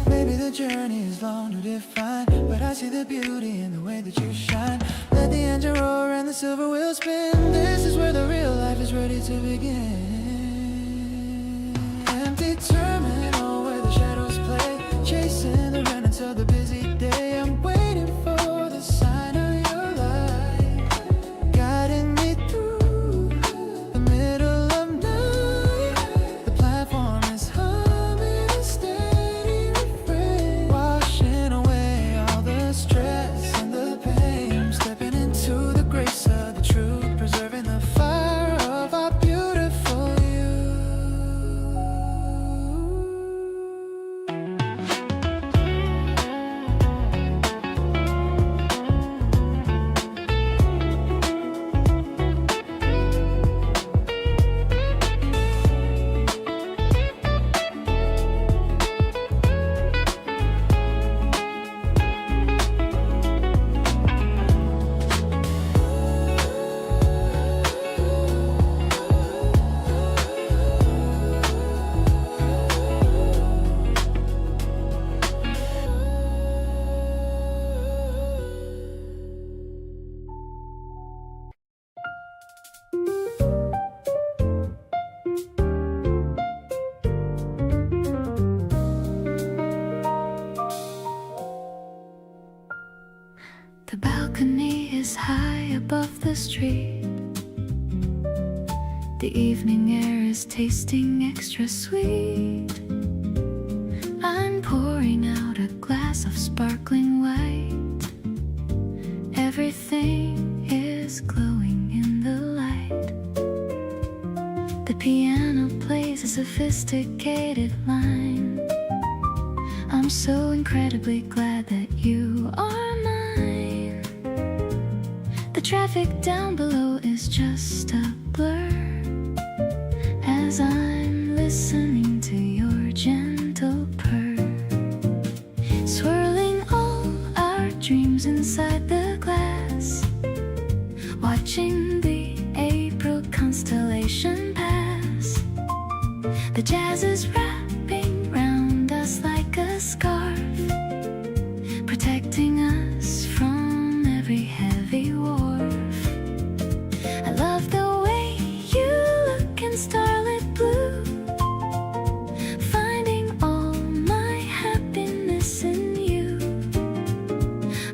Maybe the journey is long to define, but I see the beauty in the way that you shine. Let the engine roar and the silver wheels spin. This is where the real life is ready to begin. Empty terminal where the shadows play, chasing the remnants of the busy day. I'm waiting for the sign of your light, guiding me through the middle of night. The platform is humming a steady refrain, washing away all the stress and the pain. I'm stepping into the grace of the truth, preserving the fire of our beautiful youth. The balcony is high above the street. The evening air is tasting extra sweet. I'm pouring out a glass of sparkling white. Everything is glowing in the light. The piano plays a sophisticated line. I'm so incredibly glad that you are mine. The traffic down below is just a blur as I'm listening to your gentle purr, swirling all our dreams inside the glass, watching the April constellation pass. The jazz is wrapping round us like a scarf, protecting us from every heavy wharf. I love the way you look in starlit blue, finding all my happiness in you.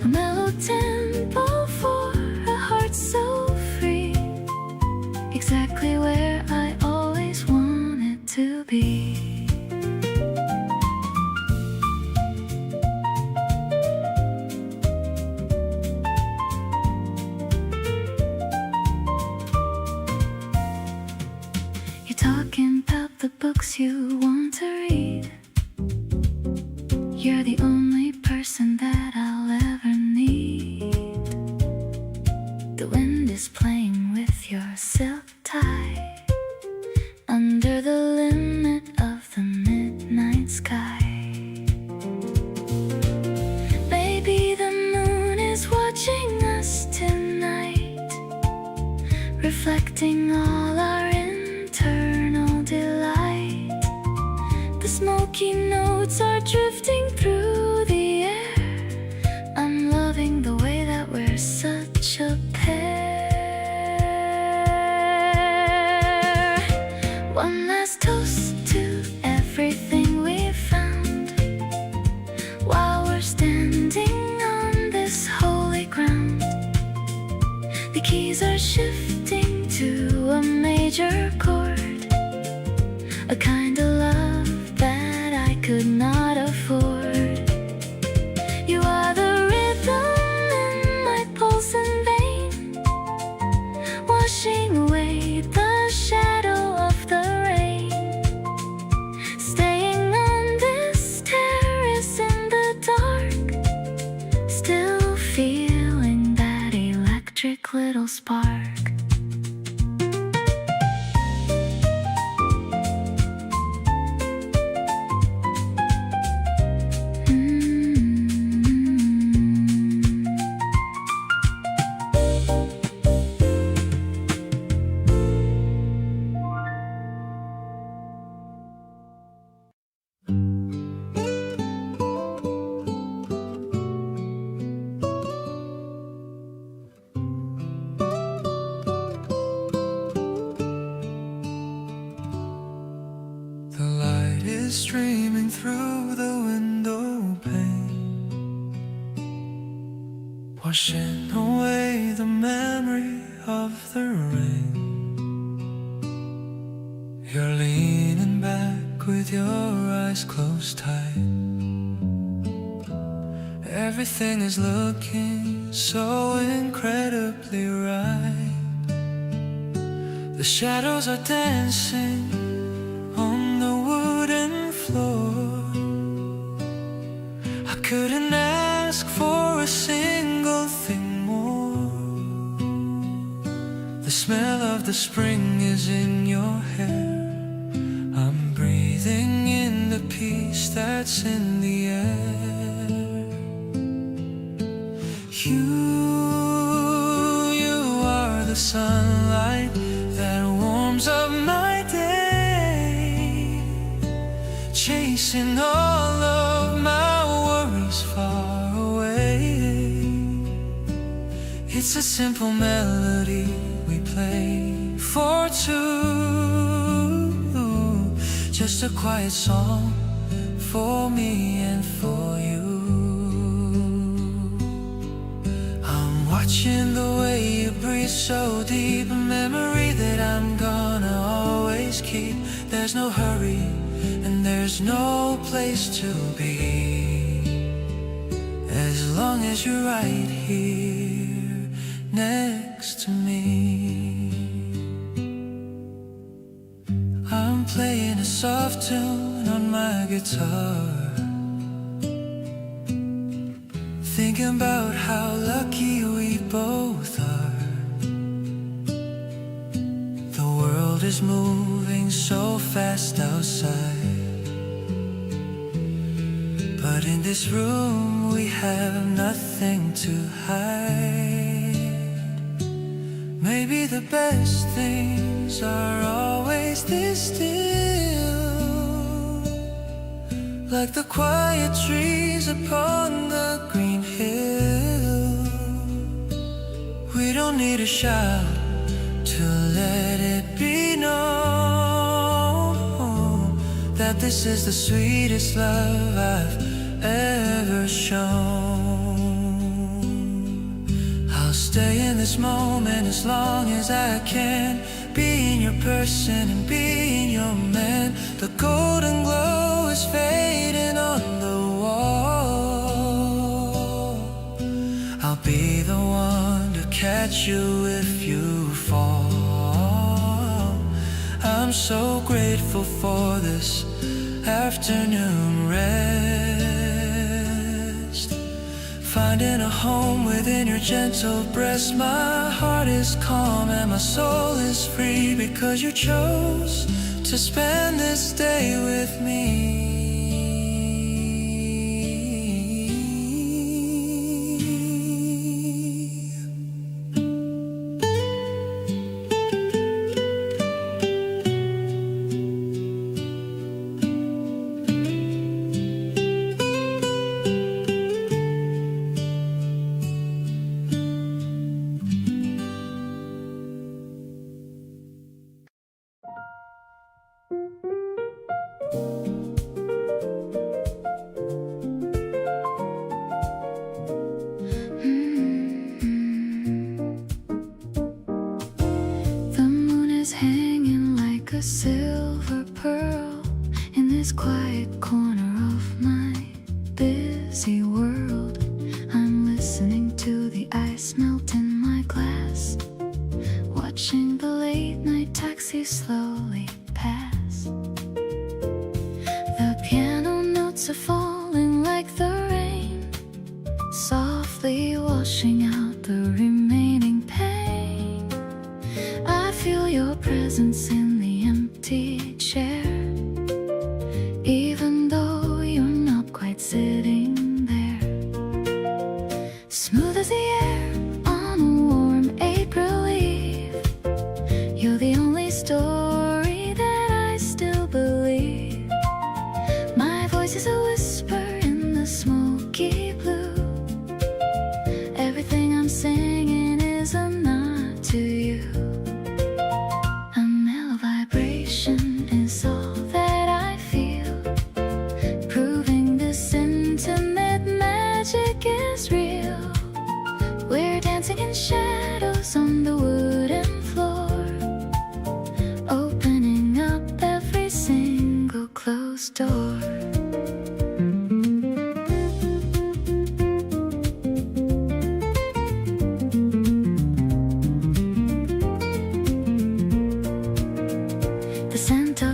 A mellow tempo for a heart so free, exactly where I always wanted to be. You're talking about the books you want to read. You're the only person that I'll ever need. The wind is playing hang with your silk tie under the limit of the midnight sky. Maybe the moon is watching us tonight, reflecting all our internal delight. The smoky notes are drifting through the air. I'm loving the way that we're such a pair. One last toast to everything we've found while we're standing on this holy ground. The keys are shifting to a major chord, a kind of love that I could not afford. You are the rhythm in my pulse and vein, washing away the shadow of the rain. Staying on this terrace in the dark, still feeling that electric little spark. The light is streaming through the window pane, washing away the memory of the rain. You're leaning back with your eyes closed tight. Everything is looking so incredibly right. The shadows are dancing on the wooden floor. I couldn't ask for a single thing more. The smell of the spring is in your hair. I'm breathing in the peace that's in the air. You are the sunlight that warms up my day, chasing all of my worries far away. It's a simple melody we play for two, just a quiet song for me and for you. I'm watching the way you breathe so deep, a memory that I'm gonna always keep. There's no hurry and there's no place to be, as long as you're right here next to me. I'm playing a soft tune on my guitar, thinking about how lucky we both are. The world is moving so fast outside, but in this room we have nothing to hide. Maybe the best things are always this still, like the quiet trees upon the green hill. We don't need a shout to let it be known that this is the sweetest love I've ever shown. I'll stay in this moment as long as I can, being your person and being your man. The golden glow is fading on the wall. I'll be the one to catch you if you fall. I'm so grateful for this afternoon rest, Finding a home within your gentle breast. My heart is calm and my soul is free, because you chose to spend this day with me. Silver pearl in this quiet corner of my busy world. I'm listening to the ice melt in my glass, watching the late night taxi slowly pass. The piano notes are falling like the rain, softly washing out the remaining pain. I feel your presence in the empty chair, even though you're not quite sitting there. Smooth as the air on a warm April eve, you're the only story that I still believe. My voice is a whisper in the smoky blue. Everything I'm singing is a nod to you. Is all that I feel, proving this intimate magic is real. We're dancing in shadows on the wooden floor, opening up every single closed door.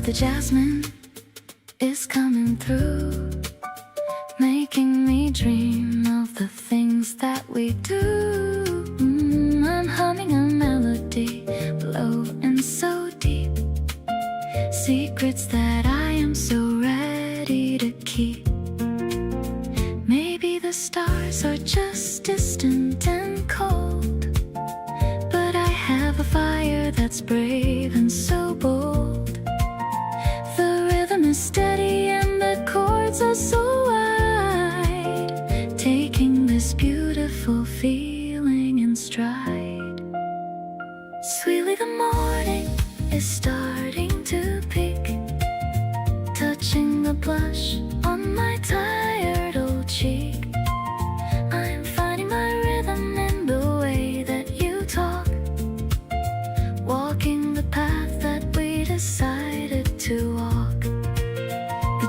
The jasmine is coming through, making me dream of the things that we do. I'm humming a melody, low and so deep, secrets that I am so ready to keep. Maybe the stars are just distant and cold, but I have a fire that's brave and so bold. Steady and the chords are so wide, taking this beautiful feeling in stride. Sweetly the morning is starting to peak, touching the blush on my tired old cheek. I'm finding my rhythm in the way that you talk, walking the path that we decided to walk.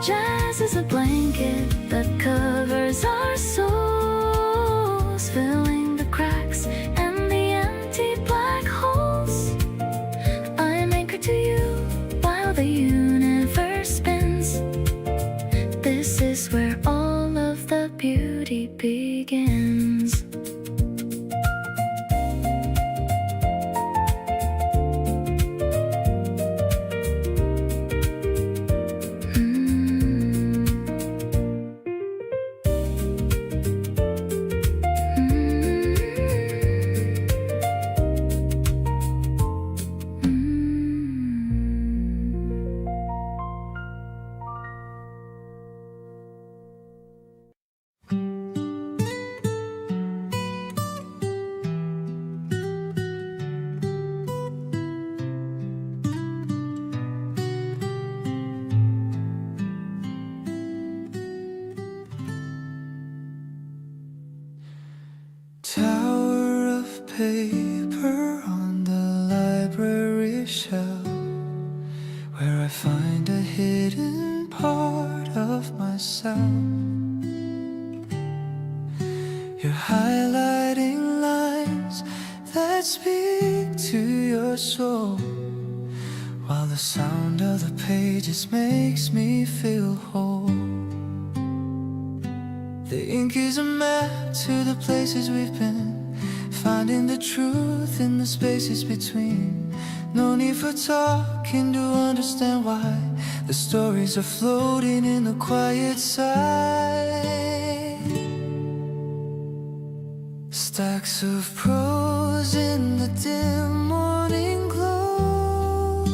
Jazz is a blanket that covers our souls, filling the cracks and the empty black holes. I'm anchored to you while the universe spins. This is where all of the beauty begins. Tower of paper on the library shelf, where I find a hidden part of myself. You're highlighting lines that speak to your soul, while the sound of the pages makes me feel whole. The ink is a map to the places we've been, finding the truth in the spaces between. No need for talking to understand why the stories are floating in the quiet side. Stacks of prose in the dim morning glow,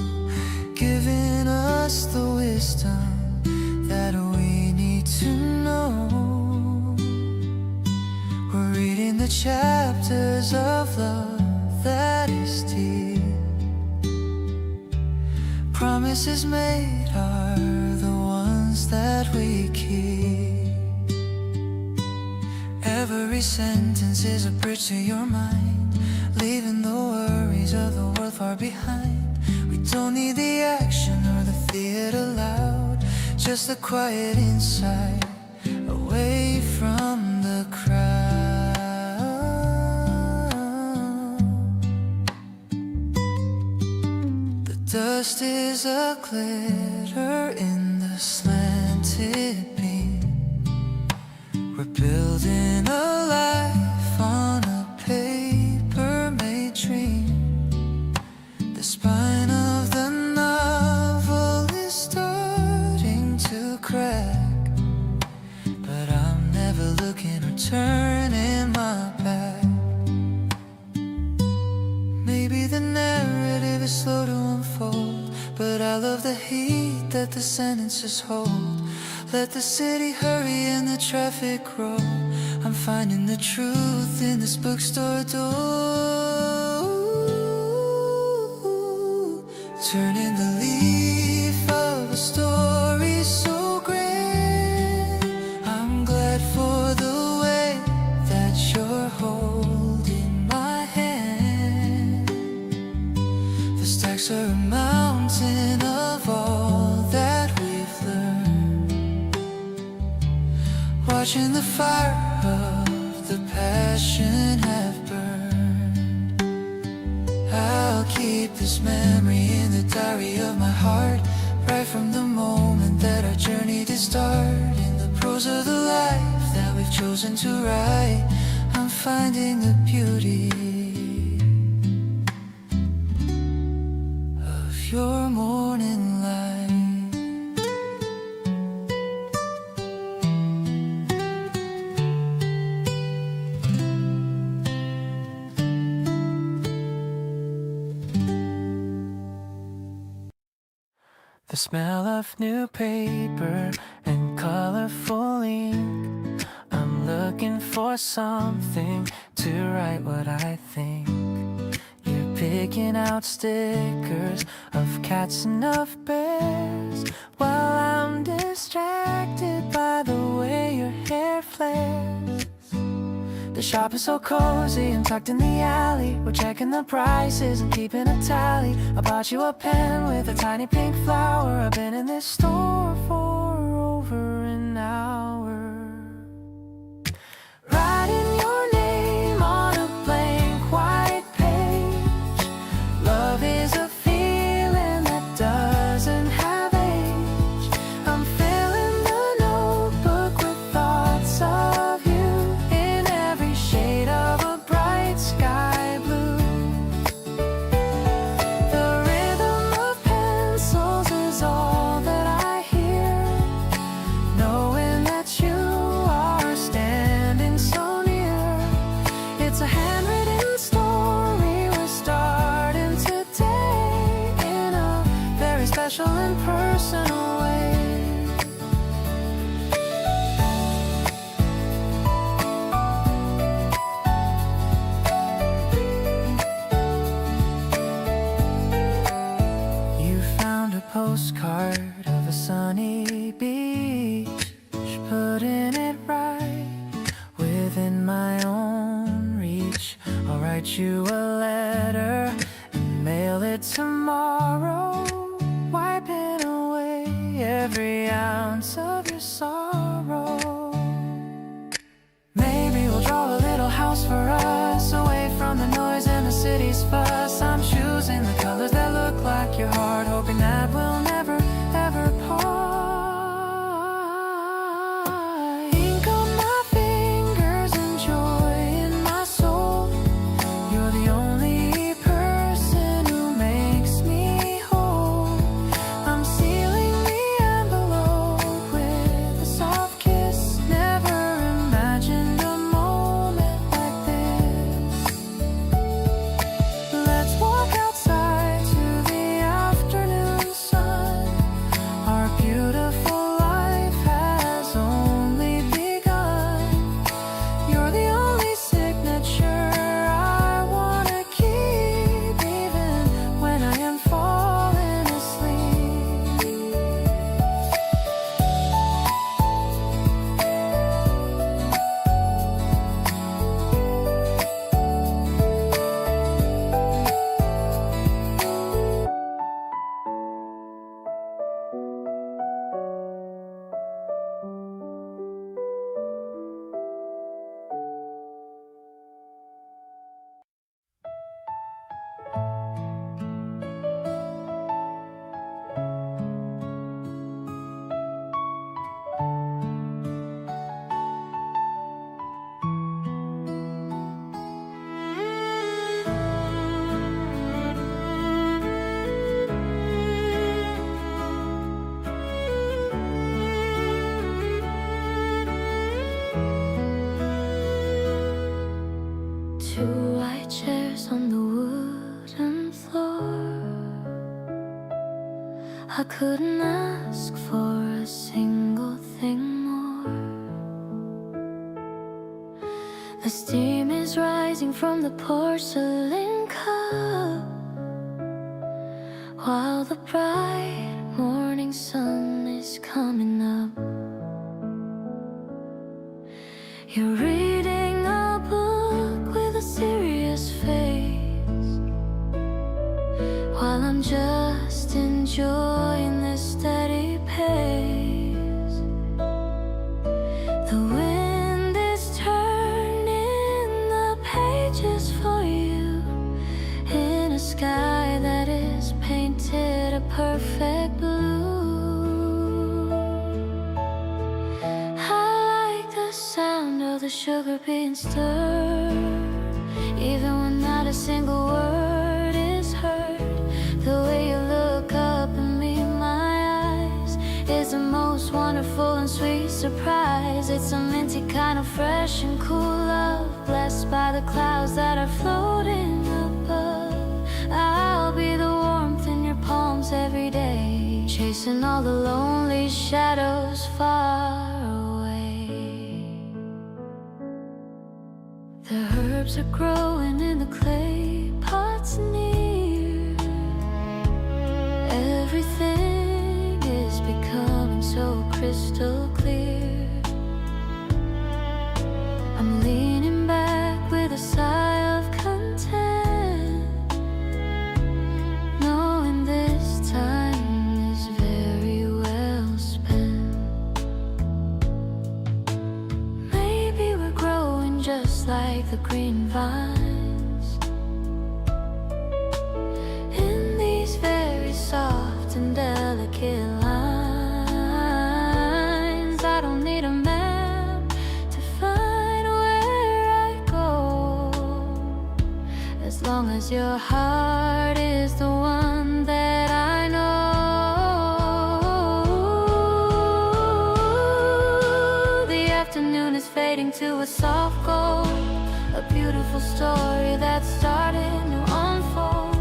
giving us the wisdom that we need to know. We're reading the chapters of love that is deep. Promises made are the ones that we keep. Every sentence is a bridge to your mind, leaving the worries of the world far behind. We don't need the action or the theater loud, just the quiet inside, away from the crowd. The dust is a glitter in the slanted beam. We're building a life on a paper-made dream. The spine of the novel is starting to crack, but I'm never looking or turning my back. Maybe the narrative is slow to unfold, but I love the heat that the sentences hold. Let the city hurry and the traffic roll. I'm finding the truth in this bookstore door. Turning the leaf of a story so grand. I'm glad for the way that you're holding my hand. The stacks are a mountain of all that we've learned. Watching the fire of the passion have burned. I'll keep this memory in the diary of my heart, right from the moment that our journey did start. In the prose of the life that we've chosen to write, I'm finding the beauty of your morning light. The smell of new paper and colorful ink. I'm looking for something to write what I think. You're picking out stickers of cats and of bears, while I'm distracted by the way your hair flares. The shop is so cozy and tucked in the alley. We're checking the prices and keeping a tally. I bought you a pen with a tiny pink flower. I've been in this store for over an hour, writing your name on a blank white page. Love is a feeling that doesn't have age. I'm filling the notebook with thoughts of you, shade of a bright sky blue. The rhythm of pencils is all that I hear, knowing that you are standing so near. It's a handwritten story we're starting today, in a very special and personal way. Postcard of a sunny beach, putting it right within my own reach. I'll write you a letter and mail it tomorrow, wiping away every ounce of your sorrow. Maybe we'll draw a little house for us, away from the noise and the city's fuss. I'm choosing the colors that look like your heart, hoping that we'll never, ever part. floor. I couldn't ask for a single thing more. The steam is rising from the porcelain cup, while the bright morning sun is coming up. You're reading a book with a serious face, while I'm just enjoying this steady pace. The wind is turning the pages for you in a sky that is painted a perfect blue. I like the sound of the sugar being stirred, even when not a single word is heard. The way you look up at me, my eyes, is the most wonderful and sweet surprise. It's a minty kind of fresh and cool love, blessed by the clouds that are floating above. I'll be the warmth in your palms every day, chasing all the lonely shadows far away. The herbs are growing in the clay pots near. Everything is becoming so crystal clear. I'm leaning back with a sigh of content, knowing this time is very well spent. Maybe we're growing just like the green vines in these very soft and delicate lines. I don't need a map to find where I go, as long as your heart is the one that I know. The afternoon is fading to a soft gold, a beautiful story that's starting to unfold.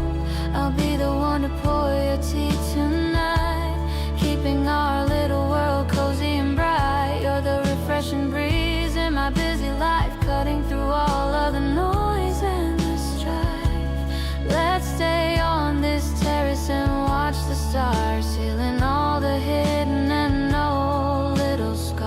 I'll be the one to pour your tea tonight, keeping our little world cozy and bright. You're the refreshing breeze in my busy life, cutting through all of the noise and the strife. Let's stay on this terrace and watch the stars, sealing all the hidden and no little scars.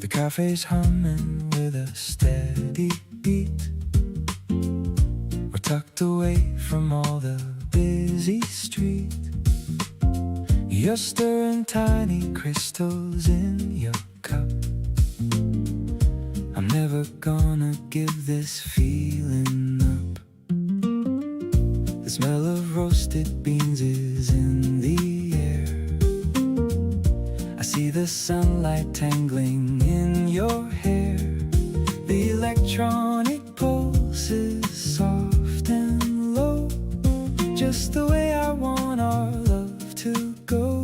The cafe's humming with a steady beat. We're tucked away from all the busy street. You're stirring tiny crystals in your cup. I'm never gonna give this feeling up. The smell of roasted beans is in the air. I see the sunlight tangling in your hair. The electronic pulse is soft and low, just the way I want our love to go.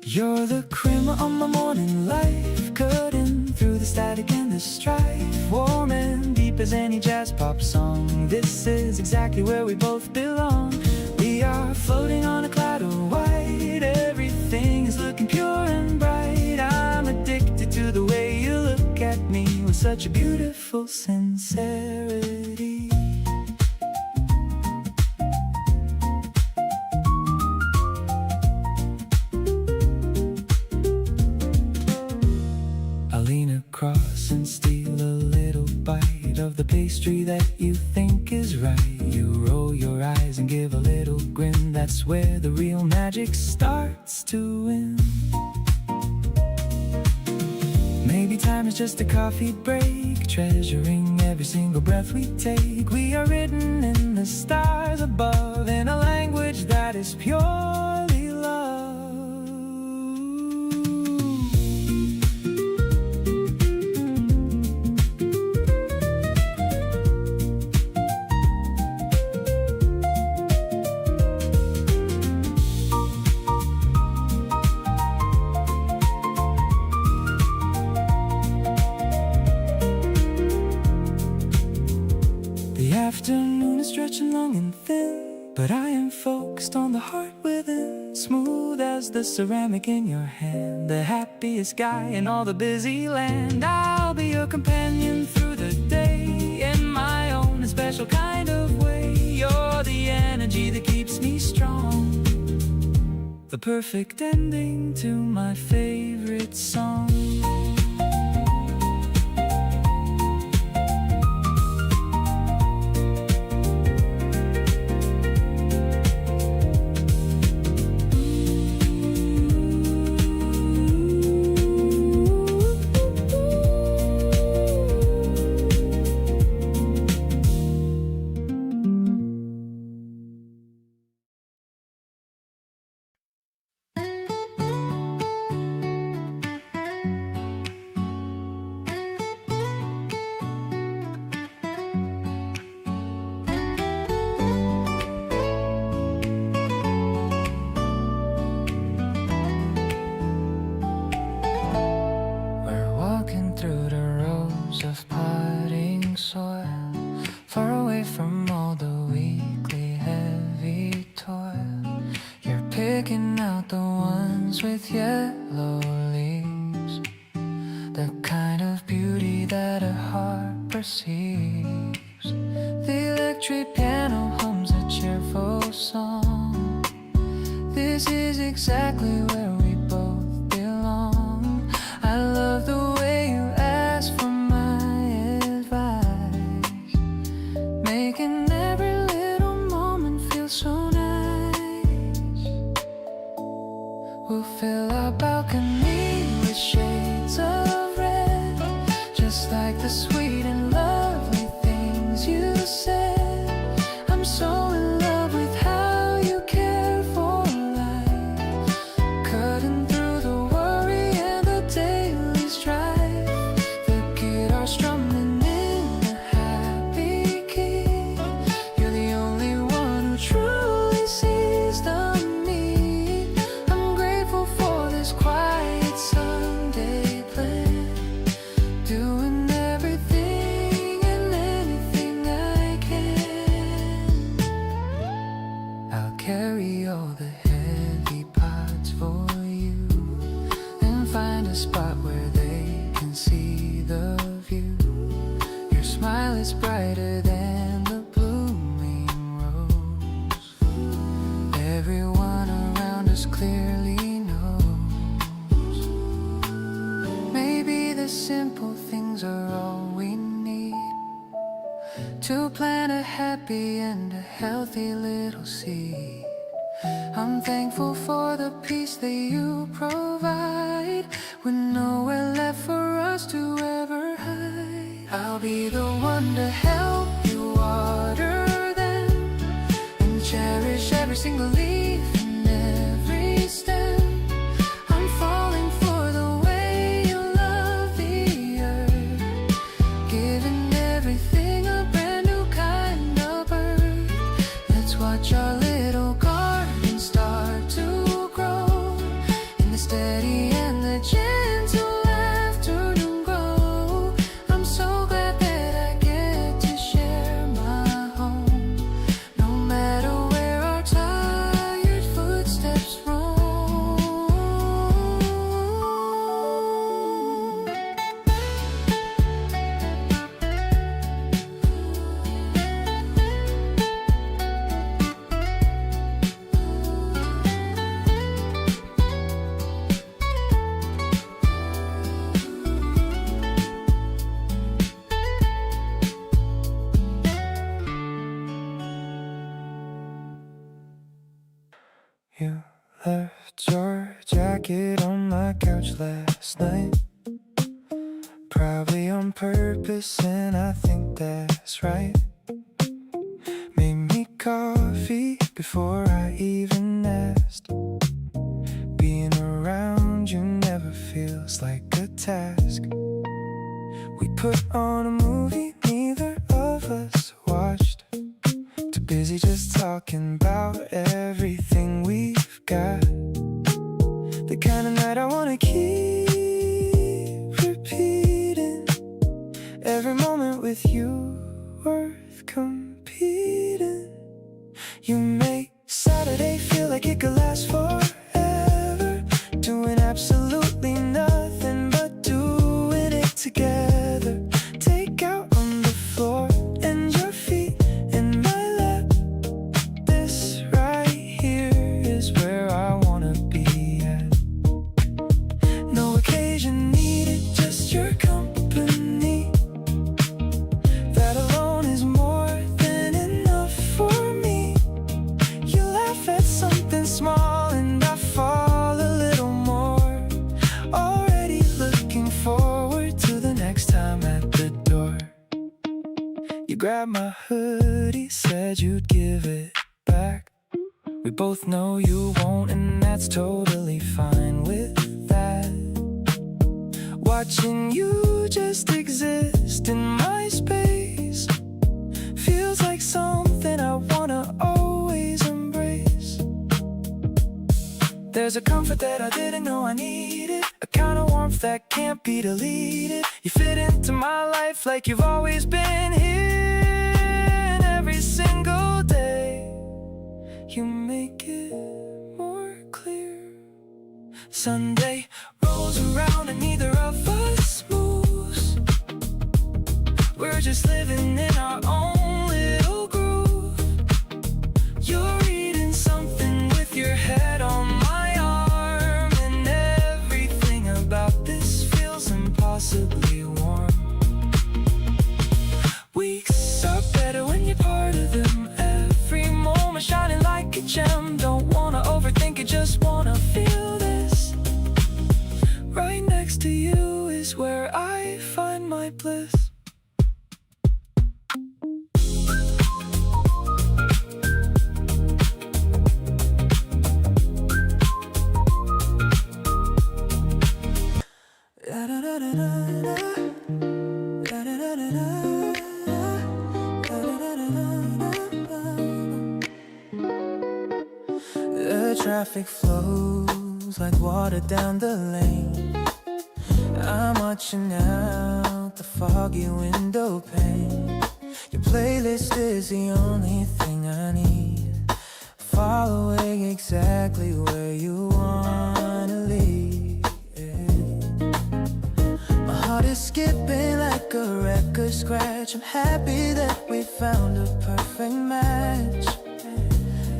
You're the cream on my morning life, cutting through the static and the strife. Warm and deep as any jazz pop song, this is exactly where we both belong. We are floating on a cloud of white, everything is looking pure and bright. I'm addicted to the way you look at me with such a beautiful sincerity. I lean across and steal a little bite of the pastry that you think is right. You roll your eyes and give a little grin, that's where the real magic starts to win. Maybe Maybe time is just a coffee break, treasuring every single breath we take. We are written in the stars above, in a language that is purely love. Afternoon is stretching long and thin, but I am focused on the heart within. Smooth as the ceramic in your hand, the happiest guy in all the busy land. I'll be your companion through the day, in my own special kind of way. You're the energy that keeps me strong, the perfect ending to my favorite song. Picking out the ones with yellow leaves, the kind of beauty that a heart perceives. The electric piano hums a cheerful song. This is exactly where we both belong. I love the way you ask for my advice, making every little moment feel so nice. We'll fill our balcony with shades of red, just like the sweet and lovely things you said. I'm so in love with how you care for life, cutting through the worry and the daily strife. The guitar strumming in a happy key. You're the only one who truly sees the quiet Sunday plan, doing everything and anything I can. I'll carry all the heavy pots for you, and find a spot where they can see the view. Your smile is brighter than the blooming rose. Everyone around us clearly the simple things are all we need to plant a happy and a healthy little seed. I'm thankful for the peace that you provide, with nowhere left for us to ever hide. I'll be the one to help you water them, and cherish every single leaf and every stem. I'm falling for the way you love the earth, giving everything a brand new kind of birth. Let's watch our little garden start to grow, in the steady and the gentle afternoon glow. I'm so glad that I get to share my home, no matter where our tired footsteps roam. You left your jacket on my couch last night. probably on purpose, and I think that's right. Made me coffee before I even asked. Being around you never feels like a task. We put on a movie neither of us watched. Too busy just talking about everything we've got. The kind of night I wanna keep repeating. Every moment with you worth competing. You make Saturday feel like it could last forever. Doing absolutely nothing but doing it together. Take out on the floor and your feet in my lap. This right here is where I wanna be at. No occasion needed, just your company. That alone is more than enough for me. You laugh at something small and I fall a little more. Already looking forward to the next time at the door. You grabbed my hoodie, said you'd give it back. We both know you won't, and that's totally fine with that. Watching you just exist in my space feels like something I wanna always embrace. There's a comfort that I didn't know I needed, a kind of warmth that can't be deleted. You fit into my life like you've always been here, and every single day you make it more clear. Sunday rolls around and neither of us moves. We're just living in our own little groove. You're reading something with your head on my arm, and everything about this feels impossibly warm. Weeks are better when you're part of them. Every moment shining like a gem. Don't wanna overthink it, just wanna feel this. Right next to you is where I find my bliss. The traffic flows like water down the lane. I'm watching out the foggy window pane. Your playlist is the only thing I need, following exactly where you wanna lead. My heart is skipping like a record scratch. I'm happy that we found a perfect match.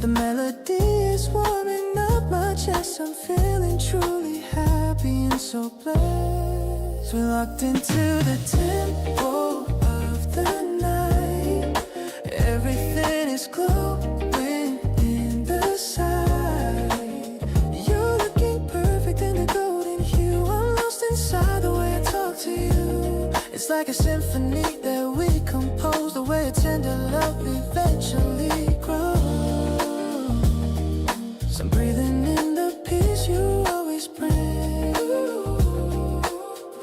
The melody is warming up my chest. I'm feeling truly happy and so blessed. We're locked into the tempo of the night. Everything is glowing in the sight. You're looking perfect in the golden hue. I'm lost inside the way I talk to you. It's like a symphony that we compose. The way a tender love eventually grows. I'm breathing in the peace you always bring.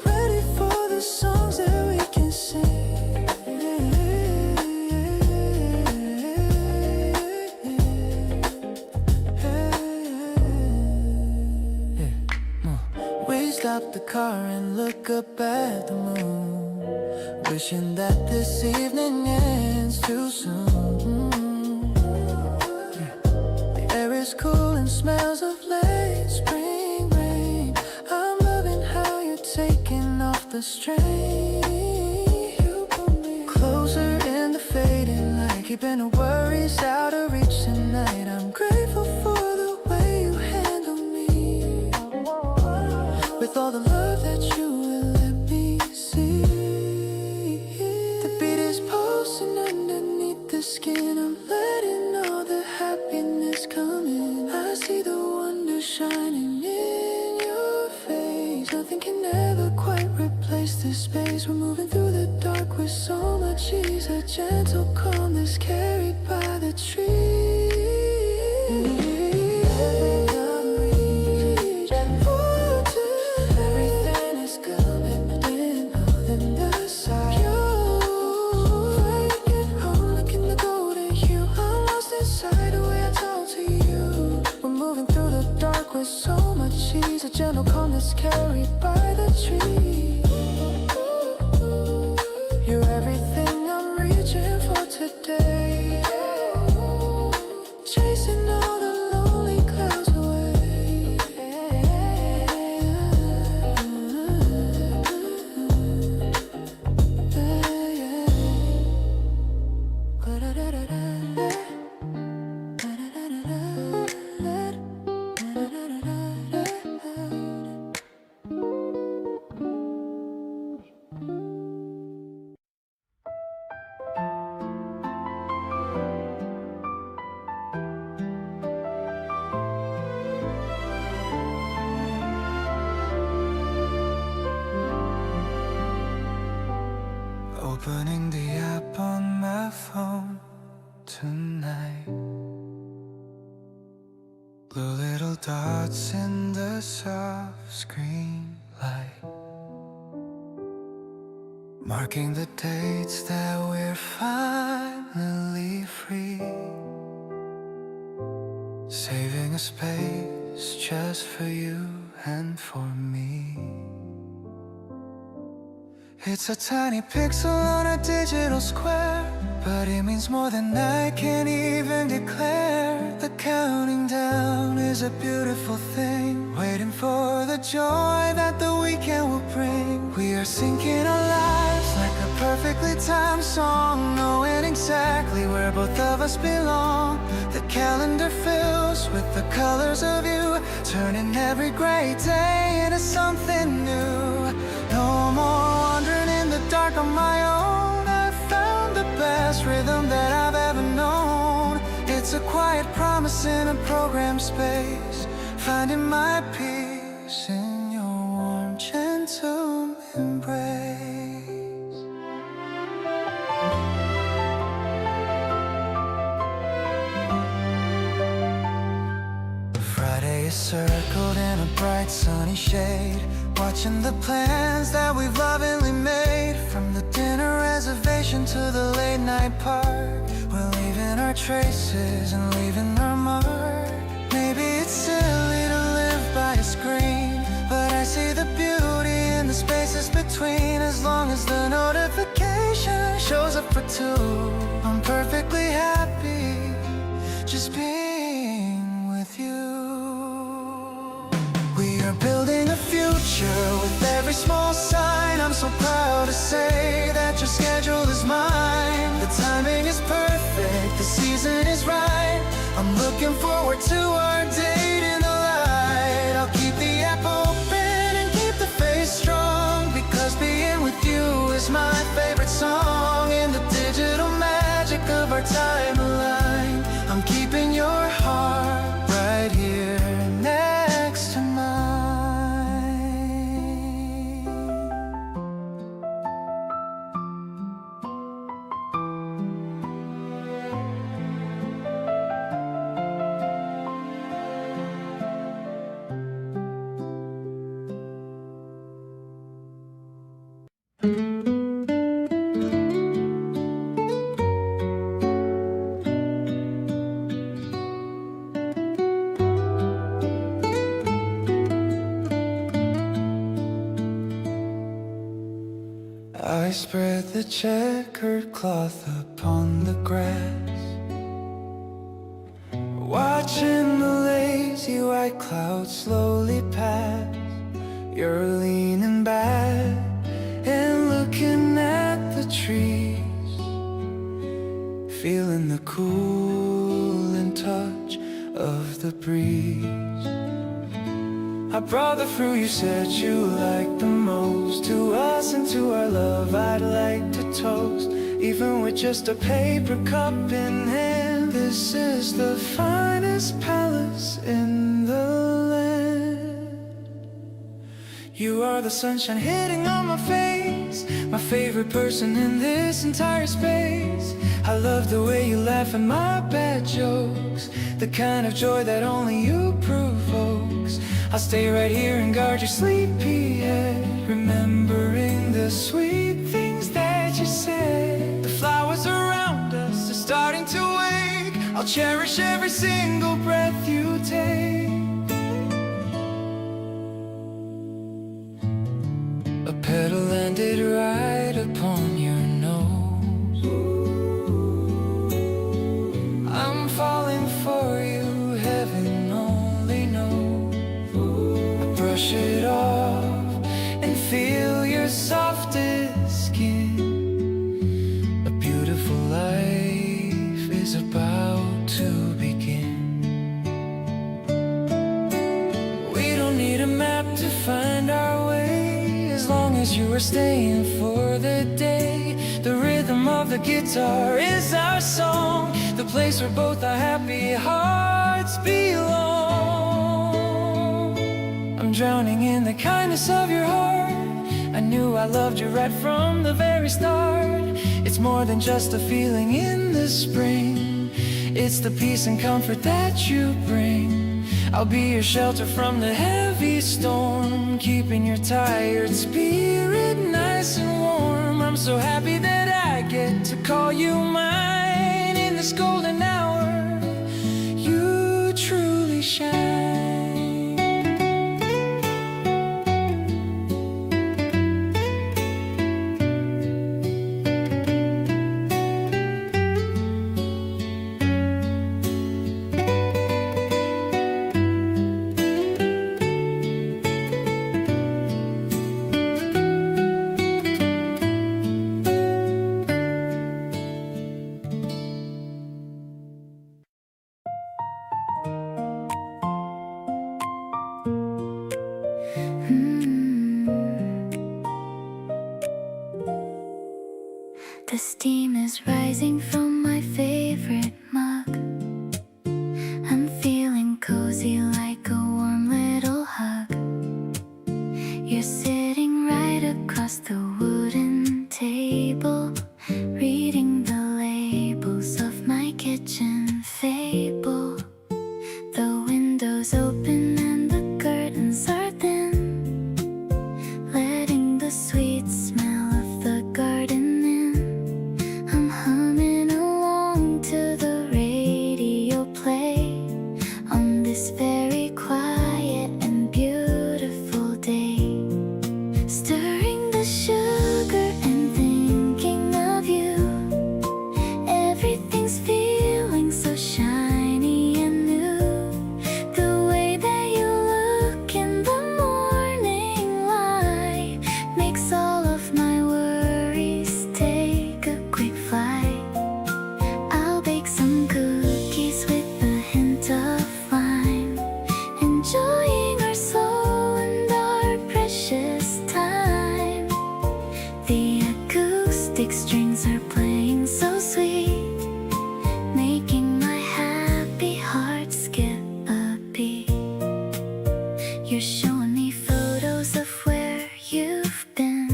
Ready for the songs that we can sing. We stop the car and look up at the moon, wishing that this evening ends too soon. It's cool and smells of late spring rain. I'm loving how you're taking off the strain. You pull me closer in the fading light, keeping the worries out of reach tonight. I'm grateful for the way you handle me, with all the love that you will let me see. The beat is pulsing underneath the skin. I'm letting all the happiness come in. I see the wonder shining in your face. Nothing can ever quite replace this space. with so much ease. A gentle calmness carried by the trees. Everything is coming in on the side. You breaking home, looking to go to you. I'm lost inside the way I talk to you. We're moving through the dark with so much ease. A gentle calmness carried by the trees. You're everything I'm reaching for today. Chasing all the lonely clouds away. Opening the app on my phone tonight. Blue little dots in the soft screen light, marking the dates that we're finally free. Saving a space just for you and for me. It's a tiny pixel on a digital square, but it means more than I can even declare. The counting down is a beautiful thing, waiting for the joy that the weekend will bring. We are syncing our lives like a perfectly timed song, knowing exactly where both of us belong. The calendar fills with the colors of you, turning every gray day into something new. No more wandering in the dark on my own. I've found the best rhythm that I've ever known. It's a quiet promise in a programmed space, finding my peace in your warm, gentle embrace. Friday is circled in a bright sunny shade, watching the plans that we've lovingly made. From the dinner reservation to the late night park, we're leaving our traces and leaving our mark. Maybe it's silly to live by a screen, but I see the beauty in the spaces between. As long as the notification shows up for two, I'm perfectly happy just being with you. We are building a future with every small sign. I'm so proud to say that your schedule is mine. The timing is perfect, the season is right. I'm looking forward to our date in the light. I'll keep the app open and keep the face strong, because being with you is my favorite song. In the digital magic of our timeline, I'm keeping your heart right here next to mine. I spread the checkered cloth upon the grass, watching the lazy white clouds slowly pass. You're leaning back and looking at the trees, feeling the cooling touch of the breeze. I brought the fruit you said you liked the most. To us and to our love I'd like to toast, even with just a paper cup in hand. This is the finest palace in the land. You are the sunshine hitting on my face, my favorite person in this entire space. I love the way you laugh at my bad jokes, the kind of joy that only you provokes. I'll stay right here and guard your sleepy head, remembering the sweet things that you said. The flowers around us are starting to wake, I'll cherish every single breath you take. A petal landed right upon your nose. I'm falling for you, heaven only knows. I brush it off and feel your softest skin. A beautiful life is about to begin. We don't need a map to find our way, as long as you are staying for the day. The rhythm of the guitar is our song, the place where both our happy hearts belong. I'm drowning in the kindness of your heart, I knew I loved you right from the very start. It's more than just a feeling in the spring, it's the peace and comfort that you bring. I'll be your shelter from the heavy storm, keeping your tired spirit nice and warm. I'm so happy that I get to call you mine. In this golden hour, you truly shine. The steam is rising from my favorite mug. I'm feeling cozy like a warm little hug. You're sitting right across the wooden table, reading the labels of my kitchen fable. The windows open and the curtains are thin, letting the sweet smell of the garden in. I'm humming along to the radio play on this very quiet and beautiful day, stirring the sugar and thinking of you. Everything's feeling so shiny and new. The way that you look in the morning light makes all of my worries take a quick flight. I'll bake some cookies with a hint of lime, enjoying our slow and our precious time. The acoustic strings are playing so sweet, making my happy heart skip a beat. You're showing me photos of where you've been,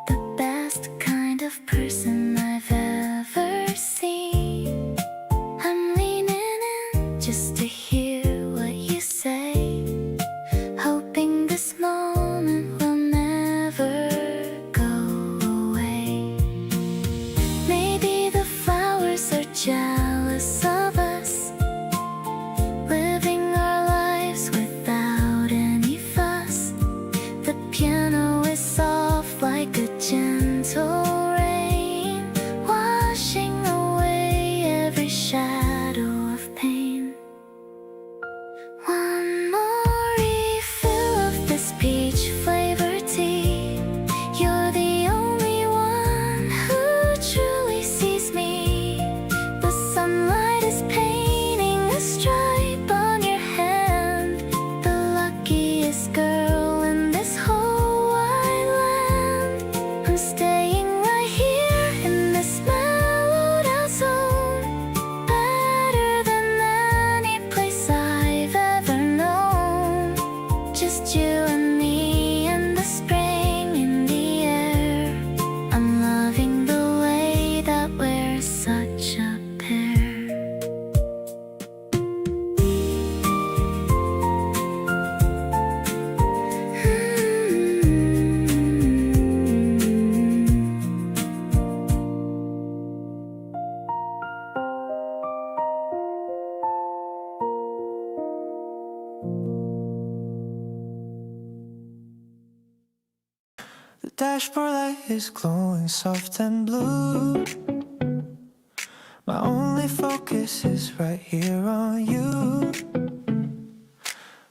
the best kind of person I've ever seen. I'm leaning in just to hear what you say, hoping this moment will never go away. dashboard light is glowing soft and blue. My only focus is right here on you.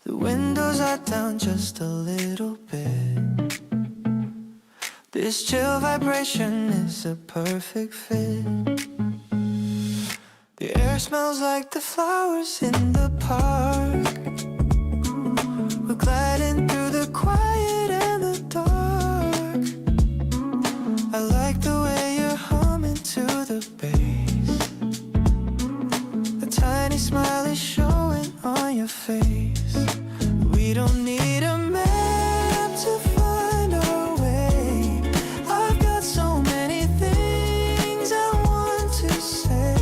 The windows are down just a little bit. This chill vibration is a perfect fit. The air smells like the flowers in the park. We're gliding through the quiet and the dark. I like the way you're humming to the bass. A tiny smile is showing on your face. We don't need a map to find our way. I've got so many things I want to say.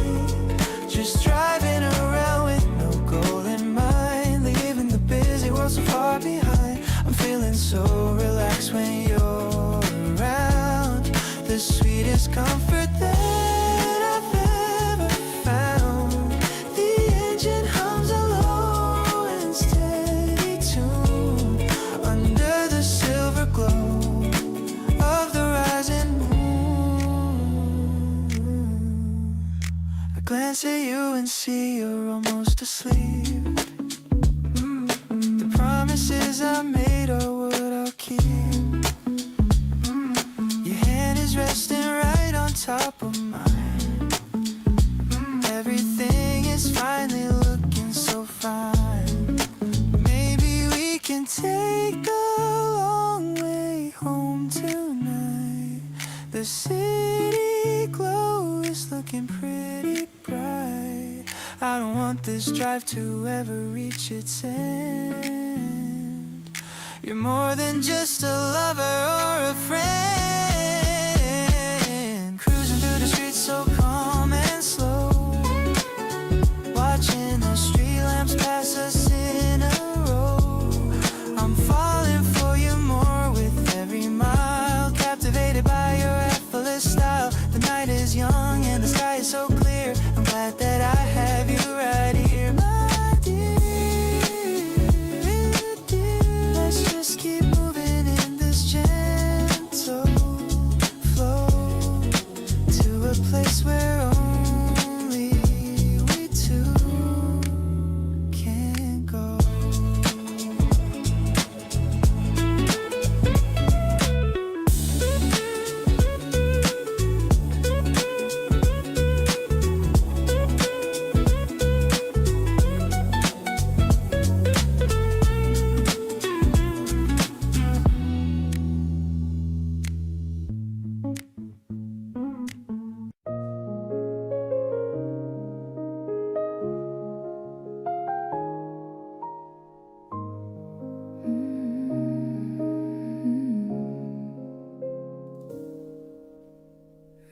Just driving around with no goal in mind, leaving the busy world so far behind. I'm feeling so relaxed when you're around. The sweetest comfort that I've ever found. The engine hums a low and steady tune under the silver glow of the rising moon. I glance at you and see you're almost asleep. The promises I made are what I'll keep. Your hand is resting right on top of mine. Everything is finally looking so fine. Maybe we can take the long way home tonight. The city glow is looking pretty bright. I don't want this drive to ever reach its end. You're more than just a lover or a friend. Cruising through the streets so calm and slow, watching the street lamps pass us in a row. I'm falling for you more with every mile, captivated by your effortless style. The night is young and the sky is so clear. I'm glad that I have you right here, my dear. Let's just keep moving in this gentle flow to a place where only we two can go.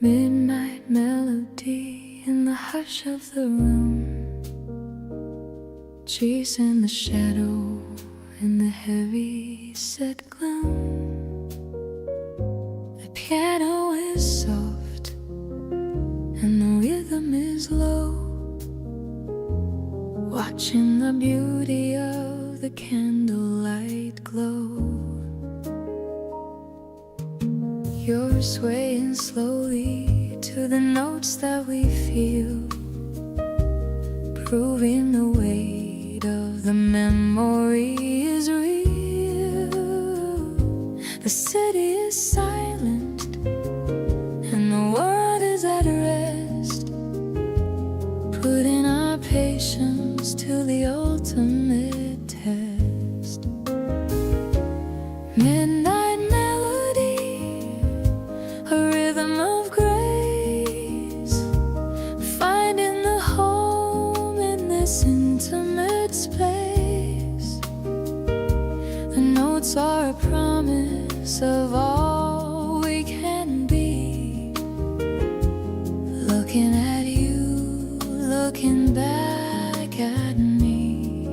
Midnight melody in the hush of the room, chasing the shadow in the heavy set gloom. The piano is soft and the rhythm is low, watching the beauty of the candlelight glow. You're swaying slowly to the notes that we feel, proving the weight of the memory is real. The city is silent and the world is at rest, putting our patience to the ultimate test. Midnight melody, a rhythm of grace, finding the home in this intimate space. The notes are a promise of all we can be. Looking at you, looking back at me.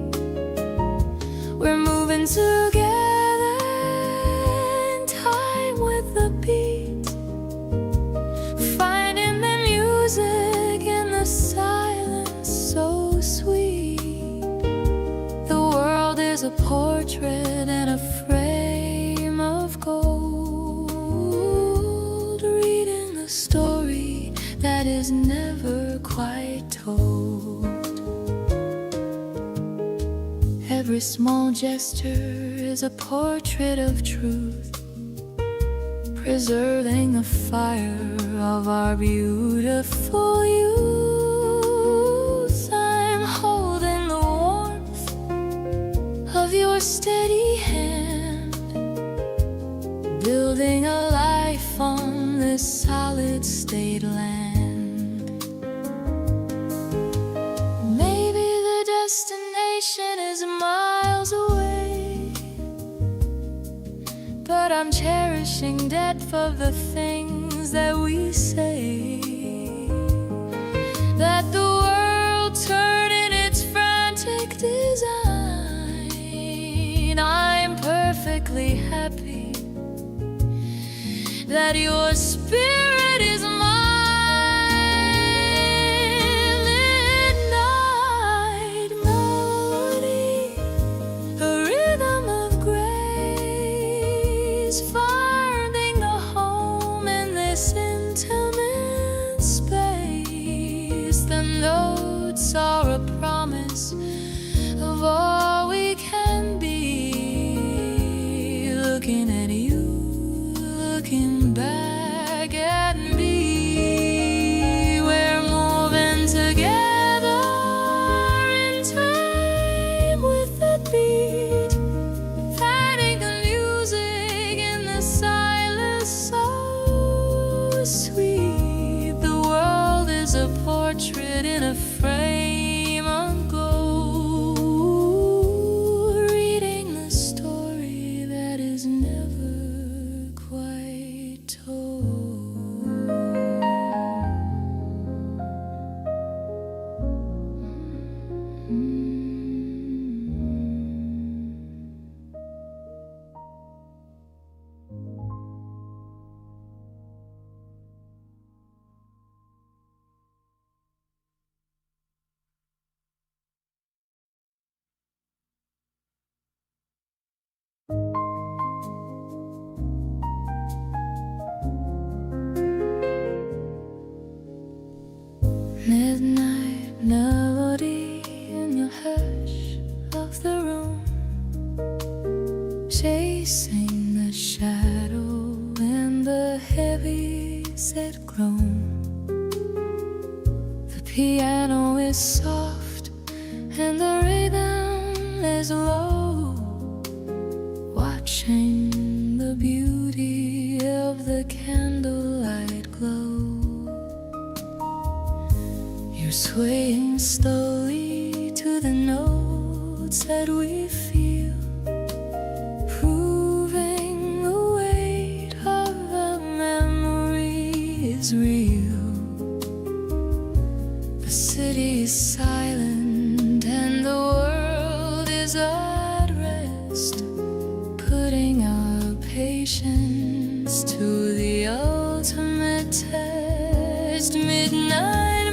We're moving together in time with the beat, finding the music in the silence so sweet. The world is a portrait and a frame of gold. a story that is never quite told. Every small gesture is a portrait of truth, preserving the fire of our beautiful youth. I'm holding the warmth of your steady hand, building a life on this solid state land. Maybe the destination is miles away, but I'm cherishing depth of the things that we say. That the world turn in its frantic design. I'm perfectly happy that your spirit is mine. Midnight melody, a rhythm of grace, finding the home in this intimate space. The notes are a promise of all we can be. Looking at you, looking back at me, we're moving together in time with the beat, finding the music in the silence so sweet. The world is a portrait in a frame of gold, reading the story that is never quite told. Midnight melody in the hush of the room, chasing the shadow and the heavy set groan. The piano is soft and the rhythm is low, watching the beauty of the candlelight glow. You're swaying slowly to the notes that we feel, proving the weight of the memory is real. The city is silent and the world is at rest, putting our patience to the ultimate test. Midnight